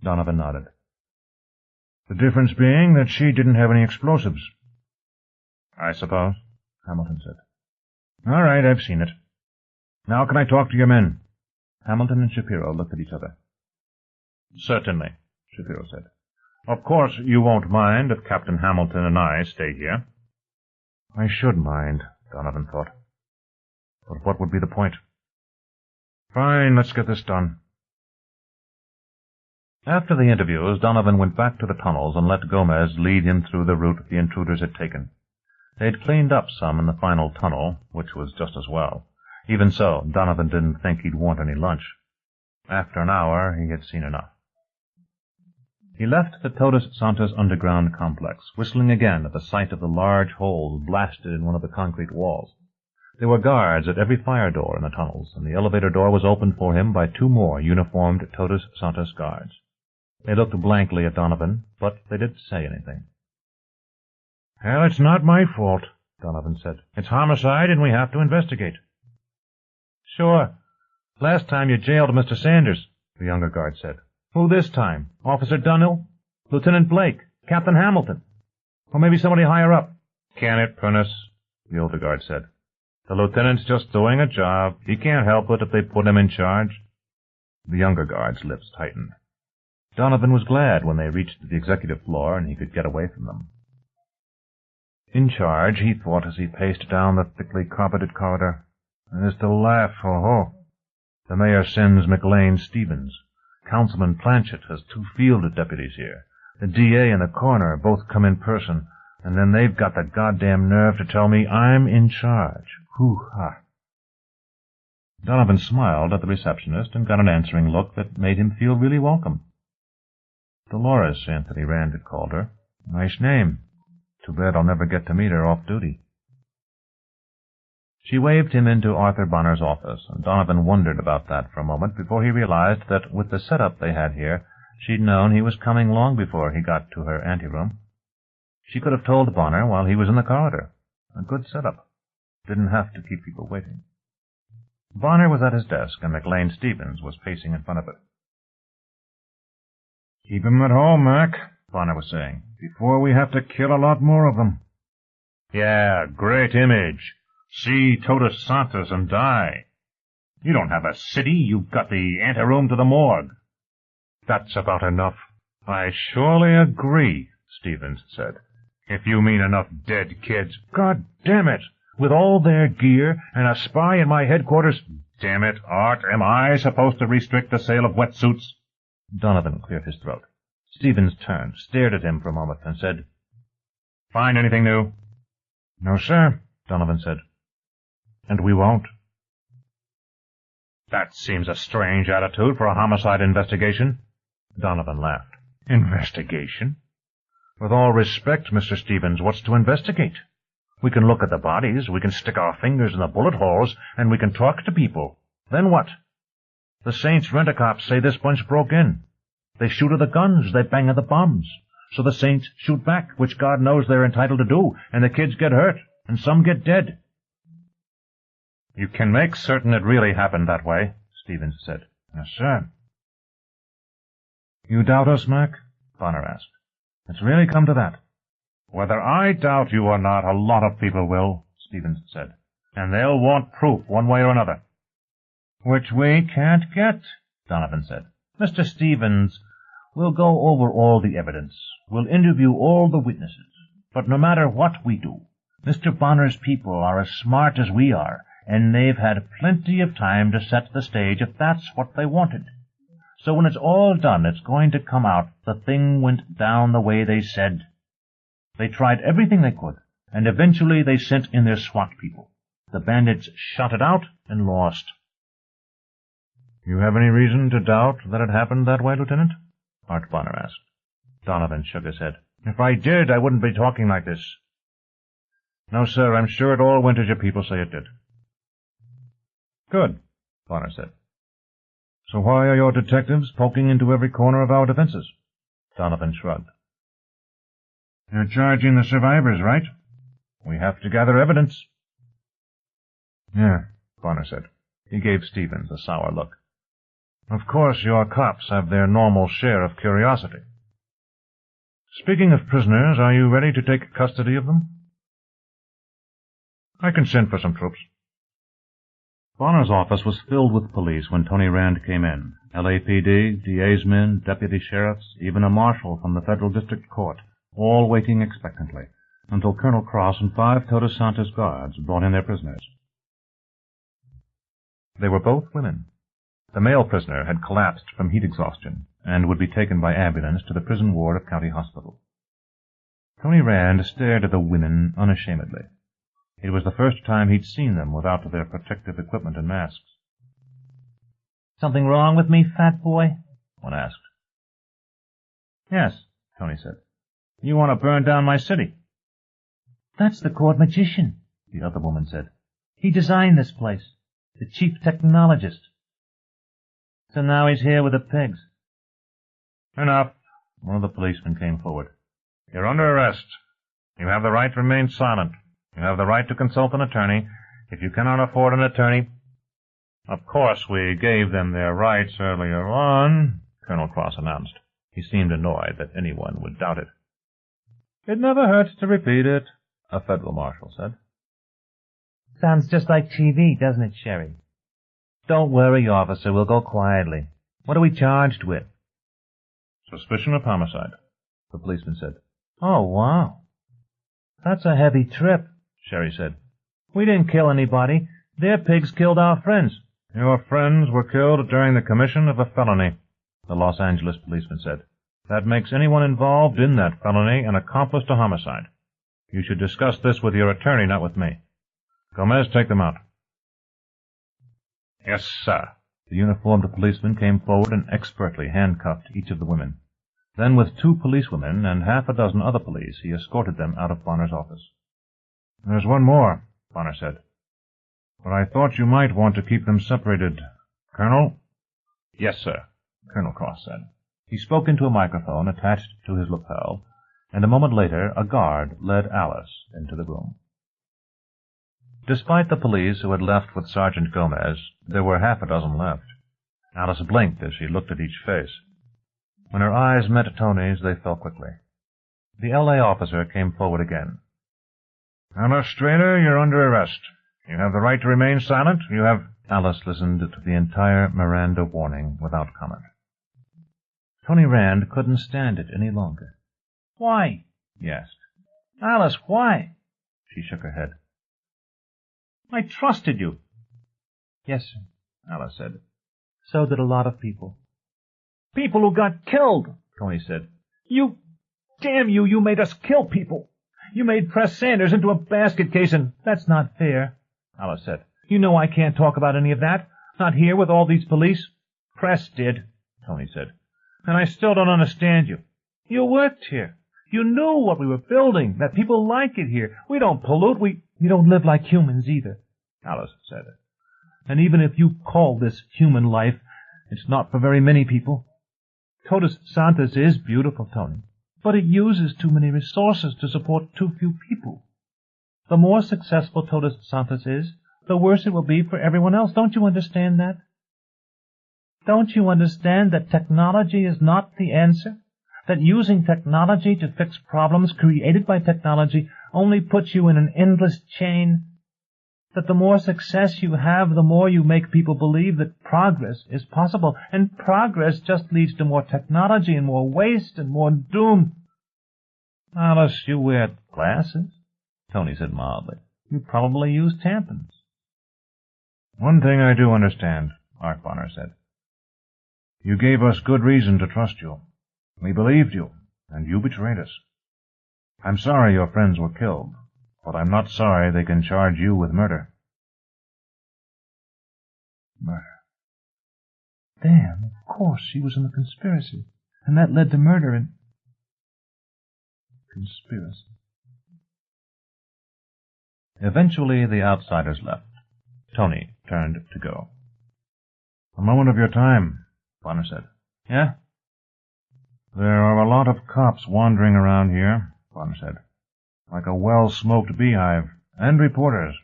Donovan nodded. The difference being that she didn't have any explosives. I suppose, Hamilton said. All right, I've seen it. Now can I talk to your men? Hamilton and Shapiro looked at each other. Certainly, Shapiro said. Of course you won't mind if Captain Hamilton and I stay here. I should mind, Donovan thought. But what would be the point? Fine, let's get this done. After the interviews, Donovan went back to the tunnels and let Gomez lead him through the route the intruders had taken. They'd cleaned up some in the final tunnel, which was just as well. Even so, Donovan didn't think he'd want any lunch. After an hour, he had seen enough. He left the Todos Santos underground complex, whistling again at the sight of the large holes blasted in one of the concrete walls. There were guards at every fire door in the tunnels, and the elevator door was opened for him by 2 more uniformed Todos Santos guards. They looked blankly at Donovan, but they didn't say anything. Well, it's not my fault, Donovan said. It's homicide, and we have to investigate. Sure. Last time you jailed Mr. Sanders, the younger guard said. Who this time? Officer Dunhill? Lieutenant Blake? Captain Hamilton? Or maybe somebody higher up? Can it, Prentice? The older guard said. The lieutenant's just doing a job. He can't help it if they put him in charge. The younger guard's lips tightened. Donovan was glad when they reached the executive floor and he could get away from them. In charge, he thought as he paced down the thickly carpeted corridor. There's to laugh, ho-ho. The mayor sends McLean Stevens. Councilman Planchet has 2 fielded deputies here. The DA and the coroner both come in person, and then they've got the goddamn nerve to tell me I'm in charge. Hoo-ha. Donovan smiled at the receptionist and got an answering look that made him feel really welcome. Dolores, Anthony Rand had called her. Nice name. Too bad I'll never get to meet her off duty. She waved him into Arthur Bonner's office, and Donovan wondered about that for a moment before he realized that with the setup they had here, she'd known he was coming long before he got to her anteroom. She could have told Bonner while he was in the corridor. A good setup. Didn't have to keep people waiting. Bonner was at his desk, and McLean Stevens was pacing in front of it. Keep 'em at home, Mac, Bonner was saying, before we have to kill a lot more of them. Yeah, great image. See Totus Santos and die. You don't have a city, you've got the anteroom to the morgue. That's about enough. I surely agree, Stevens said. If you mean enough dead kids. God damn it! With all their gear and a spy in my headquarters. Damn it, Art, am I supposed to restrict the sale of wetsuits? Donovan cleared his throat. Stevens turned, stared at him for a moment, and said, Find anything new? No, sir, Donovan said. And we won't. That seems a strange attitude for a homicide investigation. Donovan laughed. Investigation? With all respect, Mr. Stevens, what's to investigate? We can look at the bodies, we can stick our fingers in the bullet holes, and we can talk to people. Then what? The Saints rent-a-cops say this bunch broke in. They shoot at the guns, they bang at the bombs. So the Saints shoot back, which God knows they're entitled to do, and the kids get hurt, and some get dead. You can make certain it really happened that way, Stevens said. Yes, sir. You doubt us, Mac? Bonner asked. It's really come to that. Whether I doubt you or not, a lot of people will, Stevens said. And they'll want proof one way or another. Which we can't get, Donovan said. Mr. Stevens, we'll go over all the evidence. We'll interview all the witnesses. But no matter what we do, Mr. Bonner's people are as smart as we are, and they've had plenty of time to set the stage if that's what they wanted. So when it's all done, it's going to come out the thing went down the way they said. They tried everything they could, and eventually they sent in their SWAT people. The bandits shot it out and lost. You have any reason to doubt that it happened that way, Lieutenant? Art Bonner asked. Donovan shook his head. If I did, I wouldn't be talking like this. No, sir, I'm sure it all went as your people say it did. Good, Bonner said. So why are your detectives poking into every corner of our defenses? Donovan shrugged. You're charging the survivors, right? We have to gather evidence. Yeah, Bonner said. He gave Stevens a sour look. Of course, your cops have their normal share of curiosity. Speaking of prisoners, are you ready to take custody of them? I can send for some troops. Bonner's office was filled with police when Tony Rand came in. LAPD, DA's men, deputy sheriffs, even a marshal from the Federal District Court, all waiting expectantly, until Colonel Cross and 5 Todos Santos guards brought in their prisoners. They were both women. The male prisoner had collapsed from heat exhaustion and would be taken by ambulance to the prison ward of County Hospital. Tony Rand stared at the women unashamedly. It was the first time he'd seen them without their protective equipment and masks. Something wrong with me, fat boy? One asked. Yes, Tony said. You want to burn down my city. That's the court magician, the other woman said. He designed this place, the chief technologist. So now he's here with the pigs. Enough. One of the policemen came forward. You're under arrest. You have the right to remain silent. You have the right to consult an attorney. If you cannot afford an attorney... Of course, we gave them their rights earlier on, Colonel Cross announced. He seemed annoyed that anyone would doubt it. It never hurts to repeat it, a federal marshal said. Sounds just like TV, doesn't it, Sherry? Don't worry, officer. We'll go quietly. What are we charged with? Suspicion of homicide, the policeman said. Oh, wow. That's a heavy trip, Sherry said. We didn't kill anybody. Their pigs killed our friends. Your friends were killed during the commission of a felony, the Los Angeles policeman said. That makes anyone involved in that felony an accomplice to homicide. You should discuss this with your attorney, not with me. Gomez, take them out. Yes, sir. The uniformed policeman came forward and expertly handcuffed each of the women. Then, with 2 policewomen and half a dozen other police, he escorted them out of Bonner's office. There's one more, Bonner said. But I thought you might want to keep them separated. Colonel? Yes, sir, Colonel Cross said. He spoke into a microphone attached to his lapel, and a moment later a guard led Alice into the room. Despite the police who had left with Sergeant Gomez, there were half a dozen left. Alice blinked as she looked at each face. When her eyes met Tony's, they fell quickly. The L.A. officer came forward again. Alice Strader, you're under arrest. You have the right to remain silent. You have... Alice listened to the entire Miranda warning without comment. Tony Rand couldn't stand it any longer. Why? He asked. Alice, why? She shook her head. I trusted you. Yes, sir, Alice said. So did a lot of people. People who got killed, Tony said. Damn you, you made us kill people. You made Press Sanders into a basket case, and that's not fair, Alice said. You know I can't talk about any of that. Not here with all these police. Press did, Tony said. And I still don't understand you. You worked here. You knew what we were building, that people like it here. We don't pollute. We don't live like humans either, Alice said. And even if you call this human life, it's not for very many people. Todos Santos is beautiful, Tony, but it uses too many resources to support too few people. The more successful Todos Santos is, the worse it will be for everyone else. Don't you understand that? Don't you understand that technology is not the answer? That using technology to fix problems created by technology only puts you in an endless chain? That the more success you have, the more you make people believe that progress is possible, and progress just leads to more technology and more waste and more doom. Alice, you wear glasses, Tony said mildly. You probably use tampons. One thing I do understand, Art Bonner said. You gave us good reason to trust you. We believed you, and you betrayed us. I'm sorry your friends were killed, but I'm not sorry they can charge you with murder. Murder. Damn, of course, she was in the conspiracy, and that led to murder and... Conspiracy. Eventually the outsiders left. Tony turned to go. A moment of your time, Bonner said. Yeah? There are a lot of cops wandering around here, Bonner said, like a well-smoked beehive, and reporters,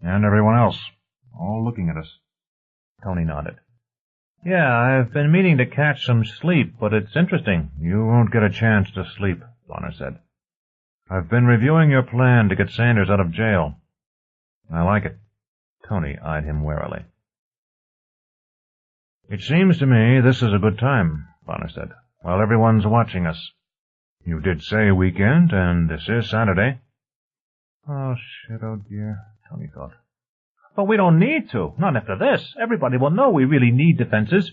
and everyone else, all looking at us. Tony nodded. Yeah, I've been meaning to catch some sleep, but it's interesting. You won't get a chance to sleep, Bonner said. I've been reviewing your plan to get Sanders out of jail. I like it. Tony eyed him warily. It seems to me this is a good time, Bonner said, while everyone's watching us. You did say weekend, and this is Saturday. Oh, shit, oh dear, Tony thought. But we don't need to, not after this. Everybody will know we really need defenses.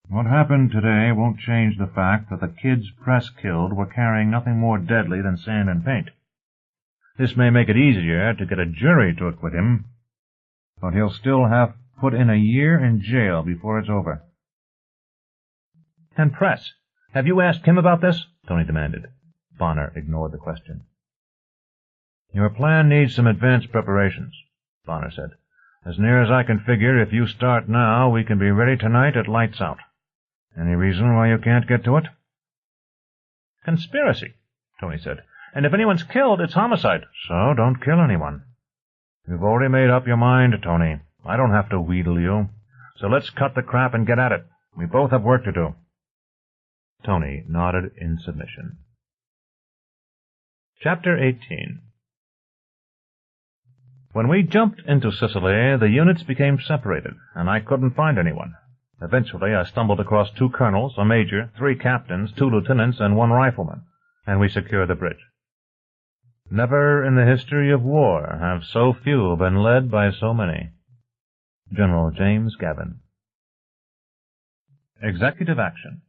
What happened today won't change the fact that the kids Press killed were carrying nothing more deadly than sand and paint. This may make it easier to get a jury to acquit him, but he'll still have put in a year in jail before it's over. And Press, have you asked him about this? Tony demanded. Bonner ignored the question. Your plan needs some advanced preparations, Bonner said. As near as I can figure, if you start now, we can be ready tonight at lights out. Any reason why you can't get to it? Conspiracy, Tony said. And if anyone's killed, it's homicide. So don't kill anyone. You've already made up your mind, Tony. I don't have to wheedle you. So let's cut the crap and get at it. We both have work to do. Tony nodded in submission. Chapter 18. When we jumped into Sicily, the units became separated, and I couldn't find anyone. Eventually, I stumbled across 2 colonels, a major, 3 captains, 2 lieutenants, and 1 rifleman, and we secured the bridge. Never in the history of war have so few been led by so many. General James Gavin. Executive action.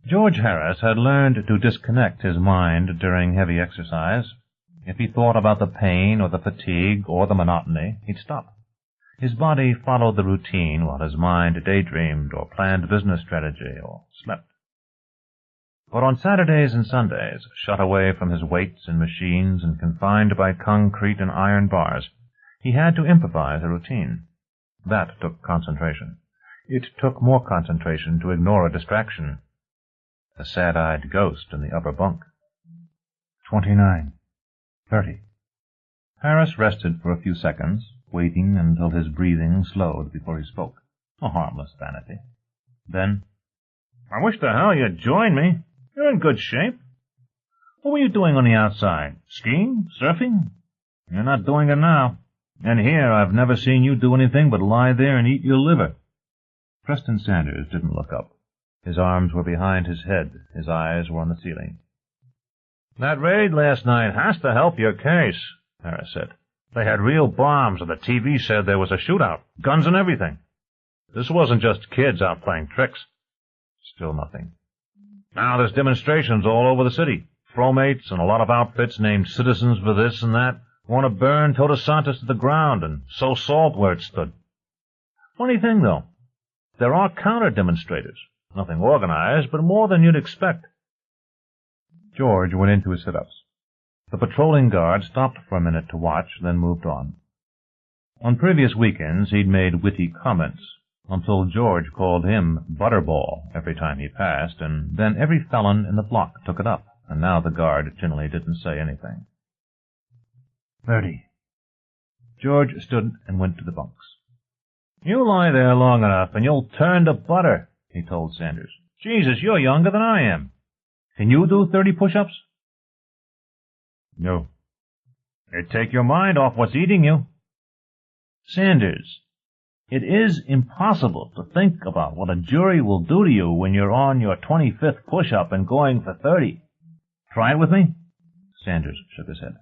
George Harris had learned to disconnect his mind during heavy exercise. If he thought about the pain or the fatigue or the monotony, he'd stop. His body followed the routine while his mind daydreamed or planned business strategy or slept. But on Saturdays and Sundays, shut away from his weights and machines and confined by concrete and iron bars, he had to improvise a routine. That took concentration. It took more concentration to ignore a distraction. A sad-eyed ghost in the upper bunk. 29. 30. Harris rested for a few seconds, waiting until his breathing slowed before he spoke. A harmless vanity. Then, I wish to hell you'd join me. You're in good shape. What were you doing on the outside? Skiing? Surfing? You're not doing it now. And here I've never seen you do anything but lie there and eat your liver. Preston Sanders didn't look up. His arms were behind his head. His eyes were on the ceiling. That raid last night has to help your case, Harris said. They had real bombs, and the TV said there was a shootout. Guns and everything. This wasn't just kids out playing tricks. Still nothing. Now there's demonstrations all over the city. Fromates and a lot of outfits named Citizens for this and that want to burn Todos Santos to the ground and sow salt where it stood. Funny thing, though. There are counter-demonstrators. Nothing organized, but more than you'd expect. George went into his sit-ups. The patrolling guard stopped for a minute to watch, then moved on. On previous weekends, he'd made witty comments, until George called him Butterball every time he passed, and then every felon in the block took it up, and now the guard generally didn't say anything. 30. George stood and went to the bunks. You lie there long enough, and you'll turn to butter, he told Sanders. Jesus, you're younger than I am. Can you do 30 push-ups? No. It'd take your mind off what's eating you. Sanders, it is impossible to think about what a jury will do to you when you're on your 25th push-up and going for 30. Try it with me? Sanders shook his head.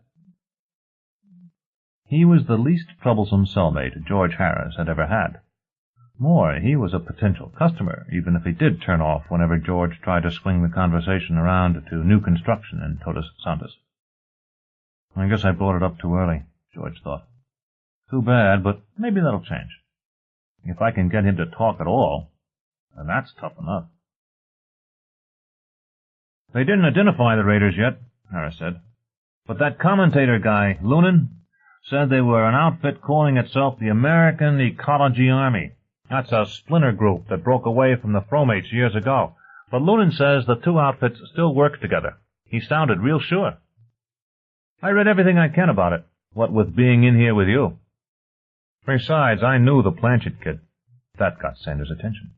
He was the least troublesome cellmate George Harris had ever had. More, he was a potential customer, even if he did turn off whenever George tried to swing the conversation around to new construction in Todos Santos. I guess I brought it up too early, George thought. Too bad, but maybe that'll change. If I can get him to talk at all, then that's tough enough. They didn't identify the raiders yet, Harris said. But that commentator guy, Lunan, said they were an outfit calling itself the American Ecology Army. That's a splinter group that broke away from the Fromates years ago. But Lunan says the 2 outfits still work together. He sounded real sure. I read everything I can about it, what with being in here with you. Besides, I knew the Planchet kid. That got Sanders' attention.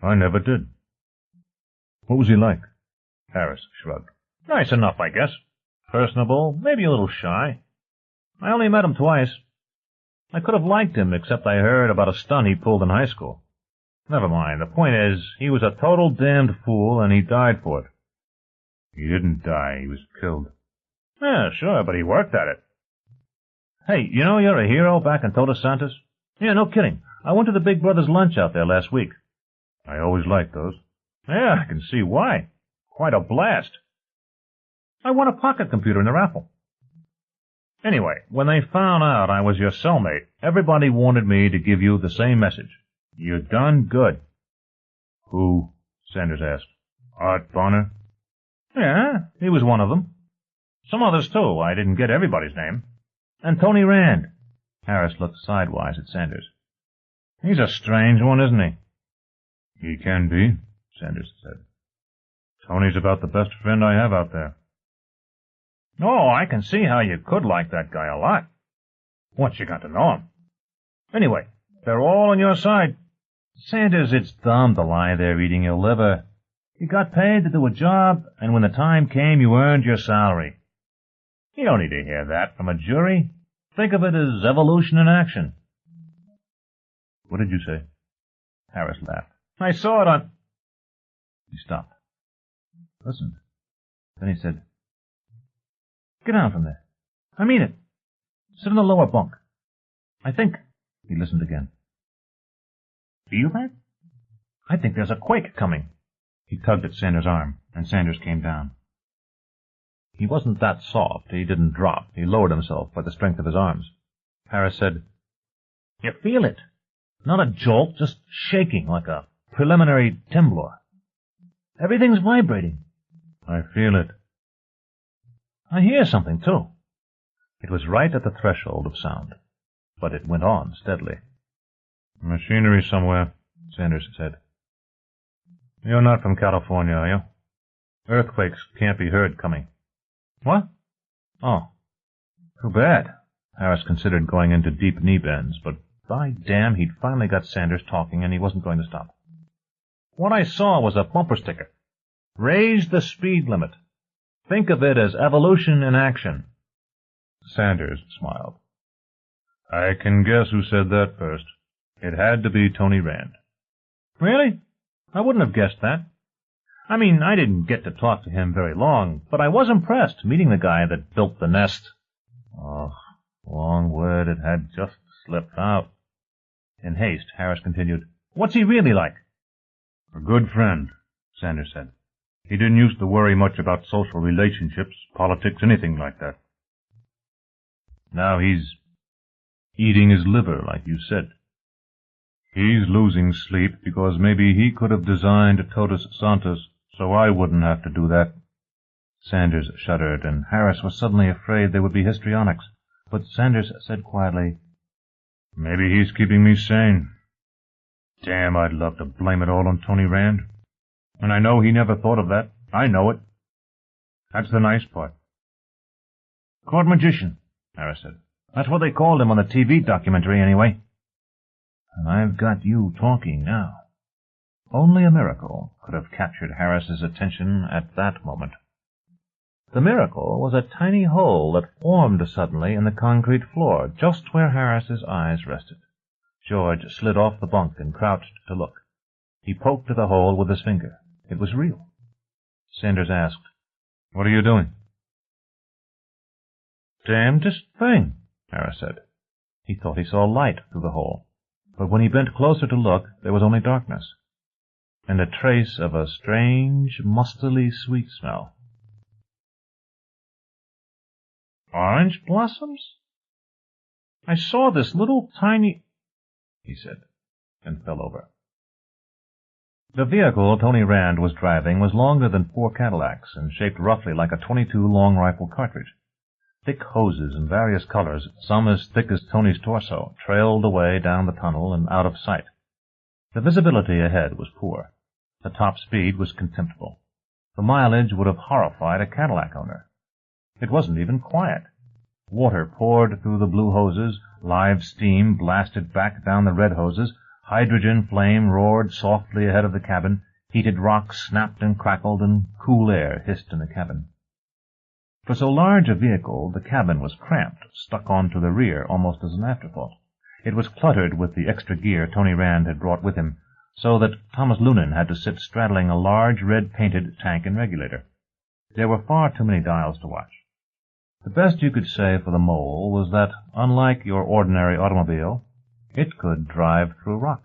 I never did. What was he like? Harris shrugged. Nice enough, I guess. Personable, maybe a little shy. I only met him twice. I could have liked him, except I heard about a stunt he pulled in high school. Never mind. The point is, he was a total damned fool, and he died for it. He didn't die. He was killed. Yeah, sure, but he worked at it. Hey, you know you're a hero back in Todos Santos? Yeah, no kidding. I went to the Big Brothers lunch out there last week. I always liked those. Yeah, I can see why. Quite a blast. I won a pocket computer in the raffle. Anyway, when they found out I was your cellmate, everybody wanted me to give you the same message. You done good. Who? Sanders asked. Art Bonner? Yeah, he was one of them. Some others, too. I didn't get everybody's name. And Tony Rand. Harris looked sidewise at Sanders. He's a strange one, isn't he? He can be, Sanders said. Tony's about the best friend I have out there. Oh, I can see how you could like that guy a lot. Once you got to know him. Anyway, they're all on your side. Sanders, it's dumb to lie there eating your liver. You got paid to do a job, and when the time came, you earned your salary. You don't need to hear that from a jury. Think of it as evolution in action. What did you say? Harris laughed. I saw it on... He stopped, listened. Then he said, "Get down from there. I mean it. Sit in the lower bunk. I think..." He listened again. Feel that? I think there's a quake coming. He tugged at Sanders' arm, and Sanders came down. He wasn't that soft. He didn't drop. He lowered himself by the strength of his arms. Harris said, "You feel it? Not a jolt, just shaking like a preliminary temblor. Everything's vibrating." I feel it. I hear something, too. It was right at the threshold of sound, but it went on steadily. "Machinery somewhere," Sanders said. "You're not from California, are you? Earthquakes can't be heard coming." What? Oh, too bad. Harris considered going into deep knee bends, but by damn, he'd finally got Sanders talking, and he wasn't going to stop. What I saw was a bumper sticker. Raise the speed limit. Think of it as evolution in action. Sanders smiled. "I can guess who said that first. It had to be Tony Rand." Really? I wouldn't have guessed that. I mean, I didn't get to talk to him very long, but I was impressed meeting the guy that built the nest. Oh, long word, it had just slipped out. In haste, Harris continued, "What's he really like?" "A good friend," Sanders said. "He didn't used to worry much about social relationships, politics, anything like that. Now he's eating his liver, like you said. He's losing sleep because maybe he could have designed Totus Santos so I wouldn't have to do that." Sanders shuddered, and Harris was suddenly afraid there would be histrionics. But Sanders said quietly, "Maybe he's keeping me sane. Damn, I'd love to blame it all on Tony Rand. And I know he never thought of that. I know it. That's the nice part." "Court magician," Harris said. "That's what they called him on the TV documentary, anyway." "And I've got you talking now." Only a miracle could have captured Harris's attention at that moment. The miracle was a tiny hole that formed suddenly in the concrete floor, just where Harris's eyes rested. George slid off the bunk and crouched to look. He poked at the hole with his finger. It was real. Sanders asked, "What are you doing?" "Damnedest thing," Harris said. He thought he saw light through the hole, but when he bent closer to look, there was only darkness, and a trace of a strange, mustily sweet smell. "Orange blossoms? I saw this little tiny—" he said, and fell over. The vehicle Tony Rand was driving was longer than 4 Cadillacs and shaped roughly like a .22 long rifle cartridge. Thick hoses in various colors, some as thick as Tony's torso, trailed away down the tunnel and out of sight. The visibility ahead was poor. The top speed was contemptible. The mileage would have horrified a Cadillac owner. It wasn't even quiet. Water poured through the blue hoses, live steam blasted back down the red hoses, hydrogen flame roared softly ahead of the cabin, heated rocks snapped and crackled, and cool air hissed in the cabin. For so large a vehicle, the cabin was cramped, stuck on to the rear almost as an afterthought. It was cluttered with the extra gear Tony Rand had brought with him, so that Thomas Loonan had to sit straddling a large red-painted tank and regulator. There were far too many dials to watch. The best you could say for the Mole was that, unlike your ordinary automobile, it could drive through rock.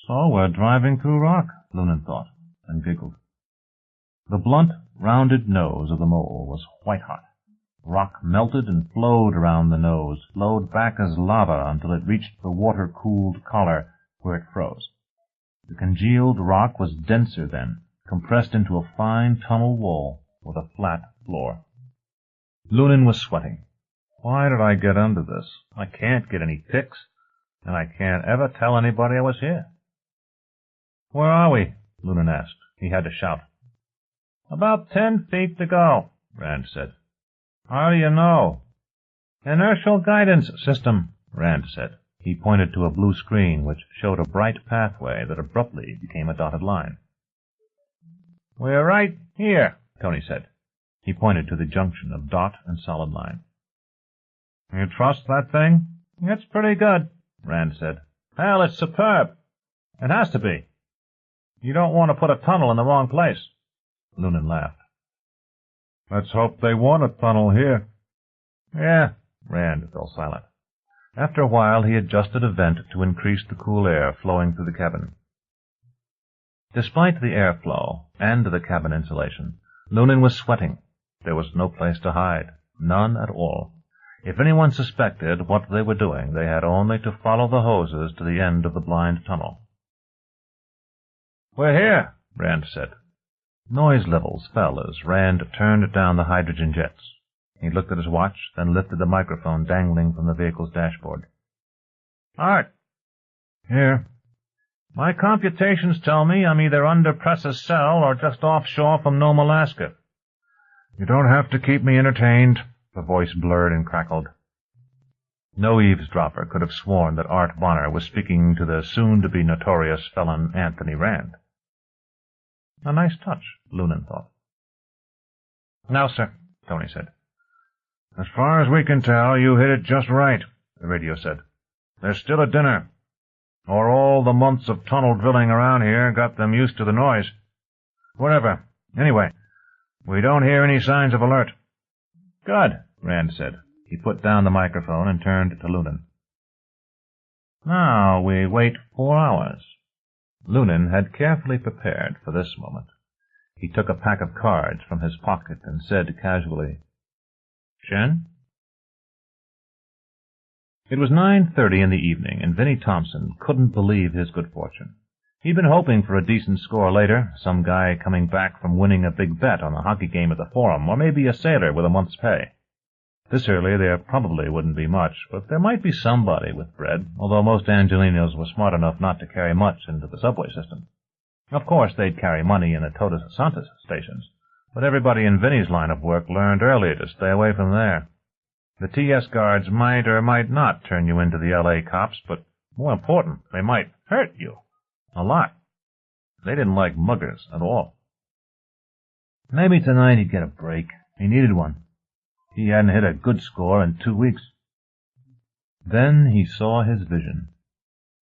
"So we're driving through rock," Loonan thought, and giggled. The blunt, rounded nose of the Mole was white-hot. Rock melted and flowed around the nose, flowed back as lava until it reached the water-cooled collar where it froze. The congealed rock was denser then, compressed into a fine tunnel wall with a flat floor. Loonan was sweating. "Why did I get into this? I can't get any pics, and I can't ever tell anybody I was here." "Where are we?" Noonan asked. He had to shout. About 10 feet to go, Rand said. How do you know? Inertial guidance system, Rand said. He pointed to a blue screen which showed a bright pathway that abruptly became a dotted line. We're right here, Tony said. He pointed to the junction of dot and solid line. You trust that thing? It's pretty good, Rand said. Hell, it's superb. It has to be. You don't want to put a tunnel in the wrong place. Noonan laughed. Let's hope they want a tunnel here. Yeah, Rand fell silent. After a while he adjusted a vent to increase the cool air flowing through the cabin. Despite the airflow and the cabin insulation, Noonan was sweating. There was no place to hide, none at all. If anyone suspected what they were doing, they had only to follow the hoses to the end of the blind tunnel. We're here, Rand said. Noise levels fell as Rand turned down the hydrogen jets. He looked at his watch, then lifted the microphone dangling from the vehicle's dashboard. Art. Here. My computations tell me I'm either under Precious Cell or just offshore from Nome, Alaska. You don't have to keep me entertained, the voice blurred and crackled. No eavesdropper could have sworn that Art Bonner was speaking to the soon-to-be notorious felon Anthony Rand. A nice touch, Noonan thought. No, sir, Tony said. As far as we can tell, you hit it just right, the radio said. There's still a dinner, or all the months of tunnel drilling around here got them used to the noise. Whatever. Anyway, we don't hear any signs of alert. Good, Rand said. He put down the microphone and turned to Noonan. Now we wait 4 hours. Noonan had carefully prepared for this moment. He took a pack of cards from his pocket and said casually, Jen? It was 9:30 in the evening, and Vinnie Thompson couldn't believe his good fortune. He'd been hoping for a decent score later, some guy coming back from winning a big bet on a hockey game at the Forum, or maybe a sailor with a month's pay. This early there probably wouldn't be much, but there might be somebody with bread, although most Angelinos were smart enough not to carry much into the subway system. Of course, they'd carry money in the Todos Santos stations, but everybody in Vinnie's line of work learned early to stay away from there. The TS guards might or might not turn you into the L.A. cops, but more important, they might hurt you. A lot. They didn't like muggers at all. Maybe tonight he'd get a break. He needed one. He hadn't hit a good score in 2 weeks. Then he saw his vision.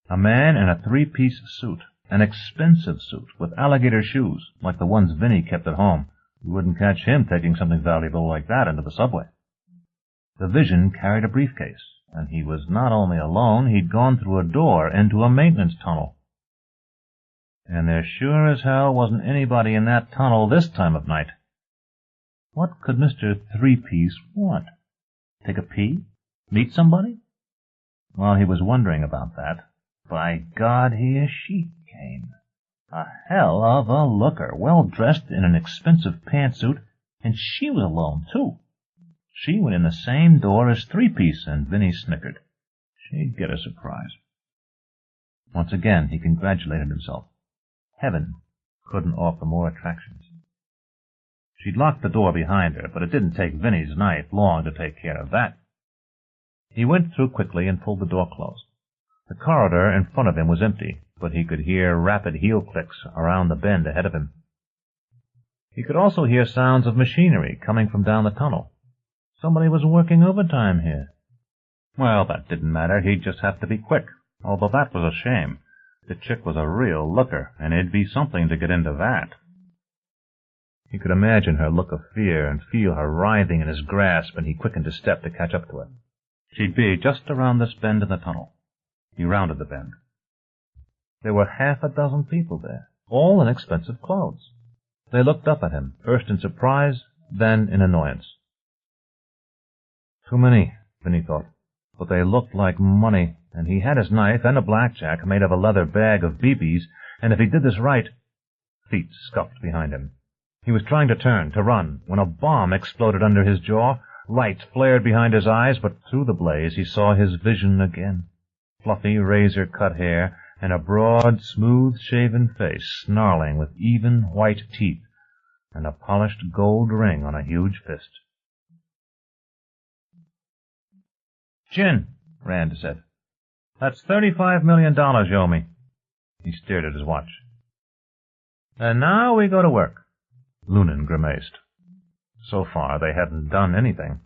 A man in a three-piece suit, an expensive suit, with alligator shoes, like the ones Vinnie kept at home. You wouldn't catch him taking something valuable like that into the subway. The vision carried a briefcase, and he was not only alone, he'd gone through a door into a maintenance tunnel. And there sure as hell wasn't anybody in that tunnel this time of night. What could Mr. Three-Piece want? Take a pee? Meet somebody? While he was wondering about that, by God, here she came. A hell of a looker, well-dressed in an expensive pantsuit, and she was alone, too. She went in the same door as Three-Piece, and Vinnie snickered. She'd get a surprise. Once again, he congratulated himself. Heaven couldn't offer more attractions. She'd locked the door behind her, but it didn't take Vinnie's knife long to take care of that. He went through quickly and pulled the door closed. The corridor in front of him was empty, but he could hear rapid heel clicks around the bend ahead of him. He could also hear sounds of machinery coming from down the tunnel. Somebody was working overtime here. Well, that didn't matter. He'd just have to be quick, although that was a shame. The chick was a real looker, and it'd be something to get into that. He could imagine her look of fear and feel her writhing in his grasp, and he quickened his step to catch up to her. She'd be just around this bend in the tunnel. He rounded the bend. There were 6 people there, all in expensive clothes. They looked up at him, first in surprise, then in annoyance. Too many, Vinnie thought, but they looked like money, and he had his knife and a blackjack made of a leather bag of BBs, and if he did this right... Feet scuffed behind him. He was trying to turn, to run, when a bomb exploded under his jaw. Light flared behind his eyes, but through the blaze he saw his vision again. Fluffy, razor-cut hair, and a broad, smooth-shaven face, snarling with even white teeth, and a polished gold ring on a huge fist. "Chin," Rand said. "That's $35 million you owe me." He stared at his watch. "And now we go to work." Loonan grimaced. So far they hadn't done anything.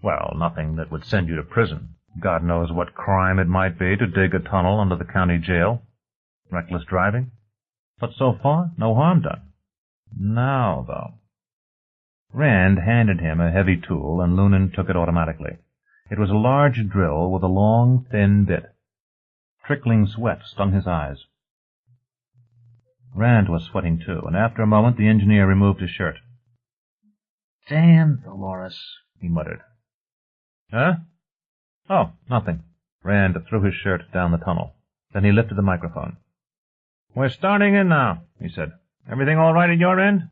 Well, nothing that would send you to prison. God knows what crime it might be to dig a tunnel under the county jail. Reckless driving. But so far, no harm done. Now, though. Rand handed him a heavy tool, and Loonan took it automatically. It was a large drill with a long, thin bit. Trickling sweat stung his eyes. Rand was sweating too, and after a moment the engineer removed his shirt. "Damn Dolores," he muttered. "Huh? Oh, nothing." Rand threw his shirt down the tunnel. Then he lifted the microphone. "We're starting in now," he said. "Everything all right at your end?"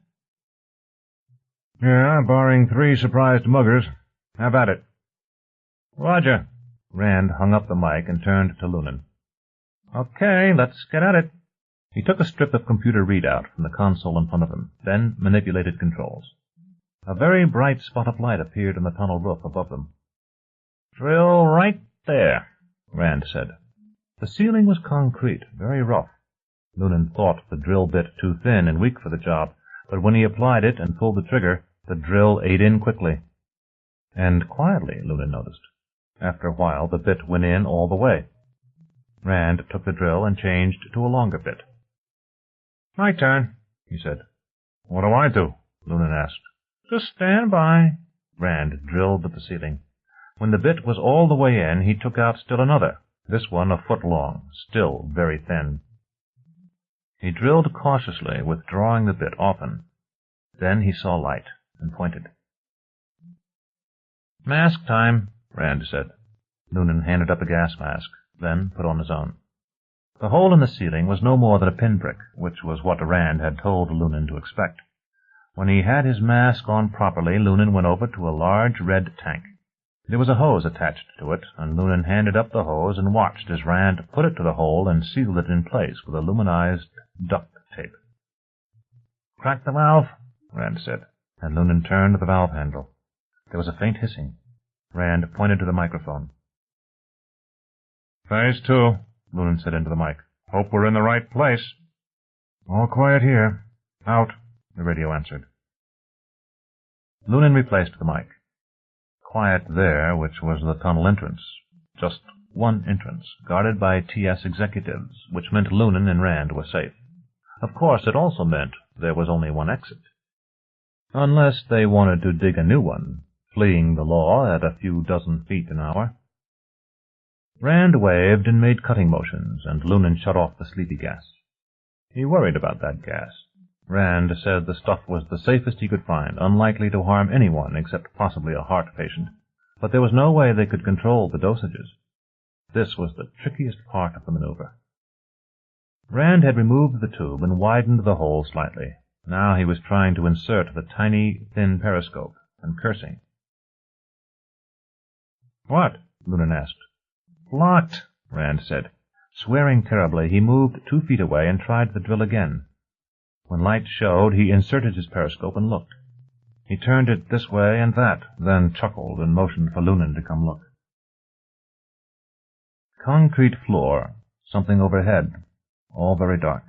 "Yeah, barring 3 surprised muggers. How about it?" "Roger." Rand hung up the mic and turned to Loonan. "Okay, let's get at it." He took a strip of computer readout from the console in front of him, then manipulated controls. A very bright spot of light appeared on the tunnel roof above them. "Drill right there," Rand said. The ceiling was concrete, very rough. Loonan thought the drill bit too thin and weak for the job, but when he applied it and pulled the trigger, the drill ate in quickly. And quietly, Loonan noticed. After a while, the bit went in all the way. Rand took the drill and changed to a longer bit. "My turn," he said. "What do I do?" Loonan asked. "Just stand by." Rand drilled at the ceiling. When the bit was all the way in, he took out still another, this one a foot long, still very thin. He drilled cautiously, withdrawing the bit often. Then he saw light and pointed. "Mask time," Rand said. Loonan handed up a gas mask, then put on his own. The hole in the ceiling was no more than a pinprick, which was what Rand had told Loonan to expect. When he had his mask on properly, Loonan went over to a large red tank. There was a hose attached to it, and Loonan handed up the hose and watched as Rand put it to the hole and sealed it in place with aluminized duct tape. "Crack the valve," Rand said, and Loonan turned the valve handle. There was a faint hissing. Rand pointed to the microphone. "Phase 2, Loonan said into the mic. "Hope we're in the right place." "All quiet here." "Out," the radio answered. Loonan replaced the mic. Quiet there, which was the tunnel entrance. Just one entrance, guarded by TS executives, which meant Loonan and Rand were safe. Of course, it also meant there was only one exit. Unless they wanted to dig a new one, fleeing the law at a few dozen feet an hour. Rand waved and made cutting motions, and Loonan shut off the sleepy gas. He worried about that gas. Rand said the stuff was the safest he could find, unlikely to harm anyone except possibly a heart patient, but there was no way they could control the dosages. This was the trickiest part of the maneuver. Rand had removed the tube and widened the hole slightly. Now he was trying to insert the tiny, thin periscope, and cursing. "What?" Loonan asked. "Locked," Rand said. Swearing terribly, he moved 2 feet away and tried the drill again. When light showed, he inserted his periscope and looked. He turned it this way and that, then chuckled and motioned for Loonan to come look. Concrete floor, something overhead, all very dark.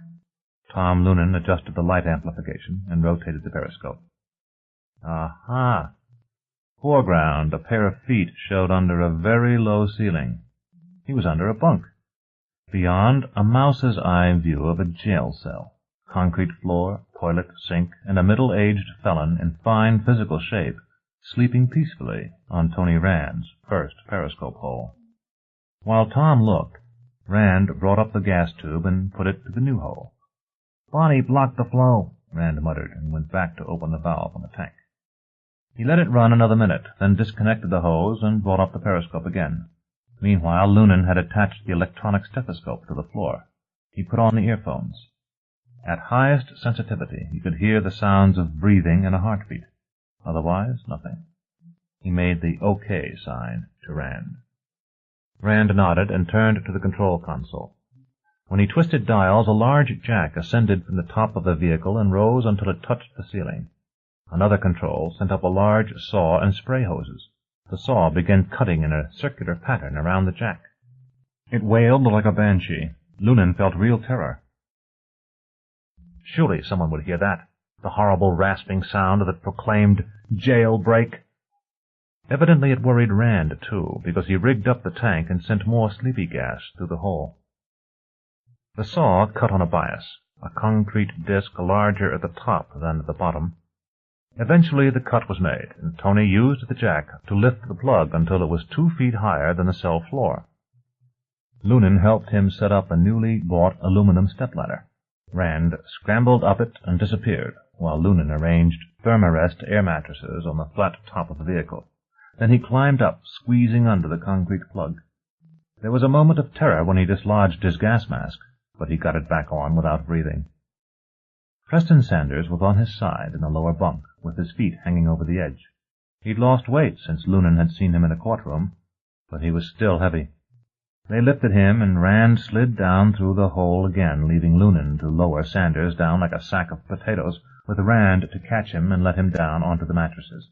Tom Loonan adjusted the light amplification and rotated the periscope. Aha! Foreground, a pair of feet showed under a very low ceiling. He was under a bunk. Beyond, a mouse's eye view of a jail cell. Concrete floor, toilet, sink, and a middle-aged felon in fine physical shape, sleeping peacefully on Tony Rand's first periscope hole. While Tom looked, Rand brought up the gas tube and put it to the new hole. "Bonnie blocked the flow," Rand muttered, and went back to open the valve on the tank. He let it run another minute, then disconnected the hose and brought up the periscope again. Meanwhile, Loonan had attached the electronic stethoscope to the floor. He put on the earphones. At highest sensitivity, he could hear the sounds of breathing and a heartbeat. Otherwise, nothing. He made the OK sign to Rand. Rand nodded and turned to the control console. When he twisted dials, a large jack ascended from the top of the vehicle and rose until it touched the ceiling. Another control sent up a large saw and spray hoses. The saw began cutting in a circular pattern around the jack. It wailed like a banshee. Lunan felt real terror. Surely someone would hear that, the horrible rasping sound that proclaimed jailbreak. Evidently it worried Rand, too, because he rigged up the tank and sent more sleepy gas through the hole. The saw cut on a bias, a concrete disc larger at the top than at the bottom. Eventually the cut was made, and Tony used the jack to lift the plug until it was 2 feet higher than the cell floor. Lunan helped him set up a newly bought aluminum stepladder. Rand scrambled up it and disappeared, while Lunan arranged Thermarest air mattresses on the flat top of the vehicle. Then he climbed up, squeezing under the concrete plug. There was a moment of terror when he dislodged his gas mask, but he got it back on without breathing. Preston Sanders was on his side in the lower bunk, with his feet hanging over the edge. He'd lost weight since Lunan had seen him in the courtroom, but he was still heavy. They lifted him, and Rand slid down through the hole again, leaving Lunan to lower Sanders down like a sack of potatoes, with Rand to catch him and let him down onto the mattresses.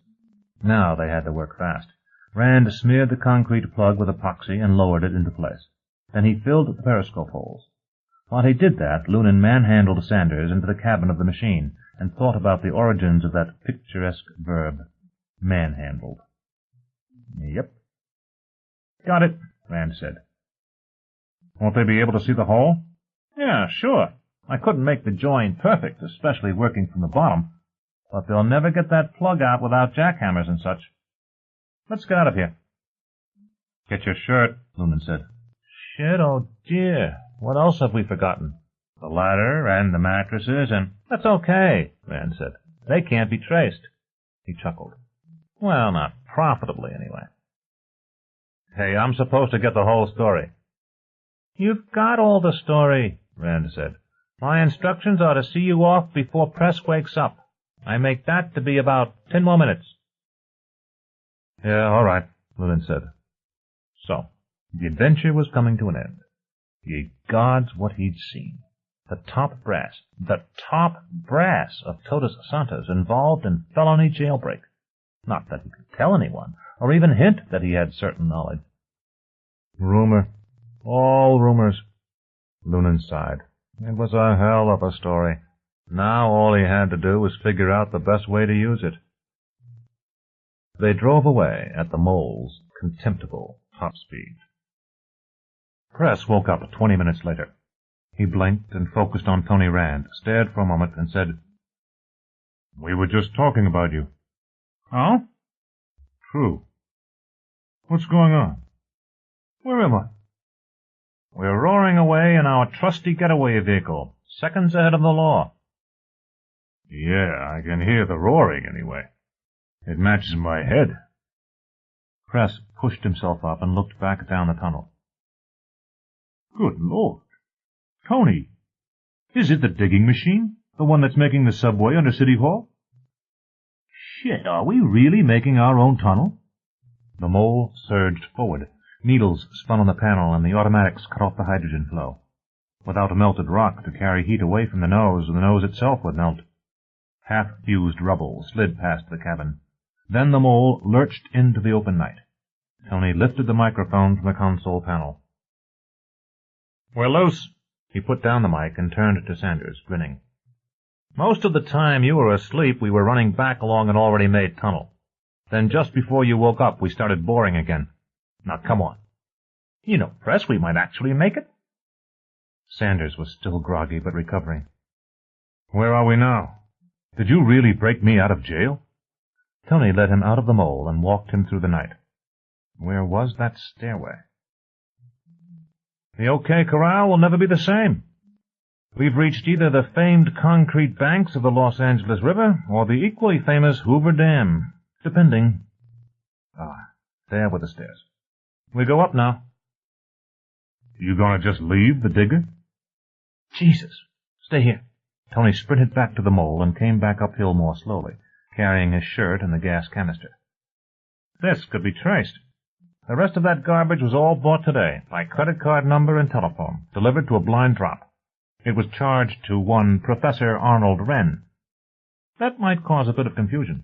Now they had to work fast. Rand smeared the concrete plug with epoxy and lowered it into place. Then he filled the periscope holes. While he did that, Lunan manhandled Sanders into the cabin of the machine and thought about the origins of that picturesque verb, manhandled. Yep. Got it, Rand said. Won't they be able to see the hole? Yeah, sure. I couldn't make the join perfect, especially working from the bottom, but they'll never get that plug out without jackhammers and such. Let's get out of here. Get your shirt, Lunan said. Shit, oh dear. What else have we forgotten? The ladder and the mattresses and... That's okay, Rand said. They can't be traced. He chuckled. Well, not profitably, anyway. Hey, I'm supposed to get the whole story. You've got all the story, Rand said. My instructions are to see you off before press wakes up. I make that to be about 10 more minutes. Yeah, all right, Lunan said. So, the adventure was coming to an end. Ye gods, what he'd seen. The top brass of Todos Santos involved in felony jailbreak. Not that he could tell anyone, or even hint that he had certain knowledge. Rumor. All rumors. Lunan sighed. It was a hell of a story. Now all he had to do was figure out the best way to use it. They drove away at the mole's contemptible top speed. Press woke up 20 minutes later. He blinked and focused on Tony Rand, stared for a moment, and said, We were just talking about you. Oh? True. What's going on? Where am I? We're roaring away in our trusty getaway vehicle, seconds ahead of the law. Yeah, I can hear the roaring anyway. It matches my head. Press pushed himself up and looked back down the tunnel. Good Lord. Tony, is it the digging machine? The one that's making the subway under City Hall? Shit, are we really making our own tunnel? The mole surged forward. Needles spun on the panel, and the automatics cut off the hydrogen flow. Without a melted rock to carry heat away from the nose itself would melt. Half-fused rubble slid past the cabin. Then the mole lurched into the open night. Tony lifted the microphone from the console panel. We're loose. He put down the mic and turned to Sanders, grinning. Most of the time you were asleep, we were running back along an already made tunnel. Then just before you woke up, we started boring again. Now, come on. You know, Press, we might actually make it. Sanders was still groggy, but recovering. Where are we now? Did you really break me out of jail? Tony led him out of the mole and walked him through the night. Where was that stairway? The OK Corral will never be the same. We've reached either the famed concrete banks of the Los Angeles River or the equally famous Hoover Dam, depending. There were the stairs. We go up now. You gonna just leave the digger? Jesus. Stay here. Tony sprinted back to the mole and came back uphill more slowly, carrying his shirt and the gas canister. This could be traced. The rest of that garbage was all bought today, by credit card number and telephone, delivered to a blind drop. It was charged to one Professor Arnold Wren. That might cause a bit of confusion.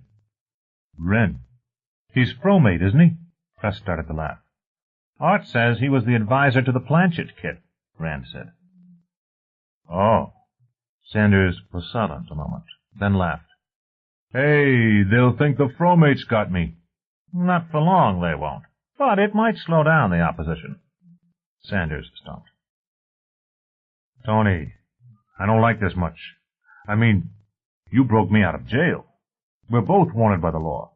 Wren. He's Fromate, isn't he? Press started to laugh. Art says he was the advisor to the Planchet kit, Rand said. Oh. Sanders was silent a moment, then laughed. Hey, they'll think the Fromate's got me. Not for long, they won't. But it might slow down the opposition. Sanders stopped. Tony, I don't like this much. I mean, you broke me out of jail. We're both wanted by the law.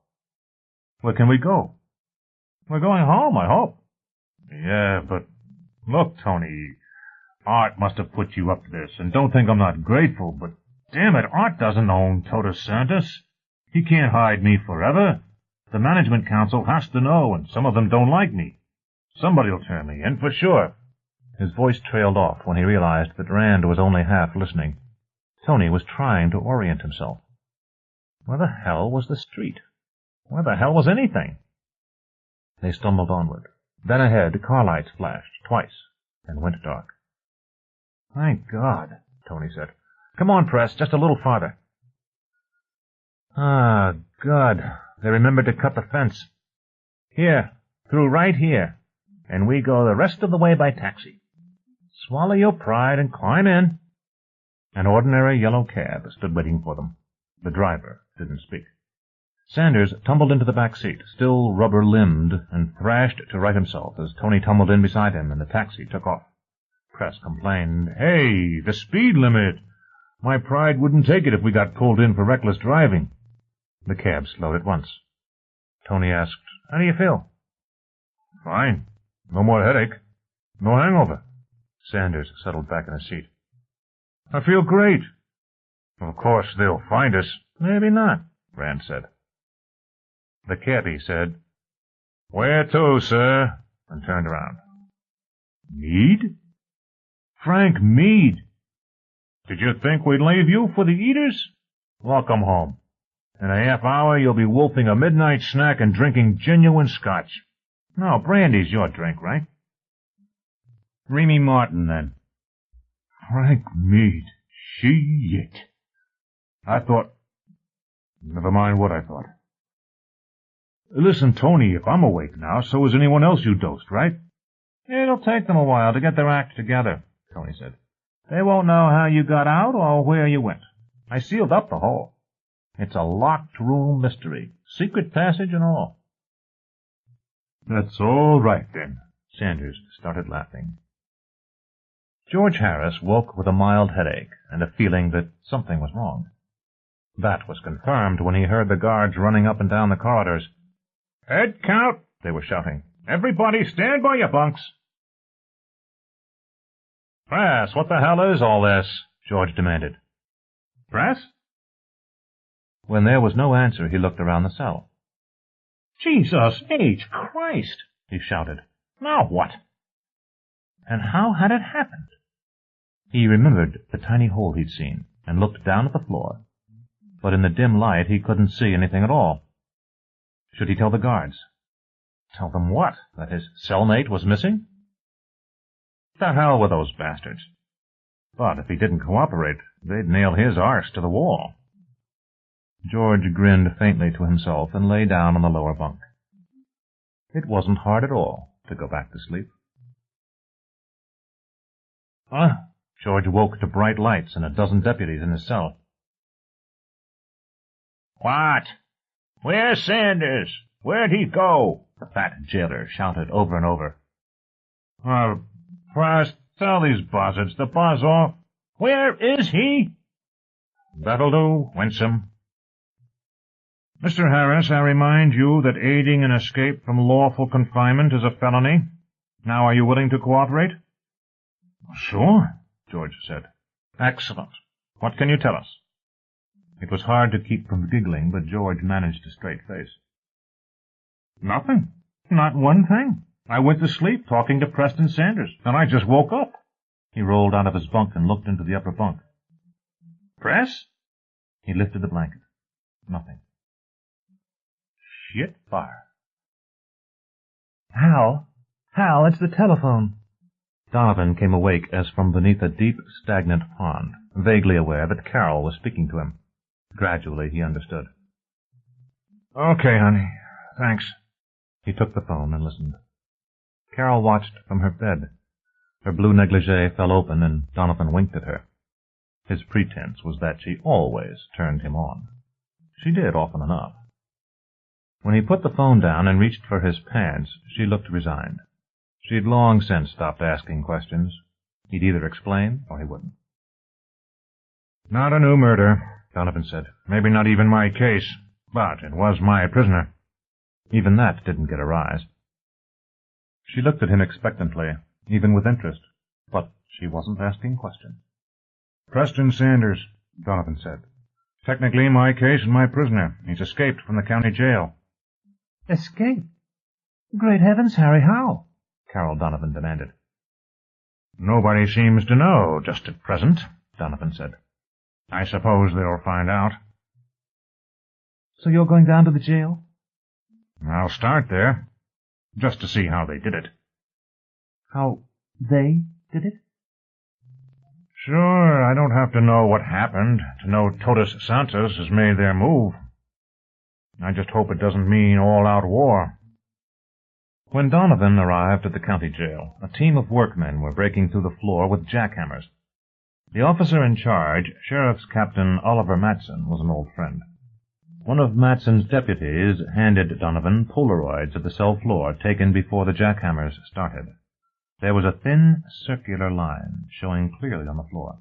Where can we go? We're going home, I hope. Yeah, but look, Tony, Art must have put you up to this, and don't think I'm not grateful, but damn it, Art doesn't own Todos Santos. He can't hide me forever. The management council has to know, and some of them don't like me. Somebody'll turn me in for sure. His voice trailed off when he realized that Rand was only half listening. Tony was trying to orient himself. Where the hell was the street? Where the hell was anything? They stumbled onward. Then ahead, car lights flashed, twice, and went dark. Thank God, Tony said. Come on, Press, just a little farther. Ah, God, they remembered to cut the fence. Here, through right here, and we go the rest of the way by taxi. Swallow your pride and climb in. An ordinary yellow cab stood waiting for them. The driver didn't speak. Sanders tumbled into the back seat, still rubber-limbed, and thrashed to right himself as Tony tumbled in beside him and the taxi took off. Press complained, Hey, the speed limit! My pride wouldn't take it if we got pulled in for reckless driving. The cab slowed at once. Tony asked, How do you feel? Fine. No more headache. No hangover. Sanders settled back in his seat. I feel great. Of course, they'll find us. Maybe not, Rand said. The cabbie said, Where to, sir? And turned around. Meade? Frank Meade. Did you think we'd leave you for the eaters? Welcome home. In a half hour, you'll be wolfing a midnight snack and drinking genuine scotch. No, brandy's your drink, right? Remy Martin, then. Frank Meade. Shit. I thought... Never mind what I thought. Listen, Tony, if I'm awake now, so is anyone else you dosed, right? It'll take them a while to get their act together, Tony said. They won't know how you got out or where you went. I sealed up the hole. It's a locked room mystery, secret passage and all. That's all right, then. Sanders started laughing. George Harris woke with a mild headache and a feeling that something was wrong. That was confirmed when he heard the guards running up and down the corridors. Head count, they were shouting. Everybody stand by your bunks. Press, what the hell is all this? George demanded. Press? When there was no answer, he looked around the cell. Jesus H. Christ, he shouted. Now what? And how had it happened? He remembered the tiny hole he'd seen and looked down at the floor, but in the dim light he couldn't see anything at all. Should he tell the guards? Tell them what? That his cellmate was missing? The hell with those bastards. But if he didn't cooperate, they'd nail his arse to the wall. George grinned faintly to himself and lay down on the lower bunk. It wasn't hard at all to go back to sleep. George woke to bright lights and a dozen deputies in his cell. What? Where's Sanders? Where'd he go? The fat jailer shouted over and over. Press, tell these buzzards to buzz off. Where is he? That'll do, Winsome. Mr. Harris, I remind you that aiding an escape from lawful confinement is a felony. Now are you willing to cooperate? Sure, George said. Excellent. What can you tell us? It was hard to keep from giggling, but George managed a straight face. Nothing. Not one thing. I went to sleep talking to Preston Sanders, and I just woke up. He rolled out of his bunk and looked into the upper bunk. Press? He lifted the blanket. Nothing. Shit fire. Hal, it's the telephone. Donovan came awake as from beneath a deep, stagnant pond, vaguely aware that Carol was speaking to him. Gradually he understood. Okay, honey. Thanks. He took the phone and listened. Carol watched from her bed. Her blue negligee fell open, and Donovan winked at her. His pretense was that she always turned him on. She did often enough. When he put the phone down and reached for his pants, she looked resigned. She had long since stopped asking questions. He'd either explain or he wouldn't. Not a new murder, Donovan said. Maybe not even my case, but it was my prisoner. Even that didn't get a rise. She looked at him expectantly, even with interest, but she wasn't asking questions. Preston Sanders, Donovan said. Technically my case and my prisoner. He's escaped from the county jail. Escape? Great heavens, Harry, how? Carol Donovan demanded. Nobody seems to know just at present, Donovan said. I suppose they'll find out. So you're going down to the jail? I'll start there, just to see how they did it. How they did it? Sure, I don't have to know what happened to know Todos Santos has made their move. I just hope it doesn't mean all-out war. When Donovan arrived at the county jail, a team of workmen were breaking through the floor with jackhammers. The officer in charge, Sheriff's Captain Oliver Matson, was an old friend. One of Matson's deputies handed Donovan Polaroids of the cell floor taken before the jackhammers started. There was a thin, circular line showing clearly on the floor.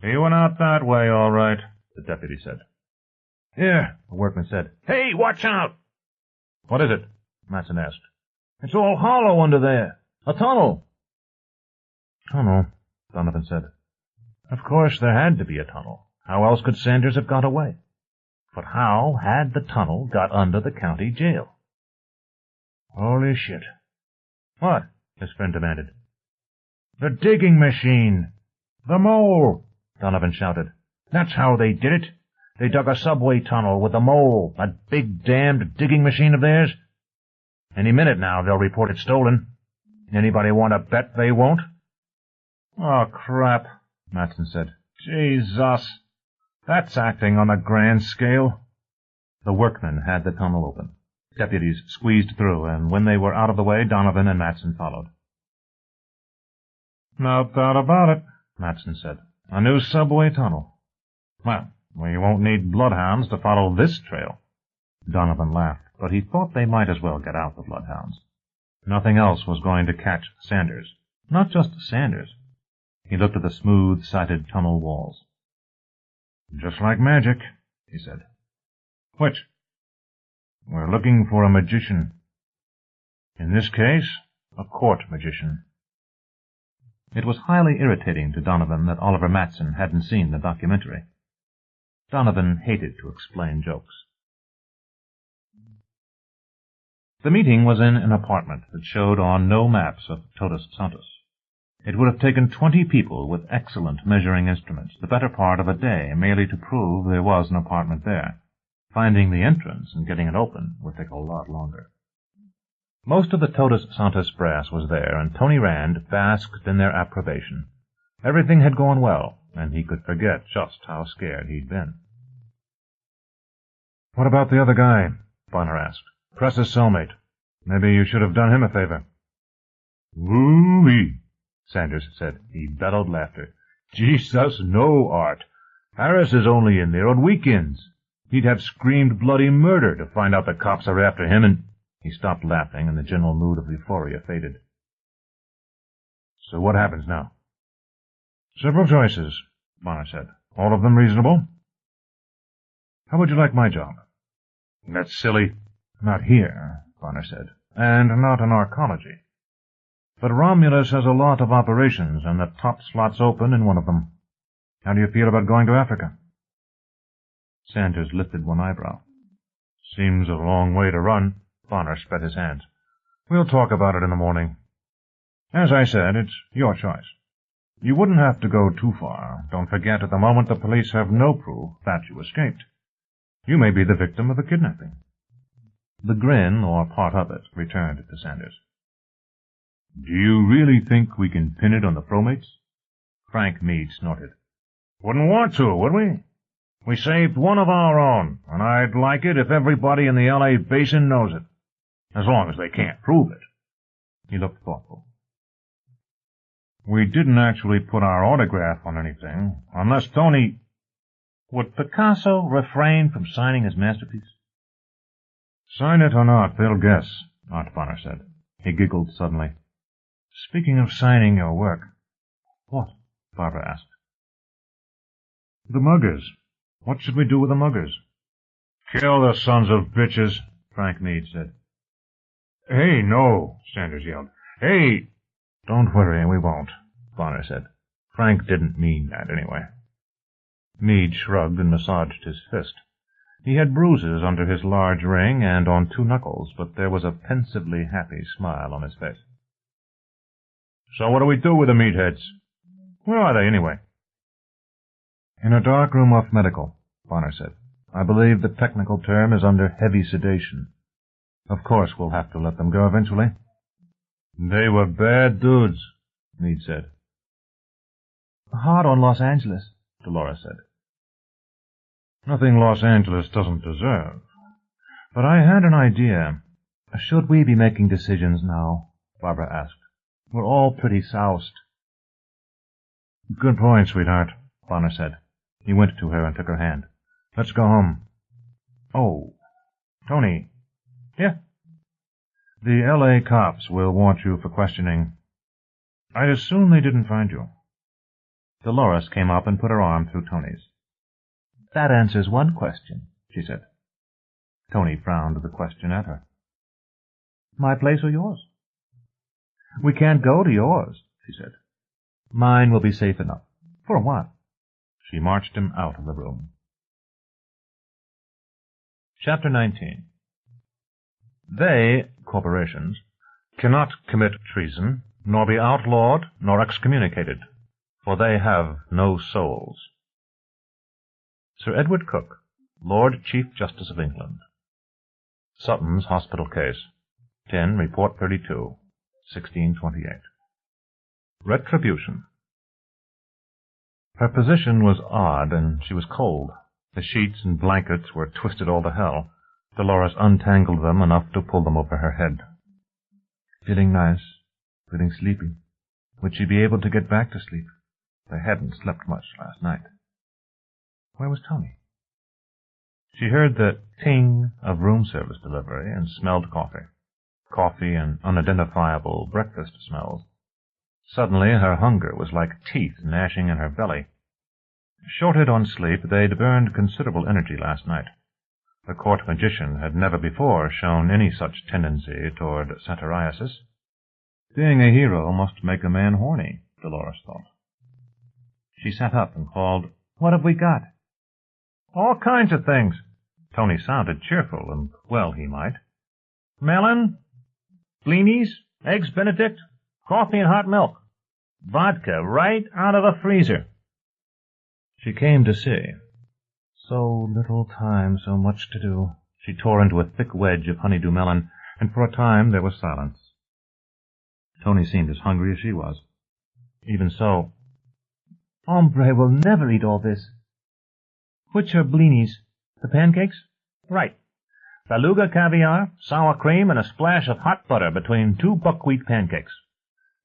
He went out that way, all right, the deputy said. Here, the workman said. Hey, watch out! What is it? Matson asked. It's all hollow under there. A tunnel. Tunnel, Donovan said. Of course there had to be a tunnel. How else could Sanders have got away? But how had the tunnel got under the county jail? Holy shit. What? His friend demanded. The digging machine. The mole, Donovan shouted. That's how they did it. They dug a subway tunnel with the mole, that big damned digging machine of theirs. Any minute now they'll report it stolen. Anybody want to bet they won't? Oh, crap, Matson said. Jesus. That's acting on a grand scale. The workmen had the tunnel open. Deputies squeezed through, and when they were out of the way, Donovan and Matson followed. No doubt about it, Matson said. A new subway tunnel. Well, we won't need bloodhounds to follow this trail. Donovan laughed, but he thought they might as well get out the bloodhounds. Nothing else was going to catch Sanders. Not just Sanders. He looked at the smooth-sided tunnel walls. Just like magic, he said. Which? We're looking for a magician. In this case, a court magician. It was highly irritating to Donovan that Oliver Matson hadn't seen the documentary. Donovan hated to explain jokes. The meeting was in an apartment that showed on no maps of Todos Santos. It would have taken 20 people with excellent measuring instruments the better part of a day merely to prove there was an apartment there. Finding the entrance and getting it open would take a lot longer. Most of the Todos Santos brass was there, and Tony Rand basked in their approbation. Everything had gone well, and he could forget just how scared he'd been. What about the other guy? Bonner asked. Press's cellmate. Maybe you should have done him a favor. Woo-wee, Sanders said. He bellowed laughter. Jesus, no, Art. Harris is only in there on weekends. He'd have screamed bloody murder to find out the cops are after him, and... He stopped laughing, and the general mood of euphoria faded. So what happens now? Several choices, Bonner said. All of them reasonable. How would you like my job? That's silly. Not here, Bonner said, and not in arcology. But Romulus has a lot of operations, and the top slot's open in one of them. How do you feel about going to Africa? Sanders lifted one eyebrow. Seems a long way to run. Bonner spread his hands. We'll talk about it in the morning. As I said, it's your choice. You wouldn't have to go too far. Don't forget, at the moment the police have no proof that you escaped. You may be the victim of a kidnapping. The grin, or part of it, returned to Sanders. Do you really think we can pin it on the promates? Frank Meade snorted. Wouldn't want to, would we? We saved one of our own, and I'd like it if everybody in the L.A. basin knows it. As long as they can't prove it. He looked thoughtful. We didn't actually put our autograph on anything, unless Tony... Would Picasso refrain from signing his masterpiece? Sign it or not, they'll guess, Art Bonner said. He giggled suddenly. Speaking of signing your work... What? Barbara asked. The muggers. What should we do with the muggers? Kill the sons of bitches, Frank Meade said. Hey, no, Sanders yelled. Hey! Don't worry, we won't, Bonner said. Frank didn't mean that anyway. Meade shrugged and massaged his fist. He had bruises under his large ring and on 2 knuckles, but there was a pensively happy smile on his face. So what do we do with the meatheads? Where are they, anyway? In a dark room off medical, Bonner said. I believe the technical term is under heavy sedation. Of course we'll have to let them go eventually. They were bad dudes, Meade said. Hard on Los Angeles, Dolores said. Nothing Los Angeles doesn't deserve. But I had an idea. Should we be making decisions now? Barbara asked. We're all pretty soused. Good point, sweetheart, Bonner said. He went to her and took her hand. Let's go home. Oh, Tony. Yeah? The L.A. cops will want you for questioning. I'd assume they didn't find you. Dolores came up and put her arm through Tony's. That answers one question, she said. Tony frowned the question at her. My place or yours? We can't go to yours, she said. Mine will be safe enough. For a while. She marched him out of the room. Chapter 19. They, corporations, cannot commit treason, nor be outlawed, nor excommunicated, for they have no souls. Sir Edward Coke, Lord Chief Justice of England. Sutton's Hospital Case. 10 Report 32, 1628. Retribution. Her position was odd, and she was cold. The sheets and blankets were twisted all to hell. Dolores untangled them enough to pull them over her head. Feeling nice, feeling sleepy. Would she be able to get back to sleep? They hadn't slept much last night. Where was Tony? She heard the ting of room service delivery and smelled coffee. Coffee and unidentifiable breakfast smells. Suddenly her hunger was like teeth gnashing in her belly. Shorted on sleep, they'd burned considerable energy last night. The court magician had never before shown any such tendency toward satyriasis. Being a hero must make a man horny, Dolores thought. She sat up and called, What have we got? All kinds of things. Tony sounded cheerful, and well he might. Melon, blinis, eggs Benedict, coffee and hot milk. Vodka right out of the freezer. She came to see. So little time, so much to do. She tore into a thick wedge of honeydew melon, and for a time there was silence. Tony seemed as hungry as she was. Even so, Hombre will never eat all this. Which are blinis? The pancakes? Right. Beluga caviar, sour cream, and a splash of hot butter between 2 buckwheat pancakes.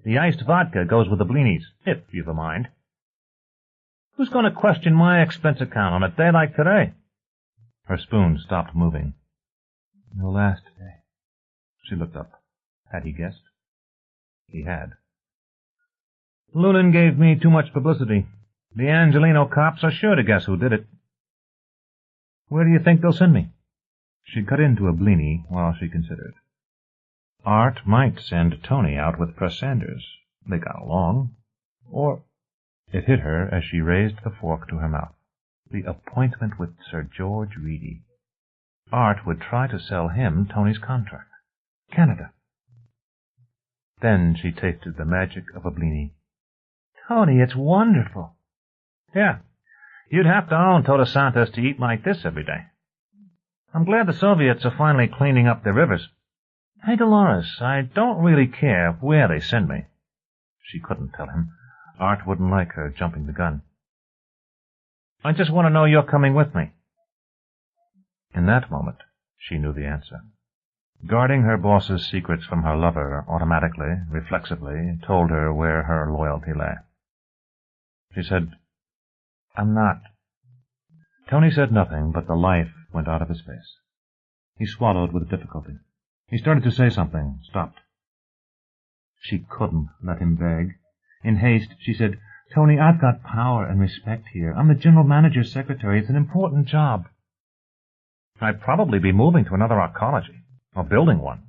The iced vodka goes with the blinis, if you've a mind. Who's going to question my expense account on a day like today? Her spoon stopped moving. The last day. She looked up. Had he guessed? He had. Lunan gave me too much publicity. The Angelino cops are sure to guess who did it. Where do you think they'll send me? She cut into a blini while she considered. Art might send Tony out with Press Sanders. They got along. Or... It hit her as she raised the fork to her mouth. The appointment with Sir George Reedy. Art would try to sell him Tony's contract. Canada. Then she tasted the magic of a blini. Tony, it's wonderful. Yeah, you'd have to own Todos Santos to eat like this every day. I'm glad the Soviets are finally cleaning up their rivers. Hey, Dolores, I don't really care where they send me. She couldn't tell him. Art wouldn't like her jumping the gun. I just want to know you're coming with me. In that moment, she knew the answer. Guarding her boss's secrets from her lover automatically, reflexively, told her where her loyalty lay. She said, I'm not. Tony said nothing, but the life went out of his face. He swallowed with difficulty. He started to say something, stopped. She couldn't let him beg. In haste, she said, Tony, I've got power and respect here. I'm the general manager's secretary. It's an important job. I'd probably be moving to another arcology, or building one.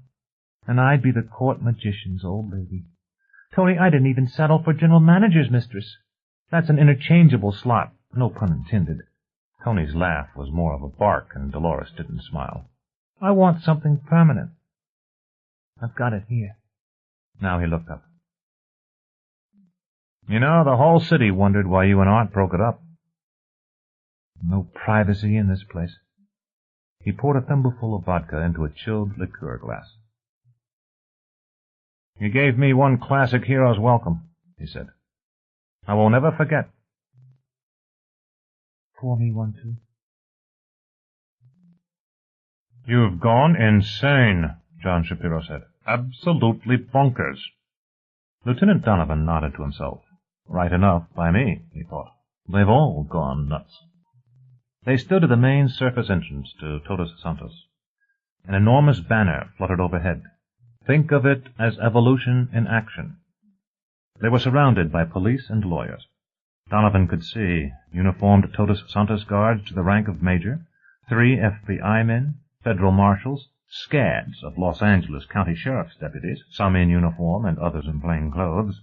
And I'd be the court magician's old lady. Tony, I didn't even settle for general manager's mistress. That's an interchangeable slot, no pun intended. Tony's laugh was more of a bark, and Dolores didn't smile. I want something permanent. I've got it here. Now he looked up. You know, the whole city wondered why you and Art broke it up. No privacy in this place. He poured a thimbleful of vodka into a chilled liqueur glass. You gave me one classic hero's welcome, he said. I will never forget. Pour me one, too. You've gone insane, John Shapiro said. Absolutely bonkers. Lieutenant Donovan nodded to himself. Right enough by me, he thought. They've all gone nuts. They stood at the main surface entrance to Todos Santos. An enormous banner fluttered overhead. Think of it as evolution in action. They were surrounded by police and lawyers. Donovan could see uniformed Todos Santos guards to the rank of major, 3 FBI men, federal marshals, scads of Los Angeles County Sheriff's deputies, some in uniform and others in plain clothes,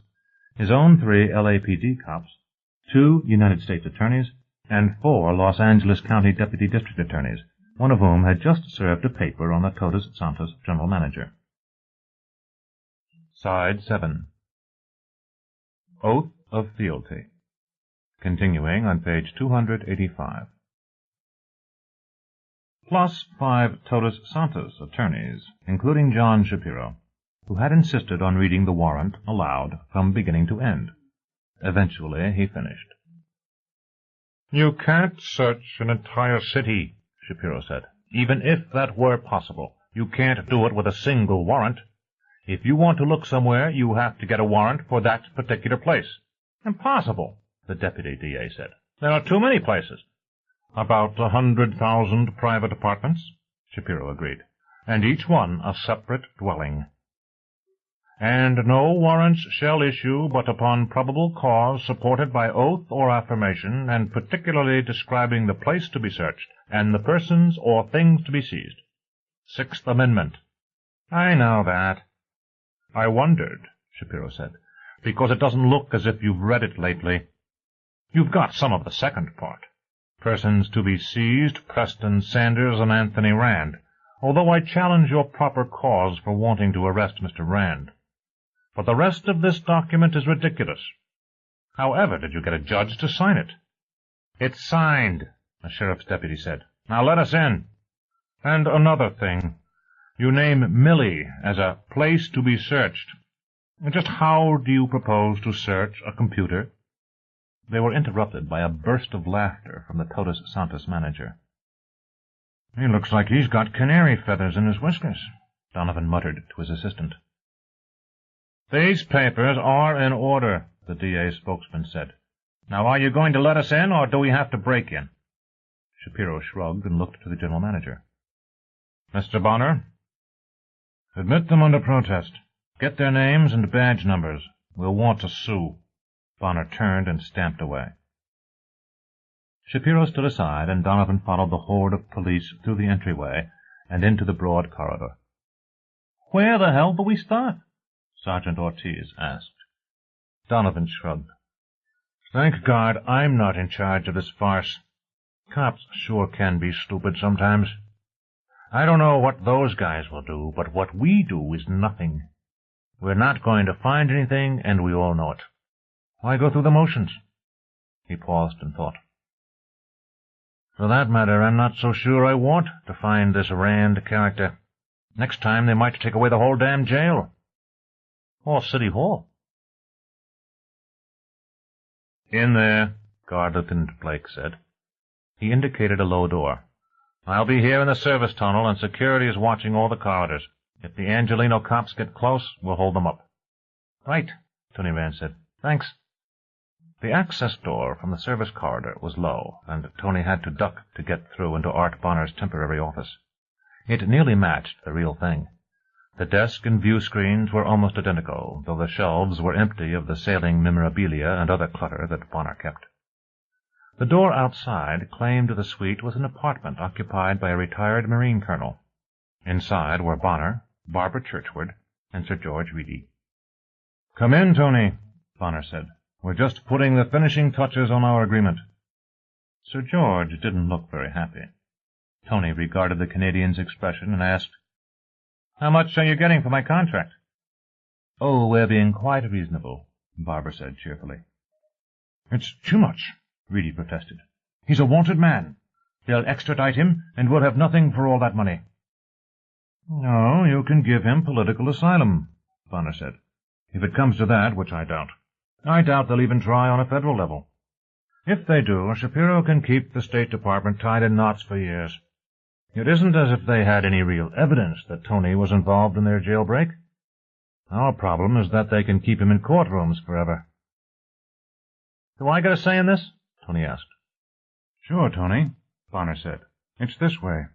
his own 3 LAPD cops, 2 United States attorneys, and 4 Los Angeles County deputy district attorneys, one of whom had just served a paper on the Todos Santos general manager. Side 7. Oath of Fealty. Continuing on page 285. Plus 5 Todos Santos attorneys, including John Shapiro, who had insisted on reading the warrant aloud from beginning to end. Eventually he finished. You can't search an entire city, Shapiro said. Even if that were possible, you can't do it with a single warrant. If you want to look somewhere, you have to get a warrant for that particular place. Impossible, the deputy DA said. There are too many places. About 100,000 private apartments, Shapiro agreed, and each one a separate dwelling. And no warrants shall issue but upon probable cause supported by oath or affirmation, and particularly describing the place to be searched, and the persons or things to be seized. 6th Amendment. I know that. I wondered, Shapiro said, because it doesn't look as if you've read it lately. You've got some of the second part. Persons to be seized, Preston Sanders and Anthony Rand, although I challenge your proper cause for wanting to arrest Mr. Rand. But the rest of this document is ridiculous. However did you get a judge to sign it? It's signed, a sheriff's deputy said. Now let us in. And another thing. You name Millie as a place to be searched. Just how do you propose to search a computer? They were interrupted by a burst of laughter from the Todos Santos manager. He looks like he's got canary feathers in his whiskers, Donovan muttered to his assistant. These papers are in order, the DA's spokesman said. Now are you going to let us in, or do we have to break in? Shapiro shrugged and looked to the general manager. Mr. Bonner? Admit them under protest. Get their names and badge numbers. We'll want to sue. Bonner turned and stamped away. Shapiro stood aside, and Donovan followed the horde of police through the entryway and into the broad corridor. Where the hell do we start? Sergeant Ortiz asked. Donovan shrugged. Thank God I'm not in charge of this farce. Cops sure can be stupid sometimes. I don't know what those guys will do, but what we do is nothing. We're not going to find anything, and we all know it. Why go through the motions? He paused and thought. For that matter, I'm not so sure I want to find this Rand character. Next time they might take away the whole damn jail. Or City Hall. In there, Guard Lieutenant Blake said. He indicated a low door. I'll be here in the service tunnel, and security is watching all the corridors. If the Angelino cops get close, we'll hold them up. Right, Tony Rand said. Thanks. The access door from the service corridor was low, and Tony had to duck to get through into Art Bonner's temporary office. It nearly matched the real thing. The desk and view screens were almost identical, though the shelves were empty of the sailing memorabilia and other clutter that Bonner kept. The door outside claimed the suite was an apartment occupied by a retired Marine colonel. Inside were Bonner, Barbara Churchward, and Sir George Reedy. "Come in, Tony," Bonner said. "We're just putting the finishing touches on our agreement." Sir George didn't look very happy. Tony regarded the Canadian's expression and asked, "How much are you getting for my contract?" "Oh, we're being quite reasonable," Barbara said cheerfully. "It's too much," Reedy protested. "He's a wanted man. They'll extradite him, and we'll have nothing for all that money." "No, you can give him political asylum," Bonner said. "If it comes to that, which I doubt. I doubt they'll even try on a federal level. If they do, Shapiro can keep the State Department tied in knots for years. It isn't as if they had any real evidence that Tony was involved in their jailbreak. Our problem is that they can keep him in courtrooms forever." "Do I get a say in this?" Tony asked. "Sure, Tony," Bonner said. "It's this way.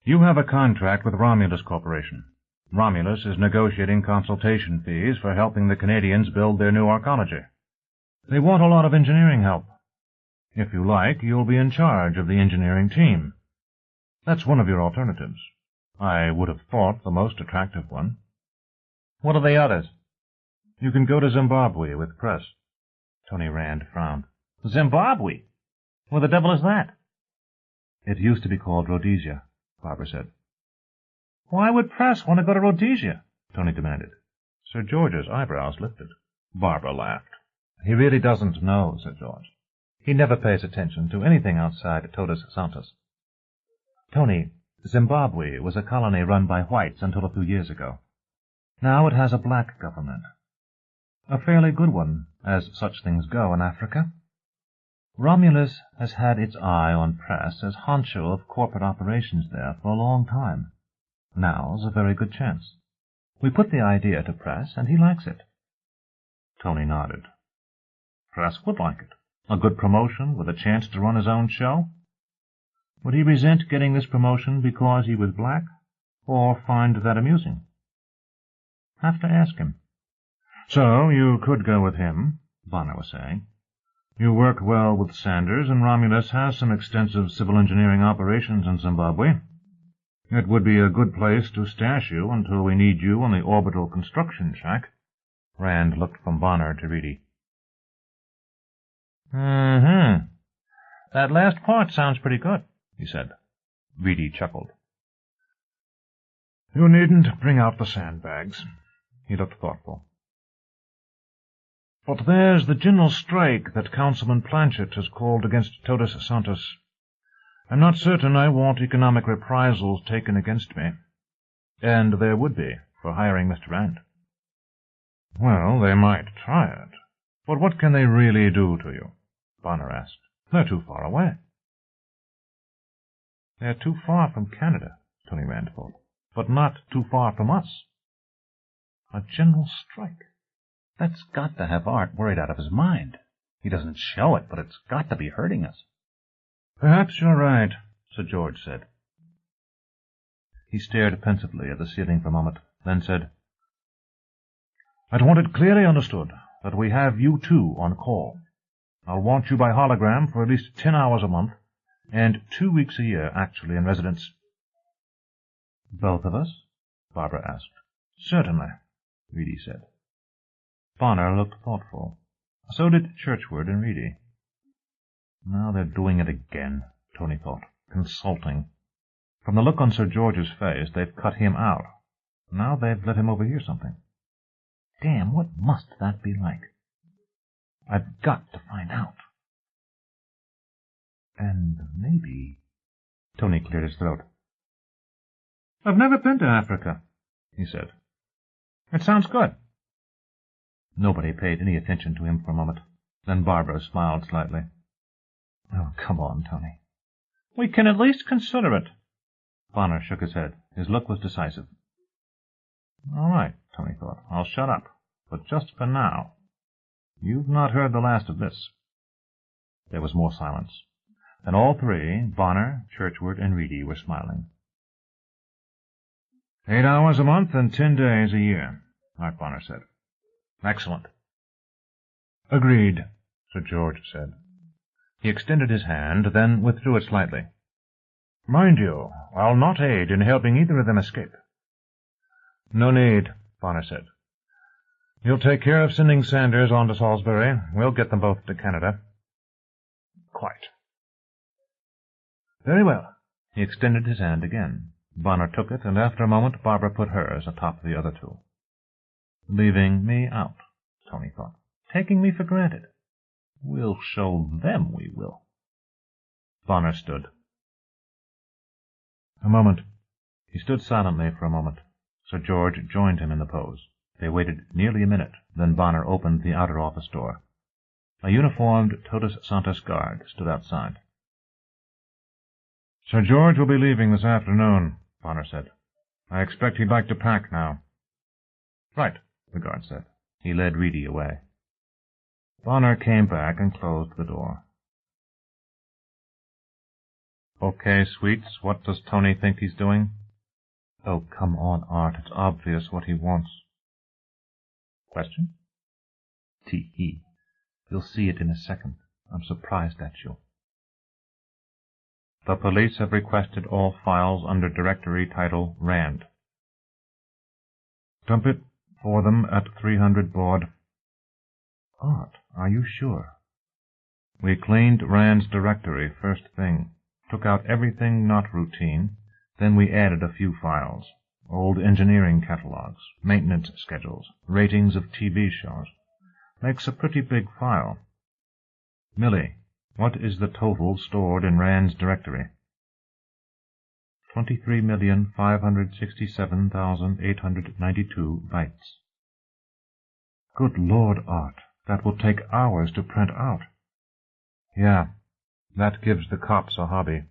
You have a contract with Romulus Corporation. Romulus is negotiating consultation fees for helping the Canadians build their new arcology. They want a lot of engineering help. If you like, you'll be in charge of the engineering team. That's one of your alternatives. I would have thought the most attractive one." "What are the others?" "You can go to Zimbabwe with Press." Tony Rand frowned. "Zimbabwe? Where the devil is that?" "It used to be called Rhodesia," Barbara said. "Why would Press want to go to Rhodesia?" Tony demanded. Sir George's eyebrows lifted. Barbara laughed. "He really doesn't know," said George. "He never pays attention to anything outside Todos Santos. Tony, Zimbabwe was a colony run by whites until a few years ago. Now it has a black government. A fairly good one, as such things go in Africa. Romulus has had its eye on Press as honcho of corporate operations there for a long time. Now's a very good chance. We put the idea to Press, and he likes it." Tony nodded. Press would like it. A good promotion with a chance to run his own show. Would he resent getting this promotion because he was black, or find that amusing? Have to ask him. "So you could go with him," Bonner was saying. "You work well with Sanders, and Romulus has some extensive civil engineering operations in Zimbabwe. It would be a good place to stash you until we need you on the orbital construction shack." Rand looked from Bonner to Reedy. "That last part sounds pretty good," he said. Reedy chuckled. "You needn't bring out the sandbags." He looked thoughtful. "But there's the general strike that Councilman Planchet has called against Todos Santos. I'm not certain I want economic reprisals taken against me. And there would be, for hiring Mr. Rand." "Well, they might try it. But what can they really do to you?" Bonner asked. "They're too far away." "They're too far from Canada," Tony Rand thought, "but not too far from us. A general strike. That's got to have Art worried out of his mind. He doesn't show it, but it's got to be hurting us." "Perhaps you're right," Sir George said. He stared pensively at the ceiling for a moment, then said, "I'd want it clearly understood that we have you two on call. I'll want you by hologram for at least 10 hours a month, and 2 weeks a year actually in residence." "Both of us?" Barbara asked. "Certainly," Reedy said. Bonner looked thoughtful. So did Churchward and Reedy. Now they're doing it again, Tony thought. Consulting. From the look on Sir George's face, they've cut him out. Now they've let him overhear something. Damn, what must that be like? I've got to find out. And maybe... Tony cleared his throat. "I've never been to Africa," he said. "It sounds good." Nobody paid any attention to him for a moment. Then Barbara smiled slightly. "Oh, come on, Tony." "We can at least consider it." Bonner shook his head. His look was decisive. "All right," Tony thought. "I'll shut up. But just for now, you've not heard the last of this." There was more silence. Then all three, Bonner, Churchward, and Reedy, were smiling. 8 hours a month and 10 days a year, Art Bonner said. "Excellent." "Agreed," Sir George said. He extended his hand, then withdrew it slightly. "Mind you, I'll not aid in helping either of them escape." "No need," Bonner said. "You'll take care of sending Sanders on to Salisbury. We'll get them both to Canada." "Quite." "Very well." He extended his hand again. Bonner took it, and after a moment Barbara put hers atop the other two. "Leaving me out," Tony thought. "Taking me for granted. We'll show them we will." Bonner stood. A moment. He stood silently for a moment. Sir George joined him in the pose. They waited nearly a minute. Then Bonner opened the outer office door. A uniformed Todos Santos guard stood outside. "Sir George will be leaving this afternoon," Bonner said. "I expect he'd like to pack now." "Right," the guard said. He led Reedy away. Bonner came back and closed the door. "Okay, sweets, what does Tony think he's doing?" "Oh, come on, Art. It's obvious what he wants." "Question?" "Tee-hee. You'll see it in a second. I'm surprised at you." "The police have requested all files under directory title Rand." "Dump it for them at 300 board." "Art, are you sure?" "We cleaned Rand's directory first thing. Took out everything not routine. Then we added a few files. Old engineering catalogs, maintenance schedules, ratings of TV shows. Makes a pretty big file. Millie, what is the total stored in Rand's directory?" 23,567,892 bytes. "Good Lord, Art, that will take hours to print out." "Yeah, that gives the cops a hobby."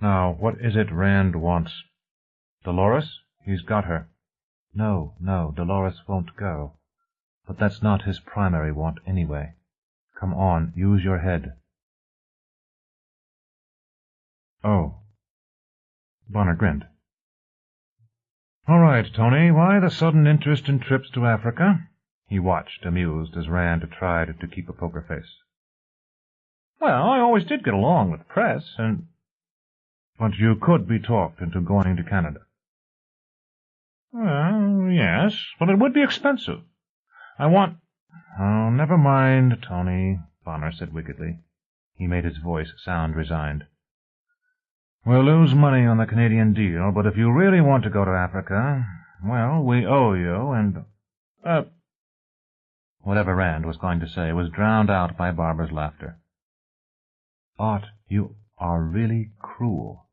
"Now, what is it Rand wants? Dolores? He's got her." No, Dolores won't go. But that's not his primary want anyway. Come on, use your head." "Oh." Bonner grinned. "All right, Tony, why the sudden interest in trips to Africa?" He watched, amused, as Rand tried to keep a poker face. "Well, I always did get along with press, and—" "But you could be talked into going to Canada." "Well, yes, but it would be expensive. I want—" "Oh, never mind, Tony," Bonner said wickedly. He made his voice sound resigned. "We'll lose money on the Canadian deal, but if you really want to go to Africa, well, we owe you, and—" Whatever Rand was going to say was drowned out by Barbara's laughter. "Art, you are really cruel."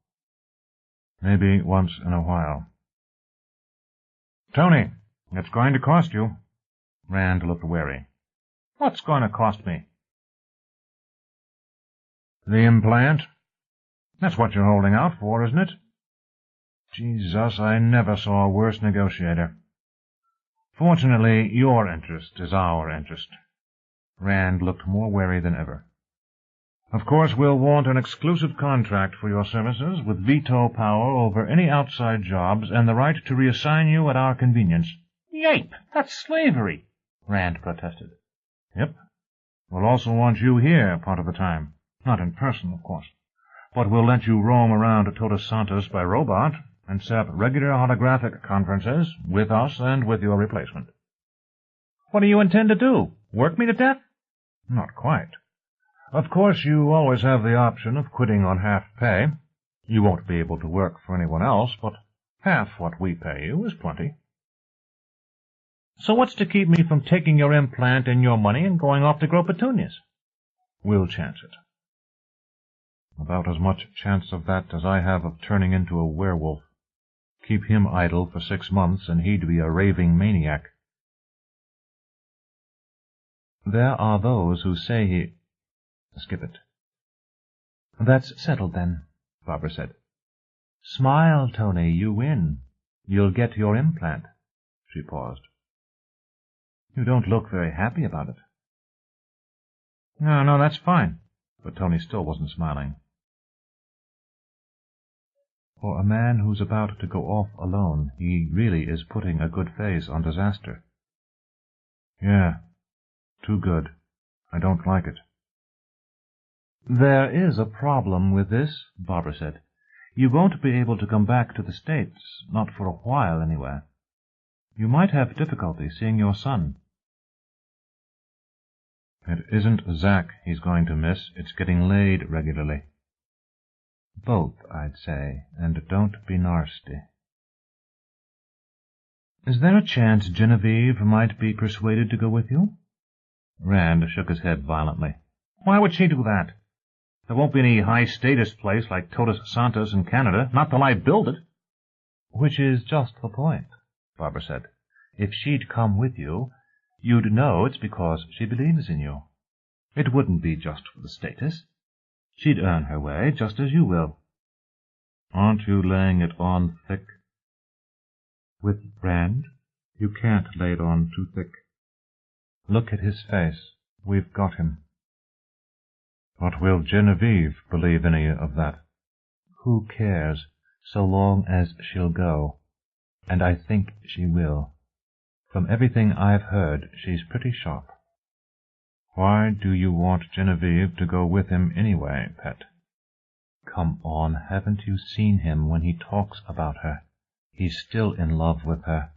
"Maybe once in a while." "Tony, it's going to cost you." Rand looked wary. "What's going to cost me?" "The implant. That's what you're holding out for, isn't it?" Jesus, I never saw a worse negotiator. "Fortunately, your interest is our interest." Rand looked more wary than ever. "Of course, we'll want an exclusive contract for your services, with veto power over any outside jobs, and the right to reassign you at our convenience." "Yape! That's slavery!" Rand protested. "Yep. We'll also want you here part of the time. Not in person, of course. But we'll let you roam around Todos Santos by robot, and set up regular holographic conferences with us and with your replacement." "What do you intend to do? Work me to death?" "Not quite. Of course, you always have the option of quitting on half pay. You won't be able to work for anyone else, but half what we pay you is plenty." "So what's to keep me from taking your implant and your money and going off to grow petunias?" "We'll chance it." About as much chance of that as I have of turning into a werewolf. Keep him idle for 6 months, and he'd be a raving maniac. There are those who say he... Skip it. That's settled, then, Barbara said. Smile, Tony, you win. You'll get your implant. She paused. You don't look very happy about it. No, that's fine. But Tony still wasn't smiling. For a man who's about to go off alone, he really is putting a good face on disaster. Yeah, too good. I don't like it. There is a problem with this, Barbara said. You won't be able to come back to the States, not for a while anyway. You might have difficulty seeing your son. It isn't Zach he's going to miss, it's getting laid regularly. Both, I'd say, and don't be nasty. Is there a chance Genevieve might be persuaded to go with you? Rand shook his head violently. Why would she do that? There won't be any high-status place like Todos Santos in Canada, not till I build it. Which is just the point, Barbara said. If she'd come with you, you'd know it's because she believes in you. It wouldn't be just for the status. She'd earn her way just as you will. Aren't you laying it on thick? With Rand, you can't lay it on too thick. Look at his face. We've got him. But will Genevieve believe any of that? Who cares, so long as she'll go? And I think she will. From everything I've heard, she's pretty sharp. Why do you want Genevieve to go with him anyway, pet? Come on, haven't you seen him when he talks about her? He's still in love with her.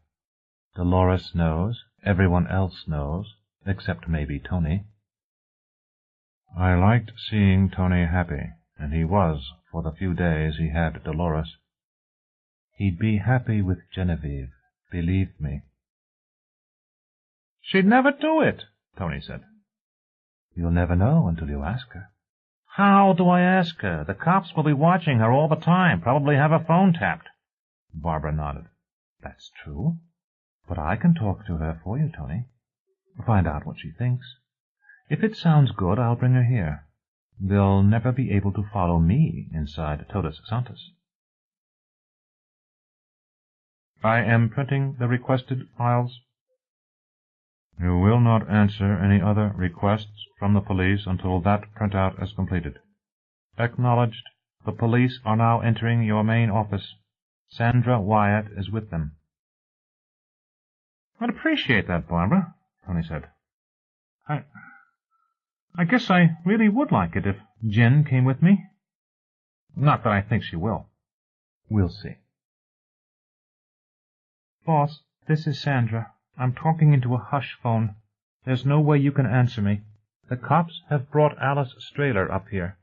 Dolores knows, everyone else knows, except maybe Tony. I liked seeing Tony happy, and he was for the few days he had Dolores. He'd be happy with Genevieve, believe me. She'd never do it, Tony said. You'll never know until you ask her. How do I ask her? The cops will be watching her all the time, probably have her phone tapped. Barbara nodded. That's true. But I can talk to her for you, Tony. Find out what she thinks. If it sounds good, I'll bring her here. They'll never be able to follow me inside Todos Santos. I am printing the requested files. You will not answer any other requests from the police until that printout is completed. Acknowledged. The police are now entering your main office. Sandra Wyatt is with them. I'd appreciate that, Barbara, Tony said. I guess I really would like it if Jen came with me. Not that I think she will. We'll see. Boss, this is Sandra. I'm talking into a hush phone. There's no way you can answer me. The cops have brought Alice Strahler up here.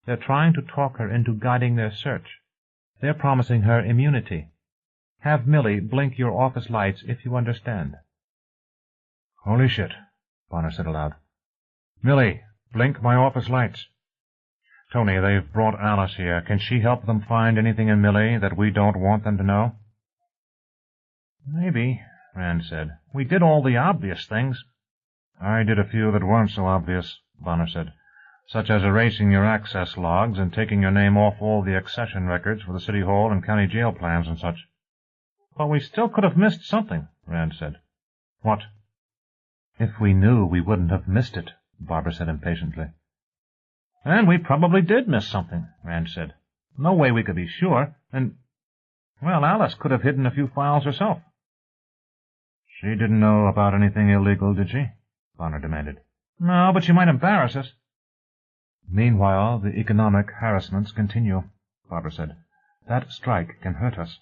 They're trying to talk her into guiding their search. They're promising her immunity. Have Millie blink your office lights if you understand. Holy shit, Bonner said aloud. Millie, blink my office lights. Tony, they've brought Alice here. Can she help them find anything in Millie that we don't want them to know? Maybe, Rand said. We did all the obvious things. I did a few that weren't so obvious, Bonner said, such as erasing your access logs and taking your name off all the accession records for the city hall and county jail plans and such. But we still could have missed something, Rand said. What? If we knew, we wouldn't have missed it, Barbara said impatiently. And we probably did miss something, Rand said. No way we could be sure, and, well, Alice could have hidden a few files herself. She didn't know about anything illegal, did she? Bonner demanded. No, but she might embarrass us. Meanwhile, the economic harassments continue, Barbara said. That strike can hurt us.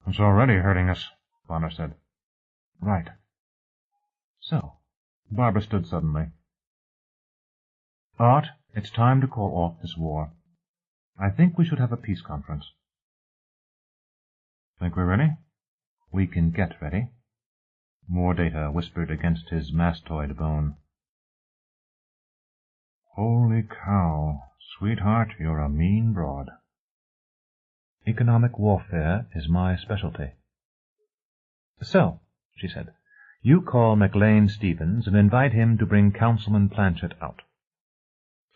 It's already hurting us, Bonner said. Right. So, Barbara stood suddenly. Art, it's time to call off this war. I think we should have a peace conference. Think we're ready? We can get ready. More data whispered against his mastoid bone. Holy cow, Sweetheart, you're a mean broad. Economic warfare is my specialty. So, she said, you call McLean Stevens and invite him to bring Councilman Planchet out.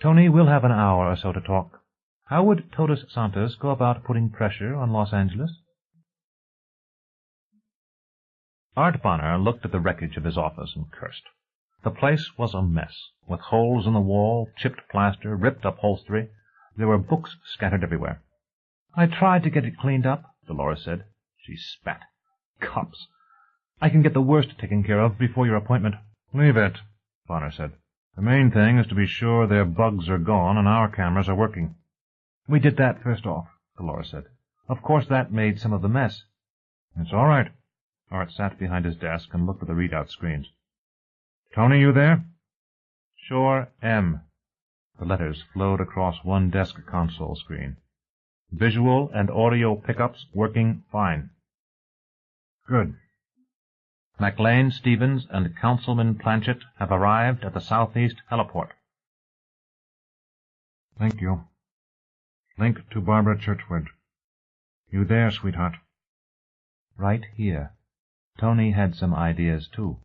Tony, we'll have an hour or so to talk. How would Totus Santos go about putting pressure on Los Angeles? Art Bonner looked at the wreckage of his office and cursed. The place was a mess, with holes in the wall, chipped plaster, ripped upholstery. There were books scattered everywhere. I tried to get it cleaned up, Dolores said. She spat. Cops. I can get the worst taken care of before your appointment. Leave it, Bonner said. The main thing is to be sure their bugs are gone and our cameras are working. We did that first off, Dolores said. Of course that made some of the mess. It's all right. Art sat behind his desk and looked at the readout screens. Tony, you there? Sure am. The letters flowed across one desk console screen. Visual and audio pickups working fine. Good. McLean, Stevens, and Councilman Planchet have arrived at the southeast heliport. Thank you. Link to Barbara Churchward. You there, sweetheart? Right here. Tony had some ideas, too.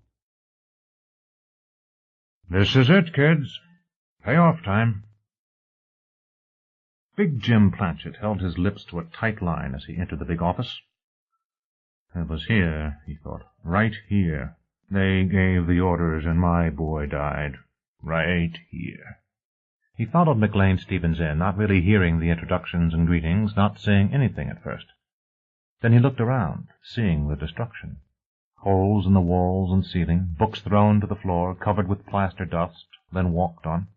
This is it, kids. Payoff time. Big Jim Planchet held his lips to a tight line as he entered the big office. It was here, he thought, right here. They gave the orders and my boy died. Right here. He followed McLean Stevens in, not really hearing the introductions and greetings, not saying anything at first. Then he looked around, seeing the destruction. Holes in the walls and ceiling, books thrown to the floor, covered with plaster dust, then walked on.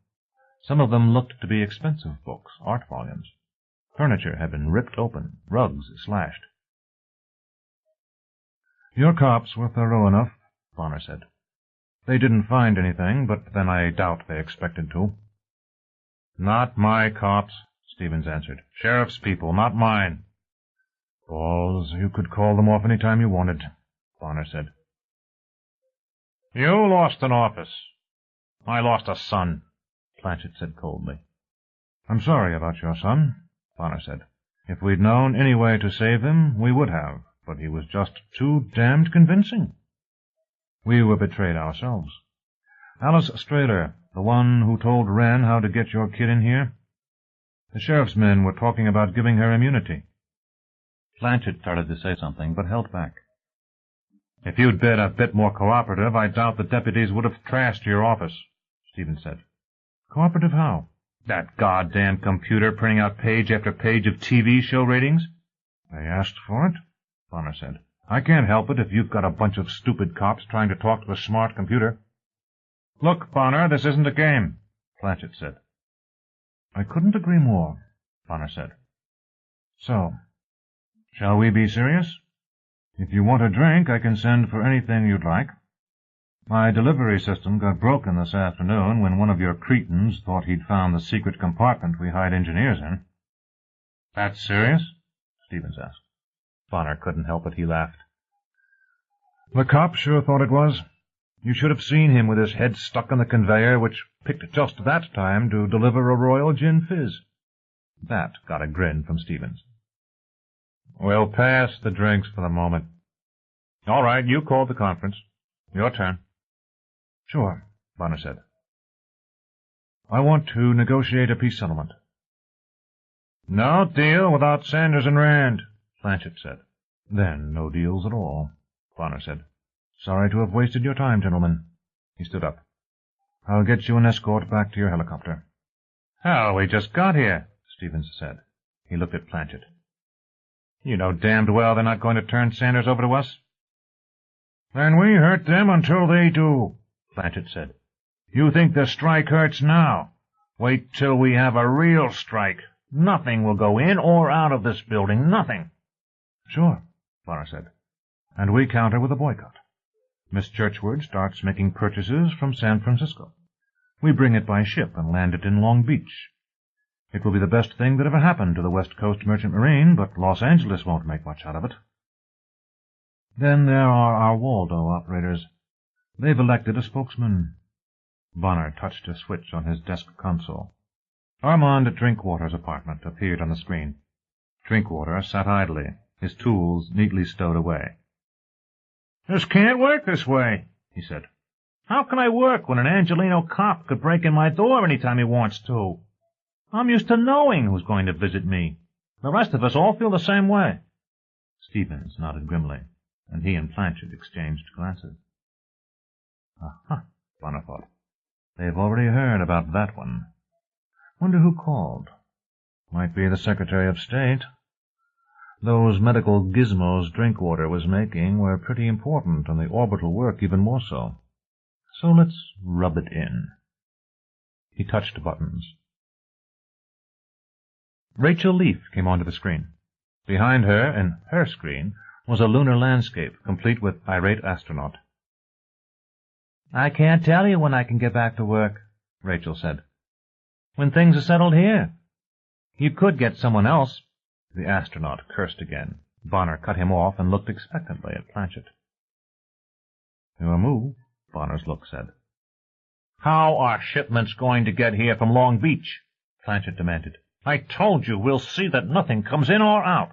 Some of them looked to be expensive books, art volumes. Furniture had been ripped open, rugs slashed. Your cops were thorough enough, Bonner said. They didn't find anything, but then I doubt they expected to. Not my cops, Stevens answered. Sheriff's people, not mine. Balls, you could call them off any time you wanted, Bonner said. You lost an office. I lost a son, Planchet said coldly. I'm sorry about your son, Bonner said. If we'd known any way to save him, we would have, but he was just too damned convincing. We were betrayed ourselves. Alice Strahler, the one who told Wren how to get your kid in here? The sheriff's men were talking about giving her immunity. Planchet started to say something, but held back. If you'd been a bit more cooperative, I doubt the deputies would have trashed your office, Stevens said. Cooperative how? That goddamn computer printing out page after page of TV show ratings? They asked for it, Bonner said. I can't help it if you've got a bunch of stupid cops trying to talk to a smart computer. Look, Bonner, this isn't a game, Planchet said. I couldn't agree more, Bonner said. So, shall we be serious? If you want a drink, I can send for anything you'd like. My delivery system got broken this afternoon when one of your cretins thought he'd found the secret compartment we hide engineers in. That's serious? Stevens asked. Bonner couldn't help it. He laughed. The cop sure thought it was. You should have seen him with his head stuck on the conveyor, which picked just that time to deliver a Royal Gin Fizz. That got a grin from Stevens. We'll pass the drinks for the moment. All right, you called the conference. Your turn. Sure, Bonner said. I want to negotiate a peace settlement. No deal without Sanders and Rand, Planchet said. Then no deals at all, Bonner said. Sorry to have wasted your time, gentlemen. He stood up. I'll get you an escort back to your helicopter. Hell, we just got here, Stevens said. He looked at Planchet. You know damned well they're not going to turn Sanders over to us. Then we hurt them until they do, Planchet said. You think the strike hurts now? Wait till we have a real strike. Nothing will go in or out of this building, nothing. Sure, Bonner said. And we counter with a boycott. Miss Churchward starts making purchases from San Francisco. We bring it by ship and land it in Long Beach. It will be the best thing that ever happened to the West Coast Merchant Marine, but Los Angeles won't make much out of it. Then there are our Waldo operators. They've elected a spokesman. Bonner touched a switch on his desk console. Armand Drinkwater's apartment appeared on the screen. Drinkwater sat idly, his tools neatly stowed away. "This can't work this way," he said. "How can I work when an Angelino cop could break in my door any time he wants to? I'm used to knowing who's going to visit me. The rest of us all feel the same way." Stevens nodded grimly, and he and Blanchard exchanged glances. Aha, Bonner thought. They've already heard about that one. Wonder who called. Might be the Secretary of State. Those medical gizmos Drinkwater was making were pretty important, and the orbital work even more so. So let's rub it in. He touched buttons. Rachel Leaf came onto the screen. Behind her, in her screen, was a lunar landscape, complete with irate astronaut. "I can't tell you when I can get back to work," Rachel said. "When things are settled here. You could get someone else." The astronaut cursed again. Bonner cut him off and looked expectantly at Blanchard. "Your move," Bonner's look said. "How are shipments going to get here from Long Beach?" Blanchard demanded. "I told you we'll see that nothing comes in or out."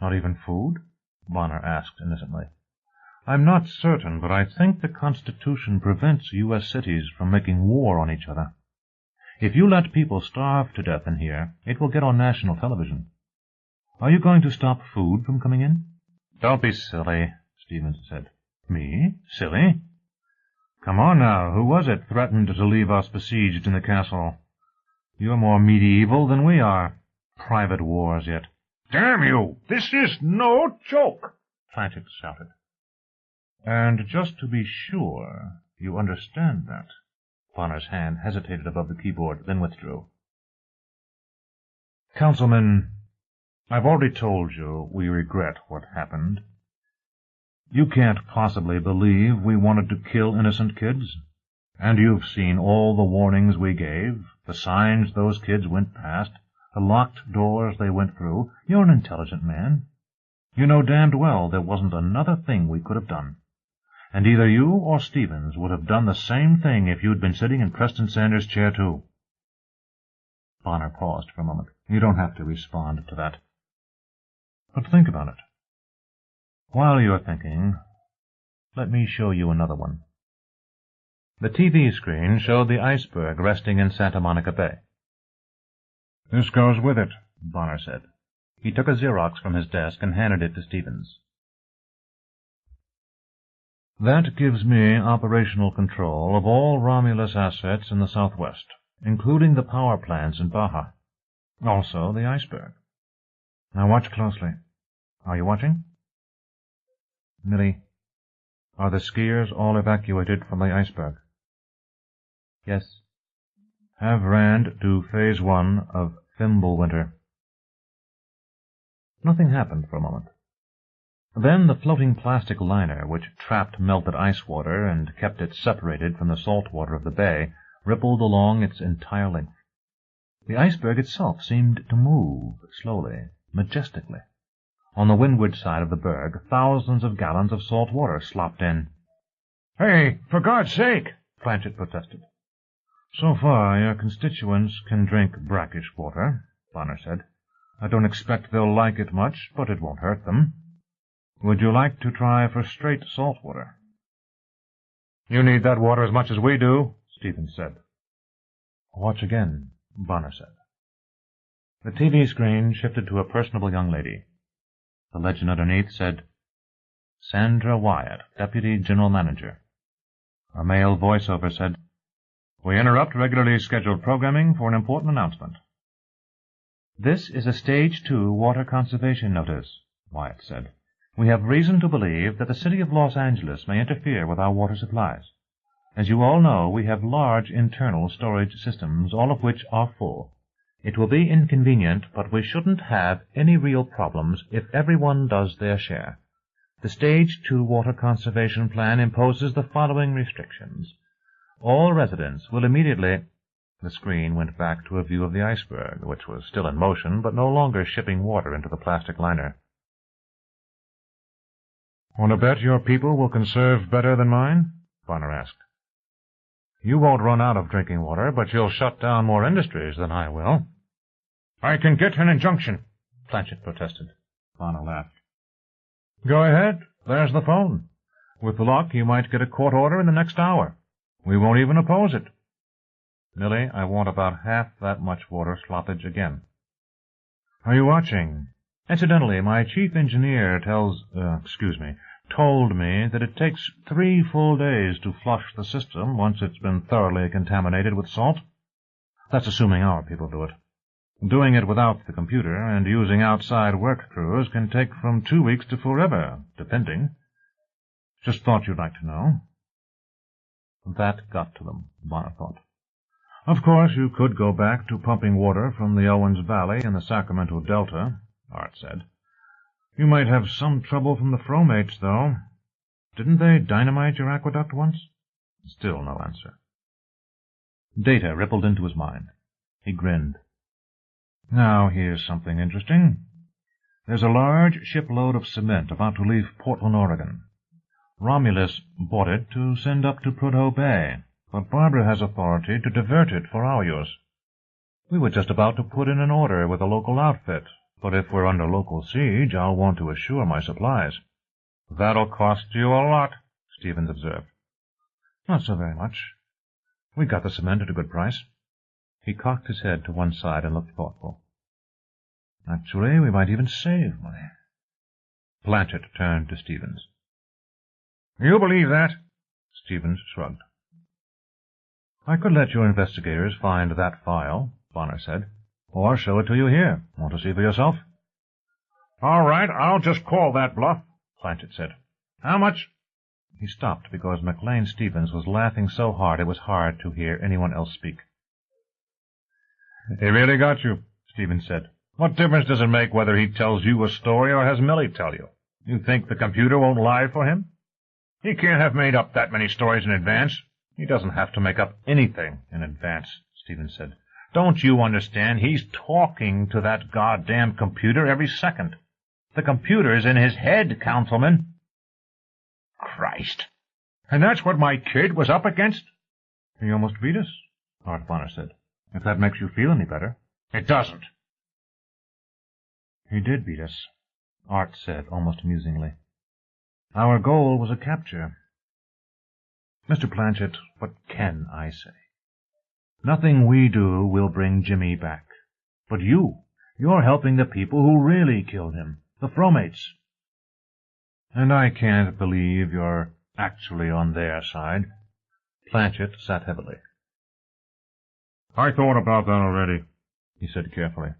"Not even food?" Bonner asked innocently. "I'm not certain, but I think the Constitution prevents U.S. cities from making war on each other. If you let people starve to death in here, it will get on national television. Are you going to stop food from coming in?" "Don't be silly," Stevens said. "Me? Silly? Come on now, who was it threatened to leave us besieged in the castle? You're more medieval than we are. Private wars yet." "Damn you! This is no joke!" Blanchard shouted. "And just to be sure you understand that." Bonner's hand hesitated above the keyboard, then withdrew. "Councilman, I've already told you we regret what happened. You can't possibly believe we wanted to kill innocent kids. And you've seen all the warnings we gave, the signs those kids went past, the locked doors they went through. You're an intelligent man. You know damned well there wasn't another thing we could have done. And either you or Stevens would have done the same thing if you'd been sitting in Preston Sanders' chair, too." Bonner paused for a moment. "You don't have to respond to that. But think about it. While you're thinking, let me show you another one." The TV screen showed the iceberg resting in Santa Monica Bay. "This goes with it," Bonner said. He took a Xerox from his desk and handed it to Stevens. "That gives me operational control of all Romulus assets in the southwest, including the power plants in Baja. Also the iceberg. Now watch closely. Are you watching? Millie, are the skiers all evacuated from the iceberg?" "Yes." "Have Rand do Phase 1 of Fimbulwinter." Nothing happened for a moment. Then the floating plastic liner, which trapped melted ice water and kept it separated from the salt water of the bay, rippled along its entire length. The iceberg itself seemed to move slowly, majestically. On the windward side of the berg, thousands of gallons of salt water slopped in. "Hey, for God's sake!" Blanchard protested. "So far, your constituents can drink brackish water," Bonner said. "I don't expect they'll like it much, but it won't hurt them. Would you like to try for straight salt water?" "You need that water as much as we do," Stevens said. "Watch again," Bonner said. The TV screen shifted to a personable young lady. The legend underneath said, "Sandra Wyatt, Deputy General Manager." A male voiceover said, "We interrupt regularly scheduled programming for an important announcement." "This is a Stage 2 water conservation notice," Wyatt said. "We have reason to believe that the city of Los Angeles may interfere with our water supplies. As you all know, we have large internal storage systems, all of which are full. It will be inconvenient, but we shouldn't have any real problems if everyone does their share. The Stage 2 water conservation plan imposes the following restrictions. All residents will immediately—" The screen went back to a view of the iceberg, which was still in motion, but no longer shipping water into the plastic liner. "Want to bet your people will conserve better than mine?" Bonner asked. You won't run out of drinking water, but you'll shut down more industries than I will. I can get an injunction, Planchet protested. Bonner laughed. Go ahead. There's the phone. With luck, you might get a court order in the next hour. We won't even oppose it. Millie, I want about half that much water sloppage again. Are you watching? Incidentally, my chief engineer told me that it takes 3 full days to flush the system once it's been thoroughly contaminated with salt. That's assuming our people do it. Doing it without the computer and using outside work crews can take from 2 weeks to forever, depending. Just thought you'd like to know. That got to them, Bonner thought. Of course, you could go back to pumping water from the Owens Valley and the Sacramento Delta, Art said. You might have some trouble from the Fromates, though. Didn't they dynamite your aqueduct once? Still no answer. Data rippled into his mind. He grinned. Now here's something interesting. There's a large shipload of cement about to leave Portland, Oregon. Romulus bought it to send up to Prudhoe Bay, but Barbara has authority to divert it for our use. We were just about to put in an order with a local outfit, but if we're under local siege, I'll want to assure my supplies. That'll cost you a lot, Stevens observed. Not so very much. We got the cement at a good price. He cocked his head to one side and looked thoughtful. Actually, we might even save money. Planchet turned to Stevens. You believe that? Stevens shrugged. I could let your investigators find that file, Bonner said, or show it to you here. Want to see for yourself? All right, I'll just call that bluff, Planchet said. How much? He stopped because McLean Stevens was laughing so hard it was hard to hear anyone else speak. He really got you, Stevens said. What difference does it make whether he tells you a story or has Millie tell you? You think the computer won't lie for him? He can't have made up that many stories in advance. He doesn't have to make up anything in advance, Stevens said. Don't you understand? He's talking to that goddamn computer every second. The computer's in his head, Councilman. Christ. And that's what my kid was up against? He almost beat us, Art Bonner said. If that makes you feel any better. It doesn't. He did beat us, Art said almost amusingly. Our goal was a capture. Mr. Planchet, what can I say? Nothing we do will bring Jimmy back. But you're helping the people who really killed him, the Fromates. And I can't believe you're actually on their side. Planchet sat heavily. I thought about that already, he said carefully.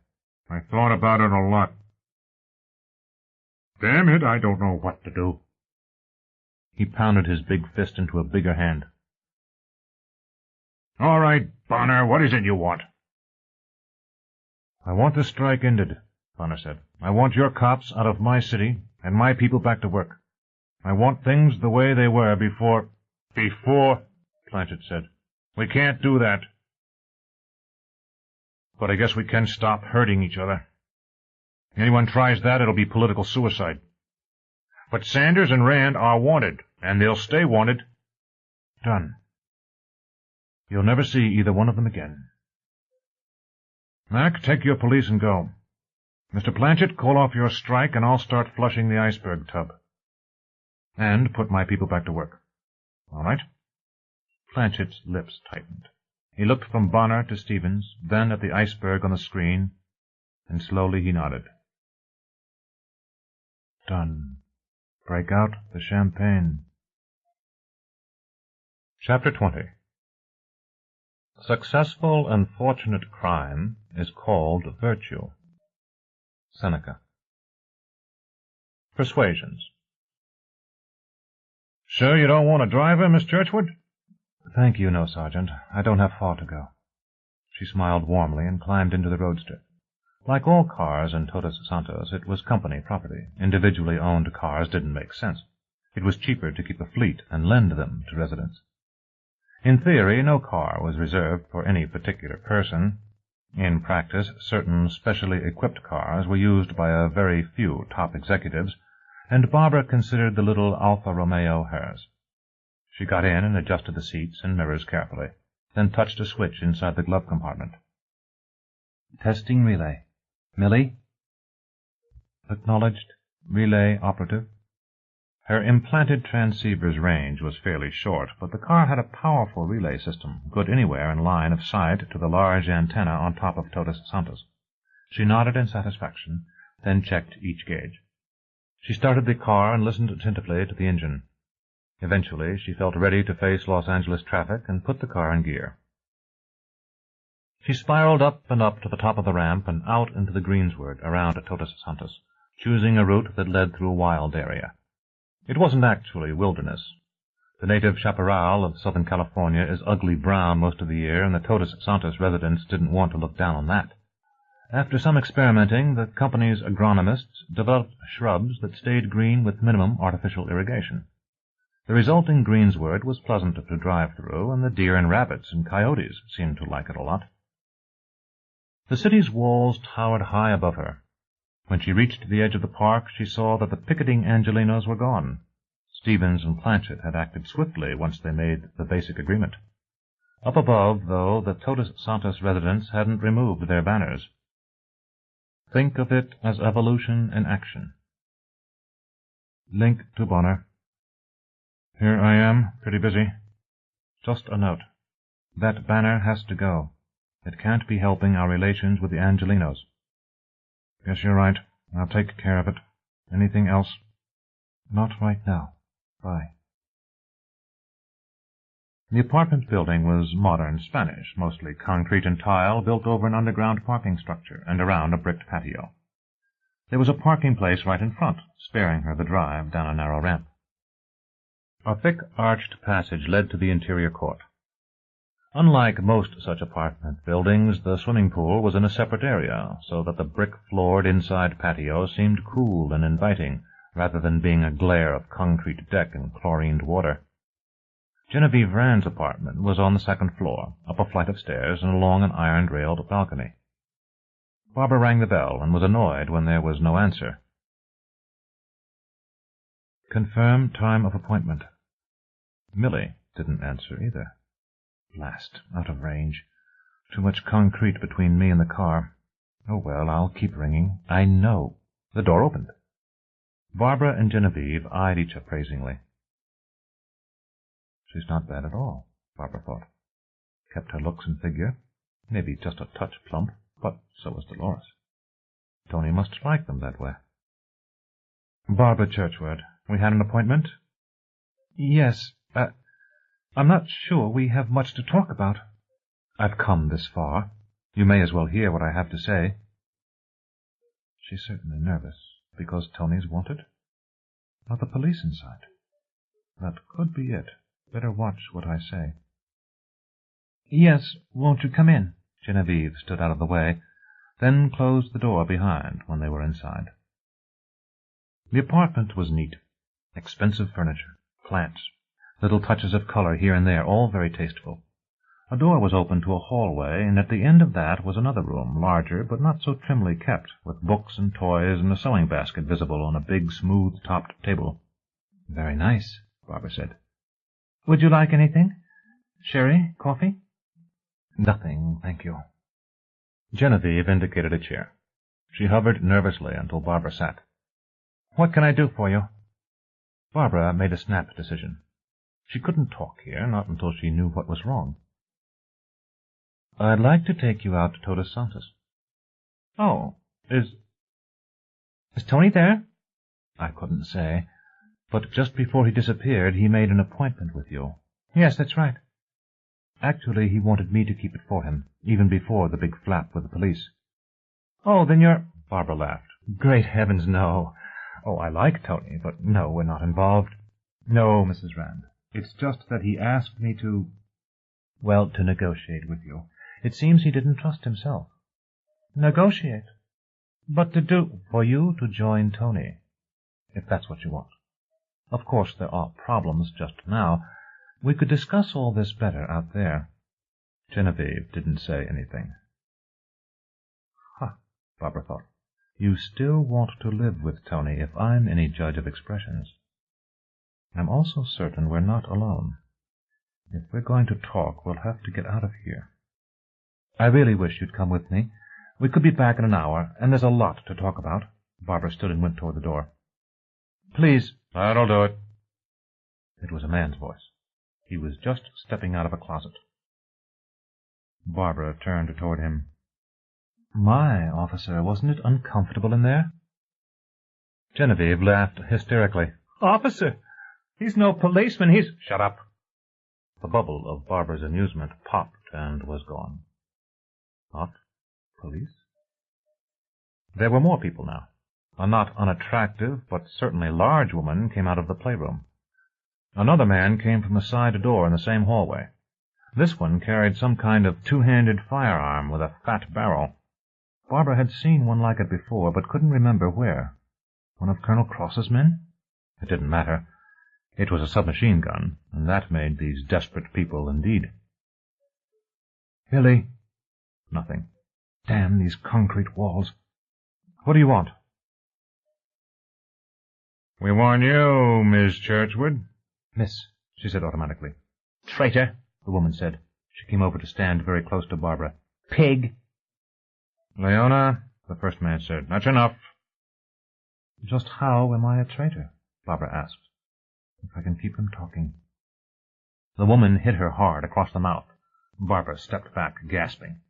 I thought about it a lot. Damn it, I don't know what to do. He pounded his big fist into a bigger hand. All right, Bonner, what is it you want? I want the strike ended, Bonner said. I want your cops out of my city and my people back to work. I want things the way they were before... Before, Planchet said. We can't do that. But I guess we can stop hurting each other. Anyone tries that, it'll be political suicide. But Sanders and Rand are wanted, and they'll stay wanted. Done. You'll never see either one of them again. Mac, take your police and go. Mr. Planchet, call off your strike, and I'll start flushing the iceberg tub. And put my people back to work. All right? Planchet's lips tightened. He looked from Bonner to Stevens, then at the iceberg on the screen, and slowly he nodded. Done. Break out the champagne. Chapter 20. Successful and fortunate crime is called virtue. Seneca. Persuasions. Sure you don't want a driver, Miss Churchwood? Thank you, no, Sergeant. I don't have far to go. She smiled warmly and climbed into the roadster. Like all cars in Todos Santos, it was company property. Individually owned cars didn't make sense. It was cheaper to keep a fleet and lend them to residents. In theory, no car was reserved for any particular person. In practice, certain specially equipped cars were used by a very few top executives, and Barbara considered the little Alfa Romeo hers. She got in and adjusted the seats and mirrors carefully, then touched a switch inside the glove compartment. Testing relay. Millie? Acknowledged. Relay operative. Her implanted transceiver's range was fairly short, but the car had a powerful relay system, good anywhere in line of sight to the large antenna on top of Todos Santos. She nodded in satisfaction, then checked each gauge. She started the car and listened attentively to the engine. Eventually, she felt ready to face Los Angeles traffic and put the car in gear. She spiraled up and up to the top of the ramp and out into the greensward around Todos Santos, choosing a route that led through a wild area. It wasn't actually wilderness. The native chaparral of Southern California is ugly brown most of the year, and the Todos Santos residents didn't want to look down on that. After some experimenting, the company's agronomists developed shrubs that stayed green with minimum artificial irrigation. The resulting greensward was pleasant to drive through, and the deer and rabbits and coyotes seemed to like it a lot. The city's walls towered high above her. When she reached the edge of the park, she saw that the picketing Angelinos were gone. Stevens and Planchet had acted swiftly once they made the basic agreement. Up above, though, the Todos Santos residents hadn't removed their banners. Think of it as evolution in action. Link to Bonner. Here I am, pretty busy. Just a note. That banner has to go. It can't be helping our relations with the Angelinos. Guess you're right. I'll take care of it. Anything else? Not right now. Bye. The apartment building was modern Spanish, mostly concrete and tile, built over an underground parking structure and around a bricked patio. There was a parking place right in front, sparing her the drive down a narrow ramp. A thick arched passage led to the interior court. Unlike most such apartment buildings, the swimming pool was in a separate area, so that the brick-floored inside patio seemed cool and inviting, rather than being a glare of concrete deck and chlorined water. Genevieve Rand's apartment was on the second floor, up a flight of stairs and along an iron-railed balcony. Barbara rang the bell and was annoyed when there was no answer. Confirm time of appointment. Millie didn't answer either. Blast, out of range. Too much concrete between me and the car. Oh, well, I'll keep ringing. I know. The door opened. Barbara and Genevieve eyed each appraisingly. She's not bad at all, Barbara thought. Kept her looks and figure. Maybe just a touch plump, but so was Dolores. Tony must like them that way. Barbara Churchward, we had an appointment? Yes, I'm not sure we have much to talk about. I've come this far. You may as well hear what I have to say. She's certainly nervous, because Tony's wanted. Are the police inside? That could be it. Better watch what I say. Yes, won't you come in? Genevieve stood out of the way, then closed the door behind when they were inside. The apartment was neat. Expensive furniture, plants, little touches of color here and there, all very tasteful. A door was open to a hallway, and at the end of that was another room, larger but not so trimly kept, with books and toys and a sewing basket visible on a big, smooth-topped table. Very nice, Barbara said. Would you like anything? Sherry? Coffee? Nothing, thank you. Genevieve indicated a chair. She hovered nervously until Barbara sat. What can I do for you? Barbara made a snap decision. She couldn't talk here, not until she knew what was wrong. I'd like to take you out to Todos Santos. Oh, is Tony there? I couldn't say. But just before he disappeared, he made an appointment with you. Yes, that's right. Actually, he wanted me to keep it for him, even before the big flap with the police. Oh, then you're... Barbara laughed. Great heavens, no. Oh, I like Tony, but no, we're not involved. No, Mrs. Rand. It's just that he asked me to... Well, to negotiate with you. It seems he didn't trust himself. Negotiate? But to do... For you to join Tony, if that's what you want. Of course, there are problems just now. We could discuss all this better out there. Genevieve didn't say anything. Huh, Barbara thought. You still want to live with Tony if I'm any judge of expressions. I'm also certain we're not alone. If we're going to talk, we'll have to get out of here. I really wish you'd come with me. We could be back in an hour, and there's a lot to talk about. Barbara stood and went toward the door. Please. That'll do it. It was a man's voice. He was just stepping out of a closet. Barbara turned toward him. My, officer, wasn't it uncomfortable in there? Genevieve laughed hysterically. Officer, he's no policeman, he's... Shut up. The bubble of Barbara's amusement popped and was gone. Not police? There were more people now. A not unattractive, but certainly large woman came out of the playroom. Another man came from the side door in the same hallway. This one carried some kind of two-handed firearm with a fat barrel. Barbara had seen one like it before, but couldn't remember where. One of Colonel Cross's men? It didn't matter. It was a submachine gun, and that made these desperate people indeed. Billy. Nothing. Damn these concrete walls. What do you want? We want you, Miss Churchwood. Miss, she said automatically. Traitor, the woman said. She came over to stand very close to Barbara. Pig. Leona, the first man said, that's enough. Just how am I a traitor? Barbara asked. If I can keep him talking. The woman hit her hard across the mouth. Barbara stepped back, gasping.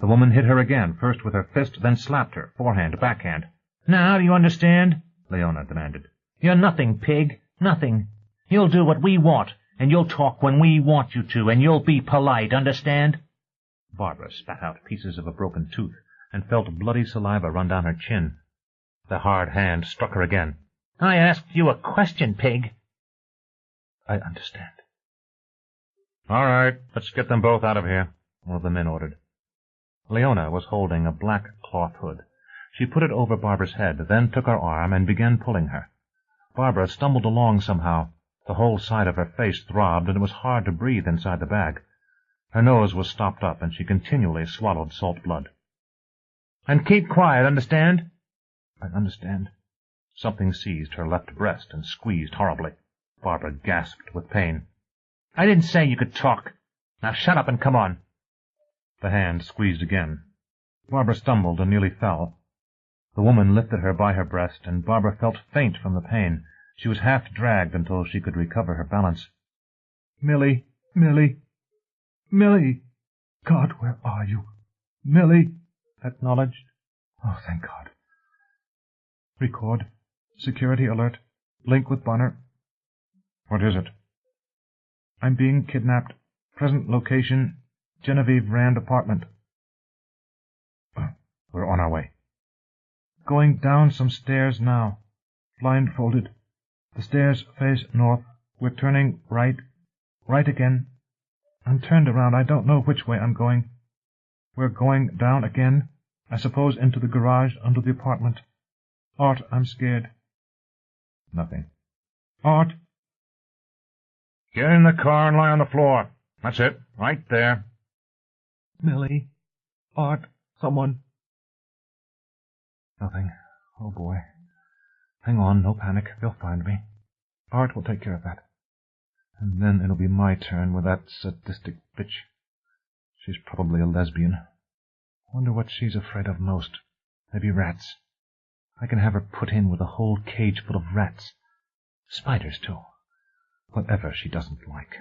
The woman hit her again, first with her fist, then slapped her, forehand, backhand. Now, do you understand? Leona demanded. You're nothing, pig. Nothing. You'll do what we want, and you'll talk when we want you to, and you'll be polite, understand? Barbara spat out pieces of a broken tooth, and felt bloody saliva run down her chin. The hard hand struck her again. I asked you a question, pig. I understand. All right, let's get them both out of here, one of the men ordered. Leona was holding a black cloth hood. She put it over Barbara's head, then took her arm and began pulling her. Barbara stumbled along somehow. The whole side of her face throbbed, and it was hard to breathe inside the bag. Her nose was stopped up, and she continually swallowed salt blood. And keep quiet, understand? I understand. Something seized her left breast and squeezed horribly. Barbara gasped with pain. I didn't say you could talk. Now shut up and come on. The hand squeezed again. Barbara stumbled and nearly fell. The woman lifted her by her breast, and Barbara felt faint from the pain. She was half dragged until she could recover her balance. Millie, Millie, Millie! God, where are you? Millie! Acknowledged. Oh, thank God. Record. Security alert. Link with Bonner. What is it? I'm being kidnapped. Present location, Genevieve Rand apartment. We're on our way. Going down some stairs now. Blindfolded. The stairs face north. We're turning right. Right again. I'm turned around. I don't know which way I'm going. We're going down again. I suppose into the garage under the apartment. Art, I'm scared. Nothing. Art! Get in the car and lie on the floor. That's it. Right there. Millie. Art. Someone. Nothing. Oh, boy. Hang on. No panic. They'll find me. Art will take care of that. And then it'll be my turn with that sadistic bitch. She's probably a lesbian. Wonder what she's afraid of most. Maybe rats. I can have her put in with a whole cage full of rats. Spiders, too. Whatever she doesn't like.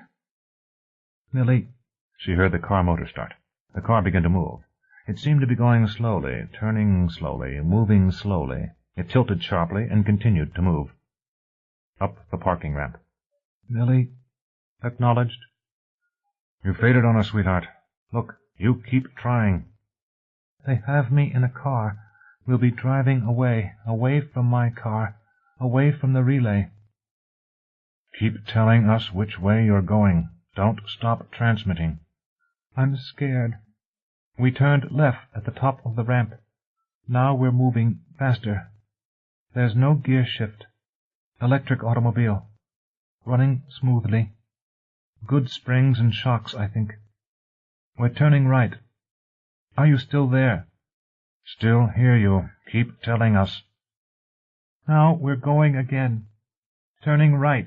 Millie. She heard the car motor start. The car began to move. It seemed to be going slowly, turning slowly, moving slowly. It tilted sharply and continued to move. Up the parking ramp. Millie. Acknowledged. You faded on us, sweetheart. Look, you keep trying. They have me in a car. We'll be driving away, away from my car, away from the relay. Keep telling us which way you're going. Don't stop transmitting. I'm scared. We turned left at the top of the ramp. Now we're moving faster. There's no gear shift. Electric automobile. Running smoothly. Good springs and shocks, I think. We're turning right. Are you still there? Still hear you. Keep telling us. Now we're going again. Turning right.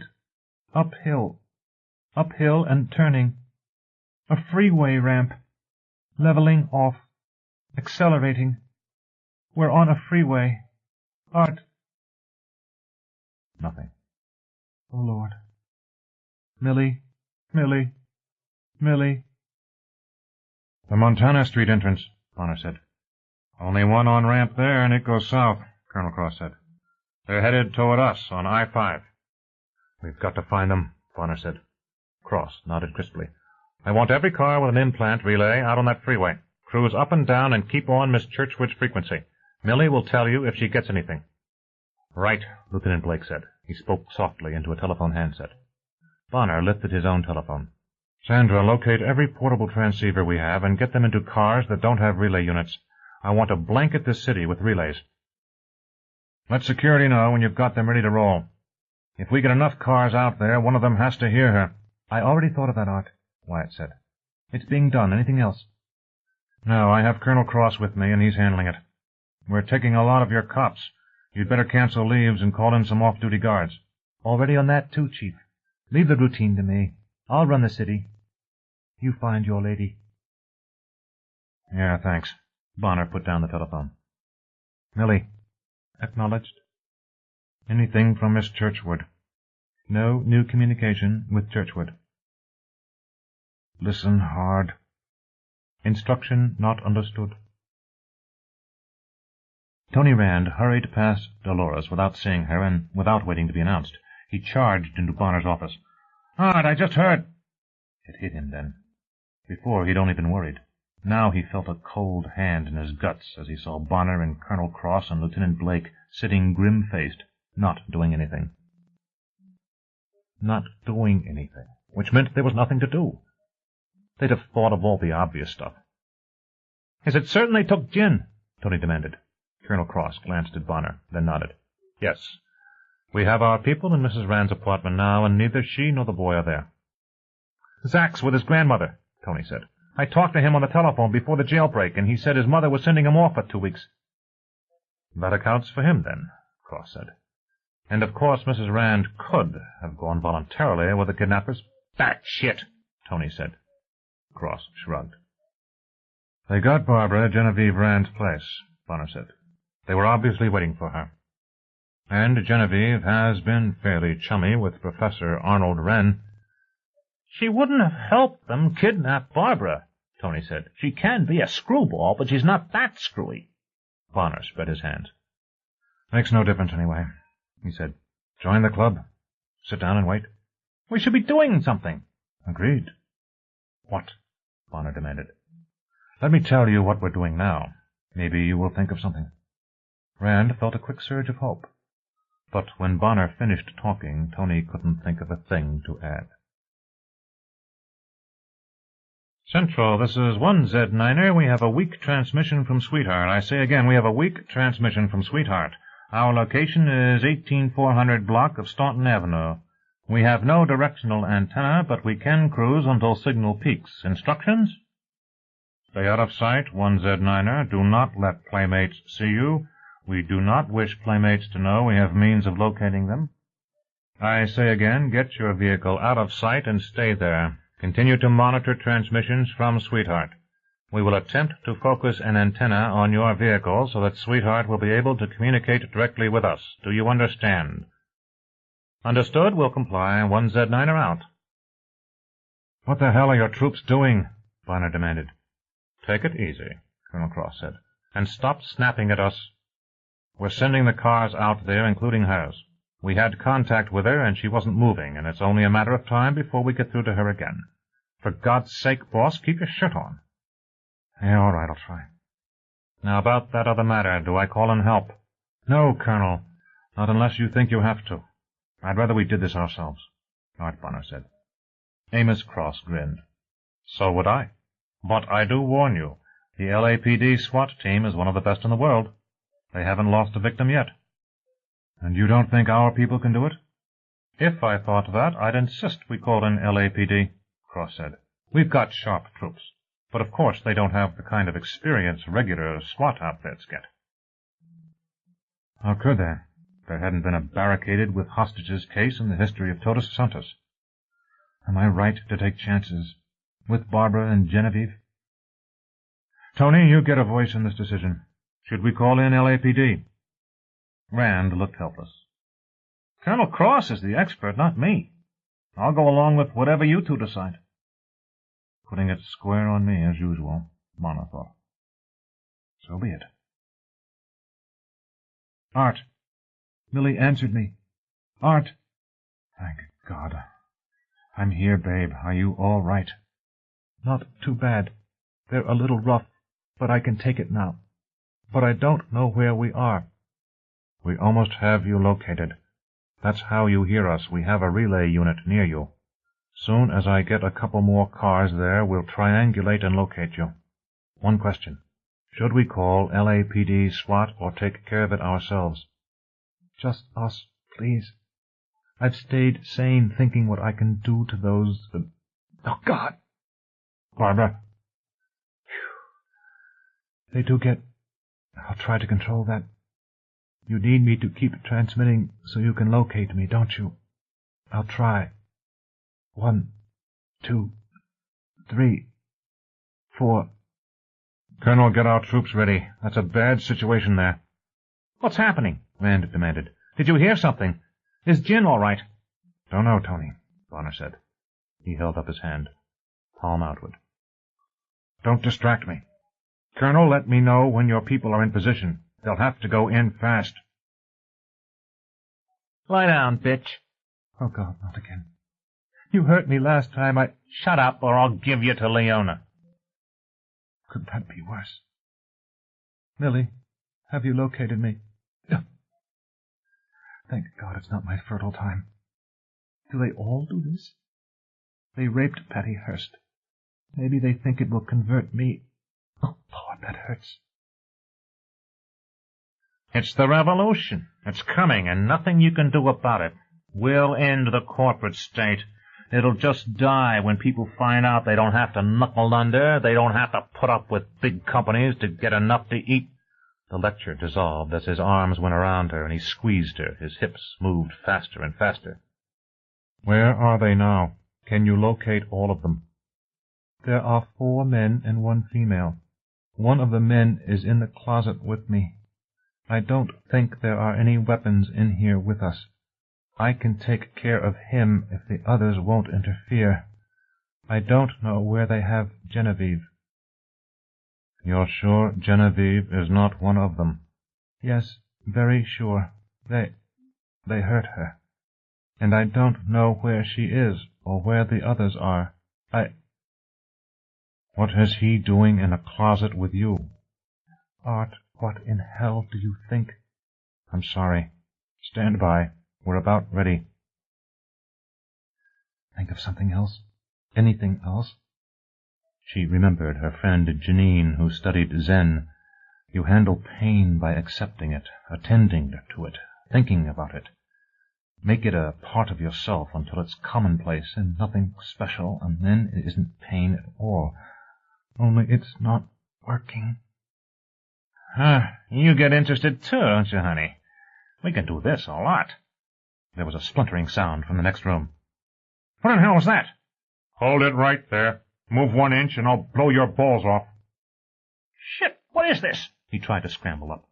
Uphill. Uphill and turning. A freeway ramp. Leveling off. Accelerating. We're on a freeway. Art. Nothing. Oh, Lord. Millie. Millie. Millie. The Montana Street entrance, Bonner said. Only one on-ramp there, and it goes south, Colonel Cross said. They're headed toward us on I-5. We've got to find them, Bonner said. Cross nodded crisply. I want every car with an implant relay out on that freeway. Cruise up and down and keep on Miss Churchwood's frequency. Millie will tell you if she gets anything. Right, Lieutenant Blake said. He spoke softly into a telephone handset. Bonner lifted his own telephone. Sandra, locate every portable transceiver we have and get them into cars that don't have relay units. I want to blanket this city with relays. Let security know when you've got them ready to roll. If we get enough cars out there, one of them has to hear her. I already thought of that, Art, Wyatt said. It's being done. Anything else? No, I have Colonel Cross with me, and he's handling it. We're taking a lot of your cops. You'd better cancel leaves and call in some off-duty guards. Already on that, too, Chief. Leave the routine to me. I'll run the city. You find your lady. Yeah, thanks. Bonner put down the telephone. Millie. Acknowledged. Anything from Miss Churchwood? No new communication with Churchwood. Listen hard. Instruction not understood. Tony Rand hurried past Dolores without seeing her and without waiting to be announced. He charged into Bonner's office. Art, I just heard. It hit him then. Before, he'd only been worried. Now he felt a cold hand in his guts as he saw Bonner and Colonel Cross and Lieutenant Blake sitting grim-faced, not doing anything. Not doing anything, which meant there was nothing to do. They'd have thought of all the obvious stuff. Is it certain they took gin? Tony demanded. Colonel Cross glanced at Bonner, then nodded. Yes. We have our people in Mrs. Rand's apartment now, and neither she nor the boy are there. Zach's with his grandmother, Tony said. I talked to him on the telephone before the jailbreak, and he said his mother was sending him off for 2 weeks. That accounts for him, then, Cross said. And of course Mrs. Rand could have gone voluntarily with the kidnappers. That shit, Tony said. Cross shrugged. They got Barbara at Genevieve Rand's place, Bonner said. They were obviously waiting for her. And Genevieve has been fairly chummy with Professor Arnold Wren. She wouldn't have helped them kidnap Barbara, Tony said. She can be a screwball, but she's not that screwy. Bonner spread his hands. Makes no difference anyway, he said. Join the club. Sit down and wait. We should be doing something. Agreed. What? Bonner demanded. Let me tell you what we're doing now. Maybe you will think of something. Rand felt a quick surge of hope. But when Bonner finished talking, Tony couldn't think of a thing to add. Central, this is 1Z9er. We have a weak transmission from Sweetheart. I say again, we have a weak transmission from Sweetheart. Our location is 18400 block of Staunton Avenue. We have no directional antenna, but we can cruise until signal peaks. Instructions? Stay out of sight, 1Z9er. Do not let playmates see you. We do not wish playmates to know we have means of locating them. I say again, get your vehicle out of sight and stay there. Continue to monitor transmissions from Sweetheart. We will attempt to focus an antenna on your vehicle so that Sweetheart will be able to communicate directly with us. Do you understand? Understood. We'll comply. 1Z9er out. What the hell are your troops doing? Bonner demanded. Take it easy, Colonel Cross said, and stop snapping at us. We're sending the cars out there, including hers. We had contact with her, and she wasn't moving, and it's only a matter of time before we get through to her again. For God's sake, boss, keep your shirt on. Yeah, all right, I'll try. Now, about that other matter, do I call in help? No, Colonel, not unless you think you have to. I'd rather we did this ourselves, Art Bonner said. Amos Cross grinned. So would I. But I do warn you, the LAPD SWAT team is one of the best in the world. They haven't lost a victim yet. And you don't think our people can do it? If I thought that, I'd insist we call in LAPD, Cross said. We've got sharp troops, but of course they don't have the kind of experience regular SWAT outfits get. How could they? There hadn't been a barricaded with hostages case in the history of Todos Santos. Am I right to take chances? With Barbara and Genevieve? Tony, you get a voice in this decision. Should we call in LAPD? Rand looked helpless. Colonel Cross is the expert, not me. I'll go along with whatever you two decide. Putting it square on me, as usual, Bonner thought. So be it. Art. Millie answered me. Art. Thank God. I'm here, babe. Are you all right? Not too bad. They're a little rough, but I can take it now. But I don't know where we are. We almost have you located. That's how you hear us. We have a relay unit near you. Soon as I get a couple more cars there, we'll triangulate and locate you. One question. Should we call LAPD SWAT or take care of it ourselves? Just us, please. I've stayed sane thinking what I can do to those... Oh, God! Barbara. Whew. They do get... I'll try to control that. You need me to keep transmitting so you can locate me, don't you? I'll try. 1, 2, 3, 4. Colonel, get our troops ready. That's a bad situation there. What's happening? Rand demanded. Did you hear something? Is Jin all right? Don't know, Tony, Bonner said. He held up his hand, palm outward. Don't distract me. Colonel, let me know when your people are in position. They'll have to go in fast. Lie down, bitch. Oh, God, not again. You hurt me last time. Shut up, or I'll give you to Leona. Could that be worse? Millie, have you located me? Thank God it's not my fertile time. Do they all do this? They raped Patty Hearst. Maybe they think it will convert me. Oh, Lord, that hurts. It's the revolution. It's coming, and nothing you can do about it. We'll end the corporate state. It'll just die when people find out they don't have to knuckle under, they don't have to put up with big companies to get enough to eat. The lecture dissolved as his arms went around her and he squeezed her. His hips moved faster and faster. Where are they now? Can you locate all of them? There are 4 men and 1 female. One of the men is in the closet with me. I don't think there are any weapons in here with us. I can take care of him if the others won't interfere. I don't know where they have Genevieve. You're sure Genevieve is not one of them? Yes, very sure. They hurt her. And I don't know where she is or where the others are. What is he doing in a closet with you? Art, what in hell do you think? I'm sorry. Stand by. We're about ready. Think of something else? Anything else? She remembered her friend Janine, who studied Zen. You handle pain by accepting it, attending to it, thinking about it. Make it a part of yourself until it's commonplace and nothing special, and then it isn't pain at all. Only it's not working. You get interested too, don't you, honey? We can do this a lot. There was a splintering sound from the next room. What in hell was that? Hold it right there. Move 1 inch and I'll blow your balls off. Shit, what is this? He tried to scramble up.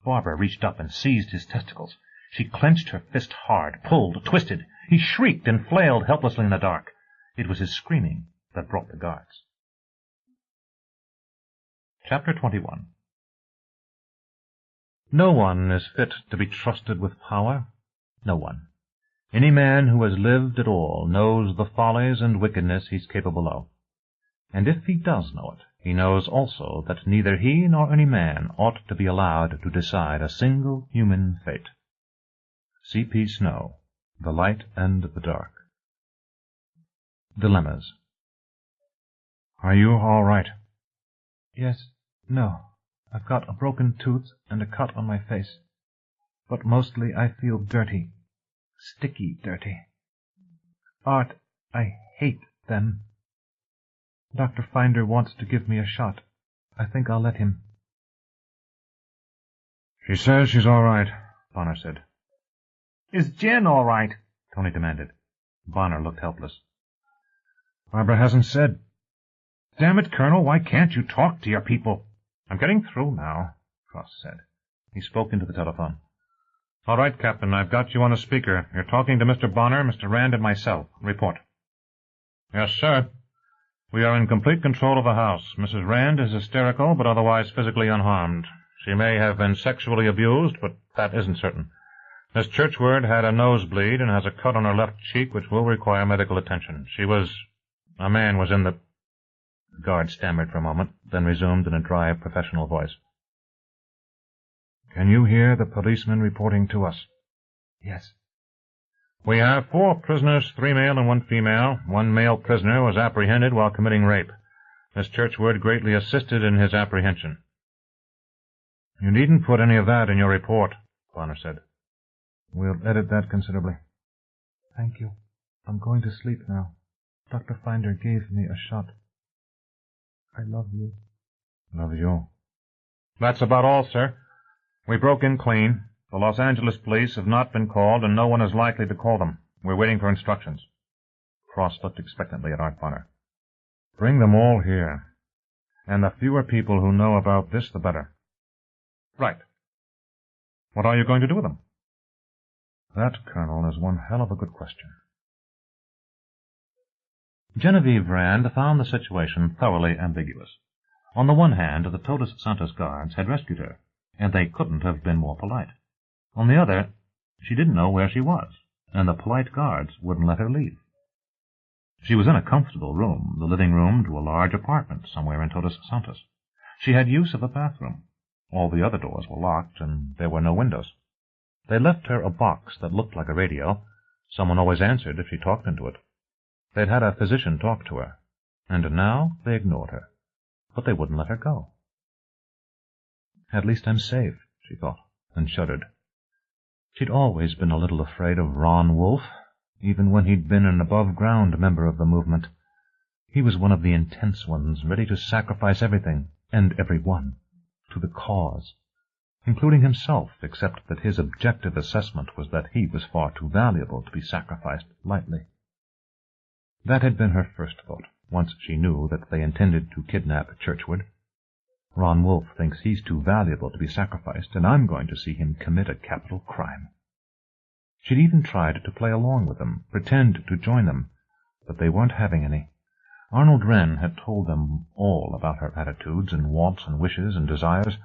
Barbara reached up and seized his testicles. She clenched her fist hard, pulled, twisted. He shrieked and flailed helplessly in the dark. It was his screaming that brought the guards. Chapter 21. No one is fit to be trusted with power. No one. Any man who has lived at all knows the follies and wickedness he's capable of. And if he does know it, he knows also that neither he nor any man ought to be allowed to decide a single human fate. C.P. Snow, The Light and the Dark. Dilemmas. Are you all right? Yes. No. I've got a broken tooth and a cut on my face. But mostly I feel dirty. Sticky dirty. Art, I hate them. Dr. Finder wants to give me a shot. I think I'll let him. She says she's all right, Bonner said. Is Jen all right? Tony demanded. Bonner looked helpless. Barbara hasn't said. Damn it, Colonel, why can't you talk to your people? I'm getting through now, Frost said. He spoke into the telephone. All right, Captain, I've got you on a speaker. You're talking to Mr. Bonner, Mr. Rand, and myself. Report. Yes, sir. We are in complete control of the house. Mrs. Rand is hysterical, but otherwise physically unharmed. She may have been sexually abused, but that isn't certain. Miss Churchward had a nosebleed and has a cut on her left cheek which will require medical attention. A man was in the... The guard stammered for a moment, then resumed in a dry, professional voice. Can you hear the policeman reporting to us? Yes. We have 4 prisoners, 3 male and 1 female. 1 male prisoner was apprehended while committing rape. Miss Churchward greatly assisted in his apprehension. You needn't put any of that in your report, Bonner said. We'll edit that considerably. Thank you. I'm going to sleep now. Dr. Finder gave me a shot. I love you. Love you. That's about all, sir. We broke in clean. The Los Angeles police have not been called, and no one is likely to call them. We're waiting for instructions. Frost looked expectantly at Art Bonner. Bring them all here. And the fewer people who know about this, the better. Right. What are you going to do with them? That, Colonel, is one hell of a good question. Genevieve Rand found the situation thoroughly ambiguous. On the one hand, the Todos Santos guards had rescued her, and they couldn't have been more polite. On the other, she didn't know where she was, and the polite guards wouldn't let her leave. She was in a comfortable room, the living room to a large apartment somewhere in Todos Santos. She had use of a bathroom. All the other doors were locked, and there were no windows. They left her a box that looked like a radio. Someone always answered if she talked into it. They'd had a physician talk to her, and now they ignored her. But they wouldn't let her go. At least I'm safe, she thought, and shuddered. She'd always been a little afraid of Ron Wolf, even when he'd been an above-ground member of the movement. He was one of the intense ones, ready to sacrifice everything, and everyone, to the cause, including himself, except that his objective assessment was that he was far too valuable to be sacrificed lightly. That had been her first thought, once she knew that they intended to kidnap Churchward. Ron Wolf thinks he's too valuable to be sacrificed, and I'm going to see him commit a capital crime. She'd even tried to play along with them, pretend to join them, but they weren't having any. Arnold Wren had told them all about her attitudes and wants and wishes and desires,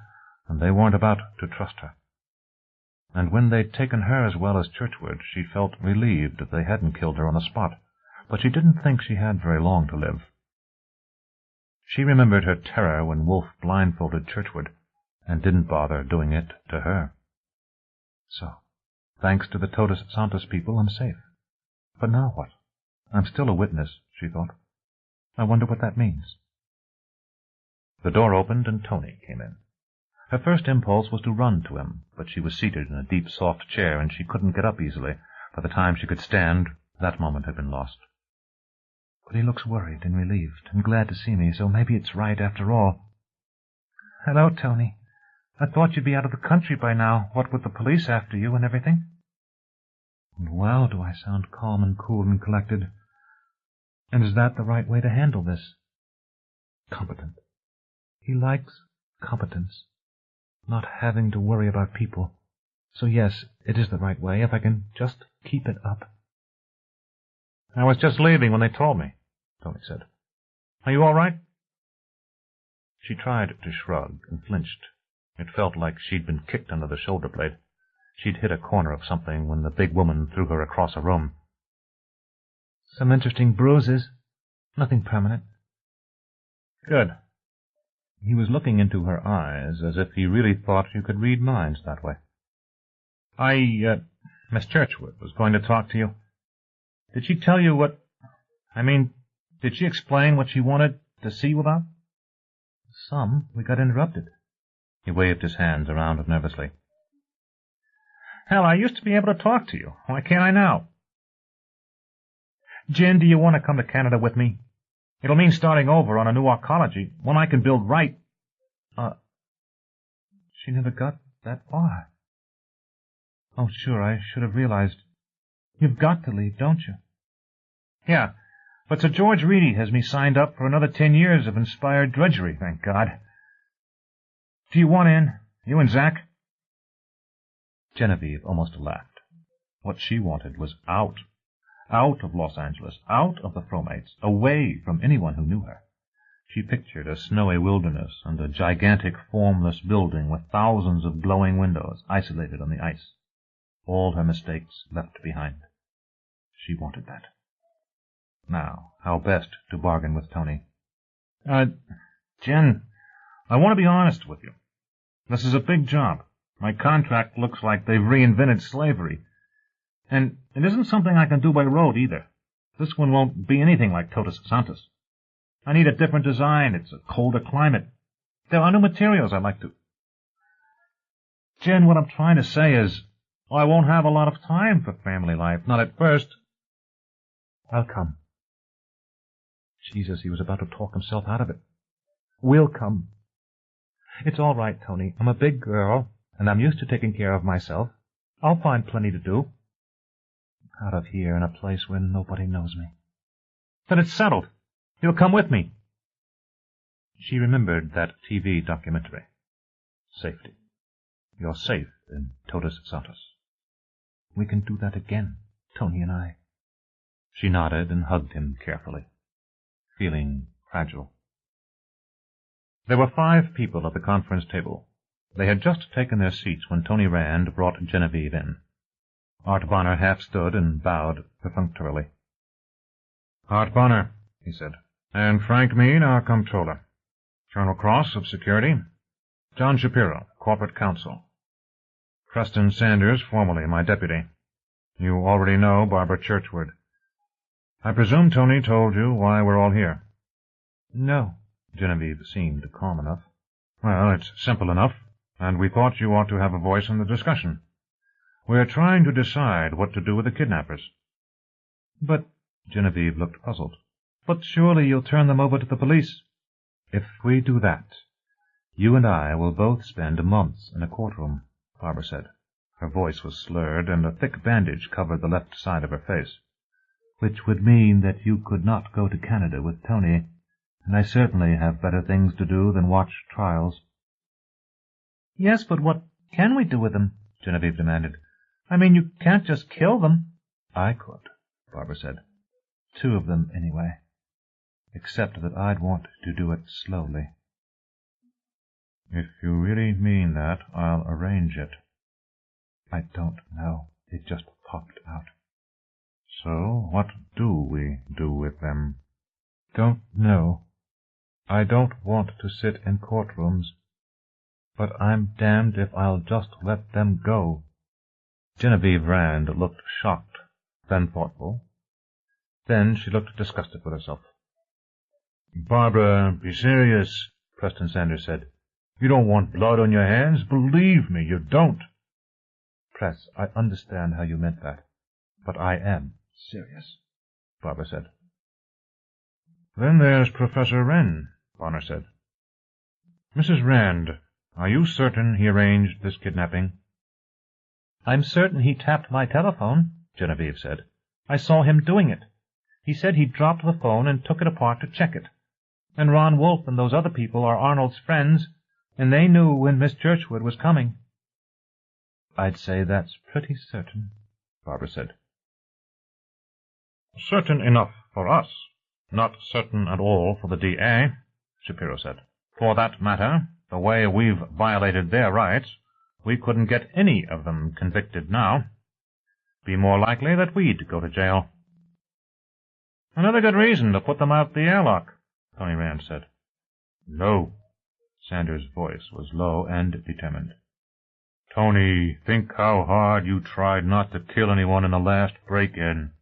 and they weren't about to trust her. And when they'd taken her as well as Churchward, she felt relieved that they hadn't killed her on the spot, but she didn't think she had very long to live. She remembered her terror when Wolf blindfolded Churchward, and didn't bother doing it to her. So, thanks to the Todos Santos people, I'm safe. But now what? I'm still a witness, she thought. I wonder what that means. The door opened and Tony came in. Her first impulse was to run to him, but she was seated in a deep, soft chair, and she couldn't get up easily. By the time she could stand, that moment had been lost. But he looks worried and relieved and glad to see me, so maybe it's right after all. Hello, Tony. I thought you'd be out of the country by now, what with the police after you and everything. And wow, do I sound calm and cool and collected. And is that the right way to handle this? Competent. He likes competence, not having to worry about people. So yes, it is the right way, if I can just keep it up. I was just leaving when they told me, Tony said. Are you all right? She tried to shrug and flinched. It felt like she'd been kicked under the shoulder blade. She'd hit a corner of something when the big woman threw her across a room. Some interesting bruises. Nothing permanent. Good. He was looking into her eyes as if he really thought you could read minds that way. Miss Churchward was going to talk to you. Did she tell you what... did she explain what she wanted to see you about? Some. We got interrupted. He waved his hands around nervously. Hell, I used to be able to talk to you. Why can't I now? Jen, do you want to come to Canada with me? It'll mean starting over on a new arcology, one I can build right. She never got that far. Oh, sure, I should have realized. You've got to leave, don't you? Yeah, But Sir George Reedy has me signed up for another 10 years of inspired drudgery, thank God. Do you want in? You and Zach? Genevieve almost laughed. What she wanted was out. Out of Los Angeles, out of the Fromates, away from anyone who knew her. She pictured a snowy wilderness and a gigantic, formless building with thousands of glowing windows, isolated on the ice. All her mistakes left behind. She wanted that. Now, how best to bargain with Tony? Jen, I want to be honest with you. This is a big job. My contract looks like they've reinvented slavery. And it isn't something I can do by road, either. This one won't be anything like Todos Santos. I need a different design. It's a colder climate. There are new materials I'd like to... Jen, what I'm trying to say is, I won't have a lot of time for family life, not at first. I'll come. Jesus, he was about to talk himself out of it. We'll come. It's all right, Tony. I'm a big girl, and I'm used to taking care of myself. I'll find plenty to do. Out of here in a place where nobody knows me. Then it's settled. You'll come with me. She remembered that TV documentary. Safety. You're safe in Todos Santos. We can do that again, Tony and I. She nodded and hugged him carefully, feeling fragile. There were 5 people at the conference table. They had just taken their seats when Tony Rand brought Genevieve in. Art Bonner half stood and bowed perfunctorily. Art Bonner, he said, and Frank Meade, our comptroller. Colonel Cross of Security. John Shapiro, Corporate Counsel. Preston Sanders, formerly my deputy. You already know Barbara Churchward. I presume Tony told you why we're all here. No. Genevieve seemed calm enough. Well, it's simple enough, and we thought you ought to have a voice in the discussion. We're trying to decide what to do with the kidnappers. But, Genevieve looked puzzled. But surely you'll turn them over to the police. If we do that, you and I will both spend months in a courtroom, Barbara said. Her voice was slurred, and a thick bandage covered the left side of her face. Which would mean that you could not go to Canada with Tony, and I certainly have better things to do than watch trials. Yes, but what can we do with them? Genevieve demanded. I mean, you can't just kill them. I could, Barbara said. 2 of them, anyway. Except that I'd want to do it slowly. If you really mean that, I'll arrange it. I don't know. It just popped out. So, what do we do with them? Don't know. I don't want to sit in courtrooms, but I'm damned if I'll just let them go. Genevieve Rand looked shocked, then thoughtful. Then she looked disgusted with herself. Barbara, be serious, Preston Sanders said. You don't want blood on your hands. Believe me, you don't. Press, I understand how you meant that, but I am serious, Barbara said. Then there's Professor Wren, Bonner said. Mrs. Rand, are you certain he arranged this kidnapping? I'm certain he tapped my telephone, Genevieve said. I saw him doing it. He said he dropped the phone and took it apart to check it. And Ron Wolfe and those other people are Arnold's friends, and they knew when Miss Churchward was coming. I'd say that's pretty certain, Barbara said. Certain enough for us. Not certain at all for the DA, Shapiro said. For that matter, the way we've violated their rights, we couldn't get any of them convicted now. Be more likely that we'd go to jail. Another good reason to put them out the airlock, Tony Rand said. No. Sanders' voice was low and determined. Tony, think how hard you tried not to kill anyone in the last break-in.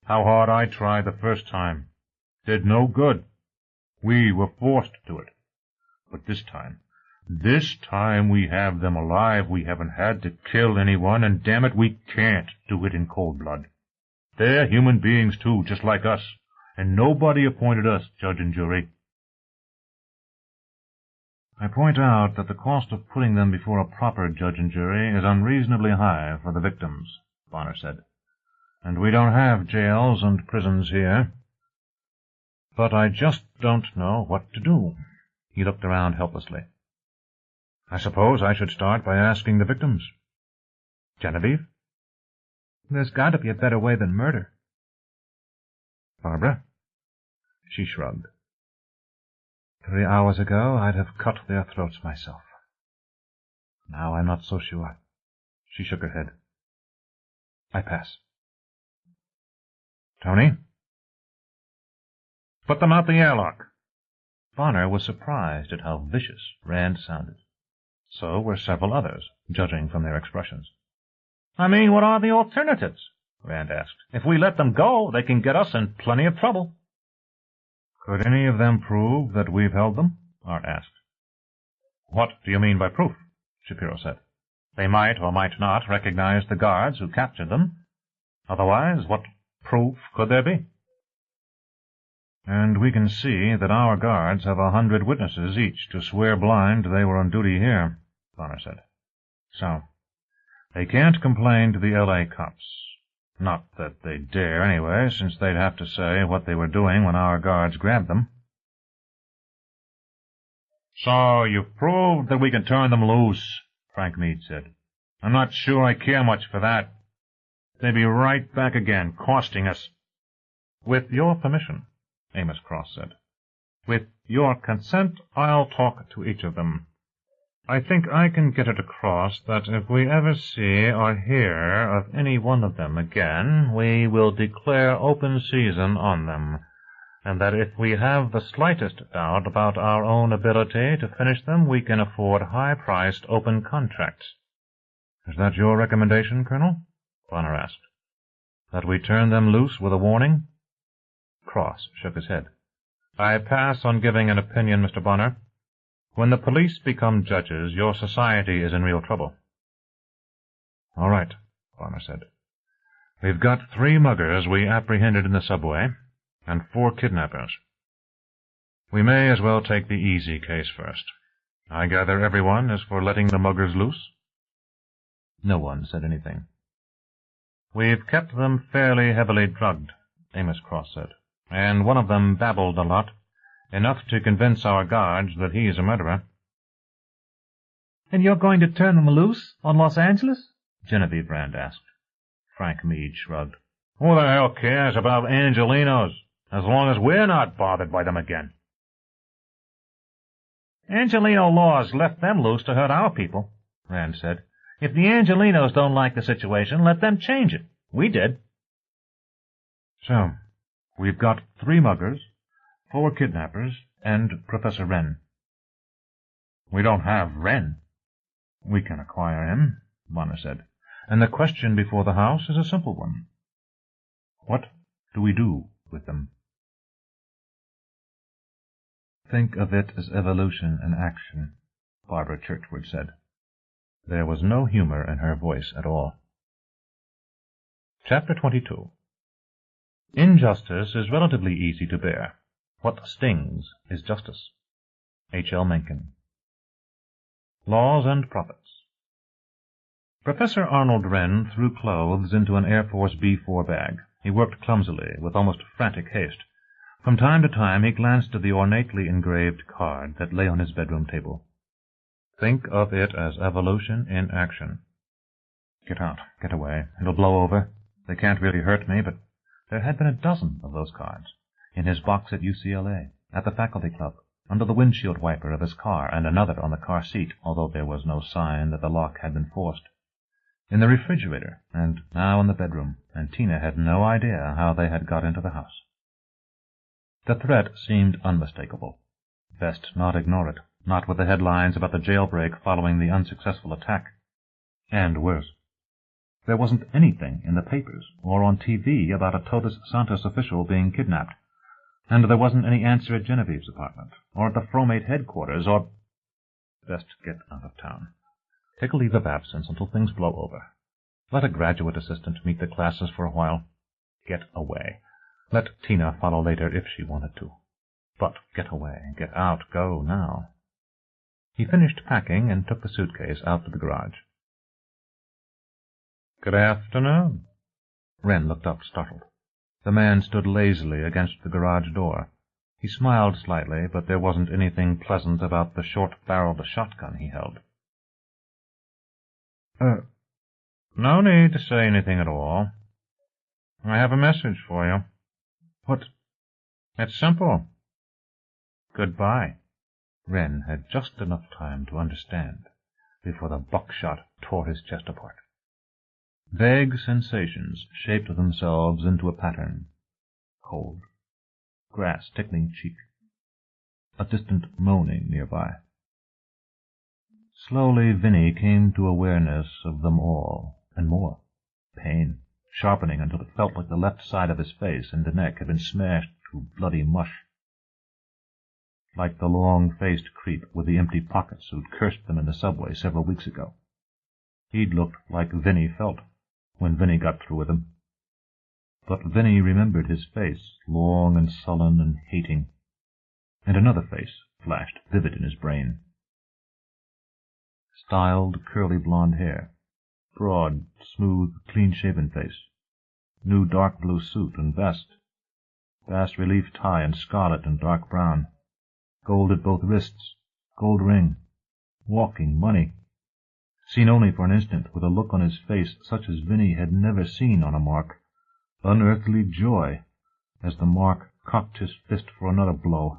How hard I tried the first time. Did no good. We were forced to it. But this time we have them alive. We haven't had to kill anyone, and damn it, we can't do it in cold blood. They're human beings too, just like us, and nobody appointed us judge and jury. I point out that the cost of putting them before a proper judge and jury is unreasonably high for the victims, Bonner said. And we don't have jails and prisons here. But I just don't know what to do. He looked around helplessly. I suppose I should start by asking the victims. Genevieve? There's got to be a better way than murder. Barbara? She shrugged. 3 hours ago, I'd have cut their throats myself. Now I'm not so sure. She shook her head. I pass. Tony? Put them out the airlock. Bonner was surprised at how vicious Rand sounded. So were several others, judging from their expressions. I mean, what are the alternatives? Rand asked. If we let them go, they can get us in plenty of trouble. Could any of them prove that we've held them? Art asked. What do you mean by proof? Shapiro said. They might or might not recognize the guards who captured them. Otherwise, what proof could there be? And we can see that our guards have 100 witnesses each to swear blind they were on duty here, Bonner said. So, they can't complain to the L.A. cops. Not that they'd dare anyway, since they'd have to say what they were doing when our guards grabbed them. So you've proved that we can turn them loose, Frank Meade said. I'm not sure I care much for that. They'd be right back again, costing us. With your permission, Amos Cross said. With your consent, I'll talk to each of them. I think I can get it across that if we ever see or hear of any one of them again, we will declare open season on them, and that if we have the slightest doubt about our own ability to finish them, we can afford high-priced open contracts. Is that your recommendation, Colonel? Bonner asked. That we turn them loose with a warning? Cross shook his head. I pass on giving an opinion, Mr. Bonner. When the police become judges, your society is in real trouble. All right, Bonner said. We've got 3 muggers we apprehended in the subway, and 4 kidnappers. We may as well take the easy case first. I gather everyone is for letting the muggers loose? No one said anything. We've kept them fairly heavily drugged, Amos Cross said, and one of them babbled a lot, enough to convince our guards that he's a murderer. And you're going to turn them loose on Los Angeles? Genevieve Rand asked. Frank Meade shrugged. Who the hell cares about Angelinos, as long as we're not bothered by them again? Angelino laws left them loose to hurt our people, Rand said. If the Angelinos don't like the situation, let them change it. We did. So, we've got 3 muggers, 4 kidnappers, and Professor Wren. We don't have Wren. We can acquire him, Bonner said, and the question before the House is a simple one. What do we do with them? Think of it as evolution in action, Barbara Churchward said. There was no humor in her voice at all. Chapter 22. Injustice is relatively easy to bear. What stings is justice. H. L. Mencken. Laws and Profits. Professor Arnold Wren threw clothes into an Air Force B-4 bag. He worked clumsily, with almost frantic haste. From time to time he glanced at the ornately engraved card that lay on his bedroom table. Think of it as evolution in action. Get out. Get away. It'll blow over. They can't really hurt me, but there had been a dozen of those cards. In his box at UCLA, at the faculty club, under the windshield wiper of his car, and another on the car seat, although there was no sign that the lock had been forced. In the refrigerator, and now in the bedroom, and Tina had no idea how they had got into the house. The threat seemed unmistakable. Best not ignore it, not with the headlines about the jailbreak following the unsuccessful attack. And worse, there wasn't anything in the papers or on TV about a Todos Santos official being kidnapped. And there wasn't any answer at Genevieve's apartment, or at the Fromate headquarters, or... Best get out of town. Take a leave of absence until things blow over. Let a graduate assistant meet the classes for a while. Get away. Let Tina follow later if she wanted to. But get away, get out, go now. He finished packing and took the suitcase out to the garage. Good afternoon. Wren looked up, startled. The man stood lazily against the garage door. He smiled slightly, but there wasn't anything pleasant about the short-barreled shotgun he held. No need to say anything at all. I have a message for you. What? It's simple. Goodbye. Wren had just enough time to understand before the buckshot tore his chest apart. Vague sensations shaped themselves into a pattern. Cold, grass tickling cheek, a distant moaning nearby. Slowly Vinny came to awareness of them all, and more. Pain, sharpening until it felt like the left side of his face and the neck had been smashed to bloody mush. Like the long-faced creep with the empty pockets who'd cursed them in the subway several weeks ago. He'd looked like Vinny felt when Vinny got through with him. But Vinny remembered his face, long and sullen and hating, and another face flashed vivid in his brain. Styled, curly blonde hair, broad, smooth, clean-shaven face, new dark blue suit and vest, bas-relief tie in scarlet and dark brown, gold at both wrists, gold ring, walking money, seen only for an instant with a look on his face such as Vinny had never seen on a Mark, unearthly joy, as the Mark cocked his fist for another blow.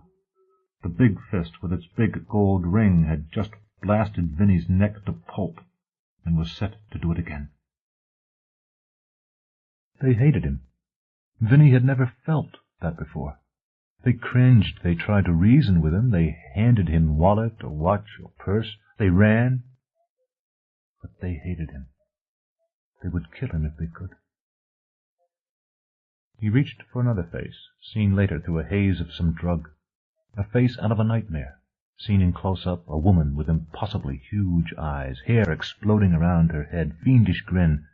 The big fist with its big gold ring had just blasted Vinny's neck to pulp, and was set to do it again. They hated him. Vinny had never felt that before. They cringed, they tried to reason with him, they handed him wallet or watch or purse, they ran. But they hated him. They would kill him if they could. He reached for another face, seen later through a haze of some drug, a face out of a nightmare. Seen in close-up, a woman with impossibly huge eyes, hair exploding around her head, fiendish grin,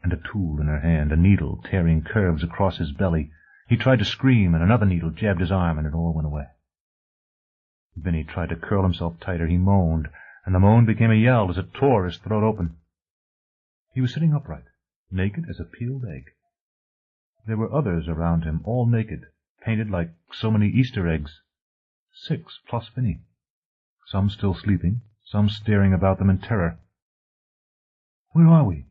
and a tool in her hand, a needle tearing curves across his belly. He tried to scream, and another needle jabbed his arm, and it all went away. Vinny tried to curl himself tighter. He moaned, and the moan became a yell as it tore his throat open. He was sitting upright, naked as a peeled egg. There were others around him, all naked, painted like so many Easter eggs. 6 plus Vinny. Some still sleeping, some staring about them in terror. Where are we?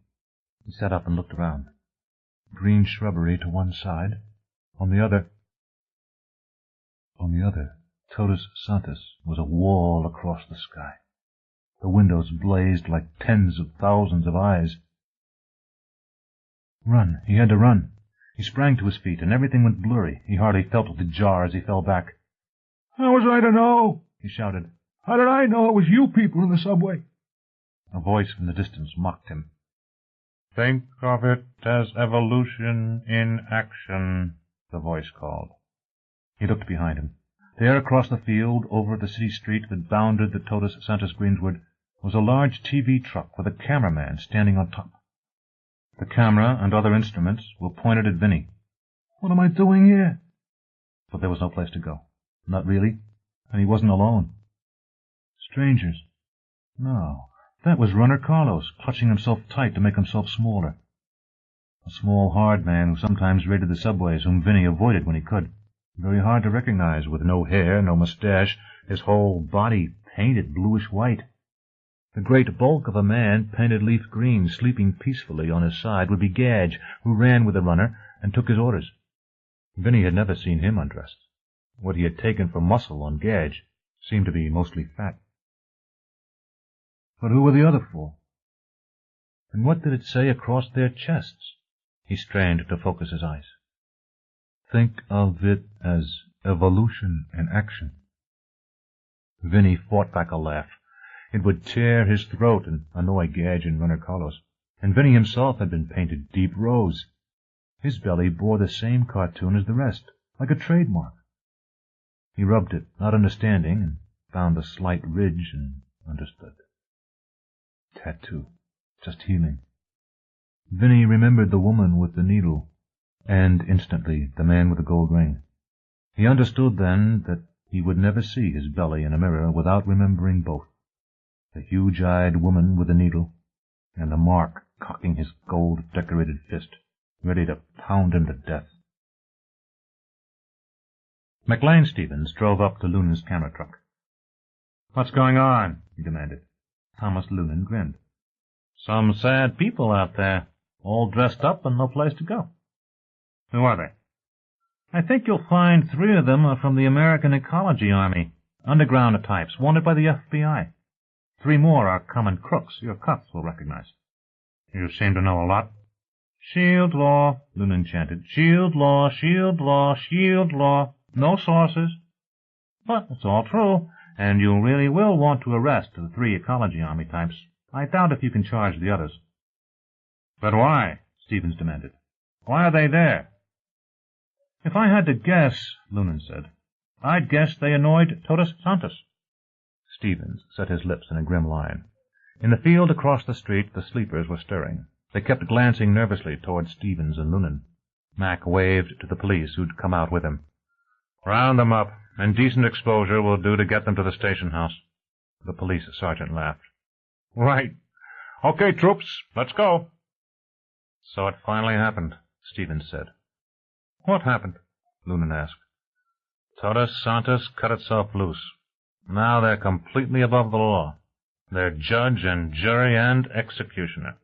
He sat up and looked around. Green shrubbery to one side. On the other, Todos Santos was a wall across the sky. The windows blazed like tens of thousands of eyes. Run. He had to run. He sprang to his feet, and everything went blurry. He hardly felt the jar as he fell back. How was I to know? He shouted. How did I know it was you people in the subway? A voice from the distance mocked him. Think of it as evolution in action, the voice called. He looked behind him. There across the field, over the city street that bounded the Todos Santos greensward, was a large TV truck with a cameraman standing on top. The camera and other instruments were pointed at Vinny. What am I doing here? But there was no place to go. Not really. And he wasn't alone. Strangers. No, that was Runner Carlos, clutching himself tight to make himself smaller. A small, hard man who sometimes raided the subways, whom Vinny avoided when he could. Very hard to recognize, with no hair, no mustache, his whole body painted bluish-white. The great bulk of a man, painted leaf green, sleeping peacefully on his side, would be Gadge, who ran with the runner and took his orders. Vinny had never seen him undressed. What he had taken for muscle on Gadge seemed to be mostly fat. But who were the other 4? And what did it say across their chests? He strained to focus his eyes. Think of it as evolution in action. Vinny fought back a laugh. It would tear his throat and annoy Gadge and Runner Carlos. And Vinny himself had been painted deep rose. His belly bore the same cartoon as the rest, like a trademark. He rubbed it, not understanding, and found a slight ridge and understood. Tattoo. Just healing. Vinny remembered the woman with the needle, and instantly the man with the gold ring. He understood then that he would never see his belly in a mirror without remembering both. The huge-eyed woman with the needle, and the Mark cocking his gold-decorated fist, ready to pound him to death. McLean Stevens drove up to Loonan's camera truck. "What's going on?" he demanded. Thomas Loonan grinned. "Some sad people out there, all dressed up and no place to go." "Who are they?" "I think you'll find 3 of them are from the American Ecology Army, underground types, wanted by the FBI. 3 more are common crooks your cops will recognize." "You seem to know a lot." "Shield law," Loonan chanted. "Shield law, shield law, shield law. No sources. But it's all true, and you really will want to arrest the 3 Ecology Army types. I doubt if you can charge the others." "But why?" Stevens demanded. "Why are they there?" "If I had to guess," Loonan said, "I'd guess they annoyed Todos Santos." Stevens set his lips in a grim line. In the field across the street, the sleepers were stirring. They kept glancing nervously toward Stevens and Loonan. Mac waved to the police who'd come out with him. "Round them up. Indecent exposure will do to get them to the station house." The police sergeant laughed. "Right. Okay, troops, let's go." "So it finally happened," Stevens said. "What happened?" Loonan asked. "Todos Santos cut itself loose. Now they're completely above the law. They're judge and jury and executioner."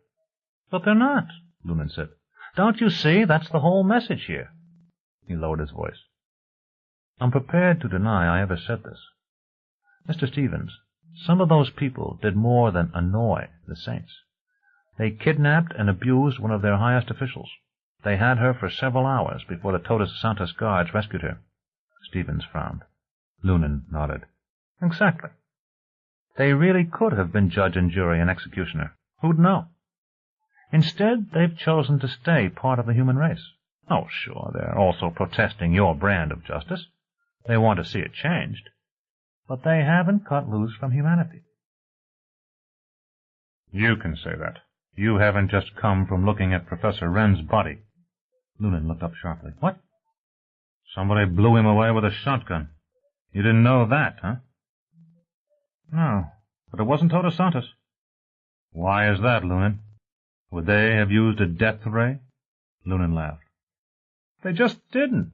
"But they're not," Loonan said. "Don't you see? That's the whole message here." He lowered his voice. "I'm prepared to deny I ever said this. Mr. Stevens, some of those people did more than annoy the saints. They kidnapped and abused one of their highest officials. They had her for several hours before the Todos Santos guards rescued her." Stevens frowned. Loonan nodded. "Exactly. They really could have been judge and jury and executioner. Who'd know? Instead, they've chosen to stay part of the human race. Oh, sure, they're also protesting your brand of justice. They want to see it changed. But they haven't cut loose from humanity." "You can say that. You haven't just come from looking at Professor Wren's body." Loonan looked up sharply. "What?" "Somebody blew him away with a shotgun. You didn't know that, huh?" "No, but it wasn't Todos Santos." "Why is that, Loonan? Would they have used a death ray?" Loonan laughed. "They just didn't.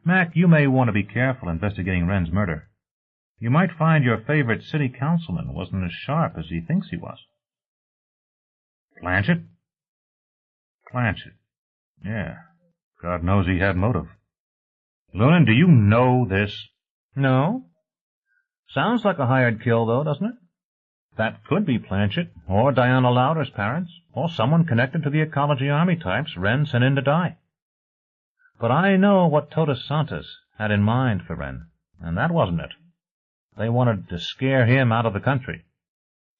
Mac, you may want to be careful investigating Wren's murder. You might find your favorite city councilman wasn't as sharp as he thinks he was." "Blanchett?" "Blanchett. Yeah. God knows he had motive. Loonan, do you know this?" "No. Sounds like a hired kill, though, doesn't it? That could be Blanchett, or Diana Lowder's parents, or someone connected to the Ecology Army types Wren sent in to die. But I know what Todos Santos had in mind for Wren, and that wasn't it. They wanted to scare him out of the country."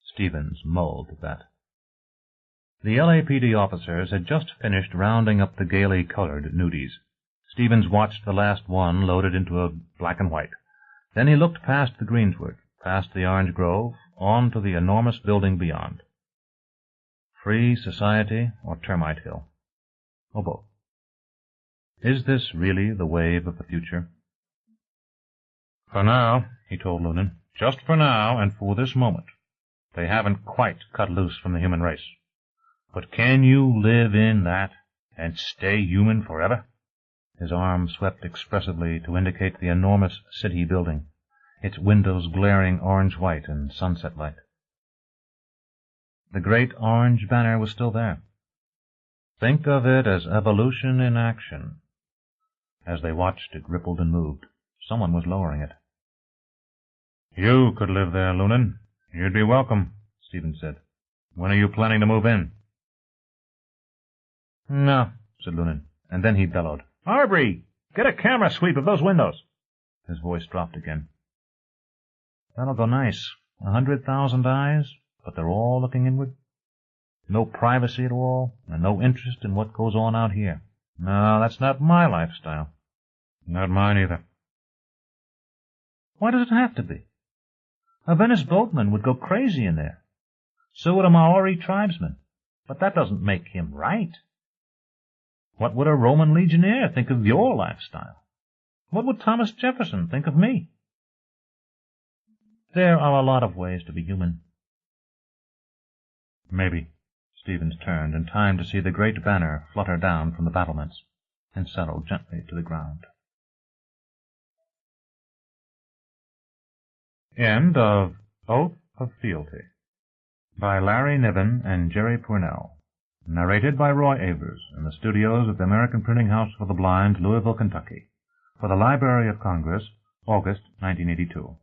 Stevens mulled at that. The LAPD officers had just finished rounding up the gaily colored nudies. Stevens watched the last one loaded into a black and white. Then he looked past the greensward, past the orange grove, on to the enormous building beyond. Free Society or Termite Hill? Or both? Is this really the wave of the future? "For now," he told Loonan, "just for now and for this moment, they haven't quite cut loose from the human race. But can you live in that and stay human forever?" His arm swept expressively to indicate the enormous city building, its windows glaring orange-white in sunset light. The great orange banner was still there. Think of it as evolution in action. As they watched, it rippled and moved. Someone was lowering it. "You could live there, Loonan. You'd be welcome," Stevens said. "When are you planning to move in?" "No," said Loonan, and then he bellowed, "Aubrey, get a camera sweep of those windows." His voice dropped again. "That'll go nice. 100,000 eyes, but they're all looking inward. No privacy at all, and no interest in what goes on out here. No, that's not my lifestyle." "Not mine either." "Why does it have to be? A Venice boatman would go crazy in there. So would a Maori tribesman. But that doesn't make him right. What would a Roman legionnaire think of your lifestyle? What would Thomas Jefferson think of me? There are a lot of ways to be human." "Maybe." Stevens turned in time to see the great banner flutter down from the battlements and settle gently to the ground. End of Oath of Fealty by Larry Niven and Jerry Pournelle. Narrated by Roy Avers in the studios of the American Printing House for the Blind, Louisville, Kentucky. For the Library of Congress, August 1982.